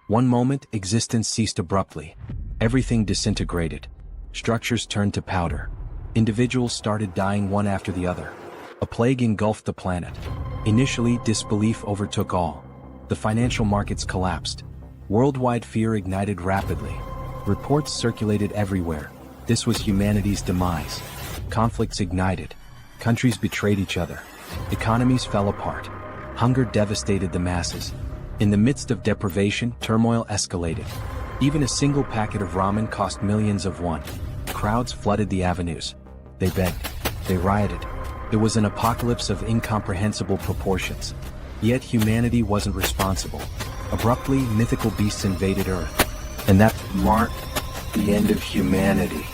One moment, existence ceased abruptly. Everything disintegrated. Structures turned to powder. Individuals started dying one after the other. A plague engulfed the planet. Initially, disbelief overtook all. The financial markets collapsed. Worldwide fear ignited rapidly. Reports circulated everywhere. This was humanity's demise. Conflicts ignited. Countries betrayed each other. Economies fell apart. Hunger devastated the masses. In the midst of deprivation, turmoil escalated. Even a single packet of ramen cost millions of won. Crowds flooded the avenues. They begged. They rioted. It was an apocalypse of incomprehensible proportions. Yet humanity wasn't responsible. Abruptly, mythical beasts invaded Earth. And that marked the end of humanity.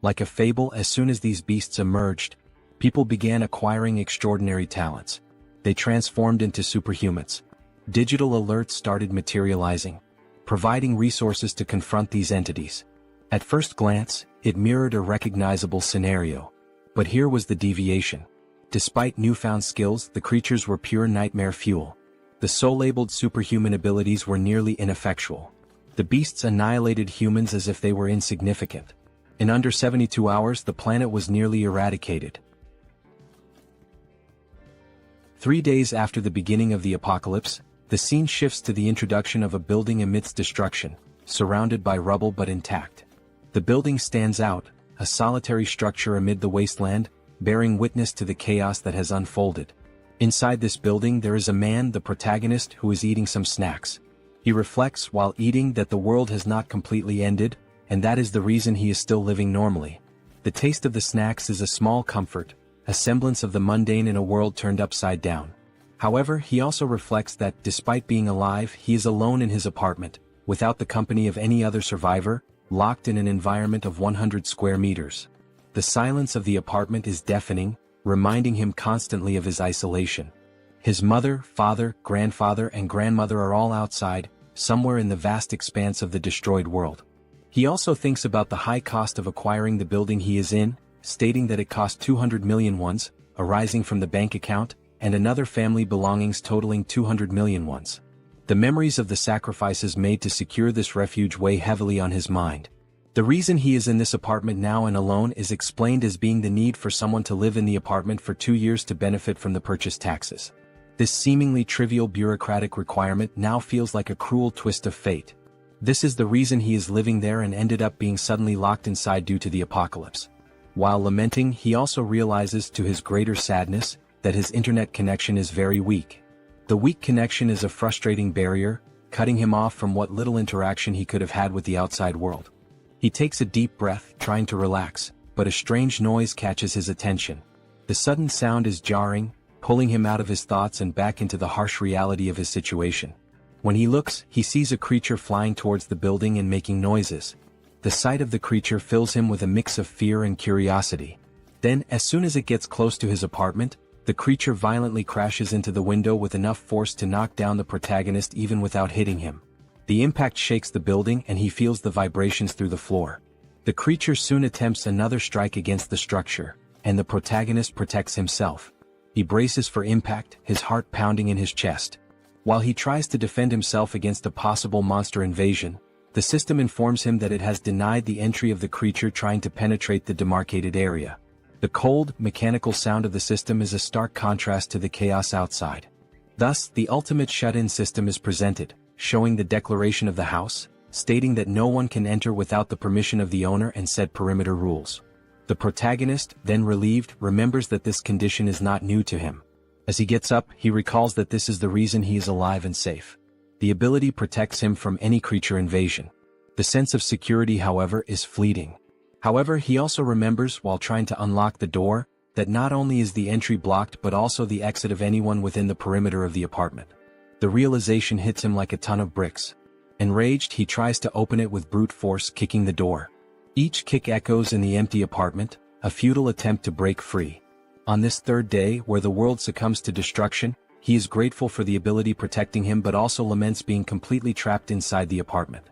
Like a fable, as soon as these beasts emerged, people began acquiring extraordinary talents. They transformed into superhumans. Digital alerts started materializing, providing resources to confront these entities. At first glance, it mirrored a recognizable scenario. But here was the deviation. Despite newfound skills, the creatures were pure nightmare fuel. The so-labeled superhuman abilities were nearly ineffectual. The beasts annihilated humans as if they were insignificant. In under 72 hours, the planet was nearly eradicated. 3 days after the beginning of the apocalypse, the scene shifts to the introduction of a building amidst destruction, surrounded by rubble but intact. The building stands out, a solitary structure amid the wasteland, bearing witness to the chaos that has unfolded. Inside this building there is a man, the protagonist, who is eating some snacks. He reflects while eating that the world has not completely ended, and that is the reason he is still living normally. The taste of the snacks is a small comfort, a semblance of the mundane in a world turned upside down. However, he also reflects that, despite being alive, he is alone in his apartment, without the company of any other survivor, locked in an environment of 100 square meters. The silence of the apartment is deafening, reminding him constantly of his isolation. His mother, father, grandfather, and grandmother are all outside, somewhere in the vast expanse of the destroyed world. He also thinks about the high cost of acquiring the building he is in, stating that it cost 200 million wons, arising from the bank account, and another family belongings totaling 200 million wons. The memories of the sacrifices made to secure this refuge weigh heavily on his mind. The reason he is in this apartment now and alone is explained as being the need for someone to live in the apartment for 2 years to benefit from the purchase taxes. This seemingly trivial bureaucratic requirement now feels like a cruel twist of fate. This is the reason he is living there and ended up being suddenly locked inside due to the apocalypse. While lamenting, he also realizes, to his greater sadness, that his internet connection is very weak. The weak connection is a frustrating barrier, cutting him off from what little interaction he could have had with the outside world. He takes a deep breath, trying to relax, but a strange noise catches his attention. The sudden sound is jarring, pulling him out of his thoughts and back into the harsh reality of his situation. When he looks, he sees a creature flying towards the building and making noises. The sight of the creature fills him with a mix of fear and curiosity. Then, as soon as it gets close to his apartment, the creature violently crashes into the window with enough force to knock down the protagonist even without hitting him. The impact shakes the building and he feels the vibrations through the floor. The creature soon attempts another strike against the structure, and the protagonist protects himself. He braces for impact, his heart pounding in his chest. While he tries to defend himself against a possible monster invasion, the system informs him that it has denied the entry of the creature trying to penetrate the demarcated area. The cold, mechanical sound of the system is a stark contrast to the chaos outside. Thus, the ultimate shut-in system is presented, showing the declaration of the house, stating that no one can enter without the permission of the owner and set perimeter rules. The protagonist, then relieved, remembers that this condition is not new to him. As he gets up, he recalls that this is the reason he is alive and safe. The ability protects him from any creature invasion. The sense of security, however, is fleeting. However, he also remembers, while trying to unlock the door, that not only is the entry blocked but also the exit of anyone within the perimeter of the apartment. The realization hits him like a ton of bricks. Enraged, he tries to open it with brute force, kicking the door. Each kick echoes in the empty apartment, a futile attempt to break free. On this third day, where the world succumbs to destruction, he is grateful for the ability protecting him but also laments being completely trapped inside the apartment.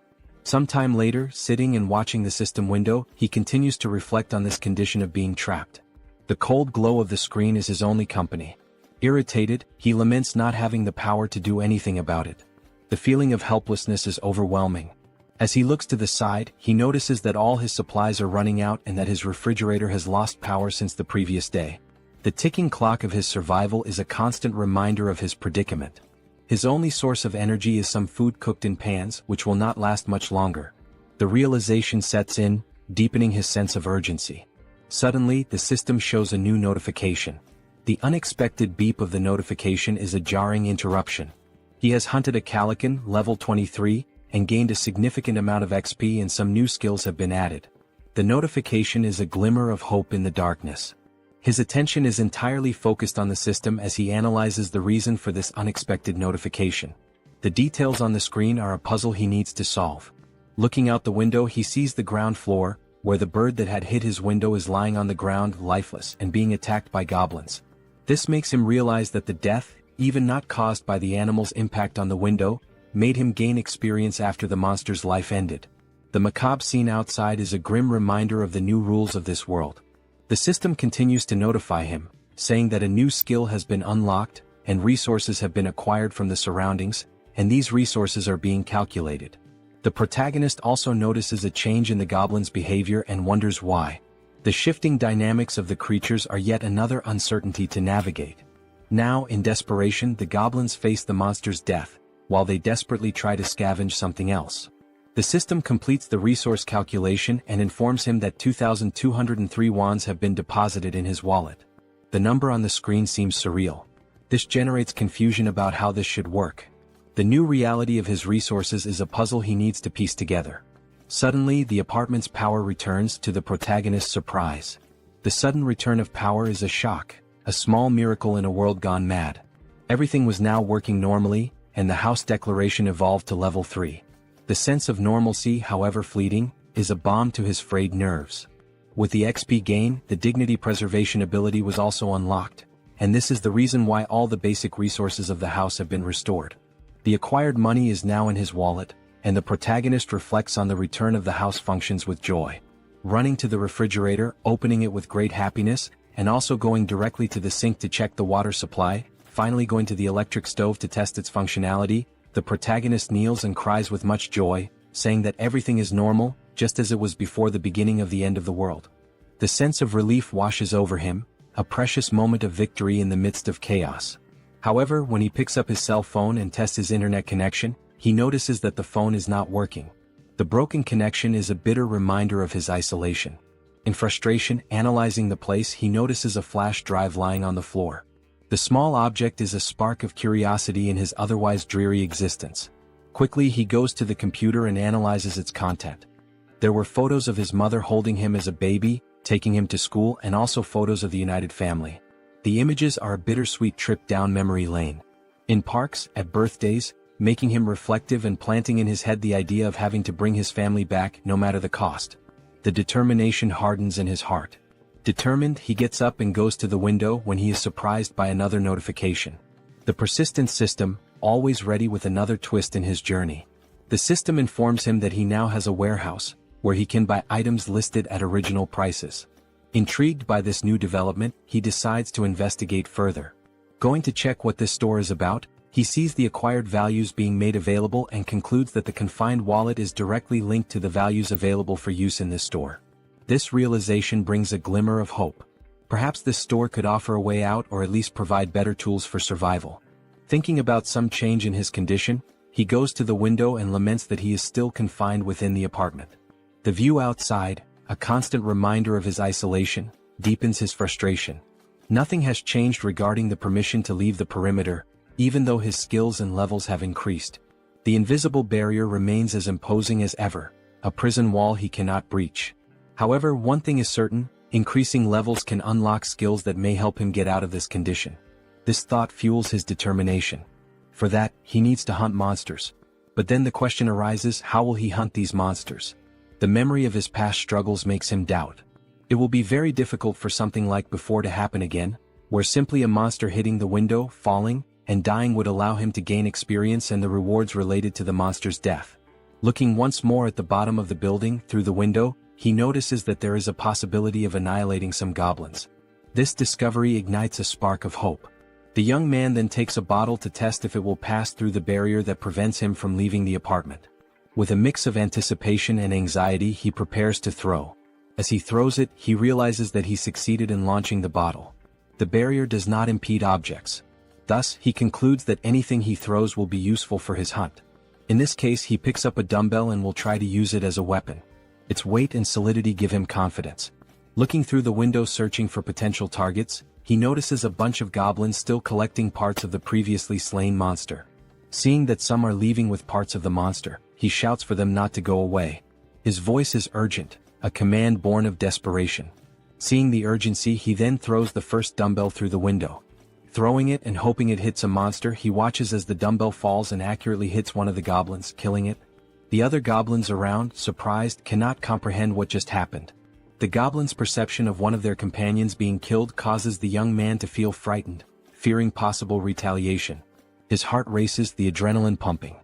Some time later, sitting and watching the system window, he continues to reflect on this condition of being trapped. The cold glow of the screen is his only company. Irritated, he laments not having the power to do anything about it. The feeling of helplessness is overwhelming. As he looks to the side, he notices that all his supplies are running out and that his refrigerator has lost power since the previous day. The ticking clock of his survival is a constant reminder of his predicament. His only source of energy is some food cooked in pans, which will not last much longer. The realization sets in, deepening his sense of urgency. Suddenly, the system shows a new notification. The unexpected beep of the notification is a jarring interruption. He has hunted a Calican, level 23, and gained a significant amount of XP and some new skills have been added. The notification is a glimmer of hope in the darkness. His attention is entirely focused on the system as he analyzes the reason for this unexpected notification. The details on the screen are a puzzle he needs to solve. Looking out the window, he sees the ground floor, where the bird that had hit his window is lying on the ground lifeless and being attacked by goblins. This makes him realize that the death, even not caused by the animal's impact on the window, made him gain experience after the monster's life ended. The macabre scene outside is a grim reminder of the new rules of this world. The system continues to notify him, saying that a new skill has been unlocked, and resources have been acquired from the surroundings, and these resources are being calculated. The protagonist also notices a change in the goblin's behavior and wonders why. The shifting dynamics of the creatures are yet another uncertainty to navigate. Now, in desperation, the goblins face the monster's death, while they desperately try to scavenge something else. The system completes the resource calculation and informs him that 2,203 wands have been deposited in his wallet. The number on the screen seems surreal. This generates confusion about how this should work. The new reality of his resources is a puzzle he needs to piece together. Suddenly, the apartment's power returns, to the protagonist's surprise. The sudden return of power is a shock, a small miracle in a world gone mad. Everything was now working normally, and the house declaration evolved to level 3. The sense of normalcy, however fleeting, is a balm to his frayed nerves. With the XP gain, the dignity preservation ability was also unlocked, and this is the reason why all the basic resources of the house have been restored. The acquired money is now in his wallet, and the protagonist reflects on the return of the house functions with joy. Running to the refrigerator, opening it with great happiness, and also going directly to the sink to check the water supply, finally going to the electric stove to test its functionality, the protagonist kneels and cries with much joy, saying that everything is normal, just as it was before the beginning of the end of the world. The sense of relief washes over him, a precious moment of victory in the midst of chaos. However, when he picks up his cell phone and tests his internet connection, he notices that the phone is not working. The broken connection is a bitter reminder of his isolation. In frustration, analyzing the place, he notices a flash drive lying on the floor. The small object is a spark of curiosity in his otherwise dreary existence. Quickly, he goes to the computer and analyzes its content. There were photos of his mother holding him as a baby, taking him to school, and also photos of the united family. The images are a bittersweet trip down memory lane. In parks, at birthdays, making him reflective and planting in his head the idea of having to bring his family back no matter the cost. The determination hardens in his heart. Determined, he gets up and goes to the window when he is surprised by another notification. The persistent system, always ready with another twist in his journey. The system informs him that he now has a warehouse, where he can buy items listed at original prices. Intrigued by this new development, he decides to investigate further. Going to check what this store is about, he sees the acquired values being made available and concludes that the confined wallet is directly linked to the values available for use in this store. This realization brings a glimmer of hope. Perhaps this store could offer a way out or at least provide better tools for survival. Thinking about some change in his condition, he goes to the window and laments that he is still confined within the apartment. The view outside, a constant reminder of his isolation, deepens his frustration. Nothing has changed regarding the permission to leave the perimeter, even though his skills and levels have increased. The invisible barrier remains as imposing as ever, a prison wall he cannot breach. However, one thing is certain, increasing levels can unlock skills that may help him get out of this condition. This thought fuels his determination. For that, he needs to hunt monsters. But then the question arises, how will he hunt these monsters? The memory of his past struggles makes him doubt. It will be very difficult for something like before to happen again, where simply a monster hitting the window, falling, and dying would allow him to gain experience and the rewards related to the monster's death. Looking once more at the bottom of the building, through the window, he notices that there is a possibility of annihilating some goblins. This discovery ignites a spark of hope. The young man then takes a bottle to test if it will pass through the barrier that prevents him from leaving the apartment. With a mix of anticipation and anxiety, he prepares to throw. As he throws it, he realizes that he succeeded in launching the bottle. The barrier does not impede objects. Thus, he concludes that anything he throws will be useful for his hunt. In this case, he picks up a dumbbell and will try to use it as a weapon. Its weight and solidity give him confidence. Looking through the window searching for potential targets, he notices a bunch of goblins still collecting parts of the previously slain monster. Seeing that some are leaving with parts of the monster, he shouts for them not to go away. His voice is urgent, a command born of desperation. Seeing the urgency, he then throws the first dumbbell through the window. Throwing it and hoping it hits a monster, he watches as the dumbbell falls and accurately hits one of the goblins, killing it. The other goblins around, surprised, cannot comprehend what just happened. The goblins' perception of one of their companions being killed causes the young man to feel frightened, fearing possible retaliation. His heart races, the adrenaline pumping.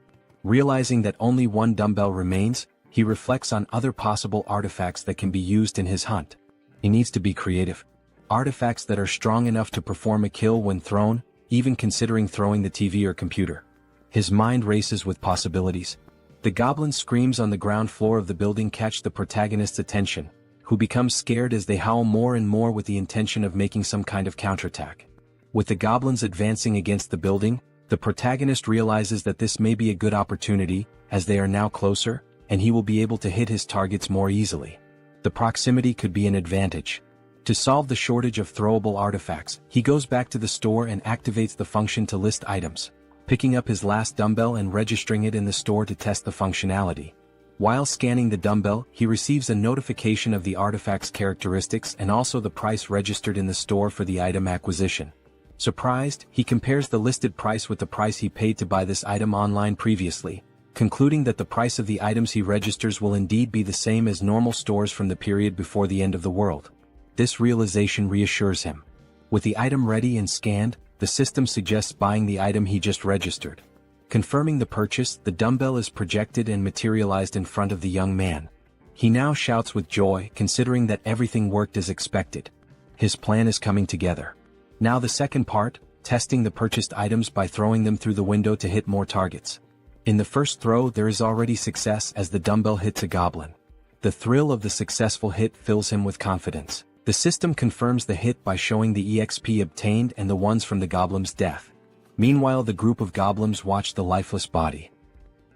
Realizing that only one dumbbell remains, he reflects on other possible artifacts that can be used in his hunt. He needs to be creative. Artifacts that are strong enough to perform a kill when thrown, even considering throwing the TV or computer. His mind races with possibilities. The goblin screams on the ground floor of the building catch the protagonist's attention, who becomes scared as they howl more and more with the intention of making some kind of counterattack. With the goblins advancing against the building, the protagonist realizes that this may be a good opportunity, as they are now closer, and he will be able to hit his targets more easily. The proximity could be an advantage. To solve the shortage of throwable artifacts, he goes back to the store and activates the function to list items, picking up his last dumbbell and registering it in the store to test the functionality. While scanning the dumbbell, he receives a notification of the artifact's characteristics and also the price registered in the store for the item acquisition. Surprised, he compares the listed price with the price he paid to buy this item online previously, concluding that the price of the items he registers will indeed be the same as normal stores from the period before the end of the world. This realization reassures him. With the item ready and scanned, the system suggests buying the item he just registered. Confirming the purchase, the dumbbell is projected and materialized in front of the young man. He now shouts with joy, considering that everything worked as expected. His plan is coming together. Now the second part, testing the purchased items by throwing them through the window to hit more targets. In the first throw, there is already success as the dumbbell hits a goblin. The thrill of the successful hit fills him with confidence. The system confirms the hit by showing the EXP obtained and the ones from the goblin's death. Meanwhile, the group of goblins watch the lifeless body.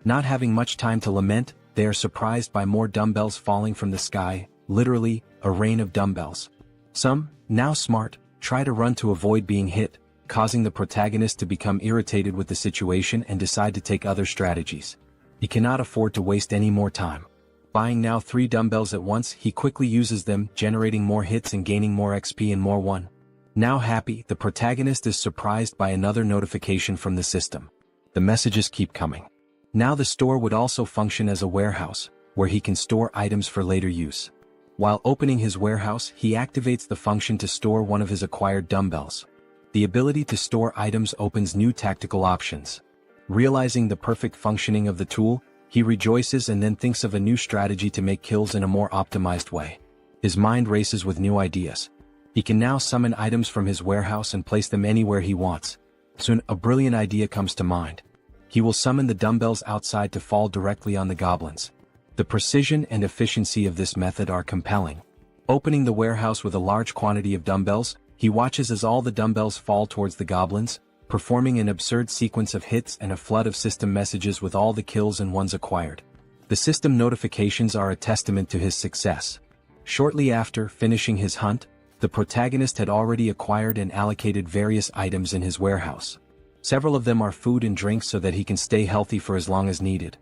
Not having much time to lament, they are surprised by more dumbbells falling from the sky, literally, a rain of dumbbells. Some, now smart, try to run to avoid being hit, causing the protagonist to become irritated with the situation and decide to take other strategies. He cannot afford to waste any more time. Buying now 3 dumbbells at once, he quickly uses them, generating more hits and gaining more XP and more one. Now happy, the protagonist is surprised by another notification from the system. The messages keep coming. Now the store would also function as a warehouse, where he can store items for later use. While opening his warehouse, he activates the function to store one of his acquired dumbbells. The ability to store items opens new tactical options. Realizing the perfect functioning of the tool, he rejoices and then thinks of a new strategy to make kills in a more optimized way. His mind races with new ideas. He can now summon items from his warehouse and place them anywhere he wants. Soon, a brilliant idea comes to mind. He will summon the dumbbells outside to fall directly on the goblins. The precision and efficiency of this method are compelling. Opening the warehouse with a large quantity of dumbbells, he watches as all the dumbbells fall towards the goblins, performing an absurd sequence of hits and a flood of system messages with all the kills and ones acquired. The system notifications are a testament to his success. Shortly after finishing his hunt, the protagonist had already acquired and allocated various items in his warehouse. Several of them are food and drinks so that he can stay healthy for as long as needed.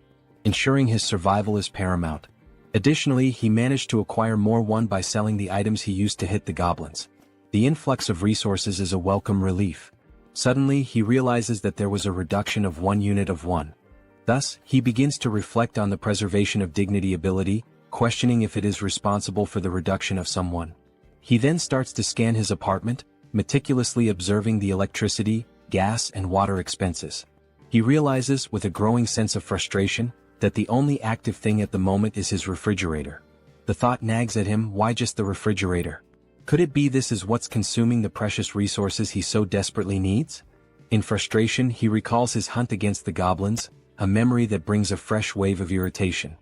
Ensuring his survival is paramount. Additionally, he managed to acquire more one by selling the items he used to hit the goblins. The influx of resources is a welcome relief. Suddenly, he realizes that there was a reduction of 1 unit of one. Thus, he begins to reflect on the preservation of dignity ability, questioning if it is responsible for the reduction of someone. He then starts to scan his apartment, meticulously observing the electricity, gas and water expenses. He realizes, with a growing sense of frustration, that the only active thing at the moment is his refrigerator. The thought nags at him, why just the refrigerator? Could it be this is what's consuming the precious resources he so desperately needs? In frustration, he recalls his hunt against the goblins, a memory that brings a fresh wave of irritation.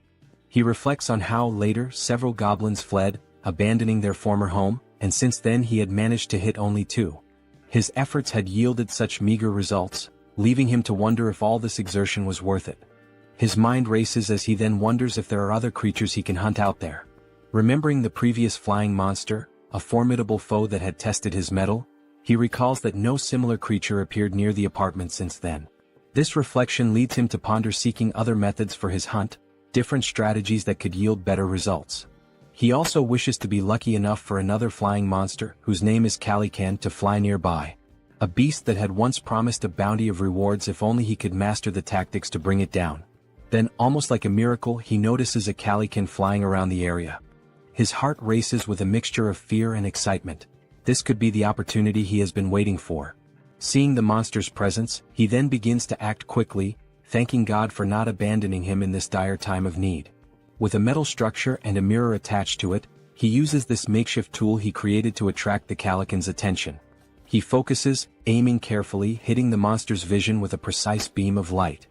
He reflects on how, later, several goblins fled, abandoning their former home, and since then he had managed to hit only 2. His efforts had yielded such meager results, leaving him to wonder if all this exertion was worth it. His mind races as he then wonders if there are other creatures he can hunt out there. Remembering the previous flying monster, a formidable foe that had tested his mettle, he recalls that no similar creature appeared near the apartment since then. This reflection leads him to ponder seeking other methods for his hunt, different strategies that could yield better results. He also wishes to be lucky enough for another flying monster, whose name is Calican, to fly nearby. A beast that had once promised a bounty of rewards if only he could master the tactics to bring it down. Then, almost like a miracle, he notices a Calican flying around the area. His heart races with a mixture of fear and excitement. This could be the opportunity he has been waiting for. Seeing the monster's presence, he then begins to act quickly, thanking God for not abandoning him in this dire time of need. With a metal structure and a mirror attached to it, he uses this makeshift tool he created to attract the Calican's attention. He focuses, aiming carefully, hitting the monster's vision with a precise beam of light.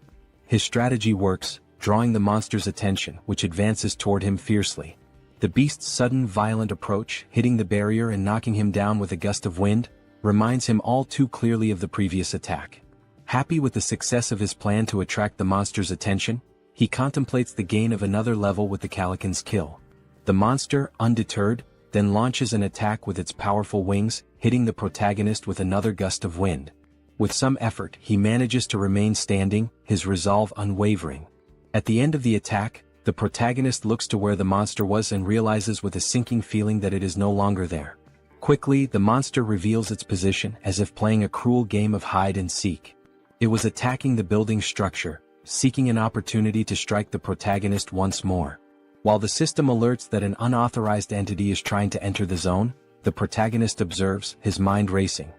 His strategy works, drawing the monster's attention, which advances toward him fiercely. The beast's sudden violent approach, hitting the barrier and knocking him down with a gust of wind, reminds him all too clearly of the previous attack. Happy with the success of his plan to attract the monster's attention, he contemplates the gain of another level with the Calican's kill. The monster, undeterred, then launches an attack with its powerful wings, hitting the protagonist with another gust of wind. With some effort, he manages to remain standing, his resolve unwavering. At the end of the attack, the protagonist looks to where the monster was and realizes with a sinking feeling that it is no longer there. Quickly, the monster reveals its position as if playing a cruel game of hide and seek. It was attacking the building structure, seeking an opportunity to strike the protagonist once more. While the system alerts that an unauthorized entity is trying to enter the zone, the protagonist observes, his mind racing.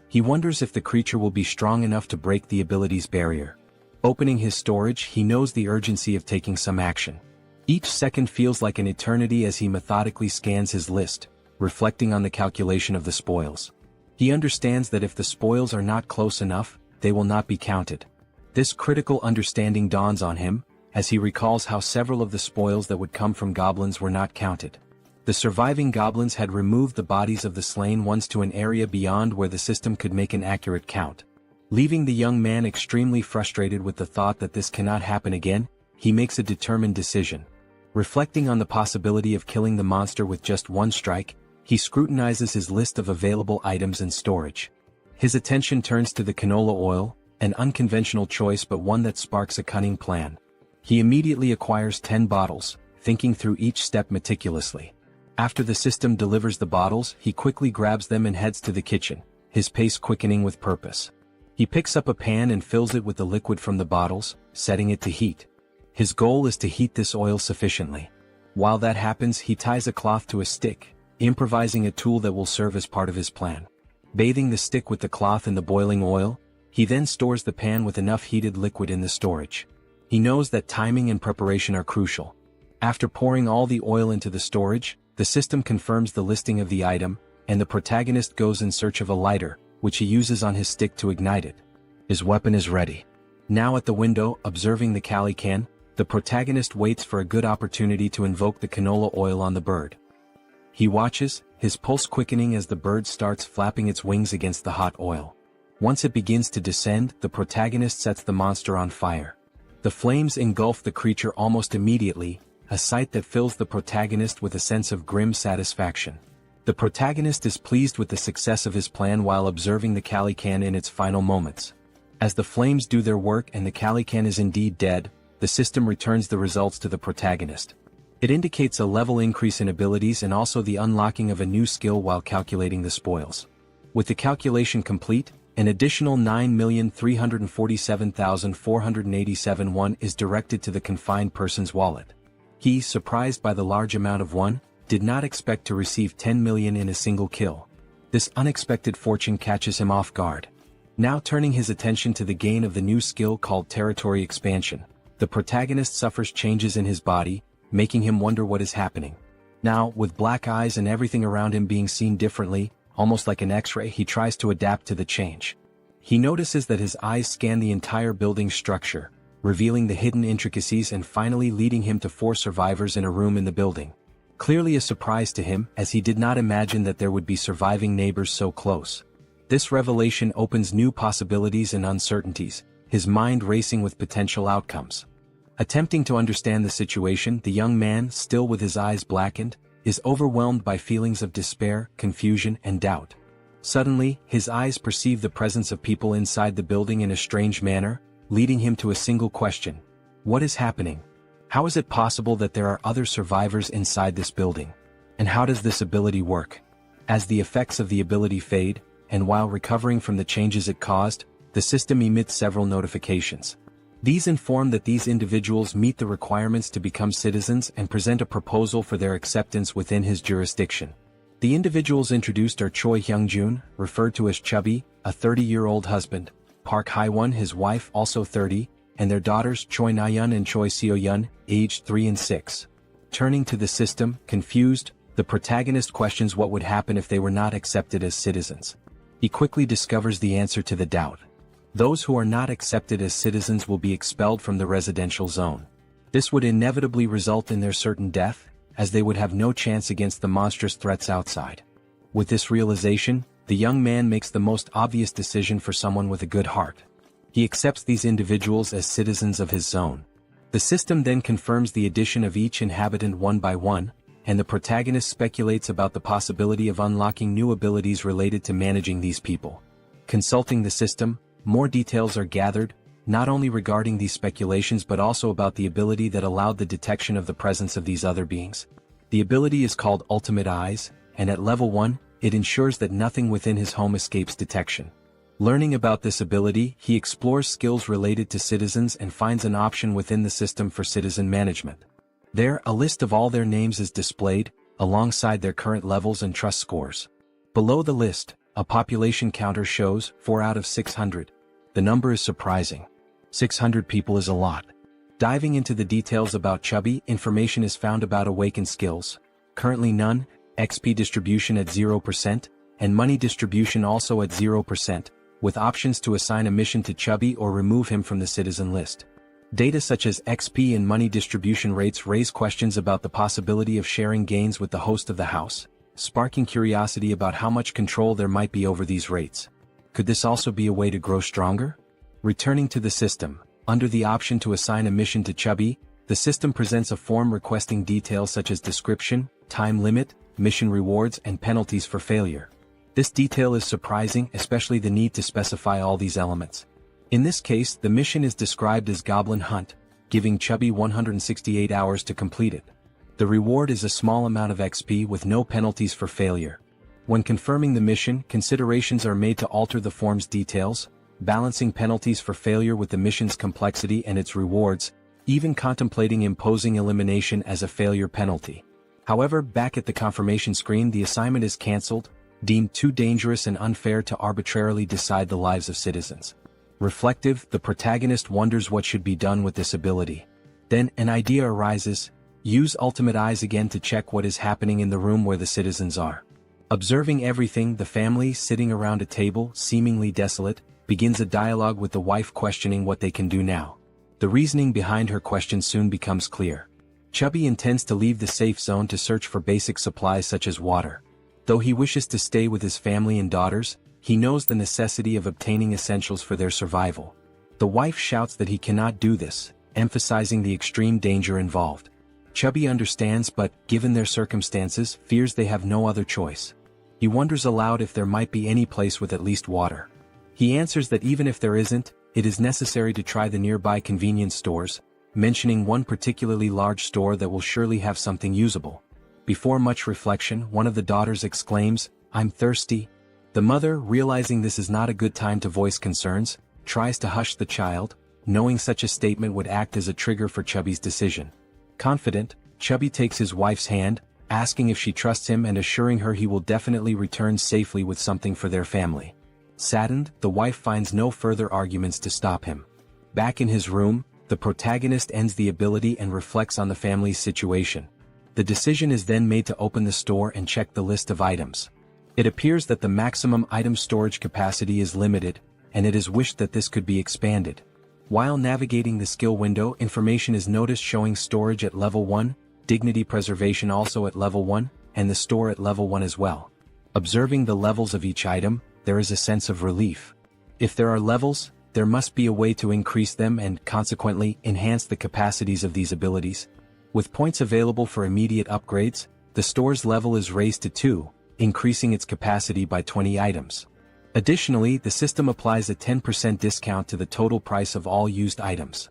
He wonders if the creature will be strong enough to break the ability's barrier. Opening his storage, he knows the urgency of taking some action. Each second feels like an eternity as he methodically scans his list, reflecting on the calculation of the spoils. He understands that if the spoils are not close enough, they will not be counted. This critical understanding dawns on him, as he recalls how several of the spoils that would come from goblins were not counted. The surviving goblins had removed the bodies of the slain ones to an area beyond where the system could make an accurate count. Leaving the young man extremely frustrated with the thought that this cannot happen again, he makes a determined decision. Reflecting on the possibility of killing the monster with just one strike, he scrutinizes his list of available items and storage. His attention turns to the canola oil, an unconventional choice but one that sparks a cunning plan. He immediately acquires 10 bottles, thinking through each step meticulously. After the system delivers the bottles, he quickly grabs them and heads to the kitchen, his pace quickening with purpose. He picks up a pan and fills it with the liquid from the bottles, setting it to heat. His goal is to heat this oil sufficiently. While that happens, he ties a cloth to a stick, improvising a tool that will serve as part of his plan. Bathing the stick with the cloth in the boiling oil, he then stores the pan with enough heated liquid in the storage. He knows that timing and preparation are crucial. After pouring all the oil into the storage, the system confirms the listing of the item, and the protagonist goes in search of a lighter, which he uses on his stick to ignite it. His weapon is ready. Now at the window, observing the Calican, the protagonist waits for a good opportunity to invoke the canola oil on the bird. He watches, his pulse quickening as the bird starts flapping its wings against the hot oil. Once it begins to descend, the protagonist sets the monster on fire. The flames engulf the creature almost immediately, a sight that fills the protagonist with a sense of grim satisfaction. The protagonist is pleased with the success of his plan while observing the Calican in its final moments. As the flames do their work and the Calican is indeed dead, the system returns the results to the protagonist. It indicates a level increase in abilities and also the unlocking of a new skill while calculating the spoils. With the calculation complete, an additional 9,347,487 won is directed to the confined person's wallet. He, surprised by the large amount of won, did not expect to receive 10 million in a single kill. This unexpected fortune catches him off guard. Now turning his attention to the gain of the new skill called territory expansion, the protagonist suffers changes in his body, making him wonder what is happening. Now, with black eyes and everything around him being seen differently, almost like an X-ray, he tries to adapt to the change. He notices that his eyes scan the entire building's structure, revealing the hidden intricacies and finally leading him to 4 survivors in a room in the building. Clearly a surprise to him, as he did not imagine that there would be surviving neighbors so close. This revelation opens new possibilities and uncertainties, his mind racing with potential outcomes. Attempting to understand the situation, the young man, still with his eyes blackened, is overwhelmed by feelings of despair, confusion, and doubt. Suddenly, his eyes perceive the presence of people inside the building in a strange manner, leading him to a single question. What is happening? How is it possible that there are other survivors inside this building? And how does this ability work? As the effects of the ability fade, and while recovering from the changes it caused, the system emits several notifications. These inform that these individuals meet the requirements to become citizens and present a proposal for their acceptance within his jurisdiction. The individuals introduced are Choi Hyung-jun, referred to as Chubby, a 30-year-old husband, Park Hae-won, his wife, also 30, and their daughters Choi Na-yeon and Choi Seo-yeon, aged 3 and 6. Turning to the system, confused, the protagonist questions what would happen if they were not accepted as citizens. He quickly discovers the answer to the doubt. Those who are not accepted as citizens will be expelled from the residential zone. This would inevitably result in their certain death, as they would have no chance against the monstrous threats outside. With this realization, the young man makes the most obvious decision for someone with a good heart. He accepts these individuals as citizens of his zone. The system then confirms the addition of each inhabitant one by one, and the protagonist speculates about the possibility of unlocking new abilities related to managing these people. Consulting the system, more details are gathered, not only regarding these speculations but also about the ability that allowed the detection of the presence of these other beings. The ability is called Ultimate Eyes, and at level 1, it ensures that nothing within his home escapes detection. Learning about this ability, he explores skills related to citizens and finds an option within the system for citizen management. There, a list of all their names is displayed, alongside their current levels and trust scores. Below the list, a population counter shows 4 out of 600. The number is surprising. 600 people is a lot. Diving into the details about Chubby, information is found about awakened skills. Currently none, XP distribution at 0%, and money distribution also at 0%, with options to assign a mission to Chubby or remove him from the citizen list. Data such as XP and money distribution rates raise questions about the possibility of sharing gains with the host of the house, sparking curiosity about how much control there might be over these rates. Could this also be a way to grow stronger? Returning to the system, under the option to assign a mission to Chubby, the system presents a form requesting details such as description, time limit, mission rewards, and penalties for failure. This detail is surprising, especially the need to specify all these elements. In this case, the mission is described as Goblin Hunt, giving Chubby 168 hours to complete it. The reward is a small amount of XP with no penalties for failure. When confirming the mission, considerations are made to alter the form's details, balancing penalties for failure with the mission's complexity and its rewards, even contemplating imposing elimination as a failure penalty. However, back at the confirmation screen, the assignment is cancelled, deemed too dangerous and unfair to arbitrarily decide the lives of citizens. Reflective, the protagonist wonders what should be done with this ability. Then, an idea arises: use Ultimate Eyes again to check what is happening in the room where the citizens are. Observing everything, the family, sitting around a table, seemingly desolate, begins a dialogue with the wife questioning what they can do now. The reasoning behind her question soon becomes clear. Chubby intends to leave the safe zone to search for basic supplies such as water. Though he wishes to stay with his family and daughters, he knows the necessity of obtaining essentials for their survival. The wife shouts that he cannot do this, emphasizing the extreme danger involved. Chubby understands but, given their circumstances, fears they have no other choice. He wonders aloud if there might be any place with at least water. He answers that even if there isn't, it is necessary to try the nearby convenience stores, mentioning one particularly large store that will surely have something usable. Before much reflection, one of the daughters exclaims, "I'm thirsty." The mother, realizing this is not a good time to voice concerns, tries to hush the child, knowing such a statement would act as a trigger for Chubby's decision. Confident, Chubby takes his wife's hand, asking if she trusts him and assuring her he will definitely return safely with something for their family. Saddened, the wife finds no further arguments to stop him. Back in his room, the protagonist ends the ability and reflects on the family's situation. The decision is then made to open the store and check the list of items. It appears that the maximum item storage capacity is limited, and it is wished that this could be expanded. While navigating the skill window, information is noticed showing storage at level 1, dignity preservation also at level 1, and the store at level 1 as well. Observing the levels of each item, there is a sense of relief. If there are levels, there must be a way to increase them and, consequently, enhance the capacities of these abilities. With points available for immediate upgrades, the store's level is raised to 2, increasing its capacity by 20 items. Additionally, the system applies a 10% discount to the total price of all used items.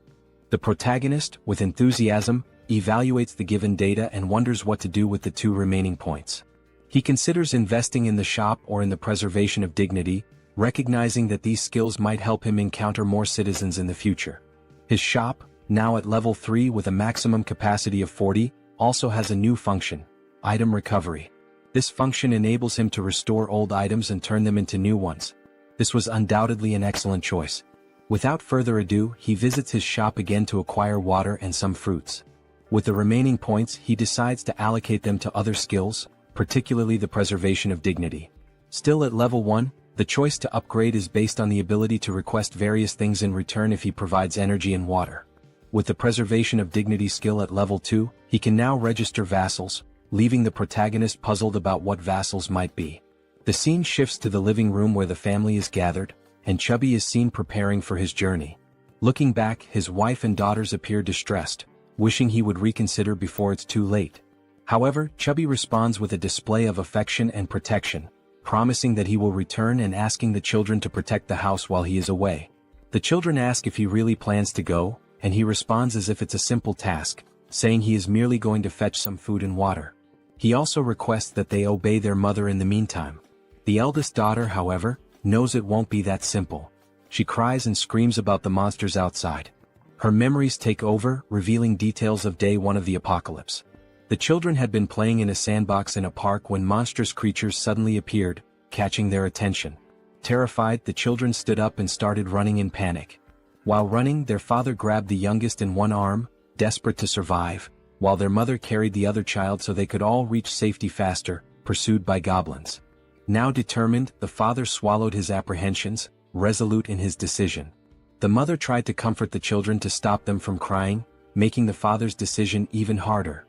The protagonist, with enthusiasm, evaluates the given data and wonders what to do with the 2 remaining points. He considers investing in the shop or in the preservation of dignity, recognizing that these skills might help him encounter more citizens in the future. His shop, now at level 3 with a maximum capacity of 40, also has a new function: item recovery. This function enables him to restore old items and turn them into new ones. This was undoubtedly an excellent choice. Without further ado, he visits his shop again to acquire water and some fruits. With the remaining points, he decides to allocate them to other skills, particularly the preservation of dignity. Still at level 1, the choice to upgrade is based on the ability to request various things in return if he provides energy and water. With the preservation of dignity skill at level 2, he can now register vassals, leaving the protagonist puzzled about what vassals might be. The scene shifts to the living room where the family is gathered, and Chubby is seen preparing for his journey. Looking back, his wife and daughters appear distressed, wishing he would reconsider before it's too late. However, Chubby responds with a display of affection and protection, promising that he will return and asking the children to protect the house while he is away. The children ask if he really plans to go, and he responds as if it's a simple task, saying he is merely going to fetch some food and water. He also requests that they obey their mother in the meantime. The eldest daughter, however, knows it won't be that simple. She cries and screams about the monsters outside. Her memories take over, revealing details of day 1 of the apocalypse. The children had been playing in a sandbox in a park when monstrous creatures suddenly appeared, catching their attention. Terrified, the children stood up and started running in panic. While running, their father grabbed the youngest in one arm, desperate to survive, while their mother carried the other child so they could all reach safety faster, pursued by goblins. Now determined, the father swallowed his apprehensions, resolute in his decision. The mother tried to comfort the children to stop them from crying, making the father's decision even harder.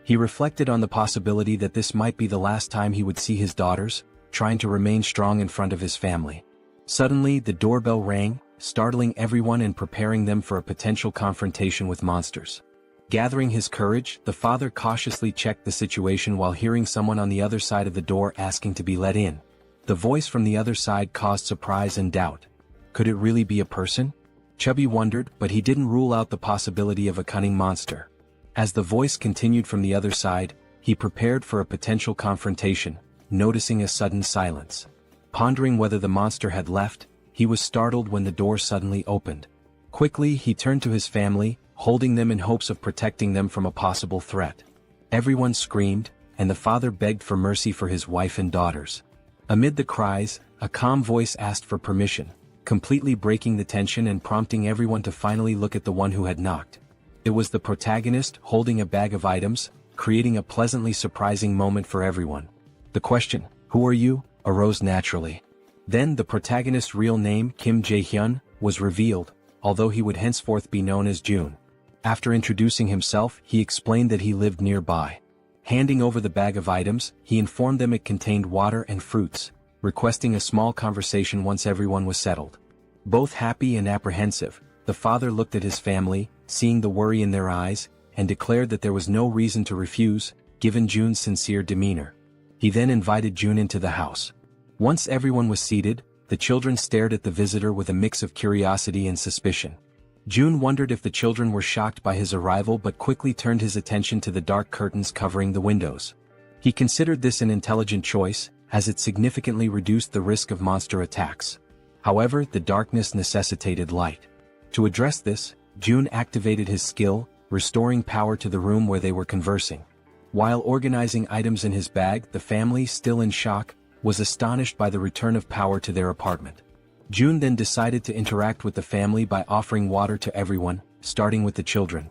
He reflected on the possibility that this might be the last time he would see his daughters, trying to remain strong in front of his family. Suddenly, the doorbell rang, startling everyone and preparing them for a potential confrontation with monsters. Gathering his courage, the father cautiously checked the situation while hearing someone on the other side of the door asking to be let in. The voice from the other side caused surprise and doubt. Could it really be a person? Chubby wondered, but he didn't rule out the possibility of a cunning monster. As the voice continued from the other side, he prepared for a potential confrontation, noticing a sudden silence. Pondering whether the monster had left, he was startled when the door suddenly opened. Quickly, he turned to his family, holding them in hopes of protecting them from a possible threat. Everyone screamed, and the father begged for mercy for his wife and daughters. Amid the cries, a calm voice asked for permission, completely breaking the tension and prompting everyone to finally look at the one who had knocked. It was the protagonist holding a bag of items, creating a pleasantly surprising moment for everyone. The question, "Who are you?" arose naturally. Then the protagonist's real name, Kim Jae-hyun, was revealed, although he would henceforth be known as June. After introducing himself, he explained that he lived nearby. Handing over the bag of items, he informed them it contained water and fruits, requesting a small conversation once everyone was settled. Both happy and apprehensive, the father looked at his family, seeing the worry in their eyes, and declared that there was no reason to refuse, given June's sincere demeanor. He then invited June into the house. Once everyone was seated, the children stared at the visitor with a mix of curiosity and suspicion. June wondered if the children were shocked by his arrival but quickly turned his attention to the dark curtains covering the windows. He considered this an intelligent choice, as it significantly reduced the risk of monster attacks. However, the darkness necessitated light. To address this, June activated his skill, restoring power to the room where they were conversing. While organizing items in his bag, the family, still in shock, was astonished by the return of power to their apartment. June then decided to interact with the family by offering water to everyone, starting with the children.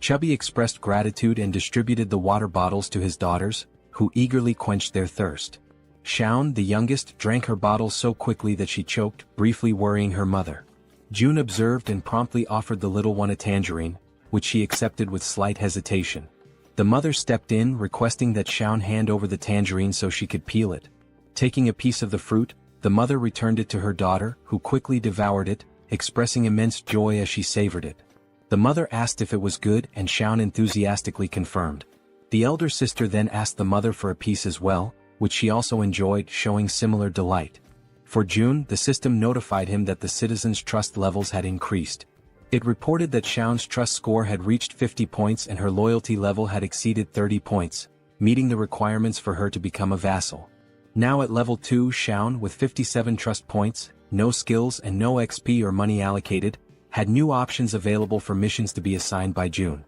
Chubby expressed gratitude and distributed the water bottles to his daughters, who eagerly quenched their thirst. Shaun, the youngest, drank her bottle so quickly that she choked, briefly worrying her mother. June observed and promptly offered the little one a tangerine, which she accepted with slight hesitation. The mother stepped in, requesting that Shaun hand over the tangerine so she could peel it. Taking a piece of the fruit, the mother returned it to her daughter, who quickly devoured it, expressing immense joy as she savored it. The mother asked if it was good, and Shaun enthusiastically confirmed. The elder sister then asked the mother for a piece as well, which she also enjoyed, showing similar delight. For June, the system notified him that the citizens' trust levels had increased. It reported that Shaun's trust score had reached 50 points and her loyalty level had exceeded 30 points, meeting the requirements for her to become a vassal. Now at level 2, Shaun, with 57 trust points, no skills and no XP or money allocated, had new options available for missions to be assigned by June.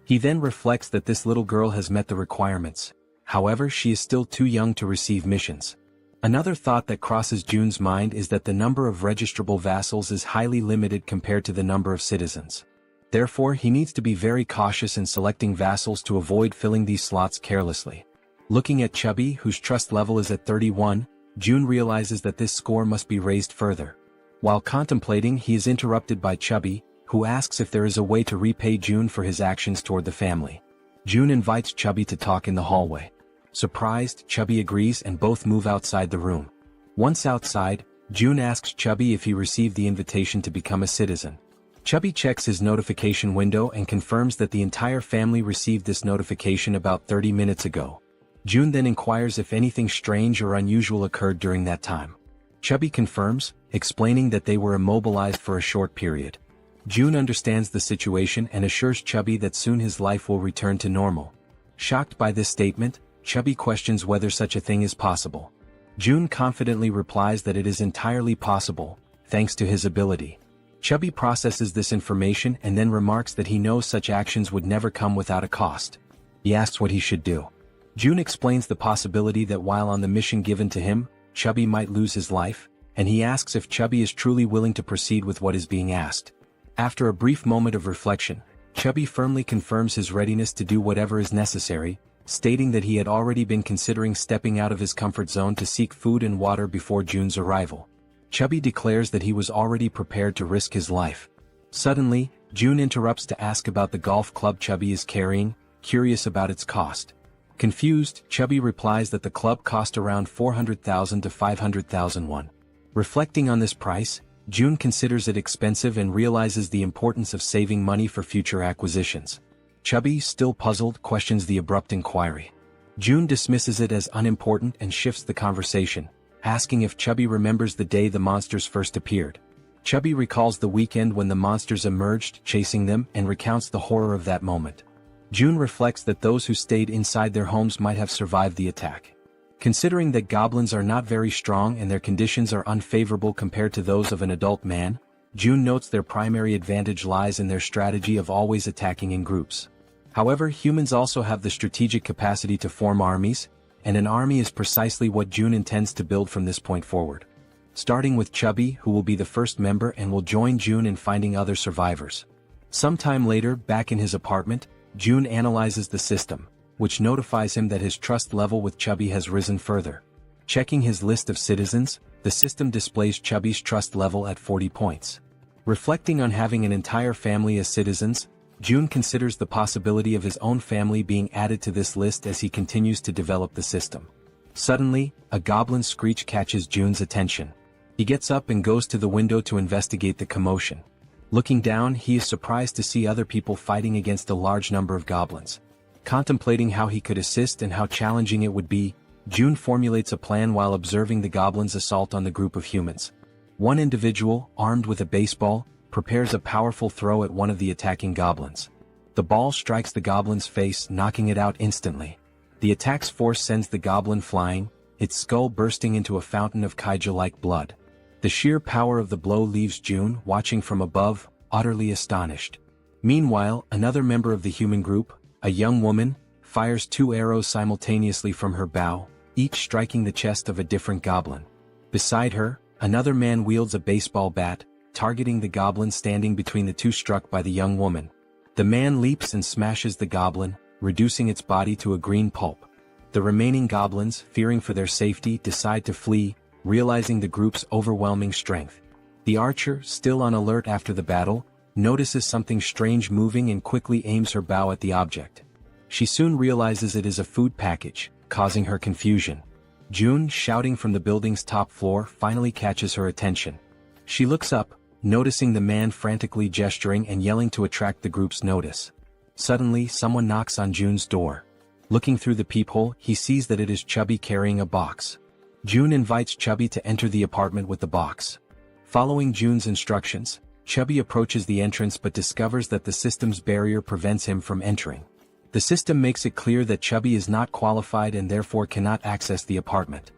He then reflects that this little girl has met the requirements. However, she is still too young to receive missions. Another thought that crosses June's mind is that the number of registrable vassals is highly limited compared to the number of citizens. Therefore, he needs to be very cautious in selecting vassals to avoid filling these slots carelessly. Looking at Chubby, whose trust level is at 31, June realizes that this score must be raised further. While contemplating, he is interrupted by Chubby, who asks if there is a way to repay June for his actions toward the family. June invites Chubby to talk in the hallway. Surprised, Chubby agrees and both move outside the room. Once outside, June asks Chubby if he received the invitation to become a citizen. Chubby checks his notification window and confirms that the entire family received this notification about 30 minutes ago. June then inquires if anything strange or unusual occurred during that time. Chubby confirms, explaining that they were immobilized for a short period. June understands the situation and assures Chubby that soon his life will return to normal. Shocked by this statement, Chubby questions whether such a thing is possible. June confidently replies that it is entirely possible, thanks to his ability. Chubby processes this information and then remarks that he knows such actions would never come without a cost. He asks what he should do. June explains the possibility that while on the mission given to him, Chubby might lose his life, and he asks if Chubby is truly willing to proceed with what is being asked. After a brief moment of reflection, Chubby firmly confirms his readiness to do whatever is necessary, stating that he had already been considering stepping out of his comfort zone to seek food and water before June's arrival. Chubby declares that he was already prepared to risk his life. Suddenly, June interrupts to ask about the golf club Chubby is carrying, curious about its cost. Confused, Chubby replies that the club cost around 400,000 to 500,000 won. Reflecting on this price, June considers it expensive and realizes the importance of saving money for future acquisitions. Chubby, still puzzled, questions the abrupt inquiry. June dismisses it as unimportant and shifts the conversation, asking if Chubby remembers the day the monsters first appeared. Chubby recalls the weekend when the monsters emerged, chasing them, and recounts the horror of that moment. June reflects that those who stayed inside their homes might have survived the attack. Considering that goblins are not very strong and their conditions are unfavorable compared to those of an adult man, June notes their primary advantage lies in their strategy of always attacking in groups. However, humans also have the strategic capacity to form armies, and an army is precisely what June intends to build from this point forward. Starting with Chubby, who will be the first member and will join June in finding other survivors. Sometime later, back in his apartment, June analyzes the system, which notifies him that his trust level with Chubby has risen further. Checking his list of citizens, the system displays Chubby's trust level at 40 points. Reflecting on having an entire family as citizens, June considers the possibility of his own family being added to this list as he continues to develop the system. Suddenly, a goblin screech catches June's attention. He gets up and goes to the window to investigate the commotion. Looking down, he is surprised to see other people fighting against a large number of goblins. Contemplating how he could assist and how challenging it would be, June formulates a plan while observing the goblins' assault on the group of humans. One individual, armed with a baseball, prepares a powerful throw at one of the attacking goblins. The ball strikes the goblin's face, knocking it out instantly. The attack's force sends the goblin flying, its skull bursting into a fountain of kaiju-like blood. The sheer power of the blow leaves June, watching from above, utterly astonished. Meanwhile, another member of the human group, a young woman, fires 2 arrows simultaneously from her bow, each striking the chest of a different goblin. Beside her, another man wields a baseball bat, targeting the goblin standing between the two struck by the young woman. The man leaps and smashes the goblin, reducing its body to a green pulp. The remaining goblins, fearing for their safety, decide to flee, realizing the group's overwhelming strength. The archer, still on alert after the battle, notices something strange moving and quickly aims her bow at the object. She soon realizes it is a food package, causing her confusion. June, shouting from the building's top floor, finally catches her attention. She looks up, noticing the man frantically gesturing and yelling to attract the group's notice. Suddenly, someone knocks on June's door. Looking through the peephole, he sees that it is Chubby carrying a box. June invites Chubby to enter the apartment with the box. Following June's instructions, Chubby approaches the entrance but discovers that the system's barrier prevents him from entering. The system makes it clear that Chubby is not qualified and therefore cannot access the apartment.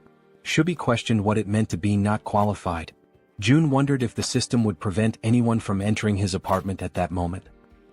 Chubby questioned what it meant to be not qualified. June wondered if the system would prevent anyone from entering his apartment at that moment.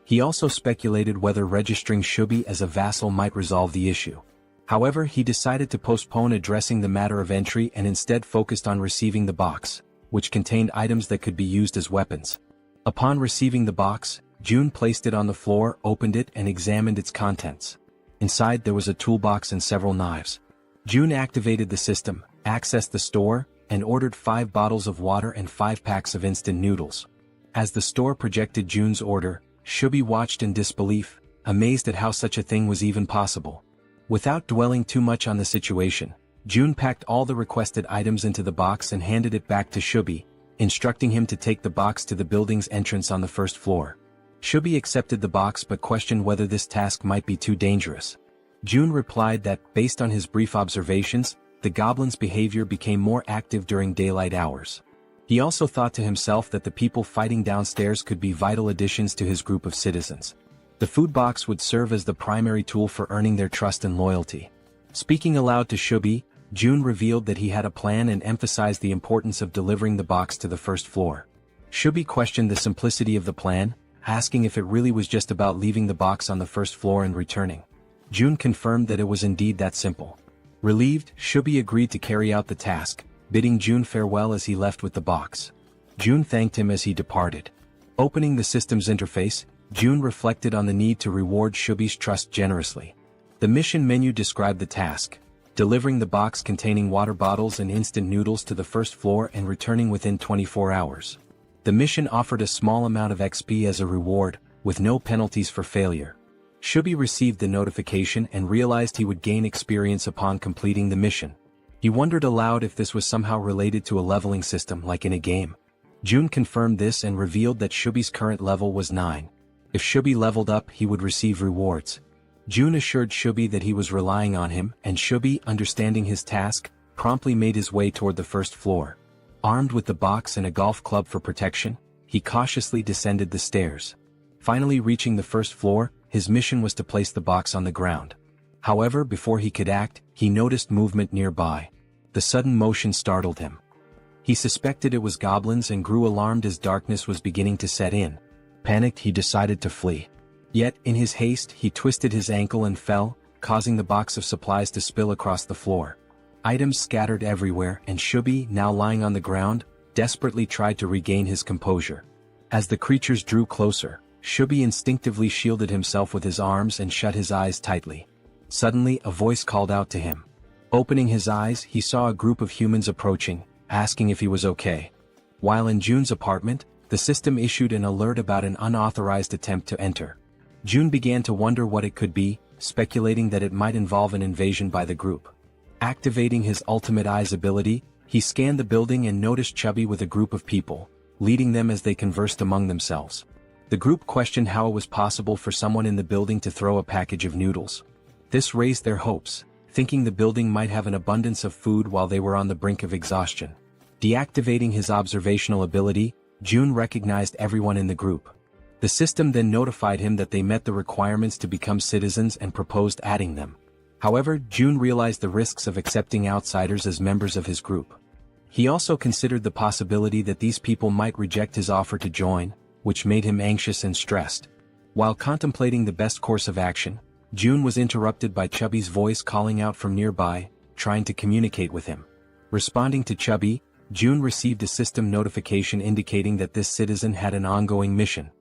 He also speculated whether registering Chubby as a vassal might resolve the issue. However, he decided to postpone addressing the matter of entry and instead focused on receiving the box, which contained items that could be used as weapons. Upon receiving the box, June placed it on the floor, opened it and examined its contents. Inside there was a toolbox and several knives. June activated the system, accessed the store, and ordered 5 bottles of water and 5 packs of instant noodles. As the store projected June's order, Chubby watched in disbelief, amazed at how such a thing was even possible. Without dwelling too much on the situation, June packed all the requested items into the box and handed it back to Chubby, instructing him to take the box to the building's entrance on the first floor. Chubby accepted the box but questioned whether this task might be too dangerous. June replied that, based on his brief observations, the goblin's behavior became more active during daylight hours. He also thought to himself that the people fighting downstairs could be vital additions to his group of citizens. The food box would serve as the primary tool for earning their trust and loyalty. Speaking aloud to Chubby, June revealed that he had a plan and emphasized the importance of delivering the box to the first floor. Chubby questioned the simplicity of the plan, asking if it really was just about leaving the box on the first floor and returning. June confirmed that it was indeed that simple. Relieved, Chubby agreed to carry out the task, bidding June farewell as he left with the box. June thanked him as he departed. Opening the system's interface, June reflected on the need to reward Chubby's trust generously. The mission menu described the task: delivering the box containing water bottles and instant noodles to the first floor and returning within 24 hours. The mission offered a small amount of XP as a reward, with no penalties for failure. Chubby received the notification and realized he would gain experience upon completing the mission. He wondered aloud if this was somehow related to a leveling system like in a game. June confirmed this and revealed that Chubby's current level was 9. If Chubby leveled up, he would receive rewards. June assured Chubby that he was relying on him, and Chubby, understanding his task, promptly made his way toward the first floor. Armed with the box and a golf club for protection, he cautiously descended the stairs. Finally reaching the first floor, his mission was to place the box on the ground. However, before he could act, he noticed movement nearby. The sudden motion startled him. He suspected it was goblins and grew alarmed as darkness was beginning to set in. Panicked, he decided to flee. Yet, in his haste, he twisted his ankle and fell, causing the box of supplies to spill across the floor. Items scattered everywhere, and Chubby, now lying on the ground, desperately tried to regain his composure. As the creatures drew closer, Chubby instinctively shielded himself with his arms and shut his eyes tightly. Suddenly, a voice called out to him. Opening his eyes, he saw a group of humans approaching, asking if he was okay. While in June's apartment, the system issued an alert about an unauthorized attempt to enter. June began to wonder what it could be, speculating that it might involve an invasion by the group. Activating his ultimate eyes ability, he scanned the building and noticed Chubby with a group of people, leading them as they conversed among themselves. The group questioned how it was possible for someone in the building to throw a package of noodles. This raised their hopes, thinking the building might have an abundance of food while they were on the brink of exhaustion. Deactivating his observational ability, June recognized everyone in the group. The system then notified him that they met the requirements to become citizens and proposed adding them. However, June realized the risks of accepting outsiders as members of his group. He also considered the possibility that these people might reject his offer to join, which made him anxious and stressed. While contemplating the best course of action, June was interrupted by Chubby's voice calling out from nearby, trying to communicate with him. Responding to Chubby, June received a system notification indicating that this citizen had an ongoing mission.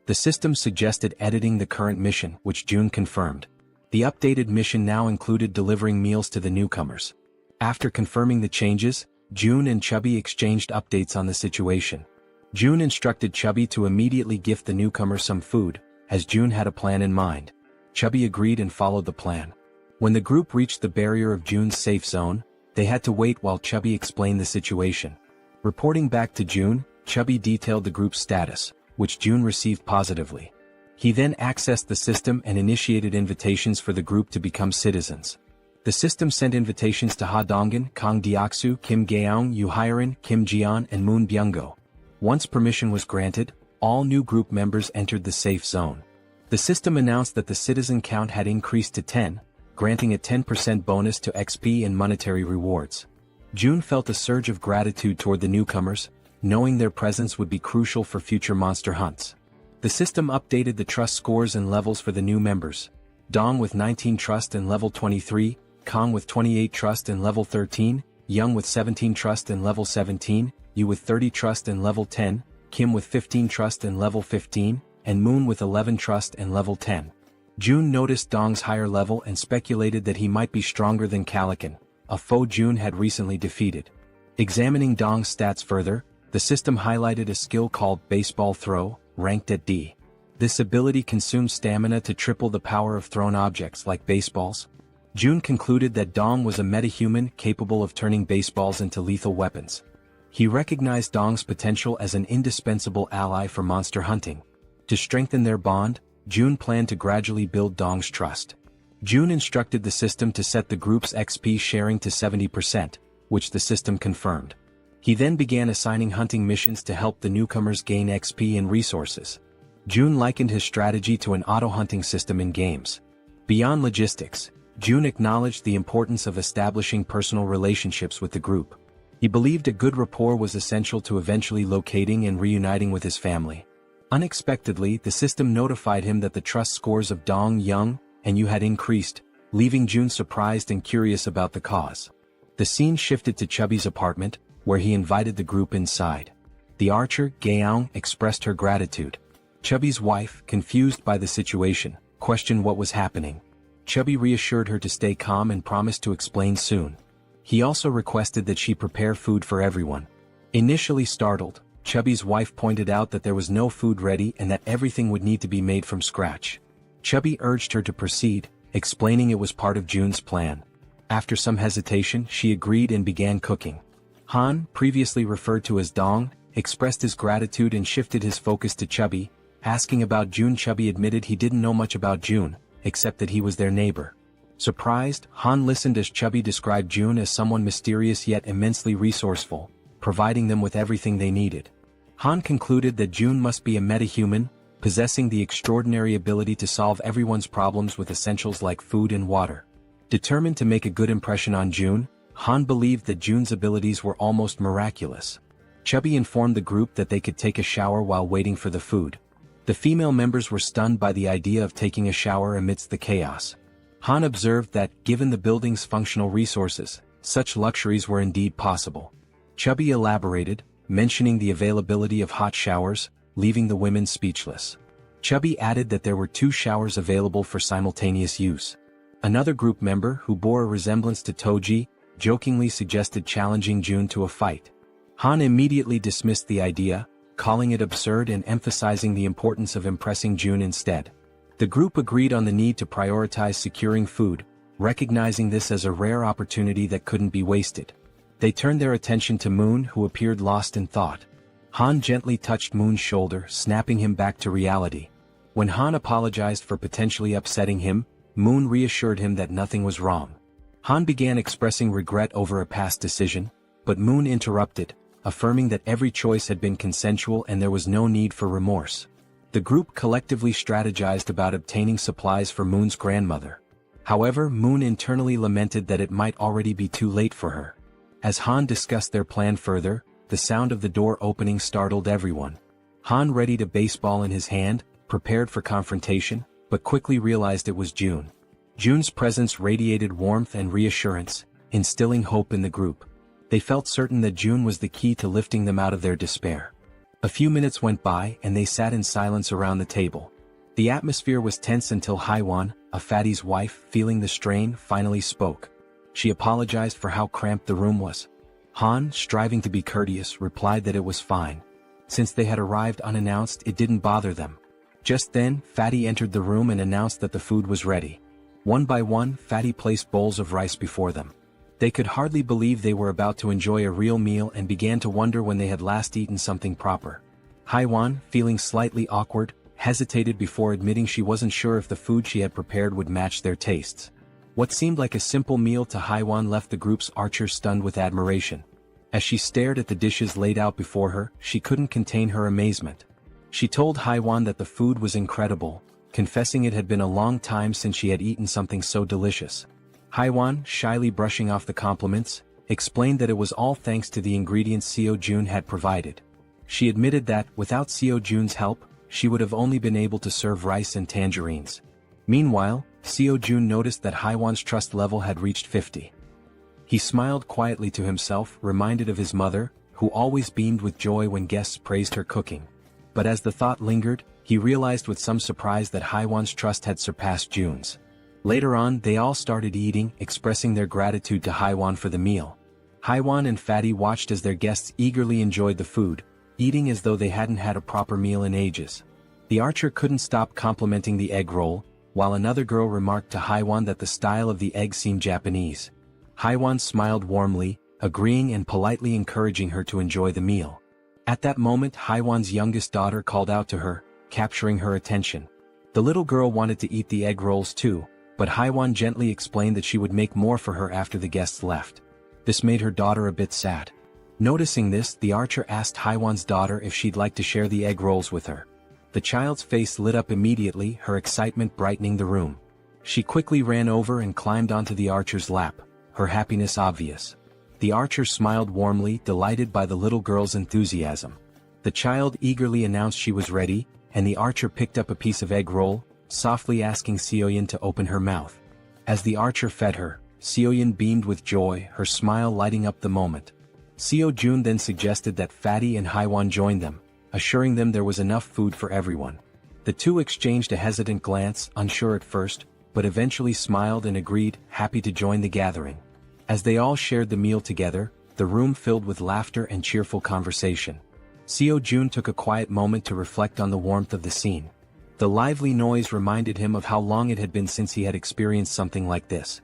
The system suggested editing the current mission, which June confirmed. The updated mission now included delivering meals to the newcomers. After confirming the changes, June and Chubby exchanged updates on the situation. June instructed Chubby to immediately gift the newcomers some food, as June had a plan in mind. Chubby agreed and followed the plan. When the group reached the barrier of June's safe zone, they had to wait while Chubby explained the situation. Reporting back to June, Chubby detailed the group's status, which June received positively. He then accessed the system and initiated invitations for the group to become citizens. The system sent invitations to Ha Donggan, Kang Deoksu, Kim Gaeong, Yu Hyerin, Kim Jian, and Moon Byunggo. Once permission was granted, all new group members entered the safe zone. The system announced that the citizen count had increased to 10, granting a 10% bonus to XP and monetary rewards. June felt a surge of gratitude toward the newcomers, knowing their presence would be crucial for future monster hunts. The system updated the trust scores and levels for the new members. Dong with 19 trust and level 23, Kang with 28 trust and level 13, Young with 17 trust and level 17, Yu with 30 trust and level 10, Kim with 15 trust and level 15, and Moon with 11 trust and level 10. June noticed Dong's higher level and speculated that he might be stronger than Calican, a foe June had recently defeated. Examining Dong's stats further, the system highlighted a skill called Baseball Throw, ranked at D. This ability consumes stamina to triple the power of thrown objects like baseballs. June concluded that Dong was a metahuman capable of turning baseballs into lethal weapons. He recognized Dong's potential as an indispensable ally for monster hunting. To strengthen their bond, June planned to gradually build Dong's trust. June instructed the system to set the group's XP sharing to 70%, which the system confirmed. He then began assigning hunting missions to help the newcomers gain XP and resources. June likened his strategy to an auto-hunting system in games. Beyond logistics, June acknowledged the importance of establishing personal relationships with the group. He believed a good rapport was essential to eventually locating and reuniting with his family. Unexpectedly, the system notified him that the trust scores of Dong, Young, and Yu had increased, leaving June surprised and curious about the cause. The scene shifted to Chubby's apartment, where he invited the group inside. The archer, Gaeong, expressed her gratitude. Chubby's wife, confused by the situation, questioned what was happening. Chubby reassured her to stay calm and promised to explain soon. He also requested that she prepare food for everyone. Initially startled, Chubby's wife pointed out that there was no food ready and that everything would need to be made from scratch. Chubby urged her to proceed, explaining it was part of June's plan. After some hesitation, she agreed and began cooking. Han, previously referred to as Dong, expressed his gratitude and shifted his focus to Chubby. Asking about June, Chubby admitted he didn't know much about June, except that he was their neighbor. Surprised, Han listened as Chubby described June as someone mysterious yet immensely resourceful, providing them with everything they needed. Han concluded that June must be a metahuman, possessing the extraordinary ability to solve everyone's problems with essentials like food and water. Determined to make a good impression on June, Han believed that June's abilities were almost miraculous. Chubby informed the group that they could take a shower while waiting for the food. The female members were stunned by the idea of taking a shower amidst the chaos. Han observed that, given the building's functional resources, such luxuries were indeed possible. Chubby elaborated, mentioning the availability of hot showers, leaving the women speechless. Chubby added that there were 2 showers available for simultaneous use. Another group member, who bore a resemblance to Toji, jokingly suggested challenging June to a fight. Han immediately dismissed the idea, calling it absurd and emphasizing the importance of impressing June instead. The group agreed on the need to prioritize securing food, recognizing this as a rare opportunity that couldn't be wasted. They turned their attention to Moon, who appeared lost in thought. Han gently touched Moon's shoulder, snapping him back to reality. When Han apologized for potentially upsetting him, Moon reassured him that nothing was wrong. Han began expressing regret over a past decision, but Moon interrupted, affirming that every choice had been consensual and there was no need for remorse. The group collectively strategized about obtaining supplies for Moon's grandmother. However, Moon internally lamented that it might already be too late for her. As Han discussed their plan further, the sound of the door opening startled everyone. Han readied a baseball in his hand, prepared for confrontation, but quickly realized it was June. June's presence radiated warmth and reassurance, instilling hope in the group. They felt certain that June was the key to lifting them out of their despair. A few minutes went by and they sat in silence around the table. The atmosphere was tense until Haiwan, a fatty's wife, feeling the strain, finally spoke. She apologized for how cramped the room was. Han, striving to be courteous, replied that it was fine. Since they had arrived unannounced, it didn't bother them. Just then, Fatty entered the room and announced that the food was ready. One by one, Fatty placed bowls of rice before them. They could hardly believe they were about to enjoy a real meal and began to wonder when they had last eaten something proper. Haiwan, feeling slightly awkward, hesitated before admitting she wasn't sure if the food she had prepared would match their tastes. What seemed like a simple meal to Haiwan left the group's archers stunned with admiration. As she stared at the dishes laid out before her, she couldn't contain her amazement. She told Haiwan that the food was incredible, confessing it had been a long time since she had eaten something so delicious. Haiwan, shyly brushing off the compliments, explained that it was all thanks to the ingredients Seo Jun had provided. She admitted that, without Seo Jun's help, she would have only been able to serve rice and tangerines. Meanwhile, Seo Jun noticed that Haiwan's trust level had reached 50. He smiled quietly to himself, reminded of his mother, who always beamed with joy when guests praised her cooking. But as the thought lingered, he realized with some surprise that Haiwan's trust had surpassed Jun's. Later on, they all started eating, expressing their gratitude to Haiwan for the meal. Haiwan and Fatty watched as their guests eagerly enjoyed the food, eating as though they hadn't had a proper meal in ages. The archer couldn't stop complimenting the egg roll, while another girl remarked to Haiwan that the style of the egg seemed Japanese. Haiwan smiled warmly, agreeing and politely encouraging her to enjoy the meal. At that moment, Haiwan's youngest daughter called out to her, capturing her attention. The little girl wanted to eat the egg rolls too, but Haiwan gently explained that she would make more for her after the guests left. This made her daughter a bit sad. Noticing this, the archer asked Haiwan's daughter if she'd like to share the egg rolls with her. The child's face lit up immediately, her excitement brightening the room. She quickly ran over and climbed onto the archer's lap, her happiness obvious. The archer smiled warmly, delighted by the little girl's enthusiasm. The child eagerly announced she was ready, and the archer picked up a piece of egg roll, softly asking Seoyin to open her mouth. As the archer fed her, Seoyin beamed with joy, her smile lighting up the moment. Seo Jun then suggested that Fatty and Haiwan join them, assuring them there was enough food for everyone. The two exchanged a hesitant glance, unsure at first, but eventually smiled and agreed, happy to join the gathering. As they all shared the meal together, the room filled with laughter and cheerful conversation. Seo Jun took a quiet moment to reflect on the warmth of the scene. The lively noise reminded him of how long it had been since he had experienced something like this.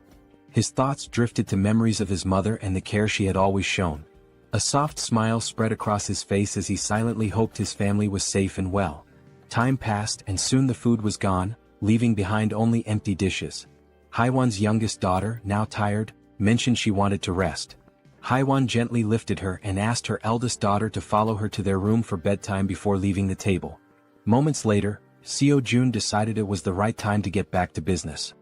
His thoughts drifted to memories of his mother and the care she had always shown. A soft smile spread across his face as he silently hoped his family was safe and well. Time passed and soon the food was gone, leaving behind only empty dishes. Haiwan's youngest daughter, now tired, mentioned she wanted to rest. Haiwan gently lifted her and asked her eldest daughter to follow her to their room for bedtime before leaving the table. Moments later, Seo Jun decided it was the right time to get back to business.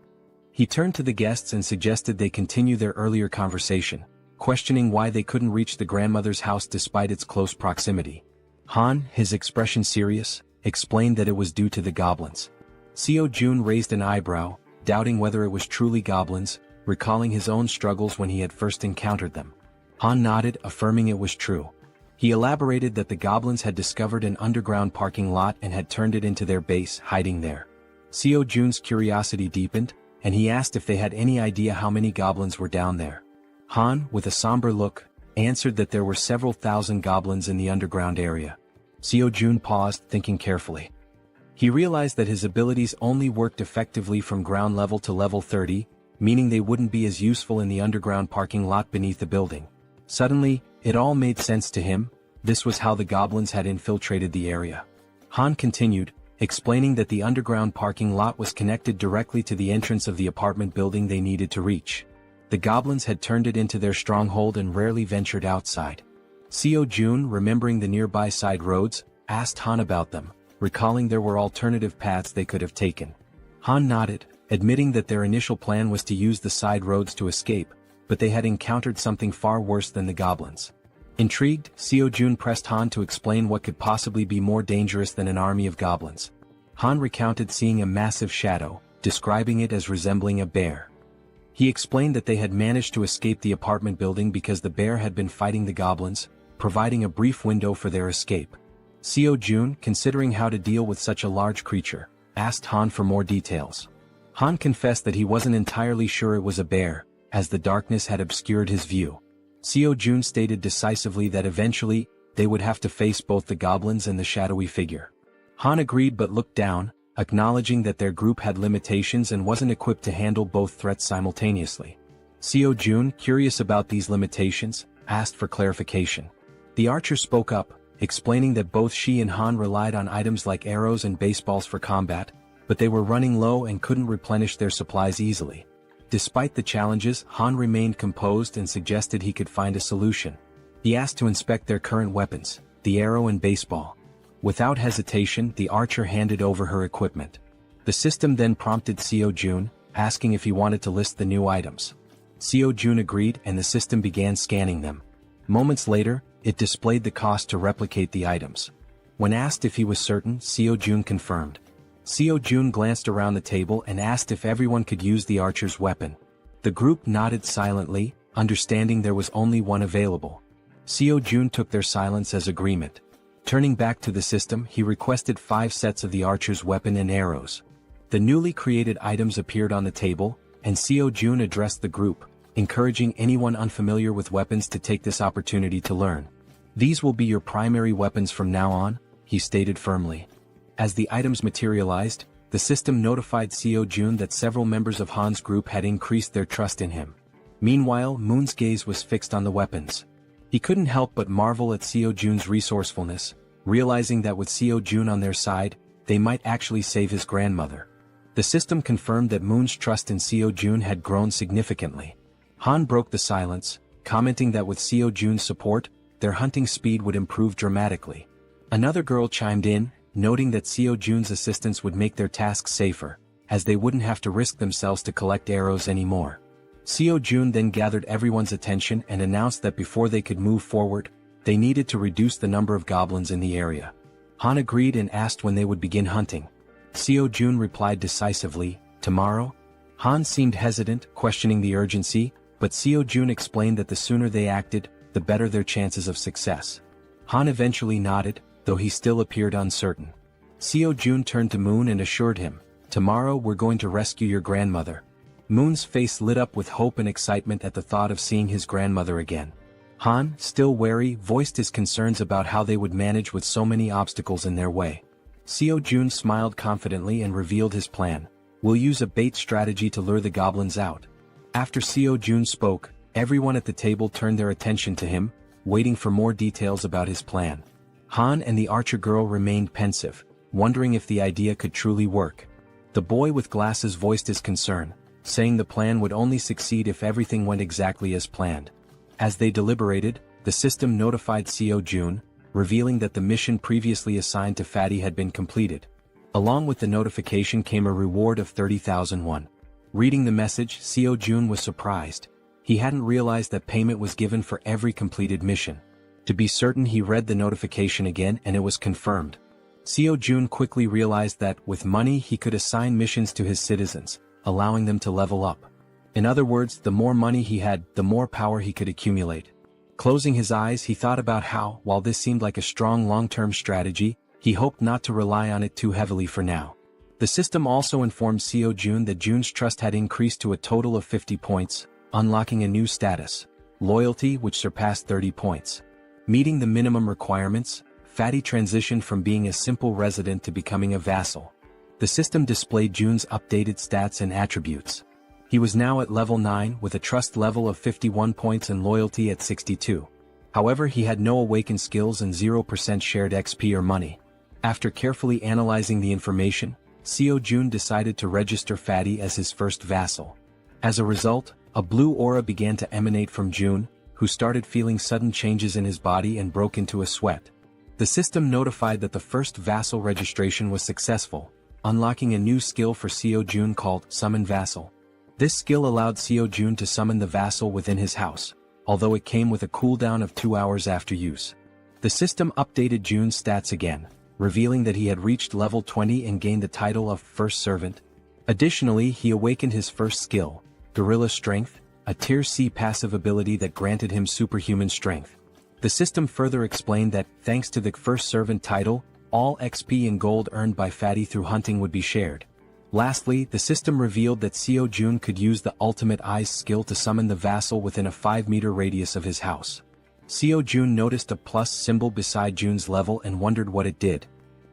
He turned to the guests and suggested they continue their earlier conversation, questioning why they couldn't reach the grandmother's house despite its close proximity. Han, his expression serious, explained that it was due to the goblins. Seo Jun raised an eyebrow, doubting whether it was truly goblins, recalling his own struggles when he had first encountered them. Han nodded, affirming it was true. He elaborated that the goblins had discovered an underground parking lot and had turned it into their base, hiding there. Seo Jun's curiosity deepened, and he asked if they had any idea how many goblins were down there. Han, with a somber look, answered that there were several thousand goblins in the underground area. Seo Jun paused, thinking carefully. He realized that his abilities only worked effectively from ground level to level 30, meaning they wouldn't be as useful in the underground parking lot beneath the building. Suddenly, it all made sense to him. This was how the goblins had infiltrated the area. Han continued, explaining that the underground parking lot was connected directly to the entrance of the apartment building they needed to reach. The goblins had turned it into their stronghold and rarely ventured outside. Seo Jun, remembering the nearby side roads, asked Han about them, recalling there were alternative paths they could have taken. Han nodded, admitting that their initial plan was to use the side roads to escape, but they had encountered something far worse than the goblins. Intrigued, Seo Jun pressed Han to explain what could possibly be more dangerous than an army of goblins. Han recounted seeing a massive shadow, describing it as resembling a bear. He explained that they had managed to escape the apartment building because the bear had been fighting the goblins, providing a brief window for their escape. Seo Jun, considering how to deal with such a large creature, asked Han for more details. Han confessed that he wasn't entirely sure it was a bear, as the darkness had obscured his view. Seo Jun stated decisively that eventually, they would have to face both the goblins and the shadowy figure. Han agreed but looked down, acknowledging that their group had limitations and wasn't equipped to handle both threats simultaneously. Seo Jun, curious about these limitations, asked for clarification. The archer spoke up, explaining that both she and Han relied on items like arrows and baseballs for combat, but they were running low and couldn't replenish their supplies easily. Despite the challenges, Han remained composed and suggested he could find a solution. He asked to inspect their current weapons, the arrow and baseball. Without hesitation, the archer handed over her equipment. The system then prompted Seo Jun, asking if he wanted to list the new items. Seo Jun agreed and the system began scanning them. Moments later, it displayed the cost to replicate the items. When asked if he was certain, Seo Jun confirmed. Seo Jun glanced around the table and asked if everyone could use the archer's weapon. The group nodded silently, understanding there was only one available. Seo Jun took their silence as agreement. Turning back to the system, he requested 5 sets of the archer's weapon and arrows. The newly created items appeared on the table, and Seo Jun addressed the group, encouraging anyone unfamiliar with weapons to take this opportunity to learn. "These will be your primary weapons from now on," he stated firmly. As the items materialized, the system notified Seo Jun that several members of Han's group had increased their trust in him. Meanwhile, Moon's gaze was fixed on the weapons. He couldn't help but marvel at Seo Jun's resourcefulness, realizing that with Seo Jun on their side, they might actually save his grandmother. The system confirmed that Moon's trust in Seo Jun had grown significantly. Han broke the silence, commenting that with Seo Jun's support, their hunting speed would improve dramatically. Another girl chimed in, noting that Seo Jun's assistance would make their tasks safer, as they wouldn't have to risk themselves to collect arrows anymore. Seo Jun then gathered everyone's attention and announced that before they could move forward, they needed to reduce the number of goblins in the area. Han agreed and asked when they would begin hunting. Seo Jun replied decisively, "Tomorrow?" Han seemed hesitant, questioning the urgency, but Seo Jun explained that the sooner they acted, the better their chances of success. Han eventually nodded, though he still appeared uncertain. Seo Jun turned to Moon and assured him, "Tomorrow we're going to rescue your grandmother." Moon's face lit up with hope and excitement at the thought of seeing his grandmother again. Han, still wary, voiced his concerns about how they would manage with so many obstacles in their way. Seo Jun smiled confidently and revealed his plan. "We'll use a bait strategy to lure the goblins out." After Seo Jun spoke, everyone at the table turned their attention to him, waiting for more details about his plan. Han and the archer girl remained pensive, wondering if the idea could truly work. The boy with glasses voiced his concern, saying the plan would only succeed if everything went exactly as planned. As they deliberated, the system notified Seo Jun, revealing that the mission previously assigned to Fatty had been completed. Along with the notification came a reward of 30,000 won. Reading the message, Seo Jun was surprised. He hadn't realized that payment was given for every completed mission. To be certain, he read the notification again and it was confirmed. Seo Jun quickly realized that, with money, he could assign missions to his citizens, allowing them to level up. In other words, the more money he had, the more power he could accumulate. Closing his eyes, he thought about how, while this seemed like a strong long-term strategy, he hoped not to rely on it too heavily for now. The system also informed Seo Jun that Jun's trust had increased to a total of 50 points, unlocking a new status, loyalty, which surpassed 30 points. Meeting the minimum requirements, Fatty transitioned from being a simple resident to becoming a vassal. The system displayed Jun's updated stats and attributes. He was now at level 9 with a trust level of 51 points and loyalty at 62. However, he had no awakened skills and 0% shared XP or money. After carefully analyzing the information, Seo Jun decided to register Fatty as his first vassal. As a result, a blue aura began to emanate from Jun, who started feeling sudden changes in his body and broke into a sweat. The system notified that the first vassal registration was successful, unlocking a new skill for Seo Jun called Summon Vassal. This skill allowed Seo Jun to summon the vassal within his house, although it came with a cooldown of 2 hours after use. The system updated Jun's stats again, revealing that he had reached level 20 and gained the title of First Servant. Additionally, he awakened his first skill, Gorilla Strength, a Tier C passive ability that granted him superhuman strength. The system further explained that, thanks to the first servant title, all XP and gold earned by Fatty through hunting would be shared. Lastly, the system revealed that Seo Jun could use the ultimate eyes skill to summon the vassal within a 5-meter radius of his house. Seo Jun noticed a plus symbol beside Jun's level and wondered what it did.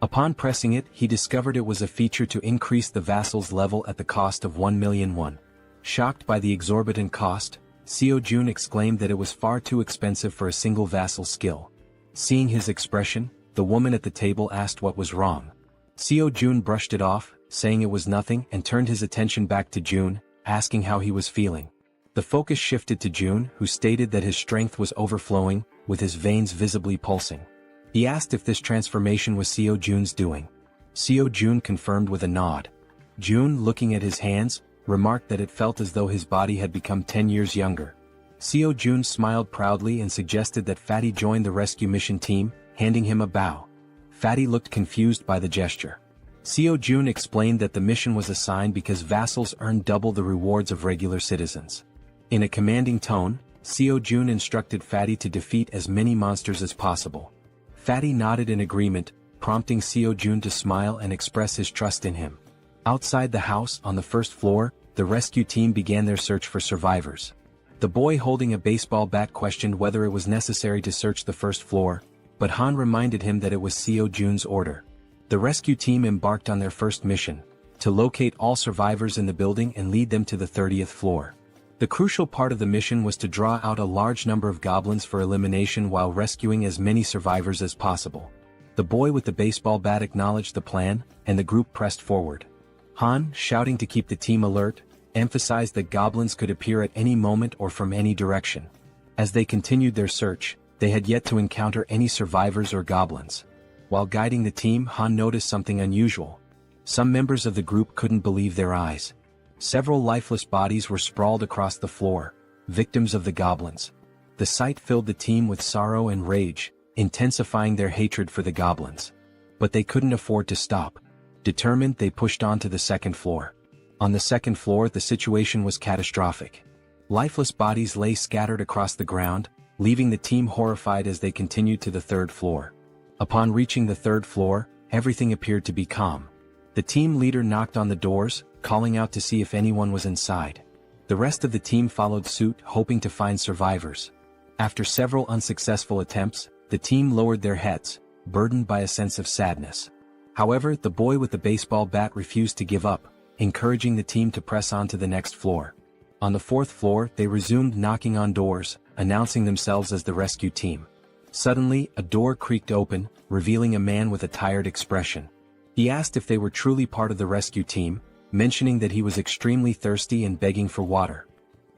Upon pressing it, he discovered it was a feature to increase the vassal's level at the cost of 1 million won. Shocked by the exorbitant cost, Seo Jun exclaimed that it was far too expensive for a single vassal skill. Seeing his expression, the woman at the table asked what was wrong. Seo Jun brushed it off, saying it was nothing, and turned his attention back to Jun, asking how he was feeling. The focus shifted to Jun, who stated that his strength was overflowing, with his veins visibly pulsing. He asked if this transformation was Seo Jun's doing. Seo Jun confirmed with a nod. Jun, looking at his hands, remarked that it felt as though his body had become 10 years younger. Seo Jun smiled proudly and suggested that Fatty join the rescue mission team, handing him a bow. Fatty looked confused by the gesture. Seo Jun explained that the mission was assigned because vassals earned double the rewards of regular citizens. In a commanding tone, Seo Jun instructed Fatty to defeat as many monsters as possible. Fatty nodded in agreement, prompting Seo Jun to smile and express his trust in him. Outside the house, on the first floor, the rescue team began their search for survivors. The boy holding a baseball bat questioned whether it was necessary to search the first floor, but Han reminded him that it was Seo Jun's order. The rescue team embarked on their first mission, to locate all survivors in the building and lead them to the 30th floor. The crucial part of the mission was to draw out a large number of goblins for elimination while rescuing as many survivors as possible. The boy with the baseball bat acknowledged the plan, and the group pressed forward. Han, shouting to keep the team alert, emphasized that goblins could appear at any moment or from any direction. As they continued their search, they had yet to encounter any survivors or goblins. While guiding the team, Han noticed something unusual. Some members of the group couldn't believe their eyes. Several lifeless bodies were sprawled across the floor, victims of the goblins. The sight filled the team with sorrow and rage, intensifying their hatred for the goblins. But they couldn't afford to stop. Determined, they pushed on to the second floor. On the second floor, the situation was catastrophic. Lifeless bodies lay scattered across the ground, leaving the team horrified as they continued to the third floor. Upon reaching the third floor, everything appeared to be calm. The team leader knocked on the doors, calling out to see if anyone was inside. The rest of the team followed suit, hoping to find survivors. After several unsuccessful attempts, the team lowered their heads, burdened by a sense of sadness. However, the boy with the baseball bat refused to give up, encouraging the team to press on to the next floor. On the fourth floor, they resumed knocking on doors, announcing themselves as the rescue team. Suddenly, a door creaked open, revealing a man with a tired expression. He asked if they were truly part of the rescue team, mentioning that he was extremely thirsty and begging for water.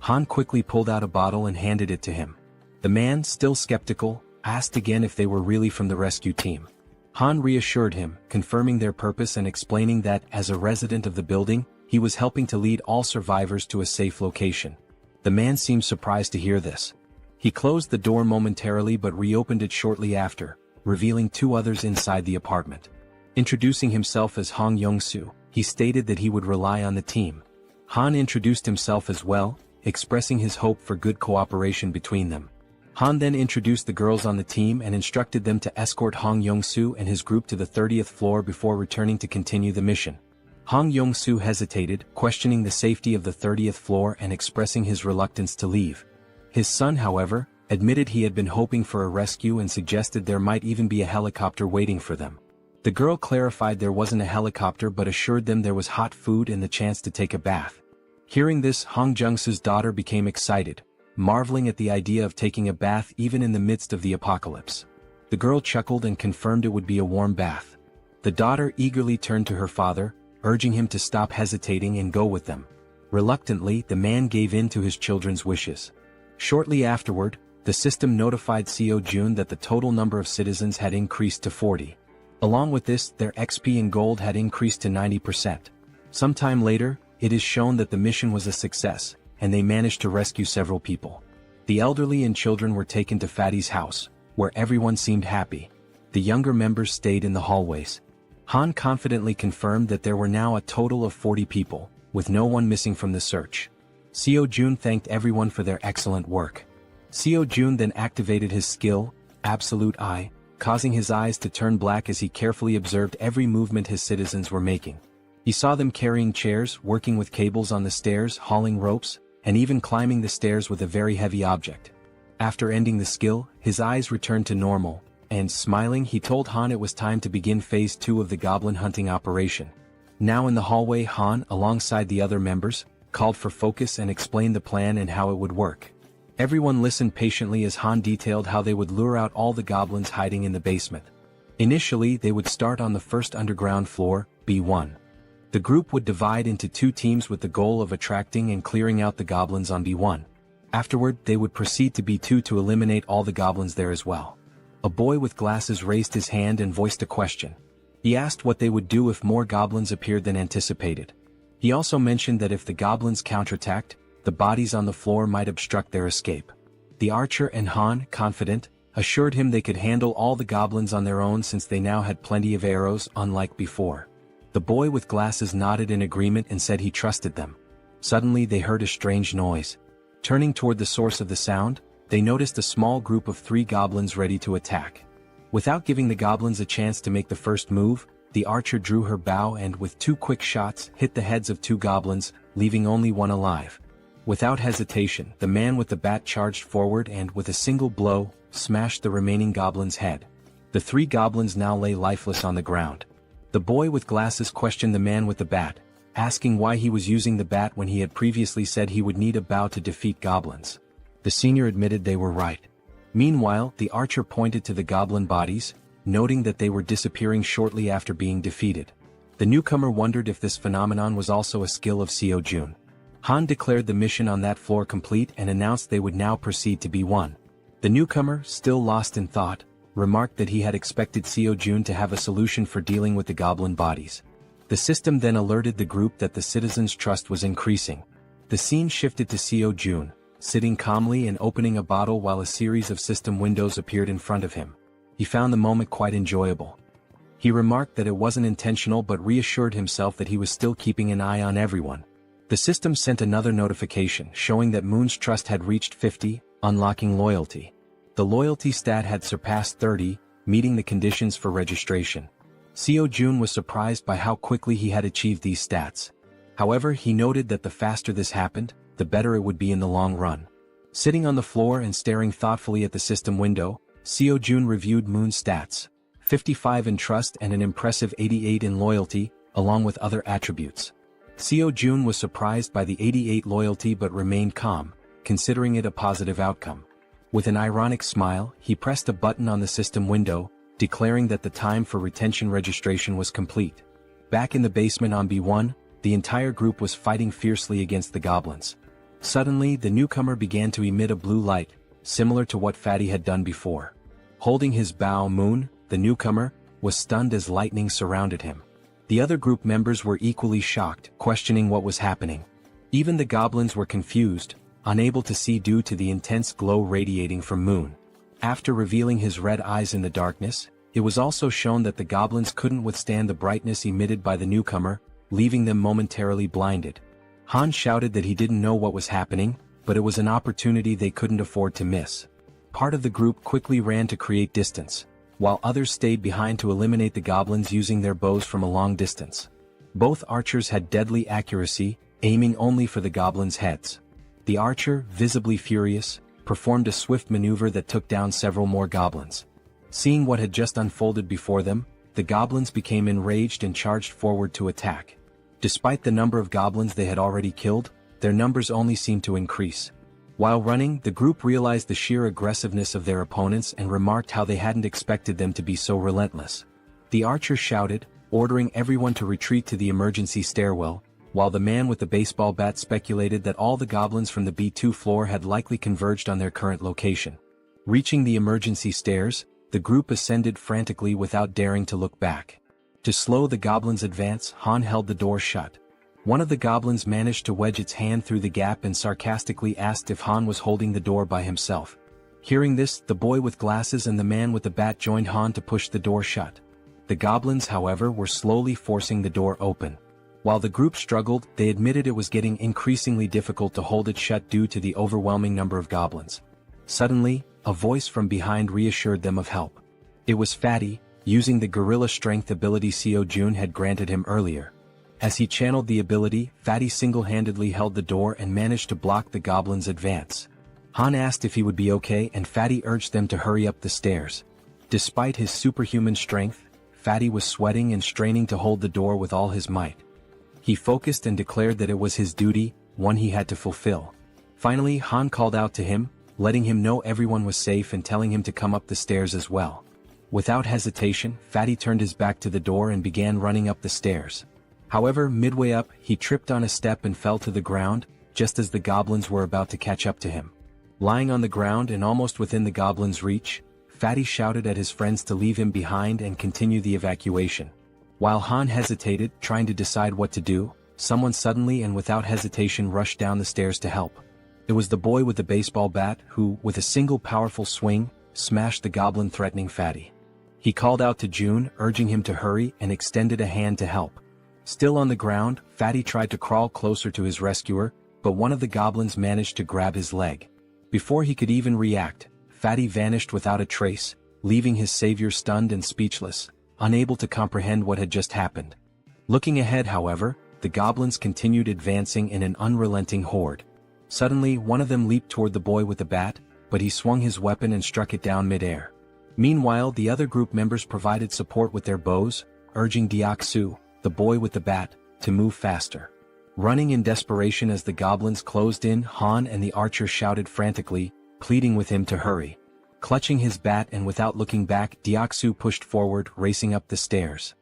Han quickly pulled out a bottle and handed it to him. The man, still skeptical, asked again if they were really from the rescue team. Han reassured him, confirming their purpose and explaining that, as a resident of the building, he was helping to lead all survivors to a safe location. The man seemed surprised to hear this. He closed the door momentarily but reopened it shortly after, revealing 2 others inside the apartment. Introducing himself as Hong Yong-soo, he stated that he would rely on the team. Han introduced himself as well, expressing his hope for good cooperation between them. Han then introduced the girls on the team and instructed them to escort Hong Yong-soo and his group to the 30th floor before returning to continue the mission. Hong Yong-soo hesitated, questioning the safety of the 30th floor and expressing his reluctance to leave. His son, however, admitted he had been hoping for a rescue and suggested there might even be a helicopter waiting for them. The girl clarified there wasn't a helicopter but assured them there was hot food and the chance to take a bath. Hearing this, Hong Jung-soo's daughter became excited, marveling at the idea of taking a bath even in the midst of the apocalypse. The girl chuckled and confirmed it would be a warm bath. The daughter eagerly turned to her father, urging him to stop hesitating and go with them. Reluctantly, the man gave in to his children's wishes. Shortly afterward, the system notified Seo Jun that the total number of citizens had increased to 40. Along with this, their XP and gold had increased to 90%. Sometime later, it is shown that the mission was a success, and they managed to rescue several people. The elderly and children were taken to Fatty's house, where everyone seemed happy. The younger members stayed in the hallways. Han confidently confirmed that there were now a total of 40 people, with no one missing from the search. Seo Jun thanked everyone for their excellent work. Seo Jun then activated his skill, absolute eye, causing his eyes to turn black as he carefully observed every movement his citizens were making. He saw them carrying chairs, working with cables on the stairs, hauling ropes, and even climbing the stairs with a very heavy object. After ending the skill, his eyes returned to normal, and smiling he told Han it was time to begin phase 2 of the goblin hunting operation. Now in the hallway, Han, alongside the other members, called for focus and explained the plan and how it would work. Everyone listened patiently as Han detailed how they would lure out all the goblins hiding in the basement. Initially they would start on the first underground floor, B1. The group would divide into 2 teams with the goal of attracting and clearing out the goblins on B1. Afterward, they would proceed to B2 to eliminate all the goblins there as well. A boy with glasses raised his hand and voiced a question. He asked what they would do if more goblins appeared than anticipated. He also mentioned that if the goblins counterattacked, the bodies on the floor might obstruct their escape. The archer and Han, confident, assured him they could handle all the goblins on their own since they now had plenty of arrows, unlike before. The boy with glasses nodded in agreement and said he trusted them. Suddenly they heard a strange noise. Turning toward the source of the sound, they noticed a small group of 3 goblins ready to attack. Without giving the goblins a chance to make the first move, the archer drew her bow and with 2 quick shots hit the heads of 2 goblins, leaving only one alive. Without hesitation, the man with the bat charged forward and with a single blow, smashed the remaining goblin's head. The 3 goblins now lay lifeless on the ground. The boy with glasses questioned the man with the bat, asking why he was using the bat when he had previously said he would need a bow to defeat goblins. The senior admitted they were right. Meanwhile, the archer pointed to the goblin bodies, noting that they were disappearing shortly after being defeated. The newcomer wondered if this phenomenon was also a skill of Seo Jun. Han declared the mission on that floor complete and announced they would now proceed to B1. The newcomer, still lost in thought, remarked that he had expected Seo Jun to have a solution for dealing with the goblin bodies. The system then alerted the group that the citizens' trust was increasing. The scene shifted to Seo Jun, sitting calmly and opening a bottle while a series of system windows appeared in front of him. He found the moment quite enjoyable. He remarked that it wasn't intentional but reassured himself that he was still keeping an eye on everyone. The system sent another notification showing that Moon's trust had reached 50, unlocking loyalty. The loyalty stat had surpassed 30, meeting the conditions for registration. Seo Jun was surprised by how quickly he had achieved these stats. However, he noted that the faster this happened, the better it would be in the long run. Sitting on the floor and staring thoughtfully at the system window, Seo Jun reviewed Moon's stats, 55 in trust and an impressive 88 in loyalty, along with other attributes. Seo Jun was surprised by the 88 loyalty but remained calm, considering it a positive outcome. With an ironic smile, he pressed a button on the system window, declaring that the time for retention registration was complete. Back in the basement on B1, the entire group was fighting fiercely against the goblins. Suddenly, the newcomer began to emit a blue light, similar to what Fatty had done before. Holding his bow, Moon, the newcomer, was stunned as lightning surrounded him. The other group members were equally shocked, questioning what was happening. Even the goblins were confused, unable to see due to the intense glow radiating from Moon. After revealing his red eyes in the darkness, it was also shown that the goblins couldn't withstand the brightness emitted by the newcomer, leaving them momentarily blinded. Han shouted that he didn't know what was happening, but it was an opportunity they couldn't afford to miss. Part of the group quickly ran to create distance, while others stayed behind to eliminate the goblins using their bows from a long distance. Both archers had deadly accuracy, aiming only for the goblins' heads. The archer, visibly furious, performed a swift maneuver that took down several more goblins. Seeing what had just unfolded before them, the goblins became enraged and charged forward to attack. Despite the number of goblins they had already killed, their numbers only seemed to increase. While running, the group realized the sheer aggressiveness of their opponents and remarked how they hadn't expected them to be so relentless. The archer shouted, ordering everyone to retreat to the emergency stairwell, while the man with the baseball bat speculated that all the goblins from the B2 floor had likely converged on their current location. Reaching the emergency stairs, the group ascended frantically without daring to look back. To slow the goblins' advance, Han held the door shut. One of the goblins managed to wedge its hand through the gap and sarcastically asked if Han was holding the door by himself. Hearing this, the boy with glasses and the man with the bat joined Han to push the door shut. The goblins, however, were slowly forcing the door open. While the group struggled, they admitted it was getting increasingly difficult to hold it shut due to the overwhelming number of goblins. Suddenly, a voice from behind reassured them of help. It was Fatty, using the gorilla strength ability Seo Jun had granted him earlier. As he channeled the ability, Fatty single-handedly held the door and managed to block the goblin's advance. Han asked if he would be okay and Fatty urged them to hurry up the stairs. Despite his superhuman strength, Fatty was sweating and straining to hold the door with all his might. He focused and declared that it was his duty, one he had to fulfill. Finally, Han called out to him, letting him know everyone was safe and telling him to come up the stairs as well. Without hesitation, Fatty turned his back to the door and began running up the stairs. However, midway up, he tripped on a step and fell to the ground, just as the goblins were about to catch up to him. Lying on the ground and almost within the goblin's reach, Fatty shouted at his friends to leave him behind and continue the evacuation. While Han hesitated, trying to decide what to do, someone suddenly and without hesitation rushed down the stairs to help. It was the boy with the baseball bat who, with a single powerful swing, smashed the goblin threatening Fatty. He called out to June, urging him to hurry and extended a hand to help. Still on the ground, Fatty tried to crawl closer to his rescuer, but one of the goblins managed to grab his leg. Before he could even react, Fatty vanished without a trace, leaving his savior stunned and speechless, unable to comprehend what had just happened. Looking ahead, however, the goblins continued advancing in an unrelenting horde. Suddenly, one of them leaped toward the boy with the bat, but he swung his weapon and struck it down mid-air. Meanwhile, the other group members provided support with their bows, urging Deok-su, the boy with the bat, to move faster. Running in desperation as the goblins closed in, Han and the archer shouted frantically, pleading with him to hurry. Clutching his bat and without looking back, Deok-su pushed forward, racing up the stairs.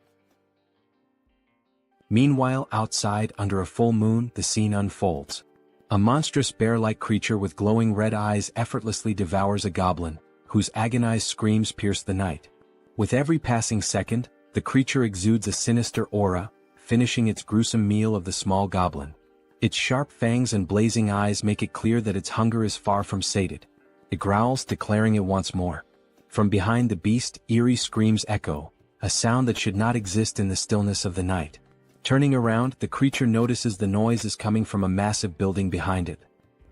Meanwhile, outside, under a full moon, the scene unfolds. A monstrous bear-like creature with glowing red eyes effortlessly devours a goblin, whose agonized screams pierce the night. With every passing second, the creature exudes a sinister aura, finishing its gruesome meal of the small goblin. Its sharp fangs and blazing eyes make it clear that its hunger is far from sated. It growls, declaring it wants more. From behind the beast, eerie screams echo, a sound that should not exist in the stillness of the night. Turning around, the creature notices the noise is coming from a massive building behind it.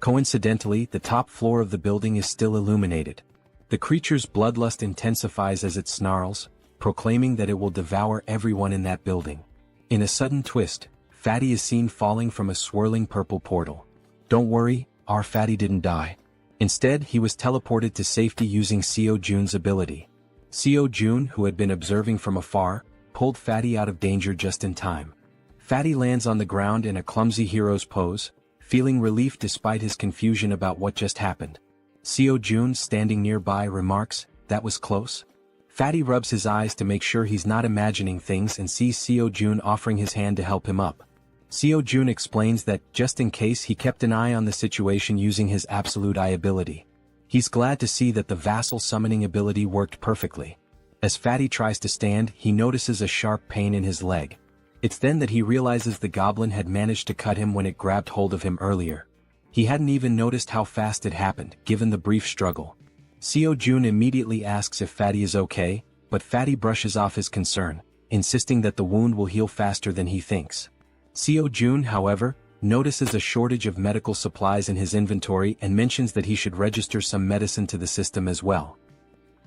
Coincidentally, the top floor of the building is still illuminated. The creature's bloodlust intensifies as it snarls, proclaiming that it will devour everyone in that building. In a sudden twist, Fatty is seen falling from a swirling purple portal. Don't worry, our Fatty didn't die. Instead, he was teleported to safety using Seo Jun's ability. Seo Jun, who had been observing from afar, pulled Fatty out of danger just in time. Fatty lands on the ground in a clumsy hero's pose, feeling relief despite his confusion about what just happened. Seo Jun, standing nearby, remarks, "That was close." Fatty rubs his eyes to make sure he's not imagining things and sees Seo Jun offering his hand to help him up. Seo Jun explains that, just in case, he kept an eye on the situation using his Absolute Eye ability. He's glad to see that the vassal summoning ability worked perfectly. As Fatty tries to stand, he notices a sharp pain in his leg. It's then that he realizes the goblin had managed to cut him when it grabbed hold of him earlier. He hadn't even noticed how fast it happened, given the brief struggle. Seo Jun immediately asks if Fatty is okay, but Fatty brushes off his concern, insisting that the wound will heal faster than he thinks. Seo Jun, however, notices a shortage of medical supplies in his inventory and mentions that he should register some medicine to the system as well.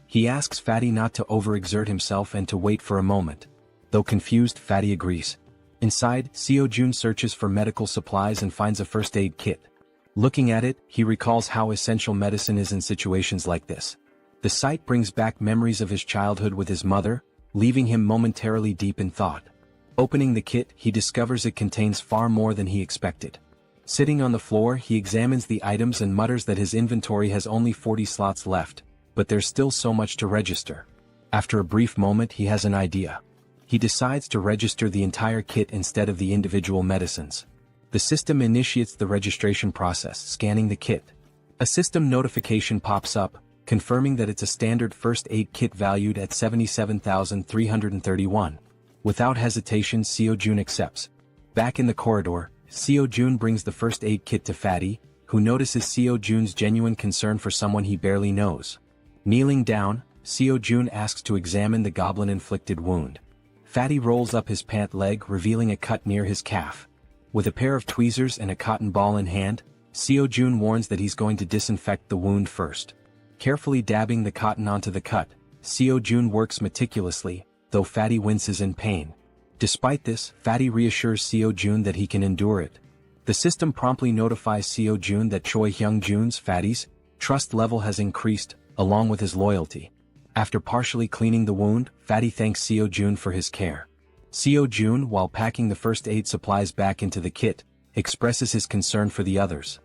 He asks Fatty not to overexert himself and to wait for a moment. Though confused, Fatty agrees. Inside, Seo Jun searches for medical supplies and finds a first aid kit. Looking at it, he recalls how essential medicine is in situations like this. The sight brings back memories of his childhood with his mother, leaving him momentarily deep in thought. Opening the kit, he discovers it contains far more than he expected. Sitting on the floor, he examines the items and mutters that his inventory has only 40 slots left, but there's still so much to register. After a brief moment, he has an idea. He decides to register the entire kit instead of the individual medicines. The system initiates the registration process, scanning the kit. A system notification pops up, confirming that it's a standard first aid kit valued at 77,331. Without hesitation, Seo Jun accepts. Back in the corridor, Seo Jun brings the first aid kit to Fatty, who notices Seo Jun's genuine concern for someone he barely knows. Kneeling down, Seo Jun asks to examine the goblin-inflicted wound. Fatty rolls up his pant leg, revealing a cut near his calf. With a pair of tweezers and a cotton ball in hand, Seo Jun warns that he's going to disinfect the wound first. Carefully dabbing the cotton onto the cut, Seo Jun works meticulously, though Fatty winces in pain. Despite this, Fatty reassures Seo Jun that he can endure it. The system promptly notifies Seo Jun that Choi Hyung Jun's, Fatty's, trust level has increased, along with his loyalty. After partially cleaning the wound, Fatty thanks Seo Jun for his care. Seo Jun, while packing the first aid supplies back into the kit, expresses his concern for the others.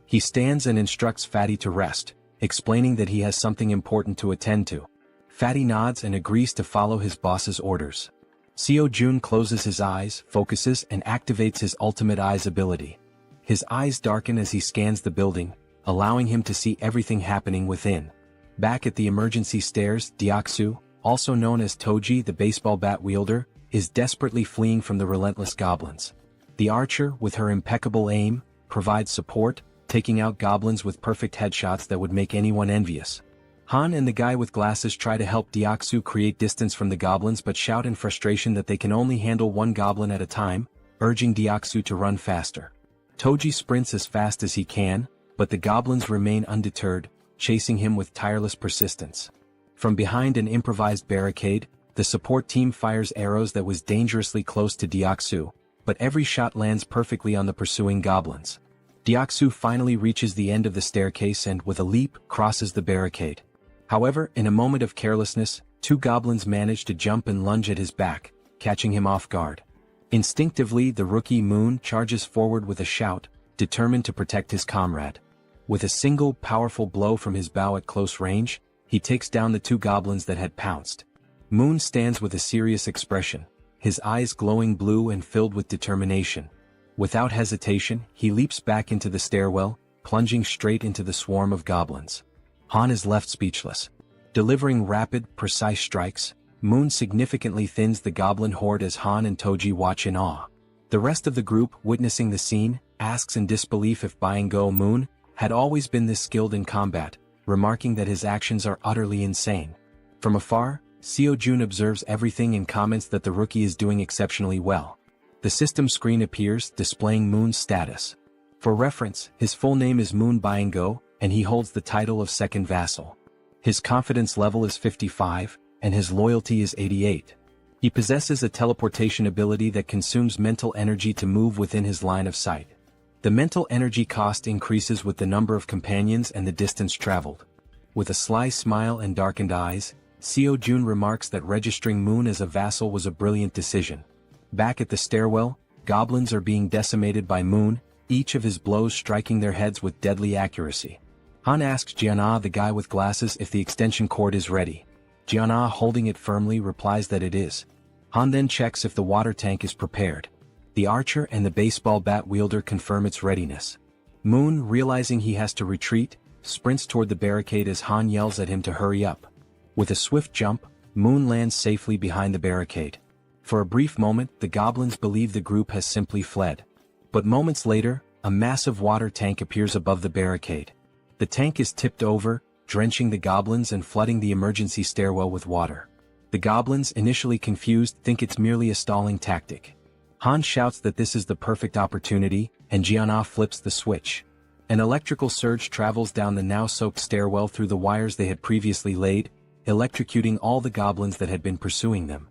He stands and instructs Fatty to rest, explaining that he has something important to attend to. Fatty nods and agrees to follow his boss's orders. Seo Jun closes his eyes, focuses, and activates his ultimate eyes ability. His eyes darken as he scans the building, allowing him to see everything happening within. Back at the emergency stairs, Deoksu, also known as Toji the baseball bat wielder, is desperately fleeing from the relentless goblins. The archer, with her impeccable aim, provides support, taking out goblins with perfect headshots that would make anyone envious. Han and the guy with glasses try to help Deoksu create distance from the goblins but shout in frustration that they can only handle one goblin at a time, urging Deoksu to run faster. Toji sprints as fast as he can, but the goblins remain undeterred, chasing him with tireless persistence. From behind an improvised barricade, the support team fires arrows that was dangerously close to Deoksu, but every shot lands perfectly on the pursuing goblins. Deoksu finally reaches the end of the staircase and, with a leap, crosses the barricade. However, in a moment of carelessness, two goblins manage to jump and lunge at his back, catching him off guard. Instinctively, the rookie Moon charges forward with a shout, determined to protect his comrade. With a single powerful blow from his bow at close range, he takes down the two goblins that had pounced. Moon stands with a serious expression, his eyes glowing blue and filled with determination. Without hesitation, he leaps back into the stairwell, plunging straight into the swarm of goblins. Han is left speechless. Delivering rapid, precise strikes, Moon significantly thins the goblin horde as Han and Toji watch in awe. The rest of the group, witnessing the scene, asks in disbelief if Byung-go Moon had always been this skilled in combat, remarking that his actions are utterly insane. From afar, Seo Jun observes everything and comments that the rookie is doing exceptionally well. The system screen appears, displaying Moon's status. For reference, his full name is Moon Byung-go, and he holds the title of second vassal. His confidence level is 55, and his loyalty is 88. He possesses a teleportation ability that consumes mental energy to move within his line of sight. The mental energy cost increases with the number of companions and the distance traveled. With a sly smile and darkened eyes, Seo Jun remarks that registering Moon as a vassal was a brilliant decision. Back at the stairwell, goblins are being decimated by Moon, each of his blows striking their heads with deadly accuracy. Han asks Jiana, the guy with glasses, if the extension cord is ready. Jiana, holding it firmly, replies that it is. Han then checks if the water tank is prepared. The archer and the baseball bat wielder confirm its readiness. Moon, realizing he has to retreat, sprints toward the barricade as Han yells at him to hurry up. With a swift jump, Moon lands safely behind the barricade. For a brief moment, the goblins believe the group has simply fled. But moments later, a massive water tank appears above the barricade. The tank is tipped over, drenching the goblins and flooding the emergency stairwell with water. The goblins, initially confused, think it's merely a stalling tactic. Han shouts that this is the perfect opportunity, and Jiana flips the switch. An electrical surge travels down the now soaked stairwell through the wires they had previously laid, electrocuting all the goblins that had been pursuing them.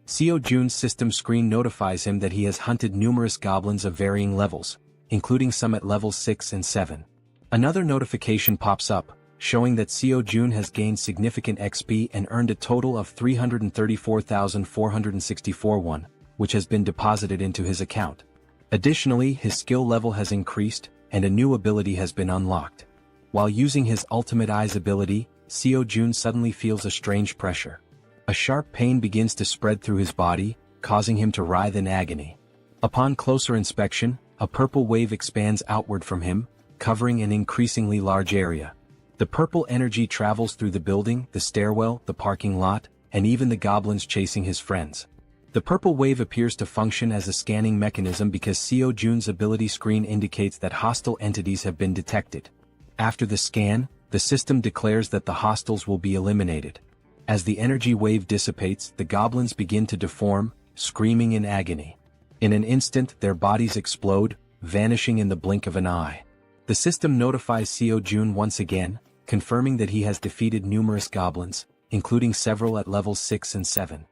Seo Jun's system screen notifies him that he has hunted numerous goblins of varying levels, including some at levels 6 and 7. Another notification pops up, showing that Seo Jun has gained significant XP and earned a total of 334,464 won, which has been deposited into his account. Additionally, his skill level has increased, and a new ability has been unlocked. While using his ultimate eyes ability, Seo Jun suddenly feels a strange pressure. A sharp pain begins to spread through his body, causing him to writhe in agony. Upon closer inspection, a purple wave expands outward from him, covering an increasingly large area. The purple energy travels through the building, the stairwell, the parking lot, and even the goblins chasing his friends. The purple wave appears to function as a scanning mechanism because Seo Jun's ability screen indicates that hostile entities have been detected. After the scan, the system declares that the hostiles will be eliminated. As the energy wave dissipates, the goblins begin to deform, screaming in agony. In an instant, their bodies explode, vanishing in the blink of an eye. The system notifies Seo Jun once again, confirming that he has defeated numerous goblins, including several at levels 6 and 7.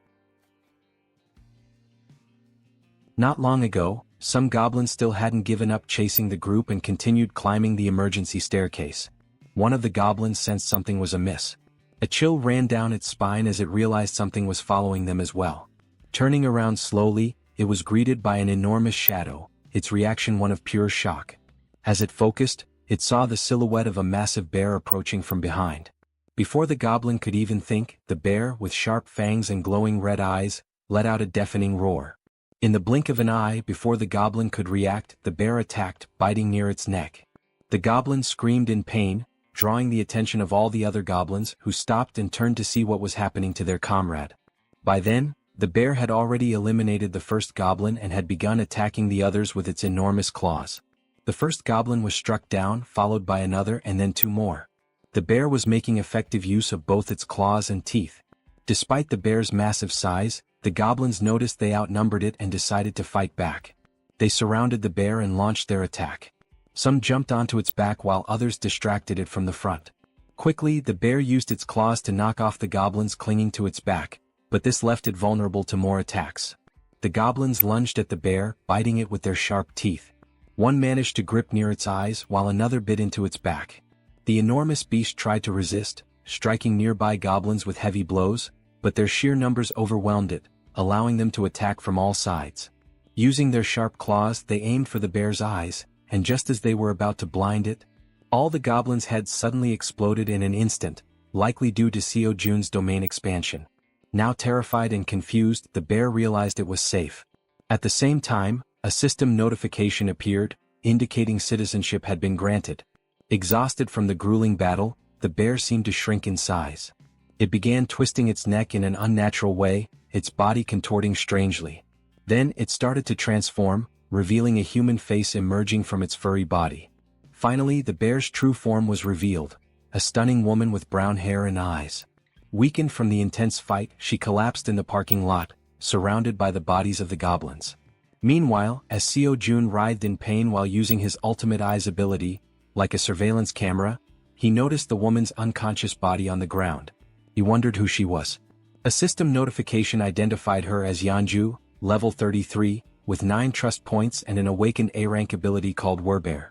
Not long ago, some goblins still hadn't given up chasing the group and continued climbing the emergency staircase. One of the goblins sensed something was amiss. A chill ran down its spine as it realized something was following them as well. Turning around slowly, it was greeted by an enormous shadow, its reaction one of pure shock. As it focused, it saw the silhouette of a massive bear approaching from behind. Before the goblin could even think, the bear, with sharp fangs and glowing red eyes, let out a deafening roar. In the blink of an eye before the goblin could react, the bear attacked, biting near its neck. The goblin screamed in pain, drawing the attention of all the other goblins, who stopped and turned to see what was happening to their comrade. By then, the bear had already eliminated the first goblin and had begun attacking the others with its enormous claws. The first goblin was struck down, followed by another and then 2 more. The bear was making effective use of both its claws and teeth. Despite the bear's massive size, the goblins noticed they outnumbered it and decided to fight back. They surrounded the bear and launched their attack. Some jumped onto its back while others distracted it from the front. Quickly, the bear used its claws to knock off the goblins clinging to its back, but this left it vulnerable to more attacks. The goblins lunged at the bear, biting it with their sharp teeth. One managed to grip near its eyes while another bit into its back. The enormous beast tried to resist, striking nearby goblins with heavy blows, but their sheer numbers overwhelmed it, allowing them to attack from all sides. Using their sharp claws, they aimed for the bear's eyes, and just as they were about to blind it, all the goblins' heads suddenly exploded in an instant, likely due to Seo Jun's domain expansion. Now terrified and confused, the bear realized it was safe. At the same time, a system notification appeared, indicating citizenship had been granted. Exhausted from the grueling battle, the bear seemed to shrink in size. It began twisting its neck in an unnatural way, its body contorting strangely. Then it started to transform, revealing a human face emerging from its furry body. Finally, the bear's true form was revealed, a stunning woman with brown hair and eyes. Weakened from the intense fight, she collapsed in the parking lot, surrounded by the bodies of the goblins. Meanwhile, as Seo Jun writhed in pain while using his ultimate eyes ability, like a surveillance camera, he noticed the woman's unconscious body on the ground. He wondered who she was. A system notification identified her as Yanju, level 33, with 9 trust points and an awakened A-rank ability called Werbear.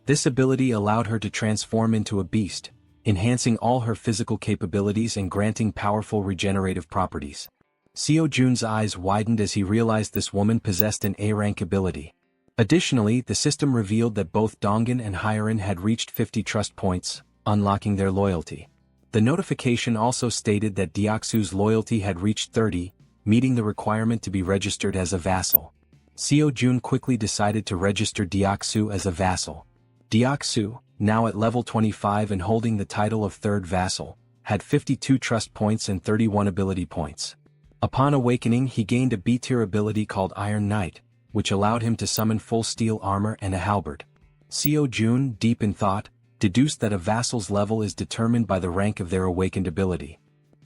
This ability allowed her to transform into a beast, enhancing all her physical capabilities and granting powerful regenerative properties. Seo Jun's eyes widened as he realized this woman possessed an A-rank ability. Additionally, the system revealed that both Dongan and Harem had reached 50 trust points, unlocking their loyalty. The notification also stated that Deoksu's loyalty had reached 30, meeting the requirement to be registered as a vassal. Seo Jun quickly decided to register Deoksu as a vassal. Deoksu, now at level 25 and holding the title of third vassal, had 52 trust points and 31 ability points. Upon awakening, he gained a B-tier ability called Iron Knight, which allowed him to summon full steel armor and a halberd. Seo Jun, deep in thought, deduced that a vassal's level is determined by the rank of their awakened ability.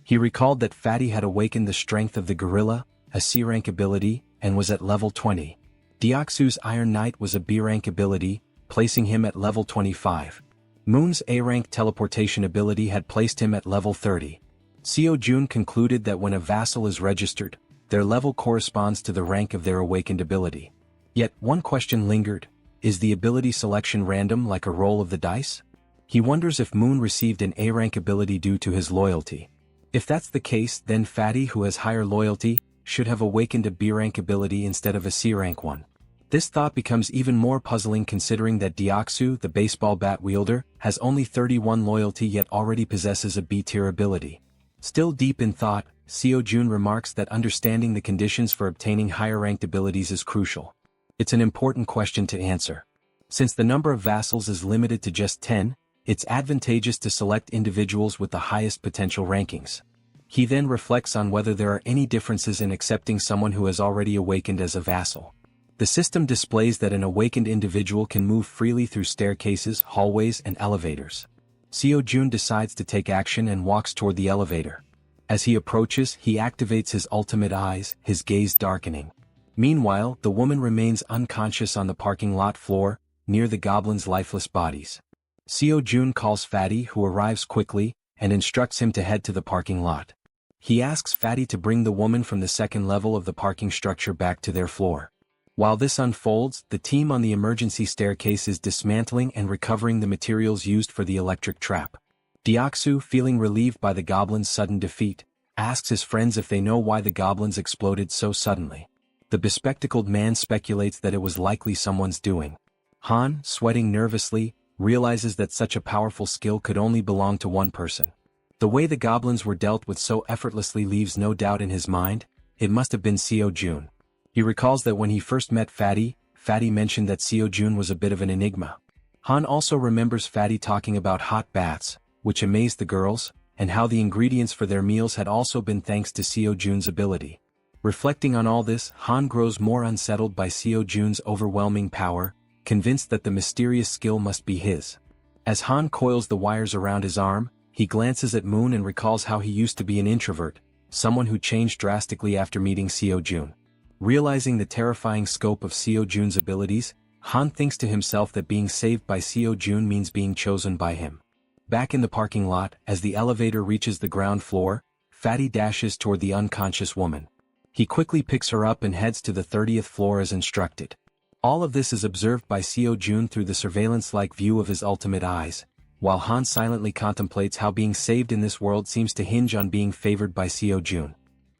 He recalled that Fatty had awakened the strength of the gorilla, a C-rank ability, and was at level 20. Deoksu's Iron Knight was a B-rank ability, placing him at level 25. Moon's A-rank teleportation ability had placed him at level 30. Seo Jun concluded that when a vassal is registered, their level corresponds to the rank of their awakened ability. Yet, one question lingered: is the ability selection random like a roll of the dice? He wonders if Moon received an A-rank ability due to his loyalty. If that's the case, then Fatty, who has higher loyalty, should have awakened a B-rank ability instead of a C-rank one. This thought becomes even more puzzling considering that Deoksu, the baseball bat wielder, has only 31 loyalty yet already possesses a B-tier ability. Still deep in thought, Seo Jun remarks that understanding the conditions for obtaining higher-ranked abilities is crucial. It's an important question to answer. Since the number of vassals is limited to just 10, it's advantageous to select individuals with the highest potential rankings. He then reflects on whether there are any differences in accepting someone who has already awakened as a vassal. The system displays that an awakened individual can move freely through staircases, hallways, and elevators. Seo Jun decides to take action and walks toward the elevator. As he approaches, he activates his ultimate eyes, his gaze darkening. Meanwhile, the woman remains unconscious on the parking lot floor, near the goblins' lifeless bodies. Seo Jun calls Fatty, who arrives quickly, and instructs him to head to the parking lot. He asks Fatty to bring the woman from the second level of the parking structure back to their floor. While this unfolds, the team on the emergency staircase is dismantling and recovering the materials used for the electric trap. Deoksu, feeling relieved by the goblins' sudden defeat, asks his friends if they know why the goblins exploded so suddenly. The bespectacled man speculates that it was likely someone's doing. Han, sweating nervously, realizes that such a powerful skill could only belong to one person. The way the goblins were dealt with so effortlessly leaves no doubt in his mind. It must have been Seo Jun. He recalls that when he first met Fatty, Fatty mentioned that Seo Jun was a bit of an enigma. Han also remembers Fatty talking about hot baths, which amazed the girls, and how the ingredients for their meals had also been thanks to Seo Jun's ability. Reflecting on all this, Han grows more unsettled by Seo Jun's overwhelming power, convinced that the mysterious skill must be his. As Han coils the wires around his arm, he glances at Moon and recalls how he used to be an introvert, someone who changed drastically after meeting Seo Jun. Realizing the terrifying scope of Seo Jun's abilities, Han thinks to himself that being saved by Seo Jun means being chosen by him. Back in the parking lot, as the elevator reaches the ground floor, Fatty dashes toward the unconscious woman. He quickly picks her up and heads to the 30th floor as instructed. All of this is observed by Seo Jun through the surveillance-like view of his ultimate eyes, while Han silently contemplates how being saved in this world seems to hinge on being favored by Seo Jun.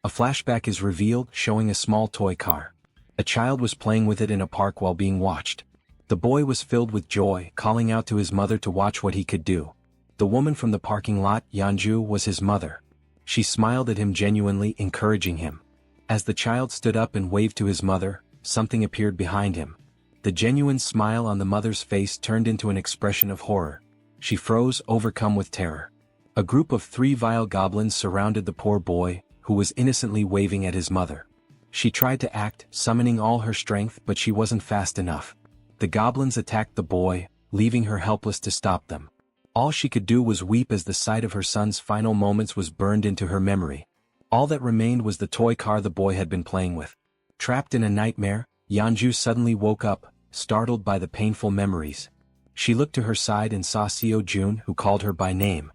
A flashback is revealed showing a small toy car. A child was playing with it in a park while being watched. The boy was filled with joy, calling out to his mother to watch what he could do. The woman from the parking lot, Yanju, was his mother. She smiled at him genuinely, encouraging him. As the child stood up and waved to his mother, something appeared behind him. The genuine smile on the mother's face turned into an expression of horror. She froze, overcome with terror. A group of 3 vile goblins surrounded the poor boy, who was innocently waving at his mother. She tried to act, summoning all her strength, but she wasn't fast enough. The goblins attacked the boy, leaving her helpless to stop them. All she could do was weep as the sight of her son's final moments was burned into her memory. All that remained was the toy car the boy had been playing with. Trapped in a nightmare, Yanju suddenly woke up, startled by the painful memories. She looked to her side and saw Seo Jun, who called her by name.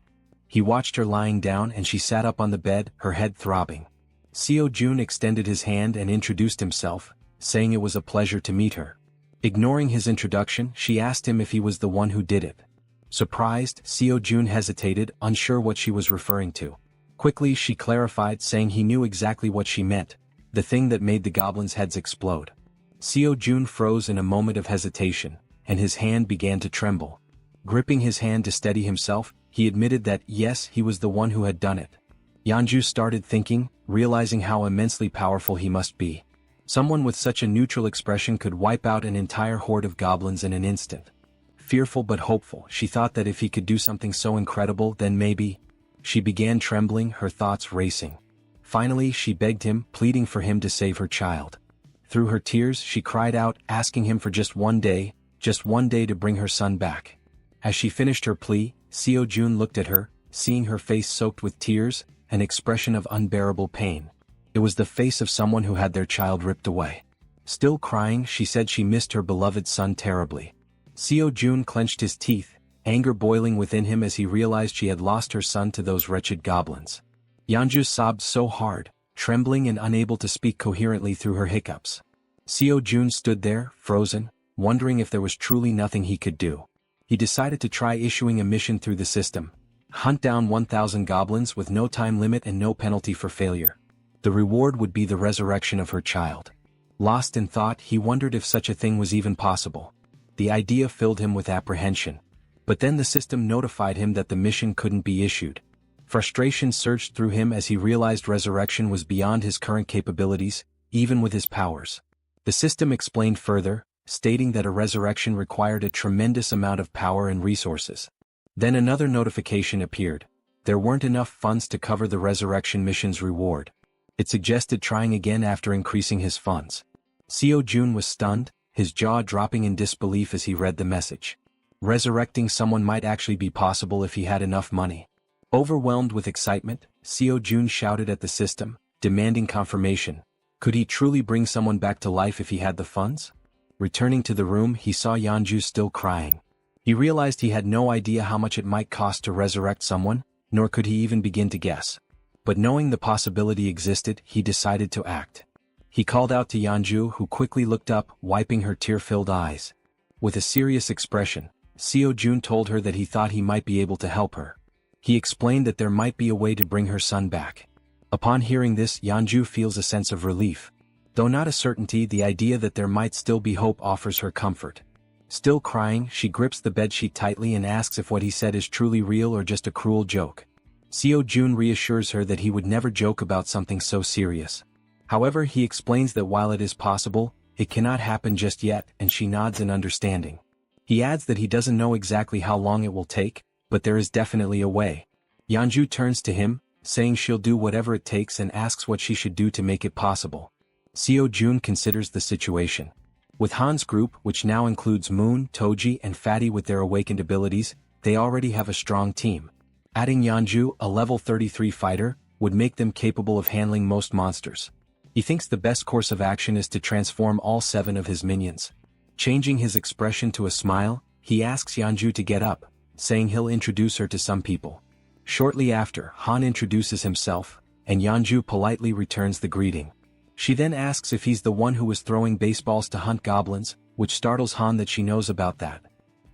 He watched her lying down and she sat up on the bed, her head throbbing. Seo Jun extended his hand and introduced himself, saying it was a pleasure to meet her. Ignoring his introduction, she asked him if he was the one who did it. Surprised, Seo Jun hesitated, unsure what she was referring to. Quickly she clarified, saying he knew exactly what she meant, the thing that made the goblins' heads explode. Seo Jun froze in a moment of hesitation, and his hand began to tremble. Gripping his hand to steady himself, he admitted that, yes, he was the one who had done it. Yanju started thinking, realizing how immensely powerful he must be. Someone with such a neutral expression could wipe out an entire horde of goblins in an instant. Fearful but hopeful, she thought that if he could do something so incredible, then maybe. She began trembling, her thoughts racing. Finally, she begged him, pleading for him to save her child. Through her tears, she cried out, asking him for just one day to bring her son back. As she finished her plea, Seo Jun looked at her, seeing her face soaked with tears, an expression of unbearable pain. It was the face of someone who had their child ripped away. Still crying, she said she missed her beloved son terribly. Seo Jun clenched his teeth, anger boiling within him as he realized she had lost her son to those wretched goblins. Yanju sobbed so hard, trembling and unable to speak coherently through her hiccups. Seo Jun stood there, frozen, wondering if there was truly nothing he could do. He decided to try issuing a mission through the system. Hunt down 1,000 goblins with no time limit and no penalty for failure. The reward would be the resurrection of her child. Lost in thought, he wondered if such a thing was even possible. The idea filled him with apprehension. But then the system notified him that the mission couldn't be issued. Frustration surged through him as he realized resurrection was beyond his current capabilities, even with his powers. The system explained further, stating that a resurrection required a tremendous amount of power and resources. Then another notification appeared. There weren't enough funds to cover the resurrection mission's reward. It suggested trying again after increasing his funds. Seo Jun was stunned, his jaw dropping in disbelief as he read the message. Resurrecting someone might actually be possible if he had enough money. Overwhelmed with excitement, Seo Jun shouted at the system, demanding confirmation. Could he truly bring someone back to life if he had the funds? Returning to the room, he saw Yanju still crying. He realized he had no idea how much it might cost to resurrect someone, nor could he even begin to guess. But knowing the possibility existed, he decided to act. He called out to Yeonju, who quickly looked up, wiping her tear-filled eyes. With a serious expression, Seo-jun told her that he thought he might be able to help her. He explained that there might be a way to bring her son back. Upon hearing this, Yeonju feels a sense of relief. Though not a certainty, the idea that there might still be hope offers her comfort. Still crying, she grips the bedsheet tightly and asks if what he said is truly real or just a cruel joke. Seo-jun reassures her that he would never joke about something so serious. However, he explains that while it is possible, it cannot happen just yet, and she nods in understanding. He adds that he doesn't know exactly how long it will take, but there is definitely a way. Yeonju turns to him, saying she'll do whatever it takes, and asks what she should do to make it possible. Seo-jun considers the situation. With Han's group, which now includes Moon, Toji and Fatty with their awakened abilities, they already have a strong team. Adding Yeonju, a level 33 fighter, would make them capable of handling most monsters. He thinks the best course of action is to transform all 7 of his minions. Changing his expression to a smile, he asks Yeonju to get up, saying he'll introduce her to some people. Shortly after, Han introduces himself, and Yeonju politely returns the greeting. She then asks if he's the one who was throwing baseballs to hunt goblins, which startles Han that she knows about that.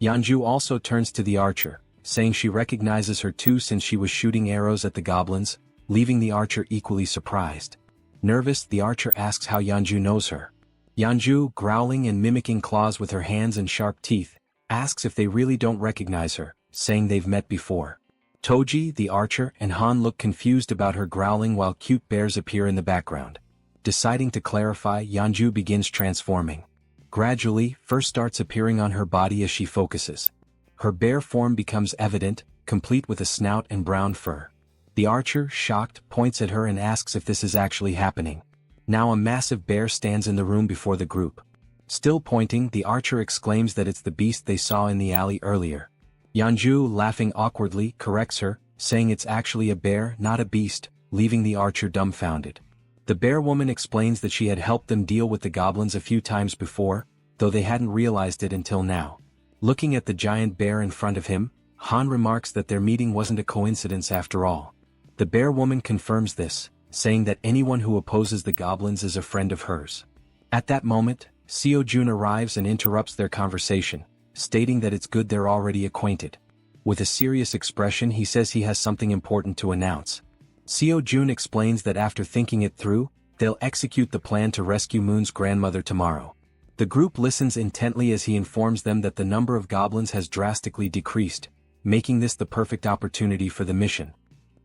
Yeonju also turns to the archer, saying she recognizes her too since she was shooting arrows at the goblins, leaving the archer equally surprised. Nervous, the archer asks how Yeonju knows her. Yeonju, growling and mimicking claws with her hands and sharp teeth, asks if they really don't recognize her, saying they've met before. Toji, the archer, and Han look confused about her growling while cute bears appear in the background. Deciding to clarify, Yeonju begins transforming. Gradually, fur starts appearing on her body as she focuses. Her bear form becomes evident, complete with a snout and brown fur. The archer, shocked, points at her and asks if this is actually happening. Now a massive bear stands in the room before the group. Still pointing, the archer exclaims that it's the beast they saw in the alley earlier. Yeonju, laughing awkwardly, corrects her, saying it's actually a bear, not a beast, leaving the archer dumbfounded. The bear woman explains that she had helped them deal with the goblins a few times before, though they hadn't realized it until now. Looking at the giant bear in front of him, Han remarks that their meeting wasn't a coincidence after all. The bear woman confirms this, saying that anyone who opposes the goblins is a friend of hers. At that moment, Seo-jun arrives and interrupts their conversation, stating that it's good they're already acquainted. With a serious expression, he says he has something important to announce. Seo-jun explains that after thinking it through, they'll execute the plan to rescue Moon's grandmother tomorrow. The group listens intently as he informs them that the number of goblins has drastically decreased, making this the perfect opportunity for the mission.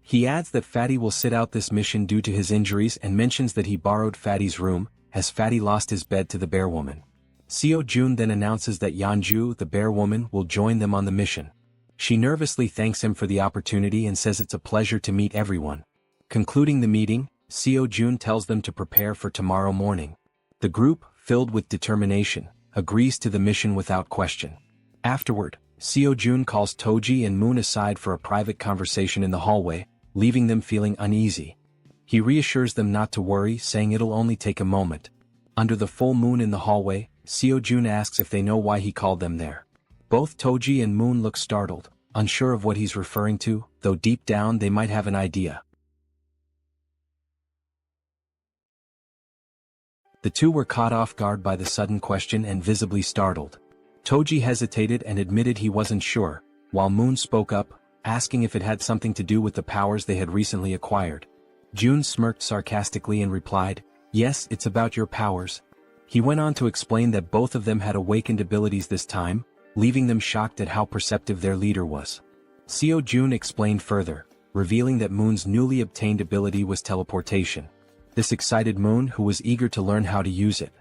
He adds that Fatty will sit out this mission due to his injuries and mentions that he borrowed Fatty's room, as Fatty lost his bed to the bear woman. Seo-jun then announces that Yeonju, the bear woman, will join them on the mission. She nervously thanks him for the opportunity and says it's a pleasure to meet everyone. Concluding the meeting, Seo-jun tells them to prepare for tomorrow morning. The group, filled with determination, agrees to the mission without question. Afterward, Seo-jun calls Toji and Moon aside for a private conversation in the hallway, leaving them feeling uneasy. He reassures them not to worry, saying it'll only take a moment. Under the full moon in the hallway, Seo-jun asks if they know why he called them there. Both Toji and Moon look startled, unsure of what he's referring to, though deep down they might have an idea. The two were caught off guard by the sudden question and visibly startled. Toji hesitated and admitted he wasn't sure, while Moon spoke up, asking if it had something to do with the powers they had recently acquired. Jun smirked sarcastically and replied, "Yes, it's about your powers." He went on to explain that both of them had awakened abilities this time, leaving them shocked at how perceptive their leader was. Seo-jun explained further, revealing that Moon's newly obtained ability was teleportation. This excited Moon, who was eager to learn how to use it.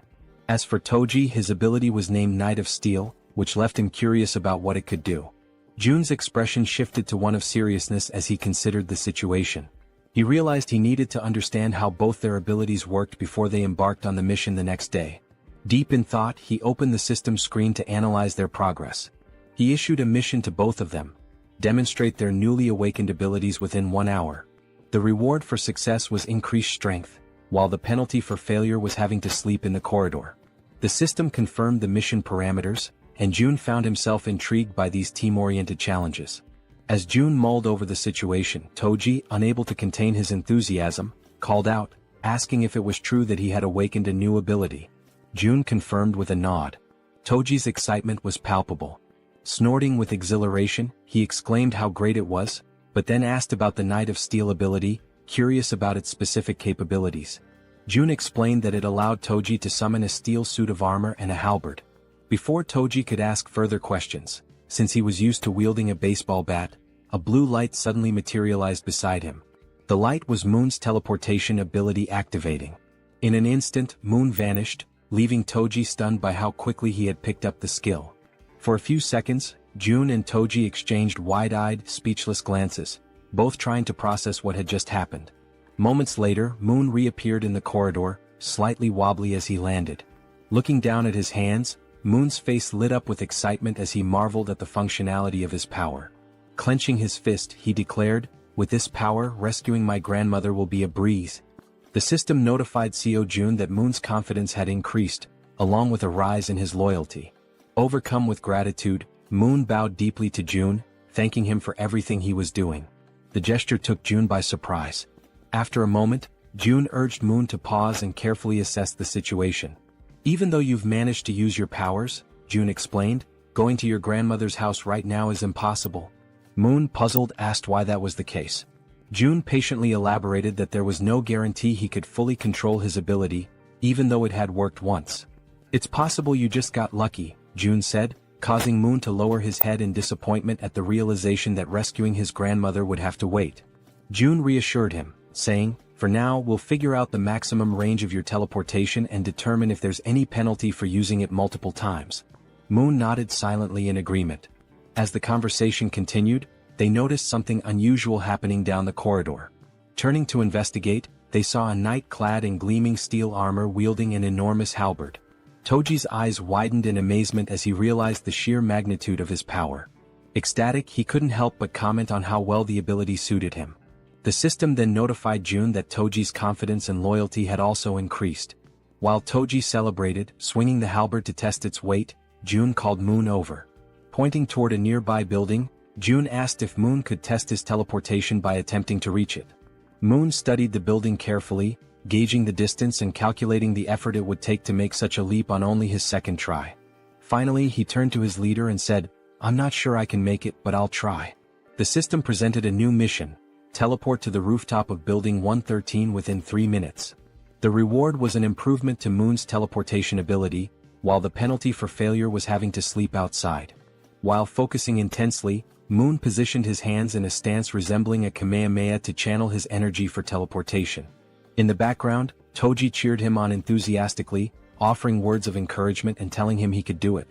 As for Toji, his ability was named Knight of Steel, which left him curious about what it could do. Jun's expression shifted to one of seriousness as he considered the situation. He realized he needed to understand how both their abilities worked before they embarked on the mission the next day. Deep in thought, he opened the system screen to analyze their progress. He issued a mission to both of them: demonstrate their newly awakened abilities within 1 hour. The reward for success was increased strength, while the penalty for failure was having to sleep in the corridor. The system confirmed the mission parameters, and June found himself intrigued by these team-oriented challenges. As June mulled over the situation, Toji, unable to contain his enthusiasm, called out, asking if it was true that he had awakened a new ability. June confirmed with a nod. Toji's excitement was palpable. Snorting with exhilaration, he exclaimed how great it was, but then asked about the Knight of Steel ability, curious about its specific capabilities. June explained that it allowed Toji to summon a steel suit of armor and a halberd. Before Toji could ask further questions, since he was used to wielding a baseball bat, a blue light suddenly materialized beside him. The light was Moon's teleportation ability activating. In an instant, Moon vanished, leaving Toji stunned by how quickly he had picked up the skill. For a few seconds, June and Toji exchanged wide-eyed, speechless glances, both trying to process what had just happened. Moments later, Moon reappeared in the corridor, slightly wobbly as he landed. Looking down at his hands, Moon's face lit up with excitement as he marveled at the functionality of his power. Clenching his fist, he declared, "With this power, rescuing my grandmother will be a breeze." The system notified Seo June that Moon's confidence had increased, along with a rise in his loyalty. Overcome with gratitude, Moon bowed deeply to June, thanking him for everything he was doing. The gesture took June by surprise. After a moment, June urged Moon to pause and carefully assess the situation. "Even though you've managed to use your powers," June explained, "going to your grandmother's house right now is impossible." Moon, puzzled, asked why that was the case. June patiently elaborated that there was no guarantee he could fully control his ability, even though it had worked once. "It's possible you just got lucky," June said, causing Moon to lower his head in disappointment at the realization that rescuing his grandmother would have to wait. June reassured him, saying, "For now, we'll figure out the maximum range of your teleportation and determine if there's any penalty for using it multiple times." Moon nodded silently in agreement. As the conversation continued, they noticed something unusual happening down the corridor. Turning to investigate, they saw a knight clad in gleaming steel armor wielding an enormous halberd. Toji's eyes widened in amazement as he realized the sheer magnitude of his power. Ecstatic, he couldn't help but comment on how well the ability suited him. The system then notified June that Toji's confidence and loyalty had also increased. While Toji celebrated, swinging the halberd to test its weight, June called Moon over. Pointing toward a nearby building, June asked if Moon could test his teleportation by attempting to reach it. Moon studied the building carefully, gauging the distance and calculating the effort it would take to make such a leap on only his second try. Finally, he turned to his leader and said, "I'm not sure I can make it, but I'll try." The system presented a new mission: teleport to the rooftop of Building 113 within 3 minutes. The reward was an improvement to Moon's teleportation ability, while the penalty for failure was having to sleep outside. While focusing intensely, Moon positioned his hands in a stance resembling a Kamehameha to channel his energy for teleportation. In the background, Toji cheered him on enthusiastically, offering words of encouragement and telling him he could do it.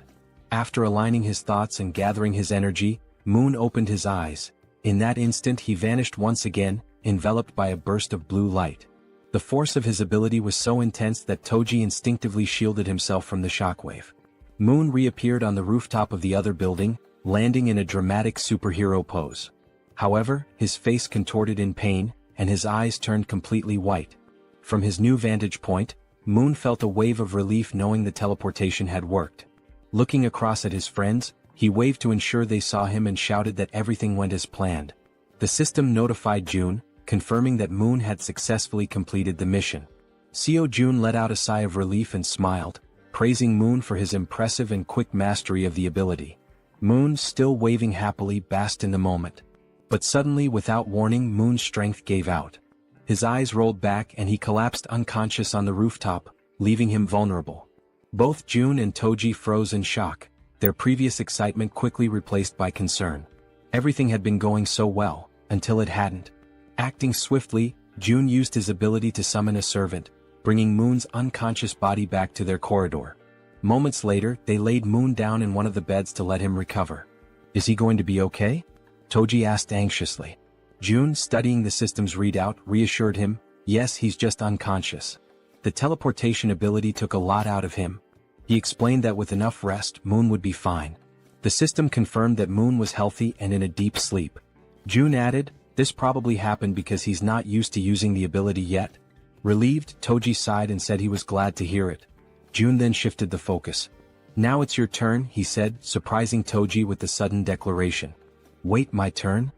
After aligning his thoughts and gathering his energy, Moon opened his eyes. In that instant he vanished once again, enveloped by a burst of blue light. The force of his ability was so intense that Toji instinctively shielded himself from the shockwave. Moon reappeared on the rooftop of the other building, landing in a dramatic superhero pose. However, his face contorted in pain, and his eyes turned completely white. From his new vantage point, Moon felt a wave of relief knowing the teleportation had worked. Looking across at his friends, he waved to ensure they saw him and shouted that everything went as planned. The system notified June, confirming that Moon had successfully completed the mission. Seo June let out a sigh of relief and smiled, praising Moon for his impressive and quick mastery of the ability. Moon, still waving happily, basked in the moment. But suddenly, without warning, Moon's strength gave out. His eyes rolled back and he collapsed unconscious on the rooftop, leaving him vulnerable. Both June and Toji froze in shock, their previous excitement quickly replaced by concern. Everything had been going so well, until it hadn't. Acting swiftly, June used his ability to summon a servant, bringing Moon's unconscious body back to their corridor. Moments later, they laid Moon down in one of the beds to let him recover. "Is he going to be okay?" Toji asked anxiously. June, studying the system's readout, reassured him, "Yes, he's just unconscious. The teleportation ability took a lot out of him." He explained that with enough rest, Moon would be fine. The system confirmed that Moon was healthy and in a deep sleep. June added, "This probably happened because he's not used to using the ability yet." Relieved, Toji sighed and said he was glad to hear it. June then shifted the focus. Now it's your turn, he said, surprising Toji with the sudden declaration. Wait, my turn?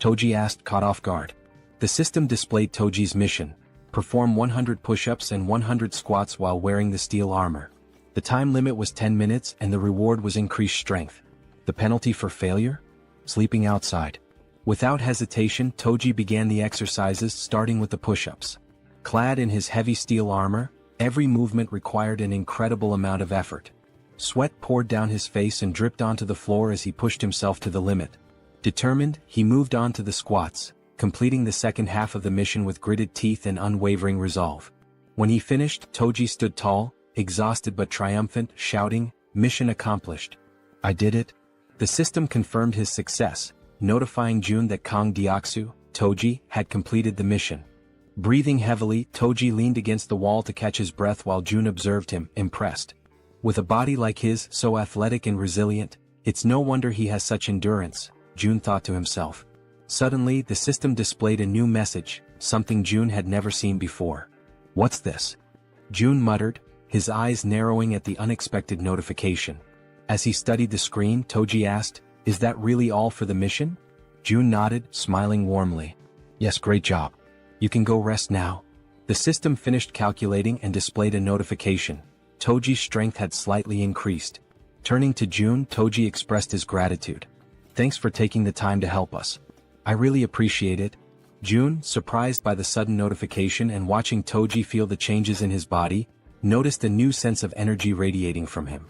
Toji asked, caught off guard. The system displayed Toji's mission: perform 100 push-ups and 100 squats while wearing the steel armor. The time limit was 10 minutes and the reward was increased strength. The penalty for failure? Sleeping outside. Without hesitation, Toji began the exercises, starting with the push-ups. Clad in his heavy steel armor, every movement required an incredible amount of effort. Sweat poured down his face and dripped onto the floor as he pushed himself to the limit. Determined, he moved on to the squats, completing the second half of the mission with gritted teeth and unwavering resolve. When he finished, Toji stood tall, exhausted but triumphant, shouting, "Mission accomplished. I did it." The system confirmed his success, notifying Jun that Kang Deoksu, Toji, had completed the mission. Breathing heavily, Toji leaned against the wall to catch his breath while Jun observed him, impressed. With a body like his, so athletic and resilient, it's no wonder he has such endurance, Jun thought to himself. Suddenly, the system displayed a new message, something Jun had never seen before. What's this? Jun muttered, his eyes narrowing at the unexpected notification. As he studied the screen, Toji asked, "Is that really all for the mission?" Jun nodded, smiling warmly. "Yes, great job. You can go rest now." The system finished calculating and displayed a notification. Toji's strength had slightly increased. Turning to Jun, Toji expressed his gratitude. "Thanks for taking the time to help us. I really appreciate it." Jun, surprised by the sudden notification and watching Toji feel the changes in his body, noticed a new sense of energy radiating from him.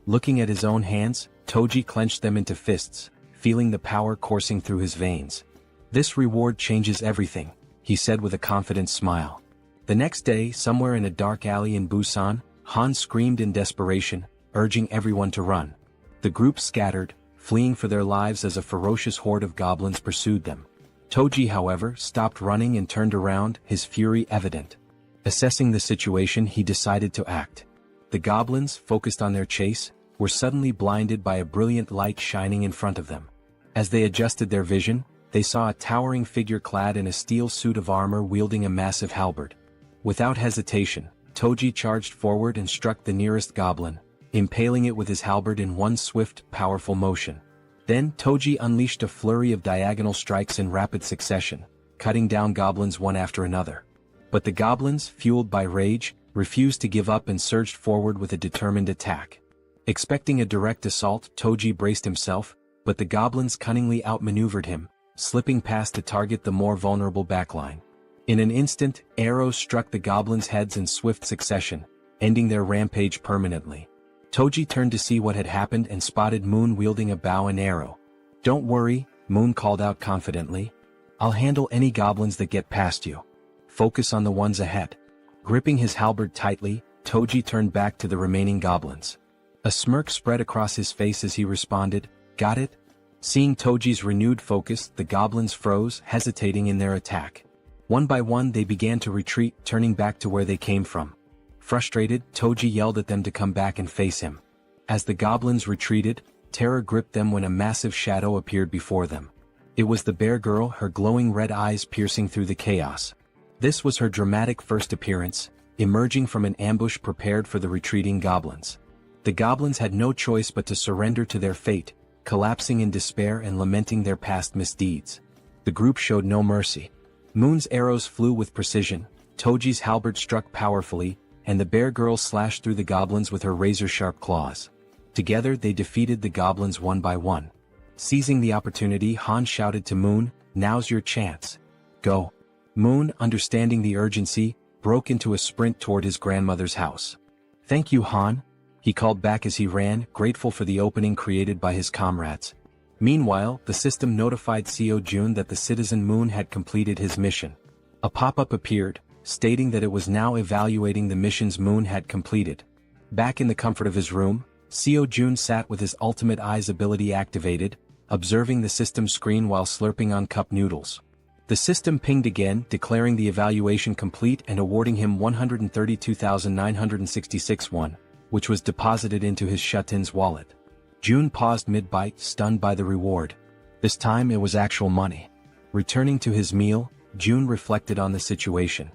Looking at his own hands, Toji clenched them into fists, feeling the power coursing through his veins. "This reward changes everything," he said with a confident smile. The next day, somewhere in a dark alley in Busan, Han screamed in desperation, urging everyone to run. The group scattered, fleeing for their lives as a ferocious horde of goblins pursued them. Toji, however, stopped running and turned around, his fury evident. Assessing the situation, he decided to act. The goblins, focused on their chase, were suddenly blinded by a brilliant light shining in front of them. As they adjusted their vision, they saw a towering figure clad in a steel suit of armor wielding a massive halberd. Without hesitation, Toji charged forward and struck the nearest goblin, impaling it with his halberd in one swift, powerful motion. Then Toji unleashed a flurry of diagonal strikes in rapid succession, cutting down goblins one after another. But the goblins, fueled by rage, refused to give up and surged forward with a determined attack. Expecting a direct assault, Toji braced himself, but the goblins cunningly outmaneuvered him, slipping past to target the more vulnerable backline. In an instant, arrows struck the goblins' heads in swift succession, ending their rampage permanently. Toji turned to see what had happened and spotted Moon wielding a bow and arrow. "Don't worry," Moon called out confidently. "I'll handle any goblins that get past you. Focus on the ones ahead." Gripping his halberd tightly, Toji turned back to the remaining goblins. A smirk spread across his face as he responded, "Got it?" Seeing Toji's renewed focus, the goblins froze, hesitating in their attack. One by one they began to retreat, turning back to where they came from. Frustrated, Toji yelled at them to come back and face him. As the goblins retreated, terror gripped them when a massive shadow appeared before them. It was the bear girl, her glowing red eyes piercing through the chaos. This was her dramatic first appearance, emerging from an ambush prepared for the retreating goblins. The goblins had no choice but to surrender to their fate, collapsing in despair and lamenting their past misdeeds. The group showed no mercy. Moon's arrows flew with precision, Toji's halberd struck powerfully, and the bear girl slashed through the goblins with her razor-sharp claws. Together they defeated the goblins one by one. Seizing the opportunity, Han shouted to Moon, "Now's your chance. Go." Moon, understanding the urgency, broke into a sprint toward his grandmother's house. "Thank you, Han," he called back as he ran, grateful for the opening created by his comrades. Meanwhile, the system notified Seo Jun that the citizen Moon had completed his mission. A pop-up appeared, stating that it was now evaluating the missions Moon had completed. Back in the comfort of his room, Seo Jun sat with his ultimate eyes ability activated, observing the system screen while slurping on cup noodles. The system pinged again, declaring the evaluation complete and awarding him 132,966 won, which was deposited into his Shutin's wallet. Jun paused mid-bite, stunned by the reward. This time it was actual money. Returning to his meal, Jun reflected on the situation.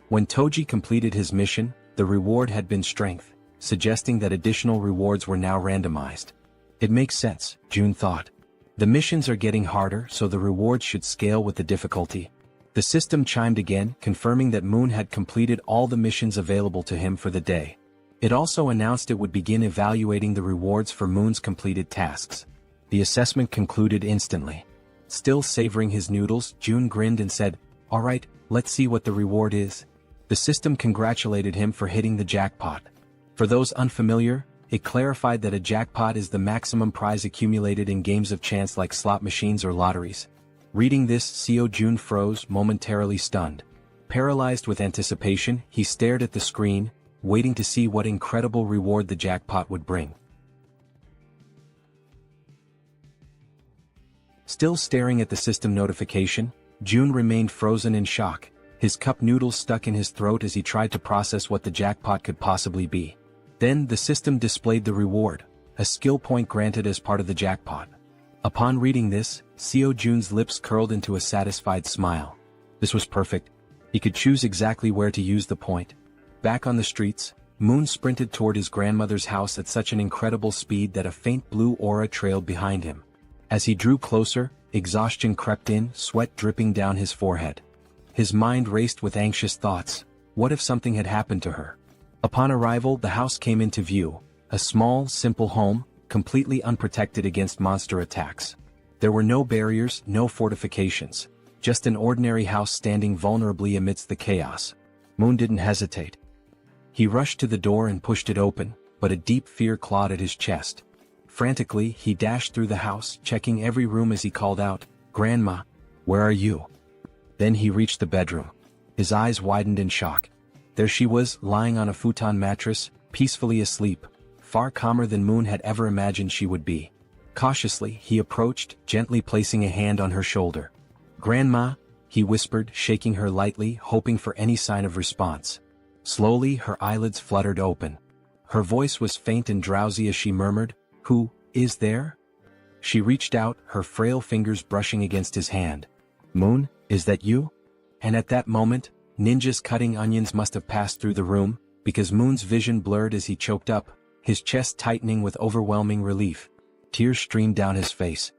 When Toji completed his mission, the reward had been strength, suggesting that additional rewards were now randomized. It makes sense, June thought. The missions are getting harder, so the rewards should scale with the difficulty. The system chimed again, confirming that Moon had completed all the missions available to him for the day. It also announced it would begin evaluating the rewards for Moon's completed tasks. The assessment concluded instantly. Still savoring his noodles, June grinned and said, "Alright, let's see what the reward is." The system congratulated him for hitting the jackpot. For those unfamiliar, it clarified that a jackpot is the maximum prize accumulated in games of chance like slot machines or lotteries. Reading this, Seo Jun froze, momentarily stunned. Paralyzed with anticipation, he stared at the screen, waiting to see what incredible reward the jackpot would bring. Still staring at the system notification, Jun remained frozen in shock, his cup noodles stuck in his throat as he tried to process what the jackpot could possibly be. Then the system displayed the reward, a skill point granted as part of the jackpot. Upon reading this, Seo Jun's lips curled into a satisfied smile. This was perfect. He could choose exactly where to use the point. Back on the streets, Moon sprinted toward his grandmother's house at such an incredible speed that a faint blue aura trailed behind him. As he drew closer, exhaustion crept in, sweat dripping down his forehead. His mind raced with anxious thoughts. What if something had happened to her? Upon arrival, the house came into view, a small, simple home, completely unprotected against monster attacks. There were no barriers, no fortifications, just an ordinary house standing vulnerably amidst the chaos. Moon didn't hesitate. He rushed to the door and pushed it open, but a deep fear clawed at his chest. Frantically, he dashed through the house, checking every room as he called out, "Grandma, where are you?" Then he reached the bedroom. His eyes widened in shock. There she was, lying on a futon mattress, peacefully asleep, far calmer than Moon had ever imagined she would be. Cautiously, he approached, gently placing a hand on her shoulder. "Grandma," he whispered, shaking her lightly, hoping for any sign of response. Slowly, her eyelids fluttered open. Her voice was faint and drowsy as she murmured, "Who is there?" She reached out, her frail fingers brushing against his hand. "Moon, is that you?" And at that moment, ninjas cutting onions must have passed through the room, because Moon's vision blurred as he choked up, his chest tightening with overwhelming relief. Tears streamed down his face.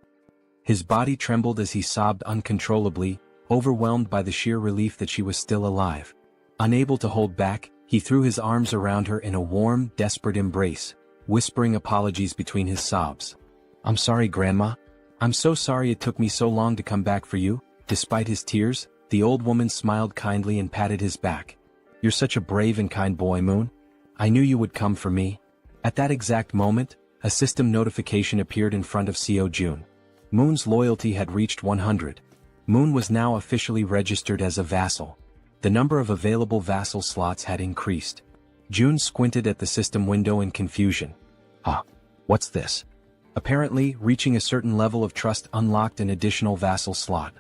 His body trembled as he sobbed uncontrollably, overwhelmed by the sheer relief that she was still alive. Unable to hold back, he threw his arms around her in a warm, desperate embrace, whispering apologies between his sobs. "I'm sorry, Grandma. I'm so sorry it took me so long to come back for you." Despite his tears, the old woman smiled kindly and patted his back. "You're such a brave and kind boy, Moon. I knew you would come for me." At that exact moment, a system notification appeared in front of Seo Jun. Moon's loyalty had reached 100. Moon was now officially registered as a vassal. The number of available vassal slots had increased. Jun squinted at the system window in confusion. What's this?" Apparently, reaching a certain level of trust unlocked an additional vassal slot.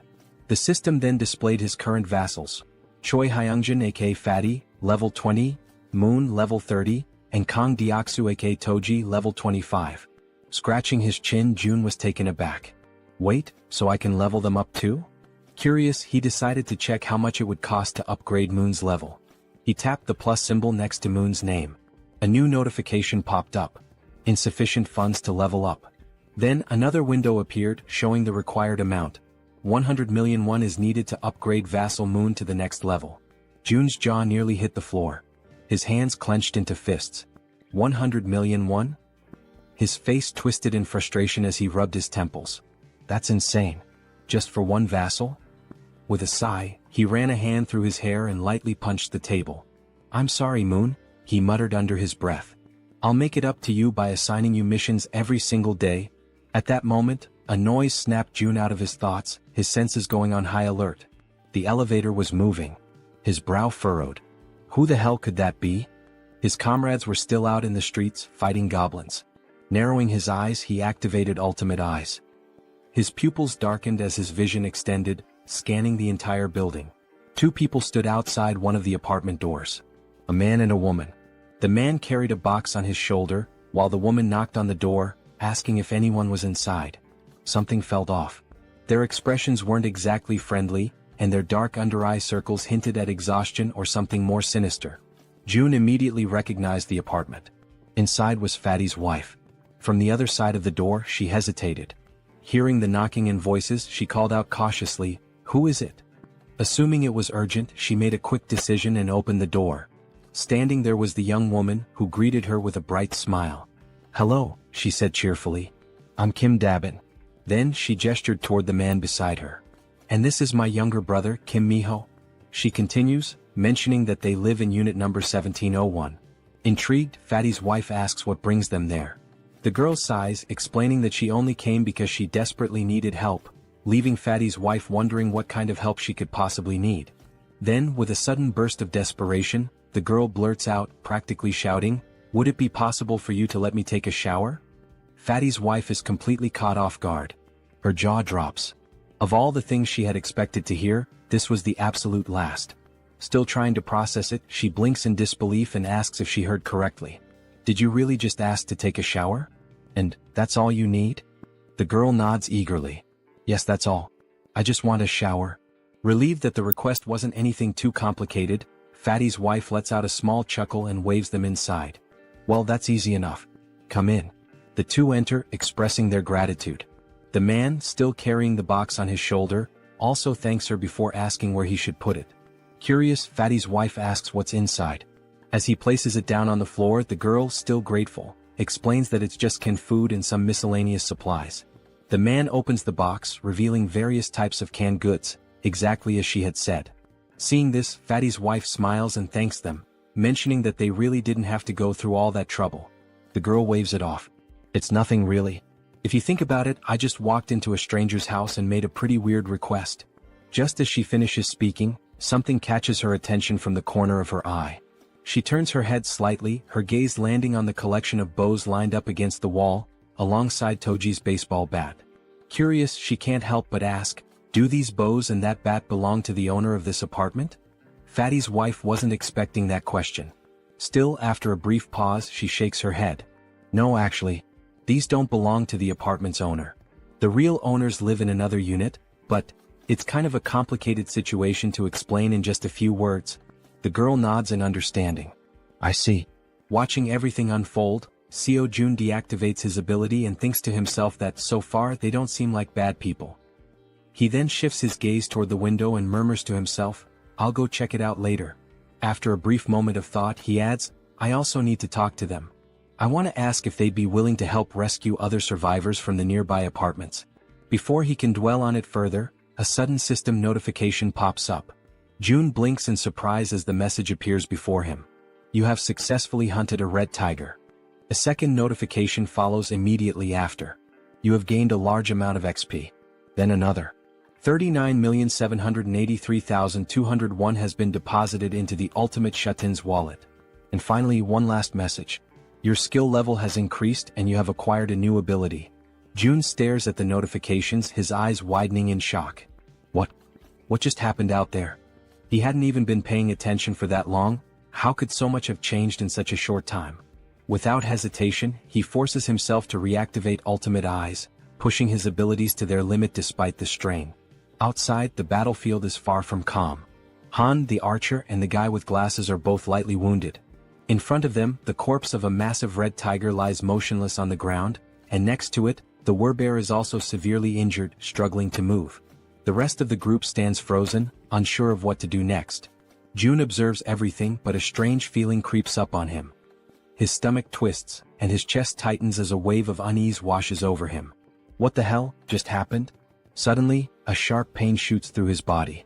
The system then displayed his current vassals. Choi Hyungjin aka Fatty, level 20, Moon level 30, and Kang Deoksu aka Toji level 25. Scratching his chin, Jun was taken aback. "Wait, so I can level them up too?" Curious, he decided to check how much it would cost to upgrade Moon's level. He tapped the plus symbol next to Moon's name. A new notification popped up. Insufficient funds to level up. Then another window appeared, showing the required amount. 100 million won is needed to upgrade Vassal Moon to the next level. Jun's jaw nearly hit the floor. His hands clenched into fists. 100 million won? His face twisted in frustration as he rubbed his temples. That's insane. Just for one vassal? With a sigh, he ran a hand through his hair and lightly punched the table. "I'm sorry, Moon," he muttered under his breath. "I'll make it up to you by assigning you missions every single day." At that moment, a noise snapped Jun out of his thoughts, his senses going on high alert. The elevator was moving. His brow furrowed. Who the hell could that be? His comrades were still out in the streets, fighting goblins. Narrowing his eyes, he activated Ultimate Eyes. His pupils darkened as his vision extended, scanning the entire building. Two people stood outside one of the apartment doors. A man and a woman. The man carried a box on his shoulder, while the woman knocked on the door, asking if anyone was inside. Something felt off. Their expressions weren't exactly friendly, and their dark under-eye circles hinted at exhaustion or something more sinister. Jun immediately recognized the apartment. Inside was Fatty's wife. From the other side of the door, she hesitated. Hearing the knocking and voices, she called out cautiously, "Who is it?" Assuming it was urgent, she made a quick decision and opened the door. Standing there was the young woman, who greeted her with a bright smile. "Hello," she said cheerfully. "I'm Kim Dabin." Then she gestured toward the man beside her. "And this is my younger brother, Kim Miho." She continues, mentioning that they live in unit number 1701. Intrigued, Fatty's wife asks what brings them there. The girl sighs, explaining that she only came because she desperately needed help, leaving Fatty's wife wondering what kind of help she could possibly need. Then, with a sudden burst of desperation, the girl blurts out, practically shouting, "Would it be possible for you to let me take a shower?" Fatty's wife is completely caught off guard. Her jaw drops. Of all the things she had expected to hear, this was the absolute last. Still trying to process it, she blinks in disbelief and asks if she heard correctly. "Did you really just ask to take a shower? And that's all you need?" The girl nods eagerly. "Yes, that's all. I just want a shower." Relieved that the request wasn't anything too complicated, Fatty's wife lets out a small chuckle and waves them inside. "Well, that's easy enough. Come in." The two enter, expressing their gratitude. The man, still carrying the box on his shoulder, also thanks her before asking where he should put it. Curious, Fatty's wife asks what's inside. As he places it down on the floor, the girl, still grateful, explains that it's just canned food and some miscellaneous supplies. The man opens the box, revealing various types of canned goods, exactly as she had said. Seeing this, Fatty's wife smiles and thanks them, mentioning that they really didn't have to go through all that trouble. The girl waves it off. "It's nothing really. If you think about it, I just walked into a stranger's house and made a pretty weird request." Just as she finishes speaking, something catches her attention from the corner of her eye. She turns her head slightly, her gaze landing on the collection of bows lined up against the wall, alongside Toji's baseball bat. Curious, she can't help but ask, "Do these bows and that bat belong to the owner of this apartment?" Fatty's wife wasn't expecting that question. Still, after a brief pause, she shakes her head. "No, actually. These don't belong to the apartment's owner. The real owners live in another unit, but it's kind of a complicated situation to explain in just a few words." The girl nods in understanding. "I see." Watching everything unfold, Seo Jun deactivates his ability and thinks to himself that so far they don't seem like bad people. He then shifts his gaze toward the window and murmurs to himself, "I'll go check it out later." After a brief moment of thought, he adds, "I also need to talk to them. I want to ask if they'd be willing to help rescue other survivors from the nearby apartments." Before he can dwell on it further, a sudden system notification pops up. June blinks in surprise as the message appears before him. "You have successfully hunted a red tiger." A second notification follows immediately after. "You have gained a large amount of XP." Then another. 39,783,201 has been deposited into the Ultimate Shutin's wallet. And finally, one last message. "Your skill level has increased and you have acquired a new ability." June stares at the notifications, his eyes widening in shock. What just happened out there? He hadn't even been paying attention for that long. How could so much have changed in such a short time? Without hesitation, he forces himself to reactivate Ultimate Eyes, pushing his abilities to their limit despite the strain. Outside, the battlefield is far from calm. Han, the archer, and the guy with glasses are both lightly wounded. In front of them, the corpse of a massive red tiger lies motionless on the ground, and next to it, the werbear is also severely injured, struggling to move. The rest of the group stands frozen, unsure of what to do next. June observes everything, but a strange feeling creeps up on him. His stomach twists, and his chest tightens as a wave of unease washes over him. What the hell just happened? Suddenly, a sharp pain shoots through his body.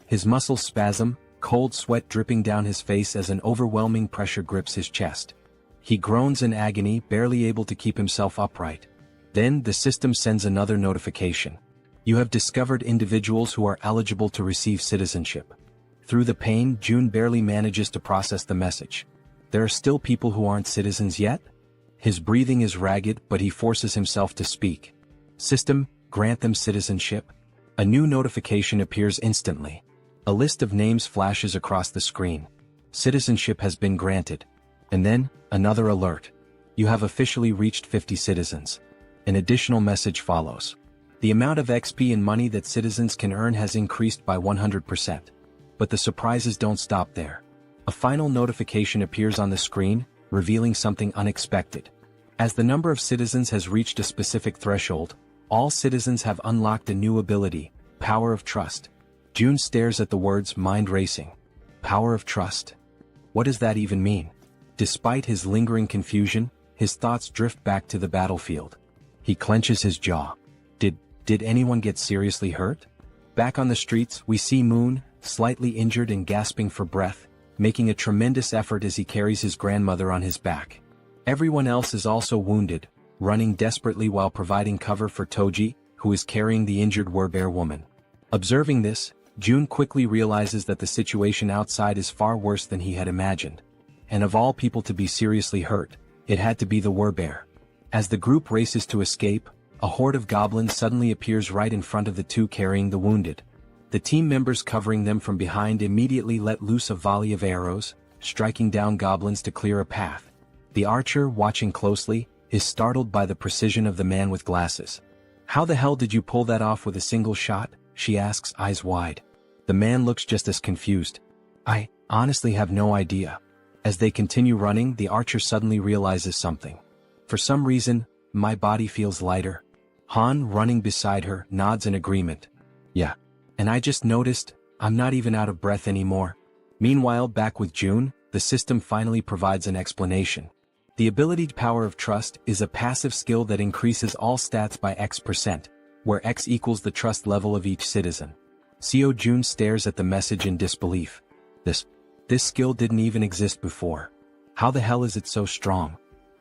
His muscles spasm, cold sweat dripping down his face as an overwhelming pressure grips his chest. He groans in agony, barely able to keep himself upright. Then the system sends another notification. "You have discovered individuals who are eligible to receive citizenship." Through the pain, June barely manages to process the message. There are still people who aren't citizens yet? His breathing is ragged, but he forces himself to speak. "System, grant them citizenship." A new notification appears instantly. A list of names flashes across the screen. Citizenship has been granted. And then, another alert. You have officially reached 50 citizens. An additional message follows. The amount of XP and money that citizens can earn has increased by 100%. But the surprises don't stop there. A final notification appears on the screen, revealing something unexpected. As the number of citizens has reached a specific threshold, all citizens have unlocked a new ability, Power of Trust. June stares at the words mind racing. Power of Trust. What does that even mean? Despite his lingering confusion, his thoughts drift back to the battlefield. He clenches his jaw. Did anyone get seriously hurt? Back on the streets, we see Moon, slightly injured and gasping for breath, making a tremendous effort as he carries his grandmother on his back. Everyone else is also wounded, running desperately while providing cover for Toji, who is carrying the injured werbear woman. Observing this, June quickly realizes that the situation outside is far worse than he had imagined. And of all people to be seriously hurt, it had to be the werbear. As the group races to escape, a horde of goblins suddenly appears right in front of the two carrying the wounded. The team members covering them from behind immediately let loose a volley of arrows, striking down goblins to clear a path. The archer, watching closely, is startled by the precision of the man with glasses. "How the hell did you pull that off with a single shot?" she asks, eyes wide. The man looks just as confused. "I honestly have no idea." As they continue running, the archer suddenly realizes something. "For some reason, my body feels lighter." Han, running beside her, nods in agreement. "Yeah. And I just noticed, I'm not even out of breath anymore." Meanwhile, back with June, the system finally provides an explanation. The ability Power of Trust is a passive skill that increases all stats by X%, where X equals the trust level of each citizen. Seo Jun stares at the message in disbelief. This skill didn't even exist before. How the hell is it so strong?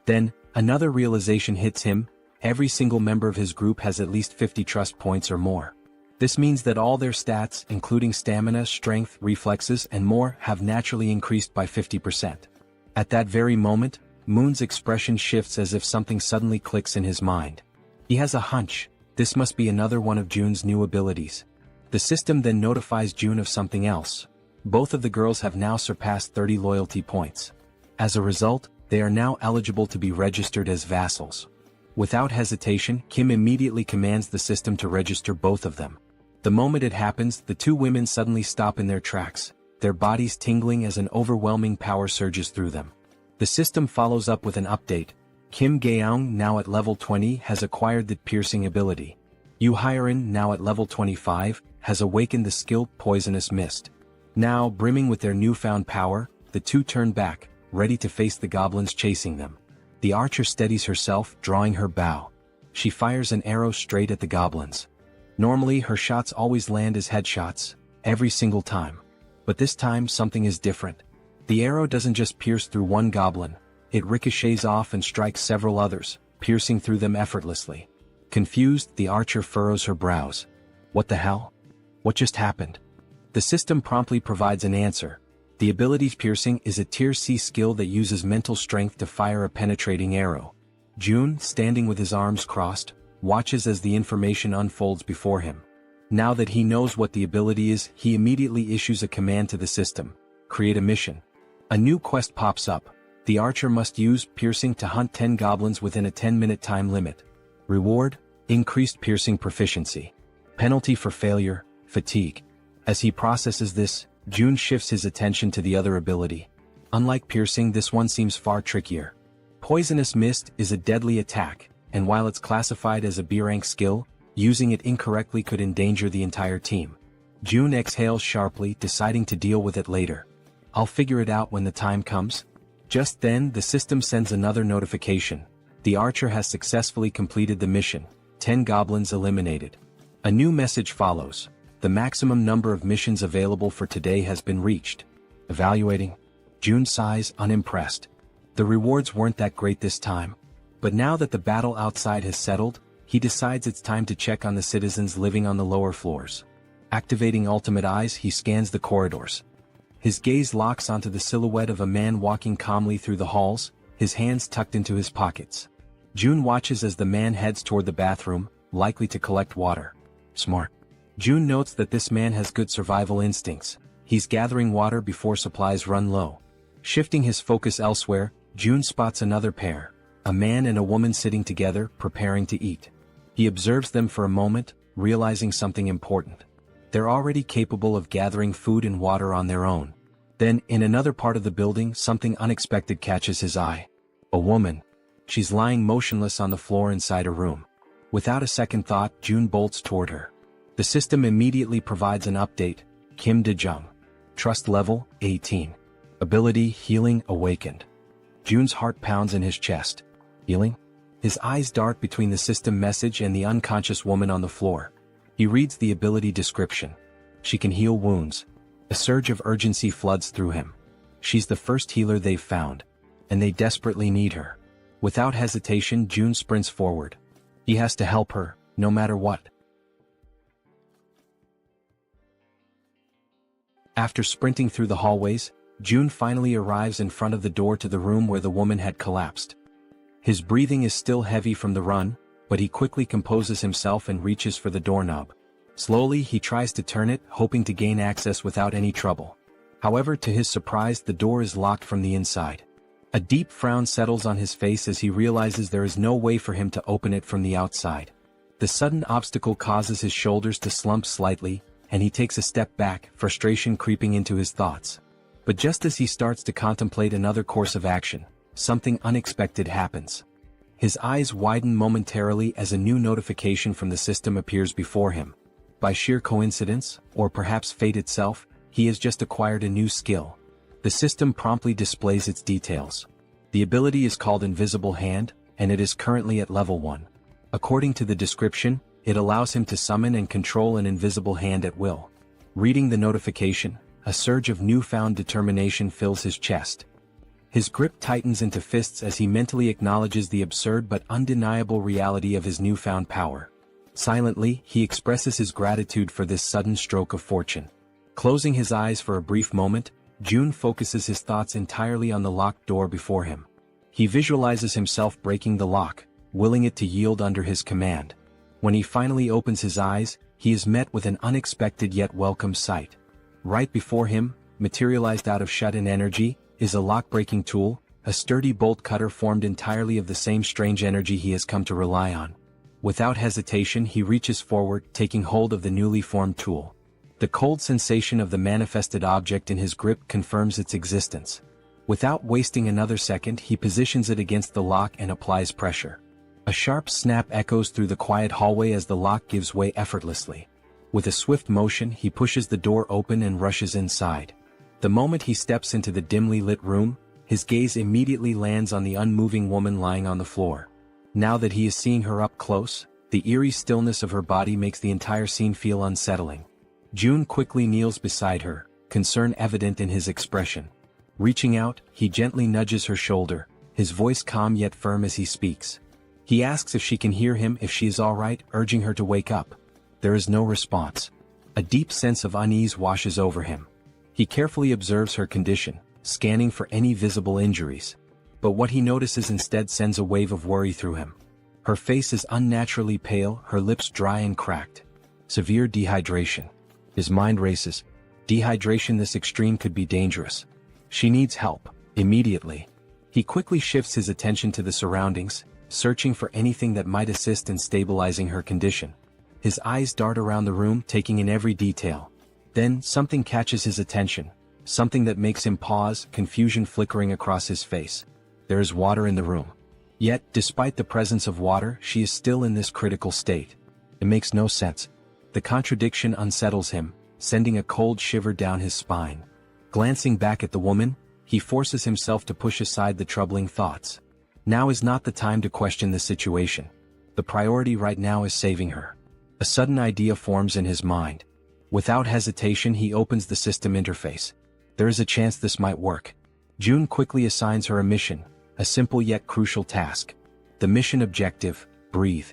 Then, another realization hits him. Every single member of his group has at least 50 trust points or more. This means that all their stats, including stamina, strength, reflexes, and more, have naturally increased by 50%. At that very moment, Moon's expression shifts as if something suddenly clicks in his mind. He has a hunch. This must be another one of June's new abilities. The system then notifies June of something else. Both of the girls have now surpassed 30 loyalty points. As a result, they are now eligible to be registered as vassals. Without hesitation, Kim immediately commands the system to register both of them. The moment it happens, the two women suddenly stop in their tracks, their bodies tingling as an overwhelming power surges through them. The system follows up with an update. Kim Gaeong, now at level 20, has acquired the piercing ability. Yu Hyerin, now at level 25, has awakened the skill Poisonous Mist. Now, brimming with their newfound power, the two turn back, ready to face the goblins chasing them. The archer steadies herself, drawing her bow. She fires an arrow straight at the goblins. Normally, her shots always land as headshots, every single time. But this time, something is different. The arrow doesn't just pierce through one goblin, it ricochets off and strikes several others, piercing through them effortlessly. Confused, the archer furrows her brows. What the hell? What just happened? The system promptly provides an answer. The ability Piercing is a Tier C skill that uses mental strength to fire a penetrating arrow. June, standing with his arms crossed, watches as the information unfolds before him. Now that he knows what the ability is, he immediately issues a command to the system. Create a mission. A new quest pops up. The archer must use Piercing to hunt 10 goblins within a 10-minute time limit. Reward: increased piercing proficiency. Penalty for failure: fatigue. As he processes this, June shifts his attention to the other ability. Unlike Piercing, this one seems far trickier. Poisonous Mist is a deadly attack, and while it's classified as a B-rank skill, using it incorrectly could endanger the entire team. June exhales sharply, deciding to deal with it later. I'll figure it out when the time comes. Just then, the system sends another notification. The archer has successfully completed the mission. 10 goblins eliminated. A new message follows. The maximum number of missions available for today has been reached. Evaluating. June sighs, unimpressed. The rewards weren't that great this time. But now that the battle outside has settled, he decides it's time to check on the citizens living on the lower floors. Activating Ultimate Eyes, he scans the corridors. His gaze locks onto the silhouette of a man walking calmly through the halls, his hands tucked into his pockets. June watches as the man heads toward the bathroom, likely to collect water. Smart. June notes that this man has good survival instincts. He's gathering water before supplies run low. Shifting his focus elsewhere, June spots another pair, a man and a woman sitting together, preparing to eat. He observes them for a moment, realizing something important. They're already capable of gathering food and water on their own. Then, in another part of the building, something unexpected catches his eye. A woman. She's lying motionless on the floor inside a room. Without a second thought, June bolts toward her. The system immediately provides an update. Kim De-jung. Trust level, 18. Ability, healing, awakened. June's heart pounds in his chest. Healing? His eyes dart between the system message and the unconscious woman on the floor. He reads the ability description. She can heal wounds. A surge of urgency floods through him. She's the first healer they've found, and they desperately need her. Without hesitation, June sprints forward. He has to help her, no matter what. After sprinting through the hallways, June finally arrives in front of the door to the room where the woman had collapsed. His breathing is still heavy from the run, but he quickly composes himself and reaches for the doorknob. Slowly he tries to turn it, hoping to gain access without any trouble. However, to his surprise, the door is locked from the inside. A deep frown settles on his face as he realizes there is no way for him to open it from the outside. The sudden obstacle causes his shoulders to slump slightly, and he takes a step back, frustration creeping into his thoughts. But just as he starts to contemplate another course of action, something unexpected happens. His eyes widen momentarily as a new notification from the system appears before him. By sheer coincidence, or perhaps fate itself, he has just acquired a new skill. The system promptly displays its details. The ability is called Invisible Hand, and it is currently at level 1. According to the description, it allows him to summon and control an invisible hand at will. Reading the notification, a surge of newfound determination fills his chest. His grip tightens into fists as he mentally acknowledges the absurd but undeniable reality of his newfound power. Silently, he expresses his gratitude for this sudden stroke of fortune. Closing his eyes for a brief moment, June focuses his thoughts entirely on the locked door before him. He visualizes himself breaking the lock, willing it to yield under his command. When he finally opens his eyes, he is met with an unexpected yet welcome sight. Right before him, materialized out of shut-in energy, is a lock-breaking tool, a sturdy bolt cutter formed entirely of the same strange energy he has come to rely on. Without hesitation, he reaches forward, taking hold of the newly formed tool. The cold sensation of the manifested object in his grip confirms its existence. Without wasting another second, he positions it against the lock and applies pressure. A sharp snap echoes through the quiet hallway as the lock gives way effortlessly. With a swift motion, he pushes the door open and rushes inside. The moment he steps into the dimly lit room, his gaze immediately lands on the unmoving woman lying on the floor. Now that he is seeing her up close, the eerie stillness of her body makes the entire scene feel unsettling. June quickly kneels beside her, concern evident in his expression. Reaching out, he gently nudges her shoulder, his voice calm yet firm as he speaks. He asks if she can hear him, if she is all right, urging her to wake up. There is no response. A deep sense of unease washes over him. He carefully observes her condition, scanning for any visible injuries. But what he notices instead sends a wave of worry through him. Her face is unnaturally pale, her lips dry and cracked. Severe dehydration. His mind races. Dehydration this extreme could be dangerous. She needs help, immediately. He quickly shifts his attention to the surroundings, searching for anything that might assist in stabilizing her condition. His eyes dart around the room, taking in every detail. Then, something catches his attention, something that makes him pause, confusion flickering across his face. There is water in the room. Yet, despite the presence of water, she is still in this critical state. It makes no sense. The contradiction unsettles him, sending a cold shiver down his spine. Glancing back at the woman, he forces himself to push aside the troubling thoughts. Now is not the time to question the situation. The priority right now is saving her. A sudden idea forms in his mind. Without hesitation, he opens the system interface. There is a chance this might work. June quickly assigns her a mission, a simple yet crucial task. The mission objective, breathe.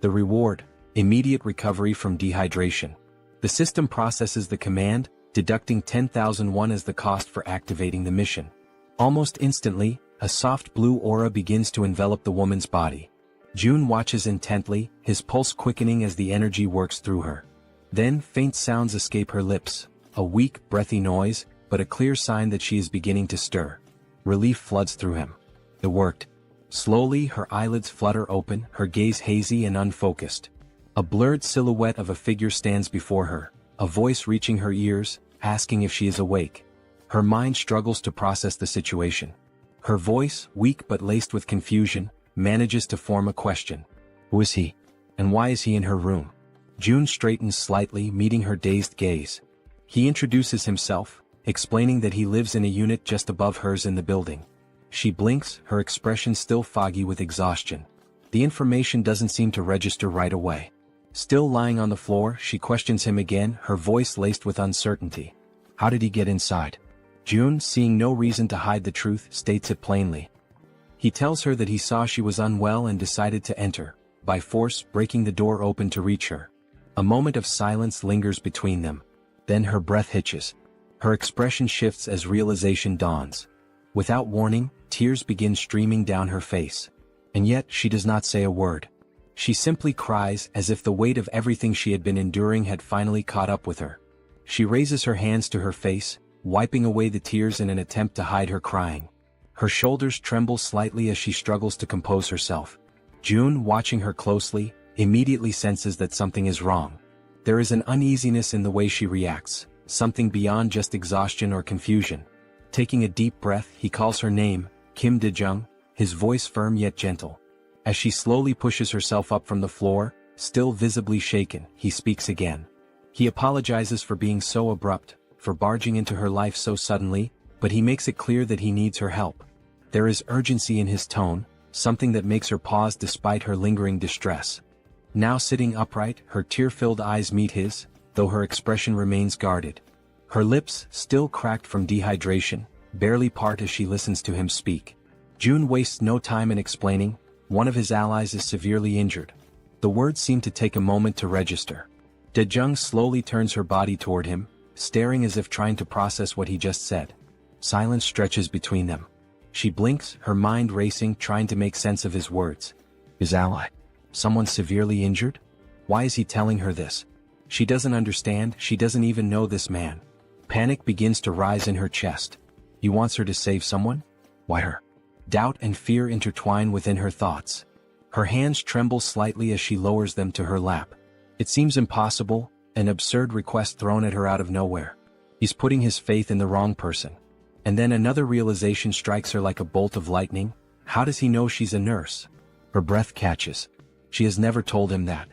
The reward, immediate recovery from dehydration. The system processes the command, deducting 10,000 won as the cost for activating the mission. Almost instantly, a soft blue aura begins to envelop the woman's body. June watches intently, his pulse quickening as the energy works through her. Then faint sounds escape her lips, a weak, breathy noise, but a clear sign that she is beginning to stir. Relief floods through him. It worked. Slowly, her eyelids flutter open, her gaze hazy and unfocused. A blurred silhouette of a figure stands before her, a voice reaching her ears, asking if she is awake. Her mind struggles to process the situation. Her voice, weak but laced with confusion, manages to form a question. Who is he? And why is he in her room? June straightens slightly, meeting her dazed gaze. He introduces himself, explaining that he lives in a unit just above hers in the building. She blinks, her expression still foggy with exhaustion. The information doesn't seem to register right away. Still lying on the floor, she questions him again, her voice laced with uncertainty. How did he get inside? June, seeing no reason to hide the truth, states it plainly. He tells her that he saw she was unwell and decided to enter, by force breaking the door open to reach her. A moment of silence lingers between them. Then her breath hitches. Her expression shifts as realization dawns. Without warning, tears begin streaming down her face. And yet she does not say a word. She simply cries as if the weight of everything she had been enduring had finally caught up with her. She raises her hands to her face, wiping away the tears in an attempt to hide her crying. Her shoulders tremble slightly as she struggles to compose herself. June, watching her closely, immediately senses that something is wrong. There is an uneasiness in the way she reacts, something beyond just exhaustion or confusion. Taking a deep breath, he calls her name, Kim De-jung, his voice firm yet gentle. As she slowly pushes herself up from the floor, still visibly shaken, he speaks again. He apologizes for being so abrupt, for barging into her life so suddenly, but he makes it clear that he needs her help. There is urgency in his tone, something that makes her pause despite her lingering distress. Now sitting upright, her tear-filled eyes meet his, though her expression remains guarded. Her lips, still cracked from dehydration, barely part as she listens to him speak. June wastes no time in explaining, one of his allies is severely injured. The words seem to take a moment to register. De-jung slowly turns her body toward him, staring as if trying to process what he just said. Silence stretches between them. She blinks, her mind racing, trying to make sense of his words. His ally? Someone severely injured? Why is he telling her this? She doesn't understand, she doesn't even know this man. Panic begins to rise in her chest. He wants her to save someone? Why her? Doubt and fear intertwine within her thoughts. Her hands tremble slightly as she lowers them to her lap. It seems impossible, an absurd request thrown at her out of nowhere. He's putting his faith in the wrong person. And then another realization strikes her like a bolt of lightning. How does he know she's a nurse? Her breath catches. She has never told him that.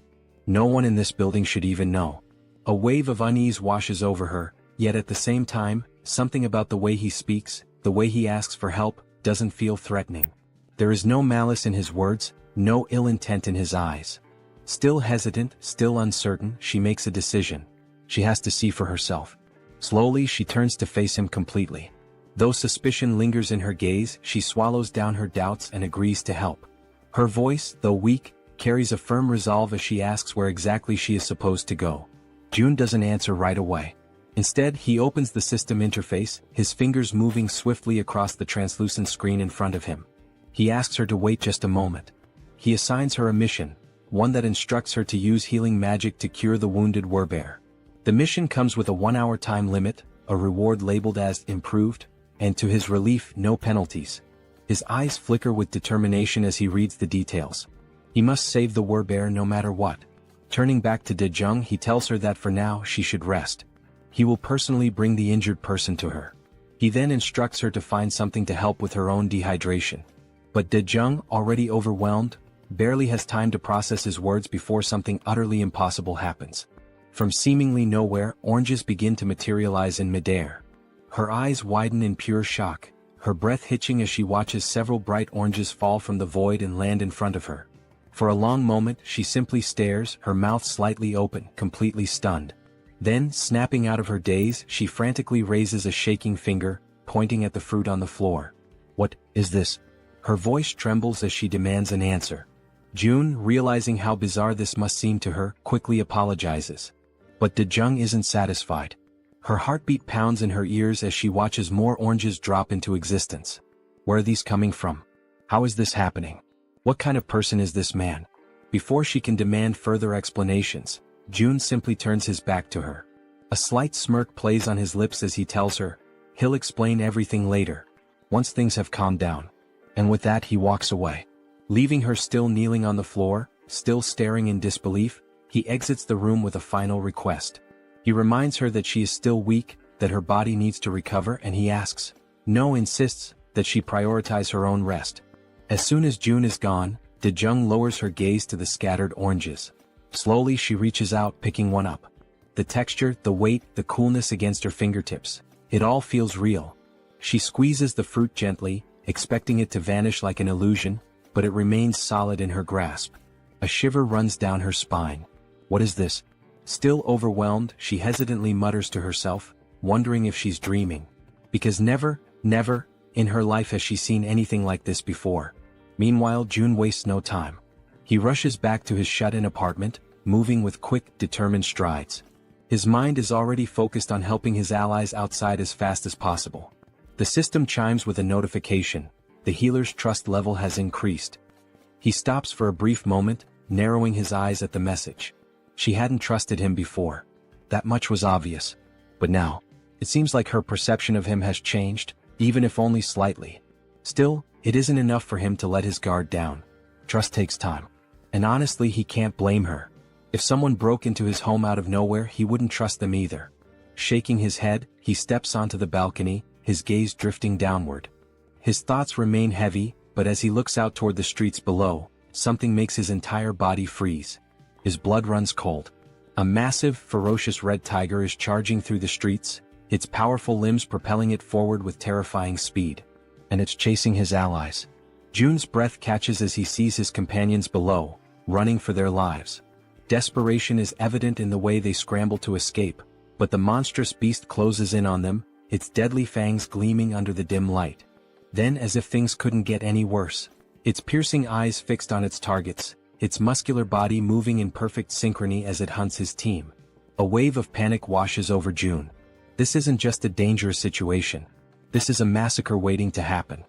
No one in this building should even know. A wave of unease washes over her, yet at the same time, something about the way he speaks, the way he asks for help, doesn't feel threatening. There is no malice in his words, no ill intent in his eyes. Still hesitant, still uncertain, she makes a decision. She has to see for herself. Slowly she turns to face him completely. Though suspicion lingers in her gaze, she swallows down her doubts and agrees to help. Her voice, though weak, carries a firm resolve as she asks where exactly she is supposed to go. June doesn't answer right away. Instead, he opens the system interface, his fingers moving swiftly across the translucent screen in front of him. He asks her to wait just a moment. He assigns her a mission, one that instructs her to use healing magic to cure the wounded werbear. The mission comes with a 1-hour time limit, a reward labeled as improved, and to his relief, no penalties. His eyes flicker with determination as he reads the details. He must save the werbear no matter what. Turning back to De-jung, he tells her that for now she should rest. He will personally bring the injured person to her. He then instructs her to find something to help with her own dehydration. But De-jung, already overwhelmed, barely has time to process his words before something utterly impossible happens. From seemingly nowhere, oranges begin to materialize in midair. Her eyes widen in pure shock, her breath hitching as she watches several bright oranges fall from the void and land in front of her. For a long moment, she simply stares, her mouth slightly open, completely stunned. Then, snapping out of her daze, she frantically raises a shaking finger, pointing at the fruit on the floor. What is this? Her voice trembles as she demands an answer. June, realizing how bizarre this must seem to her, quickly apologizes. But De-jung isn't satisfied. Her heartbeat pounds in her ears as she watches more oranges drop into existence. Where are these coming from? How is this happening? What kind of person is this man? Before she can demand further explanations, June simply turns his back to her. A slight smirk plays on his lips as he tells her, he'll explain everything later, once things have calmed down. And with that he walks away. Leaving her still kneeling on the floor, still staring in disbelief, he exits the room with a final request. He reminds her that she is still weak, that her body needs to recover, and he asks. No insists that she prioritize her own rest. As soon as June is gone, Dejung lowers her gaze to the scattered oranges. Slowly she reaches out, picking one up. The texture, the weight, the coolness against her fingertips. It all feels real. She squeezes the fruit gently, expecting it to vanish like an illusion, but it remains solid in her grasp. A shiver runs down her spine. What is this? Still overwhelmed, she hesitantly mutters to herself, wondering if she's dreaming. Because never, in her life has she seen anything like this before. Meanwhile, June wastes no time. He rushes back to his shut-in apartment, moving with quick, determined strides. His mind is already focused on helping his allies outside as fast as possible. The system chimes with a notification. The healer's trust level has increased. He stops for a brief moment, narrowing his eyes at the message. She hadn't trusted him before. That much was obvious. But now, it seems like her perception of him has changed, even if only slightly. Still, it isn't enough for him to let his guard down. Trust takes time. And honestly, he can't blame her. If someone broke into his home out of nowhere, he wouldn't trust them either. Shaking his head, he steps onto the balcony, his gaze drifting downward. His thoughts remain heavy, but as he looks out toward the streets below, something makes his entire body freeze. His blood runs cold. A massive, ferocious red tiger is charging through the streets, its powerful limbs propelling it forward with terrifying speed. And it's chasing his allies. June's breath catches as he sees his companions below, running for their lives. Desperation is evident in the way they scramble to escape, but the monstrous beast closes in on them, its deadly fangs gleaming under the dim light. Then, as if things couldn't get any worse, its piercing eyes fixed on its targets, its muscular body moving in perfect synchrony as it hunts his team. A wave of panic washes over June. This isn't just a dangerous situation. This is a massacre waiting to happen.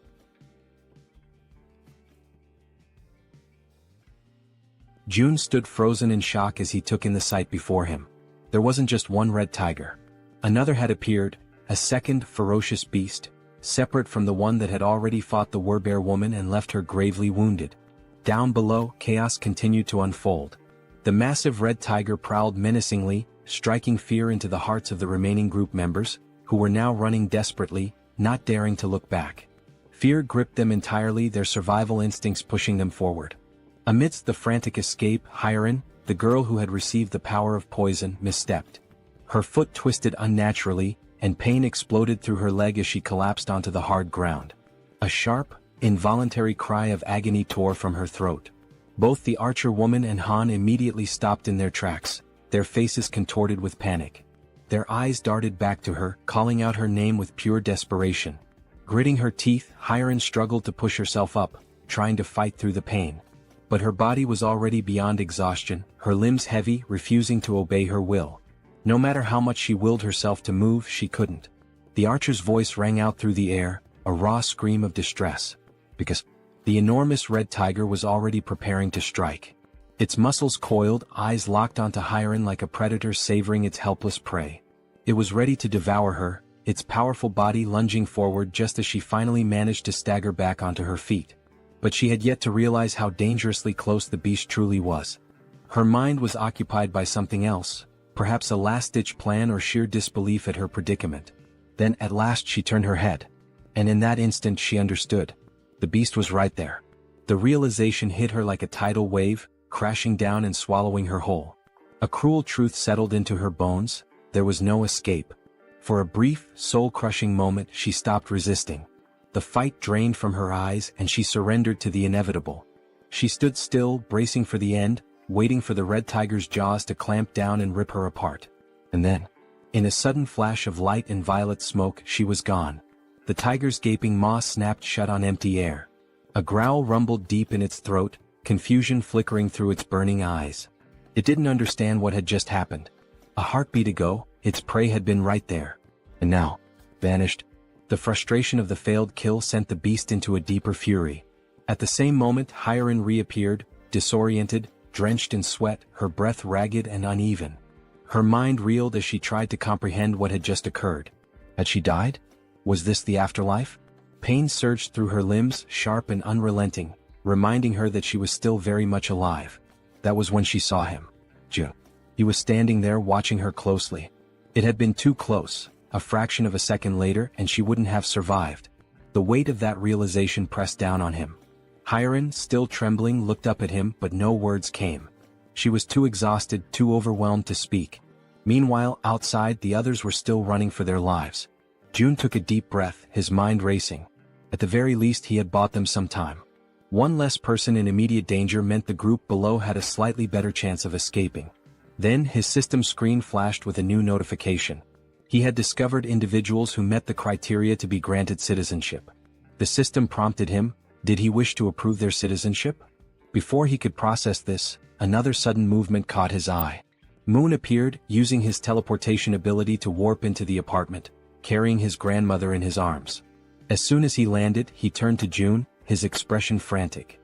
June stood frozen in shock as he took in the sight before him. There wasn't just one red tiger. Another had appeared, a second ferocious beast, separate from the one that had already fought the Werbear woman and left her gravely wounded. Down below, chaos continued to unfold. The massive red tiger prowled menacingly, striking fear into the hearts of the remaining group members, who were now running desperately, not daring to look back. Fear gripped them entirely, their survival instincts pushing them forward. Amidst the frantic escape, Harem, the girl who had received the power of poison, misstepped. Her foot twisted unnaturally, and pain exploded through her leg as she collapsed onto the hard ground. A sharp, involuntary cry of agony tore from her throat. Both the archer woman and Han immediately stopped in their tracks, their faces contorted with panic. Their eyes darted back to her, calling out her name with pure desperation. Gritting her teeth, Harem struggled to push herself up, trying to fight through the pain. But her body was already beyond exhaustion, her limbs heavy, refusing to obey her will. No matter how much she willed herself to move, she couldn't. The archer's voice rang out through the air, a raw scream of distress. Because the enormous red tiger was already preparing to strike. Its muscles coiled, eyes locked onto Harem like a predator savoring its helpless prey. It was ready to devour her, its powerful body lunging forward just as she finally managed to stagger back onto her feet. But she had yet to realize how dangerously close the beast truly was. Her mind was occupied by something else, perhaps a last-ditch plan or sheer disbelief at her predicament. Then at last she turned her head. And in that instant she understood. The beast was right there. The realization hit her like a tidal wave, crashing down and swallowing her whole. A cruel truth settled into her bones: there was no escape. For a brief, soul-crushing moment she stopped resisting. The fight drained from her eyes and she surrendered to the inevitable. She stood still, bracing for the end, waiting for the red tiger's jaws to clamp down and rip her apart. And then, in a sudden flash of light and violet smoke, she was gone. The tiger's gaping maw snapped shut on empty air. A growl rumbled deep in its throat, confusion flickering through its burning eyes. It didn't understand what had just happened. A heartbeat ago, its prey had been right there. And now, vanished. The frustration of the failed kill sent the beast into a deeper fury. At the same moment, Harem reappeared, disoriented, drenched in sweat, her breath ragged and uneven. Her mind reeled as she tried to comprehend what had just occurred. Had she died? Was this the afterlife? Pain surged through her limbs, sharp and unrelenting, reminding her that she was still very much alive. That was when she saw him. June. He was standing there watching her closely. It had been too close, a fraction of a second later and she wouldn't have survived. The weight of that realization pressed down on him. Hiren, still trembling, looked up at him but no words came. She was too exhausted, too overwhelmed to speak. Meanwhile, outside, the others were still running for their lives. June took a deep breath, his mind racing. At the very least he had bought them some time. One less person in immediate danger meant the group below had a slightly better chance of escaping. Then his system screen flashed with a new notification. He had discovered individuals who met the criteria to be granted citizenship. The system prompted him, did he wish to approve their citizenship? Before he could process this, another sudden movement caught his eye. Moon appeared, using his teleportation ability to warp into the apartment, carrying his grandmother in his arms. As soon as he landed, he turned to June, his expression frantic.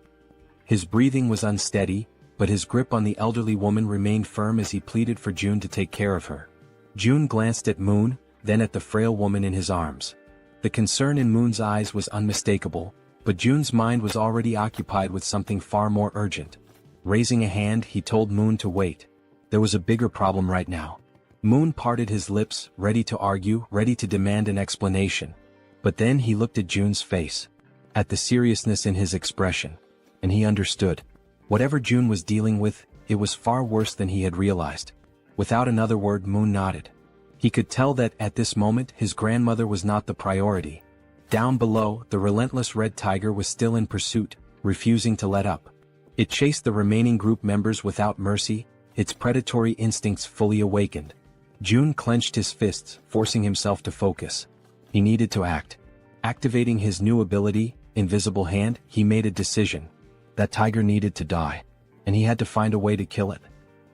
His breathing was unsteady, but his grip on the elderly woman remained firm as he pleaded for June to take care of her. June glanced at Moon, then at the frail woman in his arms. The concern in Moon's eyes was unmistakable, but June's mind was already occupied with something far more urgent. Raising a hand, he told Moon to wait. There was a bigger problem right now. Moon parted his lips, ready to argue, ready to demand an explanation. But then he looked at June's face, at the seriousness in his expression, and he understood. Whatever June was dealing with, it was far worse than he had realized. Without another word, Moon nodded. He could tell that, at this moment, his grandmother was not the priority. Down below, the relentless red tiger was still in pursuit, refusing to let up. It chased the remaining group members without mercy, its predatory instincts fully awakened. June clenched his fists, forcing himself to focus. He needed to act. Activating his new ability, Invisible Hand, he made a decision. That tiger needed to die, and he had to find a way to kill it.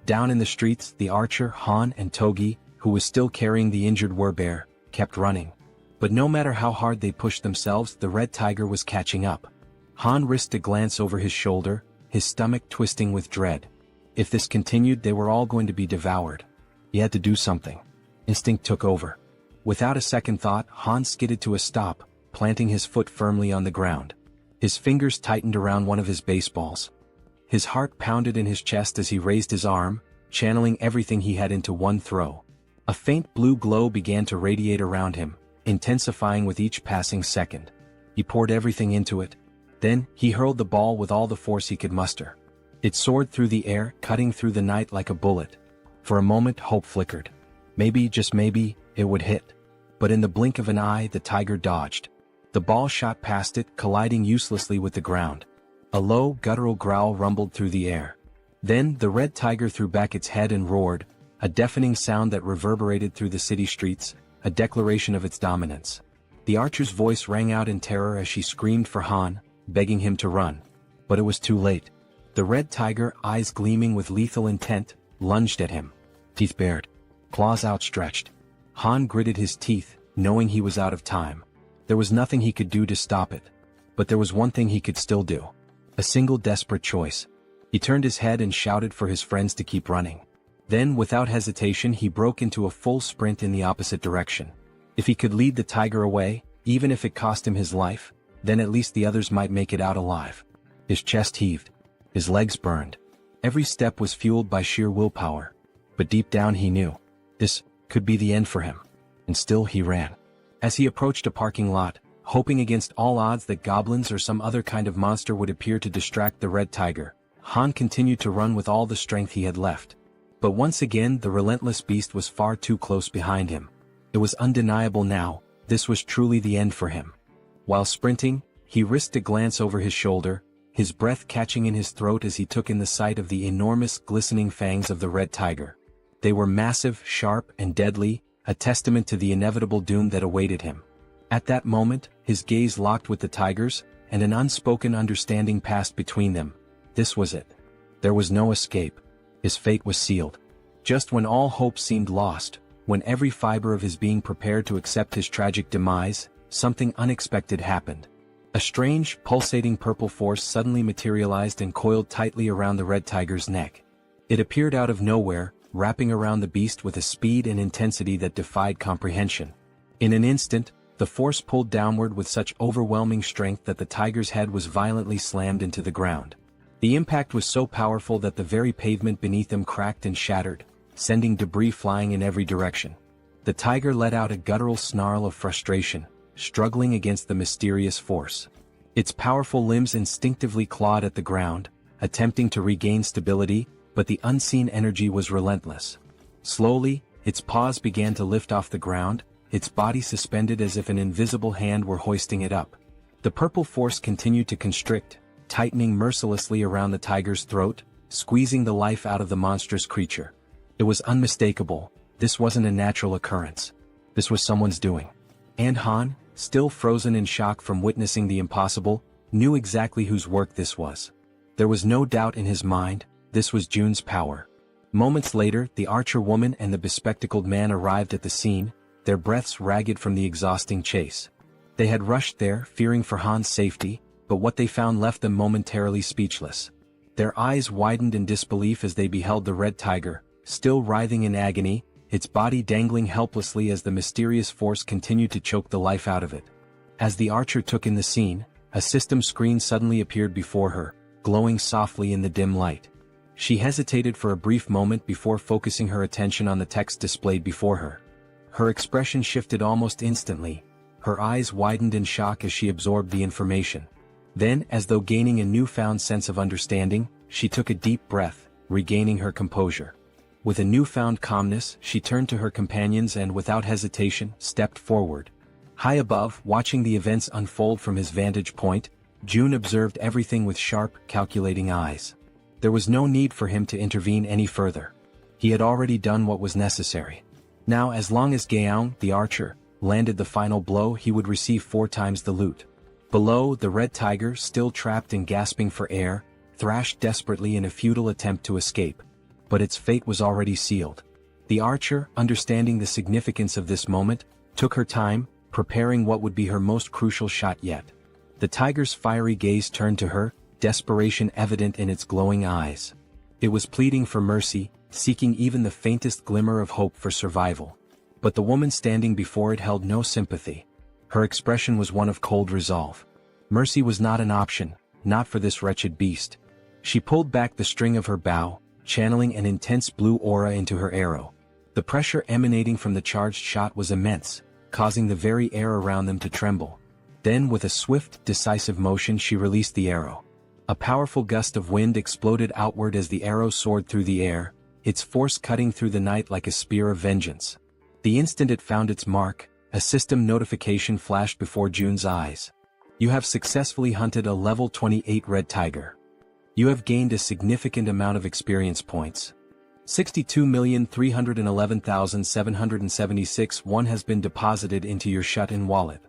Down in the streets, the archer, Han, and Togi, who was still carrying the injured werbear, kept running. But no matter how hard they pushed themselves, the red tiger was catching up. Han risked a glance over his shoulder, his stomach twisting with dread. If this continued, they were all going to be devoured. He had to do something. Instinct took over. Without a second thought, Han skidded to a stop, planting his foot firmly on the ground. His fingers tightened around one of his baseballs. His heart pounded in his chest as he raised his arm, channeling everything he had into one throw. A faint blue glow began to radiate around him, intensifying with each passing second. He poured everything into it. Then, he hurled the ball with all the force he could muster. It soared through the air, cutting through the night like a bullet. For a moment, hope flickered. Maybe, just maybe, it would hit. But in the blink of an eye, the tiger dodged. The ball shot past it, colliding uselessly with the ground. A low, guttural growl rumbled through the air. Then, the red tiger threw back its head and roared, a deafening sound that reverberated through the city streets, a declaration of its dominance. The archer's voice rang out in terror as she screamed for Han, begging him to run. But it was too late. The red tiger, eyes gleaming with lethal intent, lunged at him. Teeth bared. Claws outstretched. Han gritted his teeth, knowing he was out of time. There was nothing he could do to stop it. But there was one thing he could still do. A single desperate choice. He turned his head and shouted for his friends to keep running. Then, without hesitation, he broke into a full sprint in the opposite direction. If he could lead the tiger away, even if it cost him his life, then at least the others might make it out alive. His chest heaved. His legs burned. Every step was fueled by sheer willpower. But deep down he knew. This could be the end for him. And still he ran. As he approached a parking lot, hoping against all odds that goblins or some other kind of monster would appear to distract the red tiger, Han continued to run with all the strength he had left. But once again the relentless beast was far too close behind him. It was undeniable now, this was truly the end for him. While sprinting, he risked a glance over his shoulder, his breath catching in his throat as he took in the sight of the enormous glistening fangs of the red tiger. They were massive, sharp, and deadly, a testament to the inevitable doom that awaited him. At that moment, his gaze locked with the tiger's, and an unspoken understanding passed between them. This was it. There was no escape. His fate was sealed. Just when all hope seemed lost, when every fiber of his being prepared to accept his tragic demise, something unexpected happened. A strange, pulsating purple force suddenly materialized and coiled tightly around the red tiger's neck. It appeared out of nowhere, wrapping around the beast with a speed and intensity that defied comprehension. In an instant, the force pulled downward with such overwhelming strength that the tiger's head was violently slammed into the ground. The impact was so powerful that the very pavement beneath him cracked and shattered, sending debris flying in every direction. The tiger let out a guttural snarl of frustration, struggling against the mysterious force. Its powerful limbs instinctively clawed at the ground, attempting to regain stability, but the unseen energy was relentless. Slowly, its paws began to lift off the ground, its body suspended as if an invisible hand were hoisting it up. The purple force continued to constrict, tightening mercilessly around the tiger's throat, squeezing the life out of the monstrous creature. It was unmistakable. This wasn't a natural occurrence. This was someone's doing. And Han, still frozen in shock from witnessing the impossible, knew exactly whose work this was. There was no doubt in his mind, this was Jun's power. Moments later, the archer woman and the bespectacled man arrived at the scene, their breaths ragged from the exhausting chase. They had rushed there, fearing for Han's safety, but what they found left them momentarily speechless. Their eyes widened in disbelief as they beheld the red tiger, still writhing in agony, its body dangling helplessly as the mysterious force continued to choke the life out of it. As the archer took in the scene, a system screen suddenly appeared before her, glowing softly in the dim light. She hesitated for a brief moment before focusing her attention on the text displayed before her. Her expression shifted almost instantly. Her eyes widened in shock as she absorbed the information. Then, as though gaining a newfound sense of understanding, she took a deep breath, regaining her composure. With a newfound calmness, she turned to her companions and without hesitation, stepped forward. High above, watching the events unfold from his vantage point, Jun observed everything with sharp, calculating eyes. There was no need for him to intervene any further. He had already done what was necessary. Now, as long as Gaoung, the archer, landed the final blow, he would receive 4 times the loot. Below, the red tiger, still trapped and gasping for air, thrashed desperately in a futile attempt to escape. But its fate was already sealed. The archer, understanding the significance of this moment, took her time, preparing what would be her most crucial shot yet. The tiger's fiery gaze turned to her, desperation evident in its glowing eyes. It was pleading for mercy, seeking even the faintest glimmer of hope for survival. But the woman standing before it held no sympathy. Her expression was one of cold resolve. Mercy was not an option, not for this wretched beast. She pulled back the string of her bow, channeling an intense blue aura into her arrow. The pressure emanating from the charged shot was immense, causing the very air around them to tremble. Then, with a swift, decisive motion, she released the arrow. A powerful gust of wind exploded outward as the arrow soared through the air, its force cutting through the night like a spear of vengeance. The instant it found its mark, a system notification flashed before Jun's eyes. You have successfully hunted a level 28 red tiger. You have gained a significant amount of experience points. 62,311,776 one has been deposited into your shut-in wallet.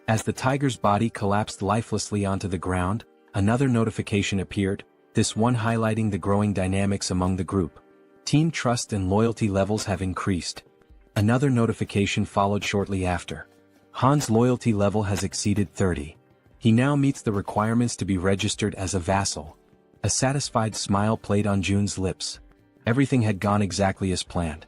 As the tiger's body collapsed lifelessly onto the ground, another notification appeared, this one highlighting the growing dynamics among the group. Team trust and loyalty levels have increased. Another notification followed shortly after. Han's loyalty level has exceeded 30. He now meets the requirements to be registered as a vassal. A satisfied smile played on Jun's lips. Everything had gone exactly as planned.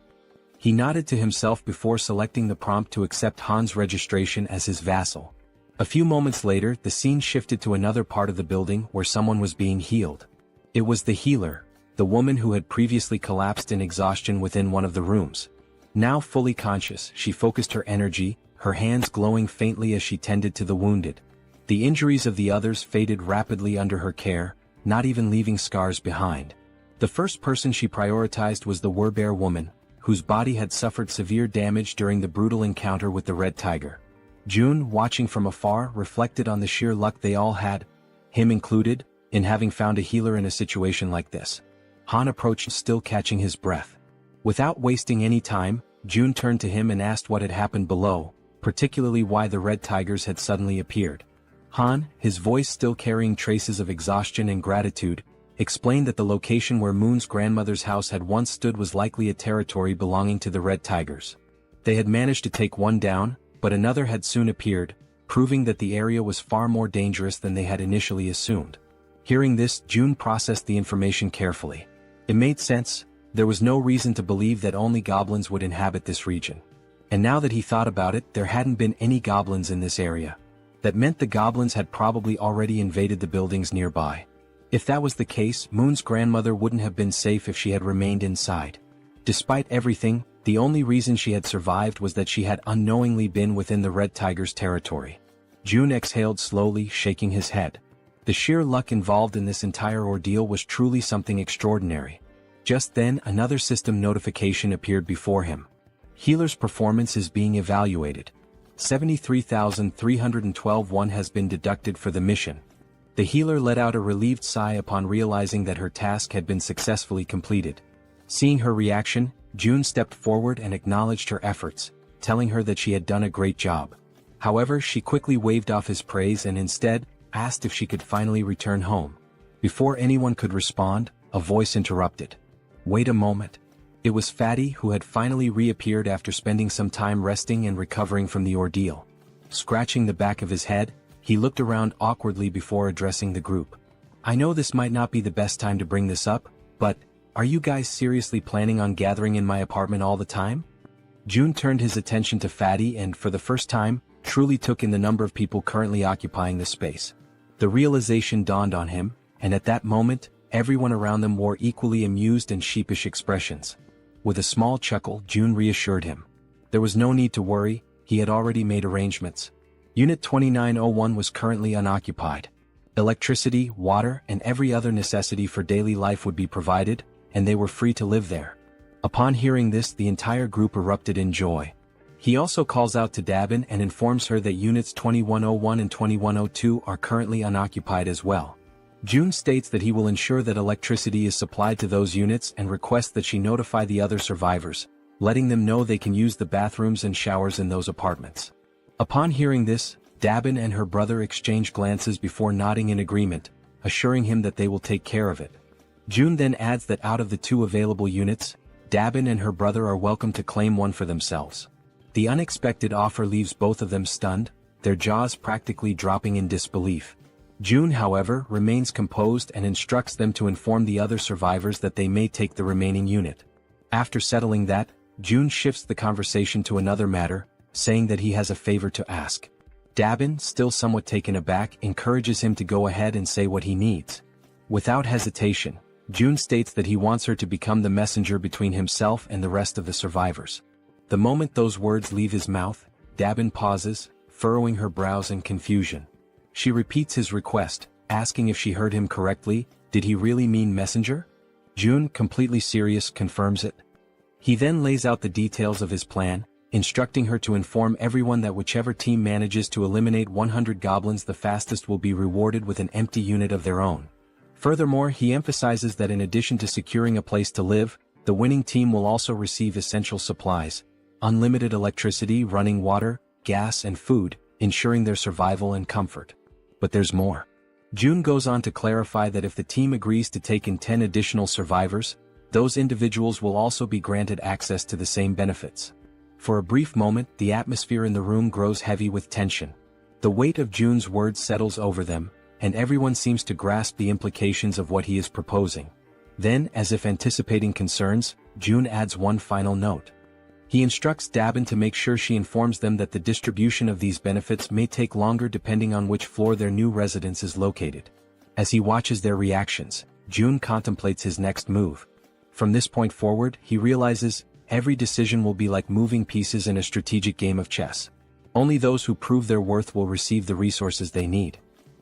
He nodded to himself before selecting the prompt to accept Han's registration as his vassal. A few moments later, the scene shifted to another part of the building where someone was being healed. It was the healer, the woman who had previously collapsed in exhaustion within one of the rooms. Now fully conscious, she focused her energy, her hands glowing faintly as she tended to the wounded. The injuries of the others faded rapidly under her care, not even leaving scars behind. The first person she prioritized was the Werbear woman, whose body had suffered severe damage during the brutal encounter with the red tiger. Jun, watching from afar, reflected on the sheer luck they all had, him included, in having found a healer in a situation like this. Han approached, still catching his breath. Without wasting any time, Jun turned to him and asked what had happened below, particularly why the red tigers had suddenly appeared. Han, his voice still carrying traces of exhaustion and gratitude, explained that the location where Moon's grandmother's house had once stood was likely a territory belonging to the red tigers. They had managed to take one down, but another had soon appeared, proving that the area was far more dangerous than they had initially assumed. Hearing this, Jun processed the information carefully. It made sense. There was no reason to believe that only goblins would inhabit this region. And now that he thought about it, there hadn't been any goblins in this area. That meant the goblins had probably already invaded the buildings nearby. If that was the case, Moon's grandmother wouldn't have been safe if she had remained inside. Despite everything, The only reason she had survived was that she had unknowingly been within the Red Tiger's territory. June exhaled slowly, shaking his head. The sheer luck involved in this entire ordeal was truly something extraordinary. Just then, another system notification appeared before him. Healer's performance is being evaluated. 73,312 has been deducted for the mission. The healer let out a relieved sigh upon realizing that her task had been successfully completed. Seeing her reaction, June stepped forward and acknowledged her efforts, telling her that she had done a great job. However, she quickly waved off his praise and instead asked if she could finally return home. Before anyone could respond, a voice interrupted. Wait a moment. It was Fatty, who had finally reappeared after spending some time resting and recovering from the ordeal. Scratching the back of his head, he looked around awkwardly before addressing the group. I know this might not be the best time to bring this up, but are you guys seriously planning on gathering in my apartment all the time? June turned his attention to Fatty and, for the first time, truly took in the number of people currently occupying the space. The realization dawned on him, and at that moment, everyone around them wore equally amused and sheepish expressions. With a small chuckle, June reassured him. There was no need to worry, he had already made arrangements. Unit 2901 was currently unoccupied. Electricity, water, and every other necessity for daily life would be provided, and they were free to live there. Upon hearing this, the entire group erupted in joy. He also calls out to Dabin and informs her that Units 2101 and 2102 are currently unoccupied as well. June states that he will ensure that electricity is supplied to those units and requests that she notify the other survivors, letting them know they can use the bathrooms and showers in those apartments. Upon hearing this, Dabin and her brother exchange glances before nodding in agreement, assuring him that they will take care of it. June then adds that out of the 2 available units, Dabin and her brother are welcome to claim one for themselves. The unexpected offer leaves both of them stunned, their jaws practically dropping in disbelief. June, however, remains composed and instructs them to inform the other survivors that they may take the remaining unit. After settling that, June shifts the conversation to another matter, saying that he has a favor to ask. Dabin, still somewhat taken aback, encourages him to go ahead and say what he needs. Without hesitation, June states that he wants her to become the messenger between himself and the rest of the survivors. The moment those words leave his mouth, Dabin pauses, furrowing her brows in confusion. She repeats his request, asking if she heard him correctly. Did he really mean messenger? June, completely serious, confirms it. He then lays out the details of his plan, instructing her to inform everyone that whichever team manages to eliminate 100 goblins the fastest will be rewarded with an empty unit of their own. Furthermore, he emphasizes that in addition to securing a place to live, the winning team will also receive essential supplies, unlimited electricity, running water, gas, and food, ensuring their survival and comfort. But there's more. June goes on to clarify that if the team agrees to take in 10 additional survivors, those individuals will also be granted access to the same benefits. For a brief moment, the atmosphere in the room grows heavy with tension. The weight of June's words settles over them, and everyone seems to grasp the implications of what he is proposing. Then, as if anticipating concerns, June adds one final note. He instructs Dabin to make sure she informs them that the distribution of these benefits may take longer depending on which floor their new residence is located. As he watches their reactions, June contemplates his next move. From this point forward, he realizes every decision will be like moving pieces in a strategic game of chess. Only those who prove their worth will receive the resources they need.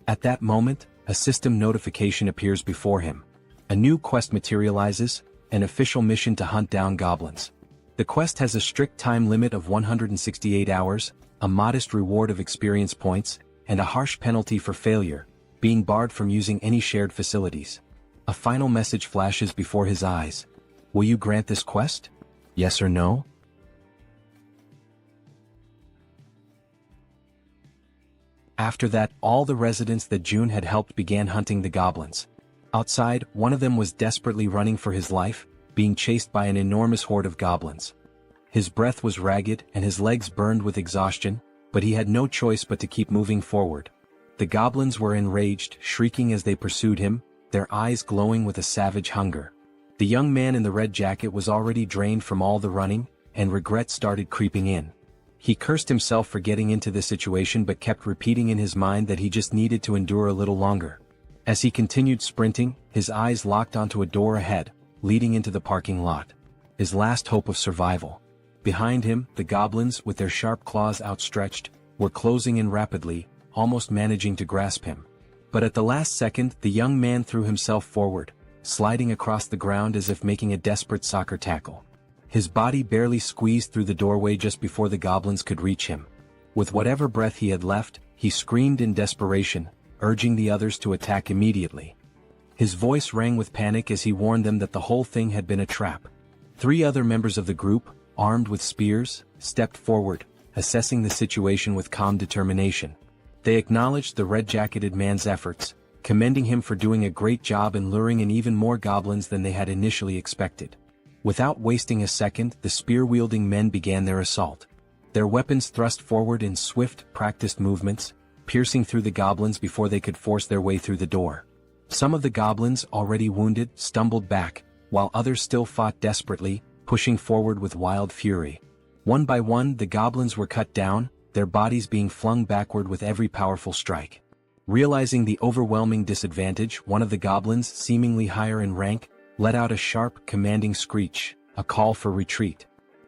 At that moment, a system notification appears before him. A new quest materializes, an official mission to hunt down goblins. The quest has a strict time limit of 168 hours, a modest reward of experience points, and a harsh penalty for failure, being barred from using any shared facilities. A final message flashes before his eyes. Will you grant this quest? Yes or no? After that, all the residents that June had helped began hunting the goblins. Outside, one of them was desperately running for his life, being chased by an enormous horde of goblins. His breath was ragged and his legs burned with exhaustion, but he had no choice but to keep moving forward. The goblins were enraged, shrieking as they pursued him, their eyes glowing with a savage hunger. The young man in the red jacket was already drained from all the running, and regret started creeping in. He cursed himself for getting into this situation but kept repeating in his mind that he just needed to endure a little longer. As he continued sprinting, his eyes locked onto a door ahead, leading into the parking lot. His last hope of survival. Behind him, the goblins, with their sharp claws outstretched, were closing in rapidly, almost managing to grasp him. But at the last second, the young man threw himself forward, sliding across the ground as if making a desperate soccer tackle. His body barely squeezed through the doorway just before the goblins could reach him. With whatever breath he had left, he screamed in desperation, urging the others to attack immediately. His voice rang with panic as he warned them that the whole thing had been a trap. 3 other members of the group, armed with spears, stepped forward, assessing the situation with calm determination. They acknowledged the red-jacketed man's efforts, commending him for doing a great job in luring in even more goblins than they had initially expected. Without wasting a second, the spear-wielding men began their assault. Their weapons thrust forward in swift, practiced movements, piercing through the goblins before they could force their way through the door. Some of the goblins, already wounded, stumbled back, while others still fought desperately, pushing forward with wild fury. One by one, the goblins were cut down, their bodies being flung backward with every powerful strike. Realizing the overwhelming disadvantage, one of the goblins, seemingly higher in rank, let out a sharp, commanding screech, a call for retreat.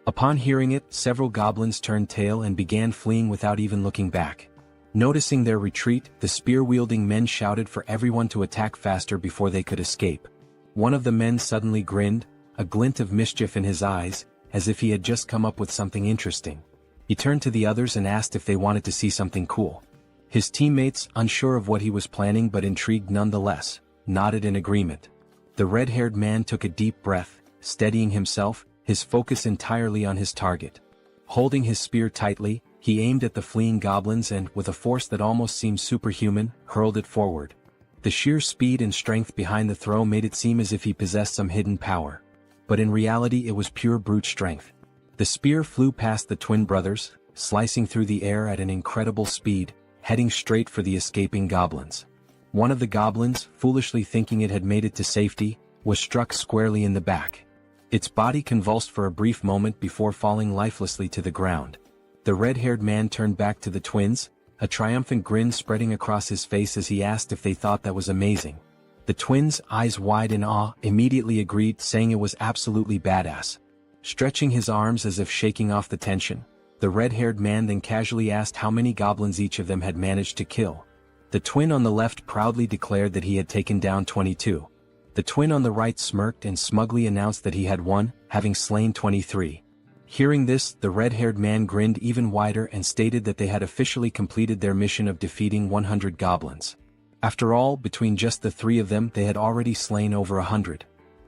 Upon hearing it, several goblins turned tail and began fleeing without even looking back. Noticing their retreat, the spear-wielding men shouted for everyone to attack faster before they could escape. One of the men suddenly grinned, a glint of mischief in his eyes, as if he had just come up with something interesting. He turned to the others and asked if they wanted to see something cool. His teammates, unsure of what he was planning but intrigued nonetheless, nodded in agreement. The red-haired man took a deep breath, steadying himself, his focus entirely on his target. Holding his spear tightly, he aimed at the fleeing goblins and, with a force that almost seemed superhuman, hurled it forward. The sheer speed and strength behind the throw made it seem as if he possessed some hidden power. But in reality it was pure brute strength. The spear flew past the twin brothers, slicing through the air at an incredible speed, heading straight for the escaping goblins. One of the goblins, foolishly thinking it had made it to safety, was struck squarely in the back. Its body convulsed for a brief moment before falling lifelessly to the ground. The red-haired man turned back to the twins, a triumphant grin spreading across his face as he asked if they thought that was amazing. The twins, eyes wide in awe, immediately agreed, saying it was absolutely badass. Stretching his arms as if shaking off the tension, the red-haired man then casually asked how many goblins each of them had managed to kill. The twin on the left proudly declared that he had taken down 22. The twin on the right smirked and smugly announced that he had won, having slain 23. Hearing this, the red-haired man grinned even wider and stated that they had officially completed their mission of defeating 100 goblins. After all, between just the 3 of them, they had already slain over 100.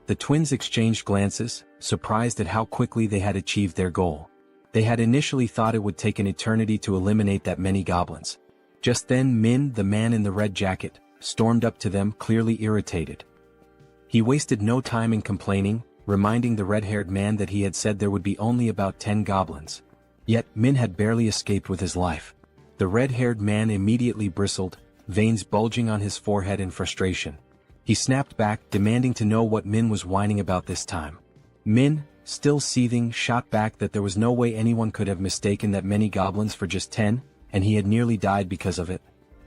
The twins exchanged glances, surprised at how quickly they had achieved their goal. They had initially thought it would take an eternity to eliminate that many goblins. Just then Min, the man in the red jacket, stormed up to them, clearly irritated. He wasted no time in complaining, reminding the red-haired man that he had said there would be only about 10 goblins. Yet, Min had barely escaped with his life. The red-haired man immediately bristled, veins bulging on his forehead in frustration. He snapped back, demanding to know what Min was whining about this time. Min, still seething, shot back that there was no way anyone could have mistaken that many goblins for just 10, and he had nearly died because of it.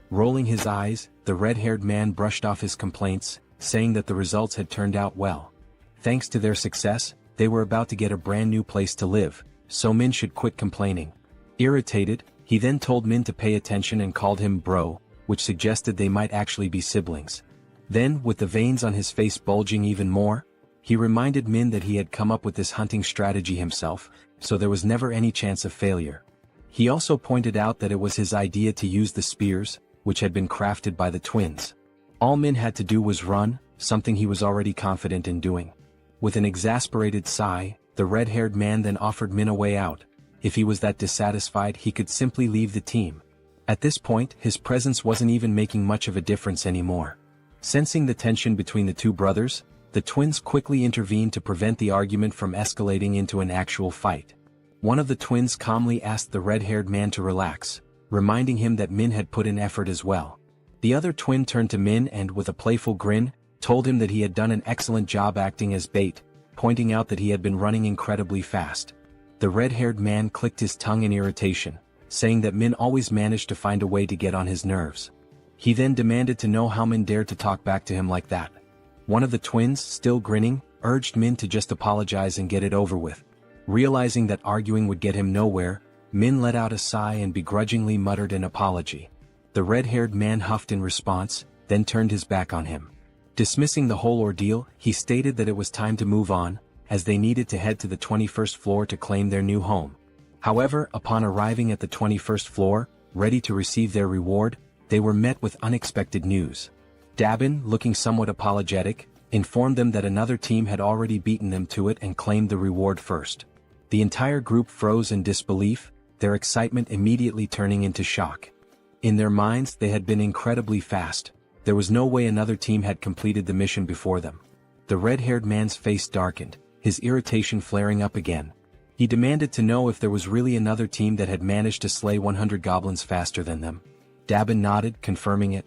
Rolling his eyes, the red-haired man brushed off his complaints, saying that the results had turned out well. Thanks to their success, they were about to get a brand new place to live, so Min should quit complaining. Irritated, he then told Min to pay attention and called him bro, which suggested they might actually be siblings. Then, with the veins on his face bulging even more, he reminded Min that he had come up with this hunting strategy himself, so there was never any chance of failure. He also pointed out that it was his idea to use the spears, which had been crafted by the twins. All Min had to do was run, something he was already confident in doing. With an exasperated sigh, the red-haired man then offered Min a way out. If he was that dissatisfied, he could simply leave the team. At this point, his presence wasn't even making much of a difference anymore. Sensing the tension between the 2 brothers, the twins quickly intervened to prevent the argument from escalating into an actual fight. One of the twins calmly asked the red-haired man to relax, reminding him that Min had put in effort as well. The other twin turned to Min and, with a playful grin, told him that he had done an excellent job acting as bait, pointing out that he had been running incredibly fast. The red-haired man clicked his tongue in irritation, saying that Min always managed to find a way to get on his nerves. He then demanded to know how Min dared to talk back to him like that. One of the twins, still grinning, urged Min to just apologize and get it over with. Realizing that arguing would get him nowhere, Min let out a sigh and begrudgingly muttered an apology. The red-haired man huffed in response, then turned his back on him. Dismissing the whole ordeal, he stated that it was time to move on, as they needed to head to the 21st floor to claim their new home. However, upon arriving at the 21st floor, ready to receive their reward, they were met with unexpected news. Dabin, looking somewhat apologetic, informed them that another team had already beaten them to it and claimed the reward first. The entire group froze in disbelief, their excitement immediately turning into shock. In their minds, they had been incredibly fast. There was no way another team had completed the mission before them. The red-haired man's face darkened, his irritation flaring up again. He demanded to know if there was really another team that had managed to slay 100 goblins faster than them. Dabin nodded, confirming it.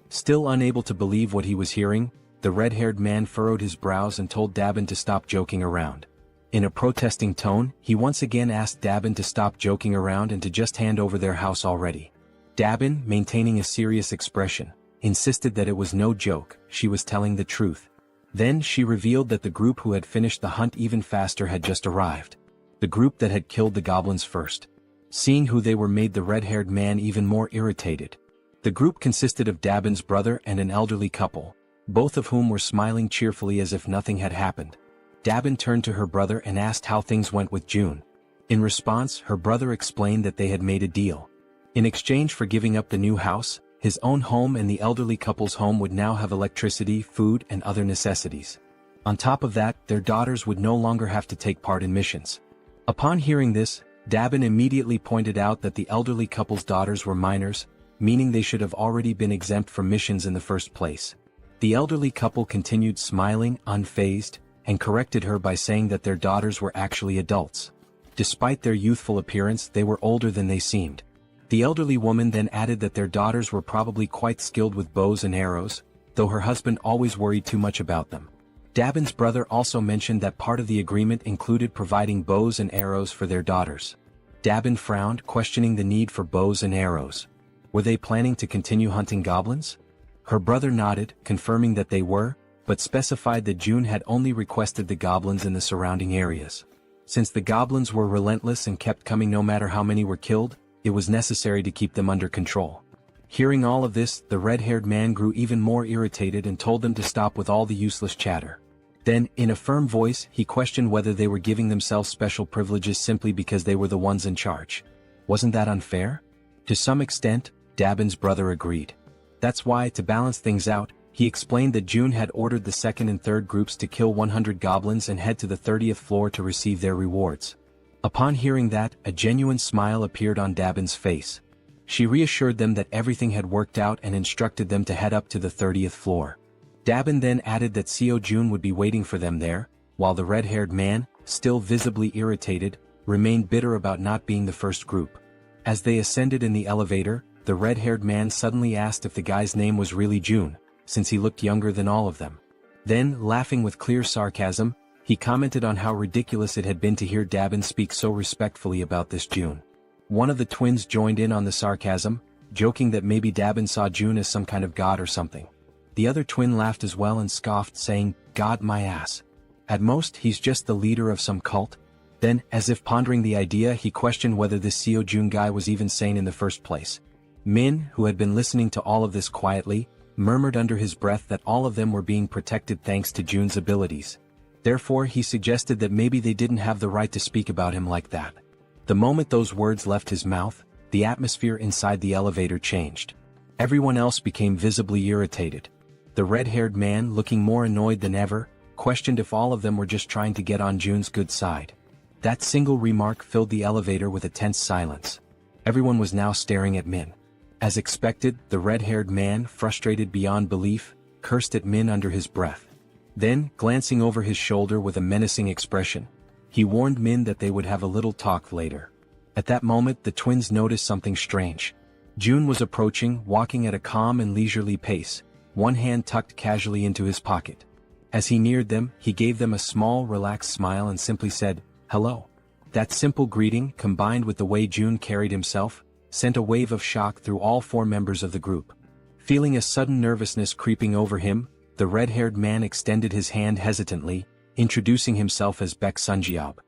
Still unable to believe what he was hearing, the red-haired man furrowed his brows and told Dabin to stop joking around. In a protesting tone, he once again asked Dabin to stop joking around and to just hand over their house already. Dabin, maintaining a serious expression, insisted that it was no joke, she was telling the truth. Then she revealed that the group who had finished the hunt even faster had just arrived. The group that had killed the goblins first. Seeing who they were made the red-haired man even more irritated. The group consisted of Dabin's brother and an elderly couple, both of whom were smiling cheerfully as if nothing had happened. Dabin turned to her brother and asked how things went with June. In response, her brother explained that they had made a deal. In exchange for giving up the new house, his own home and the elderly couple's home would now have electricity, food, and other necessities. On top of that, their daughters would no longer have to take part in missions. Upon hearing this, Dabin immediately pointed out that the elderly couple's daughters were minors, meaning they should have already been exempt from missions in the first place. The elderly couple continued smiling, unfazed, and corrected her by saying that their daughters were actually adults. Despite their youthful appearance, they were older than they seemed. The elderly woman then added that their daughters were probably quite skilled with bows and arrows, though her husband always worried too much about them. Dabin's brother also mentioned that part of the agreement included providing bows and arrows for their daughters. Dabin frowned, questioning the need for bows and arrows. Were they planning to continue hunting goblins? Her brother nodded, confirming that they were, but specified that June had only requested the goblins in the surrounding areas. Since the goblins were relentless and kept coming no matter how many were killed, it was necessary to keep them under control. Hearing all of this, the red-haired man grew even more irritated and told them to stop with all the useless chatter. Then, in a firm voice, he questioned whether they were giving themselves special privileges simply because they were the ones in charge. Wasn't that unfair? To some extent, Dabin's brother agreed. That's why, to balance things out, he explained that June had ordered the second and third groups to kill 100 goblins and head to the 30th floor to receive their rewards. Upon hearing that, a genuine smile appeared on Dabin's face. She reassured them that everything had worked out and instructed them to head up to the 30th floor. Dabin then added that Seo Jun would be waiting for them there, while the red-haired man, still visibly irritated, remained bitter about not being the first group. As they ascended in the elevator, the red-haired man suddenly asked if the guy's name was really June, since he looked younger than all of them. Then, laughing with clear sarcasm, he commented on how ridiculous it had been to hear Dabin speak so respectfully about this June. One of the twins joined in on the sarcasm, joking that maybe Dabin saw June as some kind of god or something. The other twin laughed as well and scoffed, saying, "God my ass. At most, he's just the leader of some cult." Then, as if pondering the idea, he questioned whether this Seo Jun guy was even sane in the first place. Min, who had been listening to all of this quietly, murmured under his breath that all of them were being protected thanks to Jun's abilities. Therefore, he suggested that maybe they didn't have the right to speak about him like that. The moment those words left his mouth, the atmosphere inside the elevator changed. Everyone else became visibly irritated. The red-haired man, looking more annoyed than ever, questioned if all of them were just trying to get on Jun's good side. That single remark filled the elevator with a tense silence. Everyone was now staring at Min. As expected, the red-haired man, frustrated beyond belief, cursed at Min under his breath. Then, glancing over his shoulder with a menacing expression, he warned Min that they would have a little talk later. At that moment, the twins noticed something strange. June was approaching, walking at a calm and leisurely pace, one hand tucked casually into his pocket. As he neared them, he gave them a small, relaxed smile and simply said, "Hello." That simple greeting, combined with the way June carried himself, sent a wave of shock through all four members of the group. Feeling a sudden nervousness creeping over him, the red-haired man extended his hand hesitantly, introducing himself as Baek Sunjiab.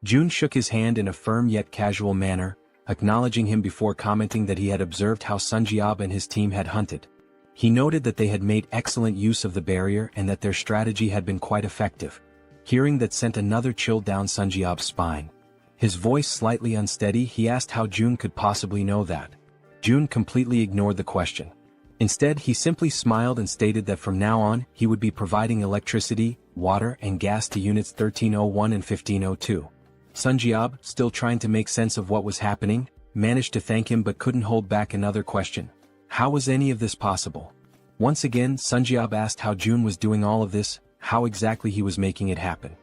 June shook his hand in a firm yet casual manner, acknowledging him before commenting that he had observed how Sunjiab and his team had hunted. He noted that they had made excellent use of the barrier and that their strategy had been quite effective. Hearing that sent another chill down Sunjiab's spine. His voice slightly unsteady, he asked how June could possibly know that. June completely ignored the question. Instead, he simply smiled and stated that from now on, he would be providing electricity, water and gas to units 1301 and 1502. Sunjiab, still trying to make sense of what was happening, managed to thank him but couldn't hold back another question. How was any of this possible? Once again, Sunjiab asked how June was doing all of this, how exactly he was making it happen.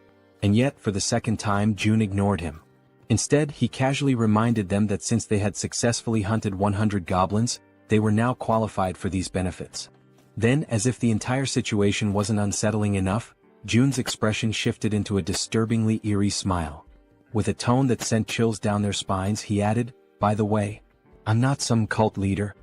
And yet, for the second time, June ignored him. Instead, he casually reminded them that since they had successfully hunted 100 goblins, they were now qualified for these benefits. Then, as if the entire situation wasn't unsettling enough, June's expression shifted into a disturbingly eerie smile. With a tone that sent chills down their spines, he added, "By the way, I'm not some cult leader."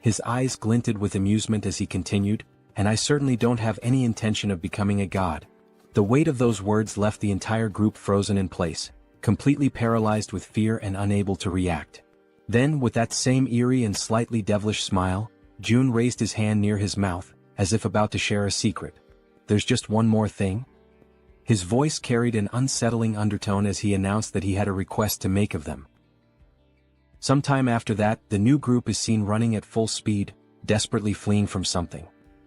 His eyes glinted with amusement as he continued, "And I certainly don't have any intention of becoming a god." The weight of those words left the entire group frozen in place, completely paralyzed with fear and unable to react. Then, with that same eerie and slightly devilish smile, June raised his hand near his mouth, as if about to share a secret. "There's just one more thing." His voice carried an unsettling undertone as he announced that he had a request to make of them. Sometime after that, the new group is seen running at full speed, desperately fleeing from something.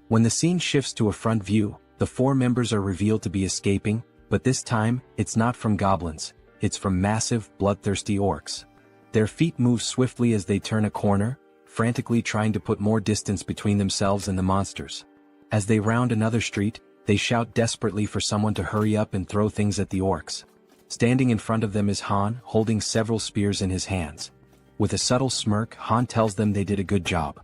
When the scene shifts to a front view, the four members are revealed to be escaping, but this time, it's not from goblins, it's from massive, bloodthirsty orcs. Their feet move swiftly as they turn a corner, frantically trying to put more distance between themselves and the monsters. As they round another street, they shout desperately for someone to hurry up and throw things at the orcs. Standing in front of them is Han, holding several spears in his hands. With a subtle smirk, Han tells them they did a good job.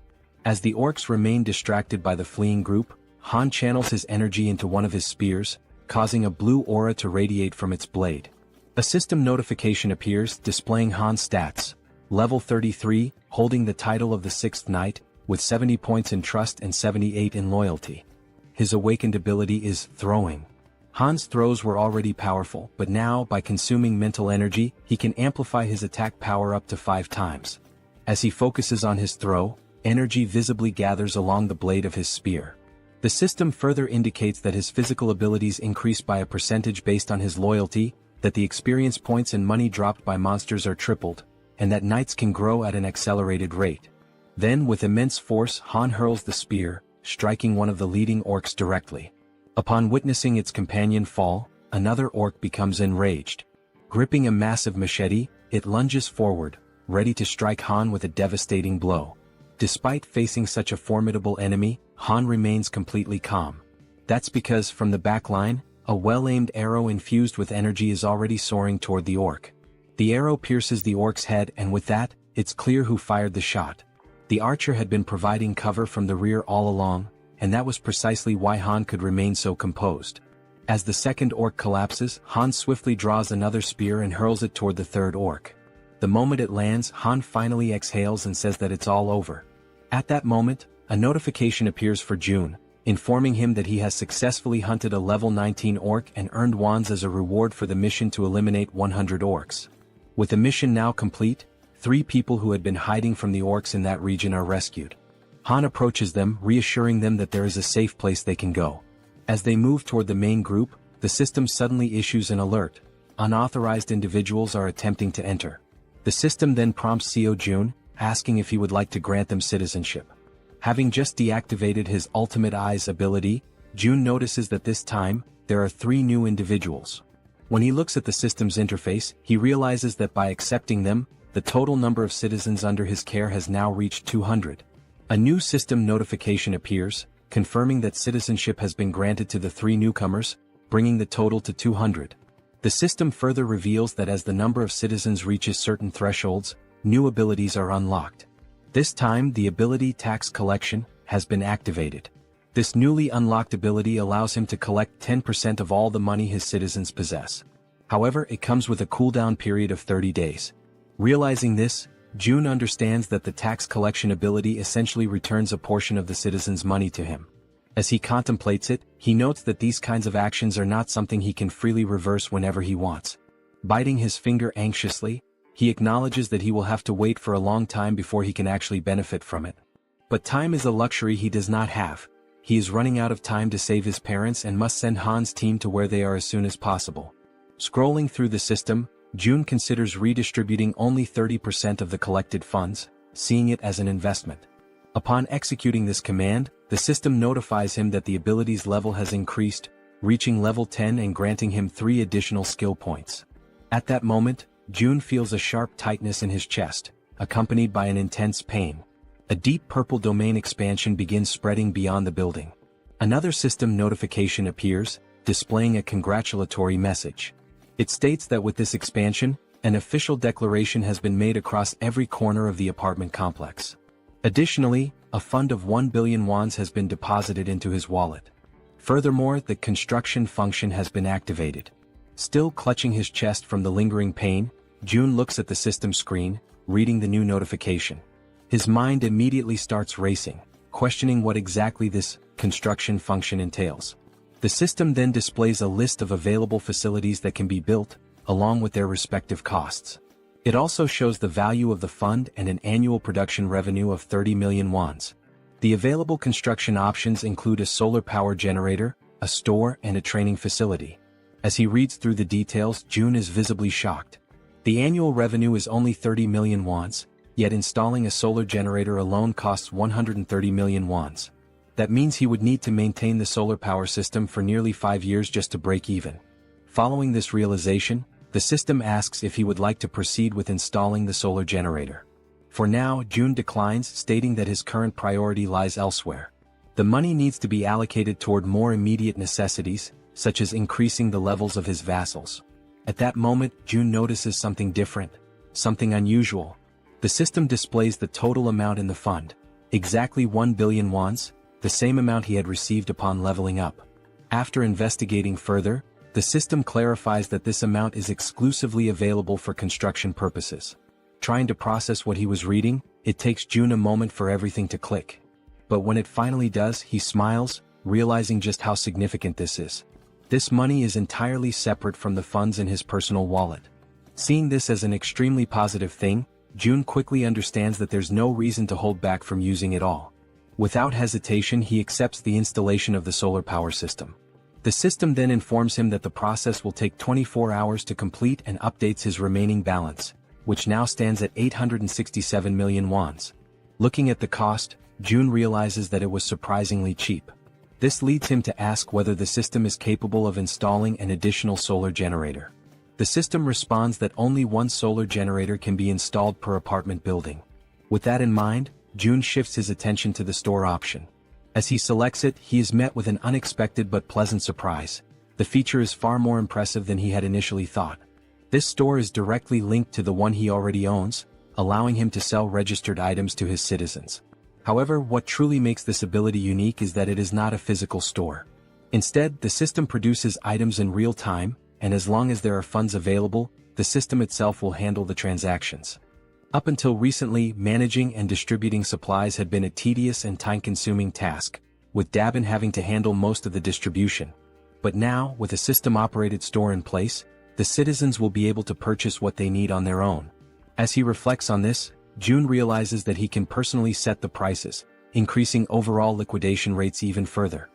As the orcs remain distracted by the fleeing group, Han channels his energy into one of his spears, causing a blue aura to radiate from its blade. A system notification appears, displaying Han's stats. Level 33, holding the title of the 6th Knight, with 70 points in trust and 78 in loyalty. His awakened ability is throwing. Han's throws were already powerful, but now, by consuming mental energy, he can amplify his attack power up to 5 times. As he focuses on his throw, energy visibly gathers along the blade of his spear. The system further indicates that his physical abilities increase by a percentage based on his loyalty, that the experience points and money dropped by monsters are tripled, and that knights can grow at an accelerated rate. Then, with immense force, Han hurls the spear, striking one of the leading orcs directly. Upon witnessing its companion fall, another orc becomes enraged. Gripping a massive machete, it lunges forward, ready to strike Han with a devastating blow. Despite facing such a formidable enemy, Han remains completely calm. That's because, from the back line, a well-aimed arrow infused with energy is already soaring toward the orc. The arrow pierces the orc's head, and with that, it's clear who fired the shot. The archer had been providing cover from the rear all along, and that was precisely why Han could remain so composed. As the second orc collapses, Han swiftly draws another spear and hurls it toward the third orc. The moment it lands, Han finally exhales and says that it's all over. At that moment, a notification appears for June, informing him that he has successfully hunted a level 19 orc and earned wands as a reward for the mission to eliminate 100 orcs. With the mission now complete, 3 people who had been hiding from the orcs in that region are rescued. Han approaches them, reassuring them that there is a safe place they can go. As they move toward the main group, the system suddenly issues an alert. Unauthorized individuals are attempting to enter. The system then prompts Seo Jun, asking if he would like to grant them citizenship. Having just deactivated his Ultimate Eyes ability, Jun notices that this time, there are 3 new individuals. When he looks at the system's interface, he realizes that by accepting them, the total number of citizens under his care has now reached 200. A new system notification appears, confirming that citizenship has been granted to the 3 newcomers, bringing the total to 200. The system further reveals that as the number of citizens reaches certain thresholds, new abilities are unlocked. This time, the ability Tax Collection has been activated. This newly unlocked ability allows him to collect 10% of all the money his citizens possess. However, it comes with a cooldown period of 30 days. Realizing this, Jun understands that the tax collection ability essentially returns a portion of the citizens' money to him. As he contemplates it, he notes that these kinds of actions are not something he can freely reverse whenever he wants. Biting his finger anxiously, he acknowledges that he will have to wait for a long time before he can actually benefit from it. But time is a luxury he does not have. He is running out of time to save his parents and must send Han's team to where they are as soon as possible. Scrolling through the system, June considers redistributing only 30% of the collected funds, seeing it as an investment. Upon executing this command, the system notifies him that the abilities level has increased, reaching level 10 and granting him 3 additional skill points. At that moment, June feels a sharp tightness in his chest, accompanied by an intense pain. A deep purple domain expansion begins spreading beyond the building. Another system notification appears, displaying a congratulatory message. It states that with this expansion, an official declaration has been made across every corner of the apartment complex. Additionally, a fund of 1 billion wons has been deposited into his wallet. Furthermore, the construction function has been activated. Still clutching his chest from the lingering pain, June looks at the system screen, reading the new notification. His mind immediately starts racing, questioning what exactly this construction function entails. The system then displays a list of available facilities that can be built, along with their respective costs. It also shows the value of the fund and an annual production revenue of 30 million wons. The available construction options include a solar power generator, a store, and a training facility. As he reads through the details, June is visibly shocked. The annual revenue is only 30 million wons, yet installing a solar generator alone costs 130 million wons. That means he would need to maintain the solar power system for nearly 5 years just to break even. Following this realization, the system asks if he would like to proceed with installing the solar generator. For now, June declines, stating that his current priority lies elsewhere. The money needs to be allocated toward more immediate necessities, such as increasing the levels of his vassals. At that moment, June notices something different, something unusual. The system displays the total amount in the fund, exactly 1 billion wons, the same amount he had received upon leveling up. After investigating further, the system clarifies that this amount is exclusively available for construction purposes. Trying to process what he was reading, it takes June a moment for everything to click. But when it finally does, he smiles, realizing just how significant this is. This money is entirely separate from the funds in his personal wallet. Seeing this as an extremely positive thing, June quickly understands that there's no reason to hold back from using it all. Without hesitation, he accepts the installation of the solar power system. The system then informs him that the process will take 24 hours to complete and updates his remaining balance, which now stands at 867 million wons. Looking at the cost, June realizes that it was surprisingly cheap. This leads him to ask whether the system is capable of installing an additional solar generator. The system responds that only one solar generator can be installed per apartment building. With that in mind, June shifts his attention to the store option. As he selects it, he is met with an unexpected but pleasant surprise. The feature is far more impressive than he had initially thought. This store is directly linked to the one he already owns, allowing him to sell registered items to his citizens. However, what truly makes this ability unique is that it is not a physical store. Instead, the system produces items in real time, and as long as there are funds available, the system itself will handle the transactions. Up until recently, managing and distributing supplies had been a tedious and time-consuming task, with Dabin having to handle most of the distribution. But now, with a system-operated store in place, the citizens will be able to purchase what they need on their own. As he reflects on this, June realizes that he can personally set the prices, increasing overall liquidation rates even further.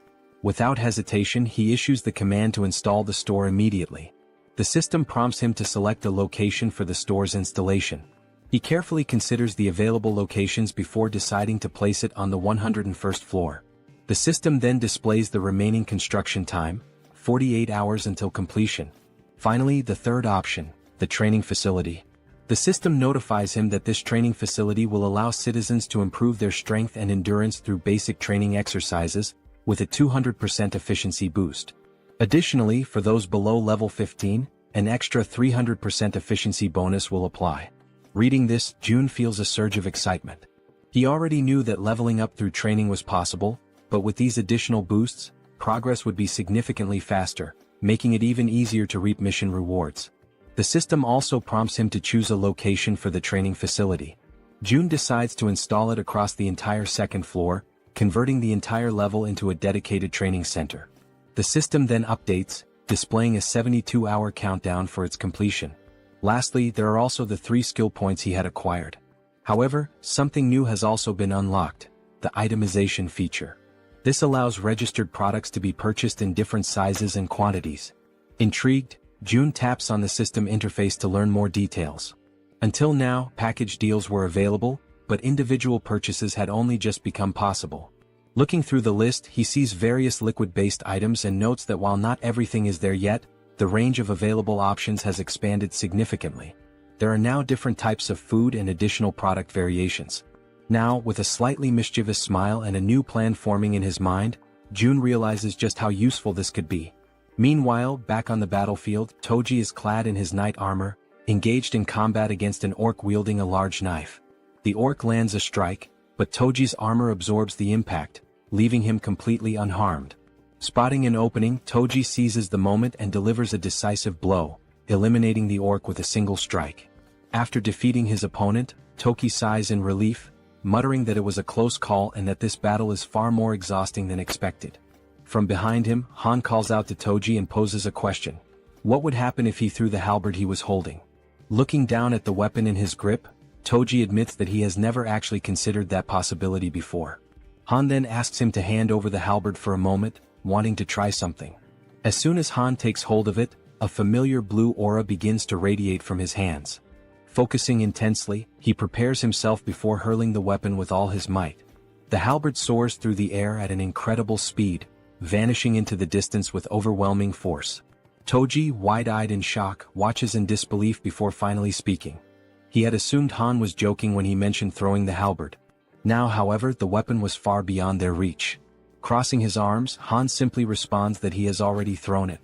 Without hesitation, he issues the command to install the store immediately. The system prompts him to select a location for the store's installation. He carefully considers the available locations before deciding to place it on the 101st floor. The system then displays the remaining construction time, 48 hours until completion. Finally, the third option, the training facility. The system notifies him that this training facility will allow citizens to improve their strength and endurance through basic training exercises, with a 200% efficiency boost. Additionally, for those below level 15, an extra 300% efficiency bonus will apply. Reading this, June feels a surge of excitement. He already knew that leveling up through training was possible, but with these additional boosts, progress would be significantly faster, making it even easier to reap mission rewards. The system also prompts him to choose a location for the training facility. June decides to install it across the entire second floor, converting the entire level into a dedicated training center. The system then updates, displaying a 72-hour countdown for its completion. Lastly, there are also the 3 skill points he had acquired. However, something new has also been unlocked, the itemization feature. This allows registered products to be purchased in different sizes and quantities. Intrigued, June taps on the system interface to learn more details. Until now, package deals were available, but individual purchases had only just become possible. Looking through the list, he sees various liquid-based items and notes that while not everything is there yet, the range of available options has expanded significantly. There are now different types of food and additional product variations. Now, with a slightly mischievous smile and a new plan forming in his mind, June realizes just how useful this could be. Meanwhile, back on the battlefield, Toji is clad in his knight armor, engaged in combat against an orc wielding a large knife. The orc lands a strike, but Toji's armor absorbs the impact, leaving him completely unharmed. Spotting an opening, Toji seizes the moment and delivers a decisive blow, eliminating the orc with a single strike. After defeating his opponent, Toki sighs in relief, muttering that it was a close call and that this battle is far more exhausting than expected. From behind him, Han calls out to Toji and poses a question. What would happen if he threw the halberd he was holding? Looking down at the weapon in his grip, Toji admits that he has never actually considered that possibility before. Han then asks him to hand over the halberd for a moment, wanting to try something. As soon as Han takes hold of it, a familiar blue aura begins to radiate from his hands. Focusing intensely, he prepares himself before hurling the weapon with all his might. The halberd soars through the air at an incredible speed, vanishing into the distance with overwhelming force. Toji, wide-eyed in shock, watches in disbelief before finally speaking. He had assumed Han was joking when he mentioned throwing the halberd. Now, however, the weapon was far beyond their reach. Crossing his arms, Han simply responds that he has already thrown it.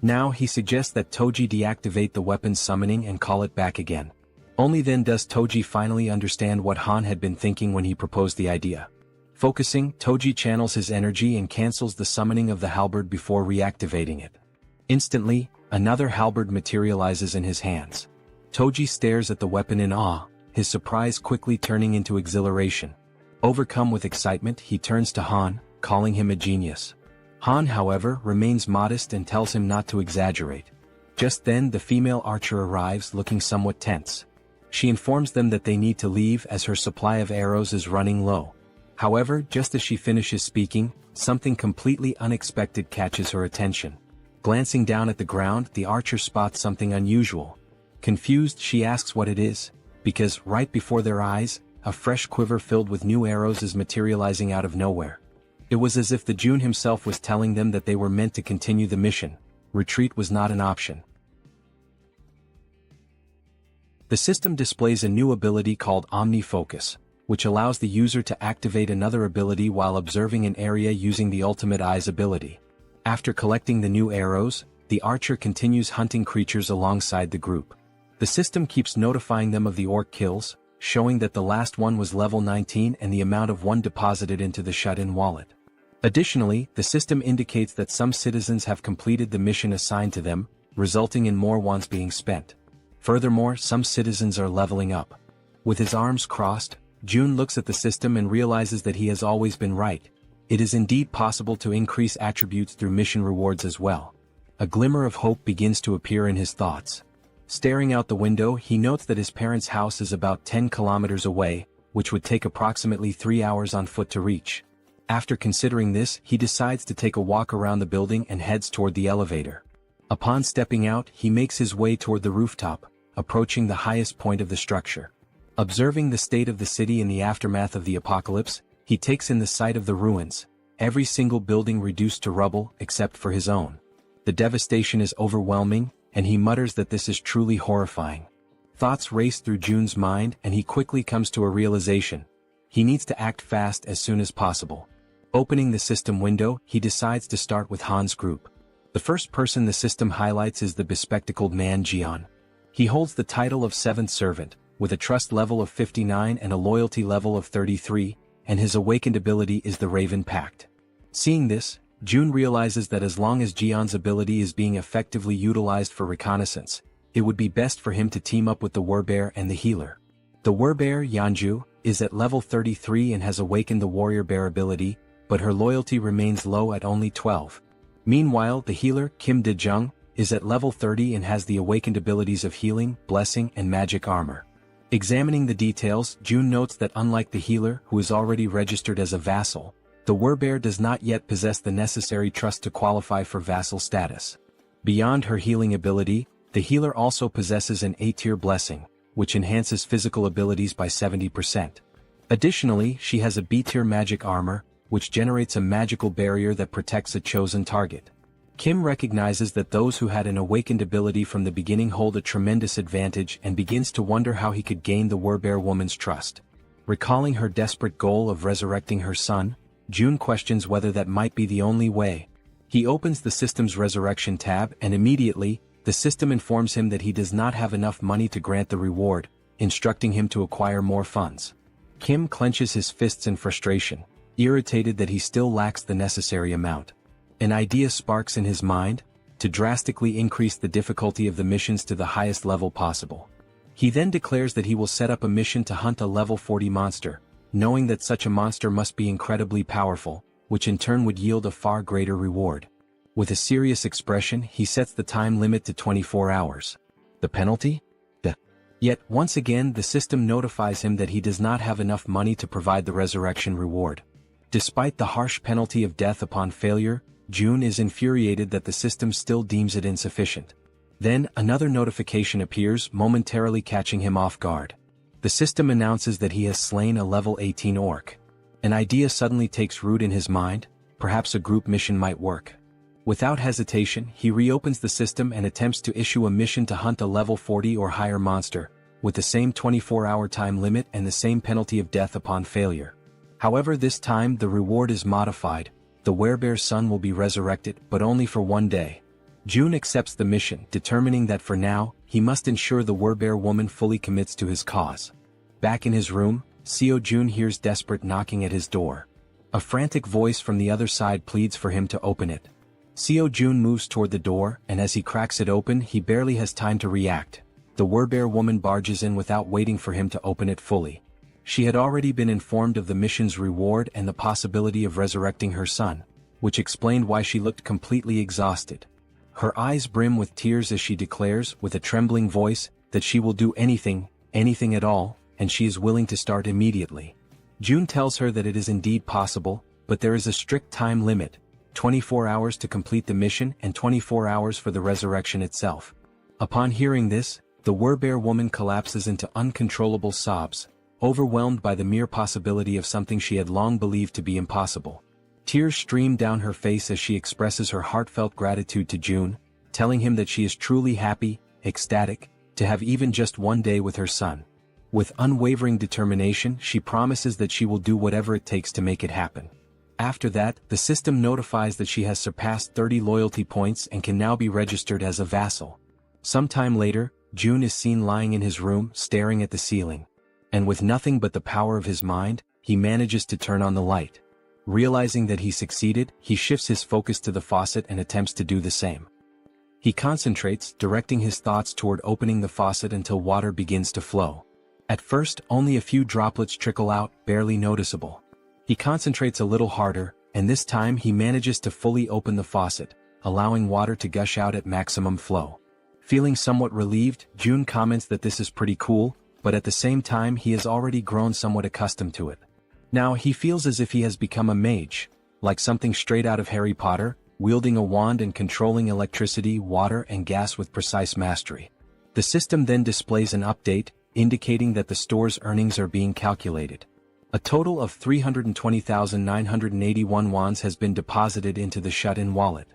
Now he suggests that Toji deactivate the weapon's summoning and call it back again. Only then does Toji finally understand what Han had been thinking when he proposed the idea. Focusing, Toji channels his energy and cancels the summoning of the halberd before reactivating it. Instantly, another halberd materializes in his hands. Toji stares at the weapon in awe, his surprise quickly turning into exhilaration. Overcome with excitement, he turns to Han, calling him a genius. Han, however, remains modest and tells him not to exaggerate. Just then, the female archer arrives looking somewhat tense. She informs them that they need to leave as her supply of arrows is running low. However, just as she finishes speaking, something completely unexpected catches her attention. Glancing down at the ground, the archer spots something unusual. Confused, she asks what it is, because right before their eyes, a fresh quiver filled with new arrows is materializing out of nowhere. It was as if the June himself was telling them that they were meant to continue the mission. Retreat was not an option. The system displays a new ability called Omni-Focus, which allows the user to activate another ability while observing an area using the Ultimate Eyes ability. After collecting the new arrows, the archer continues hunting creatures alongside the group. The system keeps notifying them of the orc kills, showing that the last one was level 19 and the amount of one deposited into the shut-in wallet. Additionally, the system indicates that some citizens have completed the mission assigned to them, resulting in more ones being spent. Furthermore, some citizens are leveling up. With his arms crossed, June looks at the system and realizes that he has always been right. It is indeed possible to increase attributes through mission rewards as well. A glimmer of hope begins to appear in his thoughts. Staring out the window, he notes that his parents' house is about 10 kilometers away, which would take approximately 3 hours on foot to reach. After considering this, he decides to take a walk around the building and heads toward the elevator. Upon stepping out, he makes his way toward the rooftop, approaching the highest point of the structure. Observing the state of the city in the aftermath of the apocalypse, he takes in the sight of the ruins, every single building reduced to rubble except for his own. The devastation is overwhelming, and he mutters that this is truly horrifying. Thoughts race through June's mind and he quickly comes to a realization. He needs to act fast as soon as possible. Opening the system window, he decides to start with Han's group. The first person the system highlights is the bespectacled man Jian. He holds the title of 7th Servant, with a trust level of 59 and a loyalty level of 33, and his awakened ability is the Raven Pact. Seeing this, June realizes that as long as Jian's ability is being effectively utilized for reconnaissance, it would be best for him to team up with the Warbear and the healer. The Warbear, Yanju, is at level 33 and has awakened the Warrior Bear ability, but her loyalty remains low at only 12. Meanwhile, the healer, Kim De-jung, is at level 30 and has the awakened abilities of healing, blessing, and magic armor. Examining the details, June notes that unlike the healer who is already registered as a vassal, the werebear does not yet possess the necessary trust to qualify for vassal status. Beyond her healing ability, the healer also possesses an A-tier blessing, which enhances physical abilities by 70%. Additionally, she has a B-tier magic armor, which generates a magical barrier that protects a chosen target. Kim recognizes that those who had an awakened ability from the beginning hold a tremendous advantage and begins to wonder how he could gain the werebear woman's trust. Recalling her desperate goal of resurrecting her son, June questions whether that might be the only way. He opens the system's resurrection tab and immediately, the system informs him that he does not have enough money to grant the reward, instructing him to acquire more funds. Kim clenches his fists in frustration, irritated that he still lacks the necessary amount. An idea sparks in his mind, to drastically increase the difficulty of the missions to the highest level possible. He then declares that he will set up a mission to hunt a level 40 monster, knowing that such a monster must be incredibly powerful, which in turn would yield a far greater reward. With a serious expression, he sets the time limit to 24 hours. The penalty? Death. Yet, once again the system notifies him that he does not have enough money to provide the resurrection reward. Despite the harsh penalty of death upon failure, June is infuriated that the system still deems it insufficient. Then, another notification appears, momentarily catching him off guard. The system announces that he has slain a level 18 orc. An idea suddenly takes root in his mind, perhaps a group mission might work. Without hesitation, he reopens the system and attempts to issue a mission to hunt a level 40 or higher monster, with the same 24-hour time limit and the same penalty of death upon failure. However, this time the reward is modified. The werebear's son will be resurrected, but only for 1 day. June accepts the mission, determining that for now, he must ensure the werebear woman fully commits to his cause. Back in his room, Seo Jun hears desperate knocking at his door. A frantic voice from the other side pleads for him to open it. Seo Jun moves toward the door, and as he cracks it open, he barely has time to react. The werebear woman barges in without waiting for him to open it fully. She had already been informed of the mission's reward and the possibility of resurrecting her son, which explained why she looked completely exhausted. Her eyes brim with tears as she declares, with a trembling voice, that she will do anything, anything at all, and she is willing to start immediately. June tells her that it is indeed possible, but there is a strict time limit, 24 hours to complete the mission and 24 hours for the resurrection itself. Upon hearing this, the werebear woman collapses into uncontrollable sobs, overwhelmed by the mere possibility of something she had long believed to be impossible. Tears stream down her face as she expresses her heartfelt gratitude to June, telling him that she is truly happy, ecstatic, to have even just 1 day with her son. With unwavering determination, she promises that she will do whatever it takes to make it happen. After that, the system notifies that she has surpassed 30 loyalty points and can now be registered as a vassal. Sometime later, June is seen lying in his room, staring at the ceiling. And with nothing but the power of his mind, he manages to turn on the light. Realizing that he succeeded, he shifts his focus to the faucet and attempts to do the same. He concentrates, directing his thoughts toward opening the faucet until water begins to flow. At first, only a few droplets trickle out, barely noticeable. He concentrates a little harder, and this time he manages to fully open the faucet, allowing water to gush out at maximum flow. Feeling somewhat relieved, June comments that this is pretty cool, but at the same time he has already grown somewhat accustomed to it. Now he feels as if he has become a mage, like something straight out of Harry Potter, wielding a wand and controlling electricity, water and gas with precise mastery. The system then displays an update, indicating that the store's earnings are being calculated. A total of 320,981 wands has been deposited into the shut-in wallet.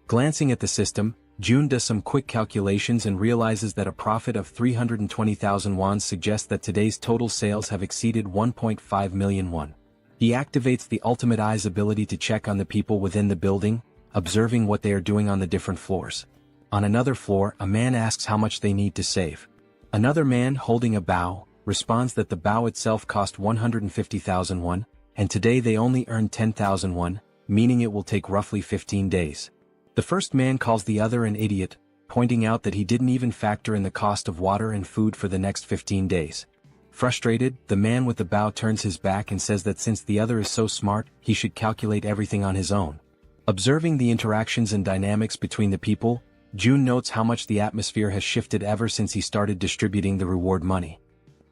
Glancing at the system, June does some quick calculations and realizes that a profit of 320,000 wands suggests that today's total sales have exceeded 1.5 million won. He activates the Ultimate Eye's ability to check on the people within the building, observing what they are doing on the different floors. On another floor, a man asks how much they need to save. Another man, holding a bow, responds that the bow itself cost 150,000 won, and today they only earn 10,000 won, meaning it will take roughly 15 days. The first man calls the other an idiot, pointing out that he didn't even factor in the cost of water and food for the next 15 days. Frustrated, the man with the bow turns his back and says that since the other is so smart, he should calculate everything on his own. Observing the interactions and dynamics between the people, June notes how much the atmosphere has shifted ever since he started distributing the reward money.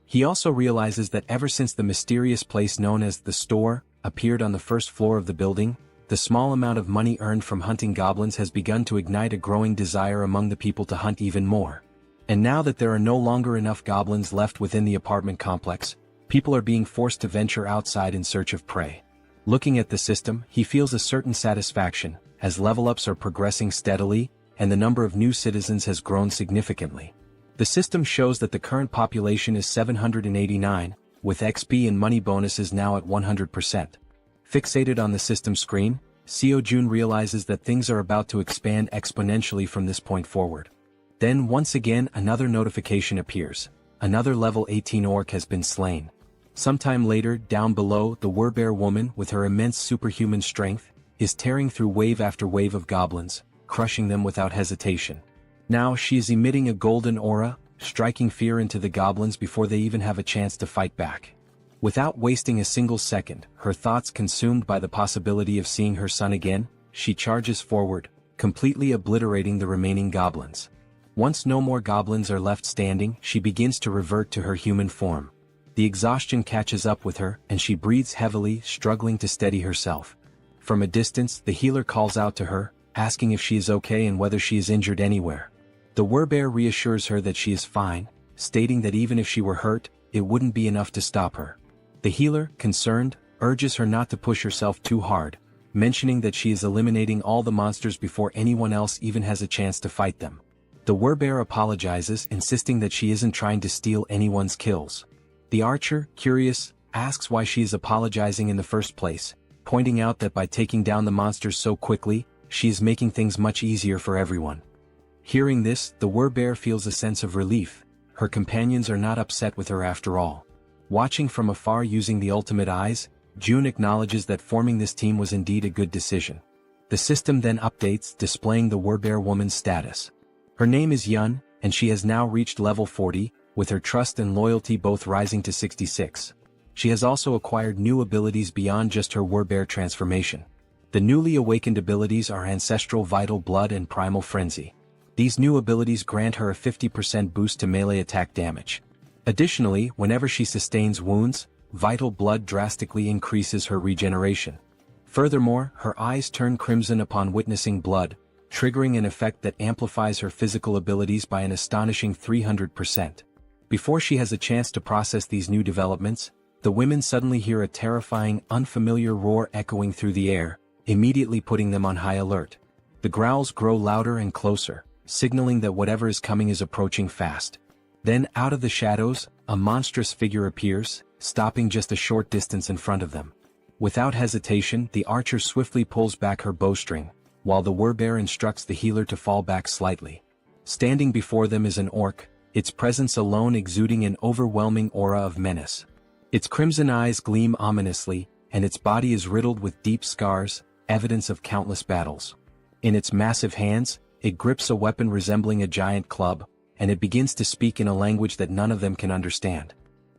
He also realizes that ever since the mysterious place known as the store appeared on the first floor of the building, the small amount of money earned from hunting goblins has begun to ignite a growing desire among the people to hunt even more. And now that there are no longer enough goblins left within the apartment complex, people are being forced to venture outside in search of prey. Looking at the system, he feels a certain satisfaction, as level-ups are progressing steadily, and the number of new citizens has grown significantly. The system shows that the current population is 789, with XP and money bonuses now at 100%. Fixated on the system screen, Seo Jun realizes that things are about to expand exponentially from this point forward. Then once again another notification appears. Another level 18 orc has been slain. Sometime later, down below, the Werbear woman, with her immense superhuman strength, is tearing through wave after wave of goblins, crushing them without hesitation. Now she is emitting a golden aura, striking fear into the goblins before they even have a chance to fight back. Without wasting a single second, her thoughts consumed by the possibility of seeing her son again, she charges forward, completely obliterating the remaining goblins. Once no more goblins are left standing, she begins to revert to her human form. The exhaustion catches up with her, and she breathes heavily, struggling to steady herself. From a distance, the healer calls out to her, asking if she is okay and whether she is injured anywhere. The Werbear reassures her that she is fine, stating that even if she were hurt, it wouldn't be enough to stop her. The healer, concerned, urges her not to push herself too hard, mentioning that she is eliminating all the monsters before anyone else even has a chance to fight them. The Werbear apologizes, insisting that she isn't trying to steal anyone's kills. The archer, curious, asks why she is apologizing in the first place, pointing out that by taking down the monsters so quickly, she is making things much easier for everyone. Hearing this, the Werbear feels a sense of relief. Her companions are not upset with her after all. Watching from afar using the ultimate eyes, June acknowledges that forming this team was indeed a good decision. The system then updates, displaying the Werbear woman's status. Her name is Yun, and she has now reached level 40, with her trust and loyalty both rising to 66. She has also acquired new abilities beyond just her Werbear transformation. The newly awakened abilities are Ancestral Vital Blood and Primal Frenzy. These new abilities grant her a 50% boost to melee attack damage. Additionally, whenever she sustains wounds, Vital Blood drastically increases her regeneration. Furthermore, her eyes turn crimson upon witnessing blood, triggering an effect that amplifies her physical abilities by an astonishing 300%. Before she has a chance to process these new developments, the women suddenly hear a terrifying, unfamiliar roar echoing through the air, immediately putting them on high alert. The growls grow louder and closer, signaling that whatever is coming is approaching fast. Then, out of the shadows, a monstrous figure appears, stopping just a short distance in front of them. Without hesitation, the archer swiftly pulls back her bowstring, while the Werbear instructs the healer to fall back slightly. Standing before them is an orc, its presence alone exuding an overwhelming aura of menace. Its crimson eyes gleam ominously, and its body is riddled with deep scars, evidence of countless battles. In its massive hands, it grips a weapon resembling a giant club, and it begins to speak in a language that none of them can understand.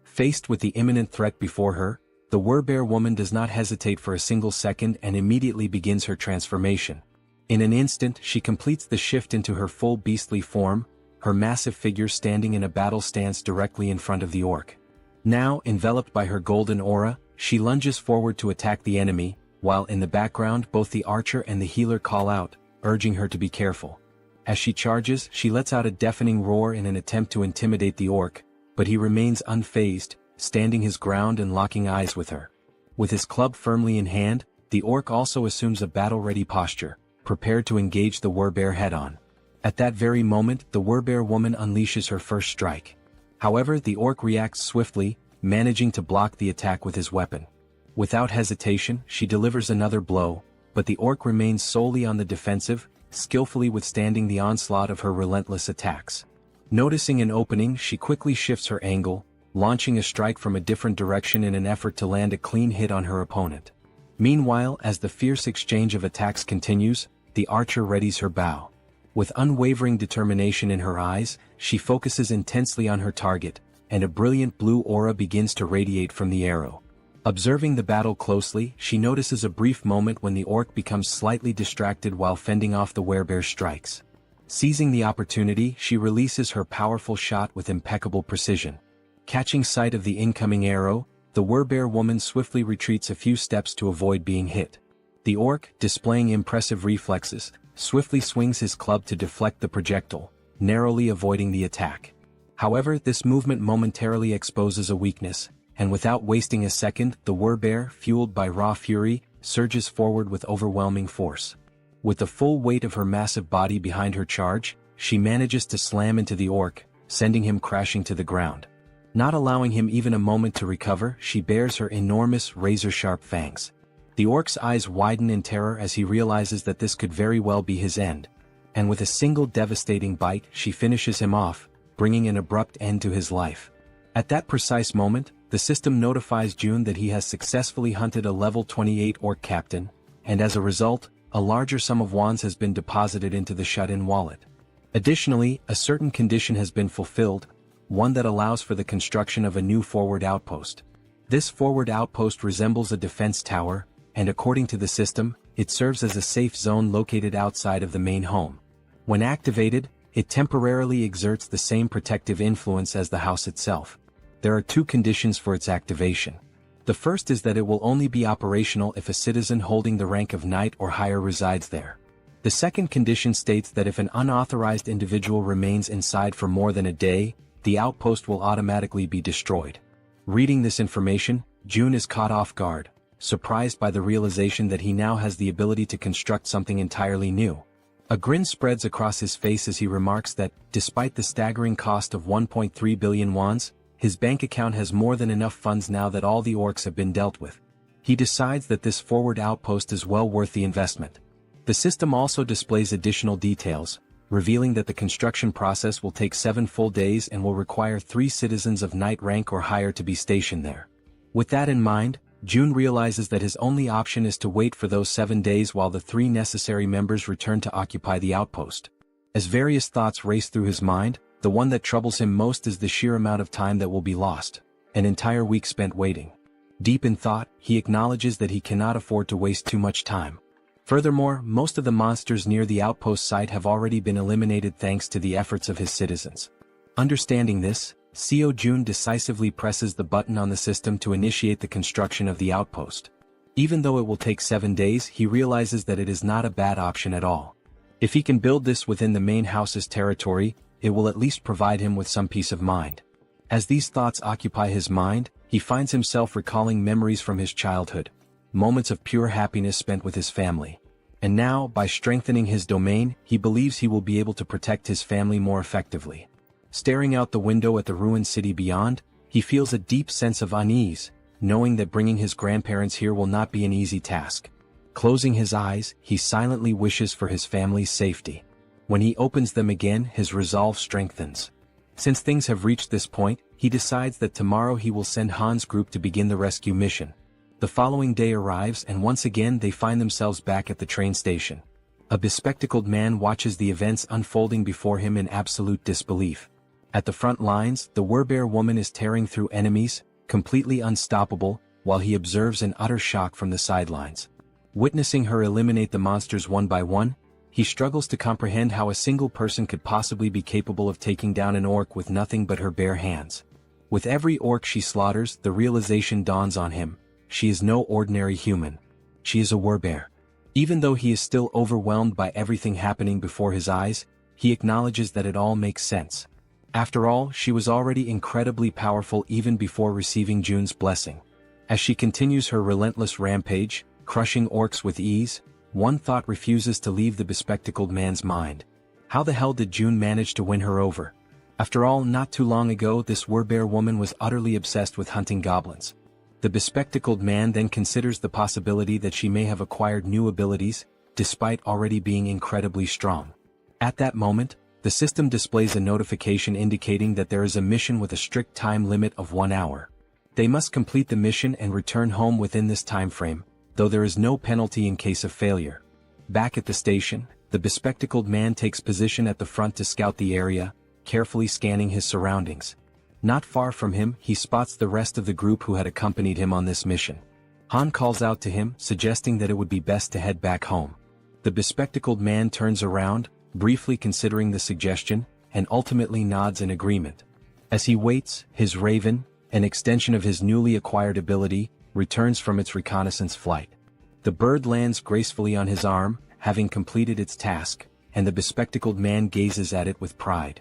Faced with the imminent threat before her, the Werbear woman does not hesitate for a single second and immediately begins her transformation. In an instant, she completes the shift into her full beastly form, her massive figure standing in a battle stance directly in front of the orc. Now, enveloped by her golden aura, she lunges forward to attack the enemy, while in the background both the archer and the healer call out, urging her to be careful. As she charges, she lets out a deafening roar in an attempt to intimidate the orc, but he remains unfazed, standing his ground and locking eyes with her. With his club firmly in hand, the orc also assumes a battle-ready posture, prepared to engage the Werbear head-on. At that very moment, the Werbear woman unleashes her first strike. However, the orc reacts swiftly, managing to block the attack with his weapon. Without hesitation, she delivers another blow, but the orc remains solely on the defensive, skillfully withstanding the onslaught of her relentless attacks. Noticing an opening, she quickly shifts her angle, launching a strike from a different direction in an effort to land a clean hit on her opponent. Meanwhile, as the fierce exchange of attacks continues, the archer readies her bow. With unwavering determination in her eyes, she focuses intensely on her target, and a brilliant blue aura begins to radiate from the arrow. Observing the battle closely, she notices a brief moment when the orc becomes slightly distracted while fending off the Werbear's strikes. Seizing the opportunity, she releases her powerful shot with impeccable precision. Catching sight of the incoming arrow, the Werbear woman swiftly retreats a few steps to avoid being hit. The orc, displaying impressive reflexes, swiftly swings his club to deflect the projectile, narrowly avoiding the attack. However, this movement momentarily exposes a weakness, and without wasting a second, the Werbear, fueled by raw fury, surges forward with overwhelming force. With the full weight of her massive body behind her charge, she manages to slam into the orc, sending him crashing to the ground. Not allowing him even a moment to recover, she bares her enormous, razor-sharp fangs. The orc's eyes widen in terror as he realizes that this could very well be his end. And with a single devastating bite, she finishes him off, bringing an abrupt end to his life. At that precise moment, the system notifies June that he has successfully hunted a level 28 orc captain, and as a result, a larger sum of wands has been deposited into the shut-in wallet. Additionally, a certain condition has been fulfilled, one that allows for the construction of a new forward outpost. This forward outpost resembles a defense tower, and according to the system, it serves as a safe zone located outside of the main home. When activated, it temporarily exerts the same protective influence as the house itself. There are two conditions for its activation. The first is that it will only be operational if a citizen holding the rank of knight or higher resides there. The second condition states that if an unauthorized individual remains inside for more than a day, the outpost will automatically be destroyed. Reading this information, June is caught off guard, surprised by the realization that he now has the ability to construct something entirely new. A grin spreads across his face as he remarks that, despite the staggering cost of 1.3 billion wands, his bank account has more than enough funds now that all the orcs have been dealt with. He decides that this forward outpost is well worth the investment. The system also displays additional details, revealing that the construction process will take 7 full days and will require 3 citizens of knight rank or higher to be stationed there. With that in mind, June realizes that his only option is to wait for those 7 days while the 3 necessary members return to occupy the outpost. As various thoughts race through his mind, the one that troubles him most is the sheer amount of time that will be lost, an entire week spent waiting. Deep in thought, he acknowledges that he cannot afford to waste too much time. Furthermore, most of the monsters near the outpost site have already been eliminated thanks to the efforts of his citizens. Understanding this, Seo Jun decisively presses the button on the system to initiate the construction of the outpost. Even though it will take 7 days, he realizes that it is not a bad option at all. If he can build this within the main house's territory, it will at least provide him with some peace of mind. As these thoughts occupy his mind, he finds himself recalling memories from his childhood, moments of pure happiness spent with his family. And now, by strengthening his domain, he believes he will be able to protect his family more effectively. Staring out the window at the ruined city beyond, he feels a deep sense of unease, knowing that bringing his grandparents here will not be an easy task. Closing his eyes, he silently wishes for his family's safety. When he opens them again, his resolve strengthens. Since things have reached this point, he decides that tomorrow he will send Han's group to begin the rescue mission. The following day arrives and once again they find themselves back at the train station. A bespectacled man watches the events unfolding before him in absolute disbelief. At the front lines, the Werbear woman is tearing through enemies, completely unstoppable, while he observes in utter shock from the sidelines. Witnessing her eliminate the monsters one by one, he struggles to comprehend how a single person could possibly be capable of taking down an orc with nothing but her bare hands. With every orc she slaughters, the realization dawns on him. She is no ordinary human. She is a Werbear. Even though he is still overwhelmed by everything happening before his eyes, he acknowledges that it all makes sense. After all, she was already incredibly powerful even before receiving June's blessing. As she continues her relentless rampage, crushing orcs with ease, one thought refuses to leave the bespectacled man's mind. How the hell did June manage to win her over? After all, not too long ago this Werbear woman was utterly obsessed with hunting goblins. The bespectacled man then considers the possibility that she may have acquired new abilities, despite already being incredibly strong. At that moment, the system displays a notification indicating that there is a mission with a strict time limit of 1 hour. They must complete the mission and return home within this time frame, though there is no penalty in case of failure. Back at the station, the bespectacled man takes position at the front to scout the area, carefully scanning his surroundings. Not far from him, he spots the rest of the group who had accompanied him on this mission. Han calls out to him, suggesting that it would be best to head back home. The bespectacled man turns around, briefly considering the suggestion, and ultimately nods in agreement. As he waits, his raven, an extension of his newly acquired ability, returns from its reconnaissance flight. The bird lands gracefully on his arm, having completed its task, and the bespectacled man gazes at it with pride.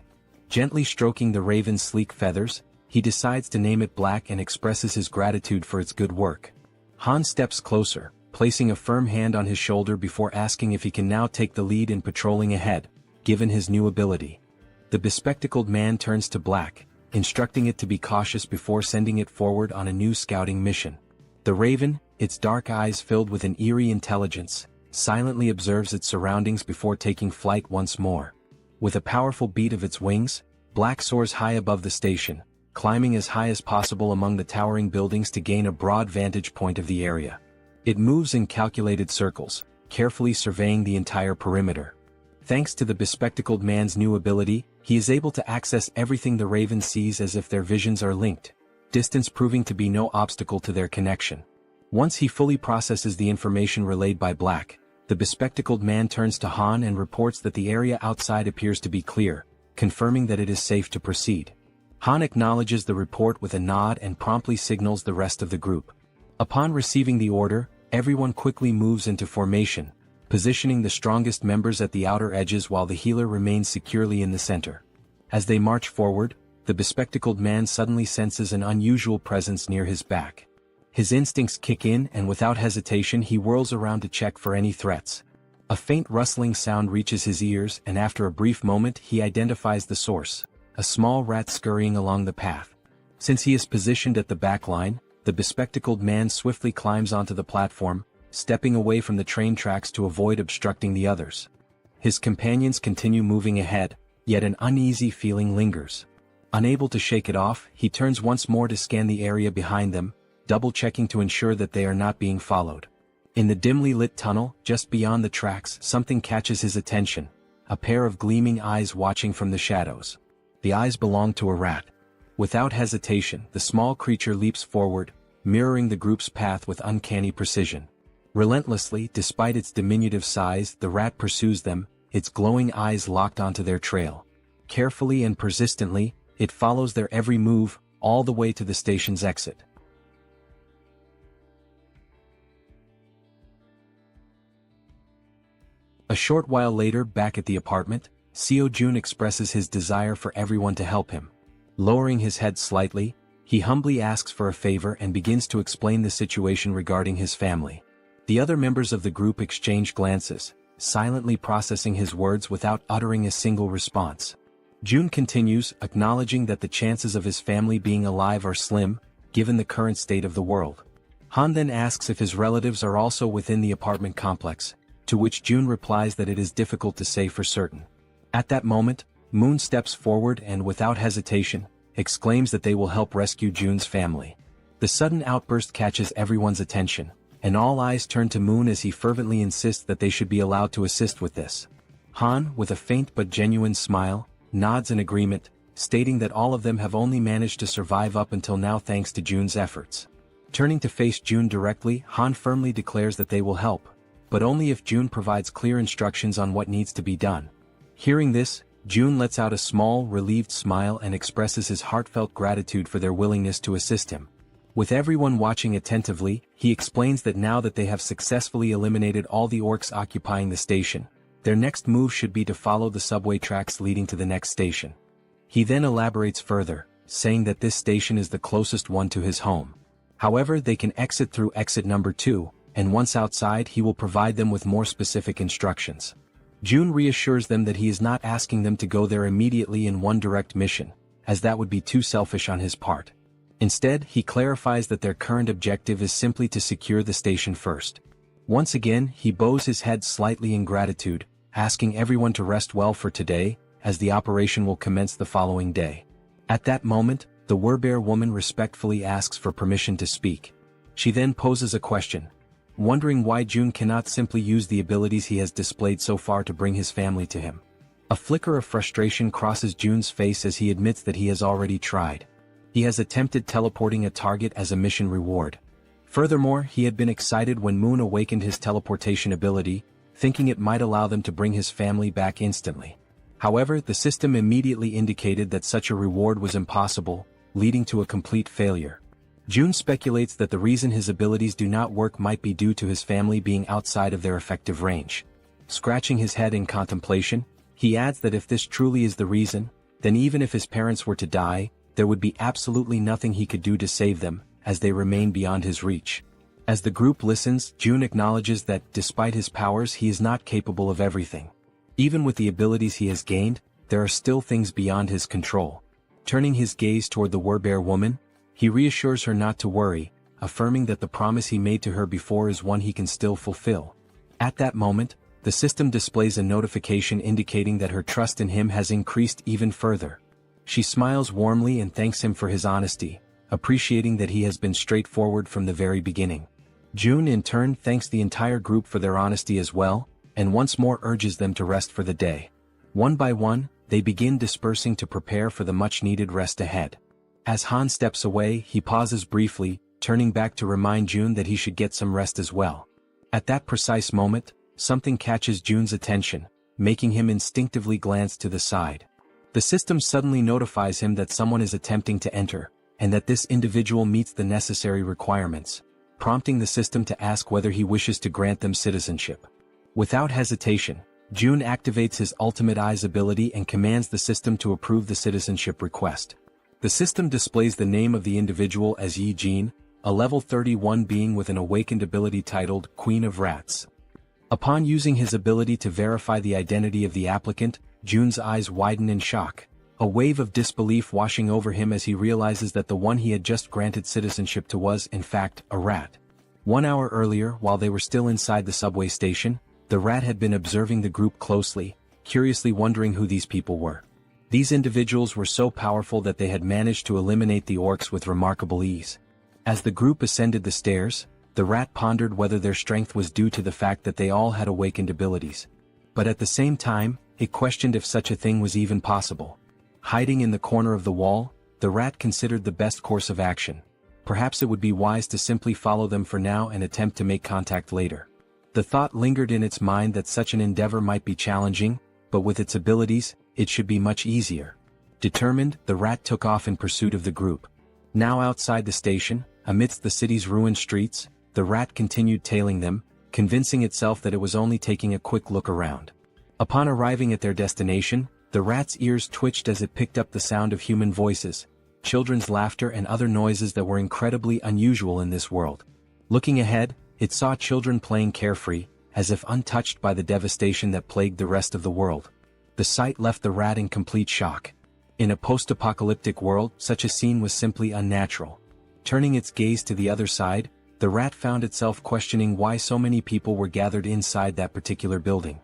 Gently stroking the raven's sleek feathers, he decides to name it Black and expresses his gratitude for its good work. Han steps closer, placing a firm hand on his shoulder before asking if he can now take the lead in patrolling ahead, given his new ability. The bespectacled man turns to Black, instructing it to be cautious before sending it forward on a new scouting mission. The raven, its dark eyes filled with an eerie intelligence, silently observes its surroundings before taking flight once more. With a powerful beat of its wings, Black soars high above the station, climbing as high as possible among the towering buildings to gain a broad vantage point of the area. It moves in calculated circles, carefully surveying the entire perimeter. Thanks to the bespectacled man's new ability, he is able to access everything the raven sees as if their visions are linked, distance proving to be no obstacle to their connection. Once he fully processes the information relayed by Black, the bespectacled man turns to Han and reports that the area outside appears to be clear, confirming that it is safe to proceed. Han acknowledges the report with a nod and promptly signals the rest of the group. Upon receiving the order, everyone quickly moves into formation, positioning the strongest members at the outer edges while the healer remains securely in the center. As they march forward, the bespectacled man suddenly senses an unusual presence near his back. His instincts kick in and without hesitation he whirls around to check for any threats. A faint rustling sound reaches his ears and after a brief moment he identifies the source, a small rat scurrying along the path. Since he is positioned at the back line, the bespectacled man swiftly climbs onto the platform, stepping away from the train tracks to avoid obstructing the others. His companions continue moving ahead, yet an uneasy feeling lingers. Unable to shake it off, he turns once more to scan the area behind them, double-checking to ensure that they are not being followed. In the dimly lit tunnel, just beyond the tracks, something catches his attention, a pair of gleaming eyes watching from the shadows. The eyes belong to a rat. Without hesitation, the small creature leaps forward, mirroring the group's path with uncanny precision. Relentlessly, despite its diminutive size, the rat pursues them, its glowing eyes locked onto their trail. Carefully and persistently, it follows their every move, all the way to the station's exit. A short while later, back at the apartment, Seo Jun expresses his desire for everyone to help him. Lowering his head slightly, he humbly asks for a favor and begins to explain the situation regarding his family. The other members of the group exchange glances, silently processing his words without uttering a single response. Jun continues, acknowledging that the chances of his family being alive are slim, given the current state of the world. Han then asks if his relatives are also within the apartment complex, to which Jun replies that it is difficult to say for certain. At that moment, Moon steps forward and without hesitation, exclaims that they will help rescue Jun's family. The sudden outburst catches everyone's attention, and all eyes turn to Moon as he fervently insists that they should be allowed to assist with this. Han, with a faint but genuine smile, nods in agreement, stating that all of them have only managed to survive up until now thanks to Jun's efforts. Turning to face Jun directly, Han firmly declares that they will help, but only if Jun provides clear instructions on what needs to be done. Hearing this, Jun lets out a small, relieved smile and expresses his heartfelt gratitude for their willingness to assist him. With everyone watching attentively, he explains that now that they have successfully eliminated all the orcs occupying the station, their next move should be to follow the subway tracks leading to the next station. He then elaborates further, saying that this station is the closest one to his home. However, they can exit through exit number 2, and once outside he will provide them with more specific instructions. Jun reassures them that he is not asking them to go there immediately in one direct mission, as that would be too selfish on his part. Instead, he clarifies that their current objective is simply to secure the station first. Once again, he bows his head slightly in gratitude, asking everyone to rest well for today, as the operation will commence the following day. At that moment, the Werbear woman respectfully asks for permission to speak. She then poses a question, wondering why Jun cannot simply use the abilities he has displayed so far to bring his family to him. A flicker of frustration crosses Jun's face as he admits that he has already tried. He has attempted teleporting a target as a mission reward. Furthermore, he had been excited when Moon awakened his teleportation ability, thinking it might allow them to bring his family back instantly. However, the system immediately indicated that such a reward was impossible, leading to a complete failure. June speculates that the reason his abilities do not work might be due to his family being outside of their effective range. Scratching his head in contemplation, he adds that if this truly is the reason, then even if his parents were to die, there would be absolutely nothing he could do to save them, as they remain beyond his reach. As the group listens, June acknowledges that, despite his powers, he is not capable of everything. Even with the abilities he has gained, there are still things beyond his control. Turning his gaze toward the Werbear woman, he reassures her not to worry, affirming that the promise he made to her before is one he can still fulfill. At that moment, the system displays a notification indicating that her trust in him has increased even further. She smiles warmly and thanks him for his honesty, appreciating that he has been straightforward from the very beginning. June in turn thanks the entire group for their honesty as well, and once more urges them to rest for the day. One by one, they begin dispersing to prepare for the much-needed rest ahead. As Han steps away, he pauses briefly, turning back to remind June that he should get some rest as well. At that precise moment, something catches June's attention, making him instinctively glance to the side. The system suddenly notifies him that someone is attempting to enter, and that this individual meets the necessary requirements, prompting the system to ask whether he wishes to grant them citizenship. Without hesitation, June activates his Ultimate Eyes ability and commands the system to approve the citizenship request. The system displays the name of the individual as Yi Jin, a level 31 being with an awakened ability titled Queen of Rats. Upon using his ability to verify the identity of the applicant, June's eyes widen in shock, a wave of disbelief washing over him as he realizes that the one he had just granted citizenship to was, in fact, a rat. 1 hour earlier, while they were still inside the subway station, the rat had been observing the group closely, curiously wondering who these people were. These individuals were so powerful that they had managed to eliminate the orcs with remarkable ease. As the group ascended the stairs, the rat pondered whether their strength was due to the fact that they all had awakened abilities. But at the same time, it questioned if such a thing was even possible. Hiding in the corner of the wall, the rat considered the best course of action. Perhaps it would be wise to simply follow them for now and attempt to make contact later. The thought lingered in its mind that such an endeavor might be challenging, but with its abilities, it should be much easier. Determined, the rat took off in pursuit of the group. Now outside the station, amidst the city's ruined streets, the rat continued tailing them, convincing itself that it was only taking a quick look around. Upon arriving at their destination, the rat's ears twitched as it picked up the sound of human voices, children's laughter and other noises that were incredibly unusual in this world. Looking ahead, it saw children playing carefree, as if untouched by the devastation that plagued the rest of the world. The sight left the rat in complete shock. In a post-apocalyptic world, such a scene was simply unnatural. Turning its gaze to the other side, the rat found itself questioning why so many people were gathered inside that particular building.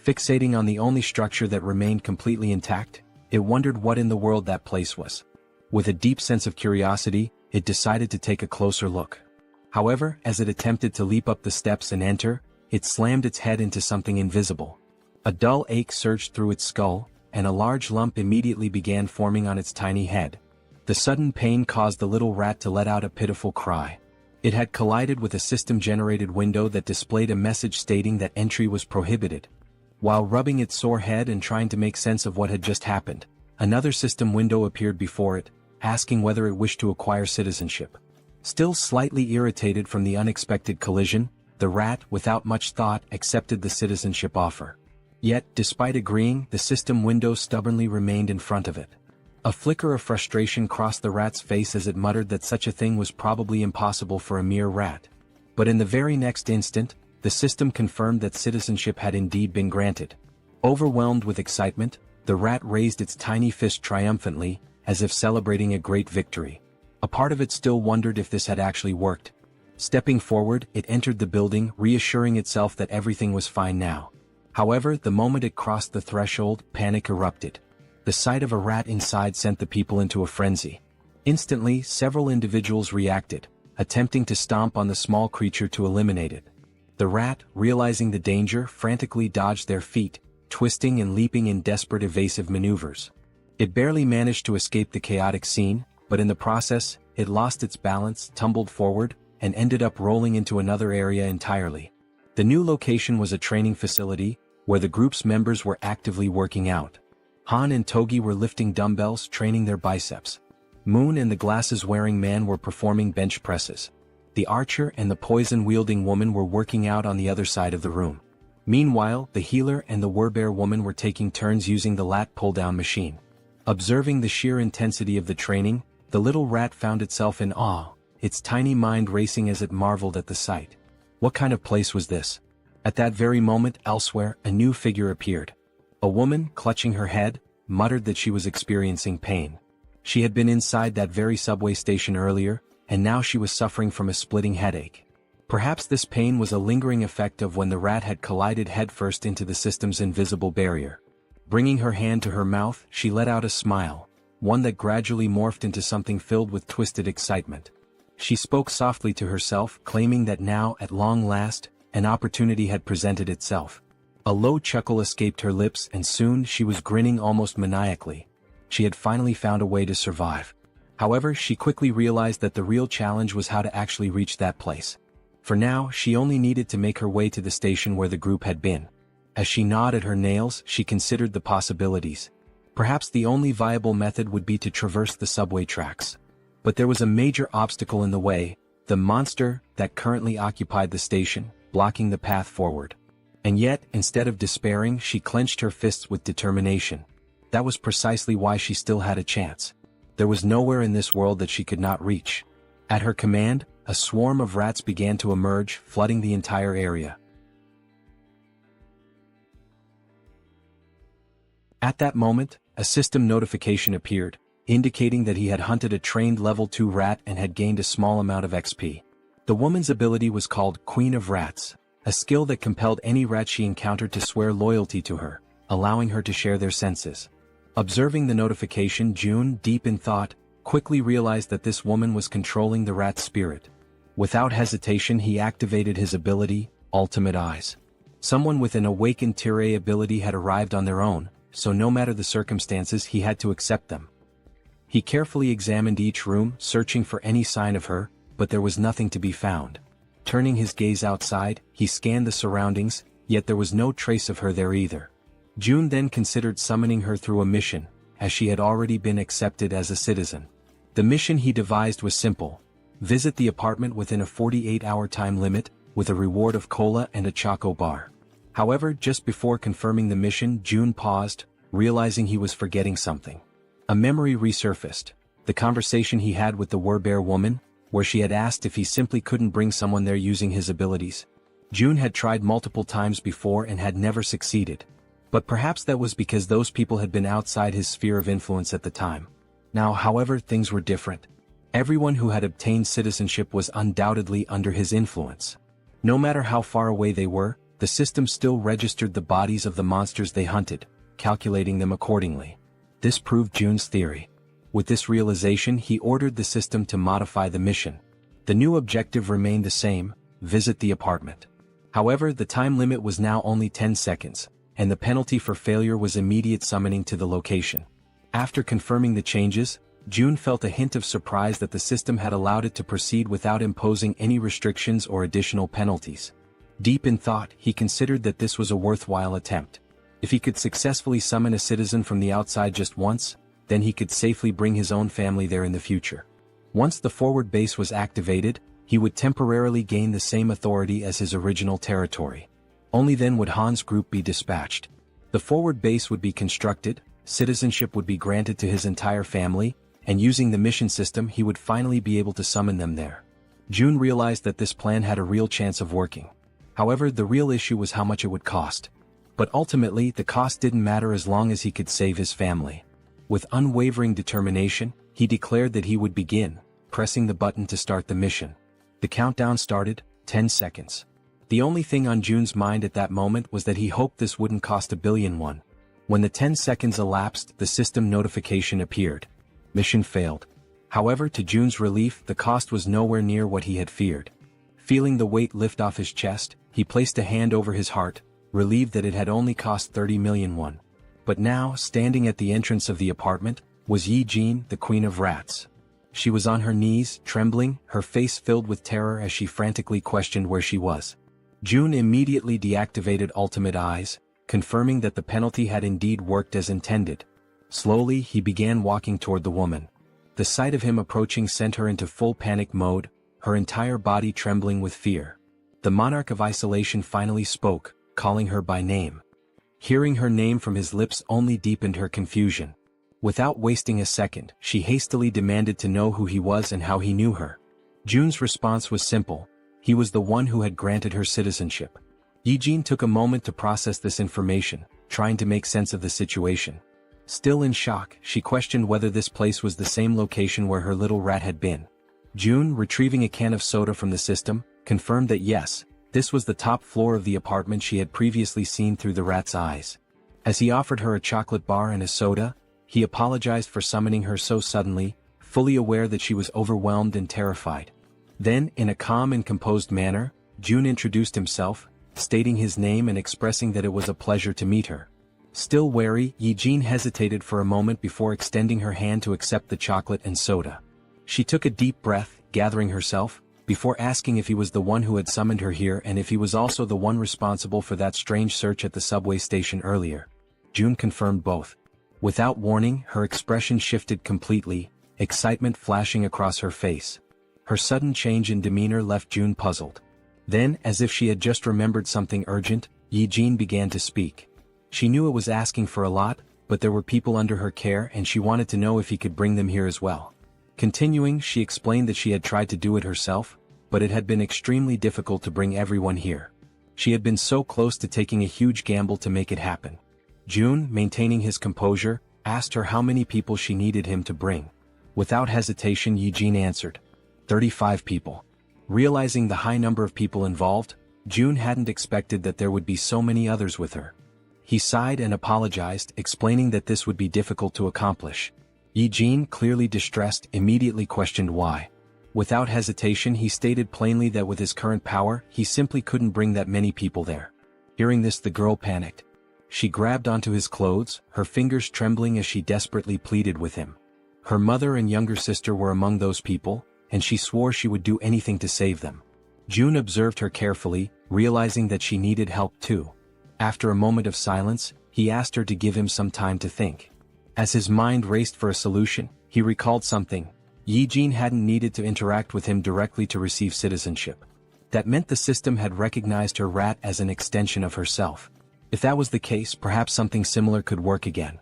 Fixating on the only structure that remained completely intact, it wondered what in the world that place was. With a deep sense of curiosity, it decided to take a closer look. However, as it attempted to leap up the steps and enter, it slammed its head into something invisible. A dull ache surged through its skull, and a large lump immediately began forming on its tiny head. The sudden pain caused the little rat to let out a pitiful cry. It had collided with a system-generated window that displayed a message stating that entry was prohibited. While rubbing its sore head and trying to make sense of what had just happened, another system window appeared before it, asking whether it wished to acquire citizenship. Still slightly irritated from the unexpected collision, the rat, without much thought, accepted the citizenship offer. Yet, despite agreeing, the system window stubbornly remained in front of it. A flicker of frustration crossed the rat's face as it muttered that such a thing was probably impossible for a mere rat. But in the very next instant, the system confirmed that citizenship had indeed been granted. Overwhelmed with excitement, the rat raised its tiny fist triumphantly, as if celebrating a great victory. A part of it still wondered if this had actually worked. Stepping forward, it entered the building, reassuring itself that everything was fine now. However, the moment it crossed the threshold, panic erupted. The sight of a rat inside sent the people into a frenzy. Instantly, several individuals reacted, attempting to stomp on the small creature to eliminate it. The rat, realizing the danger, frantically dodged their feet, twisting and leaping in desperate evasive maneuvers. It barely managed to escape the chaotic scene, but in the process, it lost its balance, tumbled forward, and ended up rolling into another area entirely. The new location was a training facility, where the group's members were actively working out. Han and Togi were lifting dumbbells, training their biceps. Moon and the glasses-wearing man were performing bench presses. The archer and the poison-wielding woman were working out on the other side of the room. Meanwhile, the healer and the werbear woman were taking turns using the lat pull-down machine. Observing the sheer intensity of the training, the little rat found itself in awe, its tiny mind racing as it marveled at the sight. What kind of place was this? At that very moment, elsewhere, a new figure appeared. A woman, clutching her head, muttered that she was experiencing pain. She had been inside that very subway station earlier, and now she was suffering from a splitting headache. Perhaps this pain was a lingering effect of when the rat had collided headfirst into the system's invisible barrier. Bringing her hand to her mouth, she let out a smile, one that gradually morphed into something filled with twisted excitement. She spoke softly to herself, claiming that now, at long last, an opportunity had presented itself. A low chuckle escaped her lips, and soon she was grinning almost maniacally. She had finally found a way to survive. However, she quickly realized that the real challenge was how to actually reach that place. For now, she only needed to make her way to the station where the group had been. As she gnawed at her nails, she considered the possibilities. Perhaps the only viable method would be to traverse the subway tracks. But there was a major obstacle in the way, the monster that currently occupied the station, blocking the path forward. And yet, instead of despairing, she clenched her fists with determination. That was precisely why she still had a chance. There was nowhere in this world that she could not reach. At her command, a swarm of rats began to emerge, flooding the entire area. At that moment, a system notification appeared, indicating that he had hunted a trained level 2 rat and had gained a small amount of XP. The woman's ability was called Queen of Rats, a skill that compelled any rat she encountered to swear loyalty to her, allowing her to share their senses. Observing the notification, June, deep in thought, quickly realized that this woman was controlling the rat's spirit. Without hesitation, he activated his ability, Ultimate Eyes. Someone with an awakened Tirei ability had arrived on their own, so no matter the circumstances, he had to accept them. He carefully examined each room, searching for any sign of her, but there was nothing to be found. Turning his gaze outside, he scanned the surroundings, yet there was no trace of her there either. June then considered summoning her through a mission, as she had already been accepted as a citizen. The mission he devised was simple: visit the apartment within a 48-hour time limit, with a reward of cola and a choco bar. However, just before confirming the mission, June paused, realizing he was forgetting something. A memory resurfaced, the conversation he had with the werbear woman, where she had asked if he simply couldn't bring someone there using his abilities. June had tried multiple times before and had never succeeded. But perhaps that was because those people had been outside his sphere of influence at the time. Now, however, things were different. Everyone who had obtained citizenship was undoubtedly under his influence. No matter how far away they were, the system still registered the bodies of the monsters they hunted, calculating them accordingly. This proved June's theory. With this realization, he ordered the system to modify the mission. The new objective remained the same: visit the apartment. However, the time limit was now only 10 seconds, and the penalty for failure was immediate summoning to the location. After confirming the changes, June felt a hint of surprise that the system had allowed it to proceed without imposing any restrictions or additional penalties. Deep in thought, he considered that this was a worthwhile attempt. If he could successfully summon a citizen from the outside just once, then he could safely bring his own family there in the future. Once the forward base was activated, he would temporarily gain the same authority as his original territory. Only then would Han's group be dispatched. The forward base would be constructed, citizenship would be granted to his entire family, and using the mission system he would finally be able to summon them there. June realized that this plan had a real chance of working. However, the real issue was how much it would cost. But ultimately, the cost didn't matter as long as he could save his family. With unwavering determination, he declared that he would begin, pressing the button to start the mission. The countdown started, 10 seconds. The only thing on June's mind at that moment was that he hoped this wouldn't cost $1 billion. When the 10 seconds elapsed, the system notification appeared. Mission failed. However, to June's relief, the cost was nowhere near what he had feared. Feeling the weight lift off his chest, he placed a hand over his heart, relieved that it had only cost 30 million won. But now, standing at the entrance of the apartment, was Yi Jin, the Queen of Rats. She was on her knees, trembling, her face filled with terror as she frantically questioned where she was. June immediately deactivated Ultimate Eyes, confirming that the penalty had indeed worked as intended. Slowly he began walking toward the woman. The sight of him approaching sent her into full panic mode, her entire body trembling with fear. The monarch of isolation finally spoke, calling her by name. Hearing her name from his lips only deepened her confusion. Without wasting a second, she hastily demanded to know who he was and how he knew her. June's response was simple: he was the one who had granted her citizenship. Yijin took a moment to process this information, trying to make sense of the situation. Still in shock, she questioned whether this place was the same location where her little rat had been. June, retrieving a can of soda from the system, confirmed that yes, this was the top floor of the apartment she had previously seen through the rat's eyes. As he offered her a chocolate bar and a soda, he apologized for summoning her so suddenly, fully aware that she was overwhelmed and terrified. Then, in a calm and composed manner, June introduced himself, stating his name and expressing that it was a pleasure to meet her. Still wary, Yijin hesitated for a moment before extending her hand to accept the chocolate and soda. She took a deep breath, gathering herself, before asking if he was the one who had summoned her here and if he was also the one responsible for that strange search at the subway station earlier. June confirmed both. Without warning, her expression shifted completely, excitement flashing across her face. Her sudden change in demeanor left June puzzled. Then, as if she had just remembered something urgent, Yijin began to speak. She knew it was asking for a lot, but there were people under her care and she wanted to know if he could bring them here as well. Continuing, she explained that she had tried to do it herself, but it had been extremely difficult to bring everyone here. She had been so close to taking a huge gamble to make it happen. June, maintaining his composure, asked her how many people she needed him to bring. Without hesitation, Yijin answered, 35 people. Realizing the high number of people involved, June hadn't expected that there would be so many others with her. He sighed and apologized, explaining that this would be difficult to accomplish. Yijin, clearly distressed, immediately questioned why. Without hesitation, he stated plainly that with his current power, he simply couldn't bring that many people there. Hearing this, the girl panicked. She grabbed onto his clothes, her fingers trembling as she desperately pleaded with him. Her mother and younger sister were among those people, and she swore she would do anything to save them. June observed her carefully, realizing that she needed help too. After a moment of silence, he asked her to give him some time to think. As his mind raced for a solution, he recalled something. Yijin hadn't needed to interact with him directly to receive citizenship. That meant the system had recognized her rat as an extension of herself. If that was the case, perhaps something similar could work again.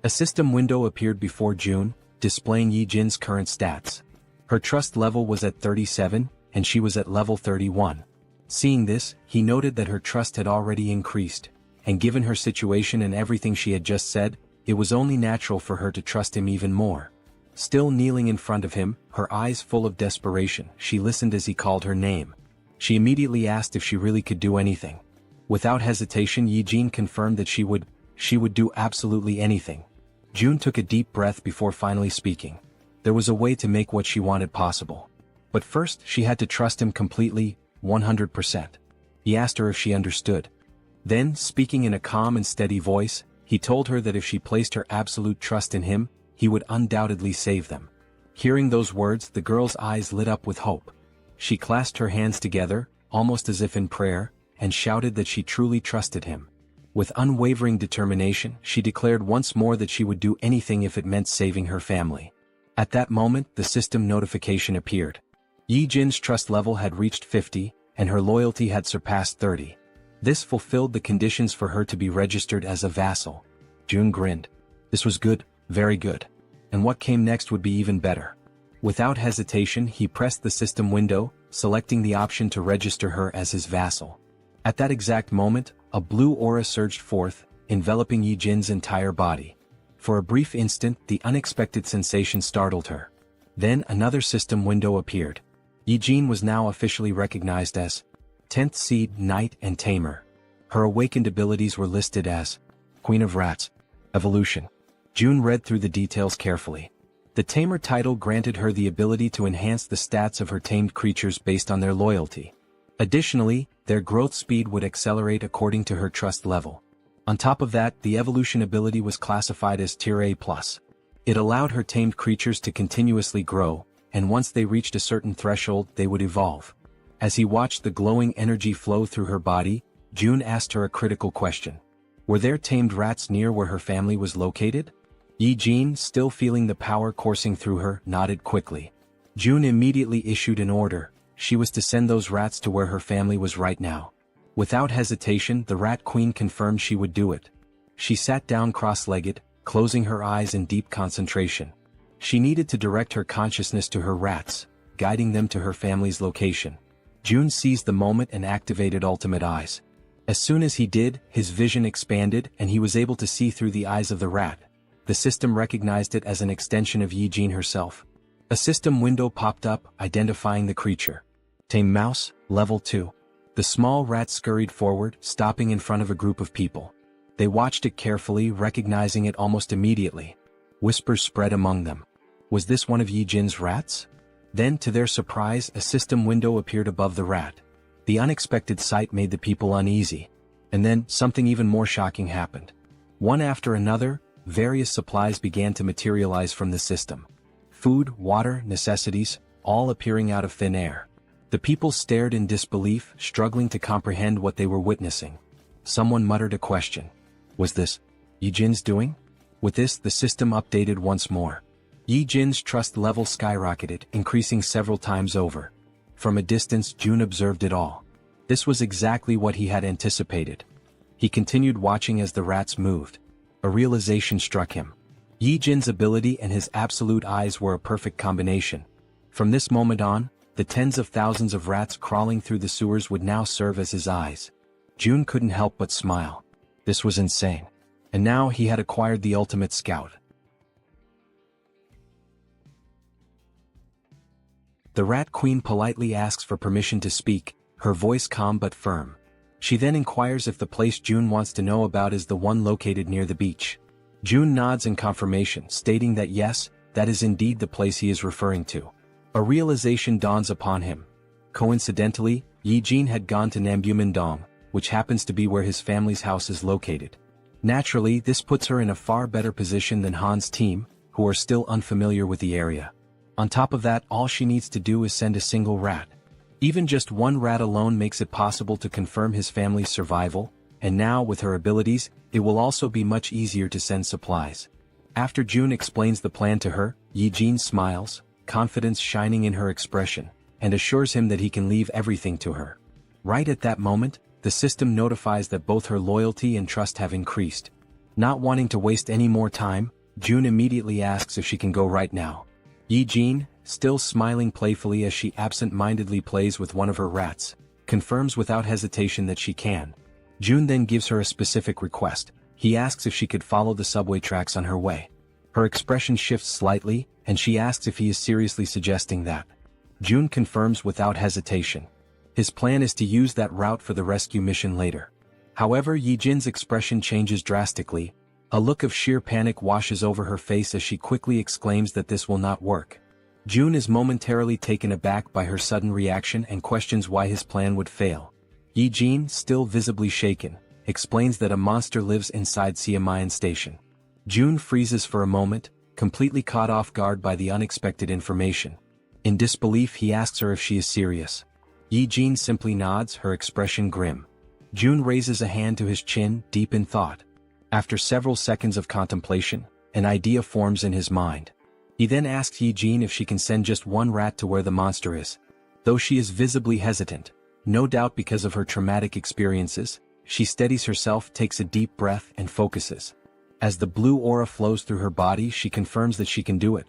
A system window appeared before June, displaying Yijin's current stats. Her trust level was at 37, and she was at level 31. Seeing this, he noted that her trust had already increased, and given her situation and everything she had just said, it was only natural for her to trust him even more. Still kneeling in front of him, her eyes full of desperation, she listened as he called her name. She immediately asked if she really could do anything. Without hesitation, Yijin confirmed that she would do absolutely anything. June took a deep breath before finally speaking. There was a way to make what she wanted possible. But first, she had to trust him completely, 100%. He asked her if she understood. Then, speaking in a calm and steady voice, he told her that if she placed her absolute trust in him, he would undoubtedly save them. Hearing those words, the girl's eyes lit up with hope. She clasped her hands together, almost as if in prayer, and shouted that she truly trusted him. With unwavering determination, she declared once more that she would do anything if it meant saving her family. At that moment, the system notification appeared. Yijin's trust level had reached 50, and her loyalty had surpassed 30. This fulfilled the conditions for her to be registered as a vassal. June grinned. This was good, very good. And what came next would be even better. Without hesitation, he pressed the system window, selecting the option to register her as his vassal. At that exact moment, a blue aura surged forth, enveloping Yijin's entire body. For a brief instant, the unexpected sensation startled her. Then another system window appeared. Yijin was now officially recognized as 10th Seed, Knight and Tamer. Her awakened abilities were listed as Queen of Rats, Evolution. June read through the details carefully. The Tamer title granted her the ability to enhance the stats of her tamed creatures based on their loyalty. Additionally, their growth speed would accelerate according to her trust level. On top of that, the evolution ability was classified as Tier A+. It allowed her tamed creatures to continuously grow, and once they reached a certain threshold, they would evolve. As he watched the glowing energy flow through her body, June asked her a critical question. Were there tamed rats near where her family was located? Yi-jin, still feeling the power coursing through her, nodded quickly. June immediately issued an order. She was to send those rats to where her family was right now. Without hesitation, the Rat Queen confirmed she would do it. She sat down cross-legged, closing her eyes in deep concentration. She needed to direct her consciousness to her rats, guiding them to her family's location. June seized the moment and activated Ultimate Eyes. As soon as he did, his vision expanded and he was able to see through the eyes of the rat. The system recognized it as an extension of Yi-jin herself. A system window popped up, identifying the creature. Tame mouse, level 2. The small rat scurried forward, stopping in front of a group of people. They watched it carefully, recognizing it almost immediately. Whispers spread among them. Was this one of Yi-jin's rats? Then, to their surprise, a system window appeared above the rat. The unexpected sight made the people uneasy. And then, something even more shocking happened. One after another, various supplies began to materialize from the system. Food, water, necessities, all appearing out of thin air. The people stared in disbelief, struggling to comprehend what they were witnessing. Someone muttered a question. Was this Yi-jin's doing? With this, the system updated once more. Yi-jin's trust level skyrocketed, increasing several times over. From a distance, June observed it all. This was exactly what he had anticipated. He continued watching as the rats moved. A realization struck him. Yi-jin's ability and his absolute eyes were a perfect combination. From this moment on, the tens of thousands of rats crawling through the sewers would now serve as his eyes. June couldn't help but smile. This was insane. And now he had acquired the ultimate scout. The Rat Queen politely asks for permission to speak, her voice calm but firm. She then inquires if the place June wants to know about is the one located near the beach. June nods in confirmation, stating that yes, that is indeed the place he is referring to. A realization dawns upon him. Coincidentally, Yi-jin had gone to Nambu-Mindong, which happens to be where his family's house is located. Naturally, this puts her in a far better position than Han's team, who are still unfamiliar with the area. On top of that, all she needs to do is send a single rat. Even just one rat alone makes it possible to confirm his family's survival, and now with her abilities, it will also be much easier to send supplies. After June explains the plan to her, Yi-jin smiles, confidence shining in her expression, and assures him that he can leave everything to her. Right at that moment, the system notifies that both her loyalty and trust have increased. Not wanting to waste any more time, June immediately asks if she can go right now. Yi-jin, still smiling playfully as she absent-mindedly plays with one of her rats, confirms without hesitation that she can. June then gives her a specific request. He asks if she could follow the subway tracks on her way. Her expression shifts slightly, and she asks if he is seriously suggesting that. June confirms without hesitation. His plan is to use that route for the rescue mission later. However, Yi-jin's expression changes drastically. A look of sheer panic washes over her face as she quickly exclaims that this will not work. June is momentarily taken aback by her sudden reaction and questions why his plan would fail. Yi-jin, still visibly shaken, explains that a monster lives inside Siamayan Station. June freezes for a moment, completely caught off guard by the unexpected information. In disbelief, he asks her if she is serious. Yi-jin simply nods, her expression grim. June raises a hand to his chin, deep in thought. After several seconds of contemplation, an idea forms in his mind. He then asks Yi-jin if she can send just one rat to where the monster is. Though she is visibly hesitant, no doubt because of her traumatic experiences, she steadies herself, takes a deep breath, and focuses. As the blue aura flows through her body, she confirms that she can do it.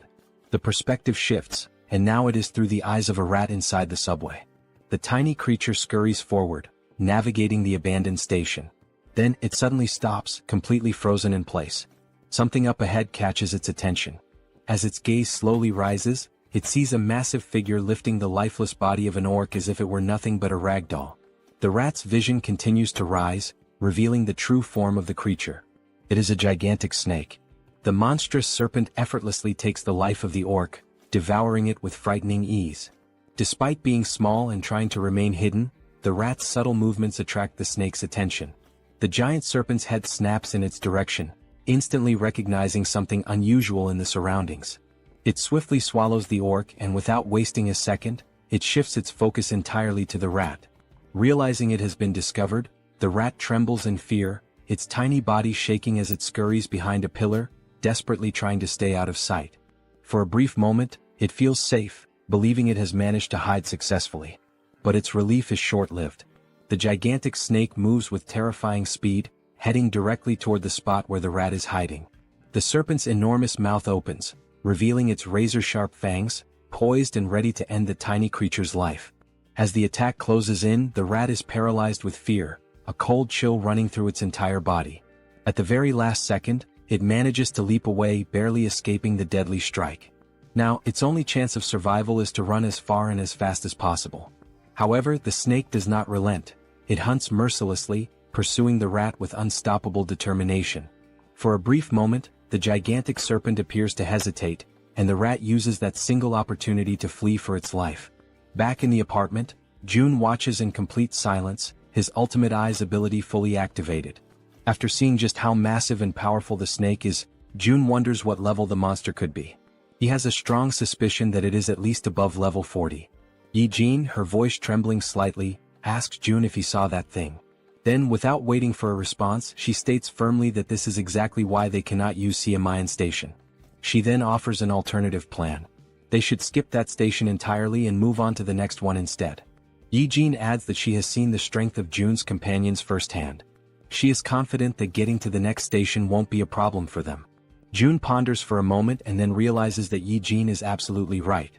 The perspective shifts, and now it is through the eyes of a rat inside the subway. The tiny creature scurries forward, navigating the abandoned station. Then, it suddenly stops, completely frozen in place. Something up ahead catches its attention. As its gaze slowly rises, it sees a massive figure lifting the lifeless body of an orc as if it were nothing but a rag doll. The rat's vision continues to rise, revealing the true form of the creature. It is a gigantic snake. The monstrous serpent effortlessly takes the life of the orc, devouring it with frightening ease. Despite being small and trying to remain hidden, the rat's subtle movements attract the snake's attention. The giant serpent's head snaps in its direction, instantly recognizing something unusual in the surroundings. It swiftly swallows the orc and without wasting a second, it shifts its focus entirely to the rat. Realizing it has been discovered, the rat trembles in fear, its tiny body shaking as it scurries behind a pillar, desperately trying to stay out of sight. For a brief moment, it feels safe, believing it has managed to hide successfully. But its relief is short-lived. The gigantic snake moves with terrifying speed, heading directly toward the spot where the rat is hiding. The serpent's enormous mouth opens, revealing its razor-sharp fangs, poised and ready to end the tiny creature's life. As the attack closes in, the rat is paralyzed with fear, a cold chill running through its entire body. At the very last second, it manages to leap away, barely escaping the deadly strike. Now, its only chance of survival is to run as far and as fast as possible. However, the snake does not relent. It hunts mercilessly, pursuing the rat with unstoppable determination. For a brief moment, the gigantic serpent appears to hesitate, and the rat uses that single opportunity to flee for its life. Back in the apartment, Jun watches in complete silence, his ultimate eyes ability fully activated. After seeing just how massive and powerful the snake is, Jun wonders what level the monster could be. He has a strong suspicion that it is at least above level 40. Yi-Jin, her voice trembling slightly, asks Jun if he saw that thing. Then, without waiting for a response, she states firmly that this is exactly why they cannot use Siamayan Station. She then offers an alternative plan. They should skip that station entirely and move on to the next one instead. Yi-Jin adds that she has seen the strength of Jun's companions firsthand. She is confident that getting to the next station won't be a problem for them. Jun ponders for a moment and then realizes that Yi-Jin is absolutely right.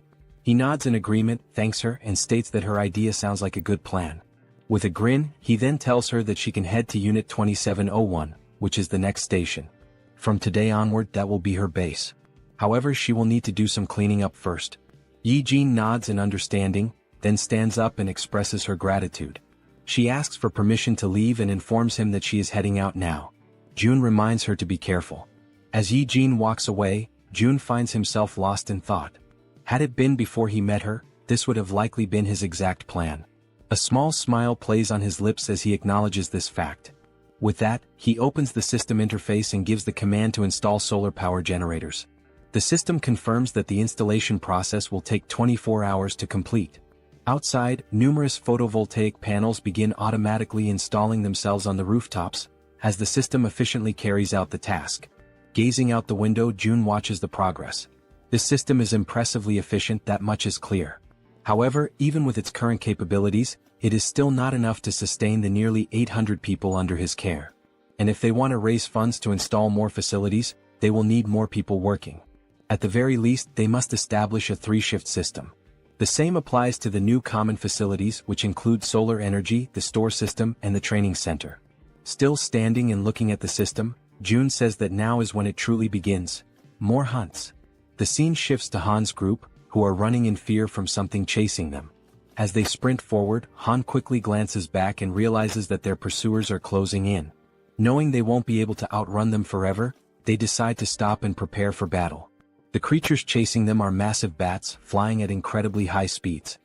He nods in agreement, thanks her, and states that her idea sounds like a good plan. With a grin, he then tells her that she can head to Unit 2701, which is the next station. From today onward, that will be her base. However, she will need to do some cleaning up first. Yi-Jin nods in understanding, then stands up and expresses her gratitude. She asks for permission to leave and informs him that she is heading out now. Jun reminds her to be careful. As Yi-Jin walks away, Jun finds himself lost in thought. Had it been before he met her, this would have likely been his exact plan. A small smile plays on his lips as he acknowledges this fact. With that, he opens the system interface and gives the command to install solar power generators. The system confirms that the installation process will take 24 hours to complete. Outside, numerous photovoltaic panels begin automatically installing themselves on the rooftops, as the system efficiently carries out the task. Gazing out the window, Jun watches the progress. This system is impressively efficient, that much is clear. However, even with its current capabilities, it is still not enough to sustain the nearly 800 people under his care. And if they want to raise funds to install more facilities, they will need more people working. At the very least, they must establish a 3-shift system. The same applies to the new common facilities, which include solar energy, the store system, and the training center. Still standing and looking at the system, Jun says that now is when it truly begins. More hunts. The scene shifts to Han's group, who are running in fear from something chasing them. As they sprint forward, Han quickly glances back and realizes that their pursuers are closing in. Knowing they won't be able to outrun them forever, they decide to stop and prepare for battle. The creatures chasing them are massive bats, flying at incredibly high speeds.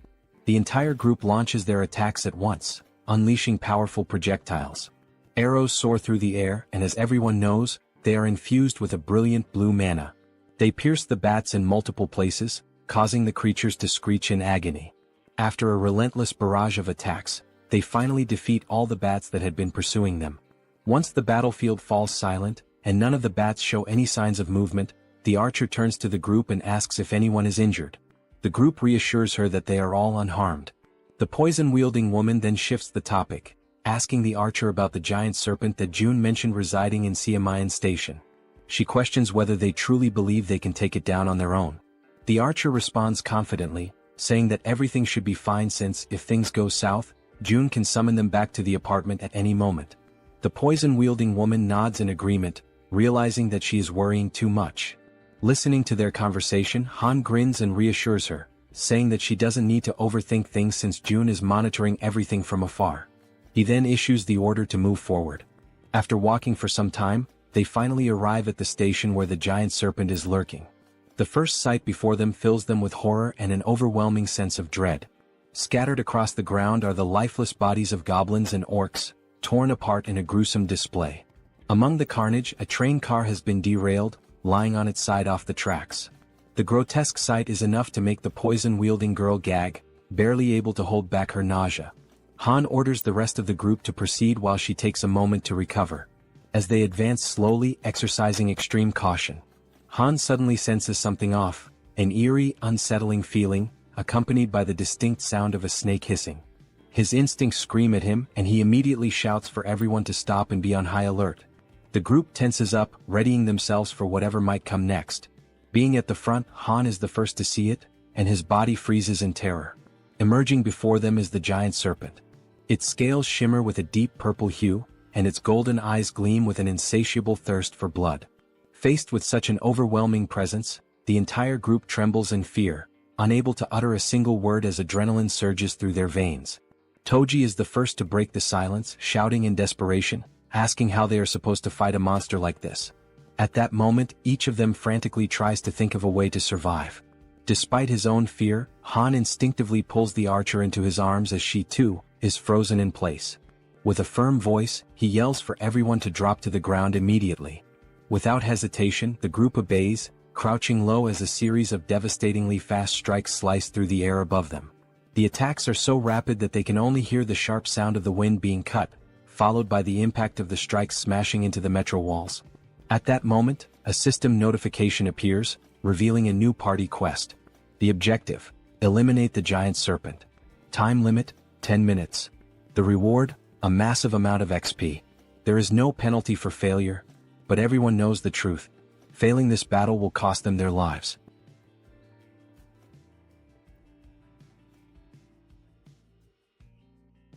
The entire group launches their attacks at once, unleashing powerful projectiles. Arrows soar through the air, and as everyone knows, they are infused with a brilliant blue mana. They pierce the bats in multiple places, causing the creatures to screech in agony. After a relentless barrage of attacks, they finally defeat all the bats that had been pursuing them. Once the battlefield falls silent, and none of the bats show any signs of movement, the archer turns to the group and asks if anyone is injured. The group reassures her that they are all unharmed. The poison-wielding woman then shifts the topic, asking the archer about the giant serpent that Jun mentioned residing in Siamayan Station. She questions whether they truly believe they can take it down on their own. The archer responds confidently, saying that everything should be fine since, if things go south, Jun can summon them back to the apartment at any moment. The poison-wielding woman nods in agreement, realizing that she is worrying too much. Listening to their conversation, Han grins and reassures her, saying that she doesn't need to overthink things since Jun is monitoring everything from afar. He then issues the order to move forward. After walking for some time, they finally arrive at the station where the giant serpent is lurking. The first sight before them fills them with horror and an overwhelming sense of dread. Scattered across the ground are the lifeless bodies of goblins and orcs, torn apart in a gruesome display. Among the carnage, a train car has been derailed, lying on its side off the tracks. The grotesque sight is enough to make the poison-wielding girl gag, barely able to hold back her nausea. Han orders the rest of the group to proceed while she takes a moment to recover. As they advance slowly, exercising extreme caution, Han suddenly senses something off, an eerie, unsettling feeling, accompanied by the distinct sound of a snake hissing. His instincts scream at him, and he immediately shouts for everyone to stop and be on high alert. The group tenses up, readying themselves for whatever might come next. Being at the front, Han is the first to see it, and his body freezes in terror. Emerging before them is the giant serpent. Its scales shimmer with a deep purple hue, and its golden eyes gleam with an insatiable thirst for blood. Faced with such an overwhelming presence, the entire group trembles in fear, unable to utter a single word as adrenaline surges through their veins. Toji is the first to break the silence, shouting in desperation, asking how they are supposed to fight a monster like this. At that moment, each of them frantically tries to think of a way to survive. Despite his own fear, Han instinctively pulls the archer into his arms as she too is frozen in place. With a firm voice, he yells for everyone to drop to the ground immediately. Without hesitation, the group obeys, crouching low as a series of devastatingly fast strikes slice through the air above them. The attacks are so rapid that they can only hear the sharp sound of the wind being cut, followed by the impact of the strikes smashing into the metro walls. At that moment, a system notification appears, revealing a new party quest. The objective: eliminate the giant serpent. Time limit: 10 minutes. The reward: a massive amount of XP. There is no penalty for failure, but everyone knows the truth. Failing this battle will cost them their lives.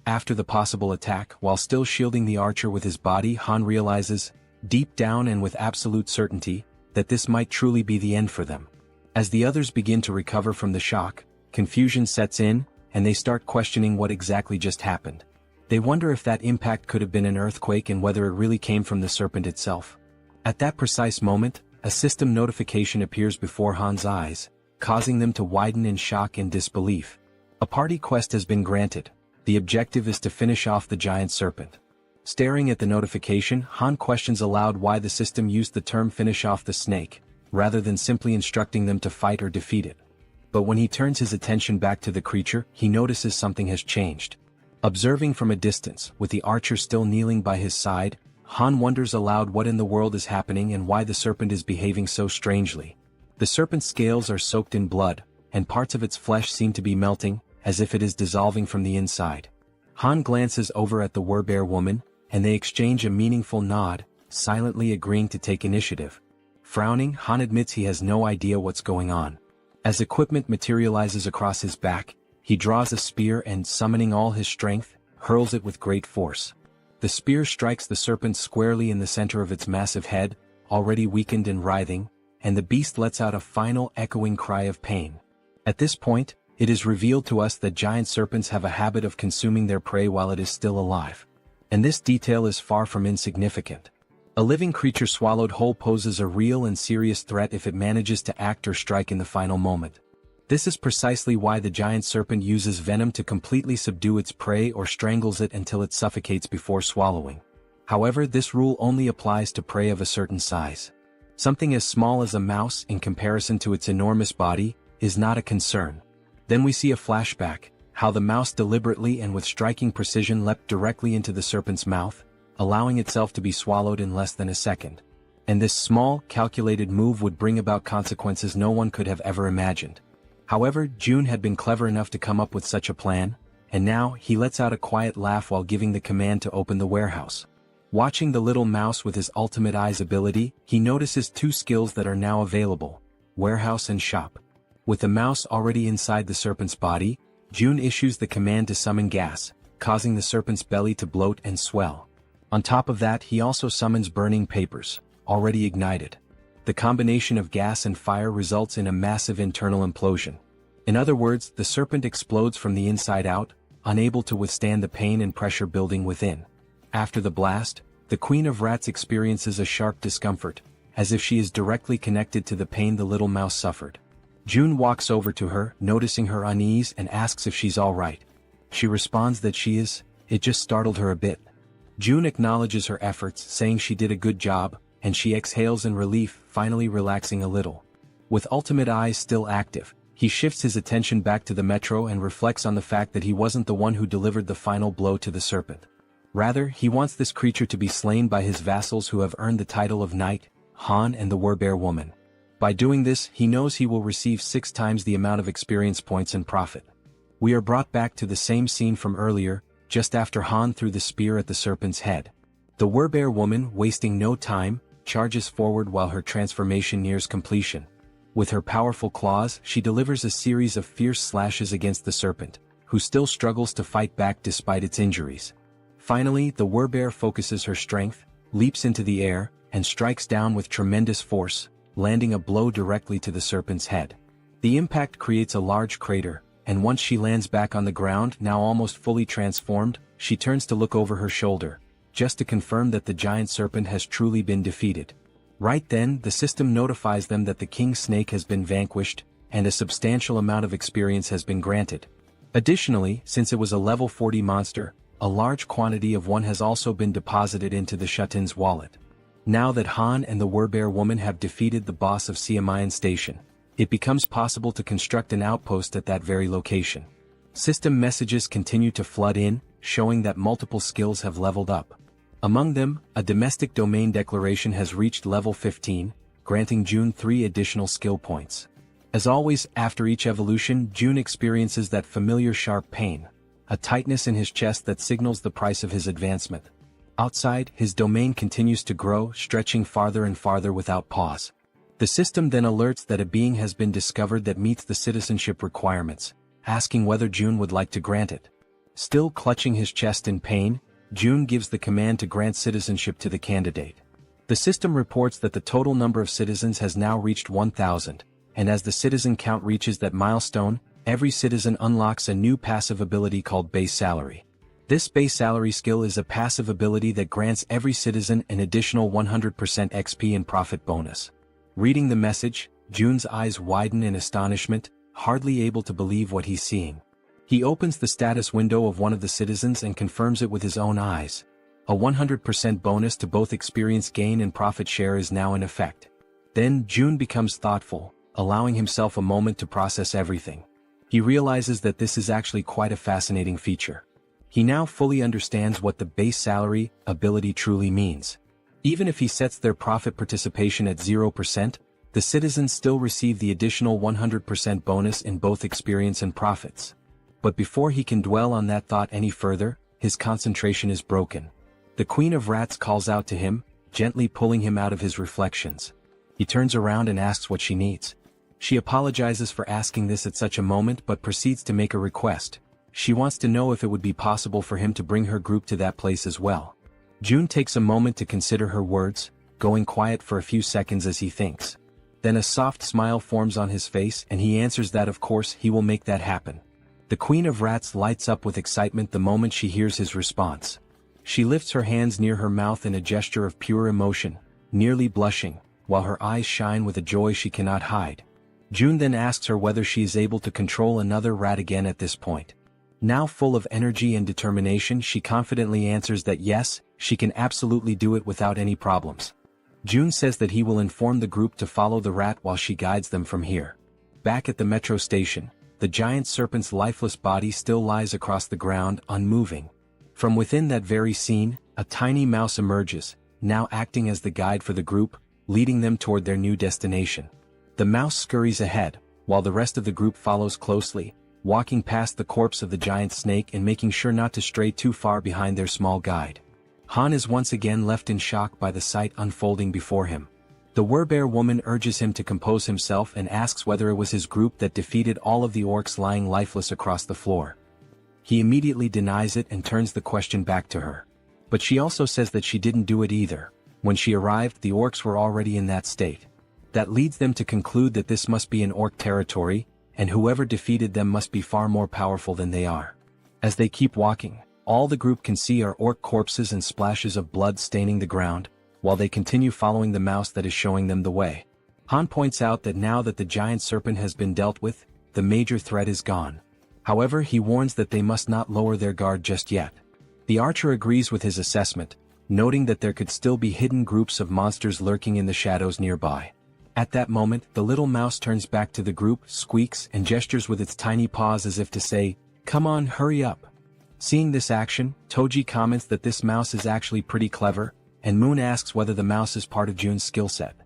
After the possible attack, while still shielding the archer with his body, Han realizes, deep down and with absolute certainty, that this might truly be the end for them. As the others begin to recover from the shock, confusion sets in, and they start questioning what exactly just happened. They wonder if that impact could have been an earthquake and whether it really came from the serpent itself. At that precise moment, a system notification appears before Han's eyes, causing them to widen in shock and disbelief. A party quest has been granted. The objective is to finish off the giant serpent. Staring at the notification, Han questions aloud why the system used the term finish off the snake, rather than simply instructing them to fight or defeat it. But when he turns his attention back to the creature, he notices something has changed. Observing from a distance, with the archer still kneeling by his side, Han wonders aloud what in the world is happening and why the serpent is behaving so strangely. The serpent's scales are soaked in blood, and parts of its flesh seem to be melting, as if it is dissolving from the inside. Han glances over at the Werbear woman, and they exchange a meaningful nod, silently agreeing to take initiative. Frowning, Han admits he has no idea what's going on. As equipment materializes across his back, he draws a spear and, summoning all his strength, hurls it with great force. The spear strikes the serpent squarely in the center of its massive head, already weakened and writhing, and the beast lets out a final echoing cry of pain. At this point, it is revealed to us that giant serpents have a habit of consuming their prey while it is still alive. And this detail is far from insignificant. A living creature swallowed whole poses a real and serious threat if it manages to act or strike in the final moment. This is precisely why the giant serpent uses venom to completely subdue its prey or strangles it until it suffocates before swallowing. However, this rule only applies to prey of a certain size. Something as small as a mouse, in comparison to its enormous body, is not a concern. Then we see a flashback, how the mouse deliberately and with striking precision leapt directly into the serpent's mouth, allowing itself to be swallowed in less than a second. And this small, calculated move would bring about consequences no one could have ever imagined. However, June had been clever enough to come up with such a plan, and now he lets out a quiet laugh while giving the command to open the warehouse. Watching the little mouse with his ultimate eyes ability, he notices two skills that are now available: warehouse and shop. With the mouse already inside the serpent's body, June issues the command to summon gas, causing the serpent's belly to bloat and swell. On top of that, he also summons burning papers, already ignited. The combination of gas and fire results in a massive internal implosion. In other words, the serpent explodes from the inside out, unable to withstand the pain and pressure building within. After the blast, the Queen of Rats experiences a sharp discomfort, as if she is directly connected to the pain the little mouse suffered. June walks over to her, noticing her unease, and asks if she's all right. She responds that she is. It just startled her a bit. June acknowledges her efforts, saying she did a good job, and she exhales in relief, finally relaxing a little. With ultimate eyes still active, He shifts his attention back to the metro and reflects on the fact that he wasn't the one who delivered the final blow to the serpent. Rather, he wants this creature to be slain by his vassals who have earned the title of knight, Han and the Werbear woman. By doing this, he knows he will receive 6 times the amount of experience points and profit. We are brought back to the same scene from earlier, just after Han threw the spear at the serpent's head. The Werbear woman, wasting no time, charges forward while her transformation nears completion. With her powerful claws, she delivers a series of fierce slashes against the serpent, who still struggles to fight back despite its injuries. Finally, the Werbear focuses her strength, leaps into the air, and strikes down with tremendous force, landing a blow directly to the serpent's head. The impact creates a large crater, and once she lands back on the ground, now almost fully transformed, she turns to look over her shoulder, just to confirm that the giant serpent has truly been defeated. Right then, the system notifies them that the king snake has been vanquished, and a substantial amount of experience has been granted. Additionally, since it was a level 40 monster, a large quantity of one has also been deposited into the Shuten's wallet. Now that Han and the Werbear woman have defeated the boss of Siamayan Station, it becomes possible to construct an outpost at that very location. System messages continue to flood in, showing that multiple skills have leveled up. Among them, a domestic domain declaration has reached level 15, granting June 3 additional skill points. As always, after each evolution, June experiences that familiar sharp pain, a tightness in his chest that signals the price of his advancement. Outside, his domain continues to grow, stretching farther and farther without pause. The system then alerts that a being has been discovered that meets the citizenship requirements, asking whether June would like to grant it. Still clutching his chest in pain, June gives the command to grant citizenship to the candidate. The system reports that the total number of citizens has now reached 1,000, and as the citizen count reaches that milestone, every citizen unlocks a new passive ability called base salary. This base salary skill is a passive ability that grants every citizen an additional 100% XP and profit bonus. Reading the message, June's eyes widen in astonishment, hardly able to believe what he's seeing. He opens the status window of one of the citizens and confirms it with his own eyes. A 100% bonus to both experience gain and profit share is now in effect. Then June becomes thoughtful, allowing himself a moment to process everything. He realizes that this is actually quite a fascinating feature. He now fully understands what the base salary ability truly means. Even if he sets their profit participation at 0%, the citizens still receive the additional 100% bonus in both experience and profits. But before he can dwell on that thought any further, his concentration is broken. The Queen of Rats calls out to him, gently pulling him out of his reflections. He turns around and asks what she needs. She apologizes for asking this at such a moment but proceeds to make a request. She wants to know if it would be possible for him to bring her group to that place as well. June takes a moment to consider her words, going quiet for a few seconds as he thinks. Then a soft smile forms on his face and he answers that of course he will make that happen. The Queen of Rats lights up with excitement the moment she hears his response. She lifts her hands near her mouth in a gesture of pure emotion, nearly blushing, while her eyes shine with a joy she cannot hide. June then asks her whether she is able to control another rat again at this point. Now full of energy and determination, she confidently answers that yes, she can absolutely do it without any problems. June says that he will inform the group to follow the rat while she guides them from here. Back at the metro station, the giant serpent's lifeless body still lies across the ground, unmoving. From within that very scene, a tiny mouse emerges, now acting as the guide for the group, leading them toward their new destination. The mouse scurries ahead, while the rest of the group follows closely, walking past the corpse of the giant snake and making sure not to stray too far behind their small guide. Han is once again left in shock by the sight unfolding before him. The Werbear woman urges him to compose himself and asks whether it was his group that defeated all of the orcs lying lifeless across the floor. He immediately denies it and turns the question back to her. But she also says that she didn't do it either. When she arrived, the orcs were already in that state. That leads them to conclude that this must be an orc territory, and whoever defeated them must be far more powerful than they are. As they keep walking, all the group can see are orc corpses and splashes of blood staining the ground, while they continue following the mouse that is showing them the way. Han points out that now that the giant serpent has been dealt with, the major threat is gone. However, he warns that they must not lower their guard just yet. The archer agrees with his assessment, noting that there could still be hidden groups of monsters lurking in the shadows nearby. At that moment, the little mouse turns back to the group, squeaks, and gestures with its tiny paws as if to say, "Come on, hurry up." Seeing this action, Toji comments that this mouse is actually pretty clever, and Moon asks whether the mouse is part of Jun's skill set.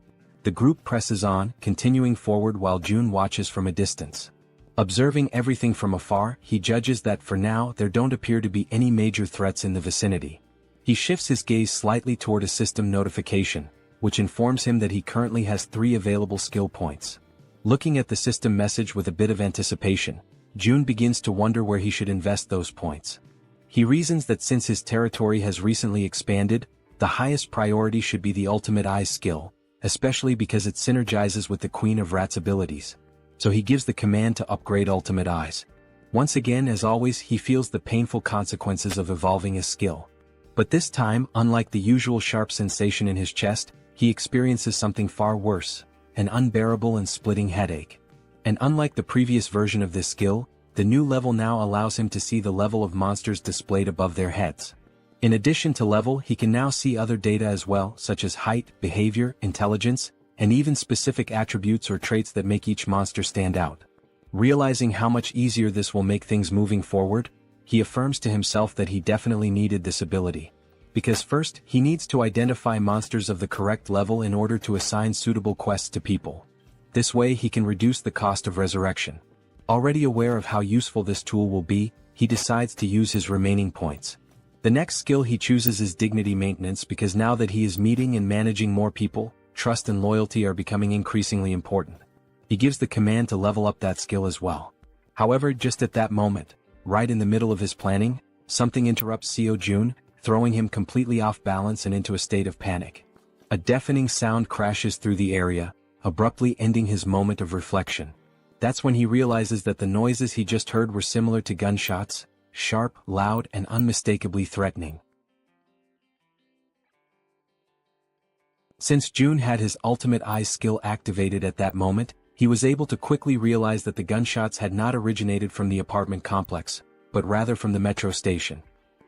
The group presses on, continuing forward while Jun watches from a distance. Observing everything from afar, he judges that for now there don't appear to be any major threats in the vicinity. He shifts his gaze slightly toward a system notification, which informs him that he currently has 3 available skill points. Looking at the system message with a bit of anticipation, Jun begins to wonder where he should invest those points. He reasons that since his territory has recently expanded, the highest priority should be the Ultimate Eyes skill, especially because it synergizes with the Queen of Rats' abilities. So he gives the command to upgrade Ultimate Eyes. Once again, as always, he feels the painful consequences of evolving his skill. But this time, unlike the usual sharp sensation in his chest, he experiences something far worse, an unbearable and splitting headache. And unlike the previous version of this skill, the new level now allows him to see the level of monsters displayed above their heads. In addition to level, he can now see other data as well, such as height, behavior, intelligence, and even specific attributes or traits that make each monster stand out. Realizing how much easier this will make things moving forward, he affirms to himself that he definitely needed this ability. Because first, he needs to identify monsters of the correct level in order to assign suitable quests to people. This way he can reduce the cost of resurrection. Already aware of how useful this tool will be, he decides to use his remaining points. The next skill he chooses is dignity maintenance because now that he is meeting and managing more people, trust and loyalty are becoming increasingly important. He gives the command to level up that skill as well. However, just at that moment, right in the middle of his planning, something interrupts Seo Jun, throwing him completely off balance and into a state of panic. A deafening sound crashes through the area, abruptly ending his moment of reflection. That's when he realizes that the noises he just heard were similar to gunshots, sharp, loud, and unmistakably threatening. Since Jun had his Ultimate Eyes skill activated at that moment, he was able to quickly realize that the gunshots had not originated from the apartment complex, but rather from the metro station.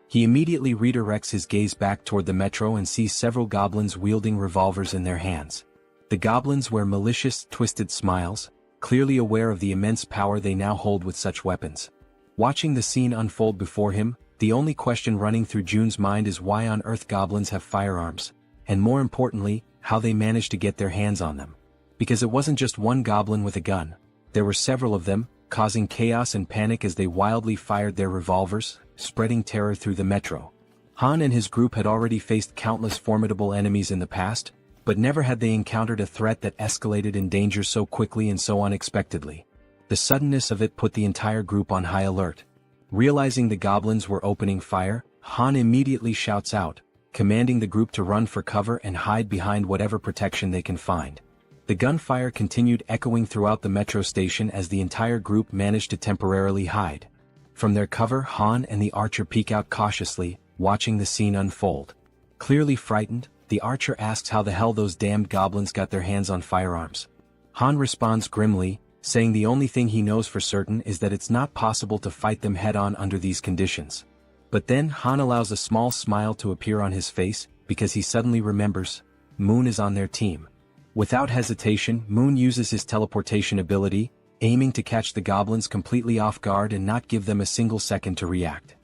He immediately redirects his gaze back toward the metro and sees several goblins wielding revolvers in their hands. The goblins wear malicious, twisted smiles, clearly aware of the immense power they now hold with such weapons. Watching the scene unfold before him, the only question running through Jun's mind is why on earth goblins have firearms, and more importantly, how they managed to get their hands on them. Because it wasn't just one goblin with a gun, there were several of them, causing chaos and panic as they wildly fired their revolvers, spreading terror through the metro. Han and his group had already faced countless formidable enemies in the past, but never had they encountered a threat that escalated in danger so quickly and so unexpectedly. The suddenness of it put the entire group on high alert. Realizing the goblins were opening fire, Han immediately shouts out, commanding the group to run for cover and hide behind whatever protection they can find. The gunfire continued echoing throughout the metro station as the entire group managed to temporarily hide. From their cover, Han and the archer peek out cautiously, watching the scene unfold. Clearly frightened, the archer asks how the hell those damned goblins got their hands on firearms. Han responds grimly, saying the only thing he knows for certain is that it's not possible to fight them head-on under these conditions. But then Han allows a small smile to appear on his face, because he suddenly remembers, Moon is on their team. Without hesitation, Moon uses his teleportation ability, aiming to catch the goblins completely off guard and not give them a single second to react.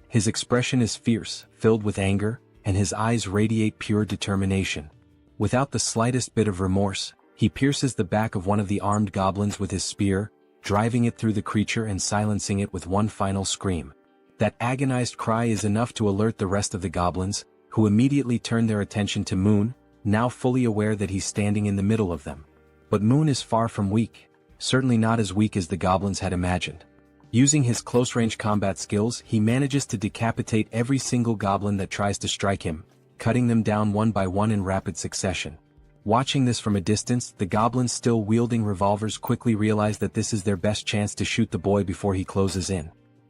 His expression is fierce, filled with anger, and his eyes radiate pure determination. Without the slightest bit of remorse, he pierces the back of one of the armed goblins with his spear, driving it through the creature and silencing it with one final scream. That agonized cry is enough to alert the rest of the goblins, who immediately turn their attention to Moon, now fully aware that he's standing in the middle of them. But Moon is far from weak, certainly not as weak as the goblins had imagined. Using his close-range combat skills, he manages to decapitate every single goblin that tries to strike him, cutting them down one by one in rapid succession. Watching this from a distance, the goblins still wielding revolvers quickly realize that this is their best chance to shoot the boy before he closes in.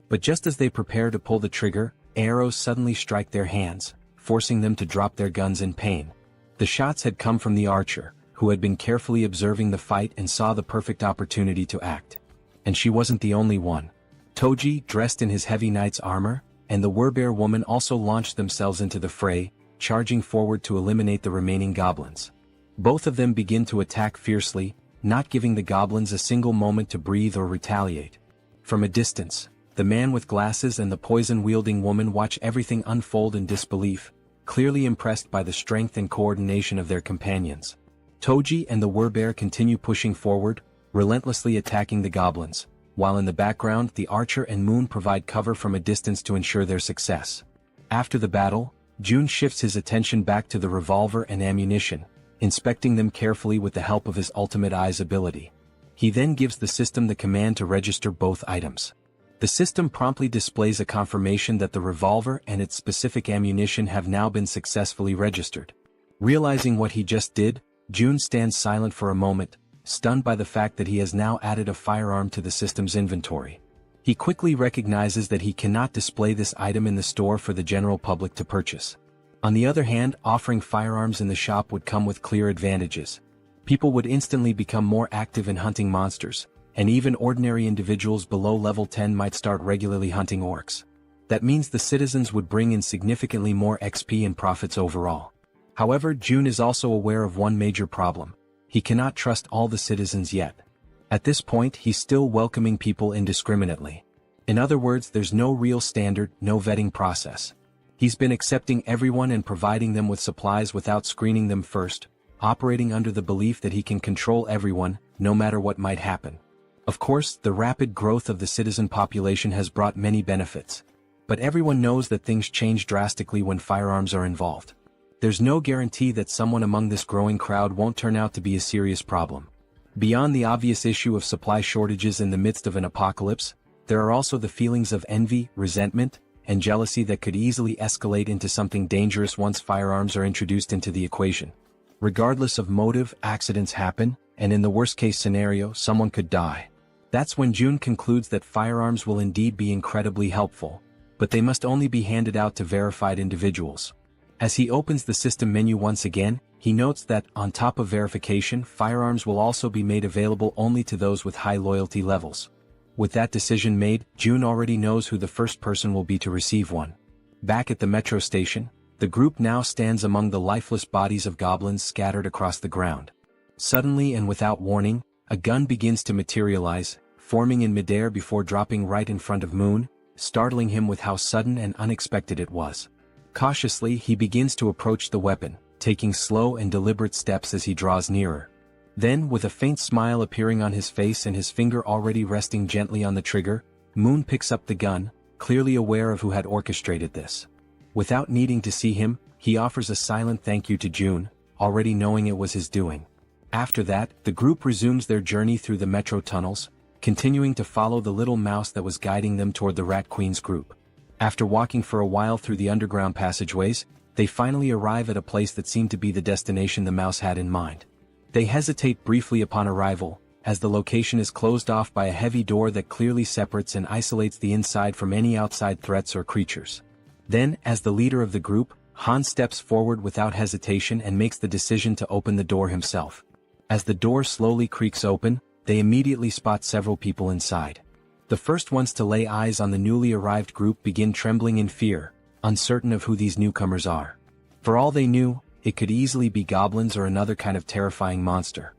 But just as they prepare to pull the trigger, arrows suddenly strike their hands, forcing them to drop their guns in pain. The shots had come from the archer, who had been carefully observing the fight and saw the perfect opportunity to act. And she wasn't the only one. Toji, dressed in his heavy knight's armor, and the Werbear woman also launched themselves into the fray, charging forward to eliminate the remaining goblins. Both of them begin to attack fiercely, not giving the goblins a single moment to breathe or retaliate. From a distance, the man with glasses and the poison-wielding woman watch everything unfold in disbelief, clearly impressed by the strength and coordination of their companions. Toji and the Werbear continue pushing forward, relentlessly attacking the goblins, while in the background the Archer and Moon provide cover from a distance to ensure their success. After the battle, June shifts his attention back to the revolver and ammunition, inspecting them carefully with the help of his Ultimate Eyes ability. He then gives the system the command to register both items. The system promptly displays a confirmation that the revolver and its specific ammunition have now been successfully registered. Realizing what he just did, June stands silent for a moment, stunned by the fact that he has now added a firearm to the system's inventory. He quickly recognizes that he cannot display this item in the store for the general public to purchase. On the other hand, offering firearms in the shop would come with clear advantages. People would instantly become more active in hunting monsters, and even ordinary individuals below level 10 might start regularly hunting orcs. That means the citizens would bring in significantly more XP and profits overall. However, June is also aware of one major problem. He cannot trust all the citizens yet. At this point, he's still welcoming people indiscriminately. In other words, there's no real standard, no vetting process. He's been accepting everyone and providing them with supplies without screening them first, operating under the belief that he can control everyone, no matter what might happen. Of course, the rapid growth of the citizen population has brought many benefits. But everyone knows that things change drastically when firearms are involved. There's no guarantee that someone among this growing crowd won't turn out to be a serious problem. Beyond the obvious issue of supply shortages in the midst of an apocalypse, there are also the feelings of envy, resentment, and jealousy that could easily escalate into something dangerous once firearms are introduced into the equation. Regardless of motive, accidents happen, and in the worst-case scenario, someone could die. That's when June concludes that firearms will indeed be incredibly helpful, but they must only be handed out to verified individuals. As he opens the system menu once again, he notes that, on top of verification, firearms will also be made available only to those with high loyalty levels. With that decision made, June already knows who the first person will be to receive one. Back at the metro station, the group now stands among the lifeless bodies of goblins scattered across the ground. Suddenly and without warning, a gun begins to materialize, forming in midair before dropping right in front of Moon, startling him with how sudden and unexpected it was. Cautiously, he begins to approach the weapon, taking slow and deliberate steps as he draws nearer. Then, with a faint smile appearing on his face and his finger already resting gently on the trigger, Moon picks up the gun, clearly aware of who had orchestrated this. Without needing to see him, he offers a silent thank you to June, already knowing it was his doing. After that, the group resumes their journey through the metro tunnels, continuing to follow the little mouse that was guiding them toward the Rat Queen's group. After walking for a while through the underground passageways, they finally arrive at a place that seemed to be the destination the mouse had in mind. They hesitate briefly upon arrival, as the location is closed off by a heavy door that clearly separates and isolates the inside from any outside threats or creatures. Then, as the leader of the group, Han steps forward without hesitation and makes the decision to open the door himself. As the door slowly creaks open, they immediately spot several people inside. The first ones to lay eyes on the newly arrived group begin trembling in fear, uncertain of who these newcomers are. For all they knew, it could easily be goblins or another kind of terrifying monster.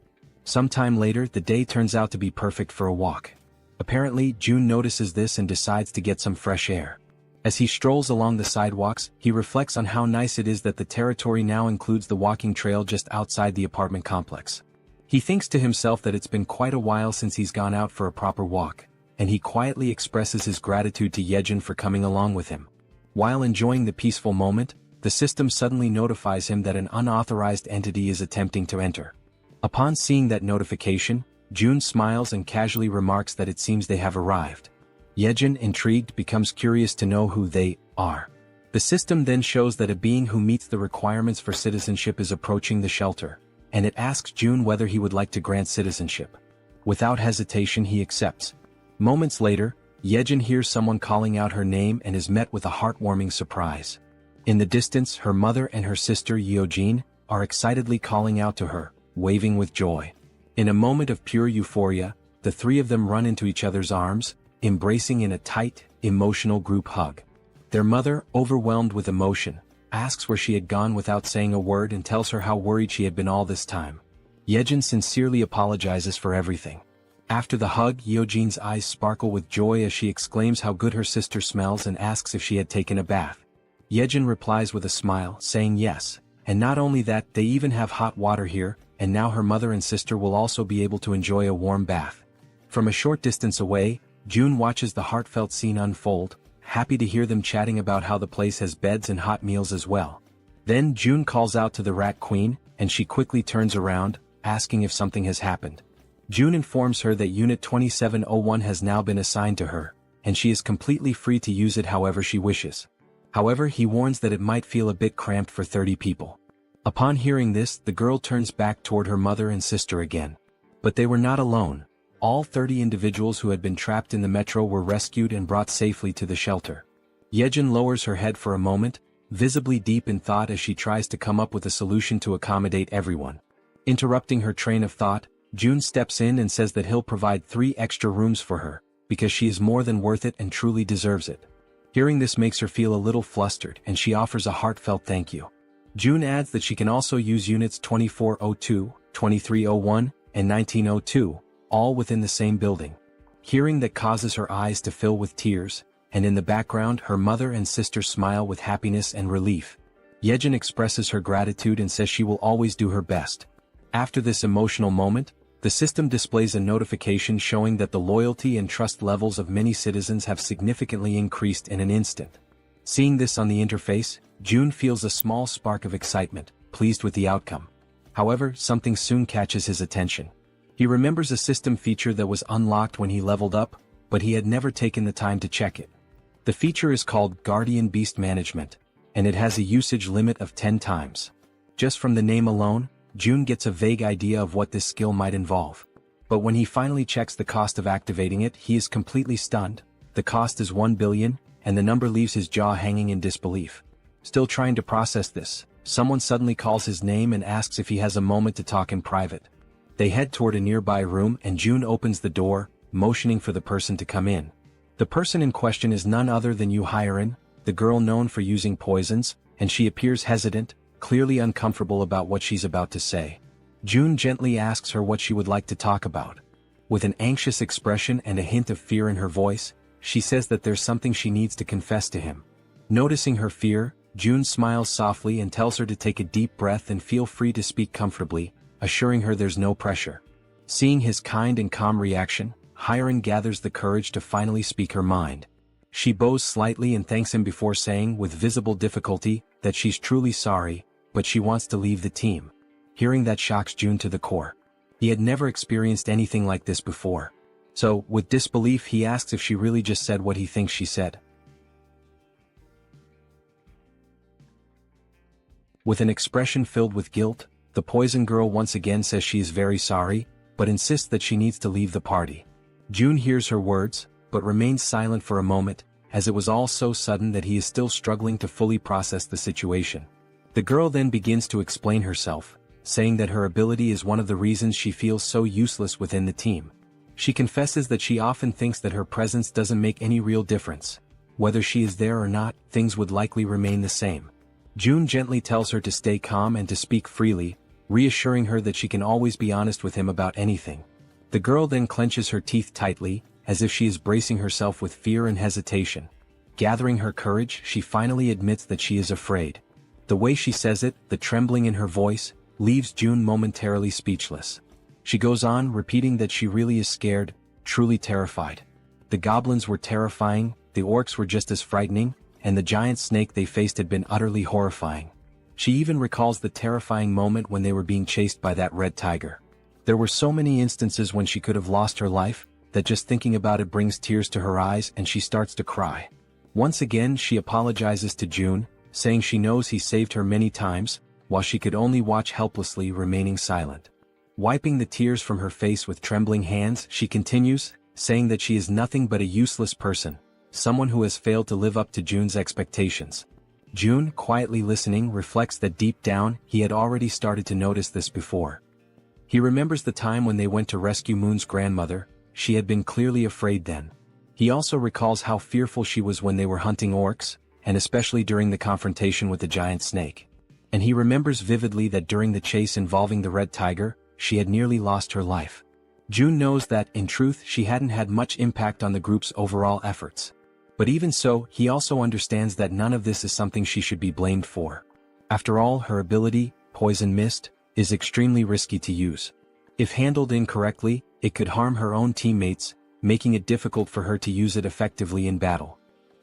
Sometime later, the day turns out to be perfect for a walk. Apparently, June notices this and decides to get some fresh air. As he strolls along the sidewalks, he reflects on how nice it is that the territory now includes the walking trail just outside the apartment complex. He thinks to himself that it's been quite a while since he's gone out for a proper walk, and he quietly expresses his gratitude to Yejin for coming along with him. While enjoying the peaceful moment, the system suddenly notifies him that an unauthorized entity is attempting to enter. Upon seeing that notification, June smiles and casually remarks that it seems they have arrived. Yejin, intrigued, becomes curious to know who they are. The system then shows that a being who meets the requirements for citizenship is approaching the shelter, and it asks June whether he would like to grant citizenship. Without hesitation, he accepts. Moments later, Yejin hears someone calling out her name and is met with a heartwarming surprise. In the distance, her mother and her sister Yeojin are excitedly calling out to her, waving with joy. In a moment of pure euphoria, the three of them run into each other's arms, embracing in a tight, emotional group hug. Their mother, overwhelmed with emotion, asks where she had gone without saying a word and tells her how worried she had been all this time. Yejin sincerely apologizes for everything. After the hug, Yeojin's eyes sparkle with joy as she exclaims how good her sister smells and asks if she had taken a bath. Yejin replies with a smile, saying yes, and not only that, they even have hot water here, and now her mother and sister will also be able to enjoy a warm bath. From a short distance away, June watches the heartfelt scene unfold, happy to hear them chatting about how the place has beds and hot meals as well. Then June calls out to the Rat Queen, and she quickly turns around, asking if something has happened. June informs her that Unit 2701 has now been assigned to her, and she is completely free to use it however she wishes. However, he warns that it might feel a bit cramped for 30 people. Upon hearing this, the girl turns back toward her mother and sister again. But they were not alone. All 30 individuals who had been trapped in the metro were rescued and brought safely to the shelter. Yejin lowers her head for a moment, visibly deep in thought as she tries to come up with a solution to accommodate everyone. Interrupting her train of thought, June steps in and says that he'll provide 3 extra rooms for her, because she is more than worth it and truly deserves it. Hearing this makes her feel a little flustered and she offers a heartfelt thank you. June adds that she can also use units 2402, 2301, and 1902, all within the same building. Hearing that causes her eyes to fill with tears, and in the background her mother and sister smile with happiness and relief. Yejin expresses her gratitude and says she will always do her best. After this emotional moment, the system displays a notification showing that the loyalty and trust levels of many citizens have significantly increased in an instant. Seeing this on the interface, June feels a small spark of excitement, pleased with the outcome. However, something soon catches his attention. He remembers a system feature that was unlocked when he leveled up, but he had never taken the time to check it. The feature is called Guardian Beast Management, and it has a usage limit of 10 times. Just from the name alone, June gets a vague idea of what this skill might involve. But when he finally checks the cost of activating it, he is completely stunned. The cost is 1 billion, and the number leaves his jaw hanging in disbelief. Still trying to process this, someone suddenly calls his name and asks if he has a moment to talk in private. They head toward a nearby room and June opens the door, motioning for the person to come in. The person in question is none other than Yu Hyerin, the girl known for using poisons, and she appears hesitant, clearly uncomfortable about what she's about to say. June gently asks her what she would like to talk about. With an anxious expression and a hint of fear in her voice, she says that there's something she needs to confess to him. Noticing her fear, June smiles softly and tells her to take a deep breath and feel free to speak comfortably, assuring her there's no pressure. Seeing his kind and calm reaction, Hyerin gathers the courage to finally speak her mind. She bows slightly and thanks him before saying, with visible difficulty, that she's truly sorry, but she wants to leave the team. Hearing that shocks June to the core. He had never experienced anything like this before. So, with disbelief, he asks if she really just said what he thinks she said. With an expression filled with guilt, the poison girl once again says she is very sorry, but insists that she needs to leave the party. June hears her words, but remains silent for a moment, as it was all so sudden that he is still struggling to fully process the situation. The girl then begins to explain herself, saying that her ability is one of the reasons she feels so useless within the team. She confesses that she often thinks that her presence doesn't make any real difference. Whether she is there or not, things would likely remain the same. June gently tells her to stay calm and to speak freely, reassuring her that she can always be honest with him about anything. The girl then clenches her teeth tightly, as if she is bracing herself with fear and hesitation. Gathering her courage, she finally admits that she is afraid. The way she says it, the trembling in her voice, leaves June momentarily speechless. She goes on, repeating that she really is scared, truly terrified. The goblins were terrifying, the orcs were just as frightening, and the giant snake they faced had been utterly horrifying. She even recalls the terrifying moment when they were being chased by that red tiger. There were so many instances when she could have lost her life, that just thinking about it brings tears to her eyes and she starts to cry. Once again she apologizes to June, saying she knows he saved her many times, while she could only watch helplessly, remaining silent. Wiping the tears from her face with trembling hands, she continues, saying that she is nothing but a useless person, someone who has failed to live up to June's expectations. June, quietly listening, reflects that deep down, he had already started to notice this before. He remembers the time when they went to rescue Moon's grandmother. She had been clearly afraid then. He also recalls how fearful she was when they were hunting orcs, and especially during the confrontation with the giant snake. And he remembers vividly that during the chase involving the red tiger, she had nearly lost her life. June knows that, in truth, she hadn't had much impact on the group's overall efforts. But even so, he also understands that none of this is something she should be blamed for. After all, her ability, Poison Mist, is extremely risky to use. If handled incorrectly, it could harm her own teammates, making it difficult for her to use it effectively in battle.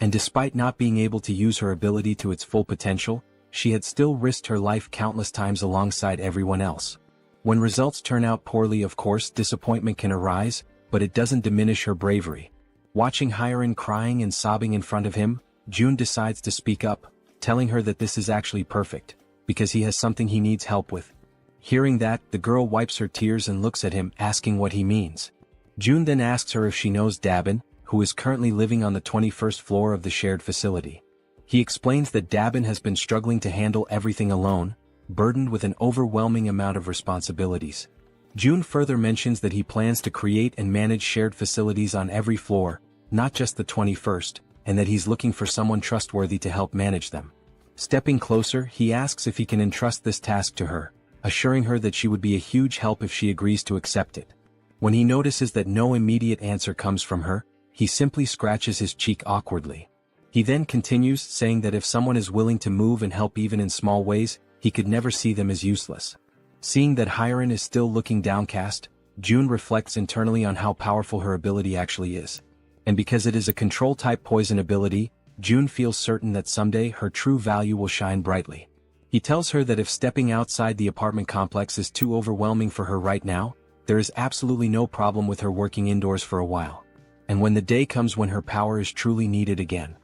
And despite not being able to use her ability to its full potential, she had still risked her life countless times alongside everyone else. When results turn out poorly, of course, disappointment can arise, but it doesn't diminish her bravery. Watching Harem crying and sobbing in front of him, June decides to speak up, telling her that this is actually perfect, because he has something he needs help with. Hearing that, the girl wipes her tears and looks at him, asking what he means. June then asks her if she knows Dabin, who is currently living on the 21st floor of the shared facility. He explains that Dabin has been struggling to handle everything alone, burdened with an overwhelming amount of responsibilities. June further mentions that he plans to create and manage shared facilities on every floor, not just the 21st, and that he's looking for someone trustworthy to help manage them. Stepping closer, he asks if he can entrust this task to her, assuring her that she would be a huge help if she agrees to accept it. When he notices that no immediate answer comes from her, he simply scratches his cheek awkwardly. He then continues, saying that if someone is willing to move and help even in small ways, he could never see them as useless. Seeing that Harem is still looking downcast, June reflects internally on how powerful her ability actually is. And because it is a control-type poison ability, June feels certain that someday her true value will shine brightly. He tells her that if stepping outside the apartment complex is too overwhelming for her right now, there is absolutely no problem with her working indoors for a while. And when the day comes when her power is truly needed again,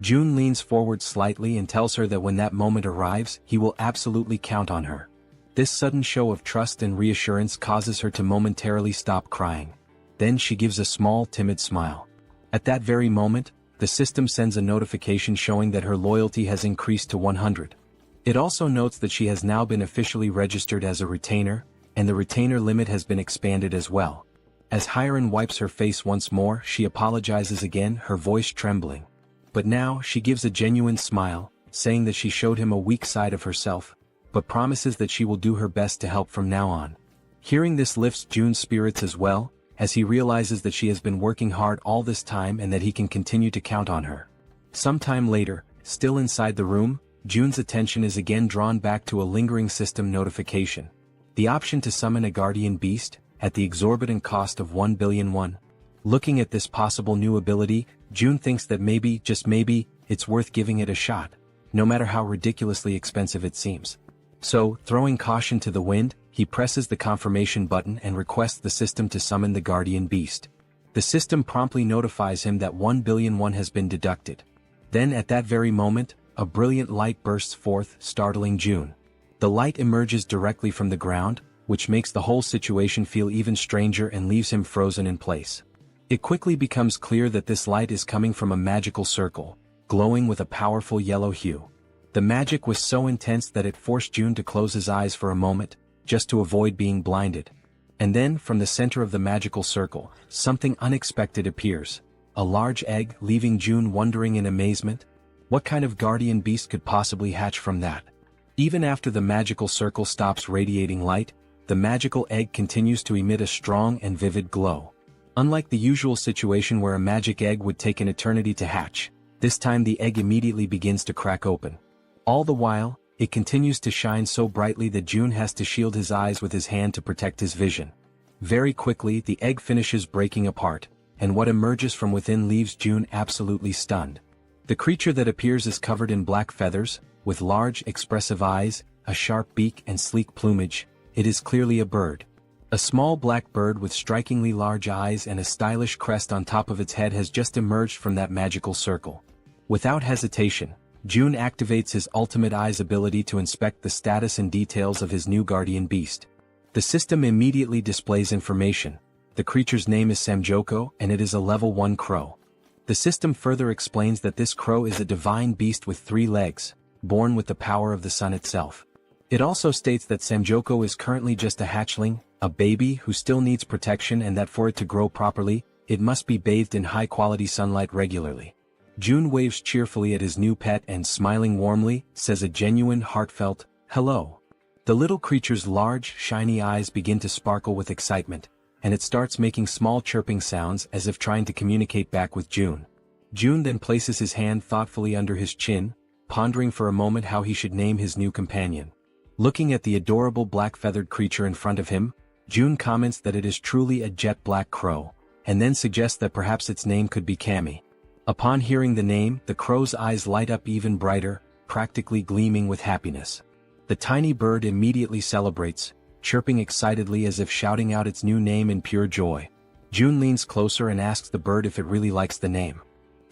June leans forward slightly and tells her that when that moment arrives, he will absolutely count on her. This sudden show of trust and reassurance causes her to momentarily stop crying. Then she gives a small, timid smile. At that very moment, the system sends a notification showing that her loyalty has increased to 100. It also notes that she has now been officially registered as a retainer, and the retainer limit has been expanded as well. As Harem wipes her face once more, she apologizes again, her voice trembling. But now, she gives a genuine smile, saying that she showed him a weak side of herself, but promises that she will do her best to help from now on. Hearing this lifts June's spirits as well, as he realizes that she has been working hard all this time and that he can continue to count on her. Sometime later, still inside the room, June's attention is again drawn back to a lingering system notification. The option to summon a guardian beast, at the exorbitant cost of 1 billion won. Looking at this possible new ability, June thinks that maybe, just maybe, it's worth giving it a shot, no matter how ridiculously expensive it seems. So, throwing caution to the wind, he presses the confirmation button and requests the system to summon the guardian beast. The system promptly notifies him that 1 billion won has been deducted. Then at that very moment, a brilliant light bursts forth, startling June. The light emerges directly from the ground, which makes the whole situation feel even stranger and leaves him frozen in place. It quickly becomes clear that this light is coming from a magical circle, glowing with a powerful yellow hue. The magic was so intense that it forced June to close his eyes for a moment, just to avoid being blinded. And then, from the center of the magical circle, something unexpected appears. A large egg, leaving June wondering in amazement. What kind of guardian beast could possibly hatch from that? Even after the magical circle stops radiating light, the magical egg continues to emit a strong and vivid glow. Unlike the usual situation where a magic egg would take an eternity to hatch, this time the egg immediately begins to crack open. All the while, it continues to shine so brightly that June has to shield his eyes with his hand to protect his vision. Very quickly, the egg finishes breaking apart, and what emerges from within leaves June absolutely stunned. The creature that appears is covered in black feathers, with large, expressive eyes, a sharp beak and sleek plumage. It is clearly a bird. A small black bird with strikingly large eyes and a stylish crest on top of its head has just emerged from that magical circle. Without hesitation, June activates his ultimate eyes ability to inspect the status and details of his new guardian beast. The system immediately displays information. The creature's name is Samjoko and it is a level 1 crow. The system further explains that this crow is a divine beast with 3 legs, born with the power of the sun itself. It also states that Samjoko is currently just a hatchling, a baby who still needs protection, and that for it to grow properly, it must be bathed in high-quality sunlight regularly. June waves cheerfully at his new pet and smiling warmly, says a genuine heartfelt, "Hello." The little creature's large, shiny eyes begin to sparkle with excitement, and it starts making small chirping sounds as if trying to communicate back with June. June then places his hand thoughtfully under his chin, pondering for a moment how he should name his new companion. Looking at the adorable black-feathered creature in front of him, June comments that it is truly a jet black crow, and then suggests that perhaps its name could be Kami. Upon hearing the name, the crow's eyes light up even brighter, practically gleaming with happiness. The tiny bird immediately celebrates, chirping excitedly as if shouting out its new name in pure joy. June leans closer and asks the bird if it really likes the name.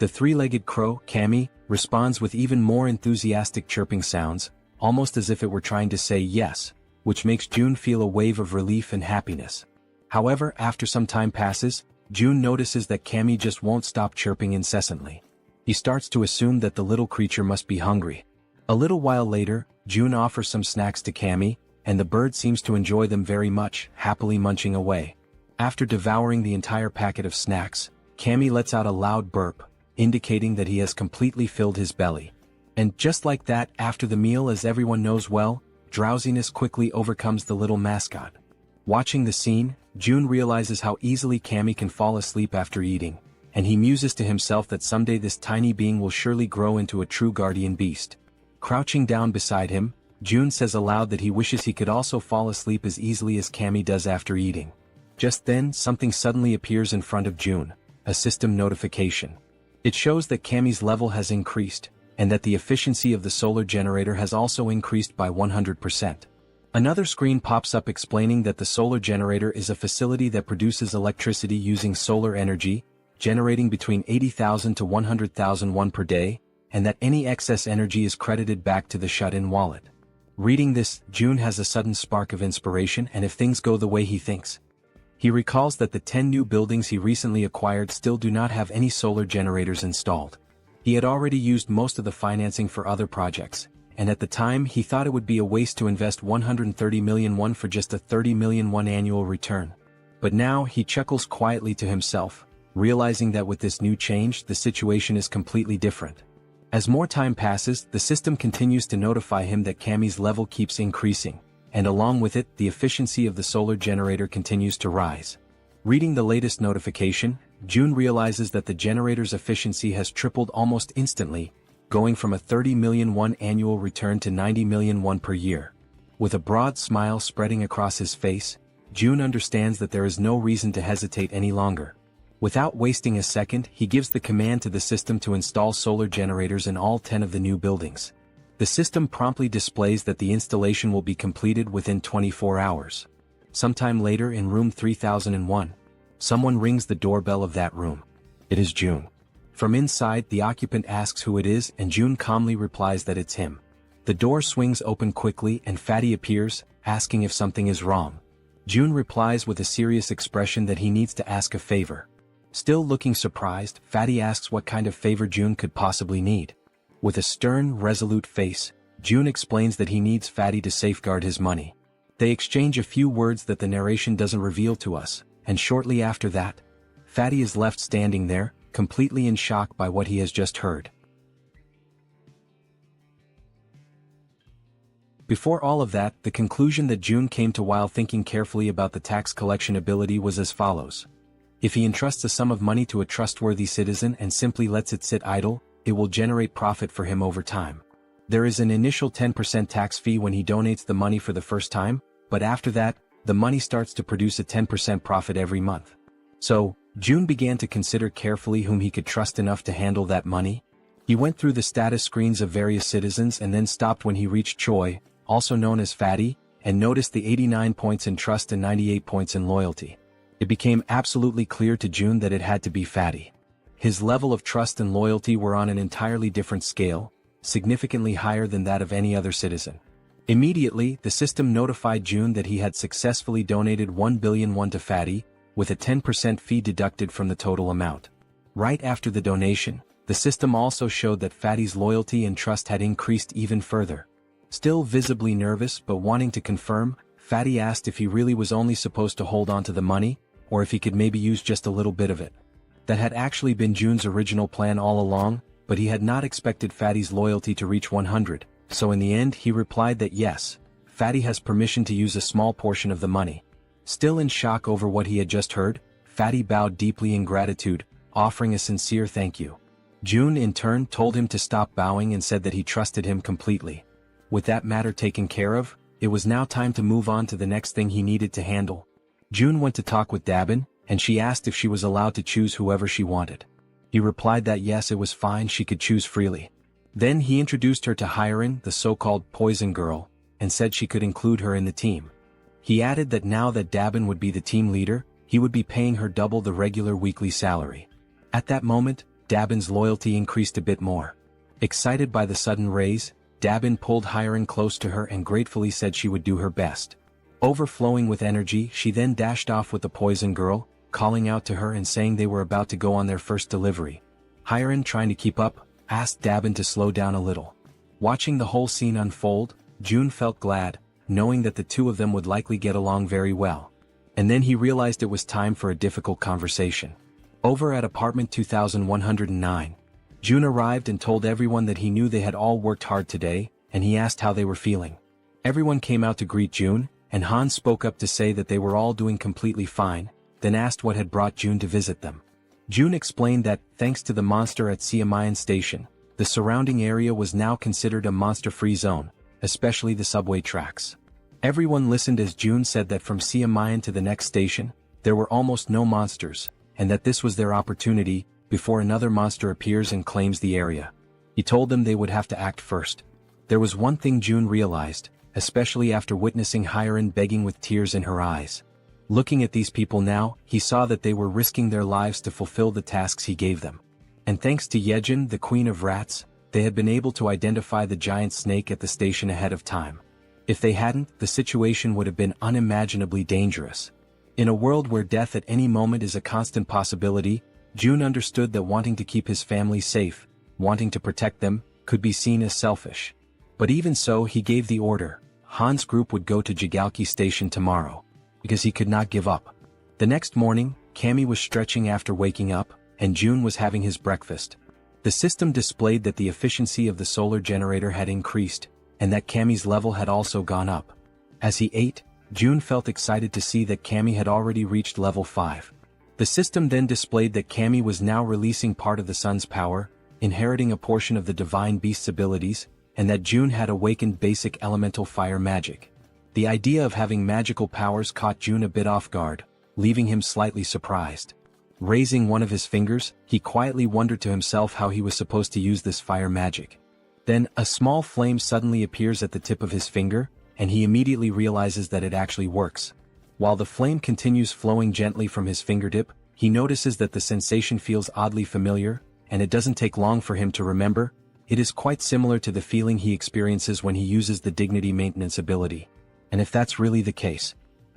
The three-legged crow, Kami, responds with even more enthusiastic chirping sounds, almost as if it were trying to say yes, which makes June feel a wave of relief and happiness. However, after some time passes, June notices that Kami just won't stop chirping incessantly. He starts to assume that the little creature must be hungry. A little while later, June offers some snacks to Kami, and the bird seems to enjoy them very much, happily munching away. After devouring the entire packet of snacks, Kami lets out a loud burp, indicating that he has completely filled his belly. And just like that, after the meal, as everyone knows well, drowsiness quickly overcomes the little mascot. Watching the scene, June realizes how easily Kami can fall asleep after eating, and he muses to himself that someday this tiny being will surely grow into a true guardian beast. Crouching down beside him, June says aloud that he wishes he could also fall asleep as easily as Kami does after eating. Just then, something suddenly appears in front of June, a system notification. It shows that Kami's level has increased, and that the efficiency of the solar generator has also increased by 100%. Another screen pops up explaining that the solar generator is a facility that produces electricity using solar energy, generating between 80,000 to 100,000 won per day, and that any excess energy is credited back to the shut-in wallet. Reading this, June has a sudden spark of inspiration, and if things go the way he thinks. He recalls that the 10 new buildings he recently acquired still do not have any solar generators installed. He had already used most of the financing for other projects, and at the time he thought it would be a waste to invest 130 million won for just a 30 million won annual return. But now he chuckles quietly to himself, realizing that with this new change the situation is completely different. As more time passes, the system continues to notify him that Kami's level keeps increasing, and along with it, the efficiency of the solar generator continues to rise. Reading the latest notification, June realizes that the generator's efficiency has tripled almost instantly, going from a 30 million won annual return to 90 million won per year. With a broad smile spreading across his face, June understands that there is no reason to hesitate any longer. Without wasting a second, he gives the command to the system to install solar generators in all 10 of the new buildings. The system promptly displays that the installation will be completed within 24 hours. Sometime later in room 3001, someone rings the doorbell of that room. It is June. From inside, the occupant asks who it is, and June calmly replies that it's him. The door swings open quickly and Fatty appears, asking if something is wrong. June replies with a serious expression that he needs to ask a favor. Still looking surprised, Fatty asks what kind of favor June could possibly need. With a stern, resolute face, June explains that he needs Fatty to safeguard his money. They exchange a few words that the narration doesn't reveal to us, and shortly after that, Fatty is left standing there, completely in shock by what he has just heard. Before all of that, the conclusion that June came to while thinking carefully about the tax collection ability was as follows. If he entrusts a sum of money to a trustworthy citizen and simply lets it sit idle, it will generate profit for him over time. There is an initial 10% tax fee when he donates the money for the first time, but after that, the money starts to produce a 10% profit every month. So, June began to consider carefully whom he could trust enough to handle that money. He went through the status screens of various citizens and then stopped when he reached Choi, also known as Fatty, and noticed the 89 points in trust and 98 points in loyalty. It became absolutely clear to June that it had to be Fatty. His level of trust and loyalty were on an entirely different scale, significantly higher than that of any other citizen. Immediately, the system notified June that he had successfully donated 1 billion won to Fatty, with a 10% fee deducted from the total amount. Right after the donation, the system also showed that Fatty's loyalty and trust had increased even further. Still visibly nervous but wanting to confirm, Fatty asked if he really was only supposed to hold on to the money, or if he could maybe use just a little bit of it. That had actually been June's original plan all along, but he had not expected Fatty's loyalty to reach 100, so in the end he replied that yes, Fatty has permission to use a small portion of the money. Still in shock over what he had just heard, Fatty bowed deeply in gratitude, offering a sincere thank you. June in turn told him to stop bowing and said that he trusted him completely. With that matter taken care of, it was now time to move on to the next thing he needed to handle. June went to talk with Dabin, and she asked if she was allowed to choose whoever she wanted. He replied that yes, it was fine, she could choose freely. Then he introduced her to Hiren, the so-called poison girl, and said she could include her in the team. He added that now that Dabin would be the team leader, he would be paying her double the regular weekly salary. At that moment, Dabin's loyalty increased a bit more. Excited by the sudden raise, Dabin pulled Hiren close to her and gratefully said she would do her best. Overflowing with energy, she then dashed off with the poison girl, calling out to her and saying they were about to go on their first delivery. Hiren, trying to keep up, asked Dabin to slow down a little. Watching the whole scene unfold, June felt glad, knowing that the two of them would likely get along very well. And then he realized it was time for a difficult conversation. Over at apartment 2109, June arrived and told everyone that he knew they had all worked hard today, and he asked how they were feeling. Everyone came out to greet June, and Han spoke up to say that they were all doing completely fine, then asked what had brought June to visit them. June explained that, thanks to the monster at Siamayan Station, the surrounding area was now considered a monster-free zone, especially the subway tracks. Everyone listened as June said that from Siamayan to the next station, there were almost no monsters, and that this was their opportunity, before another monster appears and claims the area. He told them they would have to act first. There was one thing June realized, especially after witnessing Hiren begging with tears in her eyes. Looking at these people now, he saw that they were risking their lives to fulfill the tasks he gave them. And thanks to Yejin, the queen of rats, they had been able to identify the giant snake at the station ahead of time. If they hadn't, the situation would have been unimaginably dangerous. In a world where death at any moment is a constant possibility, June understood that wanting to keep his family safe, wanting to protect them, could be seen as selfish. But even so, he gave the order. Han's group would go to Jigalki Station tomorrow, because he could not give up. The next morning, Cammy was stretching after waking up, and June was having his breakfast. The system displayed that the efficiency of the solar generator had increased, and that Cammy's level had also gone up. As he ate, June felt excited to see that Cammy had already reached level 5. The system then displayed that Cammy was now releasing part of the sun's power, inheriting a portion of the divine beast's abilities, and that June had awakened basic elemental fire magic. The idea of having magical powers caught June a bit off guard, leaving him slightly surprised. Raising one of his fingers, he quietly wondered to himself how he was supposed to use this fire magic. Then, a small flame suddenly appears at the tip of his finger, and he immediately realizes that it actually works. While the flame continues flowing gently from his fingertip, he notices that the sensation feels oddly familiar, and it doesn't take long for him to remember. It is quite similar to the feeling he experiences when he uses the dignity maintenance ability. And if that's really the case,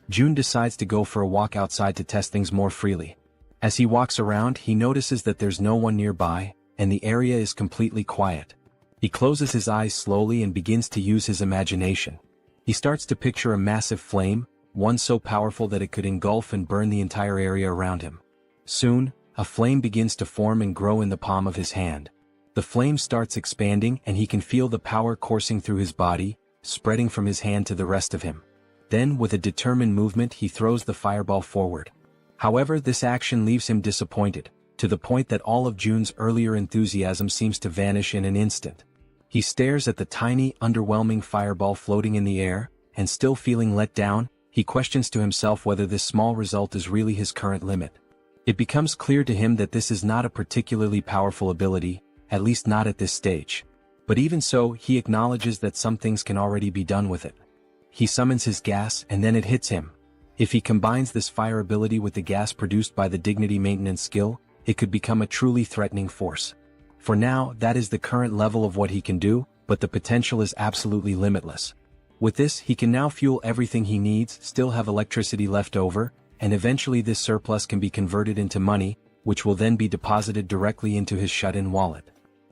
June decides to go for a walk outside to test things more freely. As he walks around, he notices that there's no one nearby, and the area is completely quiet. He closes his eyes slowly and begins to use his imagination. He starts to picture a massive flame, one so powerful that it could engulf and burn the entire area around him. Soon, a flame begins to form and grow in the palm of his hand. The flame starts expanding and he can feel the power coursing through his body, spreading from his hand to the rest of him. Then, with a determined movement, he throws the fireball forward. However, this action leaves him disappointed, to the point that all of June's earlier enthusiasm seems to vanish in an instant. He stares at the tiny, underwhelming fireball floating in the air, and still feeling let down, he questions to himself whether this small result is really his current limit. It becomes clear to him that this is not a particularly powerful ability, at least not at this stage. But even so, he acknowledges that some things can already be done with it. He summons his gas and then it hits him. If he combines this fire ability with the gas produced by the dignity maintenance skill, it could become a truly threatening force. For now, that is the current level of what he can do, but the potential is absolutely limitless. With this, he can now fuel everything he needs, still have electricity left over, and eventually this surplus can be converted into money, which will then be deposited directly into his shut-in wallet.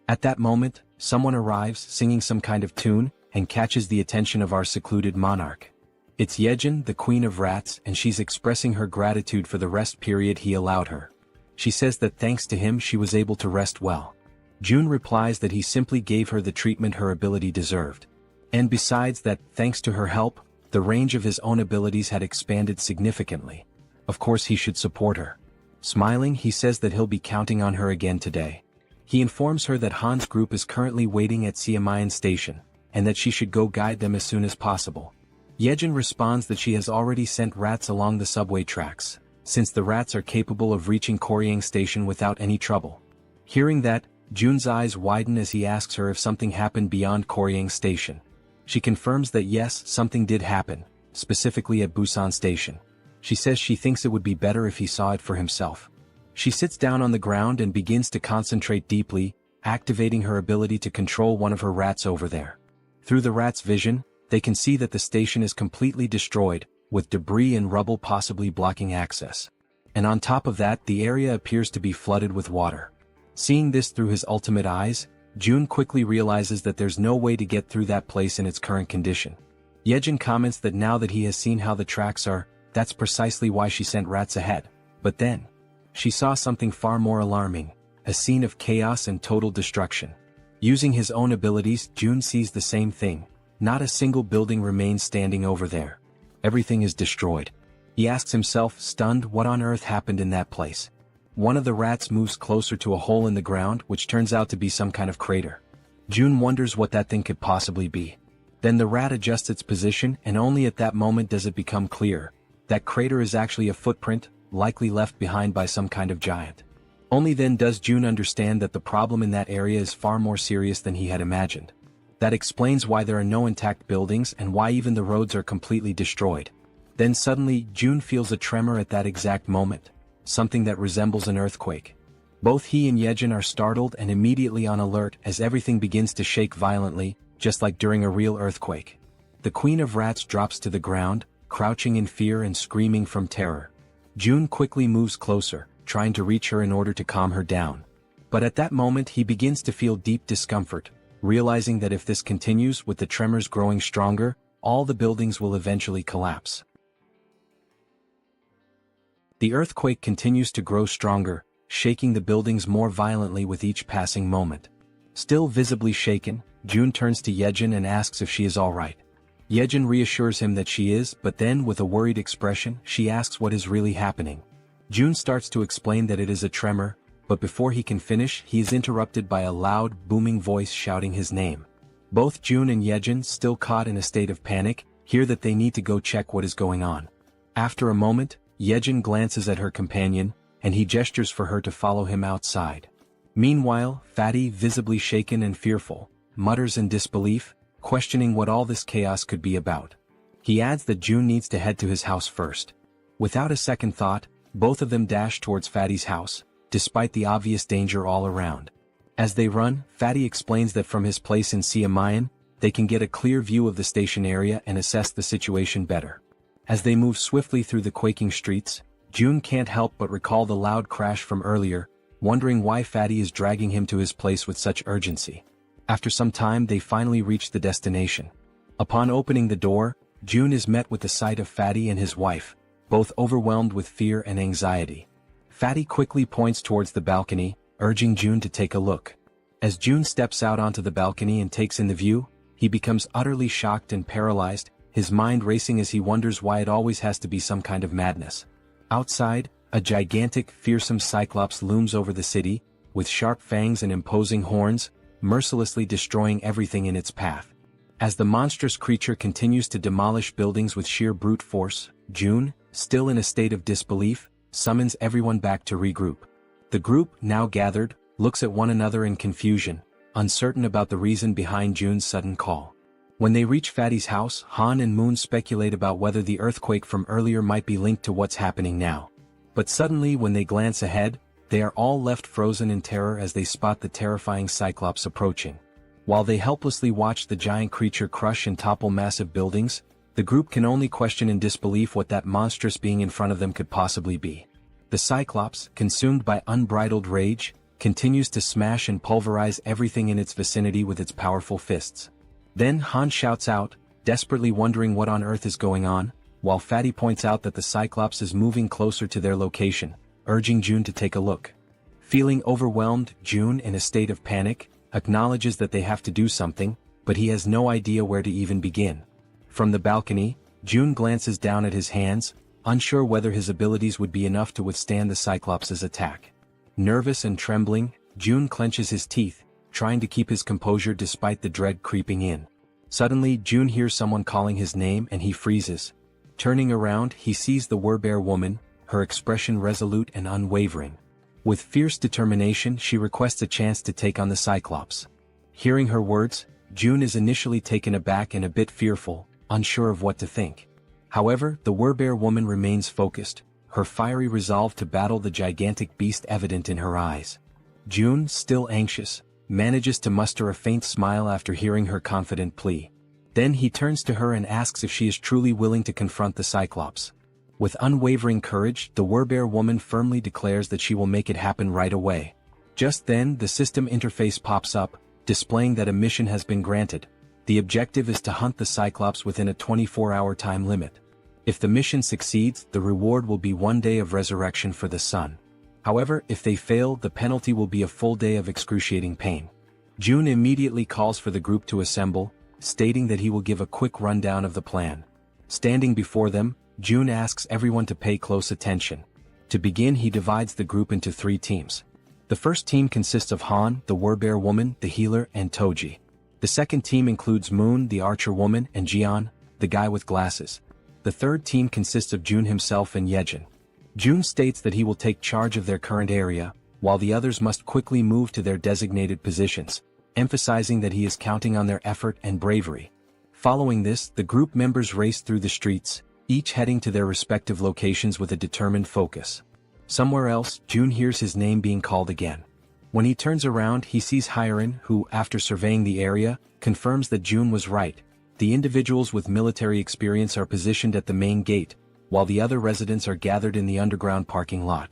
At that moment, someone arrives singing some kind of tune, and catches the attention of our secluded monarch. It's Yejin, the queen of rats, and she's expressing her gratitude for the rest period he allowed her. She says that thanks to him she was able to rest well. June replies that he simply gave her the treatment her ability deserved. And besides that, thanks to her help, the range of his own abilities had expanded significantly. Of course he should support her. Smiling, he says that he'll be counting on her again today. He informs her that Han's group is currently waiting at Siamayan Station, and that she should go guide them as soon as possible. Yejin responds that she has already sent rats along the subway tracks, since the rats are capable of reaching Koryang Station without any trouble. Hearing that, June's eyes widen as he asks her if something happened beyond Koryang Station. She confirms that yes, something did happen, specifically at Busan Station. She says she thinks it would be better if he saw it for himself. She sits down on the ground and begins to concentrate deeply, activating her ability to control one of her rats over there. Through the rat's vision, they can see that the station is completely destroyed, with debris and rubble possibly blocking access. And on top of that, the area appears to be flooded with water. Seeing this through his ultimate eyes, June quickly realizes that there's no way to get through that place in its current condition. Yejin comments that now that he has seen how the tracks are, that's precisely why she sent rats ahead. But then, she saw something far more alarming, a scene of chaos and total destruction. Using his own abilities, June sees the same thing. Not a single building remains standing over there. Everything is destroyed. He asks himself, stunned, what on earth happened in that place. One of the rats moves closer to a hole in the ground, which turns out to be some kind of crater. June wonders what that thing could possibly be. Then the rat adjusts its position, and only at that moment does it become clear. That crater is actually a footprint, likely left behind by some kind of giant. Only then does June understand that the problem in that area is far more serious than he had imagined. That explains why there are no intact buildings and why even the roads are completely destroyed. Then suddenly, June feels a tremor at that exact moment, something that resembles an earthquake. Both he and Yejin are startled and immediately on alert as everything begins to shake violently, just like during a real earthquake. The Queen of Rats drops to the ground, crouching in fear and screaming from terror. June quickly moves closer, trying to reach her in order to calm her down. But at that moment he begins to feel deep discomfort, realizing that if this continues with the tremors growing stronger, all the buildings will eventually collapse. The earthquake continues to grow stronger, shaking the buildings more violently with each passing moment. Still visibly shaken, June turns to Yejin and asks if she is alright. Yejin reassures him that she is, but then with a worried expression, she asks what is really happening. June starts to explain that it is a tremor, but before he can finish, he is interrupted by a loud, booming voice shouting his name. Both June and Yejin, still caught in a state of panic, hear that they need to go check what is going on. After a moment, Yejin glances at her companion, and he gestures for her to follow him outside. Meanwhile, Fatty, visibly shaken and fearful, mutters in disbelief, questioning what all this chaos could be about. He adds that June needs to head to his house first. Without a second thought, both of them dash towards Fatty's house, despite the obvious danger all around. As they run, Fatty explains that from his place in Siamayan, they can get a clear view of the station area and assess the situation better. As they move swiftly through the quaking streets, June can't help but recall the loud crash from earlier, wondering why Fatty is dragging him to his place with such urgency. After some time they finally reach the destination. Upon opening the door, June is met with the sight of Fatty and his wife, both overwhelmed with fear and anxiety. Fatty quickly points towards the balcony, urging June to take a look. As June steps out onto the balcony and takes in the view, he becomes utterly shocked and paralyzed, his mind racing as he wonders why it always has to be some kind of madness. Outside, a gigantic, fearsome cyclops looms over the city, with sharp fangs and imposing horns, mercilessly destroying everything in its path. As the monstrous creature continues to demolish buildings with sheer brute force, June, still in a state of disbelief, summons everyone back to regroup. The group, now gathered, looks at one another in confusion, uncertain about the reason behind June's sudden call. When they reach Fatty's house, Han and Moon speculate about whether the earthquake from earlier might be linked to what's happening now. But suddenly when they glance ahead, they are all left frozen in terror as they spot the terrifying Cyclops approaching. While they helplessly watch the giant creature crush and topple massive buildings, the group can only question in disbelief what that monstrous being in front of them could possibly be. The Cyclops, consumed by unbridled rage, continues to smash and pulverize everything in its vicinity with its powerful fists. Then Han shouts out, desperately wondering what on earth is going on, while Fatty points out that the Cyclops is moving closer to their location, urging June to take a look. Feeling overwhelmed, June, in a state of panic, acknowledges that they have to do something, but he has no idea where to even begin. From the balcony, June glances down at his hands, unsure whether his abilities would be enough to withstand the Cyclops' attack. Nervous and trembling, June clenches his teeth, trying to keep his composure despite the dread creeping in. Suddenly, June hears someone calling his name and he freezes. Turning around, he sees the Werbear woman, her expression resolute and unwavering. With fierce determination, she requests a chance to take on the Cyclops. Hearing her words, June is initially taken aback and a bit fearful, unsure of what to think. However, the Werbear woman remains focused, her fiery resolve to battle the gigantic beast evident in her eyes. June, still anxious, manages to muster a faint smile after hearing her confident plea. Then he turns to her and asks if she is truly willing to confront the Cyclops. With unwavering courage, the Werbear woman firmly declares that she will make it happen right away. Just then, the system interface pops up, displaying that a mission has been granted. The objective is to hunt the Cyclops within a 24-hour time limit. If the mission succeeds, the reward will be 1 day of resurrection for the sun. However, if they fail, the penalty will be a full day of excruciating pain. June immediately calls for the group to assemble, stating that he will give a quick rundown of the plan. Standing before them, June asks everyone to pay close attention. To begin, he divides the group into 3 teams. The first team consists of Han, the Werbear woman, the healer, and Toji. The second team includes Moon, the archer woman, and Jian, the guy with glasses. The third team consists of June himself and Yejin. June states that he will take charge of their current area, while the others must quickly move to their designated positions, emphasizing that he is counting on their effort and bravery. Following this, the group members race through the streets, each heading to their respective locations with a determined focus. Somewhere else, June hears his name being called again. When he turns around, he sees Harem, who, after surveying the area, confirms that June was right. The individuals with military experience are positioned at the main gate, while the other residents are gathered in the underground parking lot.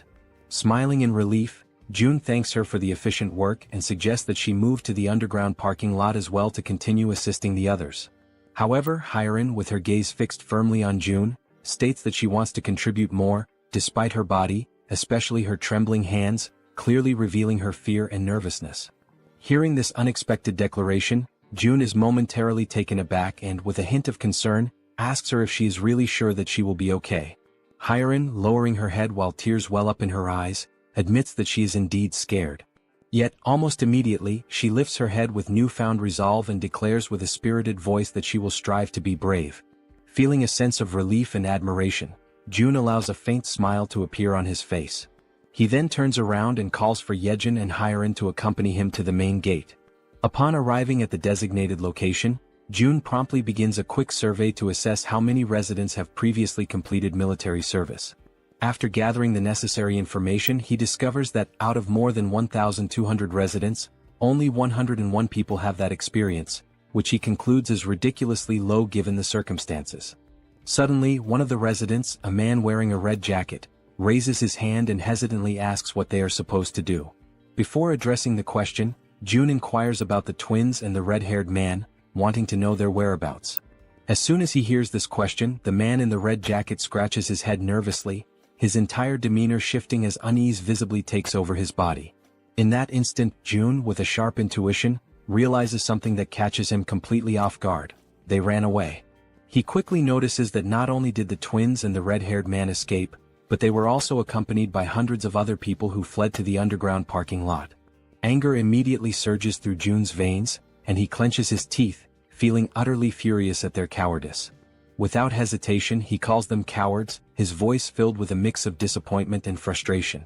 Smiling in relief, June thanks her for the efficient work and suggests that she move to the underground parking lot as well to continue assisting the others. However, Harem, with her gaze fixed firmly on June, states that she wants to contribute more, despite her body, especially her trembling hands, clearly revealing her fear and nervousness. Hearing this unexpected declaration, June is momentarily taken aback and, with a hint of concern, asks her if she is really sure that she will be okay. Harem, lowering her head while tears well up in her eyes, admits that she is indeed scared. Yet, almost immediately, she lifts her head with newfound resolve and declares with a spirited voice that she will strive to be brave. Feeling a sense of relief and admiration, June allows a faint smile to appear on his face. He then turns around and calls for Yejin and Harem to accompany him to the main gate. Upon arriving at the designated location, June promptly begins a quick survey to assess how many residents have previously completed military service. After gathering the necessary information, he discovers that, out of more than 1,200 residents, only 101 people have that experience, which he concludes is ridiculously low given the circumstances. Suddenly, one of the residents, a man wearing a red jacket, raises his hand and hesitantly asks what they are supposed to do. Before addressing the question, June inquires about the twins and the red-haired man, wanting to know their whereabouts. As soon as he hears this question, the man in the red jacket scratches his head nervously, his entire demeanor shifting as unease visibly takes over his body. In that instant, June, with a sharp intuition, realizes something that catches him completely off guard. They ran away. He quickly notices that not only did the twins and the red-haired man escape, but they were also accompanied by hundreds of other people who fled to the underground parking lot. Anger immediately surges through June's veins, and he clenches his teeth, feeling utterly furious at their cowardice. Without hesitation, he calls them cowards, his voice filled with a mix of disappointment and frustration.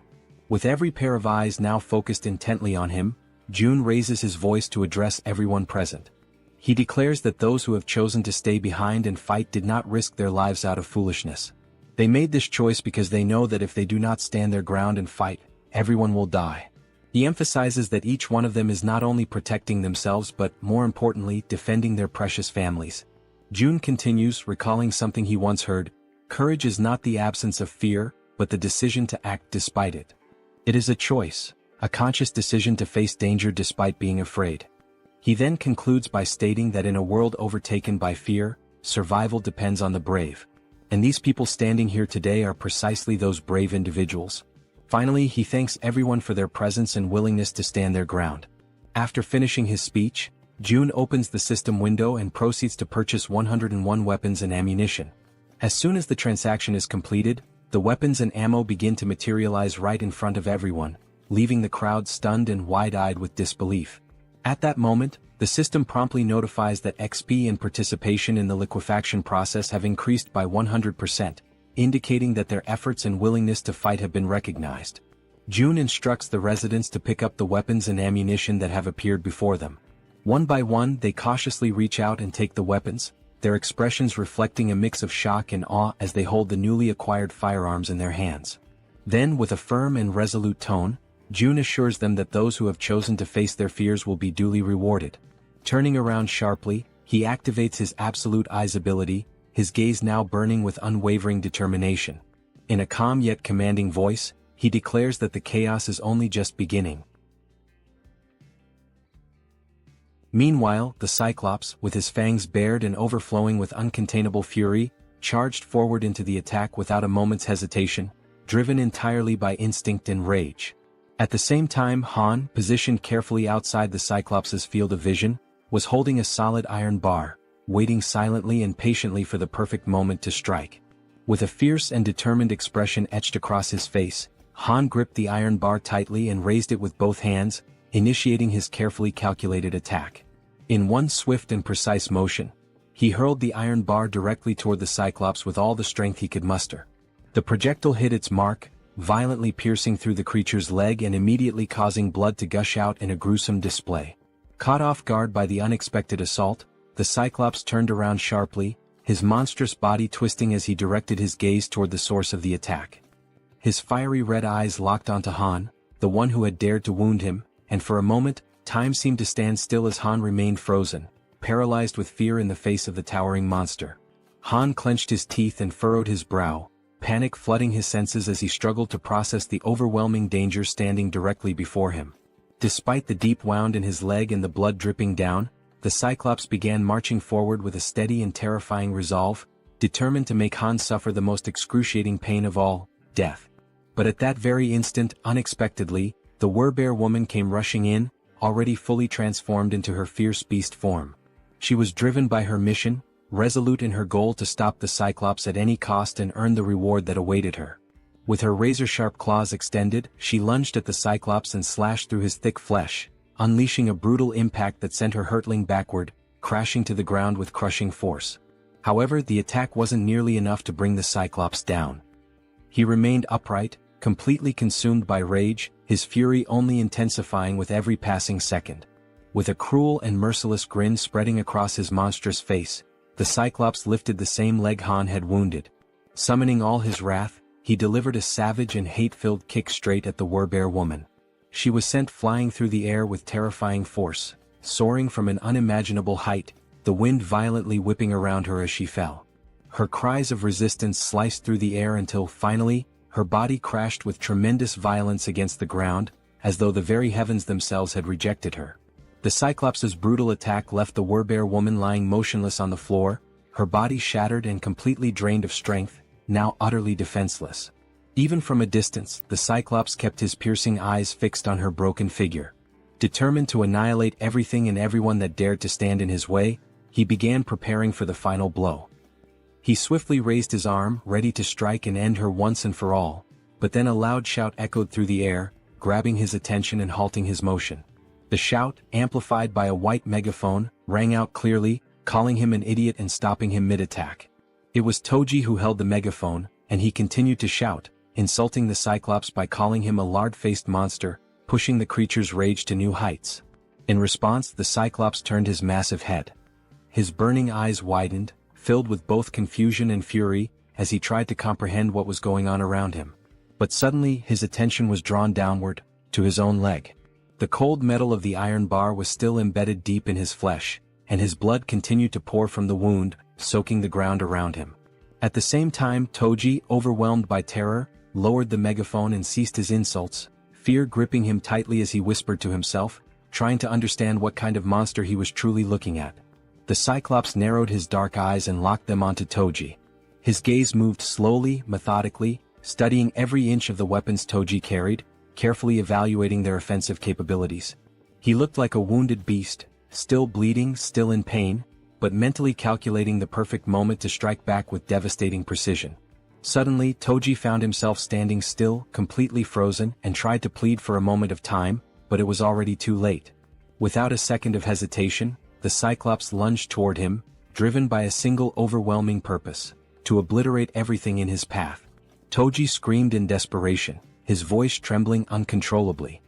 With every pair of eyes now focused intently on him, June raises his voice to address everyone present. He declares that those who have chosen to stay behind and fight did not risk their lives out of foolishness. They made this choice because they know that if they do not stand their ground and fight, everyone will die. He emphasizes that each one of them is not only protecting themselves but, more importantly, defending their precious families. June continues, recalling something he once heard: courage is not the absence of fear, but the decision to act despite it. It is a choice, a conscious decision to face danger despite being afraid. He then concludes by stating that in a world overtaken by fear, survival depends on the brave. And these people standing here today are precisely those brave individuals. Finally, he thanks everyone for their presence and willingness to stand their ground. After finishing his speech, June opens the system window and proceeds to purchase 101 weapons and ammunition. As soon as the transaction is completed, the weapons and ammo begin to materialize right in front of everyone, leaving the crowd stunned and wide-eyed with disbelief. At that moment, the system promptly notifies that XP and participation in the liquefaction process have increased by 100%, indicating that their efforts and willingness to fight have been recognized. June instructs the residents to pick up the weapons and ammunition that have appeared before them. One by one, they cautiously reach out and take the weapons, their expressions reflecting a mix of shock and awe as they hold the newly acquired firearms in their hands. Then, with a firm and resolute tone, June assures them that those who have chosen to face their fears will be duly rewarded. Turning around sharply, he activates his absolute eyes ability, his gaze now burning with unwavering determination. In a calm yet commanding voice, he declares that the chaos is only just beginning. Meanwhile, the Cyclops, with his fangs bared and overflowing with uncontainable fury, charged forward into the attack without a moment's hesitation, driven entirely by instinct and rage. At the same time, Han, positioned carefully outside the Cyclops' field of vision, was holding a solid iron bar, waiting silently and patiently for the perfect moment to strike. With a fierce and determined expression etched across his face, Han gripped the iron bar tightly and raised it with both hands, initiating his carefully calculated attack. In one swift and precise motion, he hurled the iron bar directly toward the Cyclops with all the strength he could muster. The projectile hit its mark, violently piercing through the creature's leg and immediately causing blood to gush out in a gruesome display. Caught off guard by the unexpected assault, the Cyclops turned around sharply, his monstrous body twisting as he directed his gaze toward the source of the attack. His fiery red eyes locked onto Han, the one who had dared to wound him, and for a moment, time seemed to stand still as Han remained frozen, paralyzed with fear in the face of the towering monster. Han clenched his teeth and furrowed his brow, panic flooding his senses as he struggled to process the overwhelming danger standing directly before him. Despite the deep wound in his leg and the blood dripping down, the Cyclops began marching forward with a steady and terrifying resolve, determined to make Han suffer the most excruciating pain of all, death. But at that very instant, unexpectedly, the Werbear woman came rushing in, already fully transformed into her fierce beast form. She was driven by her mission, resolute in her goal to stop the Cyclops at any cost and earn the reward that awaited her. With her razor-sharp claws extended, she lunged at the Cyclops and slashed through his thick flesh, unleashing a brutal impact that sent her hurtling backward, crashing to the ground with crushing force. However, the attack wasn't nearly enough to bring the Cyclops down. He remained upright, completely consumed by rage, his fury only intensifying with every passing second. With a cruel and merciless grin spreading across his monstrous face, the Cyclops lifted the same leg Han had wounded. Summoning all his wrath, he delivered a savage and hate-filled kick straight at the Werbear woman. She was sent flying through the air with terrifying force, soaring from an unimaginable height, the wind violently whipping around her as she fell. Her cries of resistance sliced through the air until, finally, her body crashed with tremendous violence against the ground, as though the very heavens themselves had rejected her. The Cyclops' brutal attack left the Werbear woman lying motionless on the floor, her body shattered and completely drained of strength, now utterly defenseless. Even from a distance, the Cyclops kept his piercing eyes fixed on her broken figure. Determined to annihilate everything and everyone that dared to stand in his way, he began preparing for the final blow. He swiftly raised his arm, ready to strike and end her once and for all, but then a loud shout echoed through the air, grabbing his attention and halting his motion. The shout, amplified by a white megaphone, rang out clearly, calling him an idiot and stopping him mid-attack. It was Toji who held the megaphone, and he continued to shout, insulting the Cyclops by calling him a lard-faced monster, pushing the creature's rage to new heights. In response, the Cyclops turned his massive head. His burning eyes widened, filled with both confusion and fury, as he tried to comprehend what was going on around him. But suddenly his attention was drawn downward, to his own leg. The cold metal of the iron bar was still embedded deep in his flesh, and his blood continued to pour from the wound, soaking the ground around him. At the same time, Toji, overwhelmed by terror, lowered the megaphone and ceased his insults, fear gripping him tightly as he whispered to himself, trying to understand what kind of monster he was truly looking at. The Cyclops narrowed his dark eyes and locked them onto Toji. His gaze moved slowly, methodically, studying every inch of the weapons Toji carried, carefully evaluating their offensive capabilities. He looked like a wounded beast, still bleeding, still in pain, but mentally calculating the perfect moment to strike back with devastating precision. Suddenly, Toji found himself standing still, completely frozen, and tried to plead for a moment of time, but it was already too late. Without a second of hesitation, the Cyclops lunged toward him, driven by a single overwhelming purpose: to obliterate everything in his path. Toji screamed in desperation, his voice trembling uncontrollably.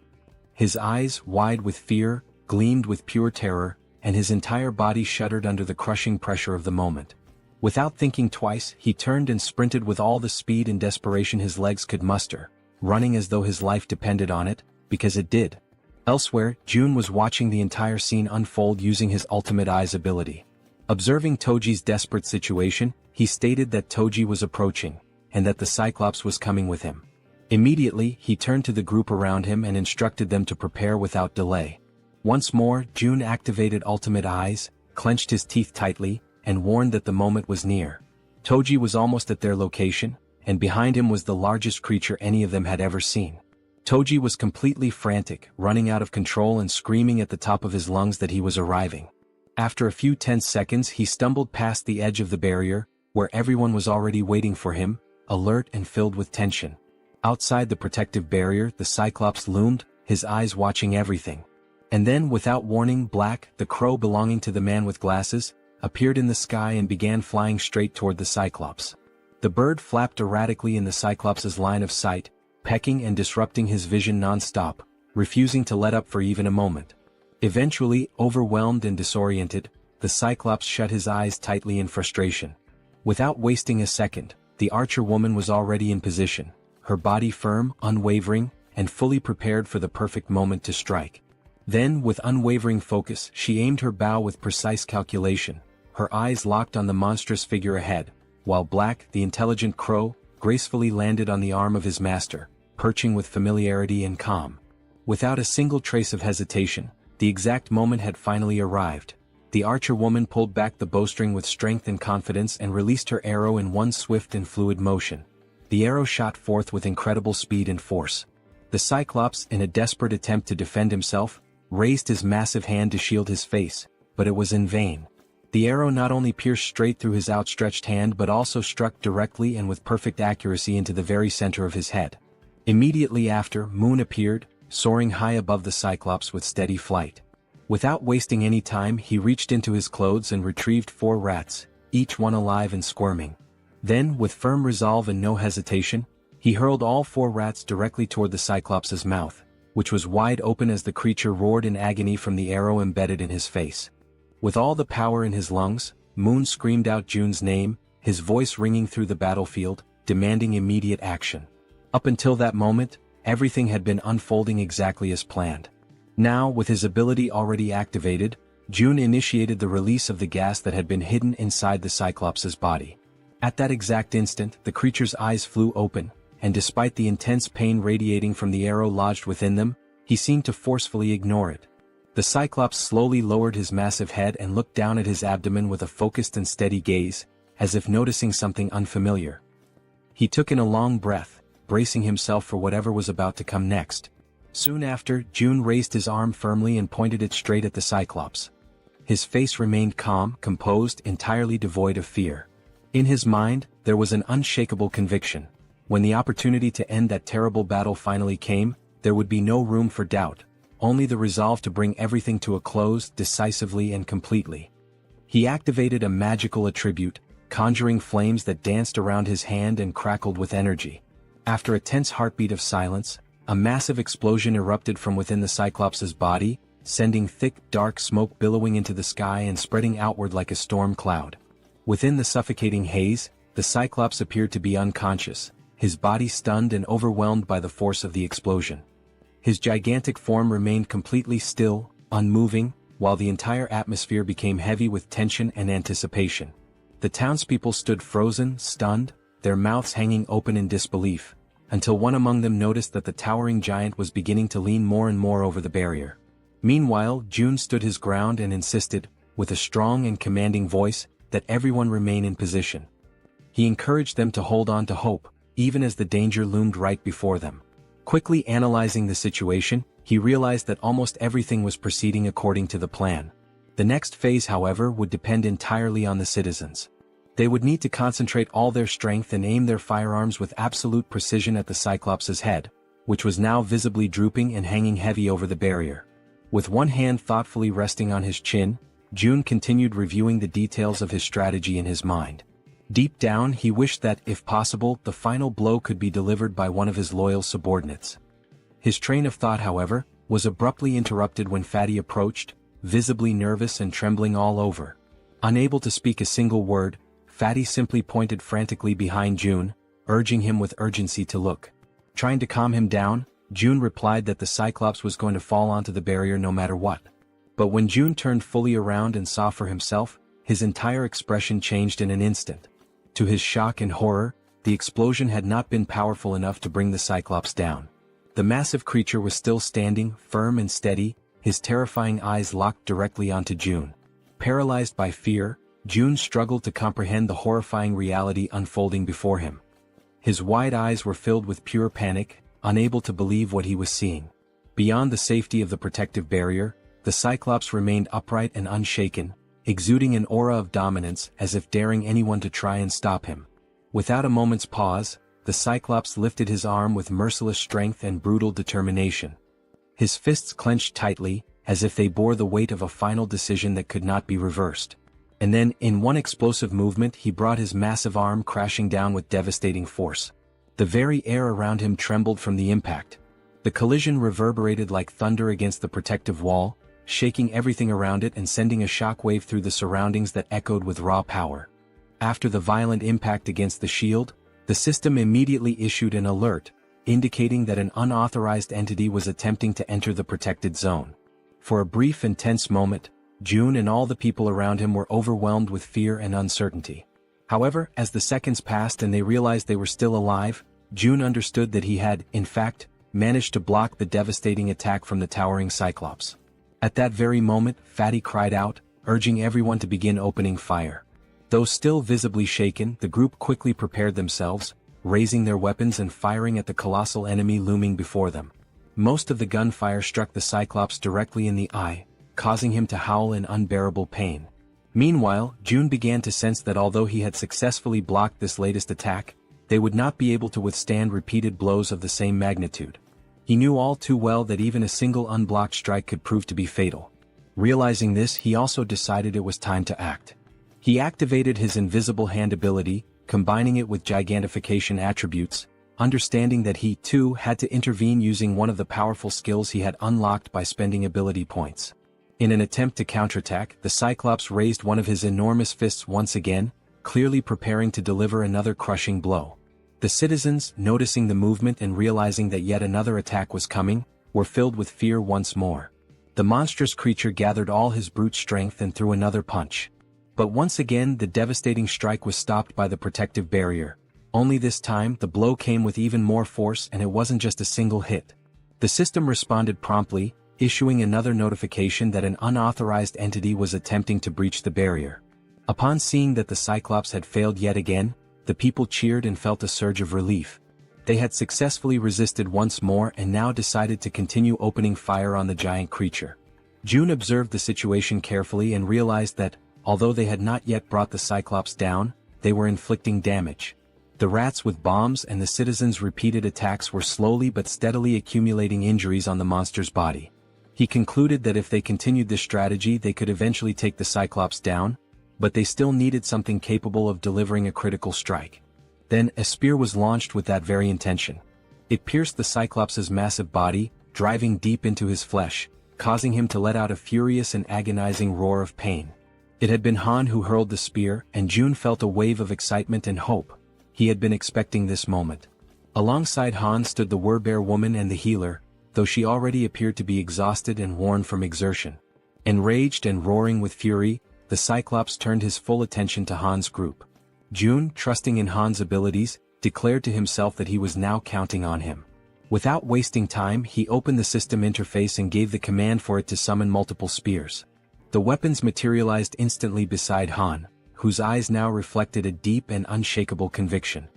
His eyes, wide with fear, gleamed with pure terror, and his entire body shuddered under the crushing pressure of the moment. Without thinking twice, he turned and sprinted with all the speed and desperation his legs could muster, running as though his life depended on it, because it did. Elsewhere, Jun was watching the entire scene unfold using his ultimate eyes ability. Observing Toji's desperate situation, he stated that Toji was approaching, and that the Cyclops was coming with him. Immediately, he turned to the group around him and instructed them to prepare without delay. Once more, Jun activated ultimate eyes, clenched his teeth tightly, and warned that the moment was near. Toji was almost at their location, and behind him was the largest creature any of them had ever seen. Toji was completely frantic, running out of control and screaming at the top of his lungs that he was arriving. After a few tense seconds, he stumbled past the edge of the barrier, where everyone was already waiting for him, alert and filled with tension. Outside the protective barrier, the Cyclops loomed, his eyes watching everything. And then, without warning, Black, the crow belonging to the man with glasses, appeared in the sky and began flying straight toward the Cyclops. The bird flapped erratically in the Cyclops' line of sight, pecking and disrupting his vision non-stop, refusing to let up for even a moment. Eventually, overwhelmed and disoriented, the Cyclops shut his eyes tightly in frustration. Without wasting a second, the archer woman was already in position, her body firm, unwavering, and fully prepared for the perfect moment to strike. Then, with unwavering focus, she aimed her bow with precise calculation, her eyes locked on the monstrous figure ahead, while Black, the intelligent crow, gracefully landed on the arm of his master, perching with familiarity and calm. Without a single trace of hesitation, the exact moment had finally arrived. The archer woman pulled back the bowstring with strength and confidence and released her arrow in one swift and fluid motion. The arrow shot forth with incredible speed and force. The Cyclops, in a desperate attempt to defend himself, raised his massive hand to shield his face, but it was in vain. The arrow not only pierced straight through his outstretched hand but also struck directly and with perfect accuracy into the very center of his head. Immediately after, Moon appeared, soaring high above the Cyclops with steady flight. Without wasting any time, he reached into his clothes and retrieved 4 rats, each one alive and squirming. Then, with firm resolve and no hesitation, he hurled all 4 rats directly toward the Cyclops' mouth, which was wide open as the creature roared in agony from the arrow embedded in his face. With all the power in his lungs, Moon screamed out Jun's name, his voice ringing through the battlefield, demanding immediate action. Up until that moment, everything had been unfolding exactly as planned. Now, with his ability already activated, Jun initiated the release of the gas that had been hidden inside the Cyclops' body. At that exact instant, the creature's eyes flew open, and despite the intense pain radiating from the arrow lodged within them, he seemed to forcefully ignore it. The Cyclops slowly lowered his massive head and looked down at his abdomen with a focused and steady gaze, as if noticing something unfamiliar. He took in a long breath, bracing himself for whatever was about to come next. Soon after, Jun raised his arm firmly and pointed it straight at the Cyclops. His face remained calm, composed, entirely devoid of fear. In his mind, there was an unshakable conviction. When the opportunity to end that terrible battle finally came, there would be no room for doubt, only the resolve to bring everything to a close decisively and completely. He activated a magical attribute, conjuring flames that danced around his hand and crackled with energy. After a tense heartbeat of silence, a massive explosion erupted from within the Cyclops' body, sending thick, dark smoke billowing into the sky and spreading outward like a storm cloud. Within the suffocating haze, the Cyclops appeared to be unconscious, his body stunned and overwhelmed by the force of the explosion. His gigantic form remained completely still, unmoving, while the entire atmosphere became heavy with tension and anticipation. The townspeople stood frozen, stunned, their mouths hanging open in disbelief, until one among them noticed that the towering giant was beginning to lean more and more over the barrier. Meanwhile, Jun stood his ground and insisted, with a strong and commanding voice, that everyone remain in position. He encouraged them to hold on to hope, even as the danger loomed right before them. Quickly analyzing the situation, he realized that almost everything was proceeding according to the plan. The next phase, however, would depend entirely on the citizens. They would need to concentrate all their strength and aim their firearms with absolute precision at the Cyclops' head, which was now visibly drooping and hanging heavy over the barrier. With one hand thoughtfully resting on his chin, June continued reviewing the details of his strategy in his mind. Deep down, he wished that, if possible, the final blow could be delivered by one of his loyal subordinates. His train of thought, however, was abruptly interrupted when Fatty approached, visibly nervous and trembling all over. Unable to speak a single word, Fatty simply pointed frantically behind June, urging him with urgency to look. Trying to calm him down, June replied that the Cyclops was going to fall onto the barrier no matter what. But when June turned fully around and saw for himself, his entire expression changed in an instant. To his shock and horror, the explosion had not been powerful enough to bring the Cyclops down. The massive creature was still standing, firm and steady, his terrifying eyes locked directly onto June. Paralyzed by fear, June struggled to comprehend the horrifying reality unfolding before him. His wide eyes were filled with pure panic, unable to believe what he was seeing. Beyond the safety of the protective barrier, the Cyclops remained upright and unshaken, exuding an aura of dominance as if daring anyone to try and stop him. Without a moment's pause, the Cyclops lifted his arm with merciless strength and brutal determination. His fists clenched tightly, as if they bore the weight of a final decision that could not be reversed. And then, in one explosive movement, he brought his massive arm crashing down with devastating force. The very air around him trembled from the impact. The collision reverberated like thunder against the protective wall, shaking everything around it and sending a shockwave through the surroundings that echoed with raw power. After the violent impact against the shield, the system immediately issued an alert, indicating that an unauthorized entity was attempting to enter the protected zone. For a brief and tense moment, June and all the people around him were overwhelmed with fear and uncertainty. However, as the seconds passed and they realized they were still alive, June understood that he had, in fact, managed to block the devastating attack from the towering Cyclops. At that very moment, Fatty cried out, urging everyone to begin opening fire. Though still visibly shaken, the group quickly prepared themselves, raising their weapons and firing at the colossal enemy looming before them. Most of the gunfire struck the Cyclops directly in the eye, causing him to howl in unbearable pain. Meanwhile, June began to sense that although he had successfully blocked this latest attack, they would not be able to withstand repeated blows of the same magnitude. He knew all too well that even a single unblocked strike could prove to be fatal. Realizing this, he also decided it was time to act. He activated his invisible hand ability, combining it with gigantification attributes, understanding that he, too, had to intervene using one of the powerful skills he had unlocked by spending ability points. In an attempt to counterattack, the Cyclops raised one of his enormous fists once again, clearly preparing to deliver another crushing blow. The citizens, noticing the movement and realizing that yet another attack was coming, were filled with fear once more. The monstrous creature gathered all his brute strength and threw another punch. But once again the devastating strike was stopped by the protective barrier. Only this time the blow came with even more force, and it wasn't just a single hit. The system responded promptly, issuing another notification that an unauthorized entity was attempting to breach the barrier. Upon seeing that the Cyclops had failed yet again, the people cheered and felt a surge of relief. They had successfully resisted once more and now decided to continue opening fire on the giant creature. June observed the situation carefully and realized that, although they had not yet brought the Cyclops down, they were inflicting damage. The rats with bombs and the citizens' repeated attacks were slowly but steadily accumulating injuries on the monster's body. He concluded that if they continued this strategy they could eventually take the Cyclops down, but they still needed something capable of delivering a critical strike. Then a spear was launched with that very intention. It pierced the Cyclops' massive body, driving deep into his flesh, causing him to let out a furious and agonizing roar of pain. It had been Han who hurled the spear, and June felt a wave of excitement and hope. He had been expecting this moment. Alongside Han stood the Werbear woman and the healer, though she already appeared to be exhausted and worn from exertion. Enraged and roaring with fury, the Cyclops turned his full attention to Han's group. June, trusting in Han's abilities, declared to himself that he was now counting on him. Without wasting time, he opened the system interface and gave the command for it to summon multiple spears. The weapons materialized instantly beside Han, whose eyes now reflected a deep and unshakable conviction.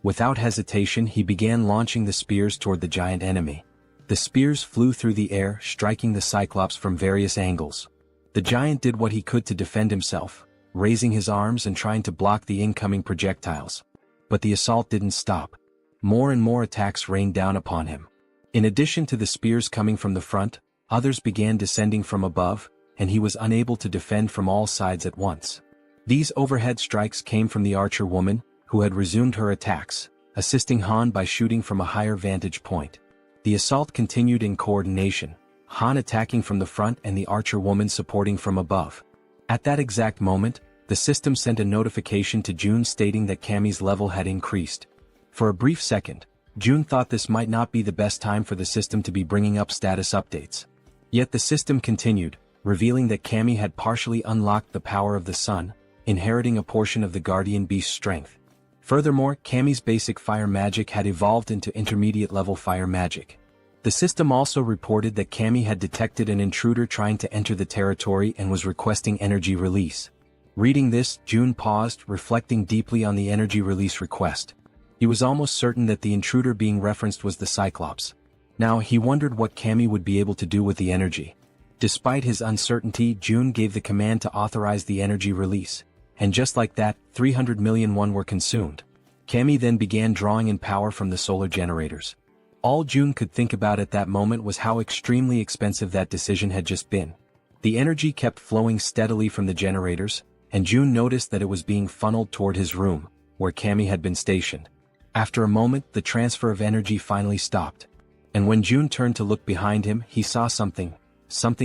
Without hesitation he began launching the spears toward the giant enemy. The spears flew through the air, striking the Cyclops from various angles. The giant did what he could to defend himself, raising his arms and trying to block the incoming projectiles. But the assault didn't stop. More and more attacks rained down upon him. In addition to the spears coming from the front, others began descending from above, and he was unable to defend from all sides at once. These overhead strikes came from the archer woman, who had resumed her attacks, assisting Han by shooting from a higher vantage point. The assault continued in coordination, Han attacking from the front and the archer woman supporting from above. At that exact moment, the system sent a notification to June stating that Cammy's level had increased. For a brief second, June thought this might not be the best time for the system to be bringing up status updates. Yet the system continued, revealing that Cammy had partially unlocked the power of the sun, inheriting a portion of the guardian beast's strength. Furthermore, Cammy's basic fire magic had evolved into intermediate level fire magic. The system also reported that Cammy had detected an intruder trying to enter the territory and was requesting energy release. Reading this, June paused, reflecting deeply on the energy release request. He was almost certain that the intruder being referenced was the Cyclops. Now he wondered what Cammy would be able to do with the energy. Despite his uncertainty, June gave the command to authorize the energy release. And just like that, 300 million won were consumed. Cammy then began drawing in power from the solar generators. All June could think about at that moment was how extremely expensive that decision had just been. The energy kept flowing steadily from the generators, and June noticed that it was being funneled toward his room, where Cammy had been stationed. After a moment, the transfer of energy finally stopped. And when June turned to look behind him, he saw something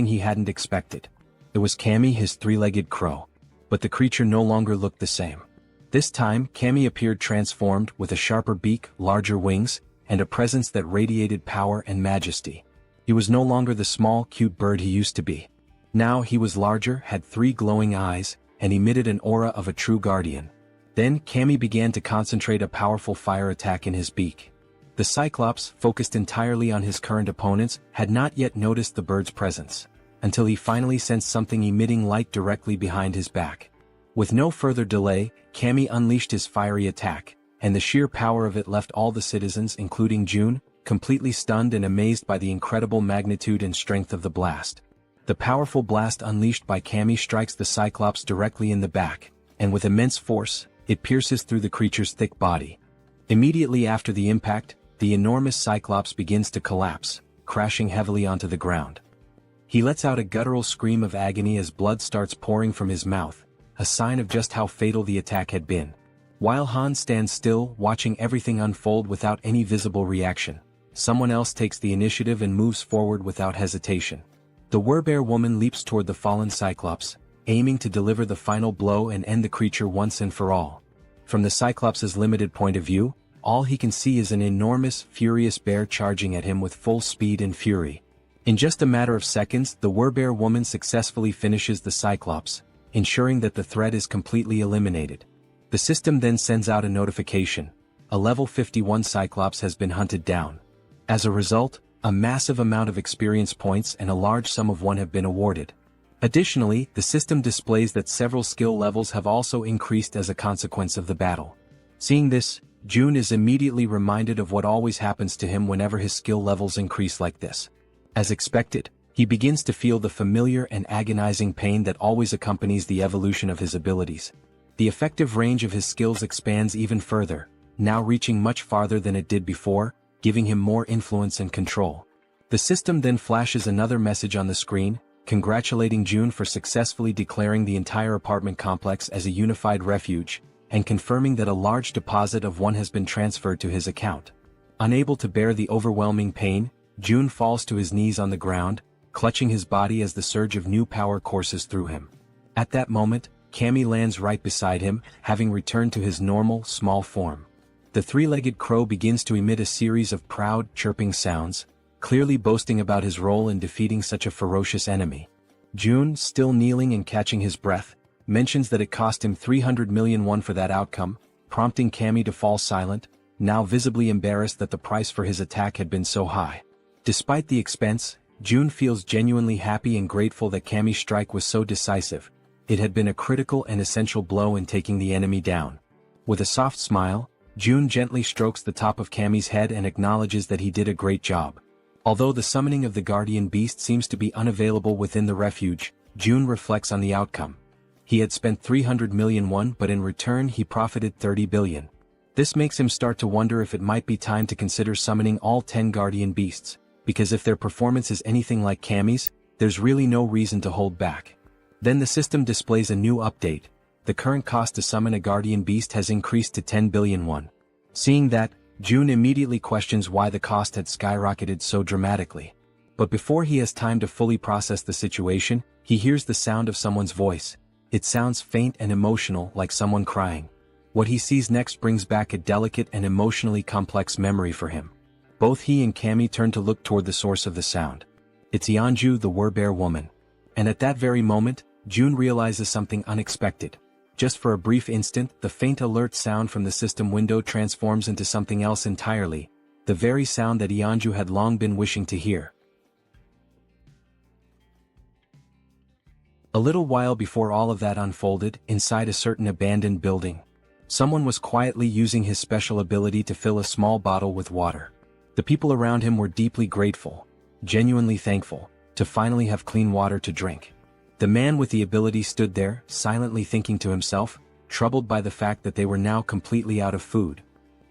he hadn't expected. It was Cammy, his three-legged crow. But the creature no longer looked the same. This time, Cammy appeared transformed with a sharper beak, larger wings, and a presence that radiated power and majesty. He was no longer the small, cute bird he used to be. Now he was larger, had 3 glowing eyes, and emitted an aura of a true guardian. Then Cammy began to concentrate a powerful fire attack in his beak. The Cyclops, focused entirely on his current opponents, had not yet noticed the bird's presence, until he finally sensed something emitting light directly behind his back. With no further delay, Cammy unleashed his fiery attack, and the sheer power of it left all the citizens, including June, completely stunned and amazed by the incredible magnitude and strength of the blast. The powerful blast unleashed by Cammy strikes the Cyclops directly in the back, and with immense force, it pierces through the creature's thick body. Immediately after the impact, the enormous Cyclops begins to collapse, crashing heavily onto the ground. He lets out a guttural scream of agony as blood starts pouring from his mouth, a sign of just how fatal the attack had been. While Han stands still, watching everything unfold without any visible reaction, someone else takes the initiative and moves forward without hesitation. The Werbear woman leaps toward the fallen Cyclops, aiming to deliver the final blow and end the creature once and for all. From the Cyclops' limited point of view, all he can see is an enormous, furious bear charging at him with full speed and fury. In just a matter of seconds, the Werbear woman successfully finishes the Cyclops, ensuring that the threat is completely eliminated. The system then sends out a notification. A level 51 Cyclops has been hunted down. As a result, a massive amount of experience points and a large sum of one have been awarded. Additionally, the system displays that several skill levels have also increased as a consequence of the battle. Seeing this, June is immediately reminded of what always happens to him whenever his skill levels increase like this. As expected, he begins to feel the familiar and agonizing pain that always accompanies the evolution of his abilities. The effective range of his skills expands even further, now reaching much farther than it did before, giving him more influence and control. The system then flashes another message on the screen, congratulating June for successfully declaring the entire apartment complex as a unified refuge, and confirming that a large deposit of one has been transferred to his account. Unable to bear the overwhelming pain, June falls to his knees on the ground, clutching his body as the surge of new power courses through him. At that moment, Cammy lands right beside him, having returned to his normal, small form. The three-legged crow begins to emit a series of proud, chirping sounds, clearly boasting about his role in defeating such a ferocious enemy. June, still kneeling and catching his breath, mentions that it cost him 300 million won for that outcome, prompting Cammy to fall silent, now visibly embarrassed that the price for his attack had been so high. Despite the expense, June feels genuinely happy and grateful that Cammy's strike was so decisive. It had been a critical and essential blow in taking the enemy down. With a soft smile, June gently strokes the top of Cammy's head and acknowledges that he did a great job. Although the summoning of the guardian beast seems to be unavailable within the refuge, June reflects on the outcome. He had spent 300 million won, but in return he profited 30 billion. This makes him start to wonder if it might be time to consider summoning all 10 guardian beasts, because if their performance is anything like Cammy's, there's really no reason to hold back. Then the system displays a new update. The current cost to summon a guardian beast has increased to 10 billion won. Seeing that, June immediately questions why the cost had skyrocketed so dramatically. But before he has time to fully process the situation, he hears the sound of someone's voice. It sounds faint and emotional, like someone crying. What he sees next brings back a delicate and emotionally complex memory for him. Both he and Cammy turn to look toward the source of the sound. It's Yeonju, the Werbear woman. And at that very moment, June realizes something unexpected. Just for a brief instant, the faint alert sound from the system window transforms into something else entirely, the very sound that Yeonju had long been wishing to hear. A little while before all of that unfolded, inside a certain abandoned building, someone was quietly using his special ability to fill a small bottle with water. The people around him were deeply grateful, genuinely thankful, to finally have clean water to drink. The man with the ability stood there, silently thinking to himself, troubled by the fact that they were now completely out of food.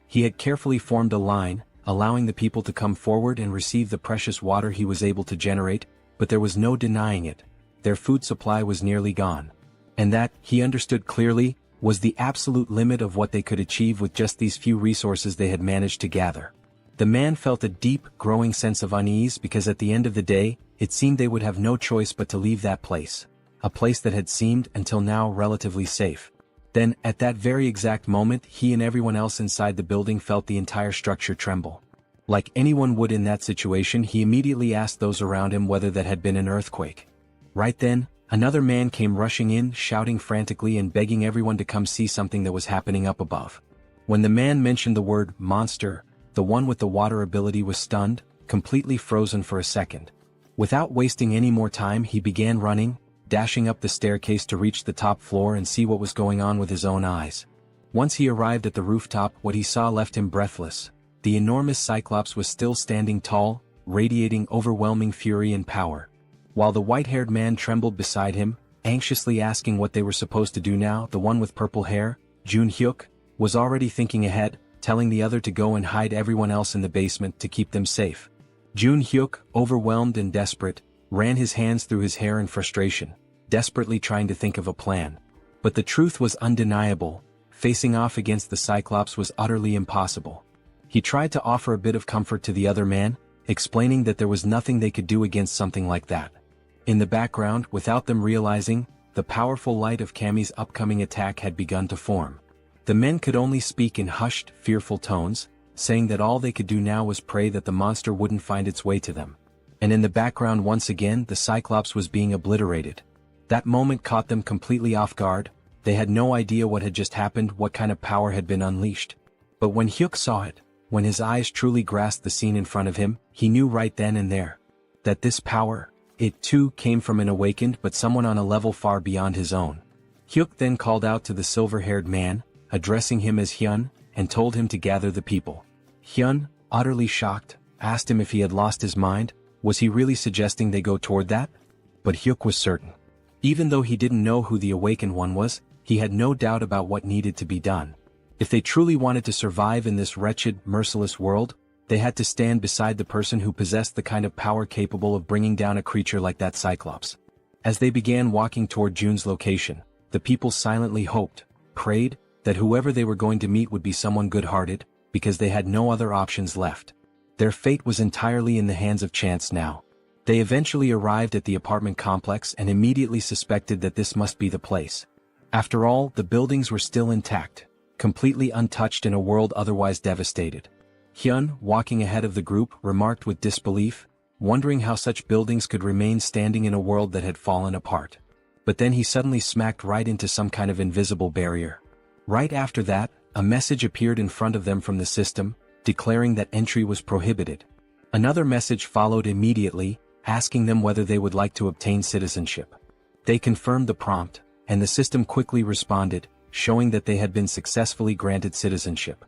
He had carefully formed a line, allowing the people to come forward and receive the precious water he was able to generate, but there was no denying it. Their food supply was nearly gone. And that, he understood clearly, was the absolute limit of what they could achieve with just these few resources they had managed to gather. The man felt a deep, growing sense of unease because at the end of the day, it seemed they would have no choice but to leave that place. A place that had seemed, until now, relatively safe. Then, at that very exact moment, he and everyone else inside the building felt the entire structure tremble. Like anyone would in that situation, he immediately asked those around him whether that had been an earthquake. Right then, another man came rushing in, shouting frantically and begging everyone to come see something that was happening up above. When the man mentioned the word monster, the one with the water ability was stunned, completely frozen for a second. Without wasting any more time, he began running, dashing up the staircase to reach the top floor and see what was going on with his own eyes. Once he arrived at the rooftop, what he saw left him breathless. The enormous Cyclops was still standing tall, radiating overwhelming fury and power. While the white-haired man trembled beside him, anxiously asking what they were supposed to do now, the one with purple hair, Jun Hyuk, was already thinking ahead, telling the other to go and hide everyone else in the basement to keep them safe. Jun Hyuk, overwhelmed and desperate, ran his hands through his hair in frustration, desperately trying to think of a plan. But the truth was undeniable. Facing off against the Cyclops was utterly impossible. He tried to offer a bit of comfort to the other man, explaining that there was nothing they could do against something like that. In the background, without them realizing, the powerful light of Cammy's upcoming attack had begun to form. The men could only speak in hushed, fearful tones, saying that all they could do now was pray that the monster wouldn't find its way to them. And in the background once again, the Cyclops was being obliterated. That moment caught them completely off guard. They had no idea what had just happened, what kind of power had been unleashed. But when Hyuk saw it, when his eyes truly grasped the scene in front of him, he knew right then and there that this power, it too came from an awakened but someone on a level far beyond his own. Hyuk then called out to the silver-haired man, addressing him as Hyun, and told him to gather the people. Hyun, utterly shocked, asked him if he had lost his mind. Was he really suggesting they go toward that? But Hyuk was certain. Even though he didn't know who the awakened one was, he had no doubt about what needed to be done. If they truly wanted to survive in this wretched, merciless world, they had to stand beside the person who possessed the kind of power capable of bringing down a creature like that Cyclops. As they began walking toward June's location, the people silently hoped, prayed, that whoever they were going to meet would be someone good-hearted, because they had no other options left. Their fate was entirely in the hands of chance now. They eventually arrived at the apartment complex and immediately suspected that this must be the place. After all, the buildings were still intact, completely untouched in a world otherwise devastated. Hyun, walking ahead of the group, remarked with disbelief, wondering how such buildings could remain standing in a world that had fallen apart. But then he suddenly smacked right into some kind of invisible barrier. Right after that, a message appeared in front of them from the system, declaring that entry was prohibited. Another message followed immediately, asking them whether they would like to obtain citizenship. They confirmed the prompt, and the system quickly responded, showing that they had been successfully granted citizenship.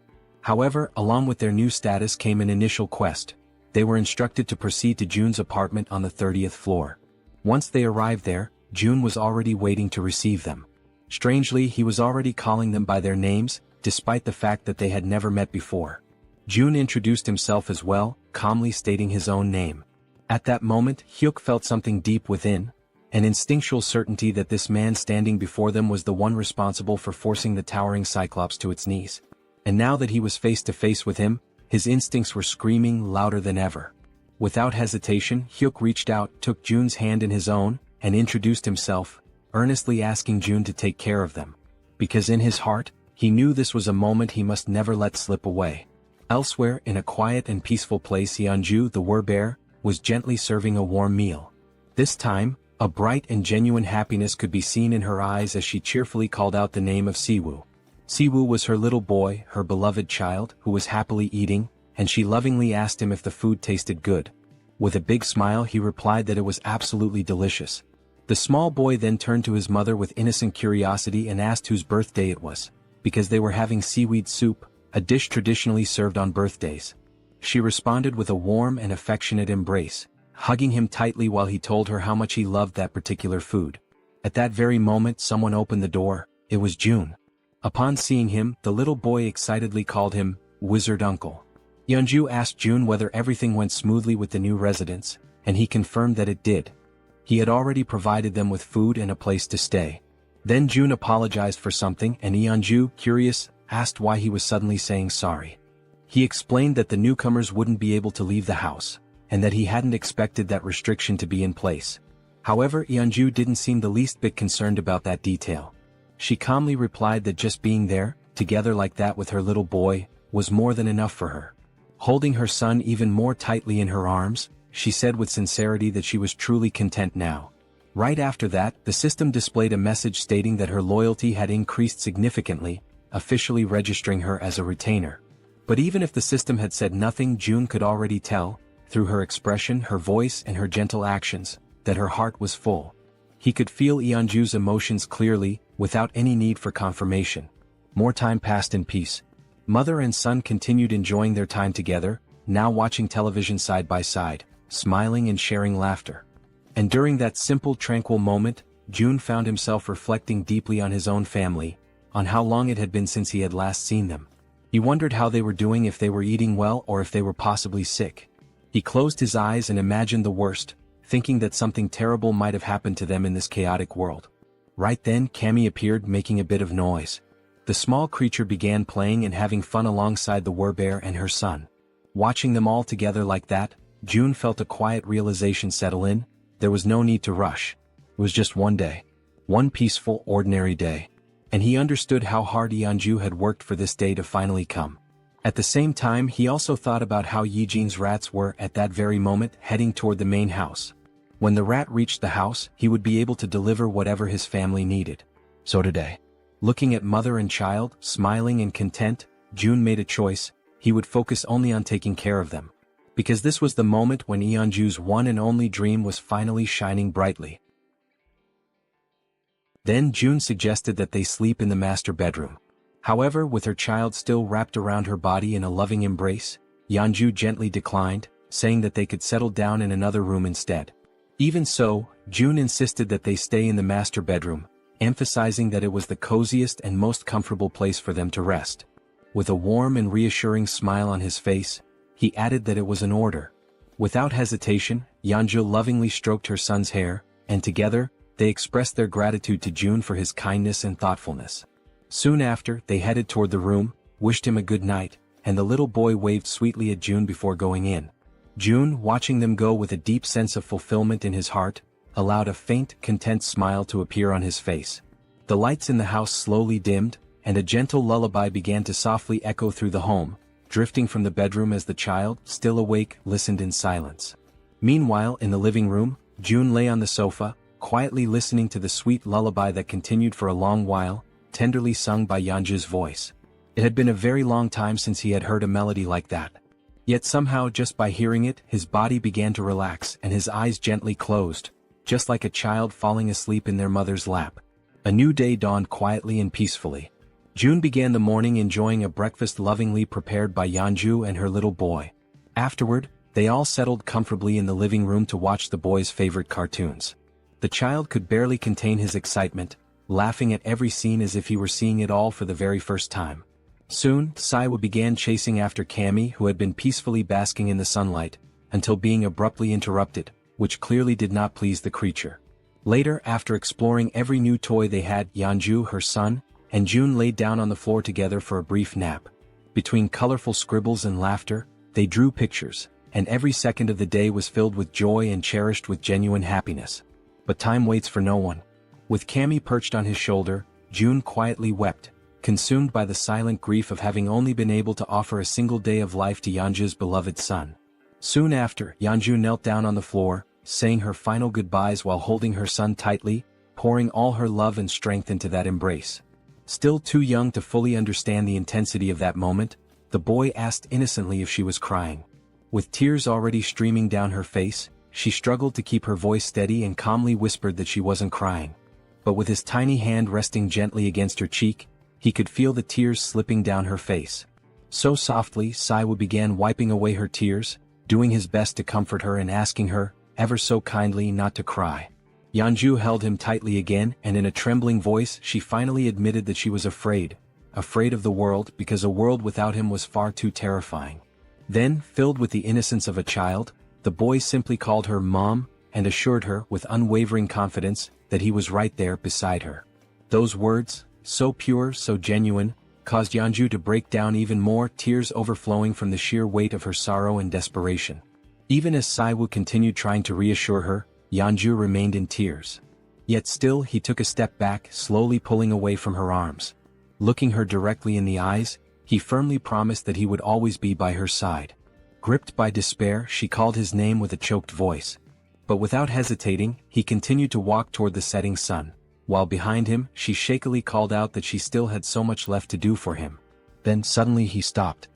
However, along with their new status came an initial quest. They were instructed to proceed to Jun's apartment on the 30th floor. Once they arrived there, Jun was already waiting to receive them. Strangely, he was already calling them by their names, despite the fact that they had never met before. Jun introduced himself as well, calmly stating his own name. At that moment, Hyuk felt something deep within, an instinctual certainty that this man standing before them was the one responsible for forcing the towering Cyclops to its knees. And now that he was face to face with him, his instincts were screaming louder than ever. Without hesitation, Hyuk reached out, took Jun's hand in his own, and introduced himself, earnestly asking Jun to take care of them. Because in his heart, he knew this was a moment he must never let slip away. Elsewhere, in a quiet and peaceful place, Yeonju, the werbear, was gently serving a warm meal. This time, a bright and genuine happiness could be seen in her eyes as she cheerfully called out the name of Siwoo. Siwoo was her little boy, her beloved child, who was happily eating, and she lovingly asked him if the food tasted good. With a big smile, he replied that it was absolutely delicious. The small boy then turned to his mother with innocent curiosity and asked whose birthday it was, because they were having seaweed soup, a dish traditionally served on birthdays. She responded with a warm and affectionate embrace, hugging him tightly while he told her how much he loved that particular food. At that very moment, someone opened the door. It was Jun. Upon seeing him, the little boy excitedly called him Wizard Uncle. Yeonju asked Jun whether everything went smoothly with the new residents, and he confirmed that it did. He had already provided them with food and a place to stay. Then Jun apologized for something, and Yeonju, curious, asked why he was suddenly saying sorry. He explained that the newcomers wouldn't be able to leave the house, and that he hadn't expected that restriction to be in place. However, Yeonju didn't seem the least bit concerned about that detail. She calmly replied that just being there, together like that with her little boy, was more than enough for her. Holding her son even more tightly in her arms, she said with sincerity that she was truly content now. Right after that, the system displayed a message stating that her loyalty had increased significantly, officially registering her as a retainer. But even if the system had said nothing, Jun could already tell, through her expression, her voice, and her gentle actions, that her heart was full. He could feel Yeonju's emotions clearly, without any need for confirmation. More time passed in peace. Mother and son continued enjoying their time together, now watching television side by side, smiling and sharing laughter. And during that simple, tranquil moment, Jun found himself reflecting deeply on his own family, on how long it had been since he had last seen them. He wondered how they were doing, if they were eating well or if they were possibly sick. He closed his eyes and imagined the worst, thinking that something terrible might have happened to them in this chaotic world. Right then, Cammy appeared, making a bit of noise. The small creature began playing and having fun alongside the werbear and her son. Watching them all together like that, Jun felt a quiet realization settle in. There was no need to rush. It was just one day. One peaceful, ordinary day. And he understood how hard Yeonju had worked for this day to finally come. At the same time, he also thought about how Yijin's rats were, at that very moment, heading toward the main house. When the rat reached the house, he would be able to deliver whatever his family needed. So today, looking at mother and child, smiling and content, Jun made a choice. He would focus only on taking care of them. Because this was the moment when Yeonju's one and only dream was finally shining brightly. Then Jun suggested that they sleep in the master bedroom. However, with her child still wrapped around her body in a loving embrace, Yeonju gently declined, saying that they could settle down in another room instead. Even so, Jun insisted that they stay in the master bedroom, emphasizing that it was the coziest and most comfortable place for them to rest. With a warm and reassuring smile on his face, he added that it was an order. Without hesitation, Yeonju lovingly stroked her son's hair, and together, they expressed their gratitude to Jun for his kindness and thoughtfulness. Soon after, they headed toward the room, wished him a good night, and the little boy waved sweetly at Jun before going in. Jun, watching them go with a deep sense of fulfillment in his heart, allowed a faint, content smile to appear on his face. The lights in the house slowly dimmed, and a gentle lullaby began to softly echo through the home, drifting from the bedroom as the child, still awake, listened in silence. Meanwhile, in the living room, Jun lay on the sofa, quietly listening to the sweet lullaby that continued for a long while, tenderly sung by Yeonju's voice. It had been a very long time since he had heard a melody like that. Yet somehow, just by hearing it, his body began to relax and his eyes gently closed, just like a child falling asleep in their mother's lap. A new day dawned quietly and peacefully. June began the morning enjoying a breakfast lovingly prepared by Yeonju and her little boy. Afterward, they all settled comfortably in the living room to watch the boy's favorite cartoons. The child could barely contain his excitement, laughing at every scene as if he were seeing it all for the very first time. Soon, Saiwa began chasing after Cammy, who had been peacefully basking in the sunlight, until being abruptly interrupted, which clearly did not please the creature. Later, after exploring every new toy they had, Yeonju, her son, and June laid down on the floor together for a brief nap. Between colorful scribbles and laughter, they drew pictures, and every second of the day was filled with joy and cherished with genuine happiness. But time waits for no one. With Cammy perched on his shoulder, June quietly wept, consumed by the silent grief of having only been able to offer a single day of life to Yeonju's beloved son. Soon after, Yeonju knelt down on the floor, saying her final goodbyes while holding her son tightly, pouring all her love and strength into that embrace. Still too young to fully understand the intensity of that moment, the boy asked innocently if she was crying. With tears already streaming down her face, she struggled to keep her voice steady and calmly whispered that she wasn't crying. But with his tiny hand resting gently against her cheek, he could feel the tears slipping down her face. So softly, Saiwa began wiping away her tears, doing his best to comfort her and asking her, ever so kindly, not to cry. Yeonju held him tightly again, and in a trembling voice she finally admitted that she was afraid of the world, because a world without him was far too terrifying. Then, filled with the innocence of a child, the boy simply called her Mom, and assured her, with unwavering confidence, that he was right there beside her. Those words, so pure, so genuine, caused Yeonju to break down even more, tears overflowing from the sheer weight of her sorrow and desperation. Even as Saiwoo continued trying to reassure her, Yeonju remained in tears. Yet still he took a step back, slowly pulling away from her arms. Looking her directly in the eyes, he firmly promised that he would always be by her side. Gripped by despair, she called his name with a choked voice. But without hesitating, he continued to walk toward the setting sun, while behind him, she shakily called out that she still had so much left to do for him. Then suddenly he stopped.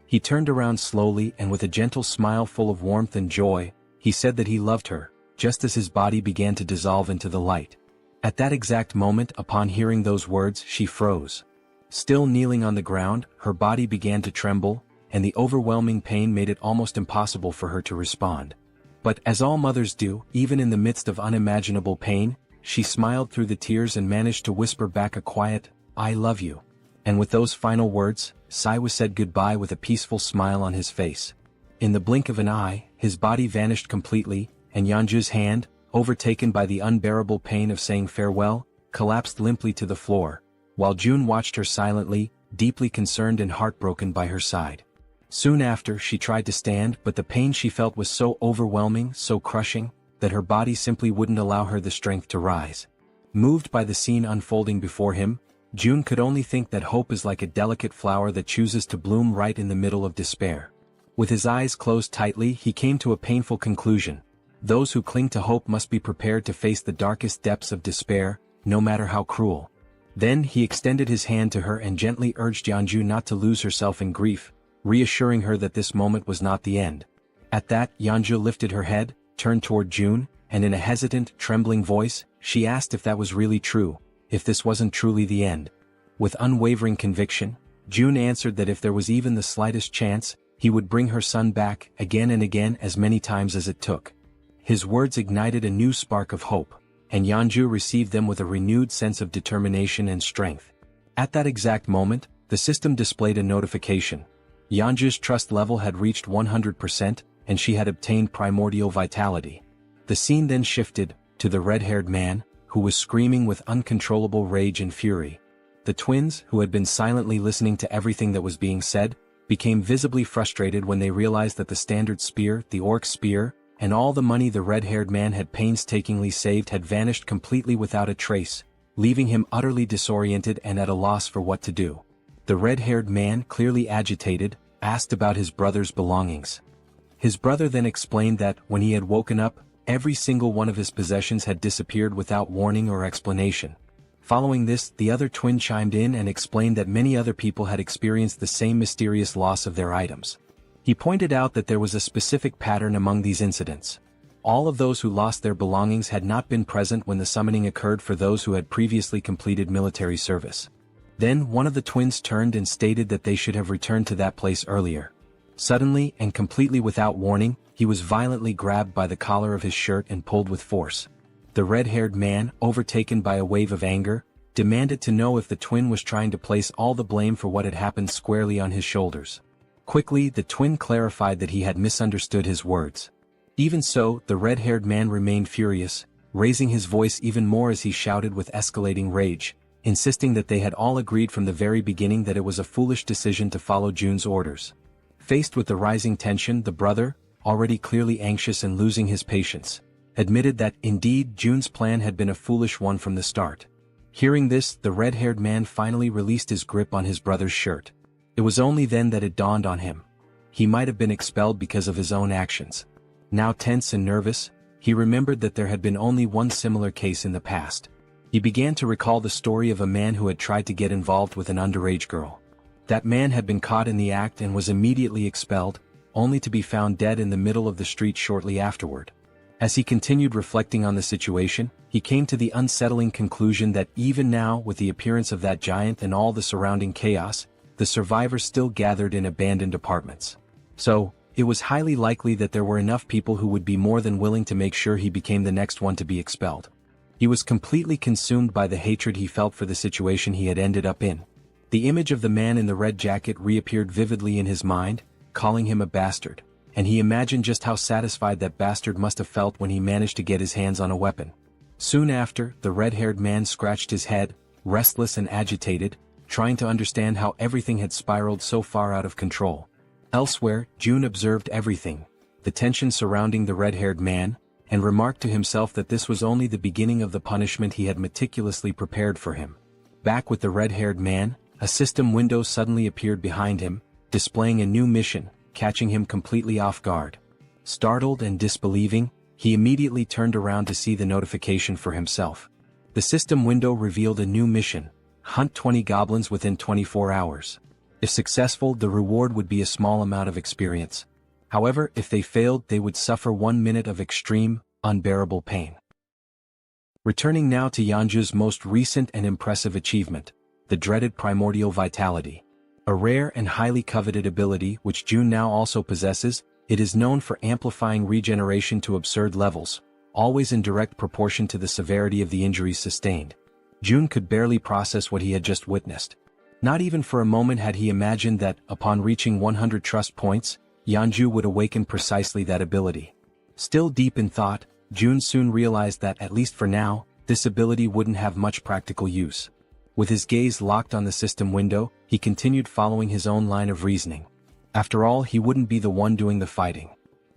He turned around slowly, and with a gentle smile full of warmth and joy, he said that he loved her, just as his body began to dissolve into the light. At that exact moment, upon hearing those words, she froze. Still kneeling on the ground, her body began to tremble, and the overwhelming pain made it almost impossible for her to respond. But, as all mothers do, even in the midst of unimaginable pain, she smiled through the tears and managed to whisper back a quiet, "I love you." And with those final words, Saiwa said goodbye with a peaceful smile on his face. In the blink of an eye, his body vanished completely, and Yeonju's hand, overtaken by the unbearable pain of saying farewell, collapsed limply to the floor, while June watched her silently, deeply concerned and heartbroken by her side. Soon after, she tried to stand, but the pain she felt was so overwhelming, so crushing, that her body simply wouldn't allow her the strength to rise. Moved by the scene unfolding before him, June could only think that hope is like a delicate flower that chooses to bloom right in the middle of despair. With his eyes closed tightly, he came to a painful conclusion. Those who cling to hope must be prepared to face the darkest depths of despair, no matter how cruel. Then he extended his hand to her and gently urged Yeonju not to lose herself in grief, reassuring her that this moment was not the end. At that, Yeonju lifted her head, turned toward June, and in a hesitant, trembling voice, she asked if that was really true, if this wasn't truly the end. With unwavering conviction, June answered that if there was even the slightest chance, he would bring her son back, again and again, as many times as it took. His words ignited a new spark of hope, and Yeonju received them with a renewed sense of determination and strength. At that exact moment, the system displayed a notification. Yeonju's trust level had reached 100%, and she had obtained primordial vitality. The scene then shifted to the red-haired man, who was screaming with uncontrollable rage and fury. The twins, who had been silently listening to everything that was being said, became visibly frustrated when they realized that the standard spear, the orc spear, and all the money the red-haired man had painstakingly saved had vanished completely without a trace, leaving him utterly disoriented and at a loss for what to do. The red-haired man, clearly agitated, asked about his brother's belongings. His brother then explained that, when he had woken up, every single one of his possessions had disappeared without warning or explanation. Following this, the other twin chimed in and explained that many other people had experienced the same mysterious loss of their items. He pointed out that there was a specific pattern among these incidents. All of those who lost their belongings had not been present when the summoning occurred for those who had previously completed military service. Then one of the twins turned and stated that they should have returned to that place earlier. Suddenly and completely without warning, he was violently grabbed by the collar of his shirt and pulled with force. The red-haired man, overtaken by a wave of anger, demanded to know if the twin was trying to place all the blame for what had happened squarely on his shoulders. Quickly, the twin clarified that he had misunderstood his words. Even so, the red-haired man remained furious, raising his voice even more as he shouted with escalating rage, insisting that they had all agreed from the very beginning that it was a foolish decision to follow Jun's orders. Faced with the rising tension, the brother, already clearly anxious and losing his patience, admitted that, indeed, Jun's plan had been a foolish one from the start. Hearing this, the red-haired man finally released his grip on his brother's shirt. It was only then that it dawned on him. He might have been expelled because of his own actions. Now tense and nervous, he remembered that there had been only one similar case in the past. He began to recall the story of a man who had tried to get involved with an underage girl. That man had been caught in the act and was immediately expelled, only to be found dead in the middle of the street shortly afterward. As he continued reflecting on the situation, he came to the unsettling conclusion that even now, with the appearance of that giant and all the surrounding chaos, the survivors still gathered in abandoned apartments. So, it was highly likely that there were enough people who would be more than willing to make sure he became the next one to be expelled. He was completely consumed by the hatred he felt for the situation he had ended up in. The image of the man in the red jacket reappeared vividly in his mind, calling him a bastard, and he imagined just how satisfied that bastard must have felt when he managed to get his hands on a weapon. Soon after, the red-haired man scratched his head, restless and agitated, trying to understand how everything had spiraled so far out of control. Elsewhere, Jun observed everything, the tension surrounding the red-haired man, and remarked to himself that this was only the beginning of the punishment he had meticulously prepared for him. Back with the red-haired man, a system window suddenly appeared behind him, displaying a new mission, catching him completely off guard. Startled and disbelieving, he immediately turned around to see the notification for himself. The system window revealed a new mission: hunt 20 goblins within 24 hours. If successful, the reward would be a small amount of experience. However, if they failed, they would suffer 1 minute of extreme, unbearable pain. Returning now to Yanju's most recent and impressive achievement, the dreaded primordial vitality. A rare and highly coveted ability which Jun now also possesses, it is known for amplifying regeneration to absurd levels, always in direct proportion to the severity of the injuries sustained. Jun could barely process what he had just witnessed. Not even for a moment had he imagined that, upon reaching 100 trust points, Yanju would awaken precisely that ability. Still deep in thought, Jun soon realized that, at least for now, this ability wouldn't have much practical use. With his gaze locked on the system window, he continued following his own line of reasoning. After all, he wouldn't be the one doing the fighting.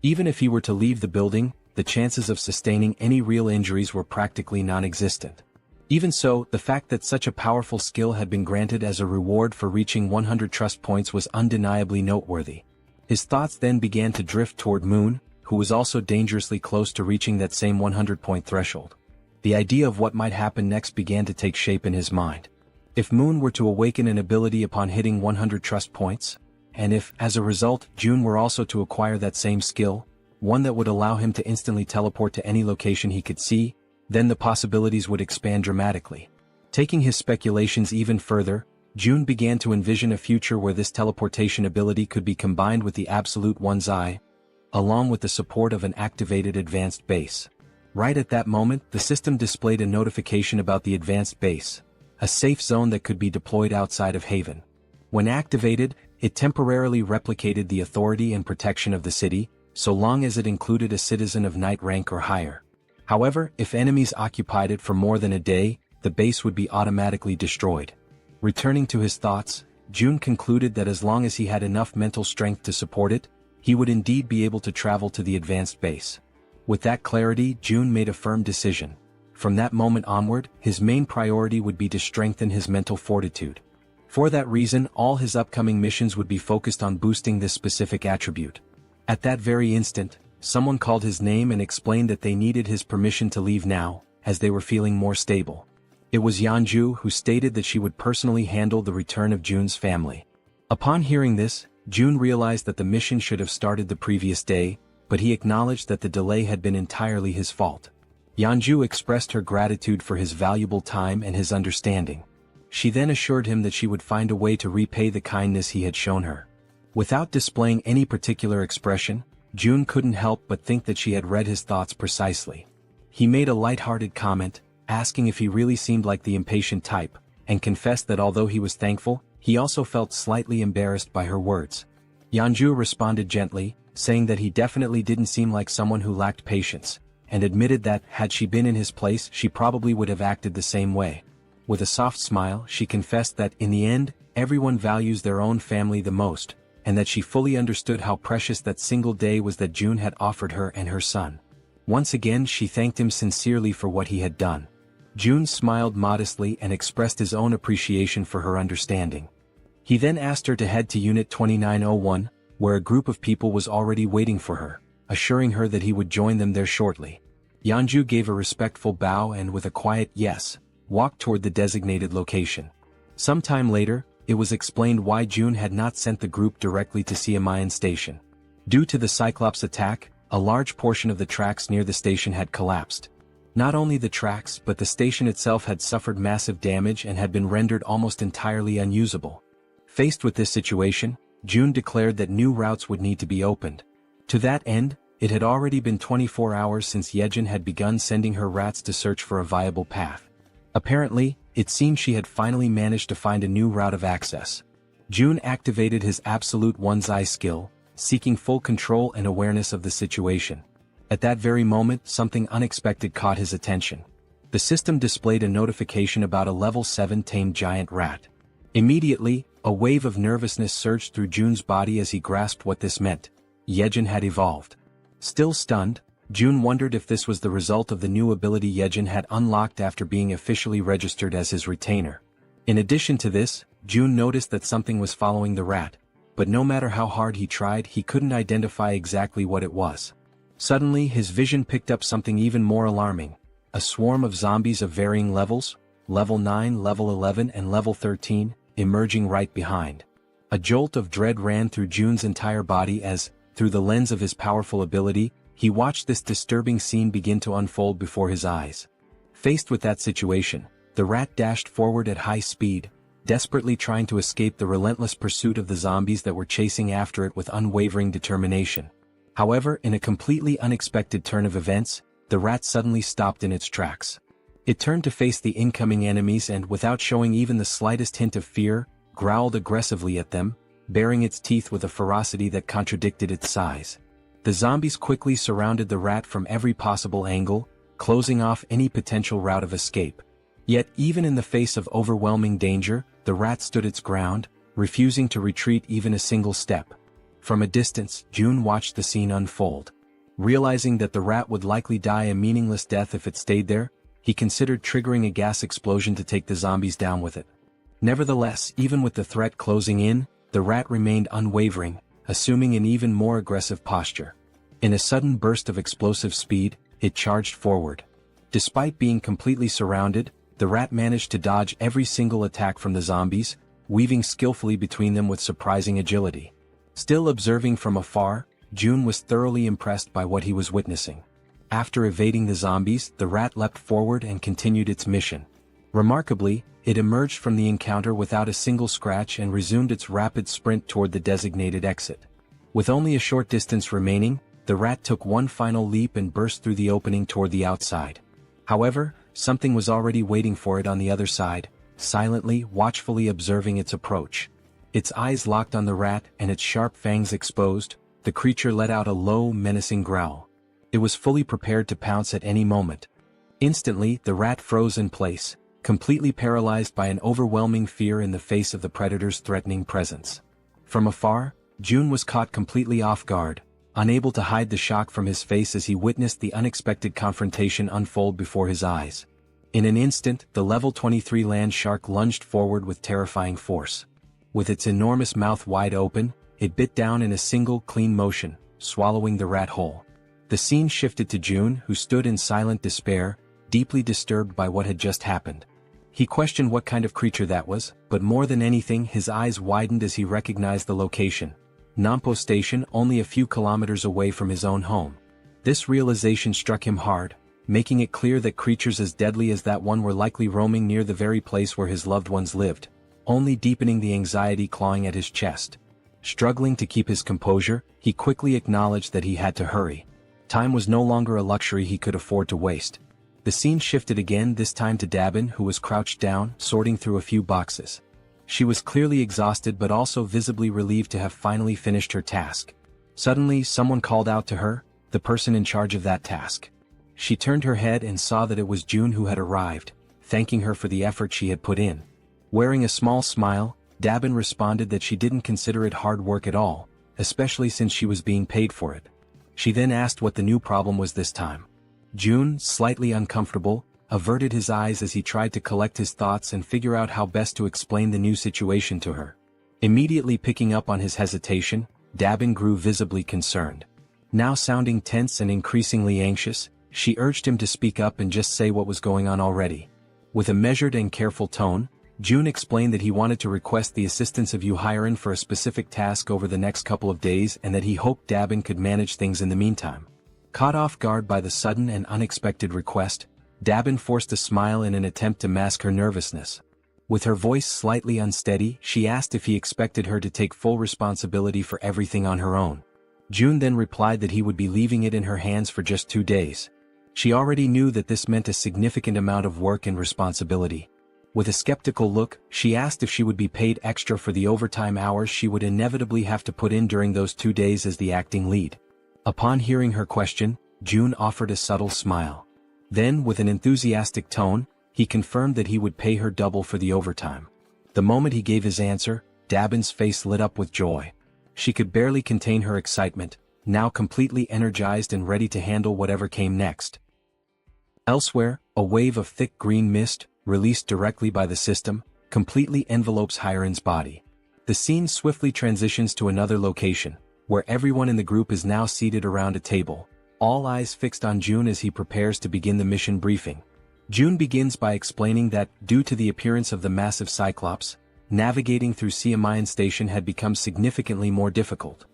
Even if he were to leave the building, the chances of sustaining any real injuries were practically non-existent. Even so, the fact that such a powerful skill had been granted as a reward for reaching 100 trust points was undeniably noteworthy. His thoughts then began to drift toward Moon, who was also dangerously close to reaching that same 100-point threshold. The idea of what might happen next began to take shape in his mind. If Moon were to awaken an ability upon hitting 100 trust points, and if, as a result, Jun were also to acquire that same skill, one that would allow him to instantly teleport to any location he could see, then the possibilities would expand dramatically. Taking his speculations even further, Jun began to envision a future where this teleportation ability could be combined with the absolute one's eye, along with the support of an activated advanced base. Right at that moment, the system displayed a notification about the advanced base, a safe zone that could be deployed outside of Haven. When activated, it temporarily replicated the authority and protection of the city, so long as it included a citizen of knight rank or higher. However, if enemies occupied it for more than a day, the base would be automatically destroyed. Returning to his thoughts, Jun concluded that as long as he had enough mental strength to support it, he would indeed be able to travel to the advanced base. With that clarity, Jun made a firm decision. From that moment onward, his main priority would be to strengthen his mental fortitude. For that reason, all his upcoming missions would be focused on boosting this specific attribute. At that very instant, someone called his name and explained that they needed his permission to leave now, as they were feeling more stable. It was Yanju, who stated that she would personally handle the return of Jun's family. Upon hearing this, Jun realized that the mission should have started the previous day, but he acknowledged that the delay had been entirely his fault. Yanju expressed her gratitude for his valuable time and his understanding. She then assured him that she would find a way to repay the kindness he had shown her. Without displaying any particular expression, June couldn't help but think that she had read his thoughts precisely. He made a light-hearted comment, asking if he really seemed like the impatient type, and confessed that although he was thankful, he also felt slightly embarrassed by her words. Yeonju responded gently, saying that he definitely didn't seem like someone who lacked patience, and admitted that, had she been in his place, she probably would have acted the same way. With a soft smile, she confessed that, in the end, everyone values their own family the most, and that she fully understood how precious that single day was that June had offered her and her son. Once again she thanked him sincerely for what he had done. June smiled modestly and expressed his own appreciation for her understanding. He then asked her to head to Unit 2901, where a group of people was already waiting for her, assuring her that he would join them there shortly. Yeonju gave a respectful bow and with a quiet yes, walked toward the designated location. Some time later, it was explained why June had not sent the group directly to Siamayan Station. Due to the Cyclops attack, a large portion of the tracks near the station had collapsed. Not only the tracks but the station itself had suffered massive damage and had been rendered almost entirely unusable. Faced with this situation, June declared that new routes would need to be opened. To that end, it had already been 24 hours since Yejin had begun sending her rats to search for a viable path. Apparently, it seemed she had finally managed to find a new route of access. June activated his absolute one's eye skill, seeking full control and awareness of the situation. At that very moment, something unexpected caught his attention. The system displayed a notification about a level 7 tamed giant rat. Immediately, a wave of nervousness surged through June's body as he grasped what this meant. Yejin had evolved. Still stunned, June wondered if this was the result of the new ability Yejin had unlocked after being officially registered as his retainer. In addition to this, June noticed that something was following the rat, but no matter how hard he tried, he couldn't identify exactly what it was. Suddenly, his vision picked up something even more alarming: a swarm of zombies of varying levels, level 9, level 11 and level 13, emerging right behind. A jolt of dread ran through June's entire body as, through the lens of his powerful ability, he watched this disturbing scene begin to unfold before his eyes. Faced with that situation, the rat dashed forward at high speed, desperately trying to escape the relentless pursuit of the zombies that were chasing after it with unwavering determination. However, in a completely unexpected turn of events, the rat suddenly stopped in its tracks. It turned to face the incoming enemies and, without showing even the slightest hint of fear, growled aggressively at them, baring its teeth with a ferocity that contradicted its size. The zombies quickly surrounded the rat from every possible angle, closing off any potential route of escape. Yet, even in the face of overwhelming danger, the rat stood its ground, refusing to retreat even a single step. From a distance, June watched the scene unfold. Realizing that the rat would likely die a meaningless death if it stayed there, he considered triggering a gas explosion to take the zombies down with it. Nevertheless, even with the threat closing in, the rat remained unwavering, assuming an even more aggressive posture. In a sudden burst of explosive speed, it charged forward. Despite being completely surrounded, the rat managed to dodge every single attack from the zombies, weaving skillfully between them with surprising agility. Still observing from afar, June was thoroughly impressed by what he was witnessing. After evading the zombies, the rat leapt forward and continued its mission. Remarkably, it emerged from the encounter without a single scratch and resumed its rapid sprint toward the designated exit. With only a short distance remaining, the rat took one final leap and burst through the opening toward the outside. However, something was already waiting for it on the other side, silently, watchfully observing its approach. Its eyes locked on the rat and its sharp fangs exposed, the creature let out a low, menacing growl. It was fully prepared to pounce at any moment. Instantly, the rat froze in place, completely paralyzed by an overwhelming fear in the face of the predator's threatening presence. From afar, June was caught completely off guard, unable to hide the shock from his face as he witnessed the unexpected confrontation unfold before his eyes. In an instant, the level 23 land shark lunged forward with terrifying force. With its enormous mouth wide open, it bit down in a single, clean motion, swallowing the rat whole. The scene shifted to June, who stood in silent despair, deeply disturbed by what had just happened. He questioned what kind of creature that was, but more than anything his eyes widened as he recognized the location. Nampo Station, only a few kilometers away from his own home. This realization struck him hard, making it clear that creatures as deadly as that one were likely roaming near the very place where his loved ones lived, only deepening the anxiety clawing at his chest. Struggling to keep his composure, he quickly acknowledged that he had to hurry. Time was no longer a luxury he could afford to waste. The scene shifted again, this time to Dabin, who was crouched down, sorting through a few boxes. She was clearly exhausted but also visibly relieved to have finally finished her task. Suddenly, someone called out to her, the person in charge of that task. She turned her head and saw that it was June who had arrived, thanking her for the effort she had put in. Wearing a small smile, Dabin responded that she didn't consider it hard work at all, especially since she was being paid for it. She then asked what the new problem was this time. June, slightly uncomfortable, averted his eyes as he tried to collect his thoughts and figure out how best to explain the new situation to her. Immediately picking up on his hesitation, Dabin grew visibly concerned. Now sounding tense and increasingly anxious, she urged him to speak up and just say what was going on already. With a measured and careful tone, June explained that he wanted to request the assistance of Harem for a specific task over the next couple of days and that he hoped Dabin could manage things in the meantime. Caught off guard by the sudden and unexpected request, Dabin forced a smile in an attempt to mask her nervousness. With her voice slightly unsteady, she asked if he expected her to take full responsibility for everything on her own. June then replied that he would be leaving it in her hands for just 2 days. She already knew that this meant a significant amount of work and responsibility. With a skeptical look, she asked if she would be paid extra for the overtime hours she would inevitably have to put in during those 2 days as the acting lead. Upon hearing her question, June offered a subtle smile. Then, with an enthusiastic tone, he confirmed that he would pay her double for the overtime. The moment he gave his answer, Dabin's face lit up with joy. She could barely contain her excitement, now completely energized and ready to handle whatever came next. Elsewhere, a wave of thick green mist, released directly by the system, completely envelopes Harem's body. The scene swiftly transitions to another location, where everyone in the group is now seated around a table, all eyes fixed on June as he prepares to begin the mission briefing. June begins by explaining that, due to the appearance of the massive Cyclops, navigating through Siamayan Station had become significantly more difficult.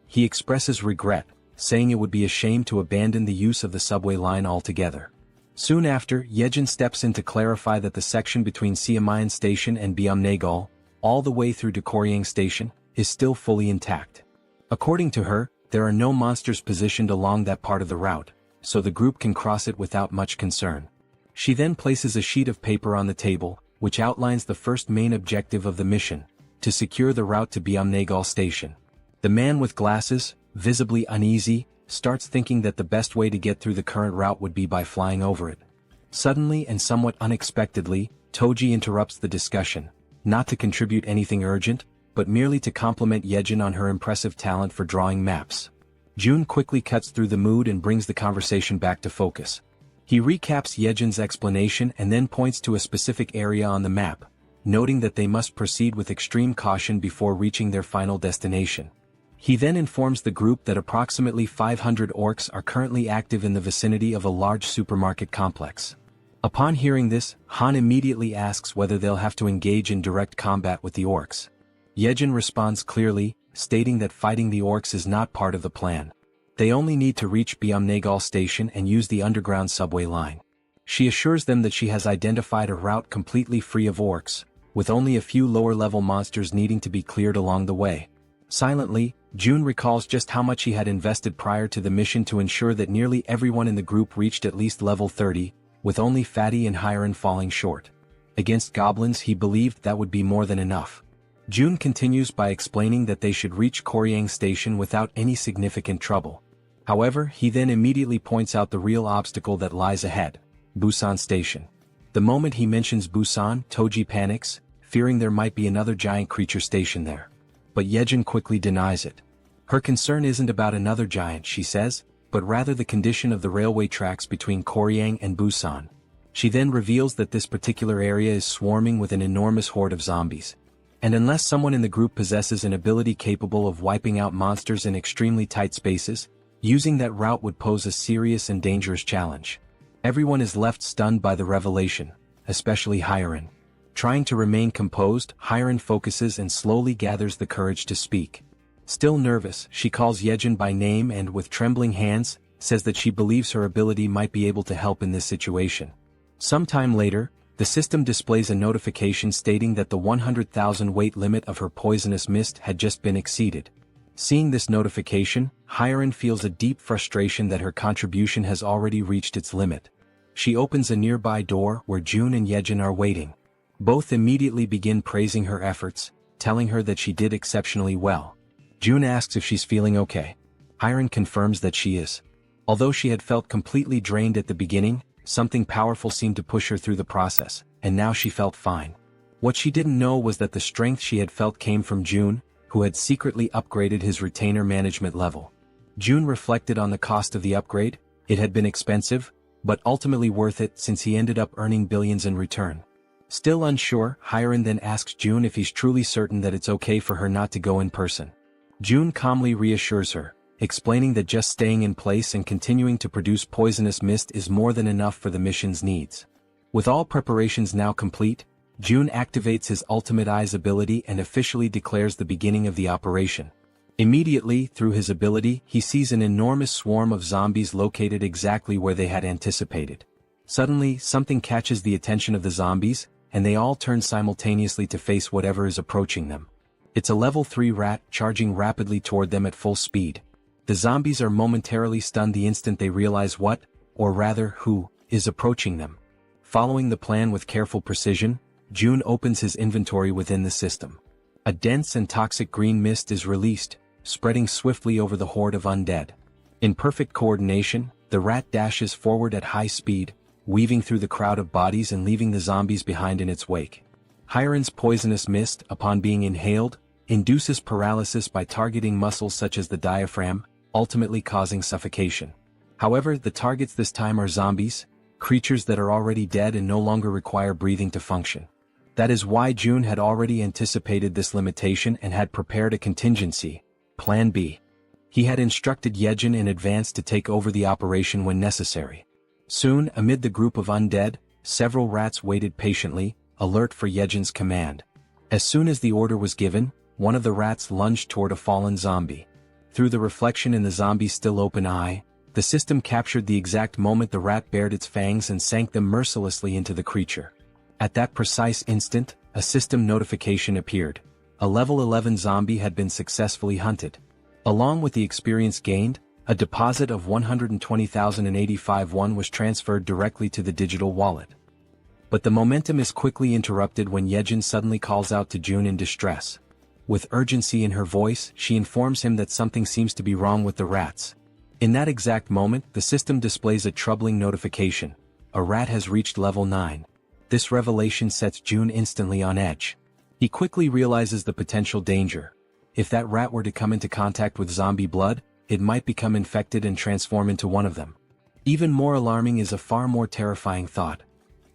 He expresses regret, saying it would be a shame to abandon the use of the subway line altogether. Soon after, Yejin steps in to clarify that the section between Siamayan Station and Biomnagal, all the way through to Koryang Station, is still fully intact. According to her, there are no monsters positioned along that part of the route, so the group can cross it without much concern. She then places a sheet of paper on the table, which outlines the first main objective of the mission, to secure the route to Biomnagal Station. The man with glasses, visibly uneasy, starts thinking that the best way to get through the current route would be by flying over it. Suddenly and somewhat unexpectedly, Toji interrupts the discussion, not to contribute anything urgent, but merely to compliment Yejin on her impressive talent for drawing maps. June quickly cuts through the mood and brings the conversation back to focus. He recaps Yejin's explanation and then points to a specific area on the map, noting that they must proceed with extreme caution before reaching their final destination. He then informs the group that approximately 500 orcs are currently active in the vicinity of a large supermarket complex. Upon hearing this, Han immediately asks whether they'll have to engage in direct combat with the orcs. Yejin responds clearly, stating that fighting the orcs is not part of the plan. They only need to reach Biomnagal Station and use the underground subway line. She assures them that she has identified a route completely free of orcs, with only a few lower-level monsters needing to be cleared along the way. Silently, June recalls just how much he had invested prior to the mission to ensure that nearly everyone in the group reached at least level 30, with only Fatty and Harem falling short. Against goblins he believed that would be more than enough. June continues by explaining that they should reach Koryang Station without any significant trouble. However, he then immediately points out the real obstacle that lies ahead, Busan Station. The moment he mentions Busan, Toji panics, fearing there might be another giant creature stationed there. But Yejin quickly denies it. Her concern isn't about another giant, she says, but rather the condition of the railway tracks between Koryang and Busan. She then reveals that this particular area is swarming with an enormous horde of zombies. And unless someone in the group possesses an ability capable of wiping out monsters in extremely tight spaces, using that route would pose a serious and dangerous challenge. Everyone is left stunned by the revelation, especially Harem. Trying to remain composed, Harem focuses and slowly gathers the courage to speak. Still nervous, she calls Yejin by name and with trembling hands, says that she believes her ability might be able to help in this situation. Sometime later, the system displays a notification stating that the 100,000 weight limit of her poisonous mist had just been exceeded. Seeing this notification, Harem feels a deep frustration that her contribution has already reached its limit. She opens a nearby door where June and Yejin are waiting. Both immediately begin praising her efforts, telling her that she did exceptionally well. June asks if she's feeling okay. Harem confirms that she is. Although she had felt completely drained at the beginning, something powerful seemed to push her through the process, and now she felt fine. What she didn't know was that the strength she had felt came from June, who had secretly upgraded his retainer management level. June reflected on the cost of the upgrade. It had been expensive, but ultimately worth it since he ended up earning billions in return. Still unsure, Harem then asks June if he's truly certain that it's okay for her not to go in person. June calmly reassures her, explaining that just staying in place and continuing to produce poisonous mist is more than enough for the mission's needs. With all preparations now complete, June activates his Ultimate Eyes ability and officially declares the beginning of the operation. Immediately, through his ability, he sees an enormous swarm of zombies located exactly where they had anticipated. Suddenly, something catches the attention of the zombies, and they all turn simultaneously to face whatever is approaching them. It's a level 3 rat charging rapidly toward them at full speed. The zombies are momentarily stunned the instant they realize what, or rather who, is approaching them. Following the plan with careful precision, June opens his inventory within the system. A dense and toxic green mist is released, spreading swiftly over the horde of undead. In perfect coordination, the rat dashes forward at high speed, weaving through the crowd of bodies and leaving the zombies behind in its wake. Harem's poisonous mist, upon being inhaled, induces paralysis by targeting muscles such as the diaphragm, ultimately causing suffocation. However, the targets this time are zombies, creatures that are already dead and no longer require breathing to function. That is why June had already anticipated this limitation and had prepared a contingency, Plan B. He had instructed Yejin in advance to take over the operation when necessary. Soon, amid the group of undead, several rats waited patiently, alert for Yejin's command. As soon as the order was given, one of the rats lunged toward a fallen zombie. Through the reflection in the zombie's still open eye, the system captured the exact moment the rat bared its fangs and sank them mercilessly into the creature. At that precise instant, a system notification appeared. A level 11 zombie had been successfully hunted. Along with the experience gained, a deposit of 120,085 won was transferred directly to the digital wallet. But the momentum is quickly interrupted when Yejin suddenly calls out to June in distress. With urgency in her voice, she informs him that something seems to be wrong with the rats. In that exact moment, the system displays a troubling notification. A rat has reached level 9. This revelation sets June instantly on edge. He quickly realizes the potential danger. If that rat were to come into contact with zombie blood, it might become infected and transform into one of them. Even more alarming is a far more terrifying thought.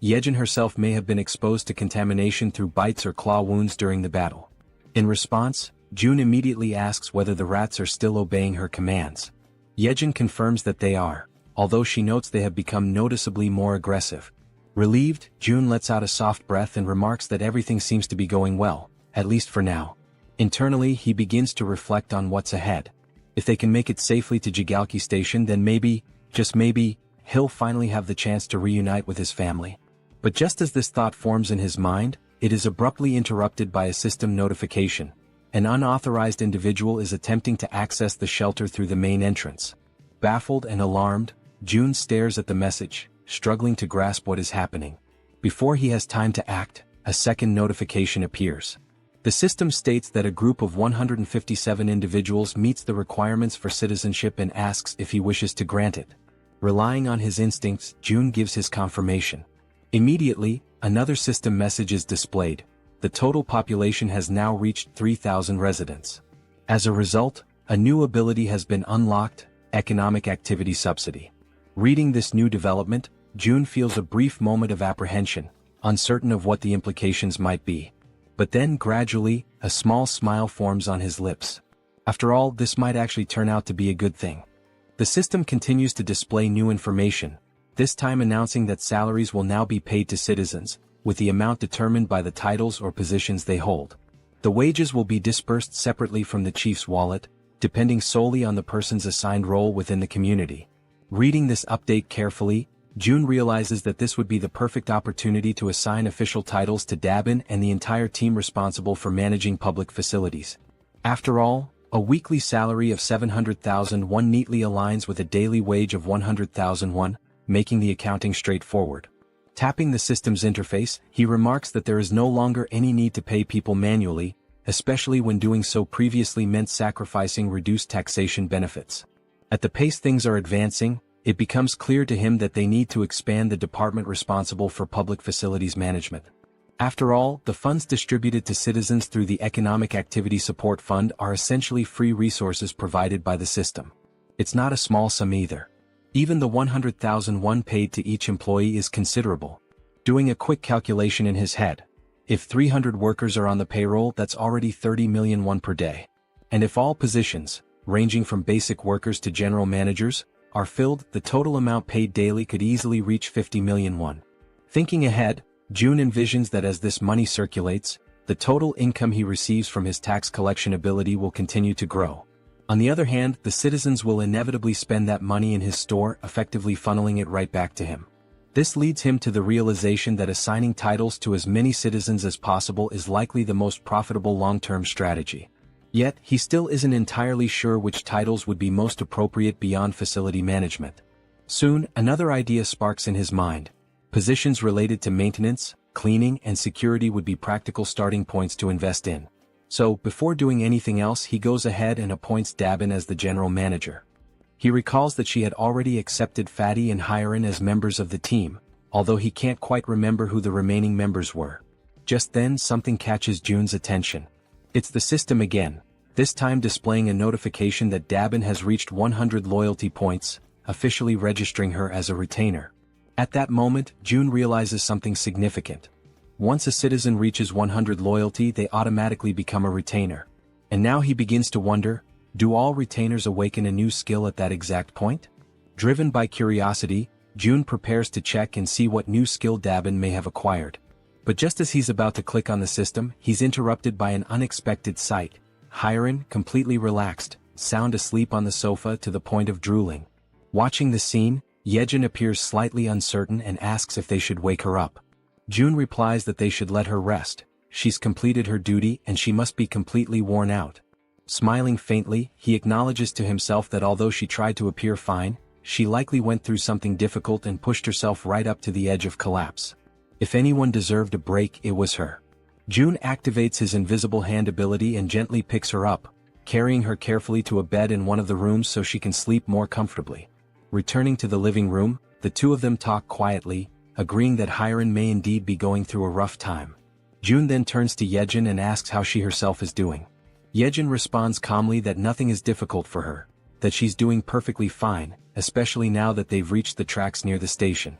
Yejin herself may have been exposed to contamination through bites or claw wounds during the battle. In response, June immediately asks whether the rats are still obeying her commands. Yejin confirms that they are, although she notes they have become noticeably more aggressive. Relieved, June lets out a soft breath and remarks that everything seems to be going well, at least for now. Internally, he begins to reflect on what's ahead. If they can make it safely to Jigalki Station, then maybe, just maybe, he'll finally have the chance to reunite with his family. But just as this thought forms in his mind, it is abruptly interrupted by a system notification. An unauthorized individual is attempting to access the shelter through the main entrance. Baffled and alarmed, June stares at the message, struggling to grasp what is happening. Before he has time to act, a second notification appears. The system states that a group of 157 individuals meets the requirements for citizenship and asks if he wishes to grant it. Relying on his instincts, June gives his confirmation. Immediately, another system message is displayed. The total population has now reached 3,000 residents. As a result, a new ability has been unlocked, Economic Activity Subsidy. Reading this new development, June feels a brief moment of apprehension, uncertain of what the implications might be. But then gradually, a small smile forms on his lips. After all, this might actually turn out to be a good thing. The system continues to display new information, this time announcing that salaries will now be paid to citizens, with the amount determined by the titles or positions they hold. The wages will be dispersed separately from the chief's wallet, depending solely on the person's assigned role within the community. Reading this update carefully, June realizes that this would be the perfect opportunity to assign official titles to Dabin and the entire team responsible for managing public facilities. After all, a weekly salary of 700,000 won neatly aligns with a daily wage of 100,000 won, making the accounting straightforward. Tapping the system's interface, he remarks that there is no longer any need to pay people manually, especially when doing so previously meant sacrificing reduced taxation benefits. At the pace things are advancing, it becomes clear to him that they need to expand the department responsible for public facilities management. After all, the funds distributed to citizens through the Economic Activity Support Fund are essentially free resources provided by the system. It's not a small sum either. Even the 100,000 won paid to each employee is considerable. Doing a quick calculation in his head, if 300 workers are on the payroll, that's already 30 million won per day. And if all positions, ranging from basic workers to general managers, are filled, the total amount paid daily could easily reach 50 million won. Thinking ahead, June envisions that as this money circulates, the total income he receives from his tax collection ability will continue to grow. On the other hand, the citizens will inevitably spend that money in his store, effectively funneling it right back to him. This leads him to the realization that assigning titles to as many citizens as possible is likely the most profitable long-term strategy. Yet, he still isn't entirely sure which titles would be most appropriate beyond facility management. Soon, another idea sparks in his mind. Positions related to maintenance, cleaning, and security would be practical starting points to invest in. So, before doing anything else, he goes ahead and appoints Dabin as the general manager. He recalls that she had already accepted Fatty and Harem as members of the team, although he can't quite remember who the remaining members were. Just then, something catches June's attention. It's the system again, this time displaying a notification that Dabin has reached 100 loyalty points, officially registering her as a retainer. At that moment, June realizes something significant. Once a citizen reaches 100 loyalty, they automatically become a retainer. And now he begins to wonder, do all retainers awaken a new skill at that exact point? Driven by curiosity, June prepares to check and see what new skill Dabin may have acquired. But just as he's about to click on the system, he's interrupted by an unexpected sight. Harem, completely relaxed, sound asleep on the sofa to the point of drooling. Watching the scene, Yejin appears slightly uncertain and asks if they should wake her up. June replies that they should let her rest. She's completed her duty and she must be completely worn out. Smiling faintly, he acknowledges to himself that although she tried to appear fine, she likely went through something difficult and pushed herself right up to the edge of collapse. If anyone deserved a break, it was her. June activates his invisible hand ability and gently picks her up, carrying her carefully to a bed in one of the rooms so she can sleep more comfortably. Returning to the living room, the two of them talk quietly, agreeing that Harem may indeed be going through a rough time. June then turns to Yejin and asks how she herself is doing. Yejin responds calmly that nothing is difficult for her, that she's doing perfectly fine, especially now that they've reached the tracks near the station.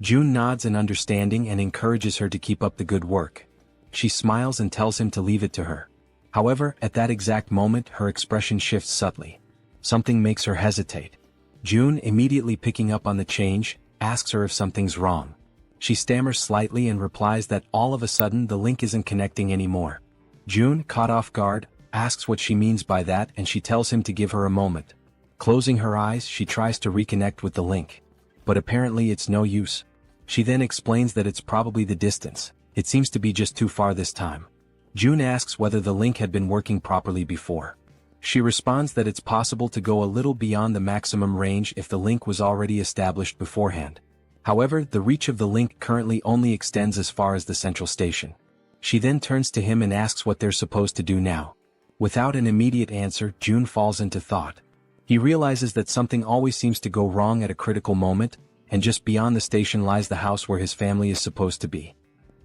June nods in understanding and encourages her to keep up the good work. She smiles and tells him to leave it to her. However, at that exact moment, her expression shifts subtly. Something makes her hesitate. June, immediately picking up on the change, asks her if something's wrong. She stammers slightly and replies that all of a sudden the link isn't connecting anymore. June, caught off guard, asks what she means by that and she tells him to give her a moment. Closing her eyes, she tries to reconnect with the link. But apparently it's no use. She then explains that it's probably the distance. It seems to be just too far this time. June asks whether the link had been working properly before. She responds that it's possible to go a little beyond the maximum range if the link was already established beforehand. However, the reach of the link currently only extends as far as the central station. She then turns to him and asks what they're supposed to do now. Without an immediate answer, June falls into thought. He realizes that something always seems to go wrong at a critical moment, and just beyond the station lies the house where his family is supposed to be.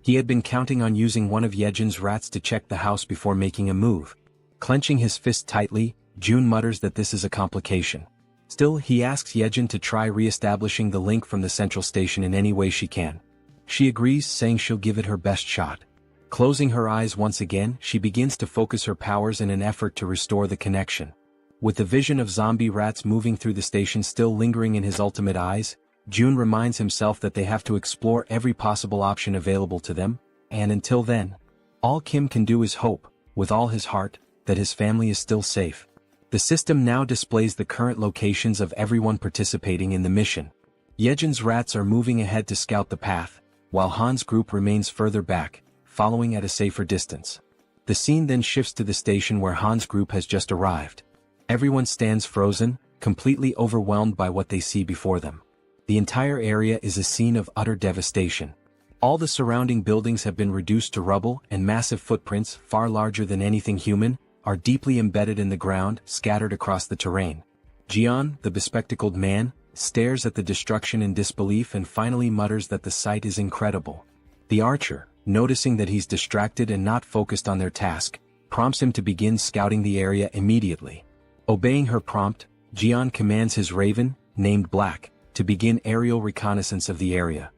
He had been counting on using one of Yejin's rats to check the house before making a move. Clenching his fist tightly, June mutters that this is a complication. Still, he asks Yejin to try re-establishing the link from the central station in any way she can. She agrees, saying she'll give it her best shot. Closing her eyes once again, she begins to focus her powers in an effort to restore the connection. With the vision of zombie rats moving through the station still lingering in his ultimate eyes, June reminds himself that they have to explore every possible option available to them, and until then, all Kim can do is hope, with all his heart, that his family is still safe. The system now displays the current locations of everyone participating in the mission. Yejin's rats are moving ahead to scout the path, while Han's group remains further back, following at a safer distance. The scene then shifts to the station where Han's group has just arrived. Everyone stands frozen, completely overwhelmed by what they see before them. The entire area is a scene of utter devastation. All the surrounding buildings have been reduced to rubble, and massive footprints, far larger than anything human, are deeply embedded in the ground, scattered across the terrain. Jian, the bespectacled man, stares at the destruction in disbelief and finally mutters that the sight is incredible. The archer, noticing that he's distracted and not focused on their task, prompts him to begin scouting the area immediately. Obeying her prompt, Jian commands his raven, named Black, to begin aerial reconnaissance of the area.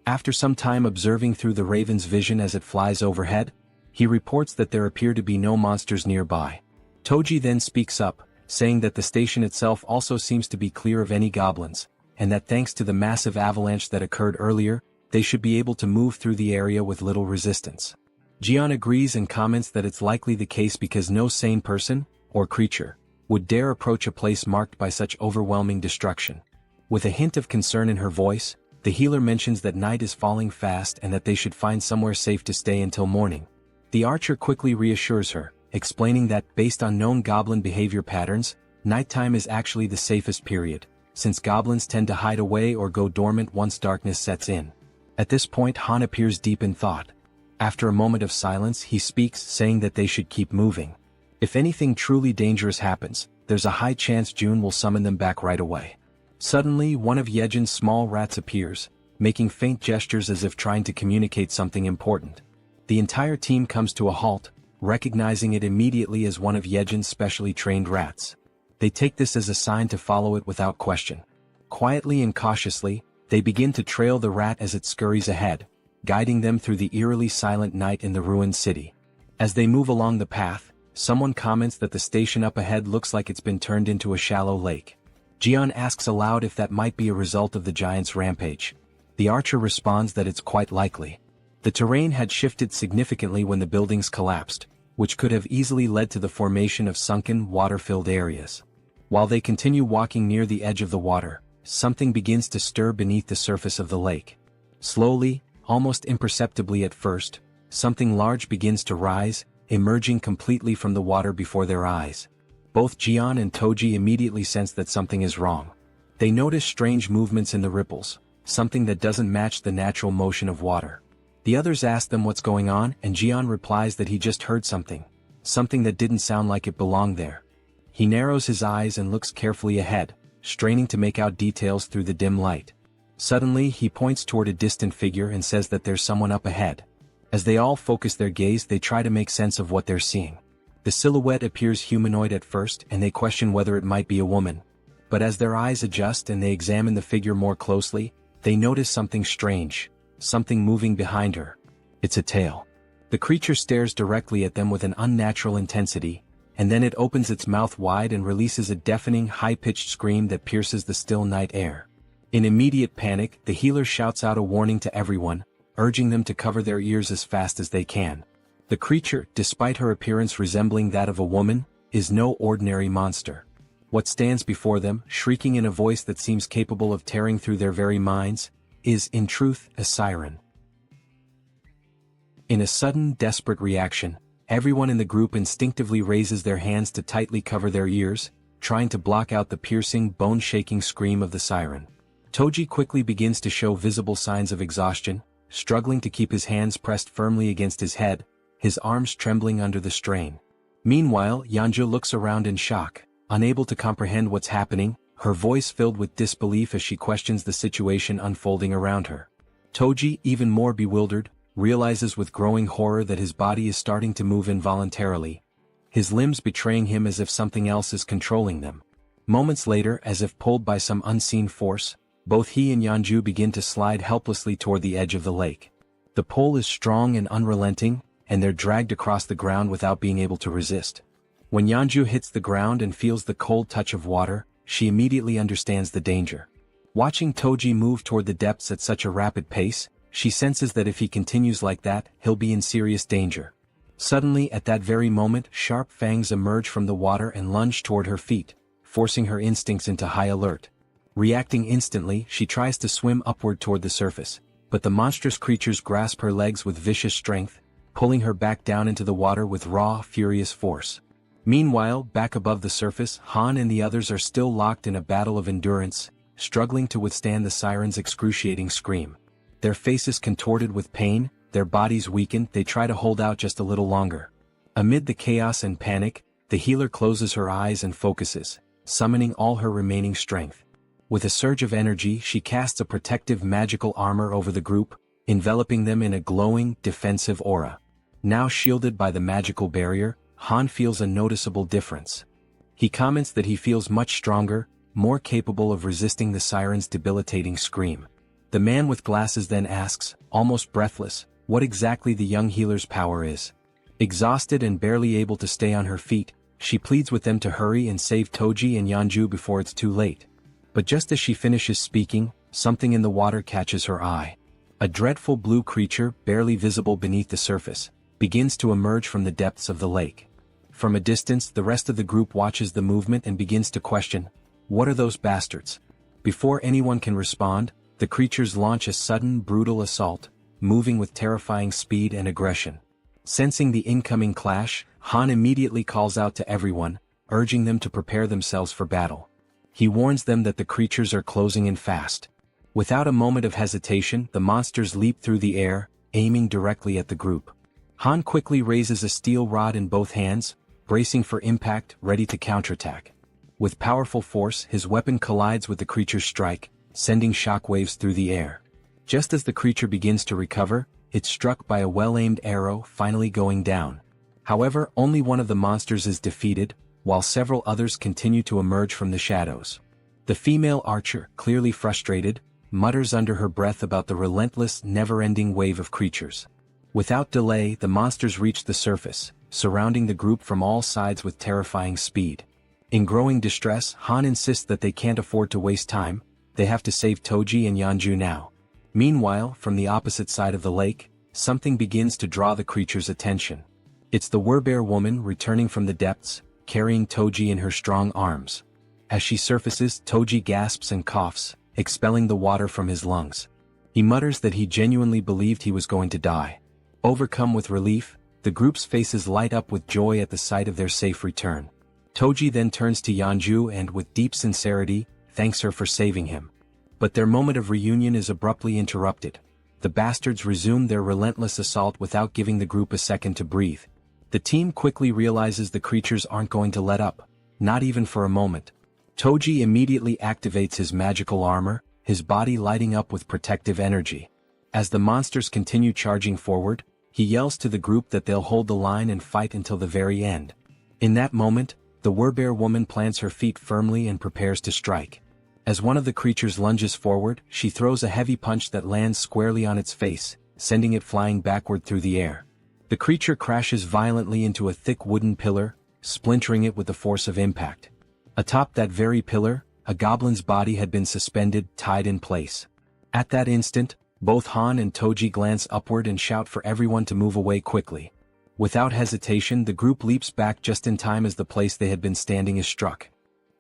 After some time observing through the raven's vision as it flies overhead, he reports that there appear to be no monsters nearby. Toji then speaks up, saying that the station itself also seems to be clear of any goblins, and that thanks to the massive avalanche that occurred earlier, they should be able to move through the area with little resistance. Jian agrees and comments that it's likely the case because no sane person, or creature, would dare approach a place marked by such overwhelming destruction. With a hint of concern in her voice, the healer mentions that night is falling fast and that they should find somewhere safe to stay until morning. The archer quickly reassures her, explaining that, based on known goblin behavior patterns, nighttime is actually the safest period, since goblins tend to hide away or go dormant once darkness sets in. At this point Han appears deep in thought. After a moment of silence he speaks, saying that they should keep moving. If anything truly dangerous happens, there's a high chance June will summon them back right away. Suddenly one of Yejin's small rats appears, making faint gestures as if trying to communicate something important. The entire team comes to a halt, recognizing it immediately as one of Yejin's specially trained rats. They take this as a sign to follow it without question. Quietly and cautiously, they begin to trail the rat as it scurries ahead, guiding them through the eerily silent night in the ruined city. As they move along the path, someone comments that the station up ahead looks like it's been turned into a shallow lake. Jian asks aloud if that might be a result of the giant's rampage. The archer responds that it's quite likely. The terrain had shifted significantly when the buildings collapsed, which could have easily led to the formation of sunken, water-filled areas. While they continue walking near the edge of the water, something begins to stir beneath the surface of the lake. Slowly, almost imperceptibly at first, something large begins to rise, emerging completely from the water before their eyes. Both Jian and Toji immediately sense that something is wrong. They notice strange movements in the ripples, something that doesn't match the natural motion of water. The others ask them what's going on, and Jian replies that he just heard something that didn't sound like it belonged there. He narrows his eyes and looks carefully ahead, straining to make out details through the dim light. Suddenly he points toward a distant figure and says that there's someone up ahead. As they all focus their gaze, they try to make sense of what they're seeing. The silhouette appears humanoid at first and they question whether it might be a woman. But as their eyes adjust and they examine the figure more closely, they notice something strange, something moving behind her. It's a tail. The creature stares directly at them with an unnatural intensity, and then it opens its mouth wide and releases a deafening high-pitched scream that pierces the still night air. In immediate panic, the healer shouts out a warning to everyone, urging them to cover their ears as fast as they can. The creature, despite her appearance resembling that of a woman, is no ordinary monster. What stands before them, shrieking in a voice that seems capable of tearing through their very minds, is, in truth, a siren. In a sudden, desperate reaction, everyone in the group instinctively raises their hands to tightly cover their ears, trying to block out the piercing, bone-shaking scream of the siren. Toji quickly begins to show visible signs of exhaustion, struggling to keep his hands pressed firmly against his head, his arms trembling under the strain. Meanwhile, Yanju looks around in shock, unable to comprehend what's happening, her voice filled with disbelief as she questions the situation unfolding around her. Toji, even more bewildered, realizes with growing horror that his body is starting to move involuntarily, his limbs betraying him as if something else is controlling them. Moments later, as if pulled by some unseen force, both he and Yanju begin to slide helplessly toward the edge of the lake. The pull is strong and unrelenting, and they're dragged across the ground without being able to resist. When Yanju hits the ground and feels the cold touch of water, she immediately understands the danger. Watching Toji move toward the depths at such a rapid pace, she senses that if he continues like that, he'll be in serious danger. Suddenly, at that very moment, sharp fangs emerge from the water and lunge toward her feet, forcing her instincts into high alert. Reacting instantly, she tries to swim upward toward the surface, but the monstrous creatures grasp her legs with vicious strength, pulling her back down into the water with raw, furious force. Meanwhile, back above the surface, Han and the others are still locked in a battle of endurance, struggling to withstand the siren's excruciating scream. Their faces contorted with pain, their bodies weakened, they try to hold out just a little longer. Amid the chaos and panic, the healer closes her eyes and focuses, summoning all her remaining strength. With a surge of energy, she casts a protective magical armor over the group, enveloping them in a glowing, defensive aura. Now shielded by the magical barrier, Han feels a noticeable difference. He comments that he feels much stronger, more capable of resisting the siren's debilitating scream. The man with glasses then asks, almost breathless, what exactly the young healer's power is. Exhausted and barely able to stay on her feet, she pleads with them to hurry and save Toji and Yeonju before it's too late. But just as she finishes speaking, something in the water catches her eye. A dreadful blue creature, barely visible beneath the surface, begins to emerge from the depths of the lake. From a distance, the rest of the group watches the movement and begins to question, what are those bastards? Before anyone can respond, the creatures launch a sudden, brutal assault, moving with terrifying speed and aggression. Sensing the incoming clash, Han immediately calls out to everyone, urging them to prepare themselves for battle. He warns them that the creatures are closing in fast. Without a moment of hesitation, the monsters leap through the air, aiming directly at the group. Han quickly raises a steel rod in both hands, bracing for impact, ready to counterattack. With powerful force, his weapon collides with the creature's strike, sending shockwaves through the air. Just as the creature begins to recover, it's struck by a well-aimed arrow, finally going down. However, only one of the monsters is defeated, while several others continue to emerge from the shadows. The female archer, clearly frustrated, mutters under her breath about the relentless, never-ending wave of creatures. Without delay, the monsters reach the surface, surrounding the group from all sides with terrifying speed. In growing distress, Han insists that they can't afford to waste time, they have to save Toji and Yeonju now. Meanwhile, from the opposite side of the lake, something begins to draw the creature's attention. It's the werbear woman returning from the depths, carrying Toji in her strong arms. As she surfaces, Toji gasps and coughs, expelling the water from his lungs. He mutters that he genuinely believed he was going to die. Overcome with relief, the group's faces light up with joy at the sight of their safe return. Toji then turns to Yeonju and, with deep sincerity, thanks her for saving him. But their moment of reunion is abruptly interrupted. The bastards resume their relentless assault without giving the group a second to breathe. The team quickly realizes the creatures aren't going to let up, not even for a moment. Toji immediately activates his magical armor, his body lighting up with protective energy. As the monsters continue charging forward, he yells to the group that they'll hold the line and fight until the very end. In that moment, the werbear woman plants her feet firmly and prepares to strike. As one of the creatures lunges forward, she throws a heavy punch that lands squarely on its face, sending it flying backward through the air. The creature crashes violently into a thick wooden pillar, splintering it with the force of impact. Atop that very pillar, a goblin's body had been suspended, tied in place. At that instant, both Han and Toji glance upward and shout for everyone to move away quickly. Without hesitation, the group leaps back just in time as the place they had been standing is struck.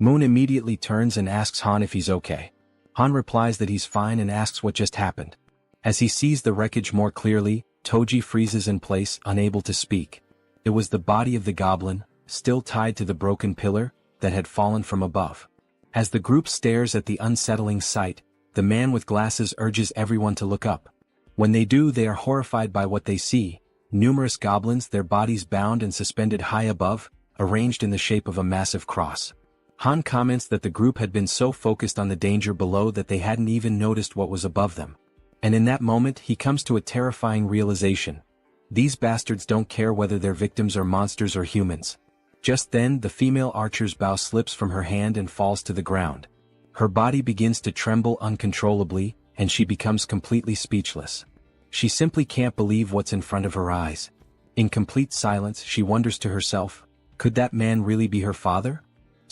Moon immediately turns and asks Han if he's okay. Han replies that he's fine and asks what just happened. As he sees the wreckage more clearly, Toji freezes in place, unable to speak. It was the body of the goblin, still tied to the broken pillar, that had fallen from above. As the group stares at the unsettling sight, the man with glasses urges everyone to look up. When they do, they are horrified by what they see: numerous goblins, their bodies bound and suspended high above, arranged in the shape of a massive cross. Han comments that the group had been so focused on the danger below that they hadn't even noticed what was above them. And in that moment, he comes to a terrifying realization. These bastards don't care whether their victims are monsters or humans. Just then, the female archer's bow slips from her hand and falls to the ground. Her body begins to tremble uncontrollably, and she becomes completely speechless. She simply can't believe what's in front of her eyes. In complete silence, she wonders to herself, could that man really be her father?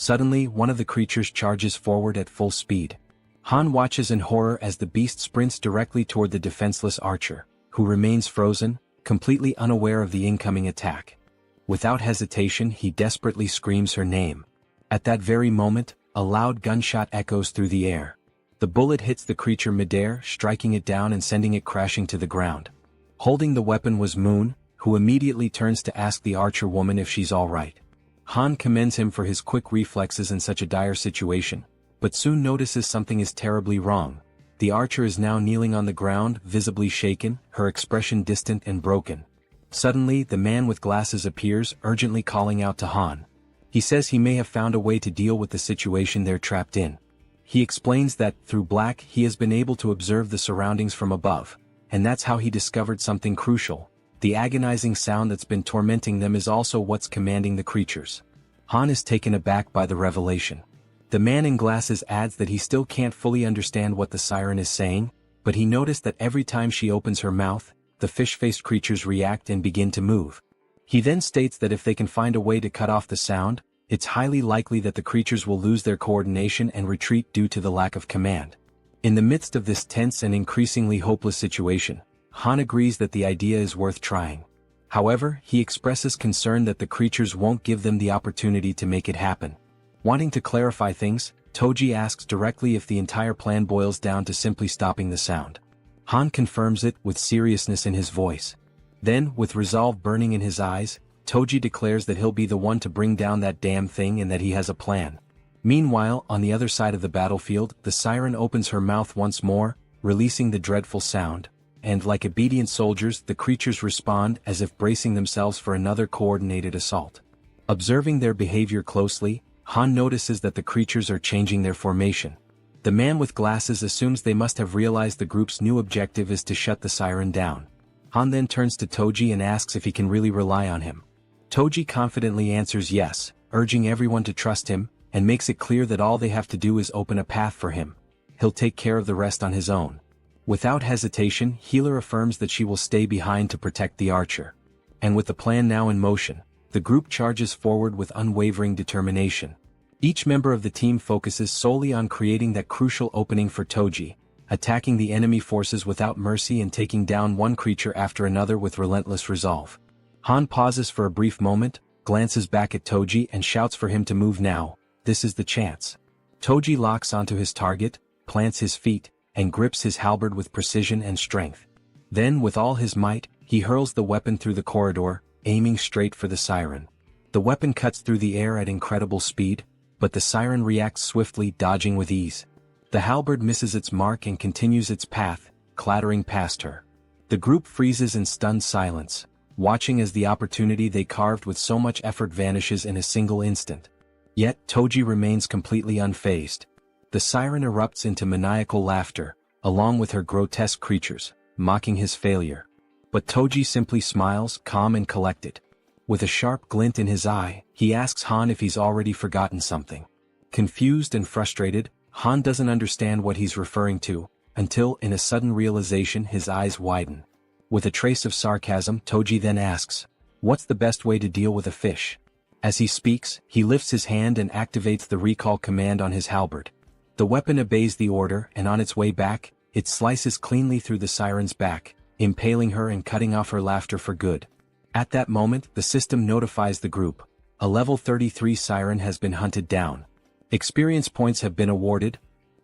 Suddenly, one of the creatures charges forward at full speed. Han watches in horror as the beast sprints directly toward the defenseless archer, who remains frozen, completely unaware of the incoming attack. Without hesitation, he desperately screams her name. At that very moment, a loud gunshot echoes through the air. The bullet hits the creature midair, striking it down and sending it crashing to the ground. Holding the weapon was Moon, who immediately turns to ask the archer woman if she's alright. Han commends him for his quick reflexes in such a dire situation, but soon notices something is terribly wrong. The archer is now kneeling on the ground, visibly shaken, her expression distant and broken. Suddenly, the man with glasses appears, urgently calling out to Han. He says he may have found a way to deal with the situation they're trapped in. He explains that, through black, he has been able to observe the surroundings from above, and that's how he discovered something crucial. The agonizing sound that's been tormenting them is also what's commanding the creatures. Han is taken aback by the revelation. The man in glasses adds that he still can't fully understand what the siren is saying, but he noticed that every time she opens her mouth, the fish-faced creatures react and begin to move. He then states that if they can find a way to cut off the sound, it's highly likely that the creatures will lose their coordination and retreat due to the lack of command. In the midst of this tense and increasingly hopeless situation, Han agrees that the idea is worth trying. However, he expresses concern that the creatures won't give them the opportunity to make it happen. Wanting to clarify things, Toji asks directly if the entire plan boils down to simply stopping the sound. Han confirms it with seriousness in his voice. Then, with resolve burning in his eyes, Toji declares that he'll be the one to bring down that damn thing and that he has a plan. Meanwhile, on the other side of the battlefield, the siren opens her mouth once more, releasing the dreadful sound, and like obedient soldiers, the creatures respond as if bracing themselves for another coordinated assault. Observing their behavior closely, Han notices that the creatures are changing their formation. The man with glasses assumes they must have realized the group's new objective is to shut the siren down. Han then turns to Toji and asks if he can really rely on him. Toji confidently answers yes, urging everyone to trust him, and makes it clear that all they have to do is open a path for him. He'll take care of the rest on his own. Without hesitation, Healer affirms that she will stay behind to protect the archer. And with the plan now in motion, the group charges forward with unwavering determination. Each member of the team focuses solely on creating that crucial opening for Toji, attacking the enemy forces without mercy and taking down one creature after another with relentless resolve. Han pauses for a brief moment, glances back at Toji and shouts for him to move now. This is the chance. Toji locks onto his target, plants his feet, and grips his halberd with precision and strength. Then, with all his might, he hurls the weapon through the corridor, aiming straight for the siren. The weapon cuts through the air at incredible speed, but the siren reacts swiftly, dodging with ease. The halberd misses its mark and continues its path, clattering past her. The group freezes in stunned silence, watching as the opportunity they carved with so much effort vanishes in a single instant. Yet, Toji remains completely unfazed. The siren erupts into maniacal laughter, along with her grotesque creatures, mocking his failure. But Toji simply smiles, calm and collected. With a sharp glint in his eye, he asks Han if he's already forgotten something. Confused and frustrated, Han doesn't understand what he's referring to, until in a sudden realization his eyes widen. With a trace of sarcasm, Toji then asks, "What's the best way to deal with a fish?" As he speaks, he lifts his hand and activates the recall command on his halberd. The weapon obeys the order, and on its way back, it slices cleanly through the siren's back, impaling her and cutting off her laughter for good. At that moment, the system notifies the group. A level 33 siren has been hunted down. Experience points have been awarded.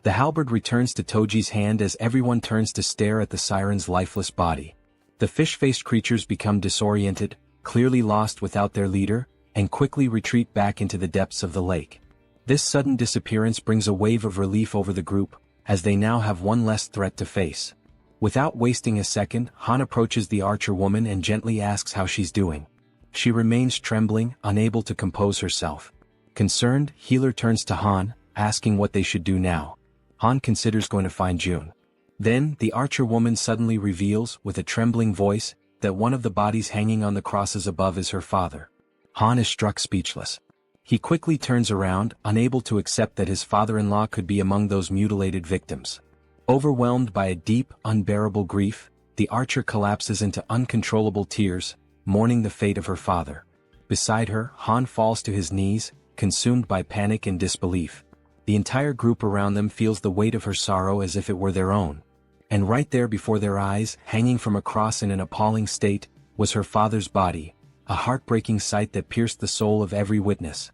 The halberd returns to Toji's hand as everyone turns to stare at the siren's lifeless body. The fish-faced creatures become disoriented, clearly lost without their leader, and quickly retreat back into the depths of the lake. This sudden disappearance brings a wave of relief over the group, as they now have one less threat to face. Without wasting a second, Han approaches the archer woman and gently asks how she's doing. She remains trembling, unable to compose herself. Concerned, Healer turns to Han, asking what they should do now. Han considers going to find June. Then, the archer woman suddenly reveals, with a trembling voice, that one of the bodies hanging on the crosses above is her father. Han is struck speechless. He quickly turns around, unable to accept that his father-in-law could be among those mutilated victims. Overwhelmed by a deep, unbearable grief, the archer collapses into uncontrollable tears, mourning the fate of her father. Beside her, Han falls to his knees, consumed by panic and disbelief. The entire group around them feels the weight of her sorrow as if it were their own. And right there before their eyes, hanging from a cross in an appalling state, was her father's body, a heartbreaking sight that pierced the soul of every witness.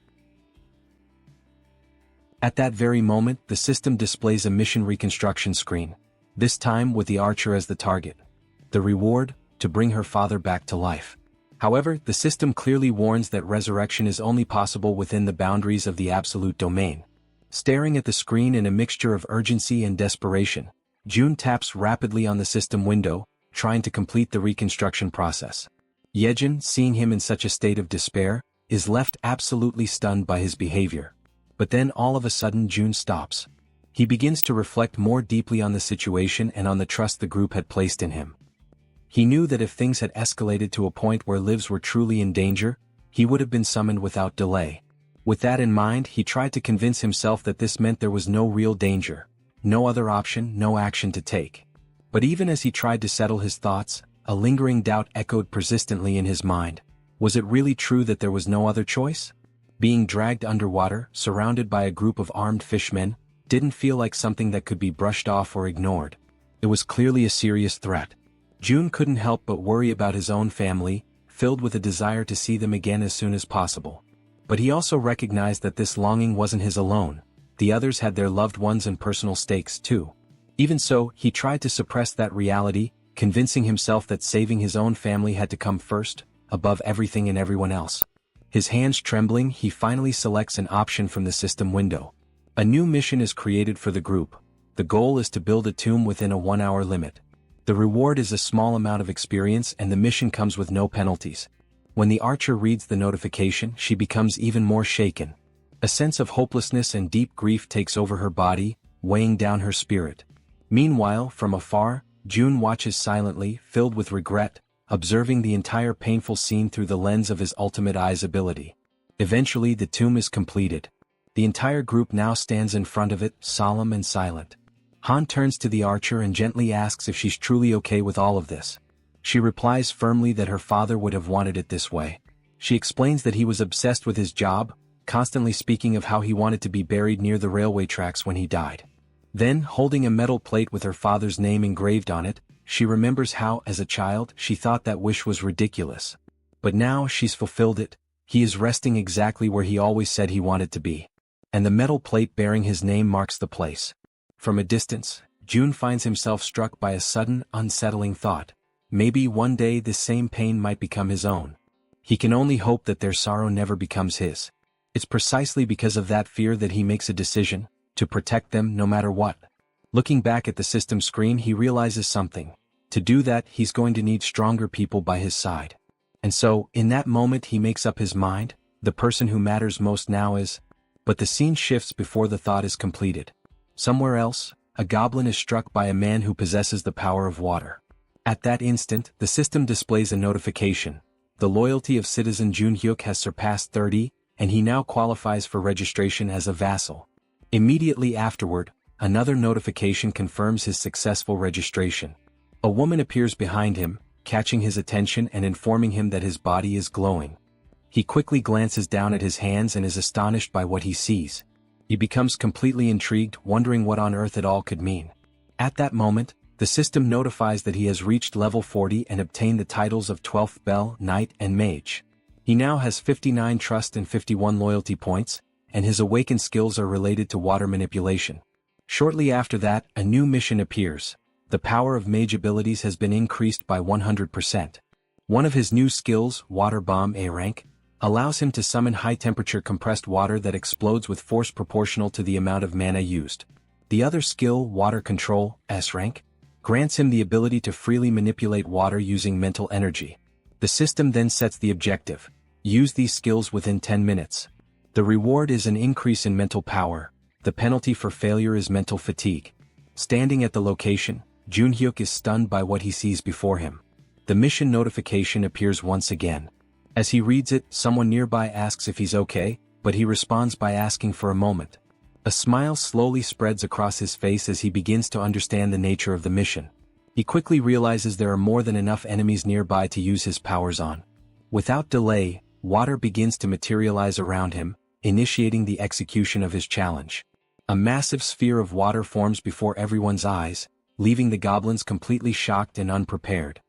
At that very moment, the system displays a mission reconstruction screen, this time with the Archer as the target. The reward, to bring her father back to life. However, the system clearly warns that resurrection is only possible within the boundaries of the absolute domain. Staring at the screen in a mixture of urgency and desperation, June taps rapidly on the system window, trying to complete the reconstruction process. Yejin, seeing him in such a state of despair, is left absolutely stunned by his behavior. But then all of a sudden June stops. He begins to reflect more deeply on the situation and on the trust the group had placed in him. He knew that if things had escalated to a point where lives were truly in danger, he would have been summoned without delay. With that in mind, he tried to convince himself that this meant there was no real danger, no other option, no action to take. But even as he tried to settle his thoughts, a lingering doubt echoed persistently in his mind. Was it really true that there was no other choice? Being dragged underwater, surrounded by a group of armed fishmen, didn't feel like something that could be brushed off or ignored. It was clearly a serious threat. June couldn't help but worry about his own family, filled with a desire to see them again as soon as possible. But he also recognized that this longing wasn't his alone. The others had their loved ones and personal stakes too. Even so, he tried to suppress that reality, convincing himself that saving his own family had to come first, above everything and everyone else. His hands trembling, he finally selects an option from the system window. A new mission is created for the group. The goal is to build a tomb within a 1-hour limit. The reward is a small amount of experience and the mission comes with no penalties. When the Archer reads the notification, she becomes even more shaken. A sense of hopelessness and deep grief takes over her body, weighing down her spirit. Meanwhile, from afar, June watches silently, filled with regret, observing the entire painful scene through the lens of his ultimate eyes ability. Eventually the tomb is completed. The entire group now stands in front of it, solemn and silent. Han turns to the Archer and gently asks if she's truly okay with all of this. She replies firmly that her father would have wanted it this way. She explains that he was obsessed with his job, constantly speaking of how he wanted to be buried near the railway tracks when he died. Then, holding a metal plate with her father's name engraved on it, she remembers how, as a child, she thought that wish was ridiculous. But now she's fulfilled it. He is resting exactly where he always said he wanted to be. And the metal plate bearing his name marks the place. From a distance, June finds himself struck by a sudden, unsettling thought. Maybe one day this same pain might become his own. He can only hope that their sorrow never becomes his. It's precisely because of that fear that he makes a decision, to protect them no matter what. Looking back at the system screen, he realizes something. To do that, he's going to need stronger people by his side. And so, in that moment he makes up his mind, the person who matters most now is... But the scene shifts before the thought is completed. Somewhere else, a goblin is struck by a man who possesses the power of water. At that instant, the system displays a notification. The loyalty of citizen Jun Hyuk has surpassed 30, and he now qualifies for registration as a vassal. Immediately afterward, another notification confirms his successful registration. A woman appears behind him, catching his attention and informing him that his body is glowing. He quickly glances down at his hands and is astonished by what he sees. He becomes completely intrigued, wondering what on earth it all could mean. At that moment, the system notifies that he has reached level 40 and obtained the titles of 12th Bell, Knight, and Mage. He now has 59 trust and 51 loyalty points, and his awakened skills are related to water manipulation. Shortly after that, a new mission appears. The power of mage abilities has been increased by 100%. One of his new skills, Water Bomb A rank, allows him to summon high-temperature compressed water that explodes with force proportional to the amount of mana used. The other skill, Water Control S rank, grants him the ability to freely manipulate water using mental energy. The system then sets the objective. Use these skills within 10 minutes. The reward is an increase in mental power. The penalty for failure is mental fatigue. Standing at the location, Jun Hyuk is stunned by what he sees before him. The mission notification appears once again. As he reads it, someone nearby asks if he's okay, but he responds by asking for a moment. A smile slowly spreads across his face as he begins to understand the nature of the mission. He quickly realizes there are more than enough enemies nearby to use his powers on. Without delay, water begins to materialize around him, initiating the execution of his challenge. A massive sphere of water forms before everyone's eyes, leaving the goblins completely shocked and unprepared.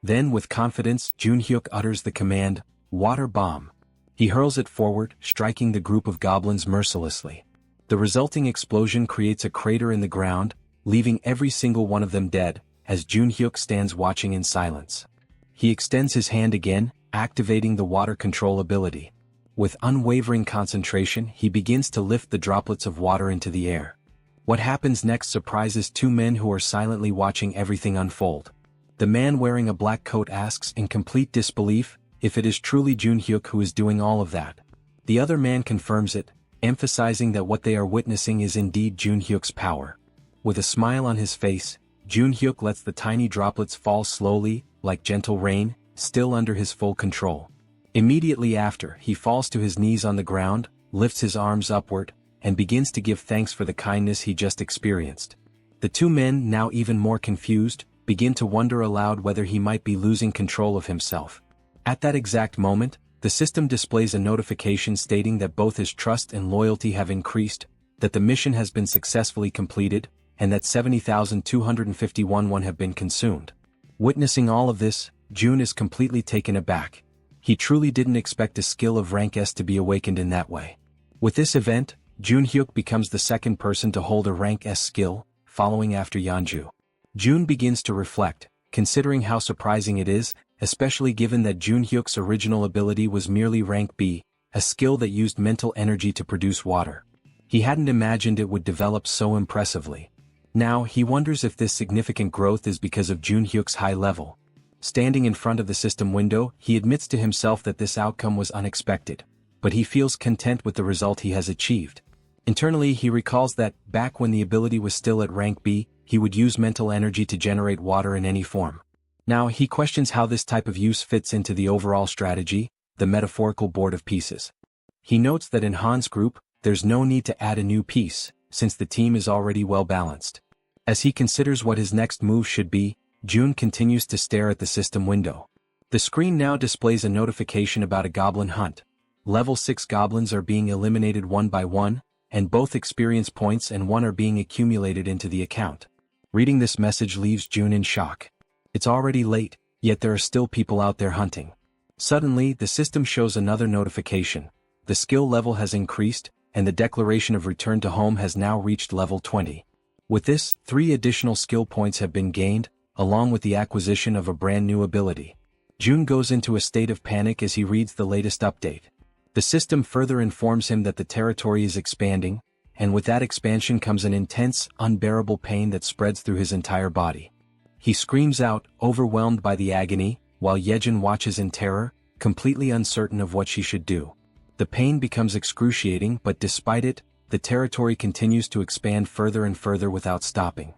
Then with confidence Junhyuk utters the command, "Water Bomb." He hurls it forward, striking the group of goblins mercilessly. The resulting explosion creates a crater in the ground, leaving every single one of them dead, as Junhyuk stands watching in silence. He extends his hand again, activating the water control ability. With unwavering concentration he begins to lift the droplets of water into the air. What happens next surprises two men who are silently watching everything unfold. The man wearing a black coat asks in complete disbelief if it is truly Junhyuk who is doing all of that. The other man confirms it, emphasizing that what they are witnessing is indeed Junhyuk's power. With a smile on his face, Junhyuk lets the tiny droplets fall slowly, like gentle rain, still under his full control. Immediately after, he falls to his knees on the ground, lifts his arms upward, and begins to give thanks for the kindness he just experienced. The two men, now even more confused, begin to wonder aloud whether he might be losing control of himself. At that exact moment, the system displays a notification stating that both his trust and loyalty have increased, that the mission has been successfully completed, and that 70,251 won have been consumed. Witnessing all of this, Jun is completely taken aback. He truly didn't expect a skill of rank S to be awakened in that way. With this event, Junhyuk becomes the second person to hold a rank S skill, following after Yeonju. Jun begins to reflect, considering how surprising it is, especially given that Junhyuk's original ability was merely rank B, a skill that used mental energy to produce water. He hadn't imagined it would develop so impressively. Now he wonders if this significant growth is because of Junhyuk's high level. Standing in front of the system window, he admits to himself that this outcome was unexpected, but he feels content with the result he has achieved. Internally he recalls that, back when the ability was still at rank B, he would use mental energy to generate water in any form. Now he questions how this type of use fits into the overall strategy, the metaphorical board of pieces. He notes that in Han's group, there's no need to add a new piece, since the team is already well balanced. As he considers what his next move should be, Jun continues to stare at the system window. The screen now displays a notification about a goblin hunt. Level 6 goblins are being eliminated one by one, and both experience points and one are being accumulated into the account. Reading this message leaves Jun in shock. It's already late, yet there are still people out there hunting. Suddenly, the system shows another notification. The skill level has increased, and the declaration of return to home has now reached level 20. With this, 3 additional skill points have been gained, along with the acquisition of a brand new ability. Jun goes into a state of panic as he reads the latest update. The system further informs him that the territory is expanding, and with that expansion comes an intense, unbearable pain that spreads through his entire body. He screams out, overwhelmed by the agony, while Yejin watches in terror, completely uncertain of what she should do. The pain becomes excruciating, but despite it, the territory continues to expand further and further without stopping.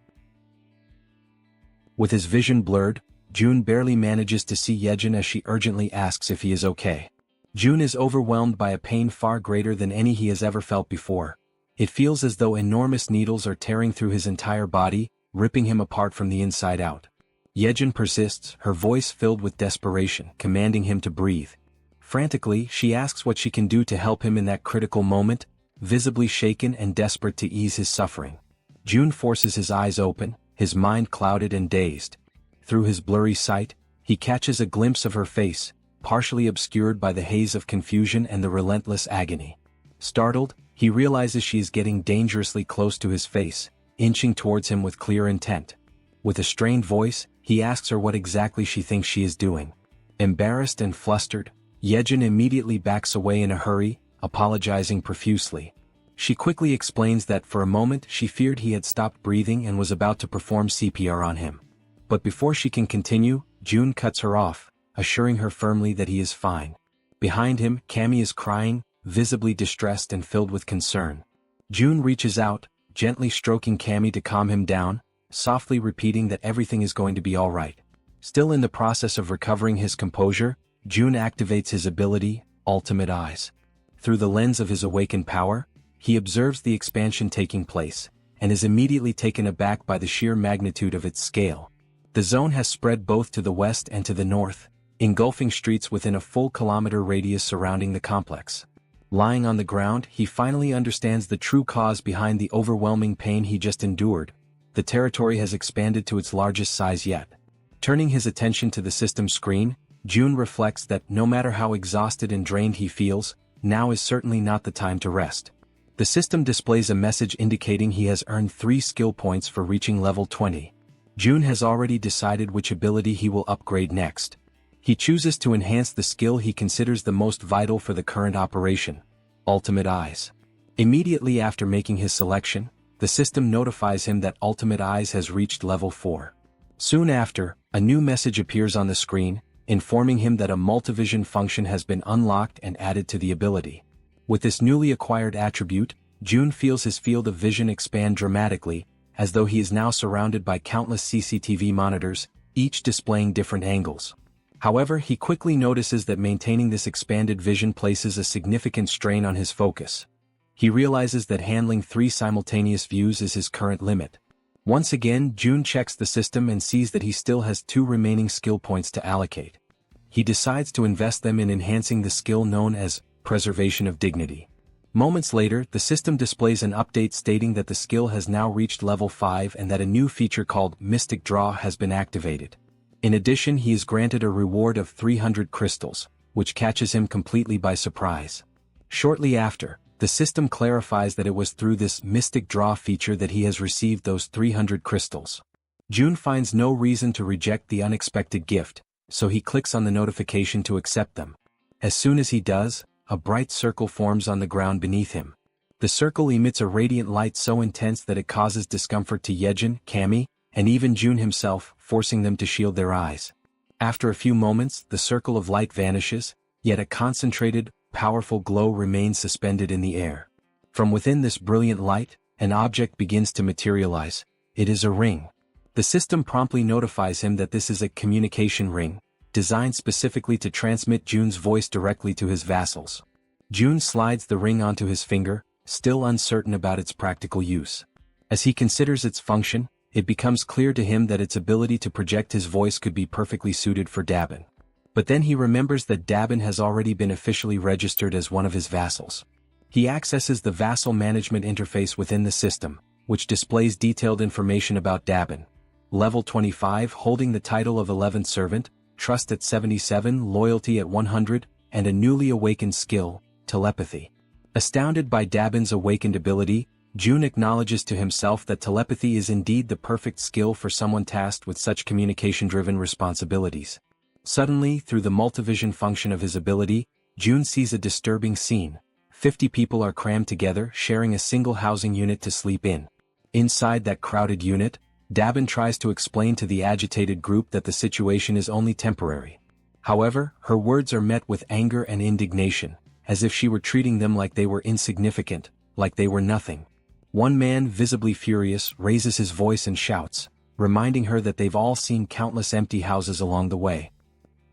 With his vision blurred, Jun barely manages to see Yejin as she urgently asks if he is okay. Jun is overwhelmed by a pain far greater than any he has ever felt before. It feels as though enormous needles are tearing through his entire body, ripping him apart from the inside out. Yejin persists, her voice filled with desperation, commanding him to breathe. Frantically, she asks what she can do to help him in that critical moment, visibly shaken and desperate to ease his suffering. Jun forces his eyes open, his mind clouded and dazed. Through his blurry sight, he catches a glimpse of her face, partially obscured by the haze of confusion and the relentless agony. Startled, he realizes she is getting dangerously close to his face, inching towards him with clear intent. With a strained voice, he asks her what exactly she thinks she is doing. Embarrassed and flustered, Yejin immediately backs away in a hurry, apologizing profusely. She quickly explains that for a moment she feared he had stopped breathing and was about to perform CPR on him. But before she can continue, Jun cuts her off, assuring her firmly that he is fine. Behind him, Cammy is crying, visibly distressed and filled with concern. Jun reaches out, gently stroking Cammy to calm him down, softly repeating that everything is going to be all right. Still in the process of recovering his composure, Jun activates his ability, Ultimate Eyes. Through the lens of his awakened power, he observes the expansion taking place, and is immediately taken aback by the sheer magnitude of its scale. The zone has spread both to the west and to the north, engulfing streets within a full kilometer radius surrounding the complex. Lying on the ground, he finally understands the true cause behind the overwhelming pain he just endured. The territory has expanded to its largest size yet. Turning his attention to the system screen, June reflects that no matter how exhausted and drained he feels, now is certainly not the time to rest. The system displays a message indicating he has earned 3 skill points for reaching level 20. June has already decided which ability he will upgrade next. He chooses to enhance the skill he considers the most vital for the current operation: Ultimate Eyes. Immediately after making his selection, the system notifies him that Ultimate Eyes has reached level 4. Soon after, a new message appears on the screen, informing him that a multivision function has been unlocked and added to the ability. With this newly acquired attribute, June feels his field of vision expand dramatically, as though he is now surrounded by countless CCTV monitors, each displaying different angles. However, he quickly notices that maintaining this expanded vision places a significant strain on his focus. He realizes that handling 3 simultaneous views is his current limit. Once again, June checks the system and sees that he still has 2 remaining skill points to allocate. He decides to invest them in enhancing the skill known as Preservation of Dignity. Moments later, the system displays an update stating that the skill has now reached level 5 and that a new feature called Mystic Draw has been activated. In addition, he is granted a reward of 300 crystals, which catches him completely by surprise. Shortly after, the system clarifies that it was through this Mystic Draw feature that he has received those 300 crystals. June finds no reason to reject the unexpected gift, so he clicks on the notification to accept them. As soon as he does, a bright circle forms on the ground beneath him. The circle emits a radiant light so intense that it causes discomfort to Yejin, Kami, and even June himself, forcing them to shield their eyes. After a few moments, the circle of light vanishes, yet a concentrated, powerful glow remains suspended in the air. From within this brilliant light, an object begins to materialize. It is a ring. The system promptly notifies him that this is a communication ring, designed specifically to transmit June's voice directly to his vassals. June slides the ring onto his finger, still uncertain about its practical use. As he considers its function, it becomes clear to him that its ability to project his voice could be perfectly suited for Dabin. But then he remembers that Dabin has already been officially registered as one of his vassals. He accesses the vassal management interface within the system, which displays detailed information about Dabin. Level 25, holding the title of 11th Servant, Trust at 77, Loyalty at 100, and a newly awakened skill, Telepathy. Astounded by Dabin's awakened ability, June acknowledges to himself that telepathy is indeed the perfect skill for someone tasked with such communication-driven responsibilities. Suddenly, through the multivision function of his ability, June sees a disturbing scene. 50 people are crammed together, sharing a single housing unit to sleep in. Inside that crowded unit, Dabin tries to explain to the agitated group that the situation is only temporary. However, her words are met with anger and indignation, as if she were treating them like they were insignificant, like they were nothing. One man, visibly furious, raises his voice and shouts, reminding her that they've all seen countless empty houses along the way.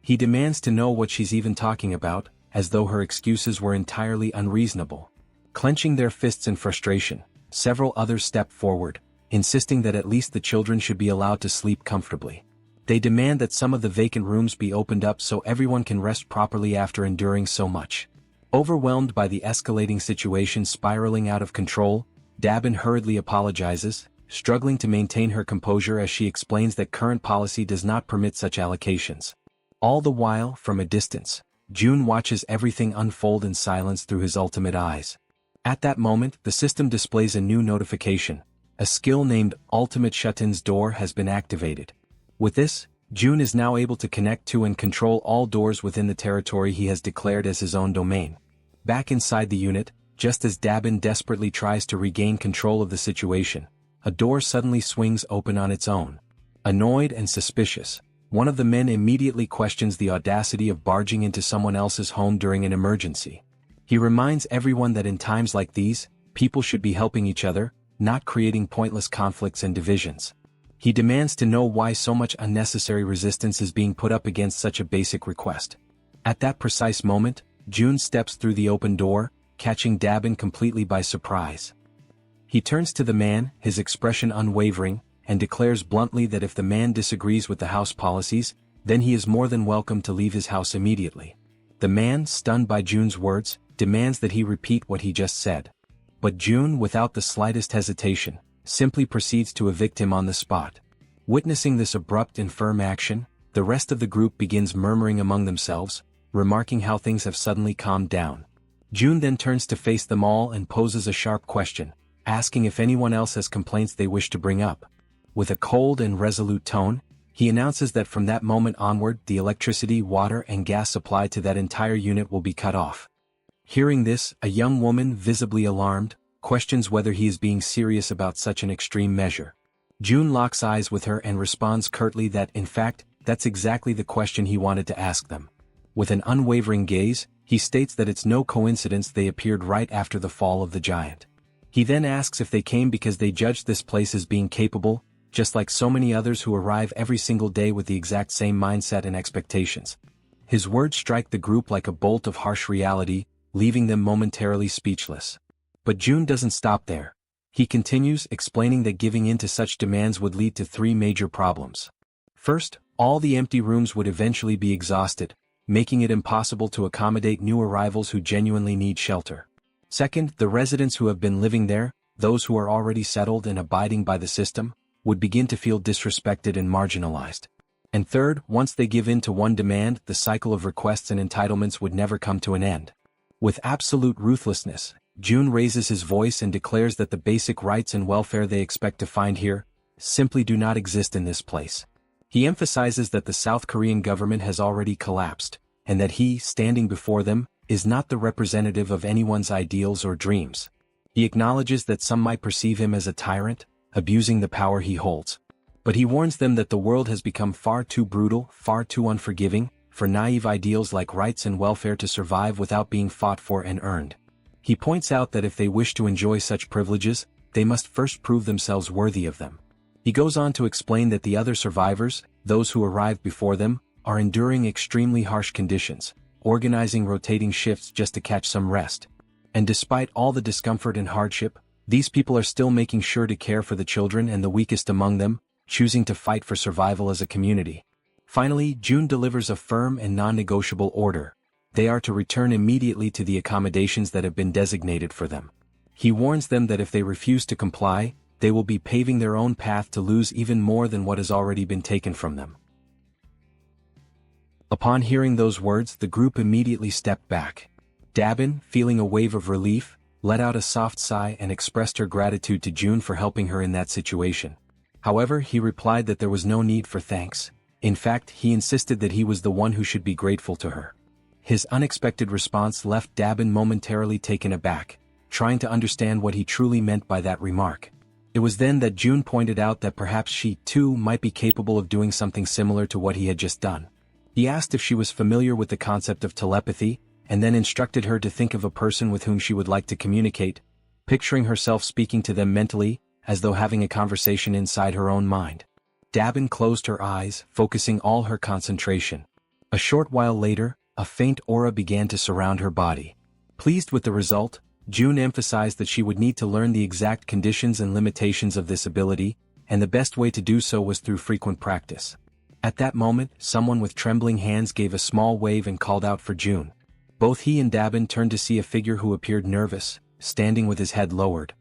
He demands to know what she's even talking about, as though her excuses were entirely unreasonable. Clenching their fists in frustration, several others step forward, insisting that at least the children should be allowed to sleep comfortably. They demand that some of the vacant rooms be opened up so everyone can rest properly after enduring so much. Overwhelmed by the escalating situation spiraling out of control, Dabin hurriedly apologizes, struggling to maintain her composure as she explains that current policy does not permit such allocations. All the while, from a distance, June watches everything unfold in silence through his ultimate eyes. At that moment, the system displays a new notification. A skill named Ultimate Shut-in's Door has been activated. With this, June is now able to connect to and control all doors within the territory he has declared as his own domain. Back inside the unit, just as Dabin desperately tries to regain control of the situation, a door suddenly swings open on its own. Annoyed and suspicious, one of the men immediately questions the audacity of barging into someone else's home during an emergency. He reminds everyone that in times like these, people should be helping each other, not creating pointless conflicts and divisions. He demands to know why so much unnecessary resistance is being put up against such a basic request. At that precise moment, June steps through the open door, catching Dabin completely by surprise. He turns to the man, his expression unwavering, and declares bluntly that if the man disagrees with the house policies, then he is more than welcome to leave his house immediately. The man, stunned by June's words, demands that he repeat what he just said. But June, without the slightest hesitation, simply proceeds to evict him on the spot. Witnessing this abrupt and firm action, the rest of the group begins murmuring among themselves, remarking how things have suddenly calmed down. June then turns to face them all and poses a sharp question, asking if anyone else has complaints they wish to bring up. With a cold and resolute tone, he announces that from that moment onward the electricity, water and gas supply to that entire unit will be cut off. Hearing this, a young woman, visibly alarmed, questions whether he is being serious about such an extreme measure. June locks eyes with her and responds curtly that in fact, that's exactly the question he wanted to ask them. With an unwavering gaze, he states that it's no coincidence they appeared right after the fall of the giant. He then asks if they came because they judged this place as being capable, just like so many others who arrive every single day with the exact same mindset and expectations. His words strike the group like a bolt of harsh reality, leaving them momentarily speechless. But June doesn't stop there. He continues, explaining that giving in to such demands would lead to 3 major problems. First, all the empty rooms would eventually be exhausted, making it impossible to accommodate new arrivals who genuinely need shelter. Second, the residents who have been living there, those who are already settled and abiding by the system, would begin to feel disrespected and marginalized. And third, once they give in to one demand, the cycle of requests and entitlements would never come to an end. With absolute ruthlessness, June raises his voice and declares that the basic rights and welfare they expect to find here simply do not exist in this place. He emphasizes that the South Korean government has already collapsed, and that he, standing before them, is not the representative of anyone's ideals or dreams. He acknowledges that some might perceive him as a tyrant, abusing the power he holds. But he warns them that the world has become far too brutal, far too unforgiving, for naive ideals like rights and welfare to survive without being fought for and earned. He points out that if they wish to enjoy such privileges, they must first prove themselves worthy of them. He goes on to explain that the other survivors, those who arrived before them, are enduring extremely harsh conditions, organizing rotating shifts just to catch some rest. And despite all the discomfort and hardship, these people are still making sure to care for the children and the weakest among them, choosing to fight for survival as a community. Finally, June delivers a firm and non-negotiable order. They are to return immediately to the accommodations that have been designated for them. He warns them that if they refuse to comply, they will be paving their own path to lose even more than what has already been taken from them. Upon hearing those words, the group immediately stepped back. Dabin, feeling a wave of relief, let out a soft sigh and expressed her gratitude to June for helping her in that situation. However, he replied that there was no need for thanks. In fact, he insisted that he was the one who should be grateful to her. His unexpected response left Dabin momentarily taken aback, trying to understand what he truly meant by that remark. It was then that June pointed out that perhaps she, too, might be capable of doing something similar to what he had just done. He asked if she was familiar with the concept of telepathy, and then instructed her to think of a person with whom she would like to communicate, picturing herself speaking to them mentally, as though having a conversation inside her own mind. Dabin closed her eyes, focusing all her concentration. A short while later, a faint aura began to surround her body. Pleased with the result, June emphasized that she would need to learn the exact conditions and limitations of this ability, and the best way to do so was through frequent practice. At that moment, someone with trembling hands gave a small wave and called out for June. Both he and Dabin turned to see a figure who appeared nervous, standing with his head lowered.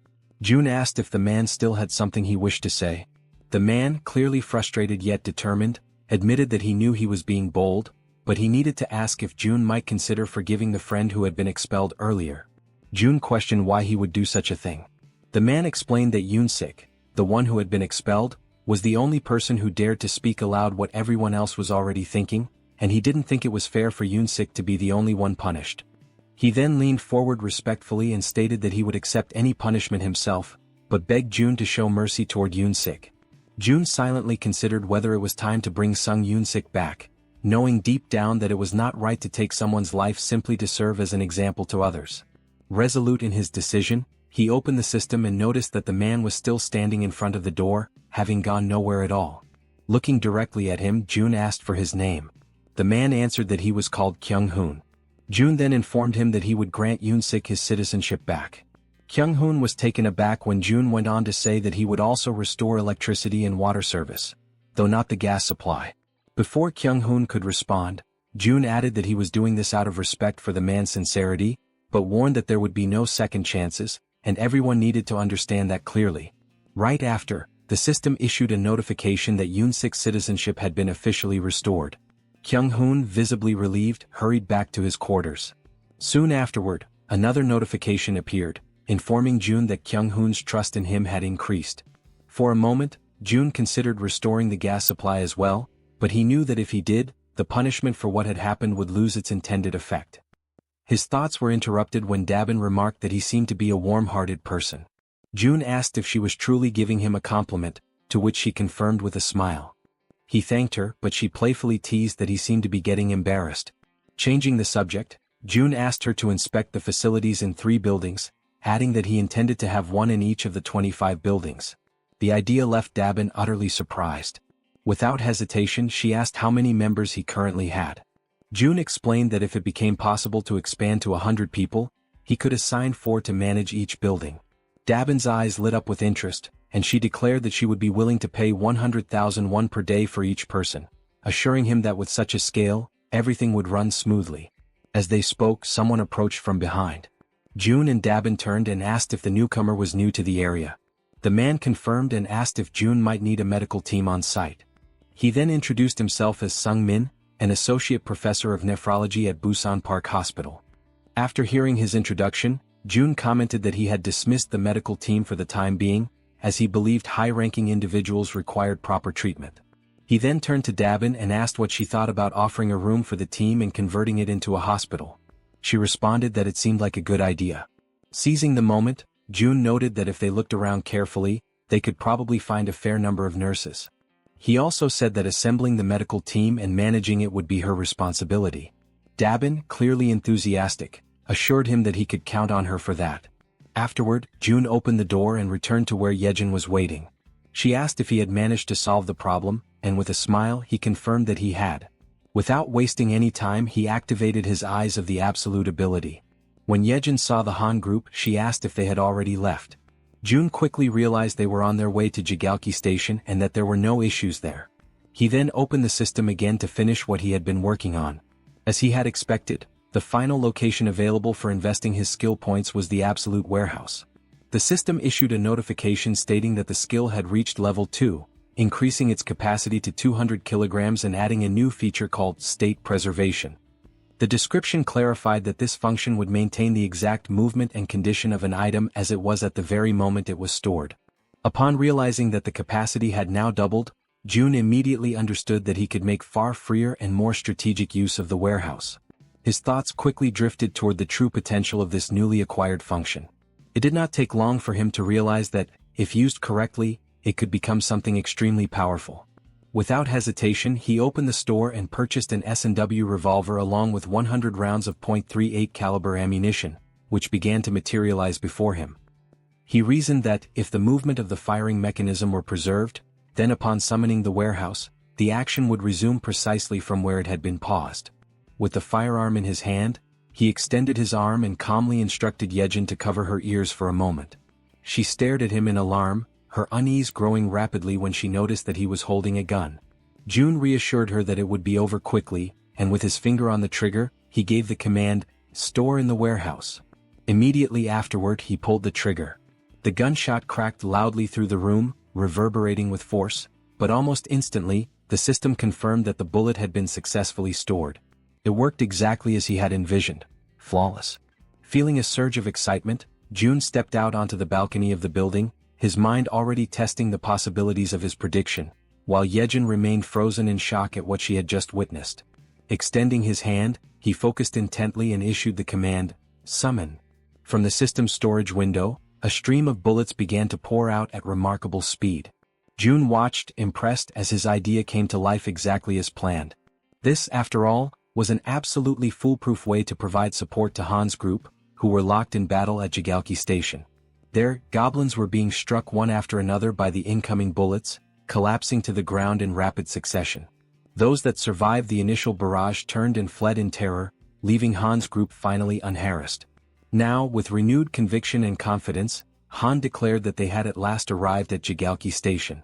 June asked if the man still had something he wished to say. The man, clearly frustrated yet determined, admitted that he knew he was being bold, but he needed to ask if June might consider forgiving the friend who had been expelled earlier. June questioned why he would do such a thing. The man explained that Yoon-sik, the one who had been expelled, was the only person who dared to speak aloud what everyone else was already thinking, and he didn't think it was fair for Yoon-sik to be the only one punished. He then leaned forward respectfully and stated that he would accept any punishment himself, but begged June to show mercy toward Yoon-sik. June silently considered whether it was time to bring Sung Yoon-sik back, knowing deep down that it was not right to take someone's life simply to serve as an example to others. Resolute in his decision, he opened the system and noticed that the man was still standing in front of the door, having gone nowhere at all. Looking directly at him, June asked for his name. The man answered that he was called Kyung-hoon. June then informed him that he would grant Yoon-sik his citizenship back. Kyung-hoon was taken aback when June went on to say that he would also restore electricity and water service, though not the gas supply. Before Kyung-hoon could respond, June added that he was doing this out of respect for the man's sincerity, but warned that there would be no second chances, and everyone needed to understand that clearly. Right after, the system issued a notification that Yoonsik's citizenship had been officially restored. Kyung-hoon, visibly relieved, hurried back to his quarters. Soon afterward, another notification appeared, informing June that Kyung-hoon's trust in him had increased. For a moment, June considered restoring the gas supply as well, but he knew that if he did, the punishment for what had happened would lose its intended effect. His thoughts were interrupted when Dabin remarked that he seemed to be a warm-hearted person. June asked if she was truly giving him a compliment, to which she confirmed with a smile. He thanked her, but she playfully teased that he seemed to be getting embarrassed. Changing the subject, June asked her to inspect the facilities in 3 buildings, adding that he intended to have one in each of the 25 buildings. The idea left Dabin utterly surprised. Without hesitation, she asked how many members he currently had. June explained that if it became possible to expand to 100 people, he could assign 4 to manage each building. Dabin's eyes lit up with interest, and she declared that she would be willing to pay 100,000 won per day for each person, assuring him that with such a scale, everything would run smoothly. As they spoke, someone approached from behind. June and Dabin turned and asked if the newcomer was new to the area. The man confirmed and asked if June might need a medical team on site. He then introduced himself as Sung Min, an associate professor of nephrology at Busan Park Hospital. After hearing his introduction, June commented that he had dismissed the medical team for the time being, as he believed high-ranking individuals required proper treatment. He then turned to Dabin and asked what she thought about offering a room for the team and converting it into a hospital. She responded that it seemed like a good idea. Seizing the moment, June noted that if they looked around carefully, they could probably find a fair number of nurses. He also said that assembling the medical team and managing it would be her responsibility. Dabin, clearly enthusiastic, assured him that he could count on her for that. Afterward, June opened the door and returned to where Yejin was waiting. She asked if he had managed to solve the problem, and with a smile he confirmed that he had. Without wasting any time, he activated his Eyes of the Absolute ability. When Yejin saw the Han group, she asked if they had already left. June quickly realized they were on their way to Jigalki Station and that there were no issues there. He then opened the system again to finish what he had been working on. As he had expected, the final location available for investing his skill points was the Absolute Warehouse. The system issued a notification stating that the skill had reached level 2, increasing its capacity to 200 kilograms and adding a new feature called State Preservation. The description clarified that this function would maintain the exact movement and condition of an item as it was at the very moment it was stored. Upon realizing that the capacity had now doubled, June immediately understood that he could make far freer and more strategic use of the warehouse. His thoughts quickly drifted toward the true potential of this newly acquired function. It did not take long for him to realize that, if used correctly, it could become something extremely powerful. Without hesitation, he opened the store and purchased an S&W revolver along with 100 rounds of .38 caliber ammunition, which began to materialize before him. He reasoned that, if the movement of the firing mechanism were preserved, then upon summoning the warehouse, the action would resume precisely from where it had been paused. With the firearm in his hand, he extended his arm and calmly instructed Yejin to cover her ears for a moment. She stared at him in alarm, her unease growing rapidly when she noticed that he was holding a gun. June reassured her that it would be over quickly, and with his finger on the trigger, he gave the command, "Store in the warehouse." Immediately afterward, he pulled the trigger. The gunshot cracked loudly through the room, reverberating with force, but almost instantly, the system confirmed that the bullet had been successfully stored. It worked exactly as he had envisioned. Flawless. Feeling a surge of excitement, June stepped out onto the balcony of the building, his mind already testing the possibilities of his prediction, while Yejin remained frozen in shock at what she had just witnessed. Extending his hand, he focused intently and issued the command, "Summon." From the system's storage window, a stream of bullets began to pour out at remarkable speed. June watched, impressed, as his idea came to life exactly as planned. This, after all, was an absolutely foolproof way to provide support to Han's group, who were locked in battle at Jigalki Station. There, goblins were being struck one after another by the incoming bullets, collapsing to the ground in rapid succession. Those that survived the initial barrage turned and fled in terror, leaving Han's group finally unharassed. Now, with renewed conviction and confidence, Han declared that they had at last arrived at Jigalki Station.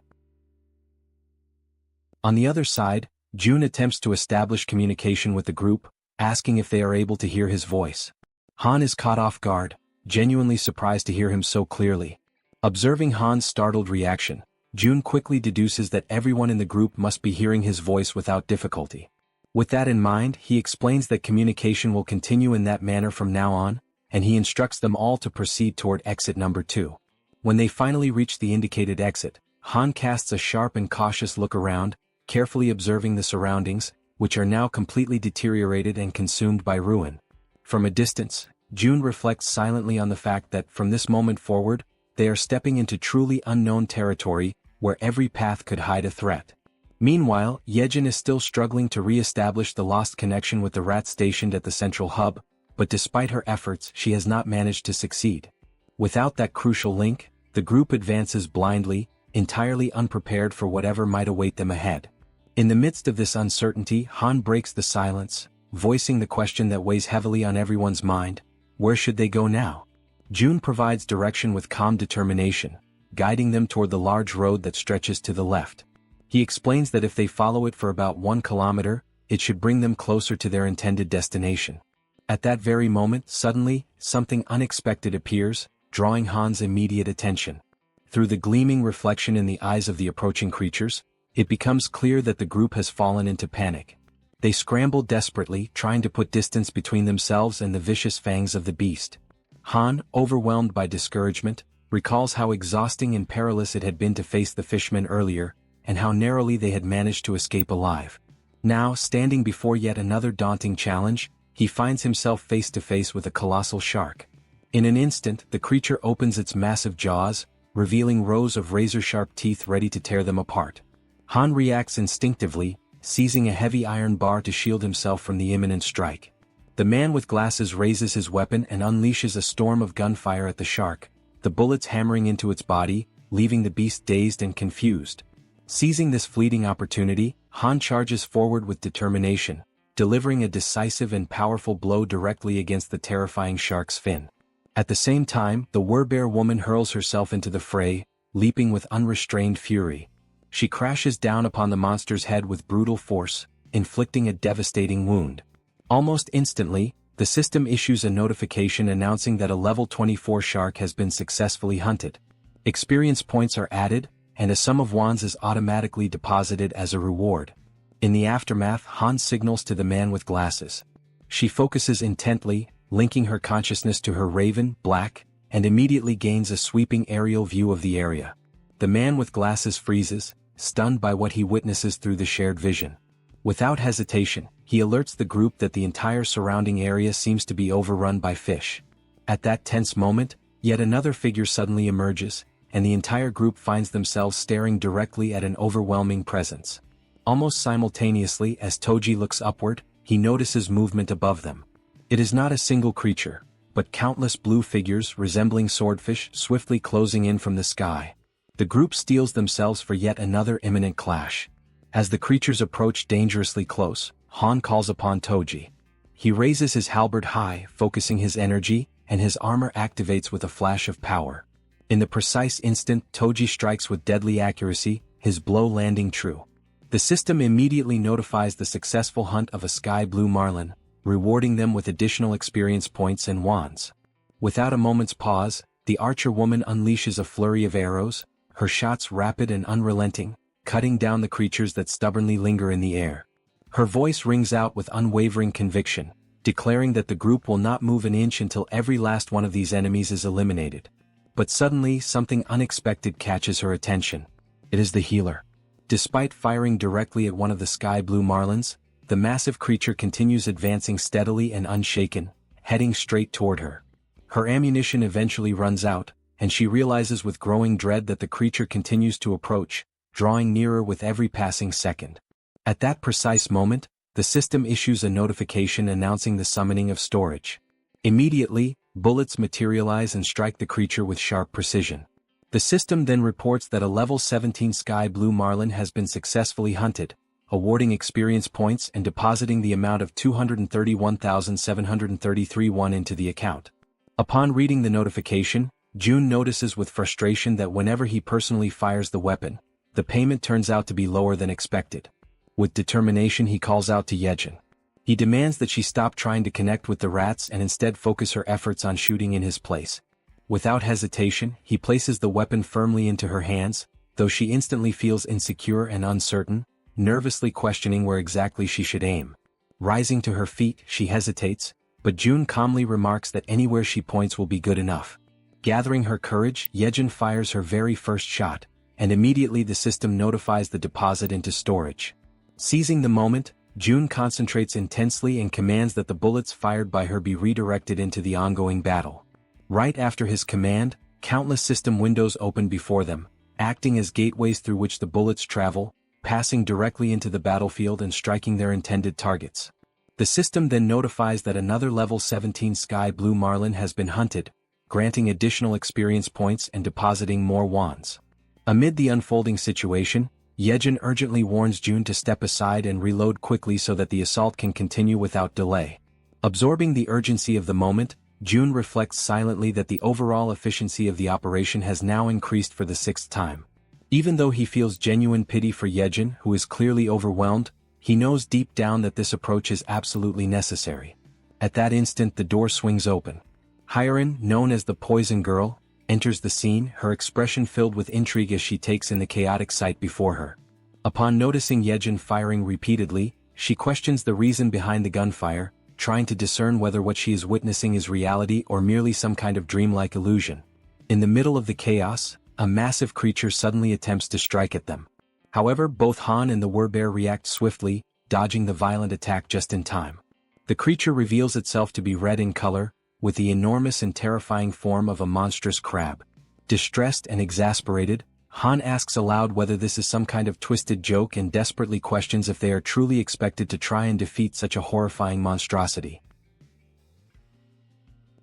On the other side, June attempts to establish communication with the group, asking if they are able to hear his voice. Han is caught off guard, genuinely surprised to hear him so clearly. Observing Han's startled reaction, June quickly deduces that everyone in the group must be hearing his voice without difficulty. With that in mind, he explains that communication will continue in that manner from now on, and he instructs them all to proceed toward exit number 2. When they finally reach the indicated exit, Han casts a sharp and cautious look around, carefully observing the surroundings, which are now completely deteriorated and consumed by ruin. From a distance, June reflects silently on the fact that from this moment forward, they are stepping into truly unknown territory, where every path could hide a threat. Meanwhile, Yejin is still struggling to re-establish the lost connection with the rats stationed at the central hub, but despite her efforts she has not managed to succeed. Without that crucial link, the group advances blindly, entirely unprepared for whatever might await them ahead. In the midst of this uncertainty, Han breaks the silence, voicing the question that weighs heavily on everyone's mind: where should they go now? June provides direction with calm determination, guiding them toward the large road that stretches to the left. He explains that if they follow it for about 1 kilometer, it should bring them closer to their intended destination. At that very moment, suddenly, something unexpected appears, drawing Han's immediate attention. Through the gleaming reflection in the eyes of the approaching creatures, it becomes clear that the group has fallen into panic. They scramble desperately, trying to put distance between themselves and the vicious fangs of the beast. Han, overwhelmed by discouragement, recalls how exhausting and perilous it had been to face the fishmen earlier, and how narrowly they had managed to escape alive. Now, standing before yet another daunting challenge, he finds himself face to face with a colossal shark. In an instant, the creature opens its massive jaws, revealing rows of razor-sharp teeth ready to tear them apart. Han reacts instinctively, seizing a heavy iron bar to shield himself from the imminent strike. The man with glasses raises his weapon and unleashes a storm of gunfire at the shark, the bullets hammering into its body, leaving the beast dazed and confused. Seizing this fleeting opportunity, Han charges forward with determination, delivering a decisive and powerful blow directly against the terrifying shark's fin. At the same time, the Werbear woman hurls herself into the fray, leaping with unrestrained fury. She crashes down upon the monster's head with brutal force, inflicting a devastating wound. Almost instantly, the system issues a notification announcing that a level 24 shark has been successfully hunted. Experience points are added, and a sum of wands is automatically deposited as a reward. In the aftermath, Han signals to the man with glasses. She focuses intently, linking her consciousness to her raven, Black, and immediately gains a sweeping aerial view of the area. The man with glasses freezes, stunned by what he witnesses through the shared vision. Without hesitation, he alerts the group that the entire surrounding area seems to be overrun by fish. At that tense moment, yet another figure suddenly emerges, and the entire group finds themselves staring directly at an overwhelming presence. Almost simultaneously as Toji looks upward, he notices movement above them. It is not a single creature, but countless blue figures resembling swordfish swiftly closing in from the sky. The group steels themselves for yet another imminent clash. As the creatures approach dangerously close, Han calls upon Toji. He raises his halberd high, focusing his energy, and his armor activates with a flash of power. In the precise instant, Toji strikes with deadly accuracy, his blow landing true. The system immediately notifies the successful hunt of a sky blue marlin, rewarding them with additional experience points and wands. Without a moment's pause, the archer woman unleashes a flurry of arrows, her shots rapid and unrelenting, cutting down the creatures that stubbornly linger in the air. Her voice rings out with unwavering conviction, declaring that the group will not move an inch until every last one of these enemies is eliminated. But suddenly something unexpected catches her attention. It is the healer. Despite firing directly at one of the sky blue marlins, the massive creature continues advancing steadily and unshaken, heading straight toward her. Her ammunition eventually runs out, and she realizes with growing dread that the creature continues to approach, drawing nearer with every passing second. At that precise moment, the system issues a notification announcing the summoning of storage. Immediately, bullets materialize and strike the creature with sharp precision. The system then reports that a level 17 sky blue marlin has been successfully hunted, awarding experience points and depositing the amount of 231,733 won into the account. Upon reading the notification, June notices with frustration that whenever he personally fires the weapon, the payment turns out to be lower than expected. With determination he calls out to Yejin. He demands that she stop trying to connect with the rats and instead focus her efforts on shooting in his place. Without hesitation, he places the weapon firmly into her hands, though she instantly feels insecure and uncertain, nervously questioning where exactly she should aim. Rising to her feet, she hesitates, but June calmly remarks that anywhere she points will be good enough. Gathering her courage, Yejin fires her very first shot, and immediately the system notifies the deposit into storage. Seizing the moment, June concentrates intensely and commands that the bullets fired by her be redirected into the ongoing battle. Right after his command, countless system windows open before them, acting as gateways through which the bullets travel, passing directly into the battlefield and striking their intended targets. The system then notifies that another level 17 Sky Blue Marlin has been hunted, granting additional experience points and depositing more wands. Amid the unfolding situation, Yejin urgently warns June to step aside and reload quickly so that the assault can continue without delay. Absorbing the urgency of the moment, June reflects silently that the overall efficiency of the operation has now increased for the 6th time. Even though he feels genuine pity for Yejin, who is clearly overwhelmed, he knows deep down that this approach is absolutely necessary. At that instant the door swings open. Harem, known as the Poison Girl, enters the scene, her expression filled with intrigue as she takes in the chaotic sight before her. Upon noticing Yejin firing repeatedly, she questions the reason behind the gunfire, trying to discern whether what she is witnessing is reality or merely some kind of dreamlike illusion. In the middle of the chaos, a massive creature suddenly attempts to strike at them. However, both Han and the Werbear react swiftly, dodging the violent attack just in time. The creature reveals itself to be red in color, with the enormous and terrifying form of a monstrous crab. Distressed and exasperated, Han asks aloud whether this is some kind of twisted joke and desperately questions if they are truly expected to try and defeat such a horrifying monstrosity.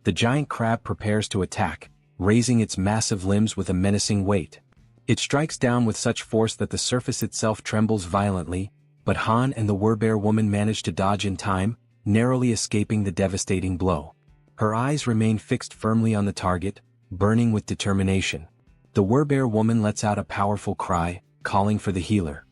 The giant crab prepares to attack, raising its massive limbs with a menacing weight. It strikes down with such force that the surface itself trembles violently, but Han and the Werbear woman manage to dodge in time, narrowly escaping the devastating blow. Her eyes remain fixed firmly on the target, burning with determination. The Werbear woman lets out a powerful cry, calling for the healer.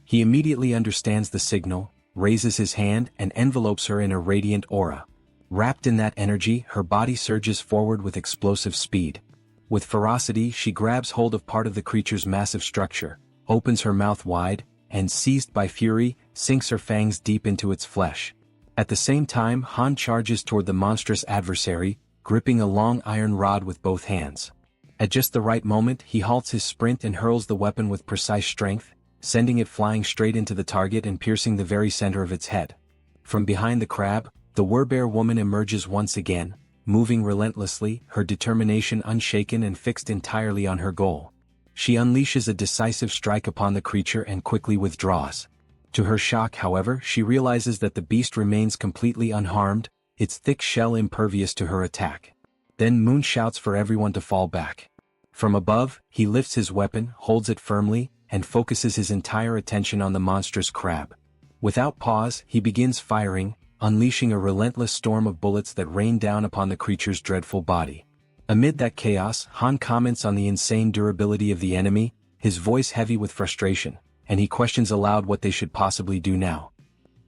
He immediately understands the signal, raises his hand and envelopes her in a radiant aura. Wrapped in that energy, her body surges forward with explosive speed. With ferocity, she grabs hold of part of the creature's massive structure, opens her mouth wide, and seized by fury, sinks her fangs deep into its flesh. At the same time, Han charges toward the monstrous adversary, gripping a long iron rod with both hands. At just the right moment, he halts his sprint and hurls the weapon with precise strength, sending it flying straight into the target and piercing the very center of its head. From behind the crab, the Werbear woman emerges once again, moving relentlessly, her determination unshaken and fixed entirely on her goal. She unleashes a decisive strike upon the creature and quickly withdraws. To her shock, however, she realizes that the beast remains completely unharmed, its thick shell impervious to her attack. Then Moon shouts for everyone to fall back. From above, he lifts his weapon, holds it firmly, and focuses his entire attention on the monstrous crab. Without pause, he begins firing, unleashing a relentless storm of bullets that rain down upon the creature's dreadful body. Amid that chaos, Han comments on the insane durability of the enemy, his voice heavy with frustration, and he questions aloud what they should possibly do now.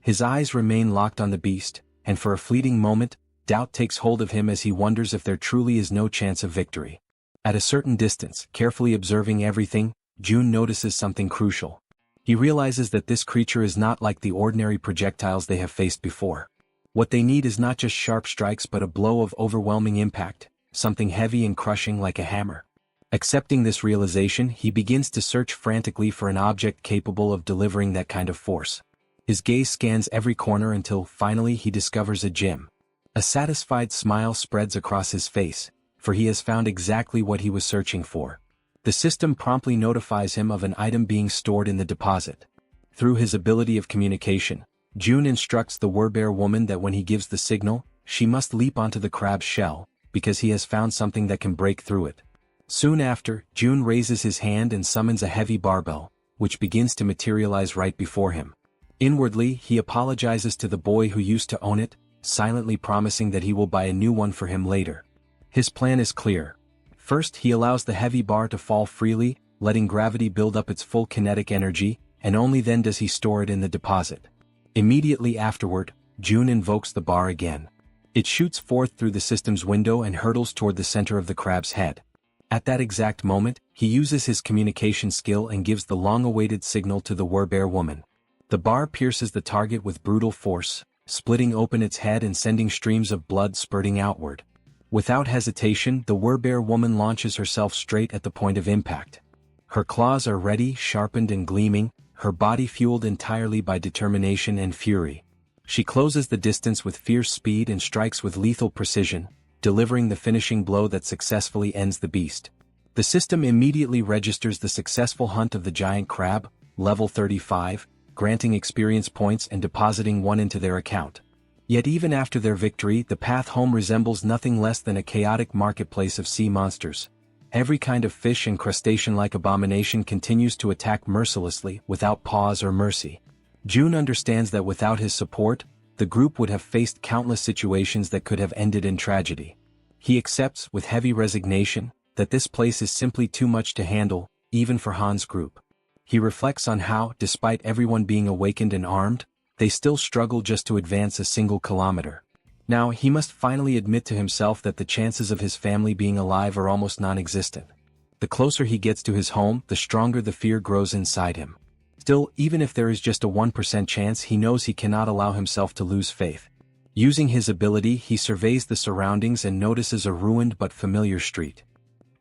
His eyes remain locked on the beast, and for a fleeting moment, doubt takes hold of him as he wonders if there truly is no chance of victory. At a certain distance, carefully observing everything, June notices something crucial. He realizes that this creature is not like the ordinary projectiles they have faced before. What they need is not just sharp strikes but a blow of overwhelming impact, something heavy and crushing like a hammer. Accepting this realization, he begins to search frantically for an object capable of delivering that kind of force. His gaze scans every corner until, finally, he discovers a gem. A satisfied smile spreads across his face, for he has found exactly what he was searching for. The system promptly notifies him of an item being stored in the deposit. Through his ability of communication, June instructs the Werbear woman that when he gives the signal, she must leap onto the crab's shell, because he has found something that can break through it. Soon after, June raises his hand and summons a heavy barbell, which begins to materialize right before him. Inwardly, he apologizes to the boy who used to own it, silently promising that he will buy a new one for him later. His plan is clear. First, he allows the heavy bar to fall freely, letting gravity build up its full kinetic energy, and only then does he store it in the deposit. Immediately afterward, June invokes the bar again. It shoots forth through the system's window and hurtles toward the center of the crab's head. At that exact moment, he uses his communication skill and gives the long-awaited signal to the werbear woman. The bar pierces the target with brutal force, splitting open its head and sending streams of blood spurting outward. Without hesitation, the werbear woman launches herself straight at the point of impact. Her claws are ready, sharpened and gleaming, her body fueled entirely by determination and fury. She closes the distance with fierce speed and strikes with lethal precision, delivering the finishing blow that successfully ends the beast. The system immediately registers the successful hunt of the giant crab, level 35, granting experience points and depositing 1 into their account. Yet even after their victory, the path home resembles nothing less than a chaotic marketplace of sea monsters. Every kind of fish and crustacean-like abomination continues to attack mercilessly, without pause or mercy. June understands that without his support, the group would have faced countless situations that could have ended in tragedy. He accepts, with heavy resignation, that this place is simply too much to handle, even for Han's group. He reflects on how, despite everyone being awakened and armed, they still struggle just to advance a single kilometer. Now he must finally admit to himself that the chances of his family being alive are almost non-existent. The closer he gets to his home, the stronger the fear grows inside him. Still, even if there is just a 1% chance, he knows he cannot allow himself to lose faith. Using his ability, he surveys the surroundings and notices a ruined but familiar street.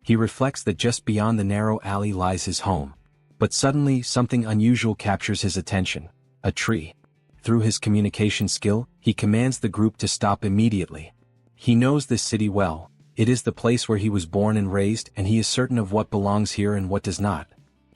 He reflects that just beyond the narrow alley lies his home. But suddenly, something unusual captures his attention: a tree. Through his communication skill, he commands the group to stop immediately. He knows this city well. It is the place where he was born and raised, and he is certain of what belongs here and what does not.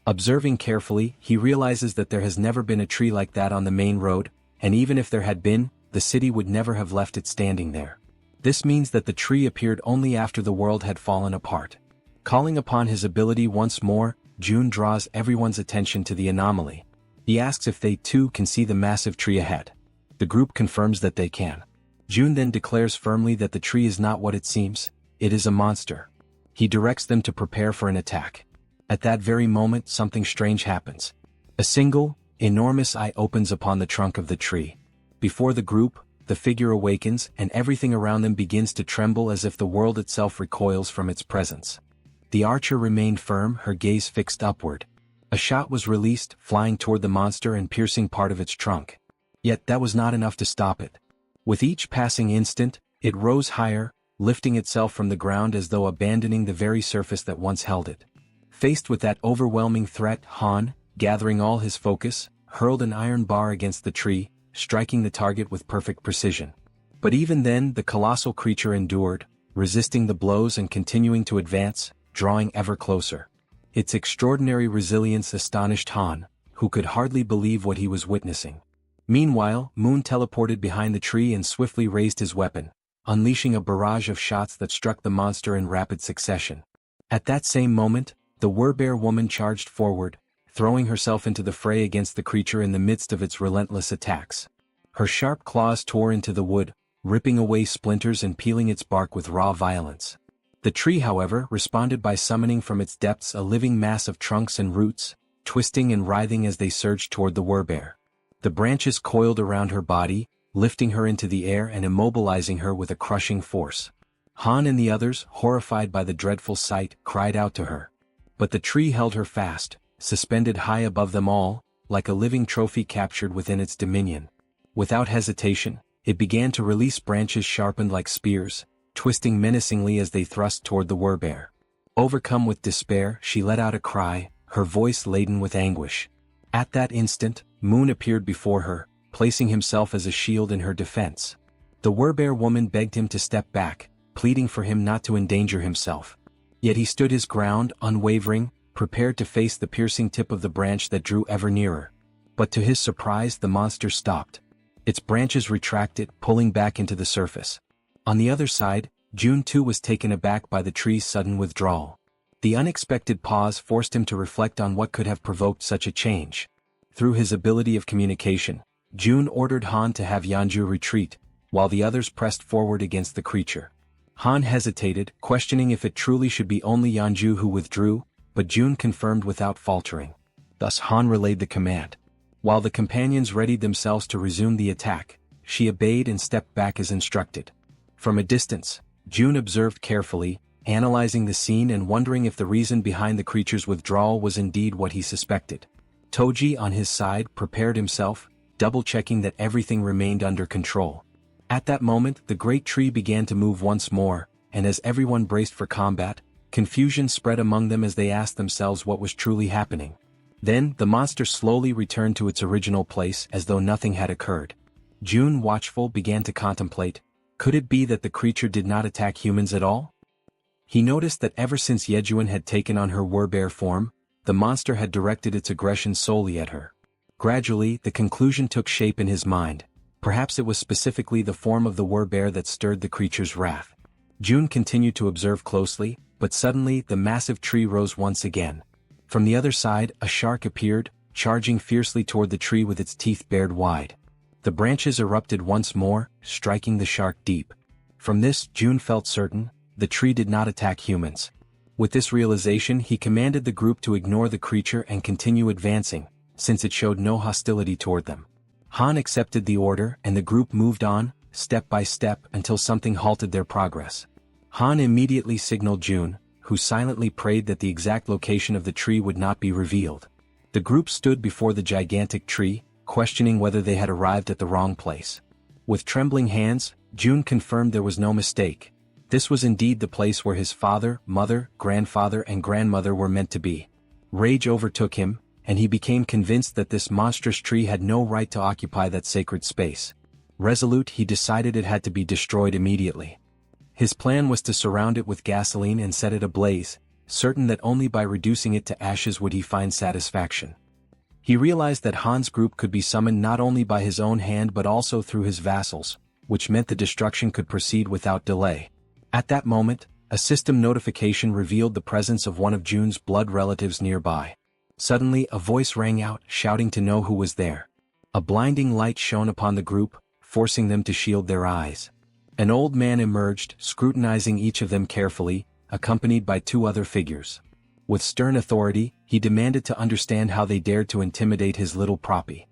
Observing carefully, he realizes that there has never been a tree like that on the main road, and even if there had been, the city would never have left it standing there. This means that the tree appeared only after the world had fallen apart. Calling upon his ability once more, June draws everyone's attention to the anomaly. He asks if they too can see the massive tree ahead. The group confirms that they can. June then declares firmly that the tree is not what it seems, it is a monster. He directs them to prepare for an attack. At that very moment, something strange happens. A single, enormous eye opens upon the trunk of the tree. Before the group, the figure awakens and everything around them begins to tremble as if the world itself recoils from its presence. The archer remained firm, her gaze fixed upward. A shot was released, flying toward the monster and piercing part of its trunk. Yet that was not enough to stop it. With each passing instant, it rose higher, lifting itself from the ground as though abandoning the very surface that once held it. Faced with that overwhelming threat, Han, gathering all his focus, hurled an iron bar against the tree, striking the target with perfect precision. But even then, the colossal creature endured, resisting the blows and continuing to advance, drawing ever closer. Its extraordinary resilience astonished Han, who could hardly believe what he was witnessing. Meanwhile, Moon teleported behind the tree and swiftly raised his weapon, unleashing a barrage of shots that struck the monster in rapid succession. At that same moment, the werbear woman charged forward, throwing herself into the fray against the creature in the midst of its relentless attacks. Her sharp claws tore into the wood, ripping away splinters and peeling its bark with raw violence. The tree, however, responded by summoning from its depths a living mass of trunks and roots, twisting and writhing as they surged toward the werbear. The branches coiled around her body, lifting her into the air and immobilizing her with a crushing force. Han and the others, horrified by the dreadful sight, cried out to her. But the tree held her fast, suspended high above them all, like a living trophy captured within its dominion. Without hesitation, it began to release branches sharpened like spears, twisting menacingly as they thrust toward the werbear. Overcome with despair, she let out a cry, her voice laden with anguish. At that instant, Moon appeared before her, placing himself as a shield in her defense. The werbear woman begged him to step back, pleading for him not to endanger himself. Yet he stood his ground, unwavering, prepared to face the piercing tip of the branch that drew ever nearer. But to his surprise, the monster stopped. Its branches retracted, pulling back into the surface. On the other side, June too was taken aback by the tree's sudden withdrawal. The unexpected pause forced him to reflect on what could have provoked such a change. Through his ability of communication, June ordered Han to have Yanju retreat, while the others pressed forward against the creature. Han hesitated, questioning if it truly should be only Yanju who withdrew, but June confirmed without faltering. Thus Han relayed the command. While the companions readied themselves to resume the attack, she obeyed and stepped back as instructed. From a distance, June observed carefully, analyzing the scene and wondering if the reason behind the creature's withdrawal was indeed what he suspected. Toji, on his side, prepared himself, double-checking that everything remained under control. At that moment, the great tree began to move once more, and as everyone braced for combat, confusion spread among them as they asked themselves what was truly happening. Then, the monster slowly returned to its original place as though nothing had occurred. June, watchful, began to contemplate, could it be that the creature did not attack humans at all? He noticed that ever since Yejuan had taken on her werbear form, the monster had directed its aggression solely at her. Gradually, the conclusion took shape in his mind. Perhaps it was specifically the form of the werbear that stirred the creature's wrath. June continued to observe closely, but suddenly the massive tree rose once again. From the other side, a shark appeared, charging fiercely toward the tree with its teeth bared wide. The branches erupted once more, striking the shark deep. From this, June felt certain, the tree did not attack humans. With this realization, he commanded the group to ignore the creature and continue advancing, since it showed no hostility toward them. Han accepted the order and the group moved on, step by step, until something halted their progress. Han immediately signaled June, who silently prayed that the exact location of the tree would not be revealed. The group stood before the gigantic tree, questioning whether they had arrived at the wrong place. With trembling hands, June confirmed there was no mistake. This was indeed the place where his father, mother, grandfather and grandmother were meant to be. Rage overtook him, and he became convinced that this monstrous tree had no right to occupy that sacred space. Resolute, he decided it had to be destroyed immediately. His plan was to surround it with gasoline and set it ablaze, certain that only by reducing it to ashes would he find satisfaction. He realized that Han's group could be summoned not only by his own hand but also through his vassals, which meant the destruction could proceed without delay. At that moment, a system notification revealed the presence of one of June's blood relatives nearby. Suddenly, a voice rang out, shouting to know who was there. A blinding light shone upon the group, forcing them to shield their eyes. An old man emerged, scrutinizing each of them carefully, accompanied by two other figures. With stern authority, he demanded to understand how they dared to intimidate his little proppy.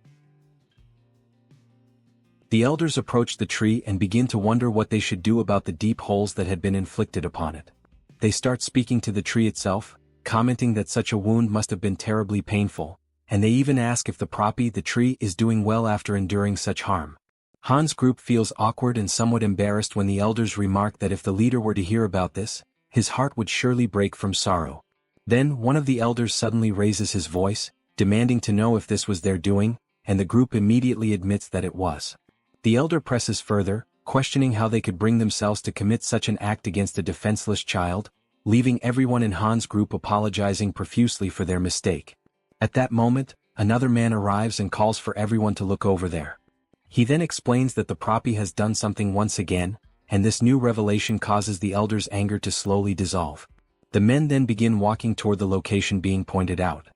The elders approached the tree and began to wonder what they should do about the deep holes that had been inflicted upon it. They start speaking to the tree itself, commenting that such a wound must have been terribly painful, and they even ask if the proppy, the tree, is doing well after enduring such harm. Han's group feels awkward and somewhat embarrassed when the elders remark that if the leader were to hear about this, his heart would surely break from sorrow. Then one of the elders suddenly raises his voice, demanding to know if this was their doing, and the group immediately admits that it was. The elder presses further, questioning how they could bring themselves to commit such an act against a defenseless child, leaving everyone in Han's group apologizing profusely for their mistake. At that moment, another man arrives and calls for everyone to look over there. He then explains that the proppy has done something once again, and this new revelation causes the elders' anger to slowly dissolve. The men then begin walking toward the location being pointed out.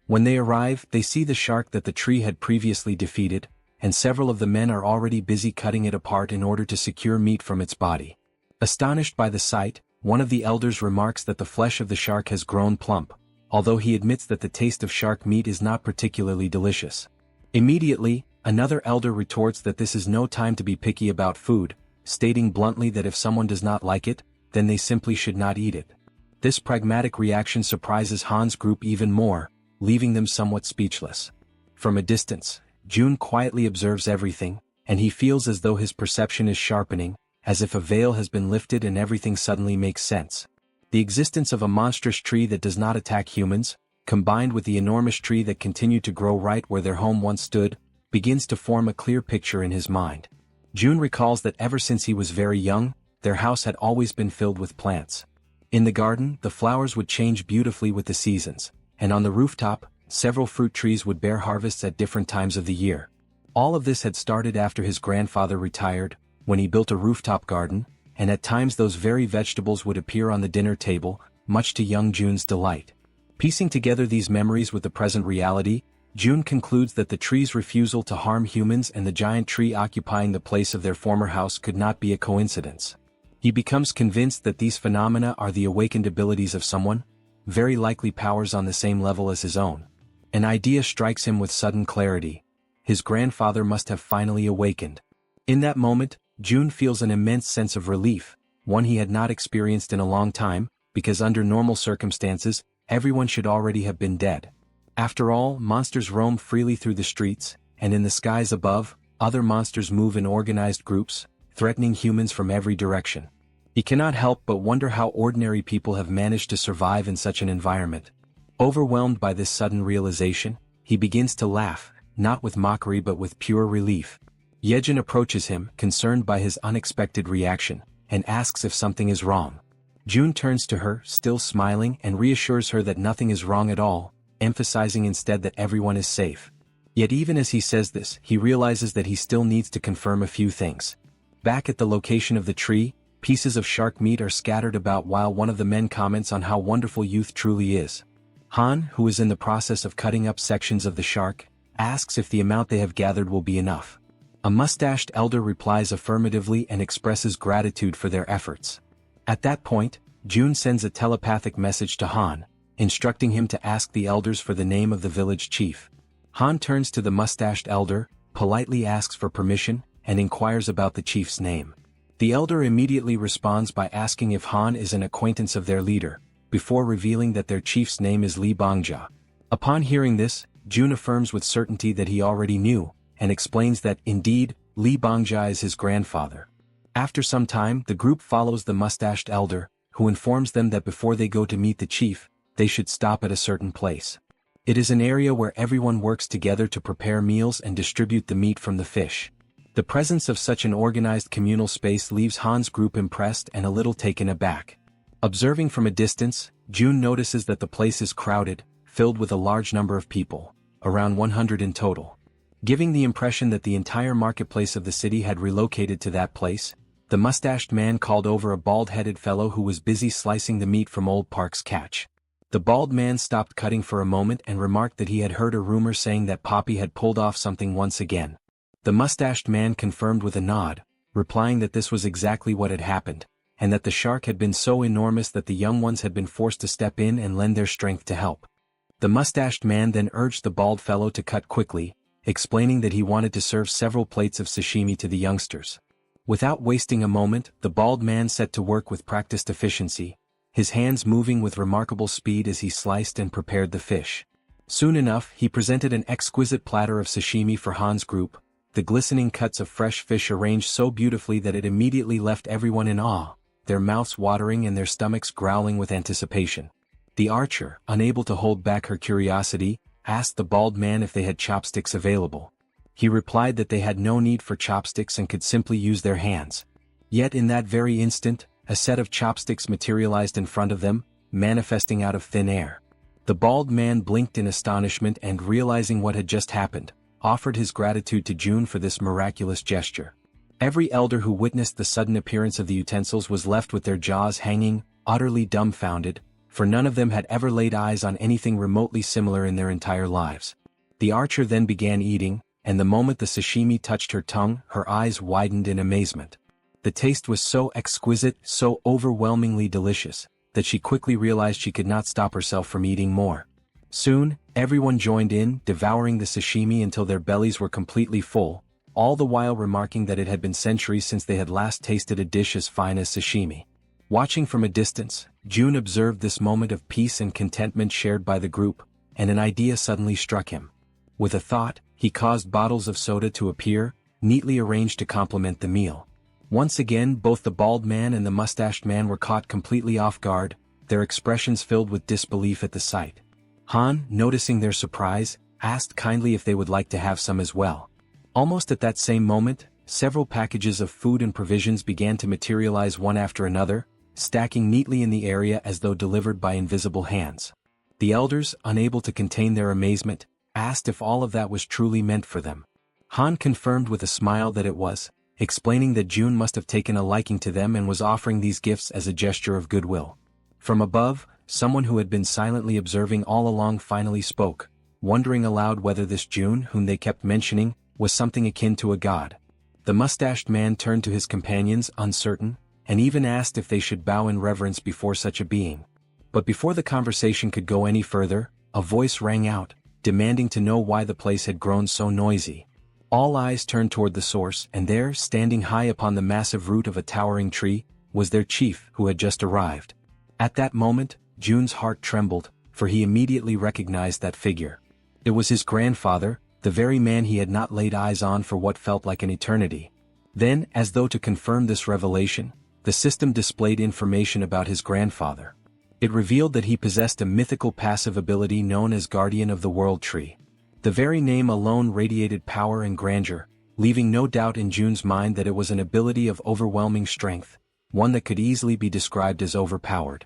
When they arrive, they see the shark that the tree had previously defeated, and several of the men are already busy cutting it apart in order to secure meat from its body. Astonished by the sight, one of the elders remarks that the flesh of the shark has grown plump, although he admits that the taste of shark meat is not particularly delicious. Immediately, another elder retorts that this is no time to be picky about food, stating bluntly that if someone does not like it, then they simply should not eat it. This pragmatic reaction surprises Han's group even more, leaving them somewhat speechless. From a distance, June quietly observes everything, and he feels as though his perception is sharpening, as if a veil has been lifted and everything suddenly makes sense. The existence of a monstrous tree that does not attack humans, combined with the enormous tree that continued to grow right where their home once stood, begins to form a clear picture in his mind. June recalls that ever since he was very young, their house had always been filled with plants. In the garden, the flowers would change beautifully with the seasons, and on the rooftop, several fruit trees would bear harvests at different times of the year. All of this had started after his grandfather retired, when he built a rooftop garden, and at times those very vegetables would appear on the dinner table, much to young June's delight. Piecing together these memories with the present reality, June concludes that the tree's refusal to harm humans and the giant tree occupying the place of their former house could not be a coincidence. He becomes convinced that these phenomena are the awakened abilities of someone, very likely powers on the same level as his own. An idea strikes him with sudden clarity. His grandfather must have finally awakened. In that moment, June feels an immense sense of relief, one he had not experienced in a long time, because under normal circumstances, everyone should already have been dead. After all, monsters roam freely through the streets, and in the skies above, other monsters move in organized groups, threatening humans from every direction. He cannot help but wonder how ordinary people have managed to survive in such an environment. Overwhelmed by this sudden realization, he begins to laugh, not with mockery but with pure relief. Yejin approaches him, concerned by his unexpected reaction, and asks if something is wrong. June turns to her, still smiling, and reassures her that nothing is wrong at all, emphasizing instead that everyone is safe. Yet even as he says this, he realizes that he still needs to confirm a few things. Back at the location of the tree, pieces of shark meat are scattered about while one of the men comments on how wonderful youth truly is. Han, who is in the process of cutting up sections of the shark, asks if the amount they have gathered will be enough. A mustached elder replies affirmatively and expresses gratitude for their efforts. At that point, June sends a telepathic message to Han, instructing him to ask the elders for the name of the village chief. Han turns to the mustached elder, politely asks for permission, and inquires about the chief's name. The elder immediately responds by asking if Han is an acquaintance of their leader, before revealing that their chief's name is Li Bangja. Upon hearing this, June affirms with certainty that he already knew, and explains that, indeed, Li Bangja is his grandfather. After some time, the group follows the mustached elder, who informs them that before they go to meet the chief, they should stop at a certain place. It is an area where everyone works together to prepare meals and distribute the meat from the fish. The presence of such an organized communal space leaves Han's group impressed and a little taken aback. Observing from a distance, June notices that the place is crowded, filled with a large number of people, around 100 in total. Giving the impression that the entire marketplace of the city had relocated to that place, the mustached man called over a bald-headed fellow who was busy slicing the meat from Old Park's catch. The bald man stopped cutting for a moment and remarked that he had heard a rumor saying that Poppy had pulled off something once again. The mustached man confirmed with a nod, replying that this was exactly what had happened, and that the shark had been so enormous that the young ones had been forced to step in and lend their strength to help. The mustached man then urged the bald fellow to cut quickly, explaining that he wanted to serve several plates of sashimi to the youngsters. Without wasting a moment, the bald man set to work with practiced efficiency, his hands moving with remarkable speed as he sliced and prepared the fish. Soon enough, he presented an exquisite platter of sashimi for Han's group, the glistening cuts of fresh fish arranged so beautifully that it immediately left everyone in awe, their mouths watering and their stomachs growling with anticipation. The archer, unable to hold back her curiosity, asked the bald man if they had chopsticks available. He replied that they had no need for chopsticks and could simply use their hands. Yet in that very instant, a set of chopsticks materialized in front of them, manifesting out of thin air. The bald man blinked in astonishment and, realizing what had just happened, offered his gratitude to June for this miraculous gesture. Every elder who witnessed the sudden appearance of the utensils was left with their jaws hanging, utterly dumbfounded, for none of them had ever laid eyes on anything remotely similar in their entire lives. The archer then began eating, and the moment the sashimi touched her tongue, her eyes widened in amazement. The taste was so exquisite, so overwhelmingly delicious, that she quickly realized she could not stop herself from eating more. Soon, everyone joined in, devouring the sashimi until their bellies were completely full, all the while remarking that it had been centuries since they had last tasted a dish as fine as sashimi. Watching from a distance, June observed this moment of peace and contentment shared by the group, and an idea suddenly struck him. With a thought, he caused bottles of soda to appear, neatly arranged to complement the meal. Once again, both the bald man and the mustached man were caught completely off guard, their expressions filled with disbelief at the sight. Han, noticing their surprise, asked kindly if they would like to have some as well. Almost at that same moment, several packages of food and provisions began to materialize one after another, stacking neatly in the area as though delivered by invisible hands. The elders, unable to contain their amazement, asked if all of that was truly meant for them. Han confirmed with a smile that it was, explaining that June must have taken a liking to them and was offering these gifts as a gesture of goodwill. From above, someone who had been silently observing all along finally spoke, wondering aloud whether this June, whom they kept mentioning, was something akin to a god. The mustached man turned to his companions, uncertain, and even asked if they should bow in reverence before such a being. But before the conversation could go any further, a voice rang out, demanding to know why the place had grown so noisy. All eyes turned toward the source, and there, standing high upon the massive root of a towering tree, was their chief who had just arrived. At that moment, Jun's heart trembled, for he immediately recognized that figure. It was his grandfather, the very man he had not laid eyes on for what felt like an eternity. Then, as though to confirm this revelation, the system displayed information about his grandfather. It revealed that he possessed a mythical passive ability known as Guardian of the World Tree. The very name alone radiated power and grandeur, leaving no doubt in Jun's mind that it was an ability of overwhelming strength, one that could easily be described as overpowered.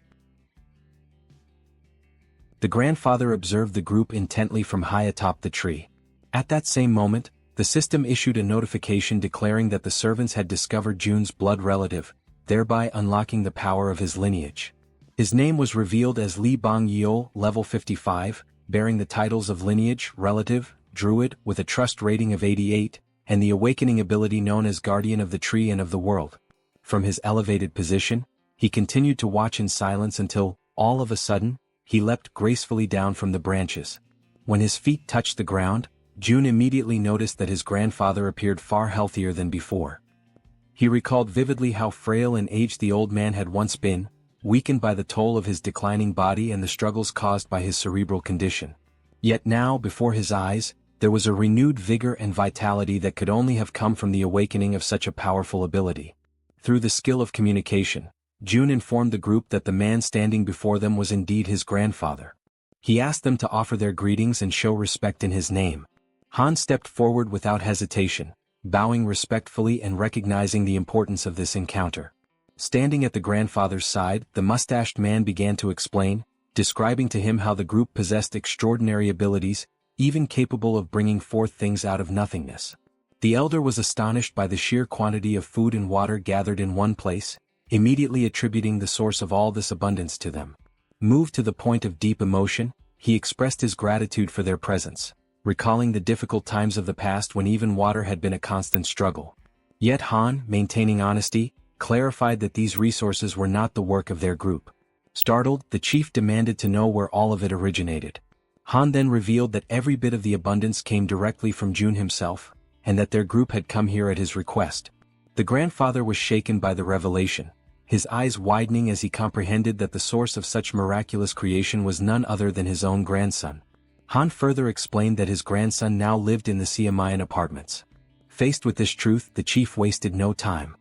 The grandfather observed the group intently from high atop the tree. At that same moment, the system issued a notification declaring that the servants had discovered Jun's blood relative, thereby unlocking the power of his lineage. His name was revealed as Li Bang Yeol, level 55, bearing the titles of Lineage, Relative, Druid with a trust rating of 88, and the awakening ability known as Guardian of the Tree and of the World. From his elevated position, he continued to watch in silence until, all of a sudden, he leapt gracefully down from the branches. When his feet touched the ground, Jun immediately noticed that his grandfather appeared far healthier than before. He recalled vividly how frail and aged the old man had once been, weakened by the toll of his declining body and the struggles caused by his cerebral condition. Yet now, before his eyes, there was a renewed vigor and vitality that could only have come from the awakening of such a powerful ability. Through the skill of communication, Jun informed the group that the man standing before them was indeed his grandfather. He asked them to offer their greetings and show respect in his name. Han stepped forward without hesitation, bowing respectfully and recognizing the importance of this encounter. Standing at the grandfather's side, the mustached man began to explain, describing to him how the group possessed extraordinary abilities, even capable of bringing forth things out of nothingness. The elder was astonished by the sheer quantity of food and water gathered in one place, immediately attributing the source of all this abundance to them. Moved to the point of deep emotion, he expressed his gratitude for their presence, recalling the difficult times of the past when even water had been a constant struggle. Yet Han, maintaining honesty, clarified that these resources were not the work of their group. Startled, the chief demanded to know where all of it originated. Han then revealed that every bit of the abundance came directly from Jun himself, and that their group had come here at his request. The grandfather was shaken by the revelation, his eyes widening as he comprehended that the source of such miraculous creation was none other than his own grandson. Han further explained that his grandson now lived in the Siamayan apartments. Faced with this truth, the chief wasted no time.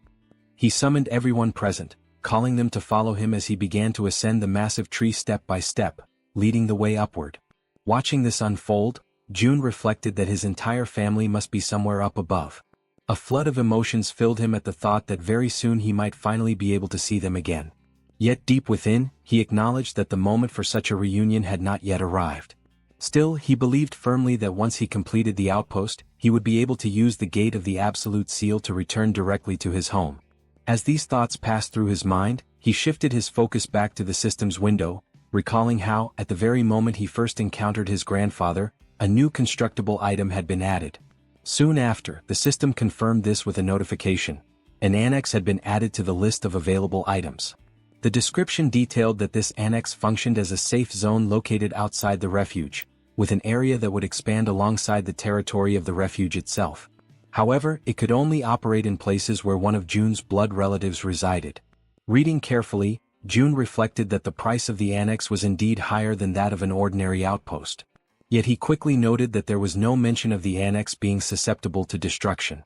He summoned everyone present, calling them to follow him as he began to ascend the massive tree step by step, leading the way upward. Watching this unfold, Jun reflected that his entire family must be somewhere up above. A flood of emotions filled him at the thought that very soon he might finally be able to see them again. Yet deep within, he acknowledged that the moment for such a reunion had not yet arrived. Still, he believed firmly that once he completed the outpost, he would be able to use the gate of the Absolute Seal to return directly to his home. As these thoughts passed through his mind, he shifted his focus back to the system's window, recalling how, at the very moment he first encountered his grandfather, a new constructible item had been added. Soon after, the system confirmed this with a notification. An annex had been added to the list of available items. The description detailed that this annex functioned as a safe zone located outside the refuge, with an area that would expand alongside the territory of the refuge itself. However, it could only operate in places where one of Jun's blood relatives resided. Reading carefully, Jun reflected that the price of the annex was indeed higher than that of an ordinary outpost. Yet he quickly noted that there was no mention of the annex being susceptible to destruction.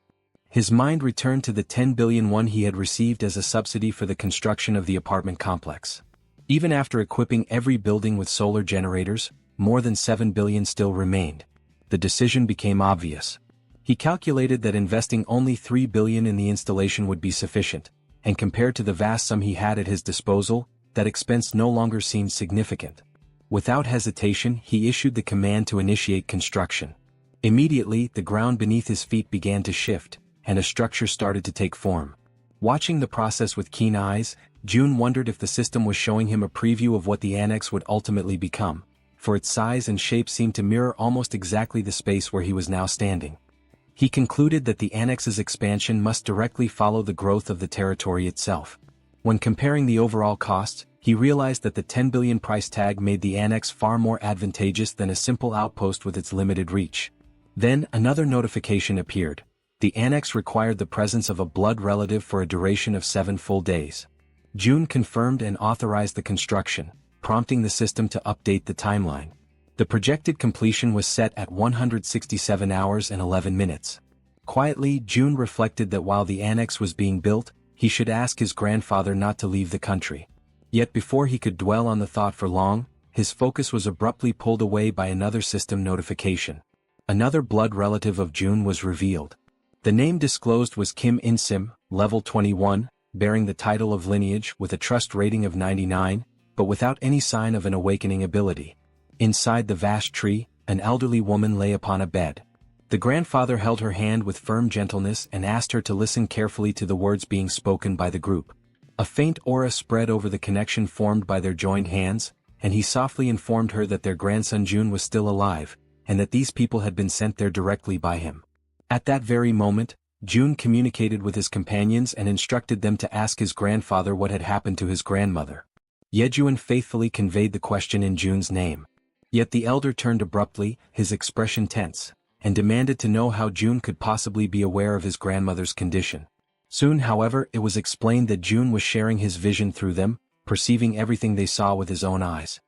His mind returned to the 10 billion won he had received as a subsidy for the construction of the apartment complex. Even after equipping every building with solar generators, more than 7 billion still remained. The decision became obvious. He calculated that investing only 3 billion in the installation would be sufficient, and compared to the vast sum he had at his disposal, that expense no longer seemed significant. Without hesitation, he issued the command to initiate construction. Immediately, the ground beneath his feet began to shift, and a structure started to take form. Watching the process with keen eyes, Jun wondered if the system was showing him a preview of what the annex would ultimately become, for its size and shape seemed to mirror almost exactly the space where he was now standing. He concluded that the annex's expansion must directly follow the growth of the territory itself. When comparing the overall cost, he realized that the 10 billion price tag made the annex far more advantageous than a simple outpost with its limited reach. Then, another notification appeared. The annex required the presence of a blood relative for a duration of 7 full days. June confirmed and authorized the construction, prompting the system to update the timeline. The projected completion was set at 167 hours and 11 minutes. Quietly, June reflected that while the annex was being built, he should ask his grandfather not to leave the country. Yet before he could dwell on the thought for long, his focus was abruptly pulled away by another system notification. Another blood relative of June was revealed. The name disclosed was Kim In-sim, level 21, bearing the title of lineage with a trust rating of 99, but without any sign of an awakening ability. Inside the vast tree, an elderly woman lay upon a bed. The grandfather held her hand with firm gentleness and asked her to listen carefully to the words being spoken by the group. A faint aura spread over the connection formed by their joined hands, and he softly informed her that their grandson June was still alive, and that these people had been sent there directly by him. At that very moment, June communicated with his companions and instructed them to ask his grandfather what had happened to his grandmother. Yejuan faithfully conveyed the question in June's name. Yet the elder turned abruptly, his expression tense, and demanded to know how June could possibly be aware of his grandmother's condition. Soon, however, it was explained that June was sharing his vision through them, perceiving everything they saw with his own eyes.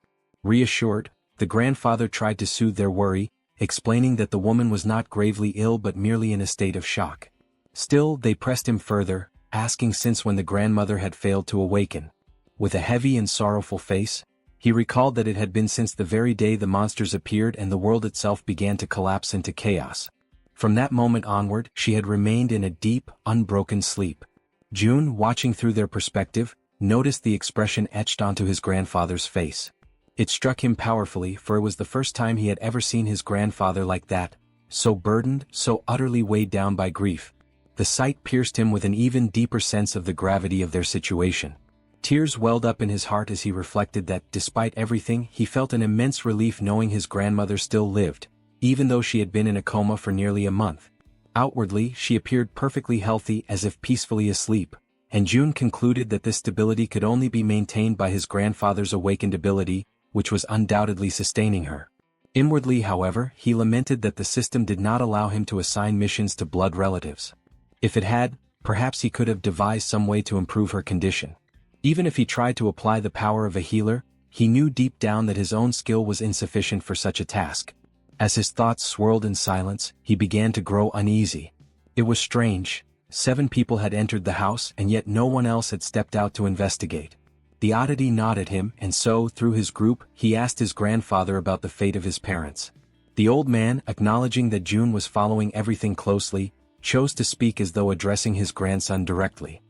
Reassured, the grandfather tried to soothe their worry, explaining that the woman was not gravely ill but merely in a state of shock. Still, they pressed him further, asking since when the grandmother had failed to awaken. With a heavy and sorrowful face, he recalled that it had been since the very day the monsters appeared and the world itself began to collapse into chaos. From that moment onward, she had remained in a deep, unbroken sleep. June, watching through their perspective, noticed the expression etched onto his grandfather's face. It struck him powerfully, for it was the first time he had ever seen his grandfather like that, so burdened, so utterly weighed down by grief. The sight pierced him with an even deeper sense of the gravity of their situation. Tears welled up in his heart as he reflected that, despite everything, he felt an immense relief knowing his grandmother still lived, even though she had been in a coma for nearly a month. Outwardly, she appeared perfectly healthy, as if peacefully asleep, and June concluded that this stability could only be maintained by his grandfather's awakened ability, which was undoubtedly sustaining her. Inwardly, however, he lamented that the system did not allow him to assign missions to blood relatives. If it had, perhaps he could have devised some way to improve her condition. Even if he tried to apply the power of a healer, he knew deep down that his own skill was insufficient for such a task. As his thoughts swirled in silence, he began to grow uneasy. It was strange. 7 people had entered the house and yet no one else had stepped out to investigate. The oddity gnawed at him, and so, through his group, he asked his grandfather about the fate of his parents. The old man, acknowledging that June was following everything closely, chose to speak as though addressing his grandson directly.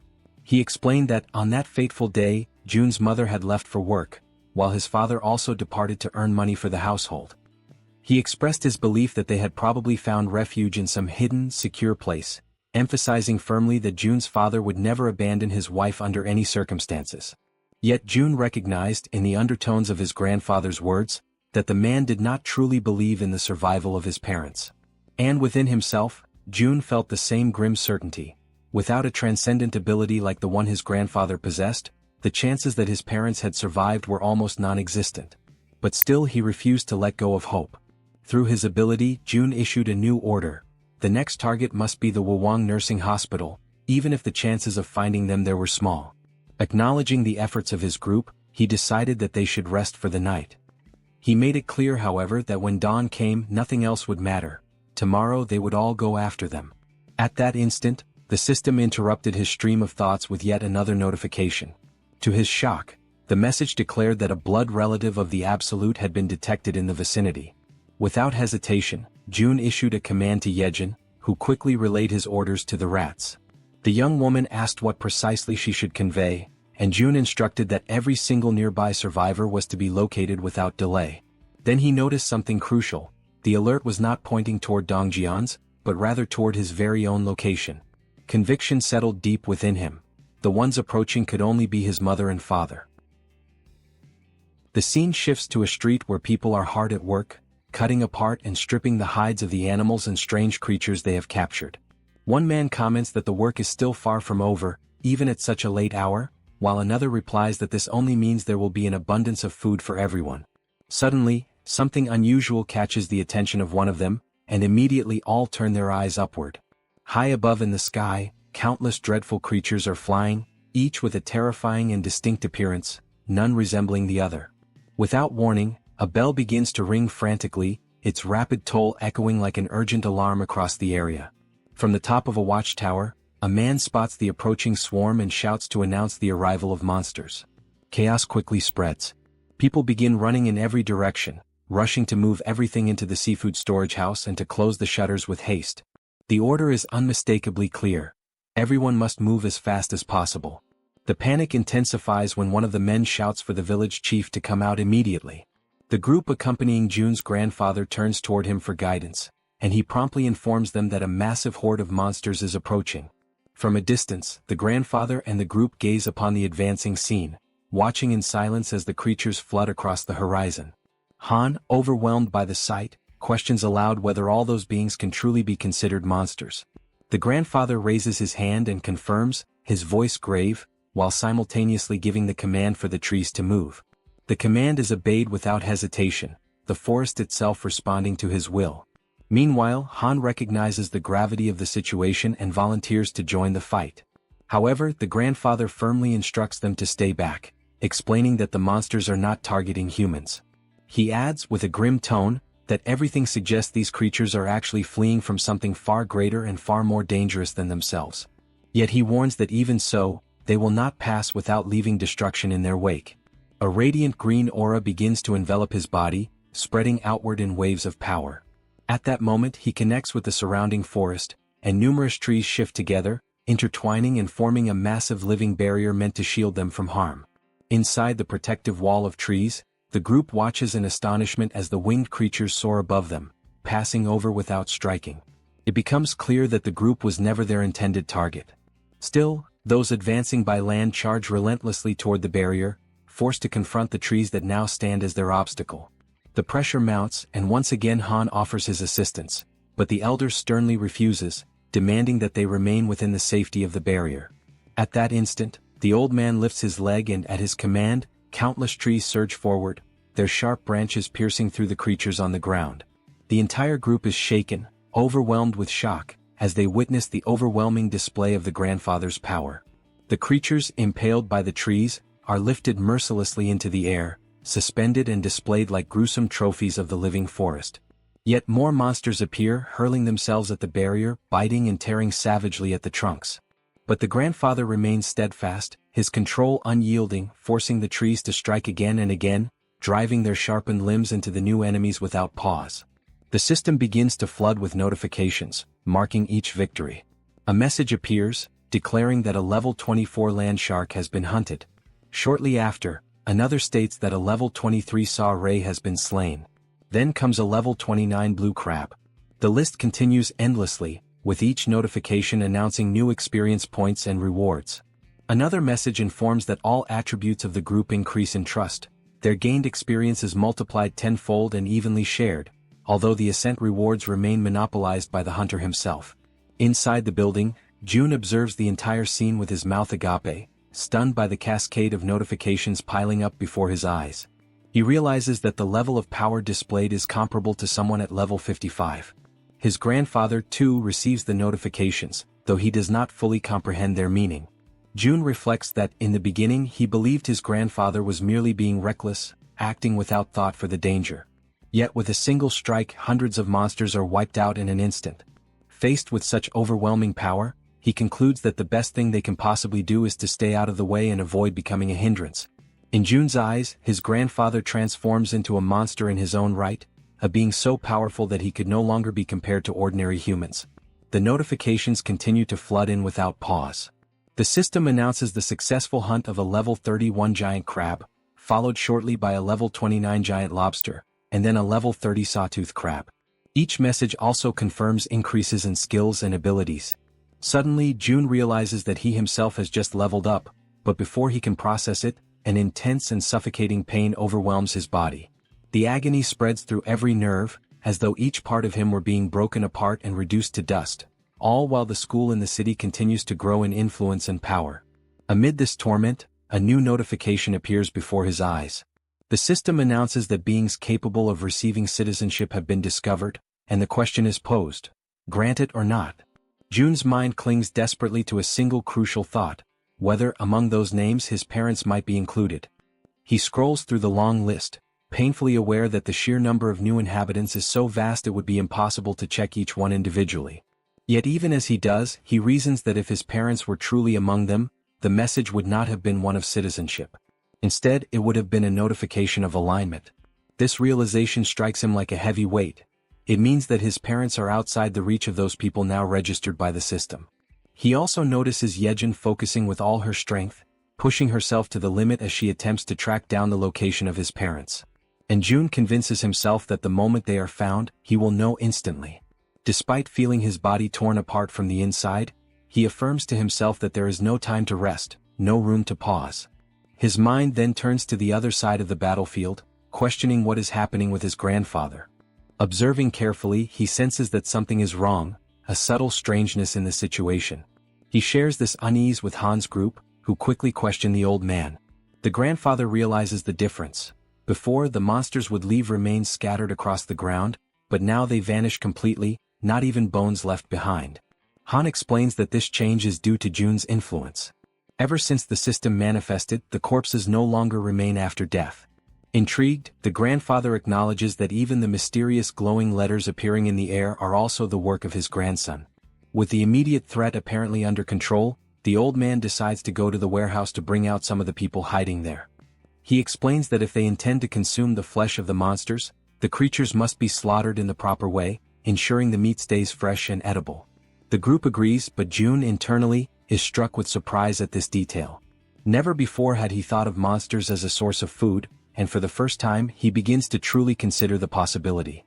He explained that, on that fateful day, June's mother had left for work, while his father also departed to earn money for the household. He expressed his belief that they had probably found refuge in some hidden, secure place, emphasizing firmly that June's father would never abandon his wife under any circumstances. Yet June recognized, in the undertones of his grandfather's words, that the man did not truly believe in the survival of his parents. And within himself, June felt the same grim certainty. Without a transcendent ability like the one his grandfather possessed, the chances that his parents had survived were almost non-existent. But still he refused to let go of hope. Through his ability, June issued a new order. The next target must be the Wuwang Nursing Hospital, even if the chances of finding them there were small. Acknowledging the efforts of his group, he decided that they should rest for the night. He made it clear, however, that when dawn came, nothing else would matter. Tomorrow they would all go after them. At that instant, the system interrupted his stream of thoughts with yet another notification. To his shock, the message declared that a blood relative of the Absolute had been detected in the vicinity. Without hesitation, June issued a command to Yejin, who quickly relayed his orders to the rats. The young woman asked what precisely she should convey, and June instructed that every single nearby survivor was to be located without delay. Then he noticed something crucial. The alert was not pointing toward Dongjian's, but rather toward his very own location. Conviction settled deep within him. The ones approaching could only be his mother and father. The scene shifts to a street where people are hard at work, cutting apart and stripping the hides of the animals and strange creatures they have captured. One man comments that the work is still far from over, even at such a late hour, while another replies that this only means there will be an abundance of food for everyone. Suddenly, something unusual catches the attention of one of them, and immediately all turn their eyes upward. High above in the sky, countless dreadful creatures are flying, each with a terrifying and distinct appearance, none resembling the other. Without warning, a bell begins to ring frantically, its rapid toll echoing like an urgent alarm across the area. From the top of a watchtower, a man spots the approaching swarm and shouts to announce the arrival of monsters. Chaos quickly spreads. People begin running in every direction, rushing to move everything into the seafood storage house and to close the shutters with haste. The order is unmistakably clear. Everyone must move as fast as possible. The panic intensifies when one of the men shouts for the village chief to come out immediately. The group accompanying Jun's grandfather turns toward him for guidance, and he promptly informs them that a massive horde of monsters is approaching. From a distance, the grandfather and the group gaze upon the advancing scene, watching in silence as the creatures flood across the horizon. Han, overwhelmed by the sight, questions aloud whether all those beings can truly be considered monsters. The grandfather raises his hand and confirms, his voice grave, while simultaneously giving the command for the trees to move. The command is obeyed without hesitation, the forest itself responding to his will. Meanwhile, Han recognizes the gravity of the situation and volunteers to join the fight. However, the grandfather firmly instructs them to stay back, explaining that the monsters are not targeting humans. He adds, with a grim tone, that everything suggests these creatures are actually fleeing from something far greater and far more dangerous than themselves. Yet he warns that even so, they will not pass without leaving destruction in their wake. A radiant green aura begins to envelop his body, spreading outward in waves of power. At that moment he connects with the surrounding forest, and numerous trees shift together, intertwining and forming a massive living barrier meant to shield them from harm. Inside the protective wall of trees, the group watches in astonishment as the winged creatures soar above them, passing over without striking. It becomes clear that the group was never their intended target. Still, those advancing by land charge relentlessly toward the barrier, forced to confront the trees that now stand as their obstacle. The pressure mounts, and once again Han offers his assistance, but the elder sternly refuses, demanding that they remain within the safety of the barrier. At that instant, the old man lifts his leg and at his command, countless trees surge forward, their sharp branches piercing through the creatures on the ground. The entire group is shaken, overwhelmed with shock, as they witness the overwhelming display of the grandfather's power. The creatures, impaled by the trees, are lifted mercilessly into the air, suspended and displayed like gruesome trophies of the living forest. Yet more monsters appear, hurling themselves at the barrier, biting and tearing savagely at the trunks. But the grandfather remains steadfast, his control unyielding, forcing the trees to strike again and again, driving their sharpened limbs into the new enemies without pause. The system begins to flood with notifications, marking each victory. A message appears, declaring that a level 24 land shark has been hunted. Shortly after, another states that a level 23 saw ray has been slain. Then comes a level 29 blue crab. The list continues endlessly, with each notification announcing new experience points and rewards. Another message informs that all attributes of the group increase in trust. Their gained experience is multiplied tenfold and evenly shared, although the ascent rewards remain monopolized by the hunter himself. Inside the building, Jun observes the entire scene with his mouth agape, stunned by the cascade of notifications piling up before his eyes. He realizes that the level of power displayed is comparable to someone at level 55. His grandfather, too, receives the notifications, though he does not fully comprehend their meaning. Jun reflects that, in the beginning, he believed his grandfather was merely being reckless, acting without thought for the danger. Yet with a single strike, hundreds of monsters are wiped out in an instant. Faced with such overwhelming power, he concludes that the best thing they can possibly do is to stay out of the way and avoid becoming a hindrance. In Jun's eyes, his grandfather transforms into a monster in his own right, a being so powerful that he could no longer be compared to ordinary humans. The notifications continue to flood in without pause. The system announces the successful hunt of a level 31 giant crab, followed shortly by a level 29 giant lobster, and then a level 30 sawtooth crab. Each message also confirms increases in skills and abilities. Suddenly, Jun realizes that he himself has just leveled up, but before he can process it, an intense and suffocating pain overwhelms his body. The agony spreads through every nerve, as though each part of him were being broken apart and reduced to dust, all while the school in the city continues to grow in influence and power. Amid this torment, a new notification appears before his eyes. The system announces that beings capable of receiving citizenship have been discovered, and the question is posed: grant it or not? Jun's mind clings desperately to a single crucial thought: whether among those names his parents might be included. He scrolls through the long list, painfully aware that the sheer number of new inhabitants is so vast it would be impossible to check each one individually. Yet even as he does, he reasons that if his parents were truly among them, the message would not have been one of citizenship. Instead, it would have been a notification of alignment. This realization strikes him like a heavy weight. It means that his parents are outside the reach of those people now registered by the system. He also notices Yejin focusing with all her strength, pushing herself to the limit as she attempts to track down the location of his parents. And June convinces himself that the moment they are found, he will know instantly. Despite feeling his body torn apart from the inside, he affirms to himself that there is no time to rest, no room to pause. His mind then turns to the other side of the battlefield, questioning what is happening with his grandfather. Observing carefully, he senses that something is wrong, a subtle strangeness in the situation. He shares this unease with Han's group, who quickly question the old man. The grandfather realizes the difference. Before, the monsters would leave remains scattered across the ground, but now they vanish completely, not even bones left behind. Han explains that this change is due to June's influence. Ever since the system manifested, the corpses no longer remain after death. Intrigued, the grandfather acknowledges that even the mysterious glowing letters appearing in the air are also the work of his grandson. With the immediate threat apparently under control, the old man decides to go to the warehouse to bring out some of the people hiding there. He explains that if they intend to consume the flesh of the monsters, the creatures must be slaughtered in the proper way, ensuring the meat stays fresh and edible. The group agrees, but June internally is struck with surprise at this detail. Never before had he thought of monsters as a source of food, and for the first time he begins to truly consider the possibility.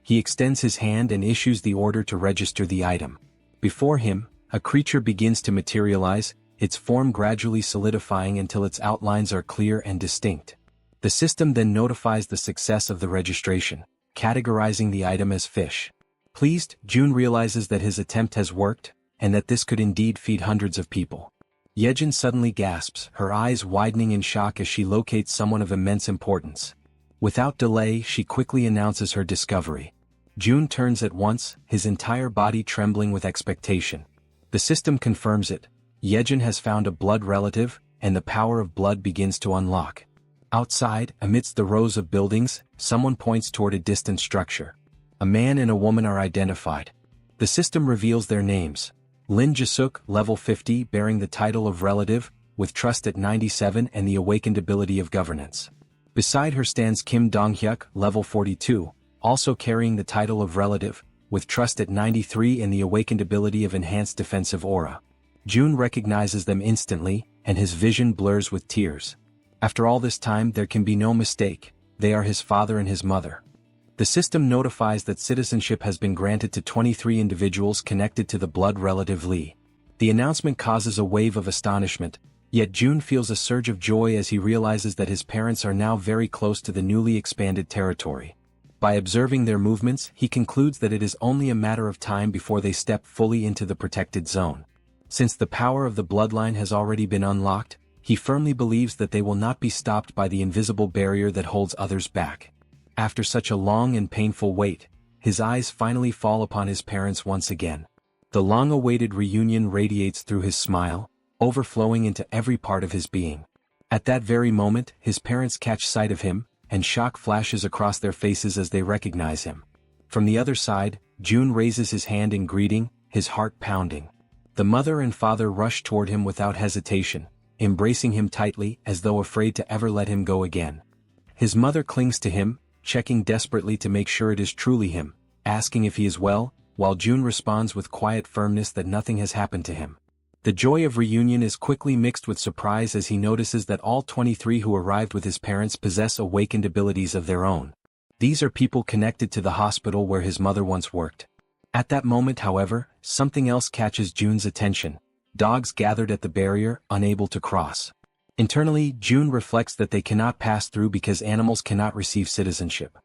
He extends his hand and issues the order to register the item. Before him, a creature begins to materialize, its form gradually solidifying until its outlines are clear and distinct. The system then notifies the success of the registration, categorizing the item as fish. Pleased, June realizes that his attempt has worked, and that this could indeed feed hundreds of people. Yejin suddenly gasps, her eyes widening in shock as she locates someone of immense importance. Without delay, she quickly announces her discovery. June turns at once, his entire body trembling with expectation. The system confirms it. Yejin has found a blood relative, and the power of blood begins to unlock. Outside, amidst the rows of buildings, someone points toward a distant structure. A man and a woman are identified. The system reveals their names. Lin Jisuk, level 50, bearing the title of relative, with trust at 97 and the awakened ability of governance. Beside her stands Kim Donghyuk, level 42, also carrying the title of relative, with trust at 93 and the awakened ability of enhanced defensive aura. June recognizes them instantly, and his vision blurs with tears. After all this time, there can be no mistake, they are his father and his mother. The system notifies that citizenship has been granted to 23 individuals connected to the blood relative Li. The announcement causes a wave of astonishment, yet June feels a surge of joy as he realizes that his parents are now very close to the newly expanded territory. By observing their movements, he concludes that it is only a matter of time before they step fully into the protected zone. Since the power of the bloodline has already been unlocked, he firmly believes that they will not be stopped by the invisible barrier that holds others back. After such a long and painful wait, his eyes finally fall upon his parents once again. The long-awaited reunion radiates through his smile, overflowing into every part of his being. At that very moment, his parents catch sight of him, and shock flashes across their faces as they recognize him. From the other side, June raises his hand in greeting, his heart pounding. The mother and father rush toward him without hesitation, embracing him tightly as though afraid to ever let him go again. His mother clings to him, checking desperately to make sure it is truly him, asking if he is well, while June responds with quiet firmness that nothing has happened to him. The joy of reunion is quickly mixed with surprise as he notices that all 23 who arrived with his parents possess awakened abilities of their own. These are people connected to the hospital where his mother once worked. At that moment, however, something else catches June's attention. Dogs gathered at the barrier, unable to cross. Internally, June reflects that they cannot pass through because animals cannot receive citizenship.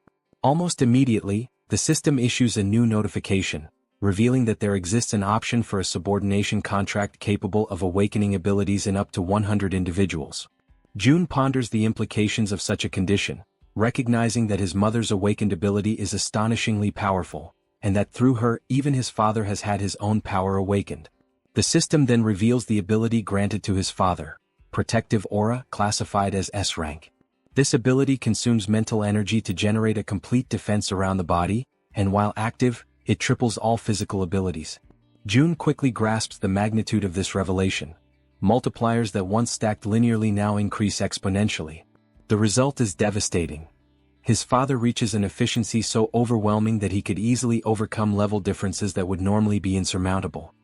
Almost immediately, the system issues a new notification, revealing that there exists an option for a subordination contract capable of awakening abilities in up to 100 individuals. June ponders the implications of such a condition, recognizing that his mother's awakened ability is astonishingly powerful, and that through her, even his father has had his own power awakened. The system then reveals the ability granted to his father, Protective Aura, classified as S rank. This ability consumes mental energy to generate a complete defense around the body, and while active, it triples all physical abilities. June quickly grasps the magnitude of this revelation. Multipliers that once stacked linearly now increase exponentially. The result is devastating. His father reaches an efficiency so overwhelming that he could easily overcome level differences that would normally be insurmountable.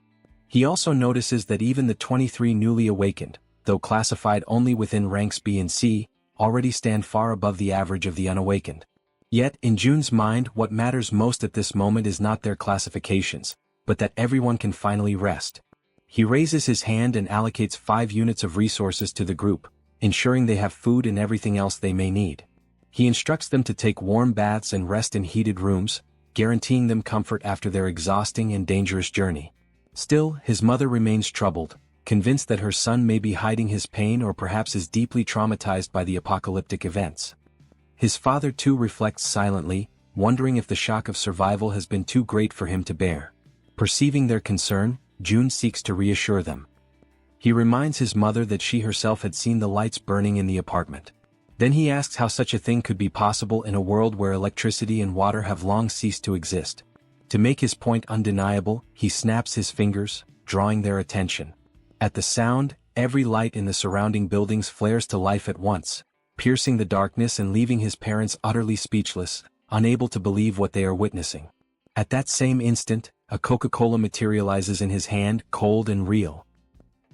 He also notices that even the 23 newly awakened, though classified only within ranks B and C, already stand far above the average of the unawakened. Yet, in June's mind, what matters most at this moment is not their classifications, but that everyone can finally rest. He raises his hand and allocates 5 units of resources to the group, ensuring they have food and everything else they may need. He instructs them to take warm baths and rest in heated rooms, guaranteeing them comfort after their exhausting and dangerous journey. Still, his mother remains troubled, convinced that her son may be hiding his pain or perhaps is deeply traumatized by the apocalyptic events. His father too reflects silently, wondering if the shock of survival has been too great for him to bear. Perceiving their concern, June seeks to reassure them. He reminds his mother that she herself had seen the lights burning in the apartment. Then he asks how such a thing could be possible in a world where electricity and water have long ceased to exist. To make his point undeniable, he snaps his fingers, drawing their attention. At the sound, every light in the surrounding buildings flares to life at once, piercing the darkness and leaving his parents utterly speechless, unable to believe what they are witnessing. At that same instant, a Coca-Cola materializes in his hand, cold and real.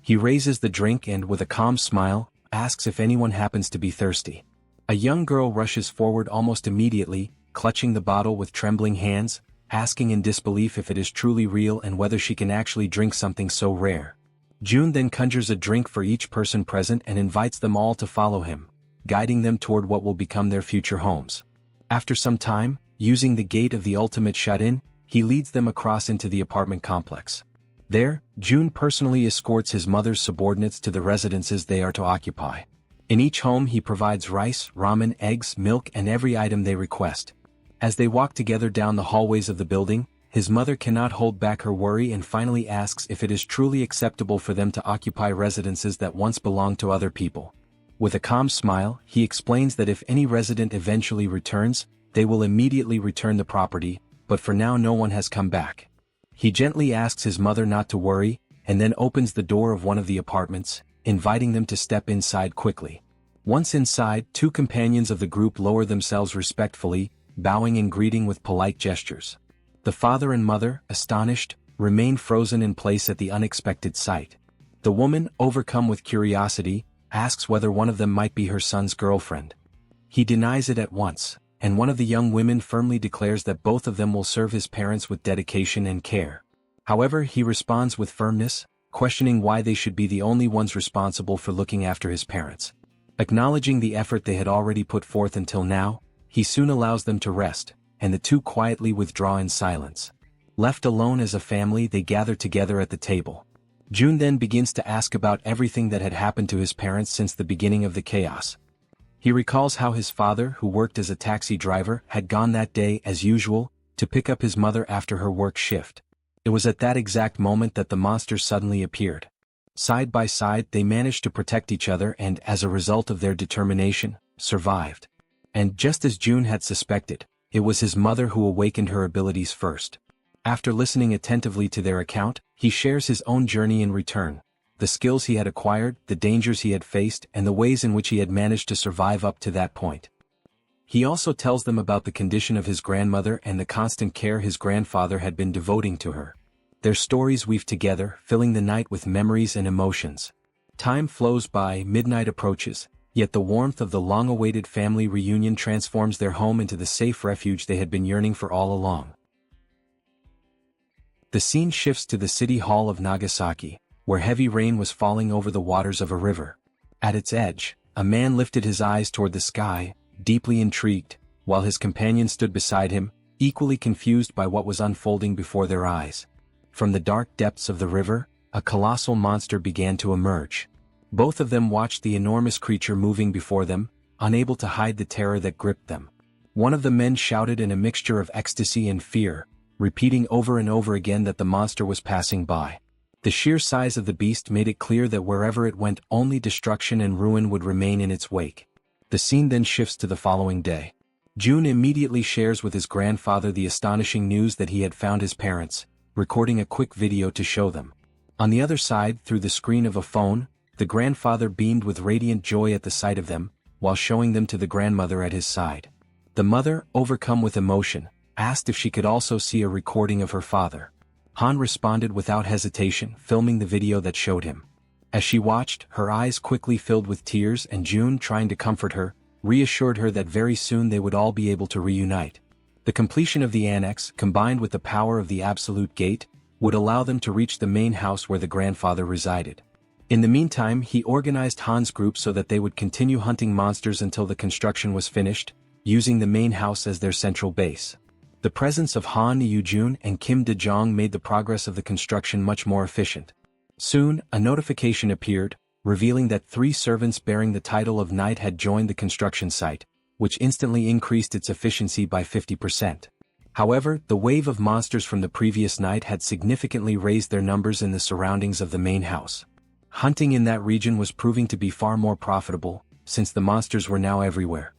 He raises the drink and, with a calm smile, asks if anyone happens to be thirsty. A young girl rushes forward almost immediately, clutching the bottle with trembling hands, asking in disbelief if it is truly real and whether she can actually drink something so rare. June then conjures a drink for each person present and invites them all to follow him, guiding them toward what will become their future homes. After some time, using the gate of the ultimate shut-in, he leads them across into the apartment complex. There, June personally escorts his mother's subordinates to the residences they are to occupy. In each home he provides rice, ramen, eggs, milk and every item they request. As they walk together down the hallways of the building, his mother cannot hold back her worry and finally asks if it is truly acceptable for them to occupy residences that once belonged to other people. With a calm smile, he explains that if any resident eventually returns, they will immediately return the property, but for now no one has come back. He gently asks his mother not to worry, and then opens the door of one of the apartments, inviting them to step inside quickly. Once inside, 2 companions of the group lower themselves respectfully, bowing and greeting with polite gestures. The father and mother, astonished, remain frozen in place at the unexpected sight. The woman, overcome with curiosity, asks whether one of them might be her son's girlfriend. He denies it at once, and one of the young women firmly declares that both of them will serve his parents with dedication and care. However, he responds with firmness, questioning why they should be the only ones responsible for looking after his parents. Acknowledging the effort they had already put forth until now, he soon allows them to rest, and the 2 quietly withdraw in silence. Left alone as a family, they gather together at the table. June then begins to ask about everything that had happened to his parents since the beginning of the chaos. He recalls how his father, who worked as a taxi driver, had gone that day, as usual, to pick up his mother after her work shift. It was at that exact moment that the monsters suddenly appeared. Side by side, they managed to protect each other and, as a result of their determination, survived. And just as June had suspected, it was his mother who awakened her abilities first. After listening attentively to their account, he shares his own journey in return. The skills he had acquired, the dangers he had faced, and the ways in which he had managed to survive up to that point. He also tells them about the condition of his grandmother and the constant care his grandfather had been devoting to her. Their stories weave together, filling the night with memories and emotions. Time flows by, midnight approaches, yet the warmth of the long-awaited family reunion transforms their home into the safe refuge they had been yearning for all along. The scene shifts to the city hall of Nagasaki, where heavy rain was falling over the waters of a river. At its edge, a man lifted his eyes toward the sky, deeply intrigued, while his companion stood beside him, equally confused by what was unfolding before their eyes. From the dark depths of the river, a colossal monster began to emerge. Both of them watched the enormous creature moving before them, unable to hide the terror that gripped them. One of the men shouted in a mixture of ecstasy and fear, repeating over and over again that the monster was passing by. The sheer size of the beast made it clear that wherever it went only destruction and ruin would remain in its wake. The scene then shifts to the following day. Jun immediately shares with his grandfather the astonishing news that he had found his parents, recording a quick video to show them. On the other side, through the screen of a phone, the grandfather beamed with radiant joy at the sight of them, while showing them to the grandmother at his side. The mother, overcome with emotion, asked if she could also see a recording of her father. Han responded without hesitation, filming the video that showed him. As she watched, her eyes quickly filled with tears, and Jun, trying to comfort her, reassured her that very soon they would all be able to reunite. The completion of the annex, combined with the power of the Absolute Gate, would allow them to reach the main house where the grandfather resided. In the meantime, he organized Han's group so that they would continue hunting monsters until the construction was finished, using the main house as their central base. The presence of Han Yujun and Kim De-jong made the progress of the construction much more efficient. Soon, a notification appeared, revealing that 3 servants bearing the title of knight had joined the construction site, which instantly increased its efficiency by 50%. However, the wave of monsters from the previous night had significantly raised their numbers in the surroundings of the main house. Hunting in that region was proving to be far more profitable, since the monsters were now everywhere.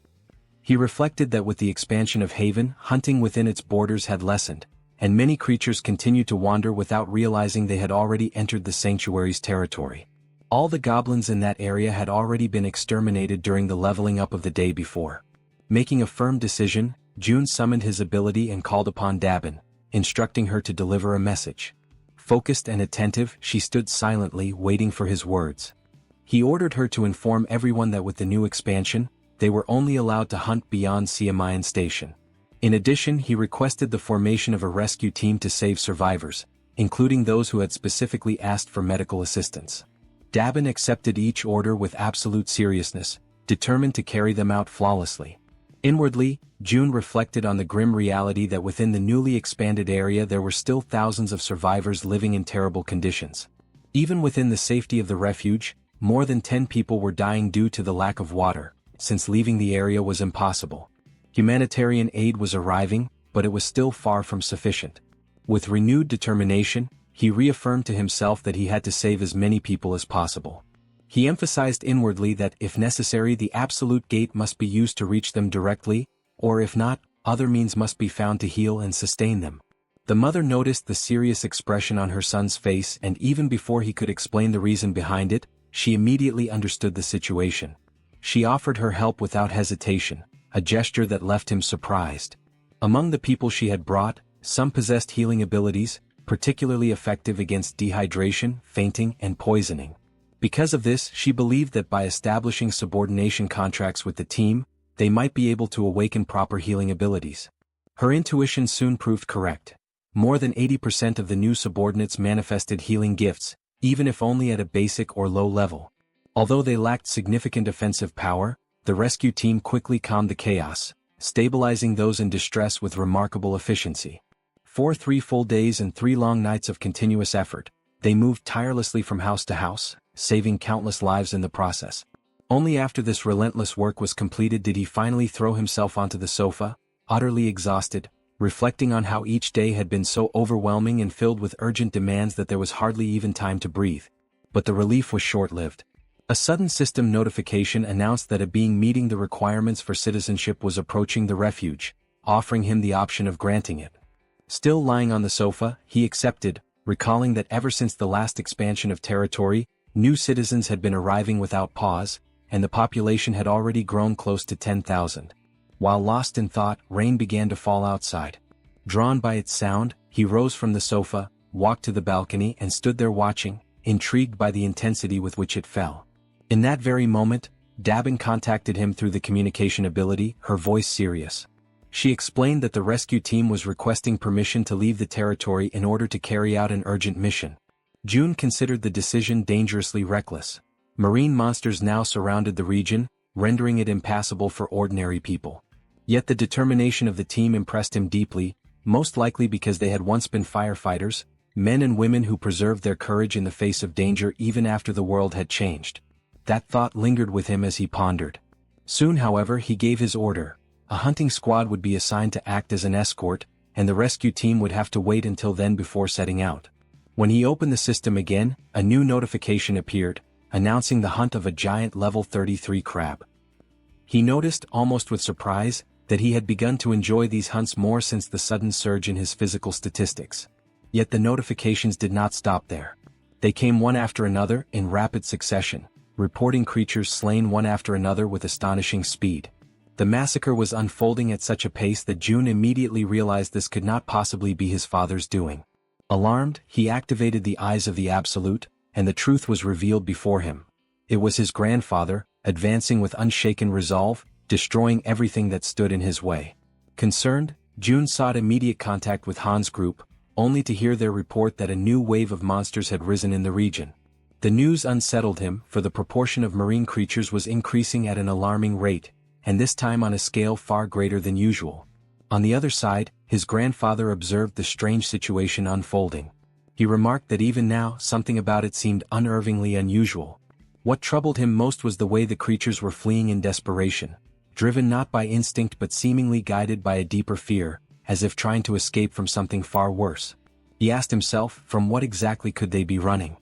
He reflected that with the expansion of Haven, hunting within its borders had lessened, and many creatures continued to wander without realizing they had already entered the sanctuary's territory. All the goblins in that area had already been exterminated during the leveling up of the day before. Making a firm decision, Jun summoned his ability and called upon Dabin, instructing her to deliver a message. Focused and attentive, she stood silently waiting for his words. He ordered her to inform everyone that with the new expansion, they were only allowed to hunt beyond Siamayan Station. In addition, he requested the formation of a rescue team to save survivors, including those who had specifically asked for medical assistance. Dabin accepted each order with absolute seriousness, determined to carry them out flawlessly. Inwardly, Jun reflected on the grim reality that within the newly expanded area there were still thousands of survivors living in terrible conditions. Even within the safety of the refuge, more than 10 people were dying due to the lack of water, since leaving the area was impossible. Humanitarian aid was arriving, but it was still far from sufficient. With renewed determination, he reaffirmed to himself that he had to save as many people as possible. He emphasized inwardly that if necessary the Absolute Gate must be used to reach them directly, or if not, other means must be found to heal and sustain them. The mother noticed the serious expression on her son's face, and even before he could explain the reason behind it, she immediately understood the situation. She offered her help without hesitation, a gesture that left him surprised. Among the people she had brought, some possessed healing abilities, particularly effective against dehydration, fainting, and poisoning. Because of this, she believed that by establishing subordination contracts with the team, they might be able to awaken proper healing abilities. Her intuition soon proved correct. More than 80% of the new subordinates manifested healing gifts, even if only at a basic or low level. Although they lacked significant offensive power, the rescue team quickly calmed the chaos, stabilizing those in distress with remarkable efficiency. For 3 full days and 3 long nights of continuous effort, they moved tirelessly from house to house, saving countless lives in the process. Only after this relentless work was completed did he finally throw himself onto the sofa, utterly exhausted, reflecting on how each day had been so overwhelming and filled with urgent demands that there was hardly even time to breathe. But the relief was short-lived. A sudden system notification announced that a being meeting the requirements for citizenship was approaching the refuge, offering him the option of granting it. Still lying on the sofa, he accepted, recalling that ever since the last expansion of territory, new citizens had been arriving without pause, and the population had already grown close to 10,000. While lost in thought, rain began to fall outside. Drawn by its sound, he rose from the sofa, walked to the balcony and stood there watching, intrigued by the intensity with which it fell. In that very moment, Dabin contacted him through the communication ability, her voice serious. She explained that the rescue team was requesting permission to leave the territory in order to carry out an urgent mission. Jun considered the decision dangerously reckless. Marine monsters now surrounded the region, rendering it impassable for ordinary people. Yet the determination of the team impressed him deeply, most likely because they had once been firefighters, men and women who preserved their courage in the face of danger even after the world had changed. That thought lingered with him as he pondered. Soon, however, he gave his order. A hunting squad would be assigned to act as an escort, and the rescue team would have to wait until then before setting out. When he opened the system again, a new notification appeared, announcing the hunt of a giant level 33 crab. He noticed, almost with surprise, that he had begun to enjoy these hunts more since the sudden surge in his physical statistics. Yet the notifications did not stop there. They came one after another, in rapid succession, reporting creatures slain one after another with astonishing speed. The massacre was unfolding at such a pace that June immediately realized this could not possibly be his father's doing. Alarmed, he activated the eyes of the Absolute, and the truth was revealed before him. It was his grandfather, advancing with unshaken resolve, destroying everything that stood in his way. Concerned, June sought immediate contact with Han's group, only to hear their report that a new wave of monsters had risen in the region. The news unsettled him, for the proportion of marine creatures was increasing at an alarming rate, and this time on a scale far greater than usual. On the other side, his grandfather observed the strange situation unfolding. He remarked that even now something about it seemed unnervingly unusual. What troubled him most was the way the creatures were fleeing in desperation, driven not by instinct but seemingly guided by a deeper fear, as if trying to escape from something far worse. He asked himself, from what exactly could they be running?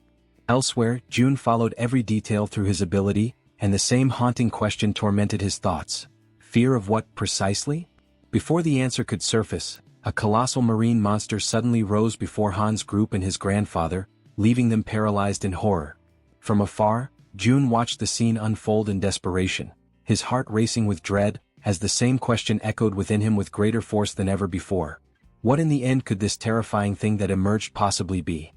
Elsewhere, June followed every detail through his ability, and the same haunting question tormented his thoughts. Fear of what, precisely? Before the answer could surface, a colossal marine monster suddenly rose before Han's group and his grandfather, leaving them paralyzed in horror. From afar, June watched the scene unfold in desperation, his heart racing with dread, as the same question echoed within him with greater force than ever before. What in the end could this terrifying thing that emerged possibly be?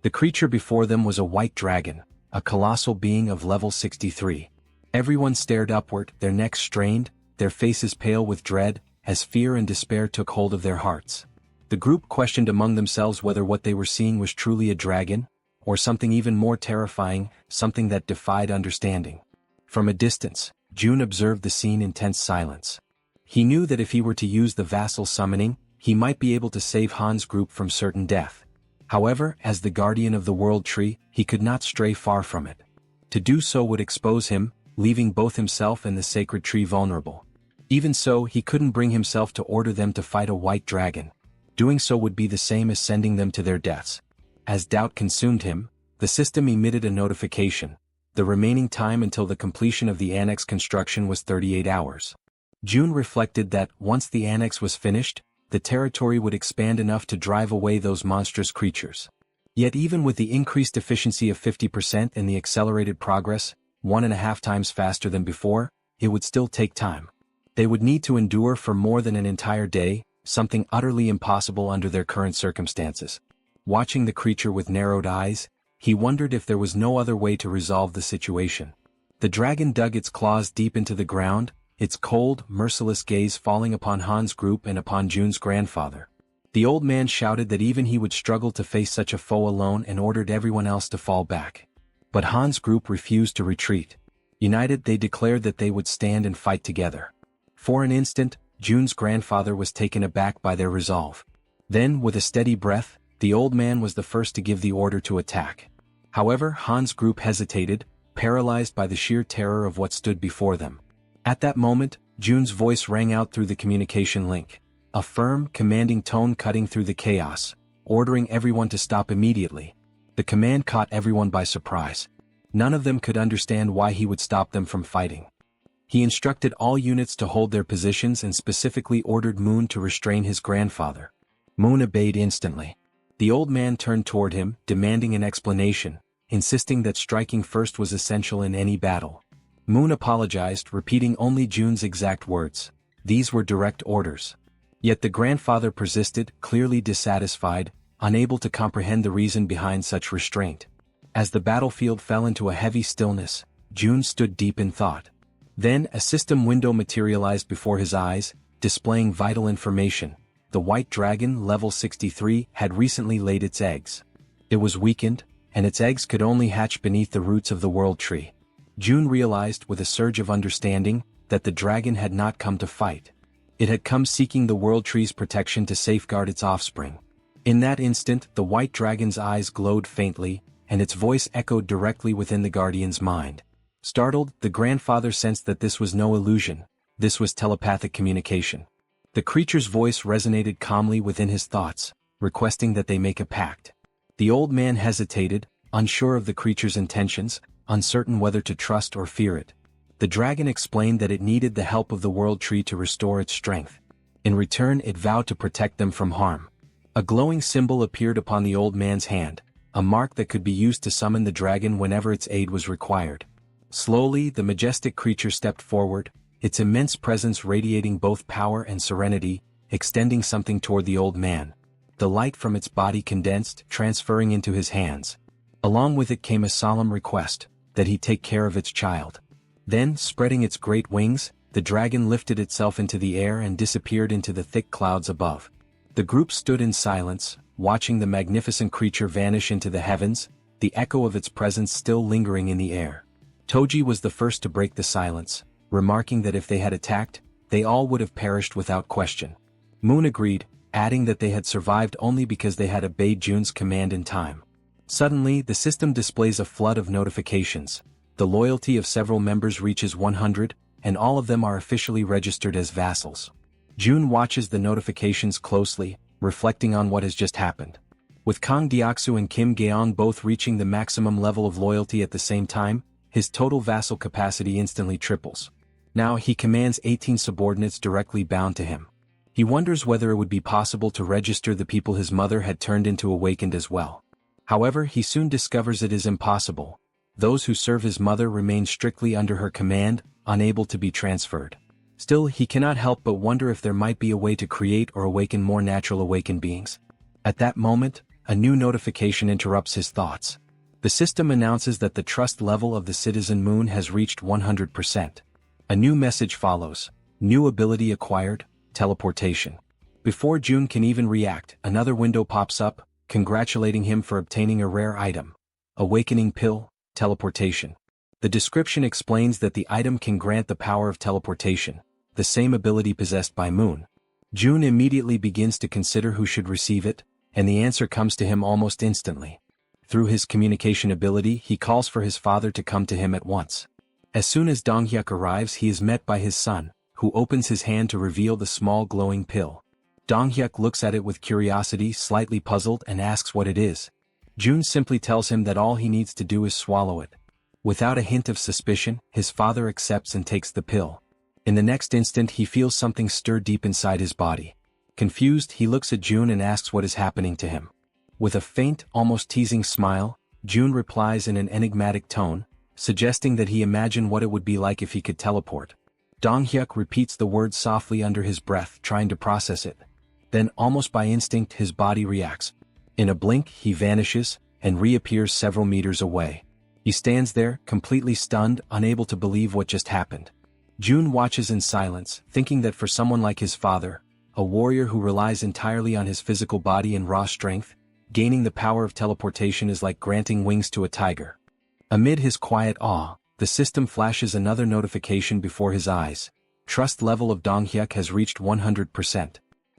The creature before them was a white dragon, a colossal being of level 63. Everyone stared upward, their necks strained, their faces pale with dread, as fear and despair took hold of their hearts. The group questioned among themselves whether what they were seeing was truly a dragon, or something even more terrifying, something that defied understanding. From a distance, June observed the scene in tense silence. He knew that if he were to use the vassal summoning, he might be able to save Han's group from certain death. However, as the guardian of the world tree, he could not stray far from it. To do so would expose him, leaving both himself and the sacred tree vulnerable. Even so, he couldn't bring himself to order them to fight a white dragon. Doing so would be the same as sending them to their deaths. As doubt consumed him, the system emitted a notification. The remaining time until the completion of the annex construction was 38 hours. June reflected that, once the annex was finished, the territory would expand enough to drive away those monstrous creatures. Yet even with the increased efficiency of 50% and the accelerated progress, 1.5 times faster than before, it would still take time. They would need to endure for more than an entire day, something utterly impossible under their current circumstances. Watching the creature with narrowed eyes, he wondered if there was no other way to resolve the situation. The dragon dug its claws deep into the ground, its cold, merciless gaze falling upon Han's group and upon June's grandfather. The old man shouted that even he would struggle to face such a foe alone and ordered everyone else to fall back. But Han's group refused to retreat. United, they declared that they would stand and fight together. For an instant, June's grandfather was taken aback by their resolve. Then, with a steady breath, the old man was the first to give the order to attack. However, Han's group hesitated, paralyzed by the sheer terror of what stood before them. At that moment, June's voice rang out through the communication link. A firm, commanding tone cutting through the chaos, ordering everyone to stop immediately. The command caught everyone by surprise. None of them could understand why he would stop them from fighting. He instructed all units to hold their positions and specifically ordered Moon to restrain his grandfather. Moon obeyed instantly. The old man turned toward him, demanding an explanation, insisting that striking first was essential in any battle. Moon apologized, repeating only June's exact words. These were direct orders. Yet the grandfather persisted, clearly dissatisfied, unable to comprehend the reason behind such restraint. As the battlefield fell into a heavy stillness, June stood deep in thought. Then a system window materialized before his eyes, displaying vital information. The white dragon, level 63, had recently laid its eggs. It was weakened, and its eggs could only hatch beneath the roots of the world tree. June realized, with a surge of understanding, that the dragon had not come to fight. It had come seeking the world tree's protection to safeguard its offspring. In that instant, the white dragon's eyes glowed faintly, and its voice echoed directly within the guardian's mind. Startled, the grandfather sensed that this was no illusion. This was telepathic communication. The creature's voice resonated calmly within his thoughts. requesting that they make a pact. The old man hesitated, unsure of the creature's intentions, uncertain whether to trust or fear it. The dragon explained that it needed the help of the world tree to restore its strength. In return, it vowed to protect them from harm. A glowing symbol appeared upon the old man's hand, a mark that could be used to summon the dragon whenever its aid was required. Slowly, the majestic creature stepped forward, its immense presence radiating both power and serenity, extending something toward the old man. The light from its body condensed, transferring into his hands. Along with it came a solemn request, that he take care of its child. Then, spreading its great wings, the dragon lifted itself into the air and disappeared into the thick clouds above. The group stood in silence, watching the magnificent creature vanish into the heavens, the echo of its presence still lingering in the air. Toji was the first to break the silence, remarking that if they had attacked, they all would have perished without question. Moon agreed, adding that they had survived only because they had obeyed Jun's command in time. Suddenly, the system displays a flood of notifications. The loyalty of several members reaches 100, and all of them are officially registered as vassals. Jun watches the notifications closely, reflecting on what has just happened. With Kang Deoksu and Kim Gaeong both reaching the maximum level of loyalty at the same time, his total vassal capacity instantly triples. Now he commands 18 subordinates directly bound to him. He wonders whether it would be possible to register the people his mother had turned into awakened as well. However, he soon discovers it is impossible. Those who serve his mother remain strictly under her command, unable to be transferred. Still, he cannot help but wonder if there might be a way to create or awaken more natural awakened beings. At that moment, a new notification interrupts his thoughts. The system announces that the trust level of the citizen Moon has reached 100%. A new message follows. New ability acquired, teleportation. Before Jun can even react, another window pops up, congratulating him for obtaining a rare item. Awakening pill, teleportation. The description explains that the item can grant the power of teleportation, the same ability possessed by Moon. Jun immediately begins to consider who should receive it, and the answer comes to him almost instantly. Through his communication ability, he calls for his father to come to him at once. As soon as Donghyuk arrives, he is met by his son, who opens his hand to reveal the small glowing pill. Donghyuk looks at it with curiosity, slightly puzzled, and asks what it is. Jun simply tells him that all he needs to do is swallow it. Without a hint of suspicion, his father accepts and takes the pill. In the next instant, he feels something stir deep inside his body. Confused, he looks at Jun and asks what is happening to him. With a faint, almost teasing smile, Jun replies in an enigmatic tone, suggesting that he imagine what it would be like if he could teleport. Donghyuk repeats the word softly under his breath, trying to process it. Then, almost by instinct, his body reacts. In a blink, he vanishes, and reappears several meters away. He stands there, completely stunned, unable to believe what just happened. Jun watches in silence, thinking that for someone like his father, a warrior who relies entirely on his physical body and raw strength, gaining the power of teleportation is like granting wings to a tiger. Amid his quiet awe, the system flashes another notification before his eyes. Trust level of Donghyuk has reached 100%.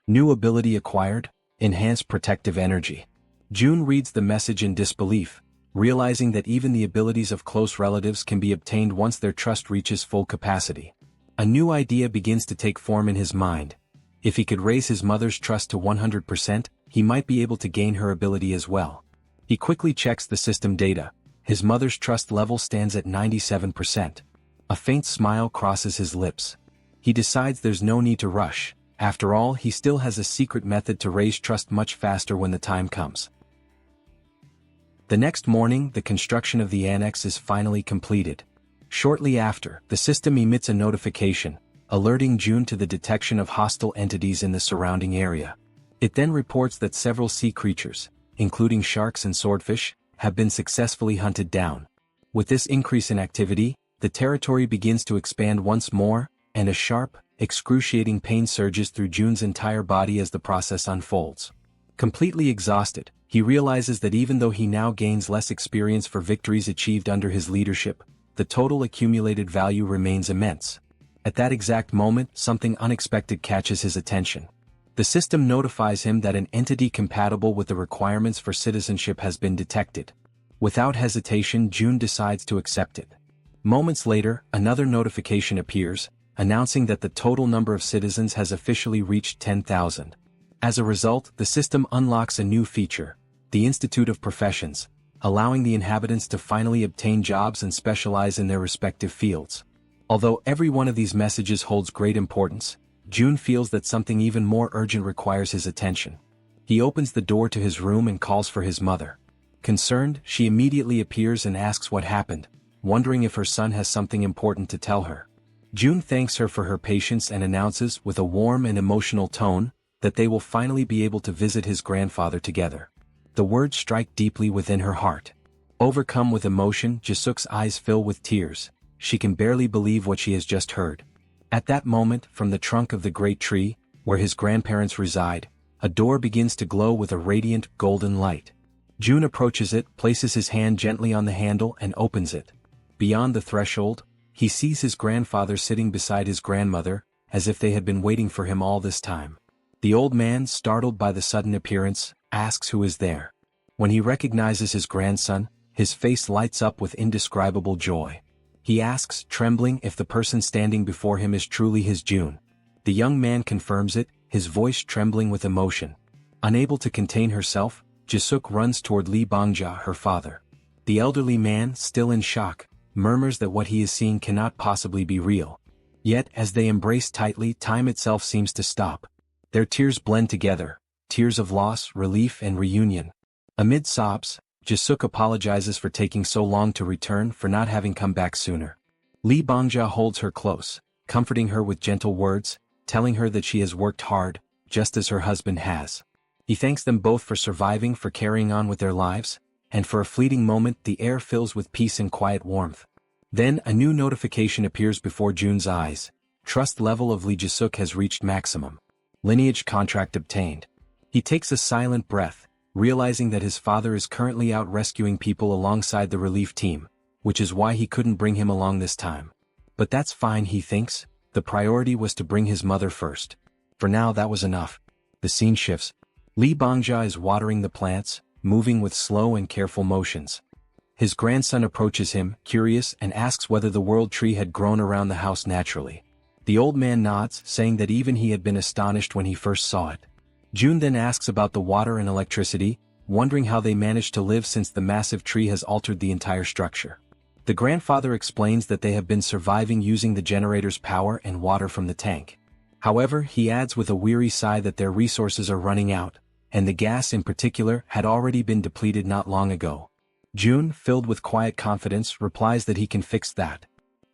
New ability acquired, enhanced protective energy. Jun reads the message in disbelief, realizing that even the abilities of close relatives can be obtained once their trust reaches full capacity. A new idea begins to take form in his mind. If he could raise his mother's trust to 100%, he might be able to gain her ability as well. He quickly checks the system data. His mother's trust level stands at 97%. A faint smile crosses his lips. He decides there's no need to rush. After all, he still has a secret method to raise trust much faster when the time comes. The next morning, the construction of the annex is finally completed. Shortly after, the system emits a notification, alerting Jun to the detection of hostile entities in the surrounding area. It then reports that several sea creatures, including sharks and swordfish, have been successfully hunted down. With this increase in activity, the territory begins to expand once more, and a sharp, excruciating pain surges through Jun's entire body as the process unfolds. Completely exhausted, he realizes that even though he now gains less experience for victories achieved under his leadership, the total accumulated value remains immense. At that exact moment, something unexpected catches his attention. The system notifies him that an entity compatible with the requirements for citizenship has been detected. Without hesitation, Jun decides to accept it. Moments later, another notification appears, announcing that the total number of citizens has officially reached 10,000. As a result, the system unlocks a new feature, the Institute of Professions, allowing the inhabitants to finally obtain jobs and specialize in their respective fields. Although every one of these messages holds great importance, Jun feels that something even more urgent requires his attention. He opens the door to his room and calls for his mother. Concerned, she immediately appears and asks what happened, wondering if her son has something important to tell her. Jun thanks her for her patience and announces, with a warm and emotional tone, that they will finally be able to visit his grandfather together. The words strike deeply within her heart. Overcome with emotion, Jisuk's eyes fill with tears. She can barely believe what she has just heard. At that moment, from the trunk of the great tree, where his grandparents reside, a door begins to glow with a radiant, golden light. Jun approaches it, places his hand gently on the handle and opens it. Beyond the threshold, he sees his grandfather sitting beside his grandmother, as if they had been waiting for him all this time. The old man, startled by the sudden appearance, asks who is there. When he recognizes his grandson, his face lights up with indescribable joy. He asks, trembling, if the person standing before him is truly his Jun. The young man confirms it, his voice trembling with emotion. Unable to contain herself, Jisuk runs toward Lee Bangja, her father. The elderly man, still in shock, murmurs that what he is seeing cannot possibly be real. Yet, as they embrace tightly, time itself seems to stop. Their tears blend together, tears of loss, relief and reunion. Amid sobs, Jisuk apologizes for taking so long to return, for not having come back sooner. Lee Bangja holds her close, comforting her with gentle words, telling her that she has worked hard, just as her husband has. He thanks them both for surviving, for carrying on with their lives, and for a fleeting moment the air fills with peace and quiet warmth. Then a new notification appears before Jun's eyes. Trust level of Lee Jisuk has reached maximum. Lineage contract obtained. He takes a silent breath, realizing that his father is currently out rescuing people alongside the relief team, which is why he couldn't bring him along this time. But that's fine, he thinks. The priority was to bring his mother first. For now that was enough. The scene shifts. Lee Bangja is watering the plants, moving with slow and careful motions. His grandson approaches him, curious, and asks whether the world tree had grown around the house naturally. The old man nods, saying that even he had been astonished when he first saw it. Jun then asks about the water and electricity, wondering how they managed to live since the massive tree has altered the entire structure. The grandfather explains that they have been surviving using the generator's power and water from the tank. However, he adds with a weary sigh that their resources are running out, and the gas in particular had already been depleted not long ago. Jun, filled with quiet confidence, replies that he can fix that.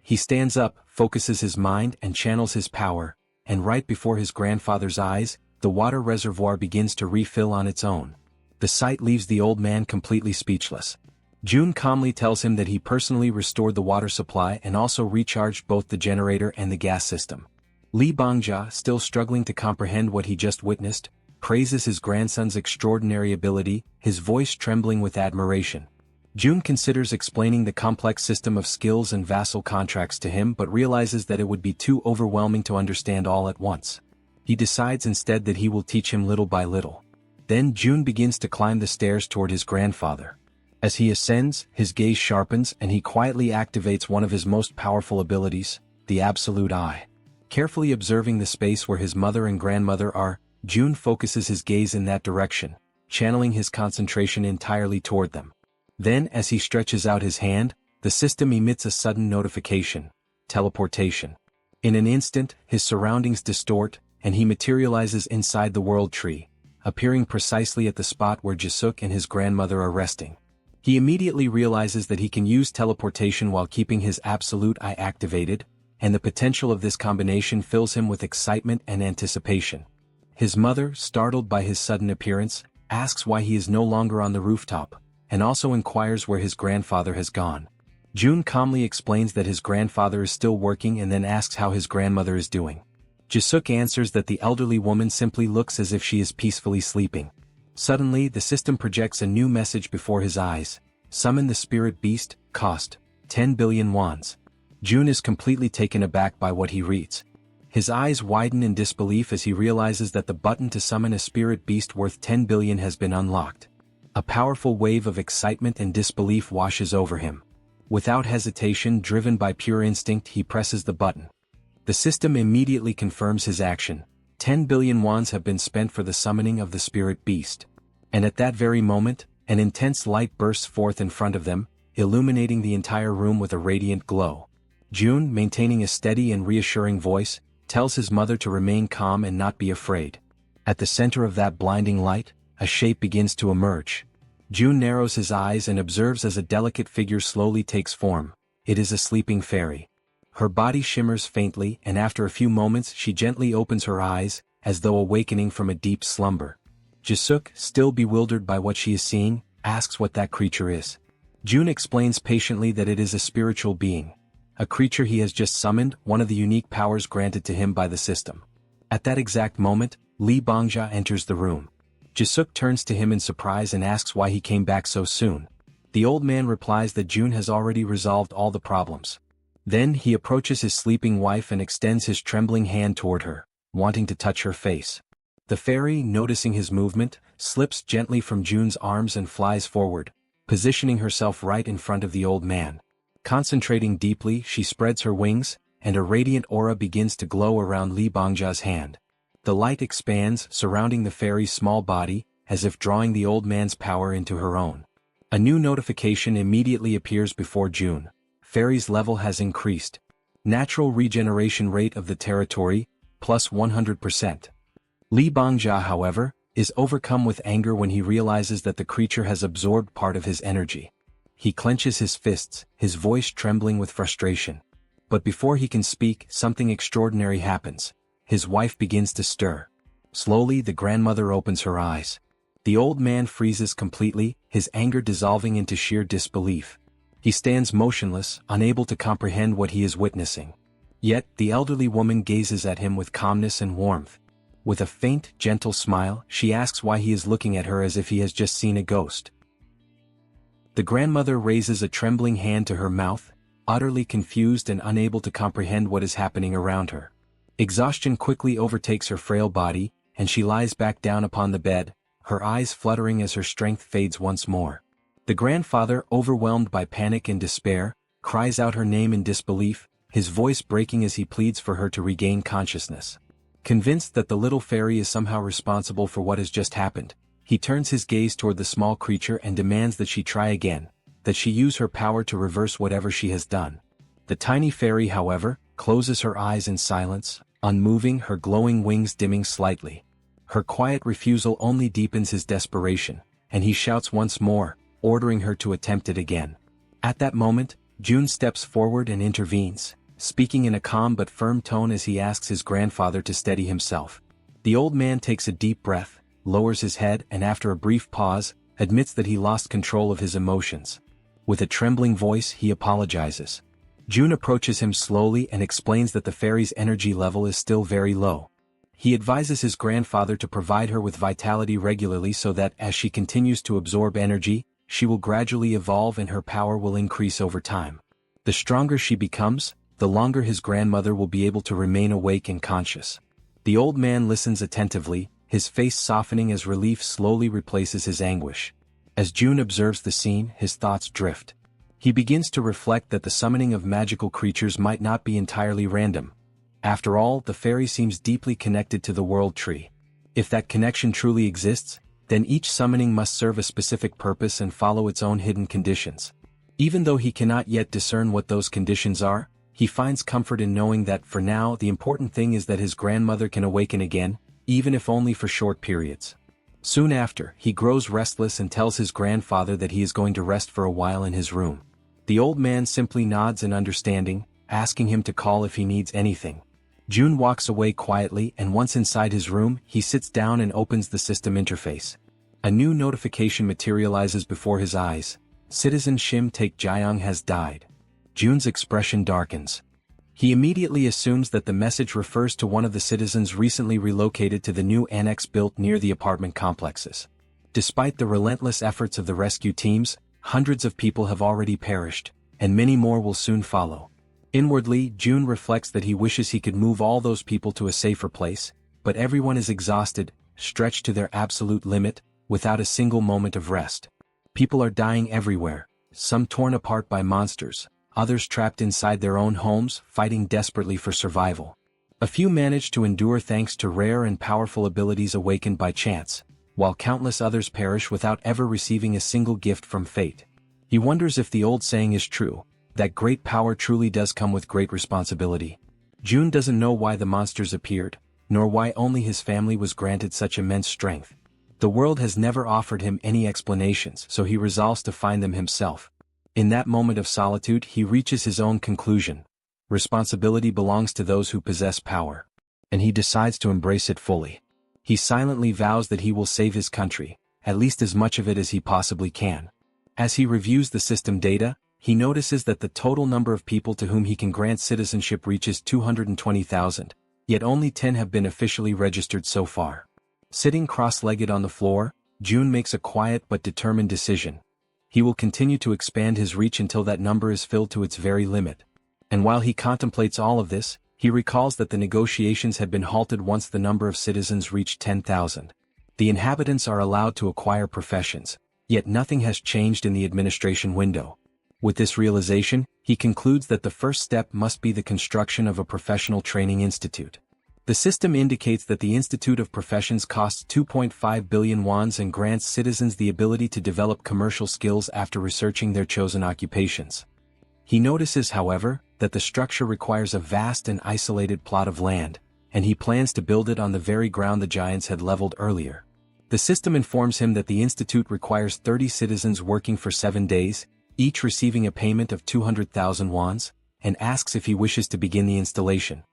He stands up, focuses his mind and channels his power, and right before his grandfather's eyes, the water reservoir begins to refill on its own. The sight leaves the old man completely speechless. Jun calmly tells him that he personally restored the water supply and also recharged both the generator and the gas system. Lee Bangja, still struggling to comprehend what he just witnessed, praises his grandson's extraordinary ability, his voice trembling with admiration. Jun considers explaining the complex system of skills and vassal contracts to him, but realizes that it would be too overwhelming to understand all at once. He decides instead that he will teach him little by little. Then Jun begins to climb the stairs toward his grandfather. As he ascends, his gaze sharpens and he quietly activates one of his most powerful abilities, the Absolute Eye. Carefully observing the space where his mother and grandmother are, Jun focuses his gaze in that direction, channeling his concentration entirely toward them. Then, as he stretches out his hand, the system emits a sudden notification: teleportation. In an instant, his surroundings distort, and he materializes inside the world tree, appearing precisely at the spot where Jisuk and his grandmother are resting. He immediately realizes that he can use teleportation while keeping his Absolute Eye activated, and the potential of this combination fills him with excitement and anticipation. His mother, startled by his sudden appearance, asks why he is no longer on the rooftop, and also inquires where his grandfather has gone. Jun calmly explains that his grandfather is still working and then asks how his grandmother is doing. Jisuk answers that the elderly woman simply looks as if she is peacefully sleeping. Suddenly, the system projects a new message before his eyes: summon the spirit beast, cost 10 billion wands. Jun is completely taken aback by what he reads. His eyes widen in disbelief as he realizes that the button to summon a spirit beast worth 10 billion has been unlocked. A powerful wave of excitement and disbelief washes over him. Without hesitation, driven by pure instinct, he presses the button. The system immediately confirms his action, 10 billion wons have been spent for the summoning of the spirit beast. And at that very moment, an intense light bursts forth in front of them, illuminating the entire room with a radiant glow. Jun, maintaining a steady and reassuring voice, tells his mother to remain calm and not be afraid. At the center of that blinding light, a shape begins to emerge. Jun narrows his eyes and observes as a delicate figure slowly takes form. It is a sleeping fairy. Her body shimmers faintly, and after a few moments she gently opens her eyes, as though awakening from a deep slumber. Jisuk, still bewildered by what she is seeing, asks what that creature is. Jun explains patiently that it is a spiritual being. A creature he has just summoned, one of the unique powers granted to him by the system. At that exact moment, Li Bangja enters the room. Jisuk turns to him in surprise and asks why he came back so soon. The old man replies that Jun has already resolved all the problems. Then he approaches his sleeping wife and extends his trembling hand toward her, wanting to touch her face. The fairy, noticing his movement, slips gently from Jun's arms and flies forward, positioning herself right in front of the old man. Concentrating deeply, she spreads her wings, and a radiant aura begins to glow around Li Bangja's hand. The light expands, surrounding the fairy's small body, as if drawing the old man's power into her own. A new notification immediately appears before Jun. Fairy's level has increased. Natural regeneration rate of the territory, plus 100%. Li Bangja, however, is overcome with anger when he realizes that the creature has absorbed part of his energy. He clenches his fists, his voice trembling with frustration. But before he can speak, something extraordinary happens. His wife begins to stir. Slowly, the grandmother opens her eyes. The old man freezes completely, his anger dissolving into sheer disbelief. He stands motionless, unable to comprehend what he is witnessing. Yet, the elderly woman gazes at him with calmness and warmth. With a faint, gentle smile, she asks why he is looking at her as if he has just seen a ghost. The grandmother raises a trembling hand to her mouth, utterly confused and unable to comprehend what is happening around her. Exhaustion quickly overtakes her frail body, and she lies back down upon the bed, her eyes fluttering as her strength fades once more. The grandfather, overwhelmed by panic and despair, cries out her name in disbelief, his voice breaking as he pleads for her to regain consciousness. Convinced that the little fairy is somehow responsible for what has just happened, he turns his gaze toward the small creature and demands that she try again, that she use her power to reverse whatever she has done. The tiny fairy, however, closes her eyes in silence, unmoving, her glowing wings dimming slightly. Her quiet refusal only deepens his desperation, and he shouts once more, ordering her to attempt it again. At that moment, Jun steps forward and intervenes, speaking in a calm but firm tone as he asks his grandfather to steady himself. The old man takes a deep breath, lowers his head and after a brief pause, admits that he lost control of his emotions. With a trembling voice he apologizes. Jun approaches him slowly and explains that the fairy's energy level is still very low. He advises his grandfather to provide her with vitality regularly so that as she continues to absorb energy, she will gradually evolve and her power will increase over time. The stronger she becomes, the longer his grandmother will be able to remain awake and conscious. The old man listens attentively, his face softening as relief slowly replaces his anguish. As Jun observes the scene, his thoughts drift. He begins to reflect that the summoning of magical creatures might not be entirely random. After all, the fairy seems deeply connected to the world tree. If that connection truly exists, then each summoning must serve a specific purpose and follow its own hidden conditions. Even though he cannot yet discern what those conditions are, he finds comfort in knowing that for now the important thing is that his grandmother can awaken again, even if only for short periods. Soon after, he grows restless and tells his grandfather that he is going to rest for a while in his room. The old man simply nods in understanding, asking him to call if he needs anything. Jun walks away quietly and once inside his room, he sits down and opens the system interface. A new notification materializes before his eyes. Citizen Shim Taek-jyong has died. Jun's expression darkens. He immediately assumes that the message refers to one of the citizens recently relocated to the new annex built near the apartment complexes. Despite the relentless efforts of the rescue teams, hundreds of people have already perished, and many more will soon follow. Inwardly, Jun reflects that he wishes he could move all those people to a safer place, but everyone is exhausted, stretched to their absolute limit, without a single moment of rest. People are dying everywhere, some torn apart by monsters, others trapped inside their own homes, fighting desperately for survival. A few manage to endure thanks to rare and powerful abilities awakened by chance, while countless others perish without ever receiving a single gift from fate. He wonders if the old saying is true, that great power truly does come with great responsibility. June doesn't know why the monsters appeared, nor why only his family was granted such immense strength. The world has never offered him any explanations, so he resolves to find them himself. In that moment of solitude he reaches his own conclusion. Responsibility belongs to those who possess power. And he decides to embrace it fully. He silently vows that he will save his country, at least as much of it as he possibly can. As he reviews the system data, he notices that the total number of people to whom he can grant citizenship reaches 220,000, yet only 10 have been officially registered so far. Sitting cross-legged on the floor, June makes a quiet but determined decision. He will continue to expand his reach until that number is filled to its very limit. And while he contemplates all of this, he recalls that the negotiations had been halted once the number of citizens reached 10,000. The inhabitants are allowed to acquire professions, yet nothing has changed in the administration window. With this realization, he concludes that the first step must be the construction of a professional training institute. The system indicates that the Institute of Professions costs 2.5 billion wons and grants citizens the ability to develop commercial skills after researching their chosen occupations. He notices, however, that the structure requires a vast and isolated plot of land, and he plans to build it on the very ground the giants had leveled earlier. The system informs him that the institute requires 30 citizens working for 7 days, each receiving a payment of 200,000 wons, and asks if he wishes to begin the installation.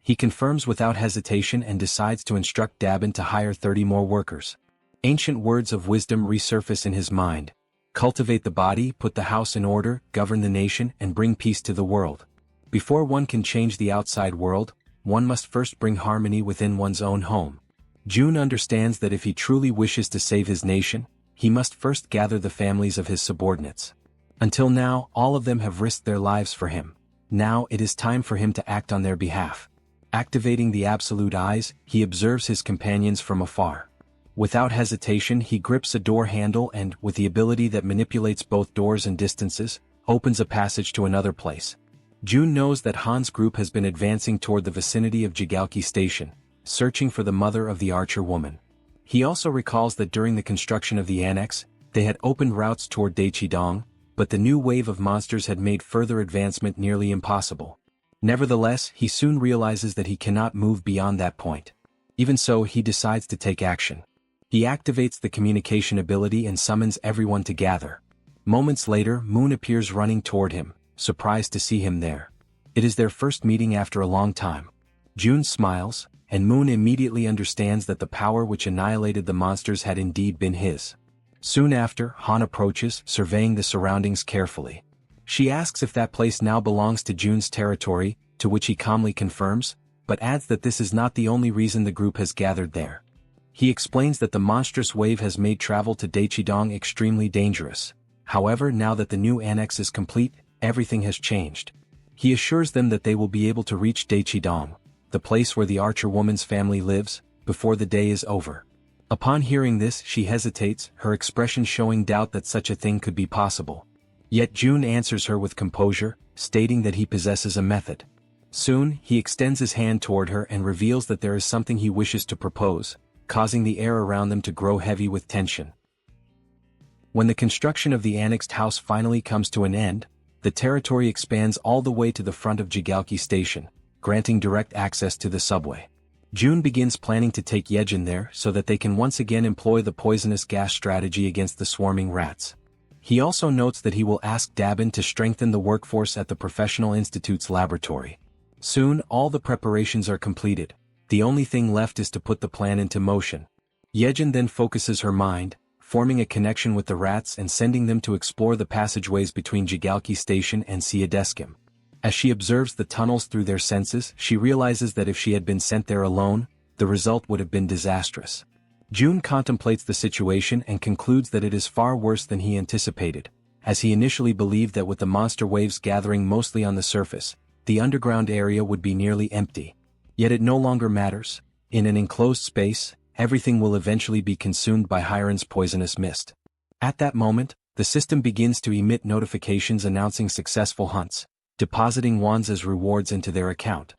He confirms without hesitation and decides to instruct Dabin to hire 30 more workers. Ancient words of wisdom resurface in his mind. Cultivate the body, put the house in order, govern the nation, and bring peace to the world. Before one can change the outside world, one must first bring harmony within one's own home. June understands that if he truly wishes to save his nation, he must first gather the families of his subordinates. Until now, all of them have risked their lives for him. Now it is time for him to act on their behalf. Activating the absolute eyes, he observes his companions from afar. Without hesitation he grips a door handle and, with the ability that manipulates both doors and distances, opens a passage to another place. June knows that Han's group has been advancing toward the vicinity of Jigalki Station, searching for the mother of the archer woman. He also recalls that during the construction of the annex, they had opened routes toward Daechidong, but the new wave of monsters had made further advancement nearly impossible. Nevertheless, he soon realizes that he cannot move beyond that point. Even so, he decides to take action. He activates the communication ability and summons everyone to gather. Moments later, Moon appears running toward him, surprised to see him there. It is their first meeting after a long time. June smiles, and Moon immediately understands that the power which annihilated the monsters had indeed been his. Soon after, Han approaches, surveying the surroundings carefully. She asks if that place now belongs to June's territory, to which he calmly confirms, but adds that this is not the only reason the group has gathered there. He explains that the monstrous wave has made travel to Daechidong extremely dangerous. However, now that the new annex is complete, everything has changed. He assures them that they will be able to reach Daechidong, the place where the archer woman's family lives, before the day is over. Upon hearing this, she hesitates, her expression showing doubt that such a thing could be possible. Yet June answers her with composure, stating that he possesses a method. Soon, he extends his hand toward her and reveals that there is something he wishes to propose, causing the air around them to grow heavy with tension. When the construction of the annexed house finally comes to an end, the territory expands all the way to the front of Jigalki Station, granting direct access to the subway. June begins planning to take Yejin there so that they can once again employ the poisonous gas strategy against the swarming rats. He also notes that he will ask Dabin to strengthen the workforce at the Professional Institute's laboratory. Soon, all the preparations are completed. The only thing left is to put the plan into motion. Yejin then focuses her mind, forming a connection with the rats and sending them to explore the passageways between Jigalki Station and Siadeskim. As she observes the tunnels through their senses, she realizes that if she had been sent there alone, the result would have been disastrous. June contemplates the situation and concludes that it is far worse than he anticipated, as he initially believed that with the monster waves gathering mostly on the surface, the underground area would be nearly empty. Yet it no longer matters. In an enclosed space, everything will eventually be consumed by Hiren's poisonous mist. At that moment, the system begins to emit notifications announcing successful hunts, depositing wands as rewards into their account.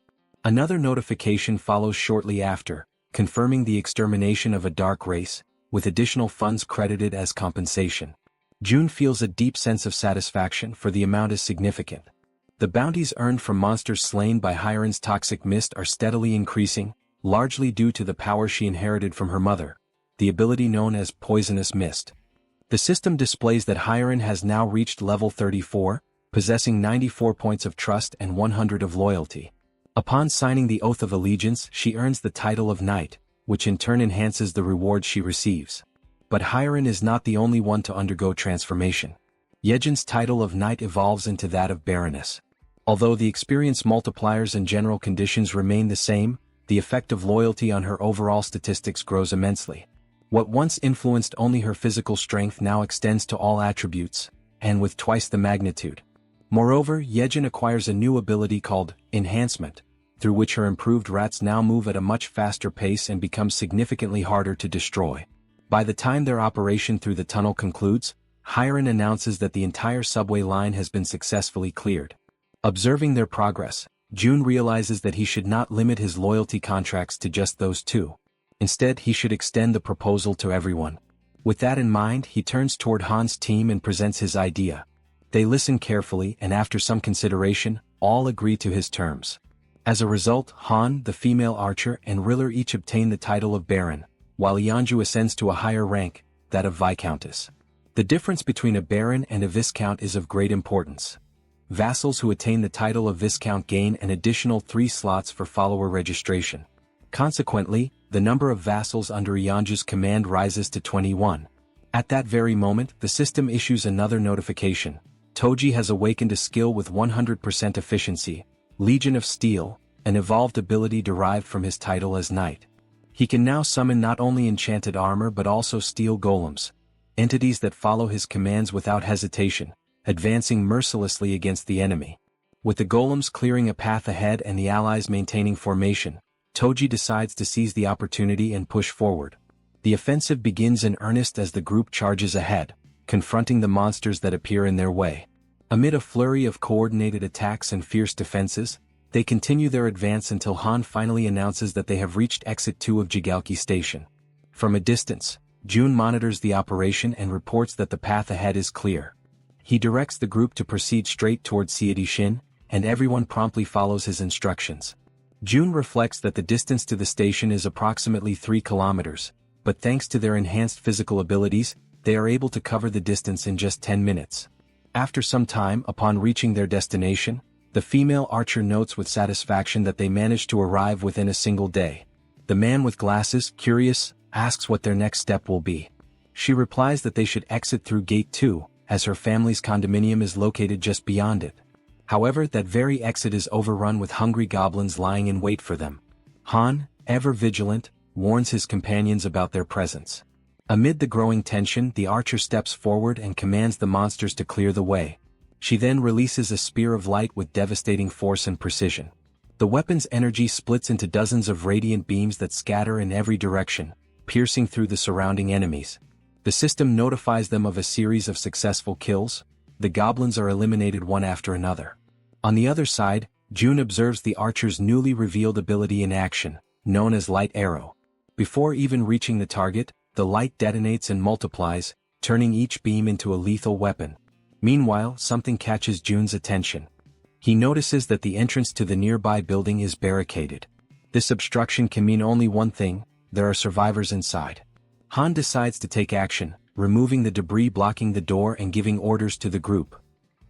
Another notification follows shortly after, confirming the extermination of a dark race, with additional funds credited as compensation. June feels a deep sense of satisfaction, for the amount is significant. The bounties earned from monsters slain by Hiren's toxic mist are steadily increasing, largely due to the power she inherited from her mother, the ability known as Poisonous Mist. The system displays that Hiren has now reached level 34, possessing 94 points of trust and 100 of loyalty. Upon signing the Oath of Allegiance, she earns the title of Knight, which in turn enhances the rewards she receives. But Hiren is not the only one to undergo transformation. Yejin's title of Knight evolves into that of Baroness. Although the experience multipliers and general conditions remain the same, the effect of loyalty on her overall statistics grows immensely. What once influenced only her physical strength now extends to all attributes, and with twice the magnitude. Moreover, Yejin acquires a new ability called Enhancement, through which her improved rats now move at a much faster pace and become significantly harder to destroy. By the time their operation through the tunnel concludes, Hiren announces that the entire subway line has been successfully cleared. Observing their progress, June realizes that he should not limit his loyalty contracts to just those two. Instead, he should extend the proposal to everyone. With that in mind, he turns toward Han's team and presents his idea. They listen carefully, and after some consideration, all agree to his terms. As a result, Han, the female archer, and Riller each obtain the title of Baron, while Yeonju ascends to a higher rank, that of Viscountess. The difference between a Baron and a Viscount is of great importance. Vassals who attain the title of Viscount gain an additional 3 slots for follower registration. Consequently, the number of vassals under Yeonju's command rises to 21. At that very moment, the system issues another notification. Toji has awakened a skill with 100% efficiency, Legion of Steel, an evolved ability derived from his title as Knight. He can now summon not only enchanted armor but also steel golems, entities that follow his commands without hesitation, advancing mercilessly against the enemy. With the golems clearing a path ahead and the allies maintaining formation, Toji decides to seize the opportunity and push forward. The offensive begins in earnest as the group charges ahead, confronting the monsters that appear in their way. Amid a flurry of coordinated attacks and fierce defenses, they continue their advance until Han finally announces that they have reached Exit 2 of Jigalki Station. From a distance, June monitors the operation and reports that the path ahead is clear. He directs the group to proceed straight towards Seedishin, and everyone promptly follows his instructions. June reflects that the distance to the station is approximately 3 kilometers, but thanks to their enhanced physical abilities, they are able to cover the distance in just 10 minutes. After some time, upon reaching their destination, the female archer notes with satisfaction that they managed to arrive within a single day. The man with glasses, curious, asks what their next step will be. She replies that they should exit through Gate 2, as her family's condominium is located just beyond it. However, that very exit is overrun with hungry goblins lying in wait for them. Han, ever vigilant, warns his companions about their presence. Amid the growing tension, the archer steps forward and commands the monsters to clear the way. She then releases a spear of light with devastating force and precision. The weapon's energy splits into dozens of radiant beams that scatter in every direction, piercing through the surrounding enemies. The system notifies them of a series of successful kills. The goblins are eliminated one after another. On the other side, June observes the archer's newly revealed ability in action, known as Light Arrow. Before even reaching the target, the light detonates and multiplies, turning each beam into a lethal weapon. Meanwhile, something catches June's attention. He notices that the entrance to the nearby building is barricaded. This obstruction can mean only one thing: there are survivors inside. Han decides to take action, removing the debris blocking the door and giving orders to the group.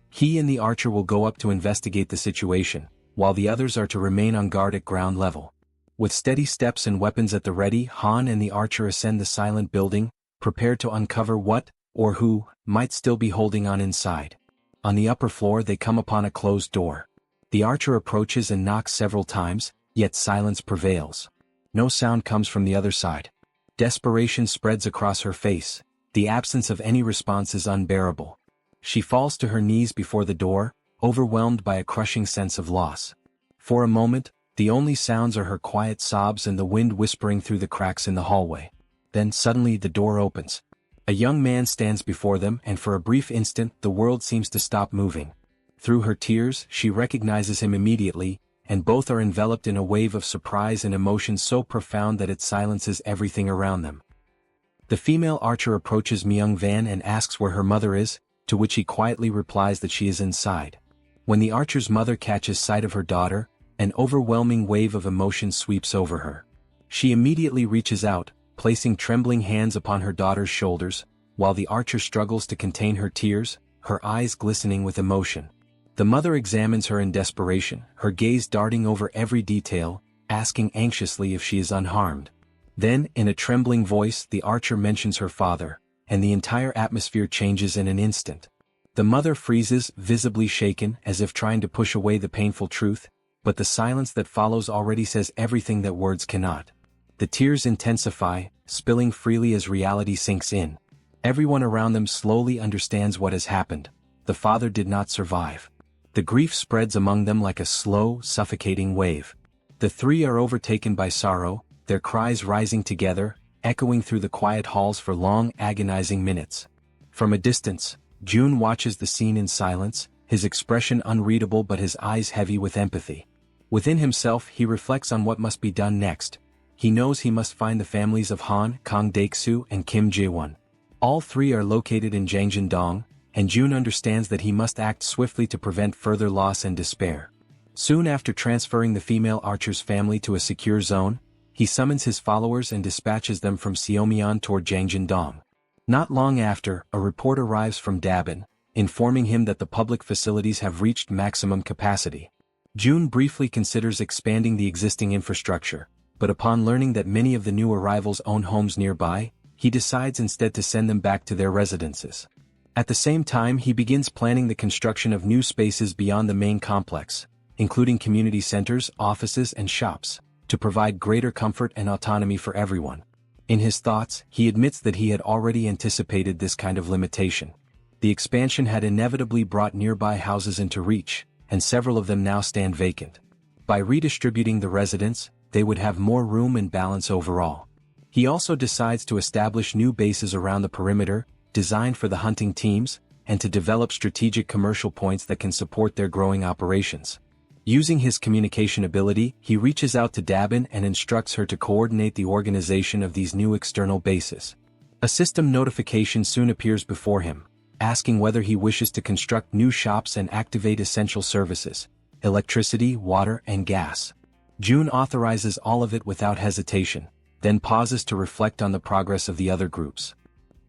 He and the archer will go up to investigate the situation, while the others are to remain on guard at ground level. With steady steps and weapons at the ready, Han and the archer ascend the silent building, prepared to uncover what, or who, might still be holding on inside. On the upper floor they come upon a closed door. The archer approaches and knocks several times, yet silence prevails. No sound comes from the other side. Desperation spreads across her face. The absence of any response is unbearable. She falls to her knees before the door, overwhelmed by a crushing sense of loss. For a moment, the only sounds are her quiet sobs and the wind whispering through the cracks in the hallway. Then suddenly the door opens. A young man stands before them, and for a brief instant the world seems to stop moving. Through her tears, she recognizes him immediately, and both are enveloped in a wave of surprise and emotion so profound that it silences everything around them. The female archer approaches Myung-van and asks where her mother is, to which he quietly replies that she is inside. When the archer's mother catches sight of her daughter, an overwhelming wave of emotion sweeps over her. She immediately reaches out, placing trembling hands upon her daughter's shoulders, while the archer struggles to contain her tears, her eyes glistening with emotion. The mother examines her in desperation, her gaze darting over every detail, asking anxiously if she is unharmed. Then, in a trembling voice, the archer mentions her father, and the entire atmosphere changes in an instant. The mother freezes, visibly shaken, as if trying to push away the painful truth, but the silence that follows already says everything that words cannot. The tears intensify, spilling freely as reality sinks in. Everyone around them slowly understands what has happened. The father did not survive. The grief spreads among them like a slow, suffocating wave. The three are overtaken by sorrow, their cries rising together, echoing through the quiet halls for long, agonizing minutes. From a distance, Jun watches the scene in silence, his expression unreadable but his eyes heavy with empathy. Within himself he reflects on what must be done next. He knows he must find the families of Han, Kang Daeksu and Kim Jae-won. All three are located in Jangjin-dong, and Jun understands that he must act swiftly to prevent further loss and despair. Soon after transferring the female archer's family to a secure zone, he summons his followers and dispatches them from Seomyeon toward Jangjin-dong. Not long after, a report arrives from Dabin, informing him that the public facilities have reached maximum capacity. Jun briefly considers expanding the existing infrastructure, but upon learning that many of the new arrivals own homes nearby, he decides instead to send them back to their residences. At the same time he begins planning the construction of new spaces beyond the main complex, including community centers, offices and shops, to provide greater comfort and autonomy for everyone. In his thoughts, he admits that he had already anticipated this kind of limitation. The expansion had inevitably brought nearby houses into reach, and several of them now stand vacant. By redistributing the residents, they would have more room and balance overall. He also decides to establish new bases around the perimeter, designed for the hunting teams, and to develop strategic commercial points that can support their growing operations. Using his communication ability, he reaches out to Dabin and instructs her to coordinate the organization of these new external bases. A system notification soon appears before him, asking whether he wishes to construct new shops and activate essential services, electricity, water, and gas. Jun authorizes all of it without hesitation, then pauses to reflect on the progress of the other groups.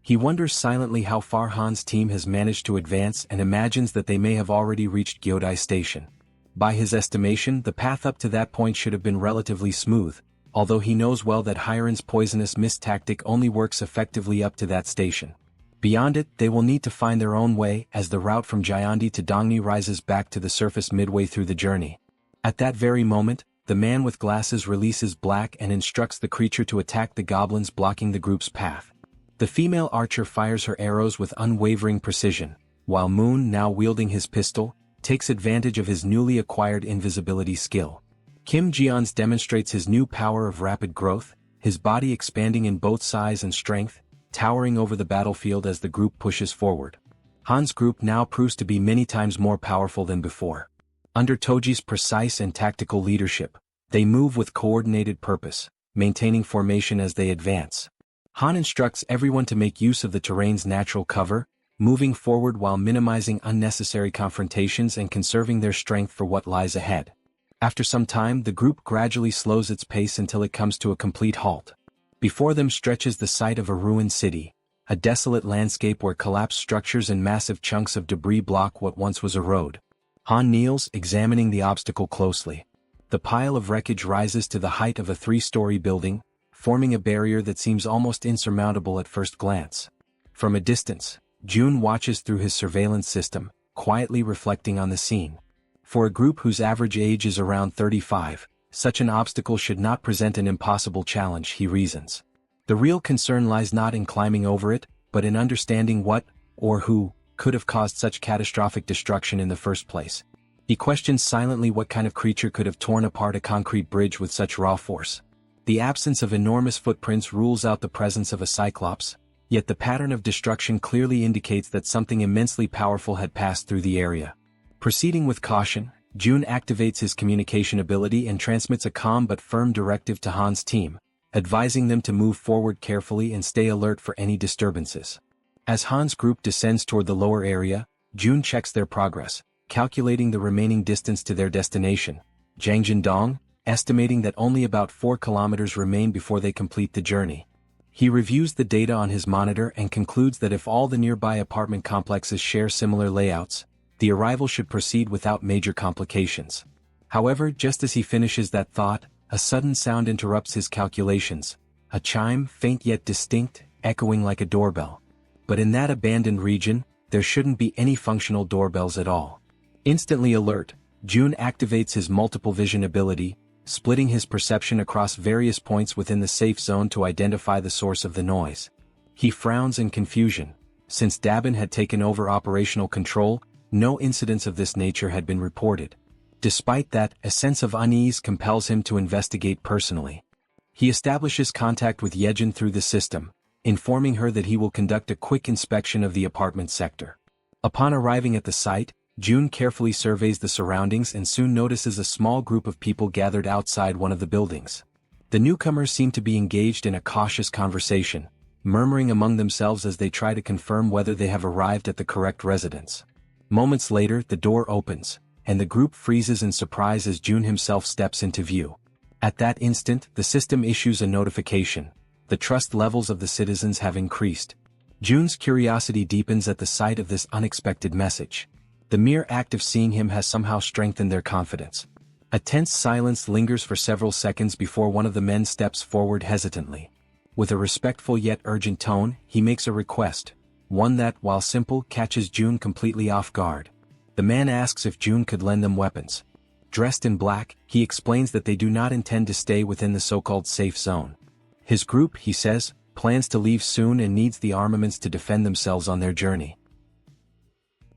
He wonders silently how far Han's team has managed to advance and imagines that they may have already reached Gyodai Station. By his estimation, the path up to that point should have been relatively smooth, although he knows well that Hiren's poisonous mist tactic only works effectively up to that station. Beyond it, they will need to find their own way as the route from Gyeonggi to Dongni rises back to the surface midway through the journey. At that very moment, the man with glasses releases Black and instructs the creature to attack the goblins blocking the group's path. The female archer fires her arrows with unwavering precision, while Moon, now wielding his pistol, takes advantage of his newly acquired invisibility skill. Kim Jeon's demonstrates his new power of rapid growth, his body expanding in both size and strength, towering over the battlefield as the group pushes forward. Han's group now proves to be many times more powerful than before. Under Toji's precise and tactical leadership, they move with coordinated purpose, maintaining formation as they advance. Han instructs everyone to make use of the terrain's natural cover, moving forward while minimizing unnecessary confrontations and conserving their strength for what lies ahead. After some time, the group gradually slows its pace until it comes to a complete halt. Before them stretches the site of a ruined city, a desolate landscape where collapsed structures and massive chunks of debris block what once was a road. Han kneels, examining the obstacle closely. The pile of wreckage rises to the height of a 3-story building, forming a barrier that seems almost insurmountable at first glance. From a distance, Jun watches through his surveillance system, quietly reflecting on the scene. For a group whose average age is around 35, such an obstacle should not present an impossible challenge, he reasons. The real concern lies not in climbing over it, but in understanding what, or who, could have caused such catastrophic destruction in the first place. He questions silently what kind of creature could have torn apart a concrete bridge with such raw force. The absence of enormous footprints rules out the presence of a cyclops, yet the pattern of destruction clearly indicates that something immensely powerful had passed through the area. Proceeding with caution, Jun activates his communication ability and transmits a calm but firm directive to Han's team, advising them to move forward carefully and stay alert for any disturbances. As Han's group descends toward the lower area, Jun checks their progress, calculating the remaining distance to their destination, Jiangjindong, estimating that only about 4 kilometers remain before they complete the journey. He reviews the data on his monitor and concludes that if all the nearby apartment complexes share similar layouts, the arrival should proceed without major complications. However, just as he finishes that thought, a sudden sound interrupts his calculations, a chime, faint yet distinct, echoing like a doorbell. But in that abandoned region, there shouldn't be any functional doorbells at all. Instantly alert, Jun activates his multiple vision ability, splitting his perception across various points within the safe zone to identify the source of the noise. He frowns in confusion. Since Dabin had taken over operational control, no incidents of this nature had been reported. Despite that, a sense of unease compels him to investigate personally. He establishes contact with Yejin through the system, informing her that he will conduct a quick inspection of the apartment sector. Upon arriving at the site, Jun carefully surveys the surroundings and soon notices a small group of people gathered outside one of the buildings. The newcomers seem to be engaged in a cautious conversation, murmuring among themselves as they try to confirm whether they have arrived at the correct residence. Moments later, the door opens, and the group freezes in surprise as Jun himself steps into view. At that instant, the system issues a notification. The trust levels of the citizens have increased. Jun's curiosity deepens at the sight of this unexpected message. The mere act of seeing him has somehow strengthened their confidence. A tense silence lingers for several seconds before one of the men steps forward hesitantly. With a respectful yet urgent tone, he makes a request, one that, while simple, catches Jun completely off guard. The man asks if Jun could lend them weapons. Dressed in black, he explains that they do not intend to stay within the so-called safe zone. His group, he says, plans to leave soon and needs the armaments to defend themselves on their journey.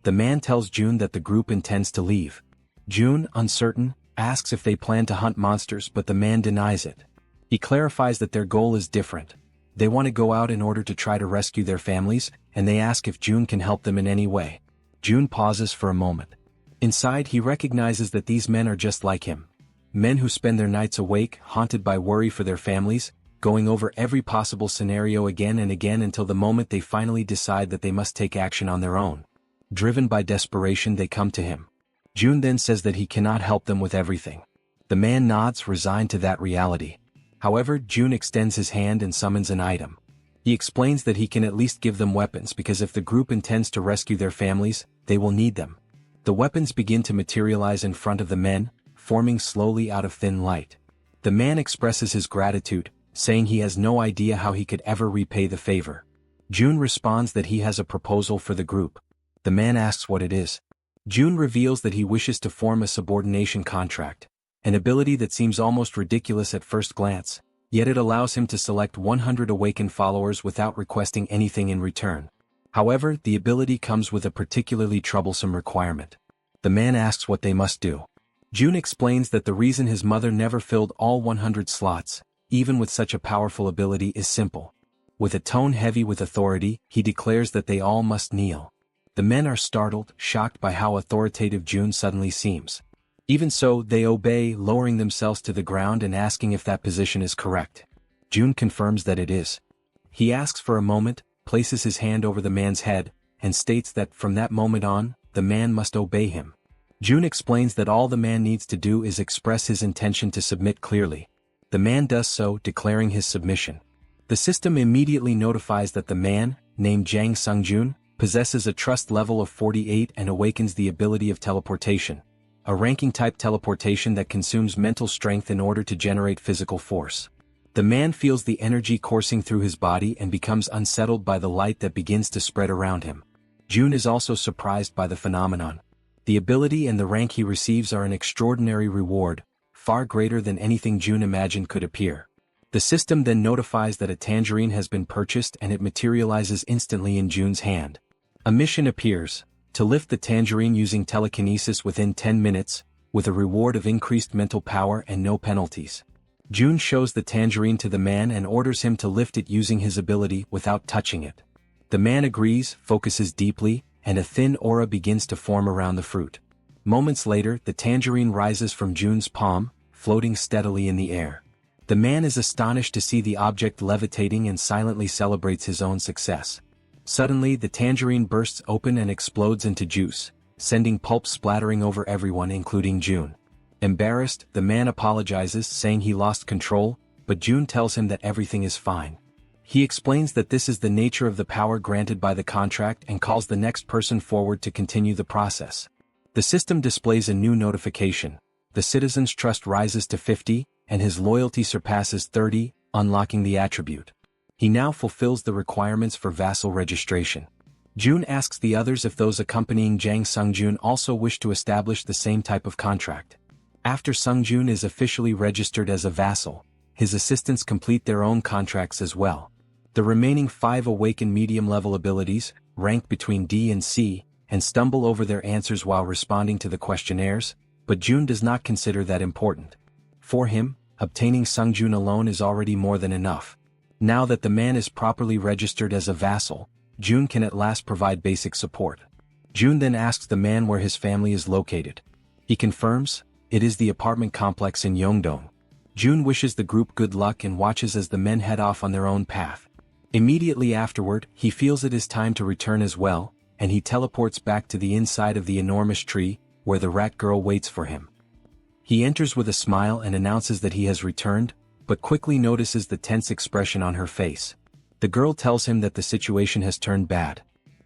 The man tells Jun that the group intends to leave. Jun, uncertain, asks if they plan to hunt monsters, but the man denies it. He clarifies that their goal is different. They want to go out in order to try to rescue their families, and they ask if Jun can help them in any way. Jun pauses for a moment. Inside, he recognizes that these men are just like him. Men who spend their nights awake, haunted by worry for their families, going over every possible scenario again and again until the moment they finally decide that they must take action on their own. Driven by desperation, they come to him. Jun then says that he cannot help them with everything. The man nods, resigned to that reality. However, Jun extends his hand and summons an item. He explains that he can at least give them weapons because if the group intends to rescue their families, they will need them. The weapons begin to materialize in front of the men, forming slowly out of thin light. The man expresses his gratitude, saying he has no idea how he could ever repay the favor. Jun responds that he has a proposal for the group. The man asks what it is. Jun reveals that he wishes to form a subordination contract, an ability that seems almost ridiculous at first glance, yet it allows him to select 100 awakened followers without requesting anything in return. However, the ability comes with a particularly troublesome requirement. The man asks what they must do. Jun explains that the reason his mother never filled all 100 slots, even with such a powerful ability, is simple. With a tone heavy with authority, he declares that they all must kneel. The men are startled, shocked by how authoritative Jun suddenly seems. Even so, they obey, lowering themselves to the ground and asking if that position is correct. Jun confirms that it is. He asks for a moment, places his hand over the man's head, and states that from that moment on, the man must obey him. Jun explains that all the man needs to do is express his intention to submit clearly. The man does so, declaring his submission. The system immediately notifies that the man, named Jang Sungjun, possesses a trust level of 48 and awakens the ability of teleportation, a ranking-type teleportation that consumes mental strength in order to generate physical force. The man feels the energy coursing through his body and becomes unsettled by the light that begins to spread around him. Jun is also surprised by the phenomenon. The ability and the rank he receives are an extraordinary reward, far greater than anything Jun imagined could appear. The system then notifies that a tangerine has been purchased and it materializes instantly in Jun's hand. A mission appears, to lift the tangerine using telekinesis within 10 minutes, with a reward of increased mental power and no penalties. Jun shows the tangerine to the man and orders him to lift it using his ability without touching it. The man agrees, focuses deeply, and a thin aura begins to form around the fruit. Moments later, the tangerine rises from Jun's palm, floating steadily in the air. The man is astonished to see the object levitating and silently celebrates his own success. Suddenly, the tangerine bursts open and explodes into juice, sending pulp splattering over everyone including Jun. Embarrassed, the man apologizes, saying he lost control, but Jun tells him that everything is fine. He explains that this is the nature of the power granted by the contract and calls the next person forward to continue the process. The system displays a new notification. The citizen's trust rises to 50, and his loyalty surpasses 30, unlocking the attribute. He now fulfills the requirements for vassal registration. Jun asks the others if those accompanying Jang Sungjun also wish to establish the same type of contract. After Sungjun is officially registered as a vassal, his assistants complete their own contracts as well. The remaining 5 awaken medium-level abilities, rank between D and C, and stumble over their answers while responding to the questionnaires, but Jun does not consider that important. For him, obtaining Sungjun alone is already more than enough. Now that the man is properly registered as a vassal, Jun can at last provide basic support. Jun then asks the man where his family is located. He confirms, it is the apartment complex in Yeongdong. Jun wishes the group good luck and watches as the men head off on their own path. Immediately afterward, he feels it is time to return as well, and he teleports back to the inside of the enormous tree, where the rat girl waits for him. He enters with a smile and announces that he has returned, but quickly notices the tense expression on her face. The girl tells him that the situation has turned bad.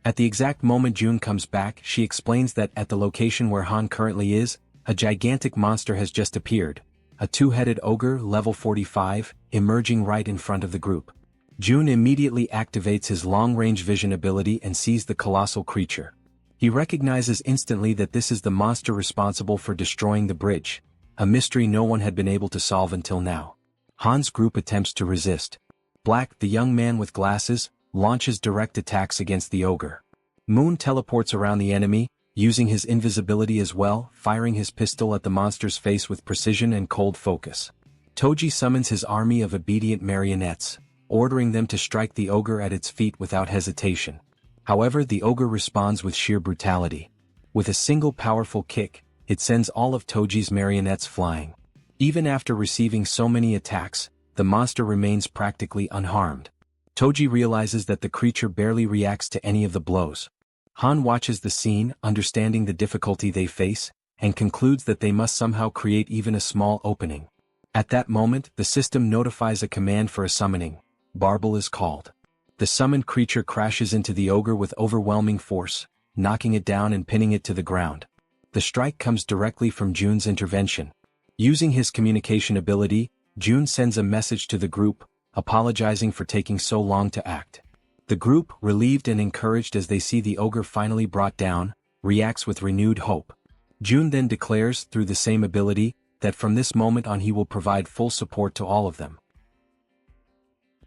At the exact moment Jun comes back, she explains that at the location where Han currently is, a gigantic monster has just appeared, a two-headed ogre level 45, emerging right in front of the group. Jun immediately activates his long-range vision ability and sees the colossal creature. He recognizes instantly that this is the monster responsible for destroying the bridge, a mystery no one had been able to solve until now. Han's group attempts to resist. Black, the young man with glasses, launches direct attacks against the ogre. Moon teleports around the enemy, using his invisibility as well, firing his pistol at the monster's face with precision and cold focus. Toji summons his army of obedient marionettes, ordering them to strike the ogre at its feet without hesitation. However, the ogre responds with sheer brutality. With a single powerful kick, it sends all of Toji's marionettes flying. Even after receiving so many attacks, the monster remains practically unharmed. Toji realizes that the creature barely reacts to any of the blows. Han watches the scene, understanding the difficulty they face, and concludes that they must somehow create even a small opening. At that moment, the system notifies a command for a summoning. Barbel is called. The summoned creature crashes into the ogre with overwhelming force, knocking it down and pinning it to the ground. The strike comes directly from Jun's intervention. Using his communication ability, Jun sends a message to the group, apologizing for taking so long to act. The group, relieved and encouraged as they see the ogre finally brought down, reacts with renewed hope. Jun then declares, through the same ability, that from this moment on he will provide full support to all of them.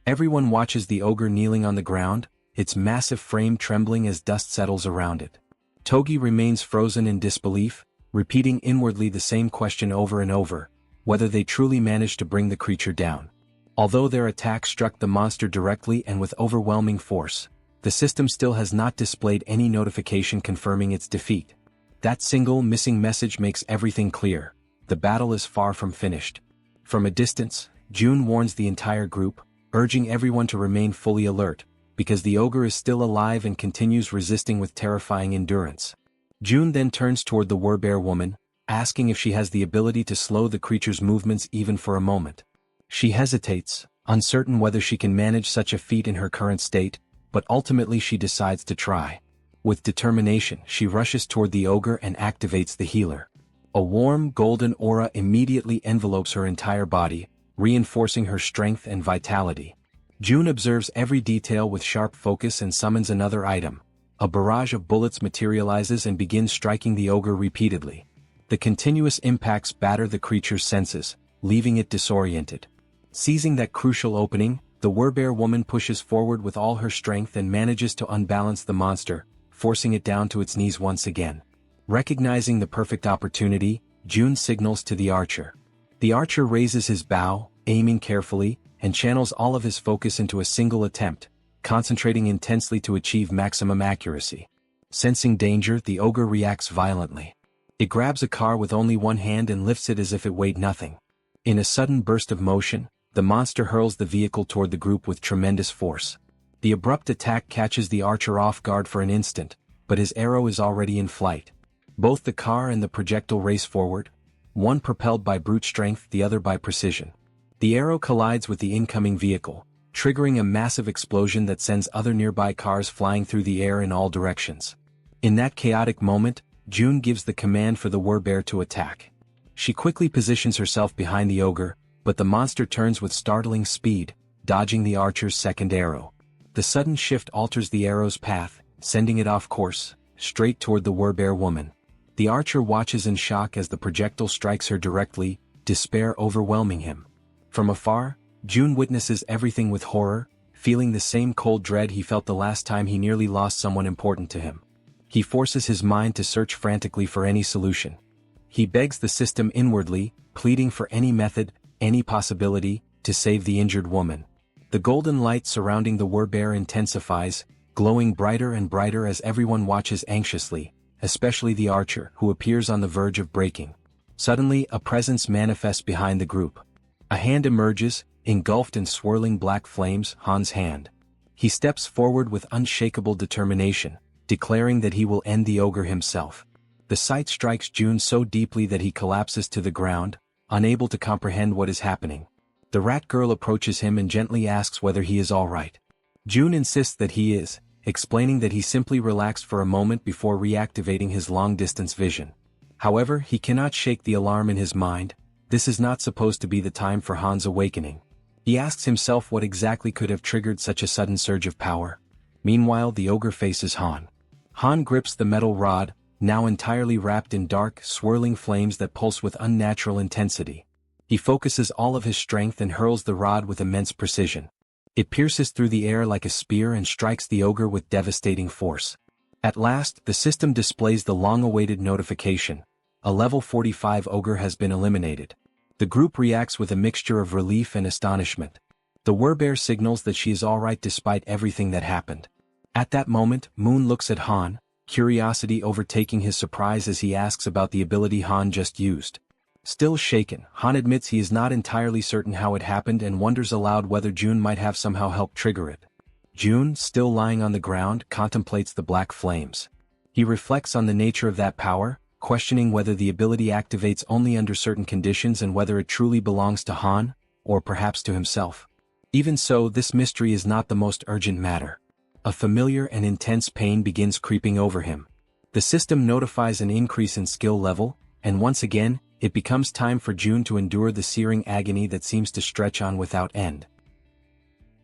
Everyone watches the ogre kneeling on the ground, its massive frame trembling as dust settles around it. Togi remains frozen in disbelief, repeating inwardly the same question over and over, whether they truly managed to bring the creature down. Although their attack struck the monster directly and with overwhelming force, the system still has not displayed any notification confirming its defeat. That single missing message makes everything clear. The battle is far from finished. From a distance, Jun warns the entire group, urging everyone to remain fully alert, because the ogre is still alive and continues resisting with terrifying endurance. Jun then turns toward the werbear woman, asking if she has the ability to slow the creature's movements even for a moment. She hesitates, uncertain whether she can manage such a feat in her current state, but ultimately she decides to try. With determination, she rushes toward the ogre and activates the healer. A warm, golden aura immediately envelopes her entire body, reinforcing her strength and vitality. Jun observes every detail with sharp focus and summons another item. A barrage of bullets materializes and begins striking the ogre repeatedly. The continuous impacts batter the creature's senses, leaving it disoriented. Seizing that crucial opening, the werbear woman pushes forward with all her strength and manages to unbalance the monster, forcing it down to its knees once again. Recognizing the perfect opportunity, Jun signals to the archer. The archer raises his bow, aiming carefully, and channels all of his focus into a single attempt, concentrating intensely to achieve maximum accuracy. Sensing danger, the ogre reacts violently. It grabs a car with only one hand and lifts it as if it weighed nothing. In a sudden burst of motion, the monster hurls the vehicle toward the group with tremendous force. The abrupt attack catches the archer off guard for an instant, but his arrow is already in flight. Both the car and the projectile race forward, one propelled by brute strength, the other by precision. The arrow collides with the incoming vehicle, triggering a massive explosion that sends other nearby cars flying through the air in all directions. In that chaotic moment, June gives the command for the werbear to attack. She quickly positions herself behind the ogre, but the monster turns with startling speed, dodging the archer's second arrow. The sudden shift alters the arrow's path, sending it off course, straight toward the werbear woman. The archer watches in shock as the projectile strikes her directly, despair overwhelming him. From afar, June witnesses everything with horror, feeling the same cold dread he felt the last time he nearly lost someone important to him. He forces his mind to search frantically for any solution. He begs the system inwardly, pleading for any method, any possibility, to save the injured woman. The golden light surrounding the werbear intensifies, glowing brighter and brighter as everyone watches anxiously, especially the archer, who appears on the verge of breaking. Suddenly, a presence manifests behind the group. A hand emerges, engulfed in swirling black flames, Han's hand. He steps forward with unshakable determination, declaring that he will end the ogre himself. The sight strikes June so deeply that he collapses to the ground, unable to comprehend what is happening. The rat girl approaches him and gently asks whether he is all right. June insists that he is, explaining that he simply relaxed for a moment before reactivating his long-distance vision. However, he cannot shake the alarm in his mind. This is not supposed to be the time for Han's awakening. He asks himself what exactly could have triggered such a sudden surge of power. Meanwhile, the ogre faces Han. Han grips the metal rod, now entirely wrapped in dark, swirling flames that pulse with unnatural intensity. He focuses all of his strength and hurls the rod with immense precision. It pierces through the air like a spear and strikes the ogre with devastating force. At last, the system displays the long-awaited notification. A level 45 ogre has been eliminated. The group reacts with a mixture of relief and astonishment. The werbear signals that she is alright despite everything that happened. At that moment, Moon looks at Han, curiosity overtaking his surprise as he asks about the ability Han just used. Still shaken, Han admits he is not entirely certain how it happened and wonders aloud whether June might have somehow helped trigger it. June, still lying on the ground, contemplates the black flames. He reflects on the nature of that power, questioning whether the ability activates only under certain conditions and whether it truly belongs to Han, or perhaps to himself. Even so, this mystery is not the most urgent matter. A familiar and intense pain begins creeping over him. The system notifies an increase in skill level, and once again, it becomes time for June to endure the searing agony that seems to stretch on without end.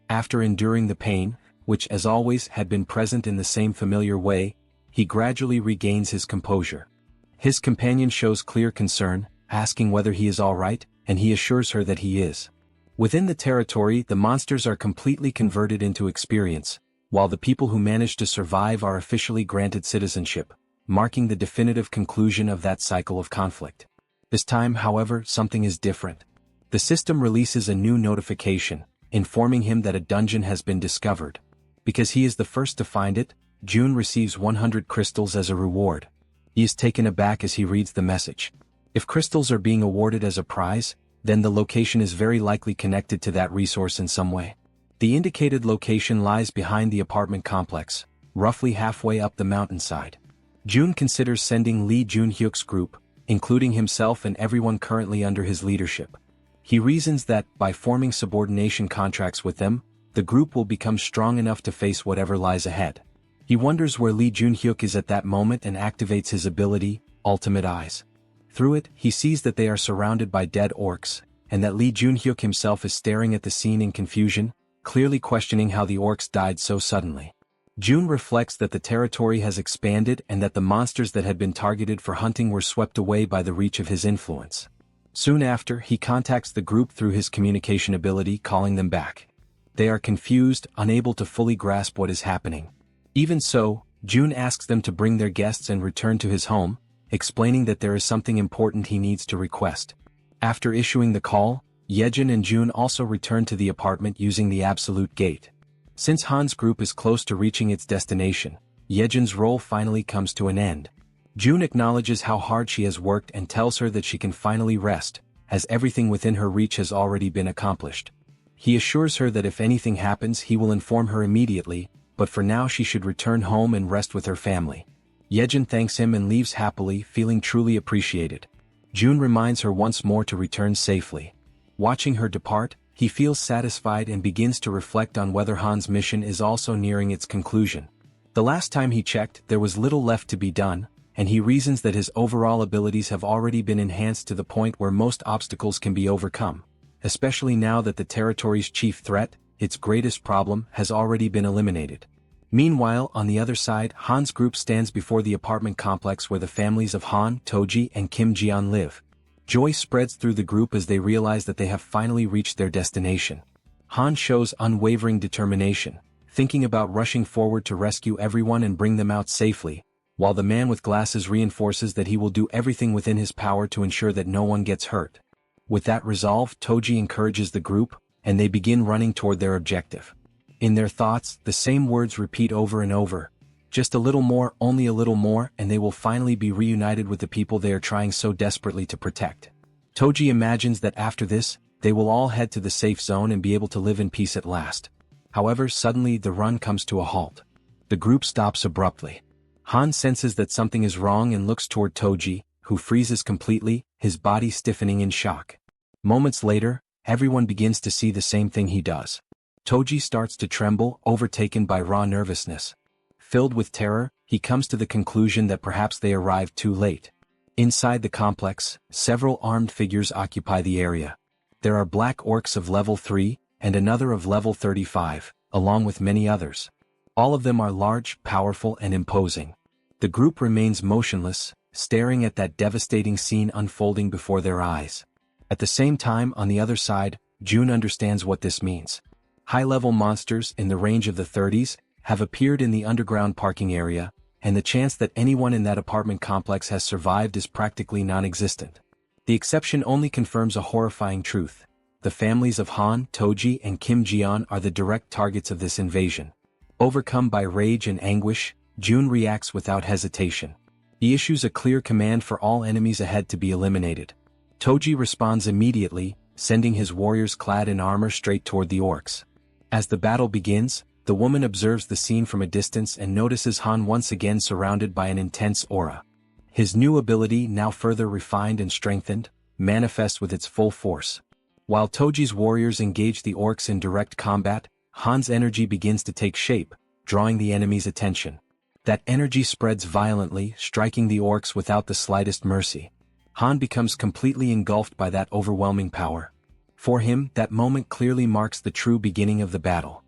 After enduring the pain, which as always had been present in the same familiar way, he gradually regains his composure. His companion shows clear concern, asking whether he is all right, and he assures her that he is. Within the territory, the monsters are completely converted into experience, while the people who manage to survive are officially granted citizenship, marking the definitive conclusion of that cycle of conflict. This time, however, something is different. The system releases a new notification, informing him that a dungeon has been discovered. Because he is the first to find it, June receives 100 crystals as a reward. He is taken aback as he reads the message. If crystals are being awarded as a prize, then the location is very likely connected to that resource in some way. The indicated location lies behind the apartment complex, roughly halfway up the mountainside. June considers sending Lee Junhyuk's group, including himself and everyone currently under his leadership. He reasons that, by forming subordination contracts with them, the group will become strong enough to face whatever lies ahead. He wonders where Lee Junhyuk is at that moment and activates his ability, Ultimate Eyes. Through it, he sees that they are surrounded by dead orcs, and that Lee Junhyuk himself is staring at the scene in confusion, clearly questioning how the orcs died so suddenly. June reflects that the territory has expanded and that the monsters that had been targeted for hunting were swept away by the reach of his influence. Soon after, he contacts the group through his communication ability, calling them back. They are confused, unable to fully grasp what is happening. Even so, June asks them to bring their guests and return to his home, explaining that there is something important he needs to request. After issuing the call, Yejin and June also return to the apartment using the Absolute Gate. Since Han's group is close to reaching its destination, Yejin's role finally comes to an end. June acknowledges how hard she has worked and tells her that she can finally rest, as everything within her reach has already been accomplished. He assures her that if anything happens he will inform her immediately, but for now she should return home and rest with her family. Yejin thanks him and leaves happily, feeling truly appreciated. June reminds her once more to return safely. Watching her depart, he feels satisfied and begins to reflect on whether Han's mission is also nearing its conclusion. The last time he checked, there was little left to be done, and he reasons that his overall abilities have already been enhanced to the point where most obstacles can be overcome, especially now that the territory's chief threat, its greatest problem, has already been eliminated. Meanwhile, on the other side, Han's group stands before the apartment complex where the families of Han, Toji, and Kim Jian live. Joy spreads through the group as they realize that they have finally reached their destination. Han shows unwavering determination, thinking about rushing forward to rescue everyone and bring them out safely, while the man with glasses reinforces that he will do everything within his power to ensure that no one gets hurt. With that resolve, Toji encourages the group, and they begin running toward their objective. In their thoughts, the same words repeat over and over. Just a little more, only a little more, and they will finally be reunited with the people they are trying so desperately to protect. Toji imagines that after this, they will all head to the safe zone and be able to live in peace at last. However, suddenly the run comes to a halt. The group stops abruptly. Han senses that something is wrong and looks toward Toji, who freezes completely, his body stiffening in shock. Moments later, everyone begins to see the same thing he does. Toji starts to tremble, overtaken by raw nervousness. Filled with terror, he comes to the conclusion that perhaps they arrived too late. Inside the complex, several armed figures occupy the area. There are black orcs of level 3, and another of level 35, along with many others. All of them are large, powerful, and imposing. The group remains motionless, staring at that devastating scene unfolding before their eyes. At the same time, on the other side, June understands what this means. High-level monsters in the range of the 30s have appeared in the underground parking area, and the chance that anyone in that apartment complex has survived is practically non-existent. The exception only confirms a horrifying truth. The families of Han, Toji, and Kim Jian are the direct targets of this invasion. Overcome by rage and anguish, June reacts without hesitation. He issues a clear command for all enemies ahead to be eliminated. Toji responds immediately, sending his warriors clad in armor straight toward the orcs. As the battle begins, the woman observes the scene from a distance and notices Han once again surrounded by an intense aura. His new ability, now further refined and strengthened, manifests with its full force. While Toji's warriors engage the orcs in direct combat, Han's energy begins to take shape, drawing the enemy's attention. That energy spreads violently, striking the orcs without the slightest mercy. Han becomes completely engulfed by that overwhelming power. For him, that moment clearly marks the true beginning of the battle.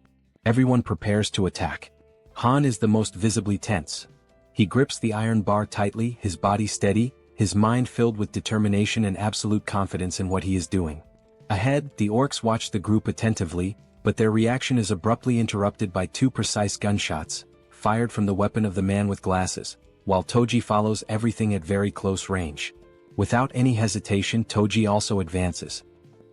Everyone prepares to attack. Han is the most visibly tense. He grips the iron bar tightly, his body steady, his mind filled with determination and absolute confidence in what he is doing. Ahead, the orcs watch the group attentively, but their reaction is abruptly interrupted by two precise gunshots, fired from the weapon of the man with glasses, while Toji follows everything at very close range. Without any hesitation, Toji also advances.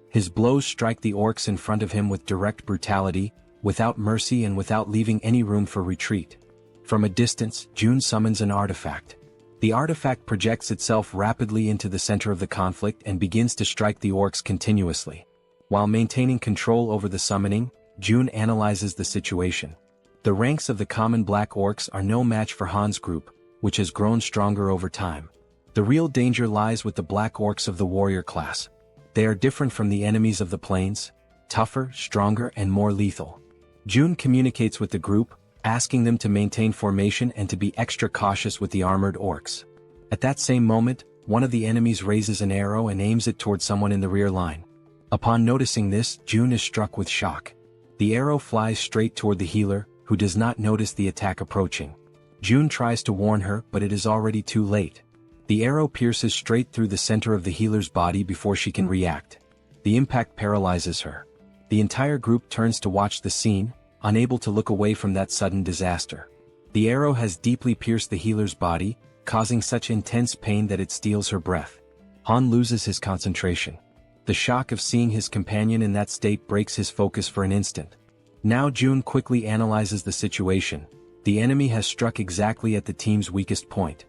His blows strike the orcs in front of him with direct brutality, without mercy and without leaving any room for retreat. From a distance, June summons an artifact. The artifact projects itself rapidly into the center of the conflict and begins to strike the orcs continuously. While maintaining control over the summoning, June analyzes the situation. The ranks of the common black orcs are no match for Han's group, which has grown stronger over time. The real danger lies with the black orcs of the warrior class. They are different from the enemies of the plains, tougher, stronger, and more lethal. June communicates with the group, asking them to maintain formation and to be extra cautious with the armored orcs. At that same moment, one of the enemies raises an arrow and aims it toward someone in the rear line. Upon noticing this, June is struck with shock. The arrow flies straight toward the healer, who does not notice the attack approaching. June tries to warn her, but it is already too late. The arrow pierces straight through the center of the healer's body before she can react. The impact paralyzes her. The entire group turns to watch the scene, unable to look away from that sudden disaster. The arrow has deeply pierced the healer's body, causing such intense pain that it steals her breath. Han loses his concentration. The shock of seeing his companion in that state breaks his focus for an instant. Now June quickly analyzes the situation. The enemy has struck exactly at the team's weakest point.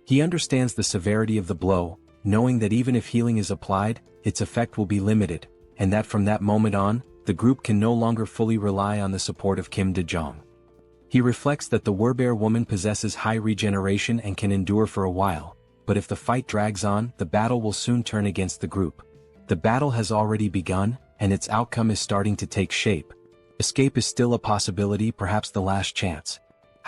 He understands the severity of the blow, knowing that even if healing is applied, its effect will be limited, and that from that moment on, the group can no longer fully rely on the support of Kim De-jong. He reflects that the Werbear woman possesses high regeneration and can endure for a while, but if the fight drags on, the battle will soon turn against the group. The battle has already begun, and its outcome is starting to take shape. Escape is still a possibility, perhaps the last chance.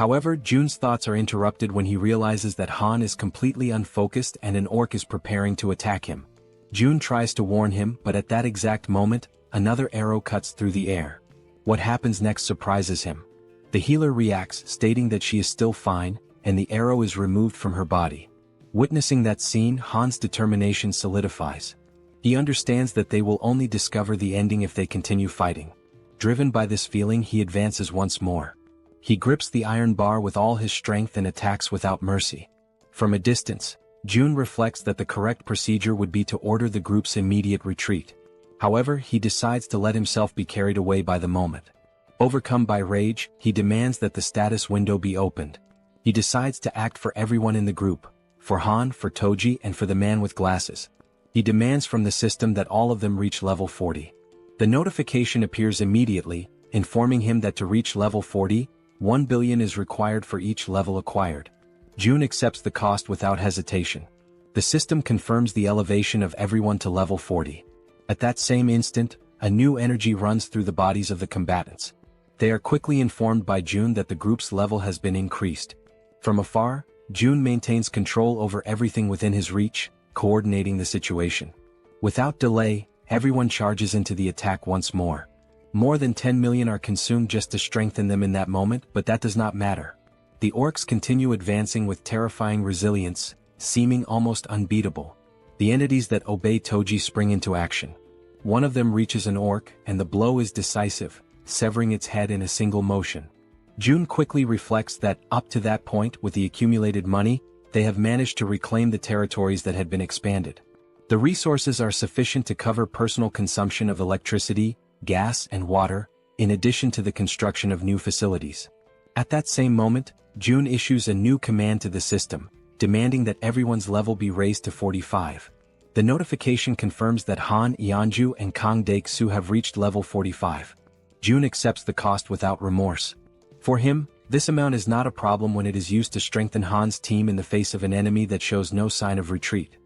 However, Jun's thoughts are interrupted when he realizes that Han is completely unfocused and an orc is preparing to attack him. Jun tries to warn him, but at that exact moment, another arrow cuts through the air. What happens next surprises him. The healer reacts, stating that she is still fine, and the arrow is removed from her body. Witnessing that scene, Han's determination solidifies. He understands that they will only discover the ending if they continue fighting. Driven by this feeling, he advances once more. He grips the iron bar with all his strength and attacks without mercy. From a distance, Jun reflects that the correct procedure would be to order the group's immediate retreat. However, he decides to let himself be carried away by the moment. Overcome by rage, he demands that the status window be opened. He decides to act for everyone in the group, for Han, for Toji, and for the man with glasses. He demands from the system that all of them reach level 40. The notification appears immediately, informing him that to reach level 40, 1 billion is required for each level acquired. Jun accepts the cost without hesitation. The system confirms the elevation of everyone to level 40. At that same instant, a new energy runs through the bodies of the combatants. They are quickly informed by Jun that the group's level has been increased. From afar, Jun maintains control over everything within his reach, coordinating the situation. Without delay, everyone charges into the attack once more. More than 10 million are consumed just to strengthen them in that moment, but that does not matter. The orcs continue advancing with terrifying resilience, seeming almost unbeatable. The entities that obey Toji spring into action. One of them reaches an orc, and the blow is decisive, severing its head in a single motion. Jun quickly reflects that, up to that point, with the accumulated money, they have managed to reclaim the territories that had been expanded. The resources are sufficient to cover personal consumption of electricity, gas, and water, in addition to the construction of new facilities. At that same moment, Jun issues a new command to the system, demanding that everyone's level be raised to 45. The notification confirms that Han Yeonju and Kang Daek-soo have reached level 45. Jun accepts the cost without remorse. For him, this amount is not a problem when it is used to strengthen Han's team in the face of an enemy that shows no sign of retreat.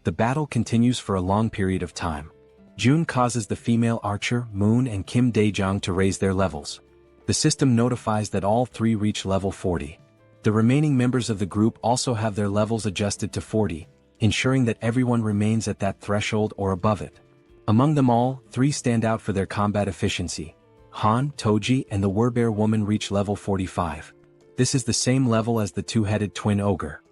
The battle continues for a long period of time. Jun causes the female archer, Moon, and Kim De-jong to raise their levels. The system notifies that all three reach level 40. The remaining members of the group also have their levels adjusted to 40, ensuring that everyone remains at that threshold or above it. Among them all, three stand out for their combat efficiency. Han, Toji, and the Werbear woman reach level 45. This is the same level as the two-headed twin ogre.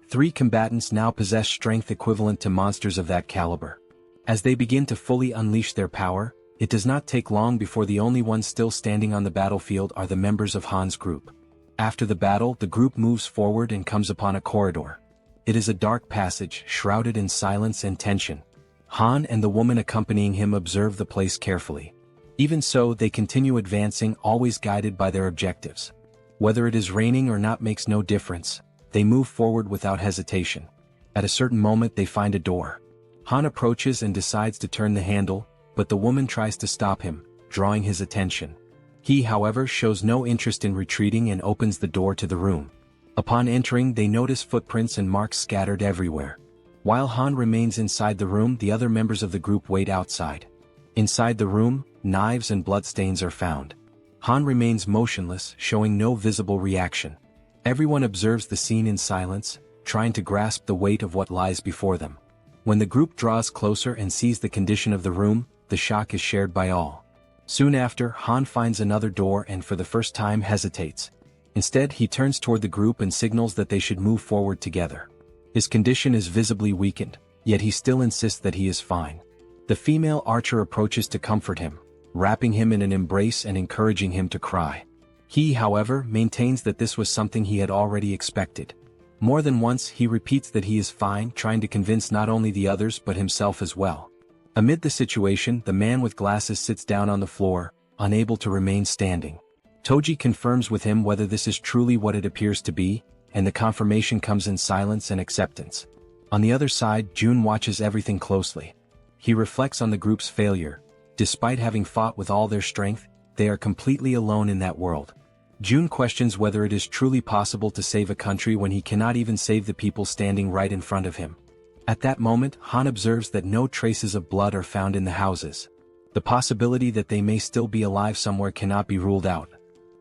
Three combatants now possess strength equivalent to monsters of that caliber. As they begin to fully unleash their power, it does not take long before the only ones still standing on the battlefield are the members of Han's group. After the battle, the group moves forward and comes upon a corridor. It is a dark passage, shrouded in silence and tension. Han and the woman accompanying him observe the place carefully. Even so, they continue advancing, always guided by their objectives. Whether it is raining or not makes no difference. They move forward without hesitation. At a certain moment, they find a door. Han approaches and decides to turn the handle, but the woman tries to stop him, drawing his attention. He, however, shows no interest in retreating and opens the door to the room. Upon entering, they notice footprints and marks scattered everywhere. While Han remains inside the room, the other members of the group wait outside. Inside the room, knives and bloodstains are found. Han remains motionless, showing no visible reaction. Everyone observes the scene in silence, trying to grasp the weight of what lies before them. When the group draws closer and sees the condition of the room, the shock is shared by all. Soon after, Han finds another door and for the first time hesitates. Instead, he turns toward the group and signals that they should move forward together. His condition is visibly weakened, yet he still insists that he is fine. The female archer approaches to comfort him, wrapping him in an embrace and encouraging him to cry. He, however, maintains that this was something he had already expected. More than once, he repeats that he is fine, trying to convince not only the others but himself as well. Amid the situation, the man with glasses sits down on the floor, unable to remain standing. Toji confirms with him whether this is truly what it appears to be, and the confirmation comes in silence and acceptance. On the other side, Jun watches everything closely. He reflects on the group's failure. Despite having fought with all their strength, they are completely alone in that world. Jun questions whether it is truly possible to save a country when he cannot even save the people standing right in front of him. At that moment, Han observes that no traces of blood are found in the houses. The possibility that they may still be alive somewhere cannot be ruled out.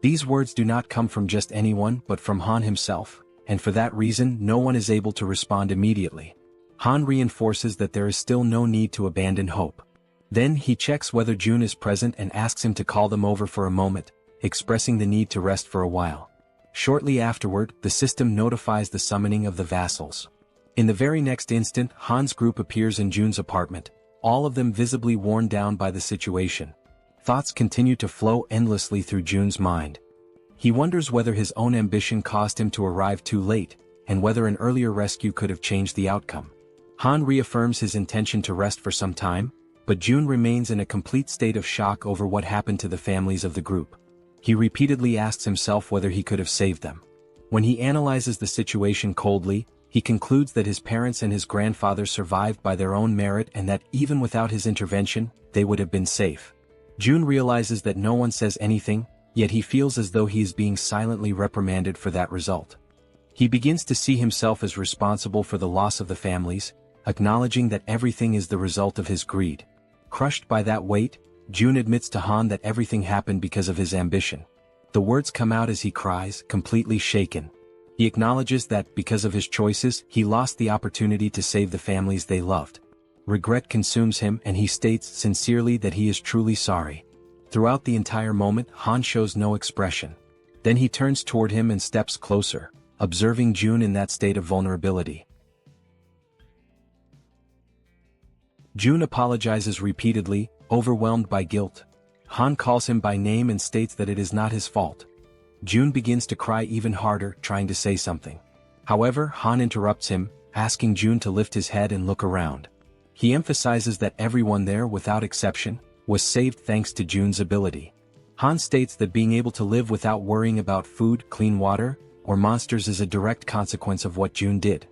These words do not come from just anyone but from Han himself, and for that reason no one is able to respond immediately. Han reinforces that there is still no need to abandon hope. Then he checks whether Jun is present and asks him to call them over for a moment, expressing the need to rest for a while. Shortly afterward, the system notifies the summoning of the vassals. In the very next instant, Han's group appears in Jun's apartment, all of them visibly worn down by the situation. Thoughts continue to flow endlessly through Jun's mind. He wonders whether his own ambition caused him to arrive too late, and whether an earlier rescue could have changed the outcome. Han reaffirms his intention to rest for some time, but Jun remains in a complete state of shock over what happened to the families of the group. He repeatedly asks himself whether he could have saved them. When he analyzes the situation coldly, he concludes that his parents and his grandfather survived by their own merit and that even without his intervention, they would have been safe. Jun realizes that no one says anything, yet he feels as though he is being silently reprimanded for that result. He begins to see himself as responsible for the loss of the families, acknowledging that everything is the result of his greed. Crushed by that weight, Jun admits to Han that everything happened because of his ambition. The words come out as he cries, completely shaken. He acknowledges that, because of his choices, he lost the opportunity to save the families they loved. Regret consumes him and he states sincerely that he is truly sorry. Throughout the entire moment, Han shows no expression. Then he turns toward him and steps closer, observing Jun in that state of vulnerability. Jun apologizes repeatedly, overwhelmed by guilt. Han calls him by name and states that it is not his fault. Jun begins to cry even harder, trying to say something. However, Han interrupts him, asking Jun to lift his head and look around. He emphasizes that everyone there, without exception, was saved thanks to Jun's ability. Han states that being able to live without worrying about food, clean water, or monsters is a direct consequence of what Jun did.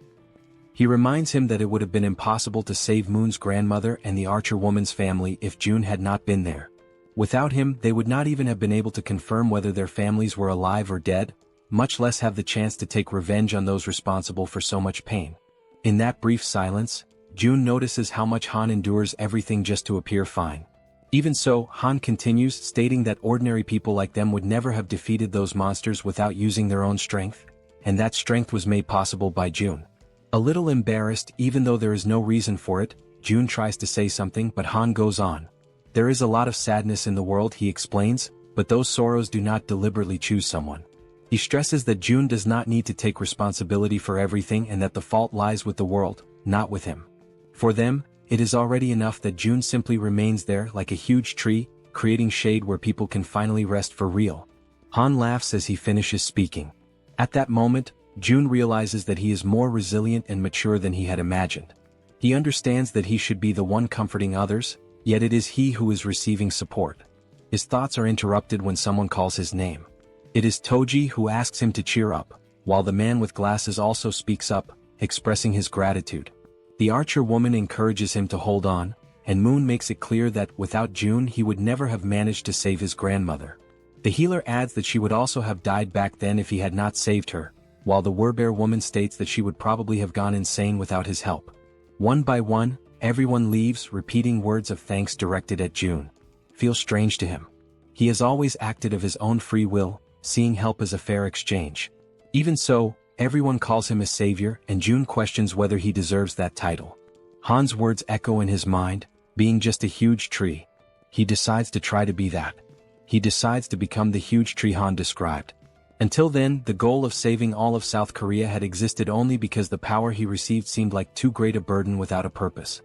He reminds him that it would have been impossible to save Moon's grandmother and the Archer woman's family if Jun had not been there. Without him, they would not even have been able to confirm whether their families were alive or dead, much less have the chance to take revenge on those responsible for so much pain. In that brief silence, Jun notices how much Han endures everything just to appear fine. Even so, Han continues, stating that ordinary people like them would never have defeated those monsters without using their own strength, and that strength was made possible by Jun. A little embarrassed, even though there is no reason for it, Jun tries to say something but Han goes on. There is a lot of sadness in the world, he explains, but those sorrows do not deliberately choose someone. He stresses that Jun does not need to take responsibility for everything and that the fault lies with the world, not with him. For them, it is already enough that Jun simply remains there like a huge tree, creating shade where people can finally rest for real. Han laughs as he finishes speaking. At that moment, Jun realizes that he is more resilient and mature than he had imagined. He understands that he should be the one comforting others, yet it is he who is receiving support. His thoughts are interrupted when someone calls his name. It is Toji who asks him to cheer up, while the man with glasses also speaks up, expressing his gratitude. The Archer woman encourages him to hold on, and Moon makes it clear that without Jun he would never have managed to save his grandmother. The healer adds that she would also have died back then if he had not saved her, while the Werbear woman states that she would probably have gone insane without his help. One by one, everyone leaves, repeating words of thanks directed at Jun. Feels strange to him. He has always acted of his own free will, seeing help as a fair exchange. Even so, everyone calls him a savior and Jun questions whether he deserves that title. Han's words echo in his mind, being just a huge tree. He decides to try to be that. He decides to become the huge tree Han described. Until then, the goal of saving all of South Korea had existed only because the power he received seemed like too great a burden without a purpose.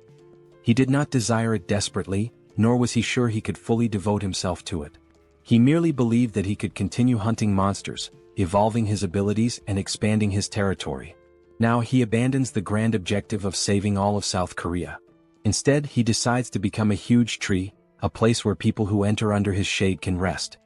He did not desire it desperately, nor was he sure he could fully devote himself to it. He merely believed that he could continue hunting monsters, evolving his abilities and expanding his territory. Now he abandons the grand objective of saving all of South Korea. Instead, he decides to become a huge tree, a place where people who enter under his shade can rest.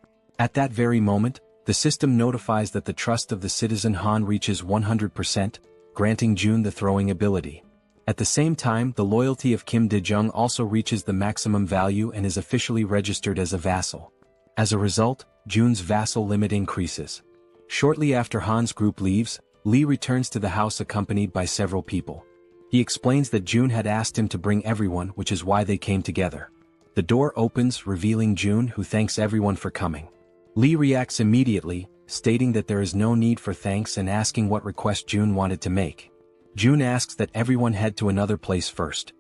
At that very moment, the system notifies that the trust of the citizen Han reaches 100%, granting June the throwing ability. At the same time, the loyalty of Kim De-jung also reaches the maximum value and is officially registered as a vassal. As a result, June's vassal limit increases. Shortly after Han's group leaves, Lee returns to the house accompanied by several people. He explains that June had asked him to bring everyone, which is why they came together. The door opens, revealing June, who thanks everyone for coming. Lee reacts immediately, stating that there is no need for thanks and asking what request June wanted to make. June asks that everyone head to another place first.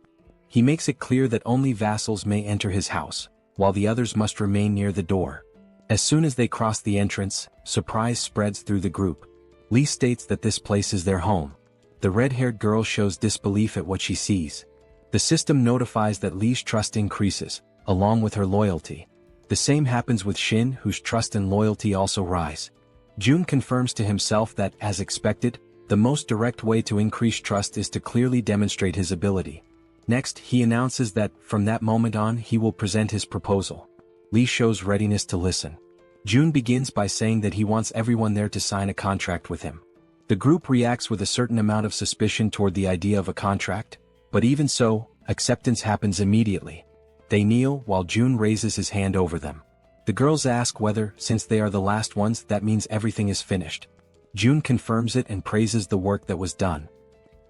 He makes it clear that only vassals may enter his house, while the others must remain near the door. As soon as they cross the entrance, surprise spreads through the group. Lee states that this place is their home. The red-haired girl shows disbelief at what she sees. The system notifies that Lee's trust increases, along with her loyalty. The same happens with Shin, whose trust and loyalty also rise. June confirms to himself that, as expected, the most direct way to increase trust is to clearly demonstrate his ability. Next, he announces that, from that moment on, he will present his proposal. Lee shows readiness to listen. June begins by saying that he wants everyone there to sign a contract with him. The group reacts with a certain amount of suspicion toward the idea of a contract, but even so, acceptance happens immediately. They kneel while June raises his hand over them. The girls ask whether, since they are the last ones, that means everything is finished. June confirms it and praises the work that was done.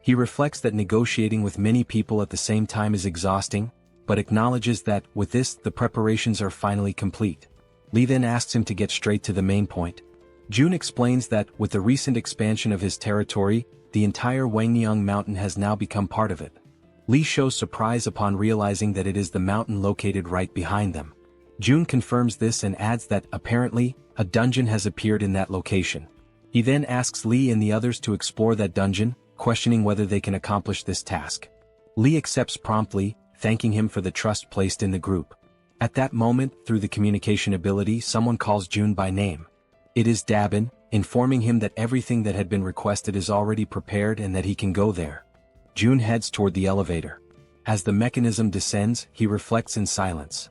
He reflects that negotiating with many people at the same time is exhausting, but acknowledges that, with this, the preparations are finally complete. Lee then asks him to get straight to the main point. June explains that, with the recent expansion of his territory, the entire Wangnyang mountain has now become part of it. Lee shows surprise upon realizing that it is the mountain located right behind them. June confirms this and adds that, apparently, a dungeon has appeared in that location. He then asks Lee and the others to explore that dungeon, questioning whether they can accomplish this task. Lee accepts promptly, thanking him for the trust placed in the group. At that moment, through the communication ability, someone calls June by name. It is Dabin, informing him that everything that had been requested is already prepared and that he can go there. June heads toward the elevator. As the mechanism descends, he reflects in silence.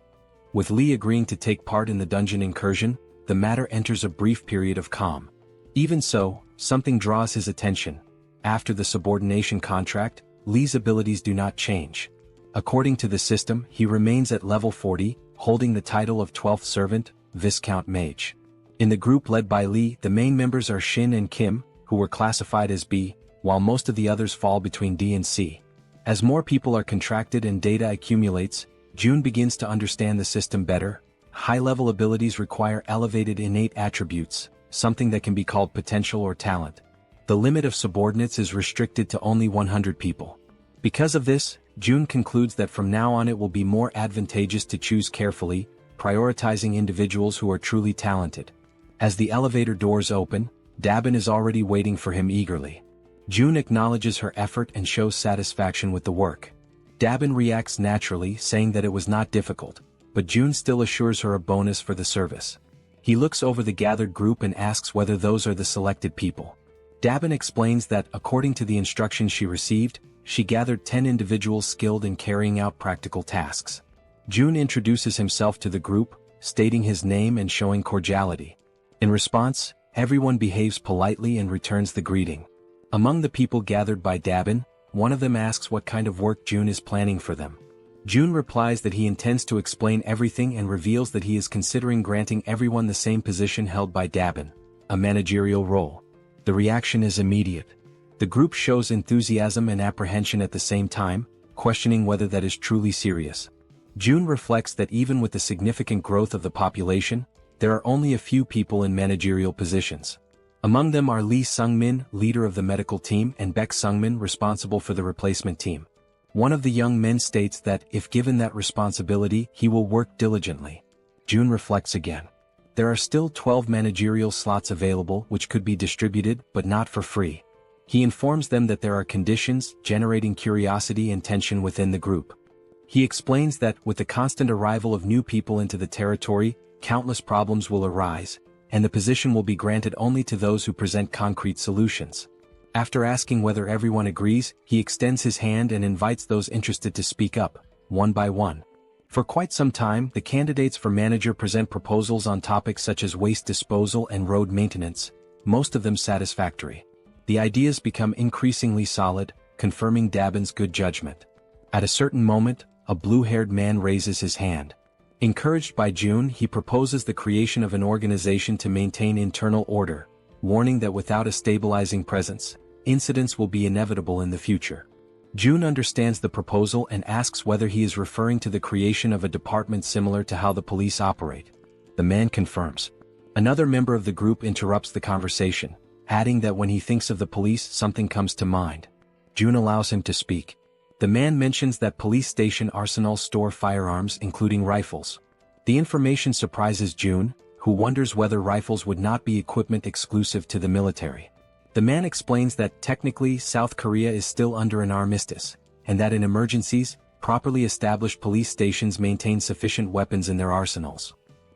With Lee agreeing to take part in the dungeon incursion, the matter enters a brief period of calm. Even so, something draws his attention. After the subordination contract, Lee's abilities do not change. According to the system, he remains at level 40, holding the title of 12th Servant, Viscount Mage. In the group led by Lee, the main members are Shin and Kim, who were classified as B, while most of the others fall between D and C. As more people are contracted and data accumulates, June begins to understand the system better. High-level abilities require elevated innate attributes, something that can be called potential or talent. The limit of subordinates is restricted to only 100 people. Because of this, June concludes that from now on it will be more advantageous to choose carefully, prioritizing individuals who are truly talented. As the elevator doors open, Dabin is already waiting for him eagerly. June acknowledges her effort and shows satisfaction with the work. Dabin reacts naturally, saying that it was not difficult, but June still assures her a bonus for the service. He looks over the gathered group and asks whether those are the selected people. Dabin explains that, according to the instructions she received, she gathered 10 individuals skilled in carrying out practical tasks. June introduces himself to the group, stating his name and showing cordiality. In response, everyone behaves politely and returns the greeting. Among the people gathered by Dabin, one of them asks what kind of work June is planning for them. June replies that he intends to explain everything and reveals that he is considering granting everyone the same position held by Dabin, a managerial role. The reaction is immediate. The group shows enthusiasm and apprehension at the same time, questioning whether that is truly serious. June reflects that even with the significant growth of the population, there are only a few people in managerial positions. Among them are Lee Sungmin, leader of the medical team, and Baek Sungmin, responsible for the replacement team. One of the young men states that, if given that responsibility, he will work diligently. June reflects again. There are still 12 managerial slots available which could be distributed, but not for free. He informs them that there are conditions, generating curiosity and tension within the group. He explains that, with the constant arrival of new people into the territory, countless problems will arise, and the position will be granted only to those who present concrete solutions. After asking whether everyone agrees, he extends his hand and invites those interested to speak up, one by one. For quite some time, the candidates for manager present proposals on topics such as waste disposal and road maintenance, most of them satisfactory. The ideas become increasingly solid, confirming Dabin's good judgment. At a certain moment, a blue-haired man raises his hand. Encouraged by June, he proposes the creation of an organization to maintain internal order, warning that without a stabilizing presence, incidents will be inevitable in the future. June understands the proposal and asks whether he is referring to the creation of a department similar to how the police operate. The man confirms. Another member of the group interrupts the conversation, adding that when he thinks of the police, something comes to mind. June allows him to speak. The man mentions that police station arsenals store firearms including rifles. The information surprises June, who wonders whether rifles would not be equipment exclusive to the military. The man explains that technically South Korea is still under an armistice, and that in emergencies, properly established police stations maintain sufficient weapons in their arsenals.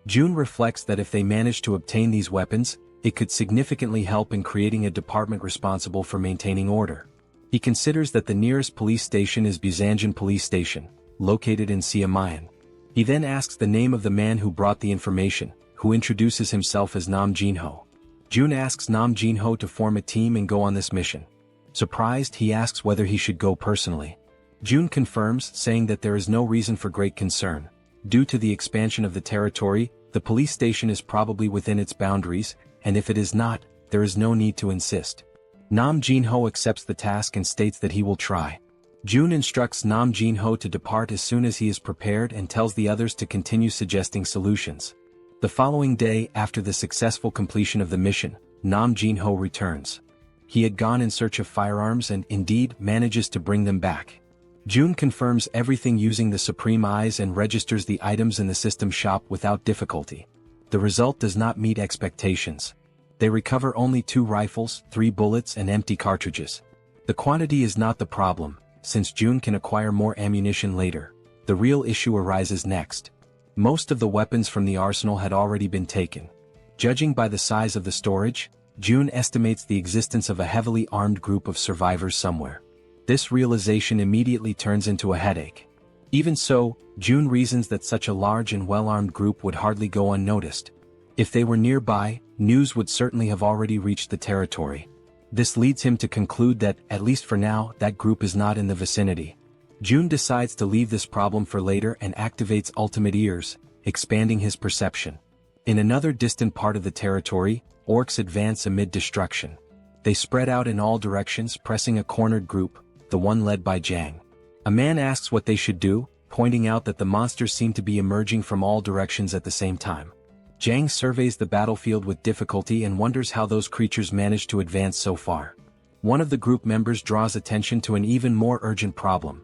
June reflects that if they manage to obtain these weapons, it could significantly help in creating a department responsible for maintaining order. He considers that the nearest police station is Busanjan Police Station, located in Siamayan. He then asks the name of the man who brought the information, who introduces himself as Nam Jinho. June asks Nam Jinho to form a team and go on this mission. Surprised, he asks whether he should go personally. June confirms, saying that there is no reason for great concern. Due to the expansion of the territory, the police station is probably within its boundaries, and if it is not, there is no need to insist. Nam Jinho accepts the task and states that he will try. June instructs Nam Jinho to depart as soon as he is prepared and tells the others to continue suggesting solutions. The following day, after the successful completion of the mission, Nam Jinho returns. He had gone in search of firearms and, indeed, manages to bring them back. June confirms everything using the Supreme Eyes and registers the items in the system shop without difficulty. The result does not meet expectations. They recover only 2 rifles, 3 bullets and empty cartridges. The quantity is not the problem, since June can acquire more ammunition later. The real issue arises next. Most of the weapons from the arsenal had already been taken. Judging by the size of the storage, June estimates the existence of a heavily armed group of survivors somewhere. This realization immediately turns into a headache. Even so, June reasons that such a large and well-armed group would hardly go unnoticed. If they were nearby, news would certainly have already reached the territory. This leads him to conclude that, at least for now, that group is not in the vicinity. June decides to leave this problem for later and activates Ultimate Ears, expanding his perception. In another distant part of the territory, orcs advance amid destruction. They spread out in all directions, pressing a cornered group, the one led by Jang. A man asks what they should do, pointing out that the monsters seem to be emerging from all directions at the same time. Jang surveys the battlefield with difficulty and wonders how those creatures managed to advance so far. One of the group members draws attention to an even more urgent problem.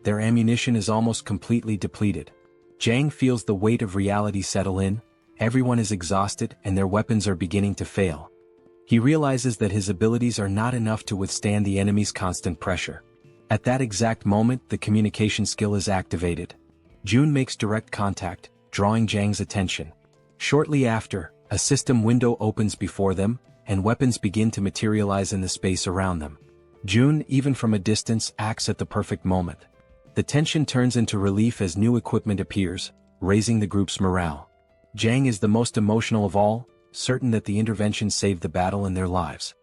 Their ammunition is almost completely depleted. Jang feels the weight of reality settle in, everyone is exhausted and their weapons are beginning to fail. He realizes that his abilities are not enough to withstand the enemy's constant pressure. At that exact moment, the communication skill is activated. June makes direct contact, drawing Jang's attention. Shortly after, a system window opens before them, and weapons begin to materialize in the space around them. June, even from a distance, acts at the perfect moment. The tension turns into relief as new equipment appears, raising the group's morale. Jang is the most emotional of all, certain that the intervention saved the battle and their lives.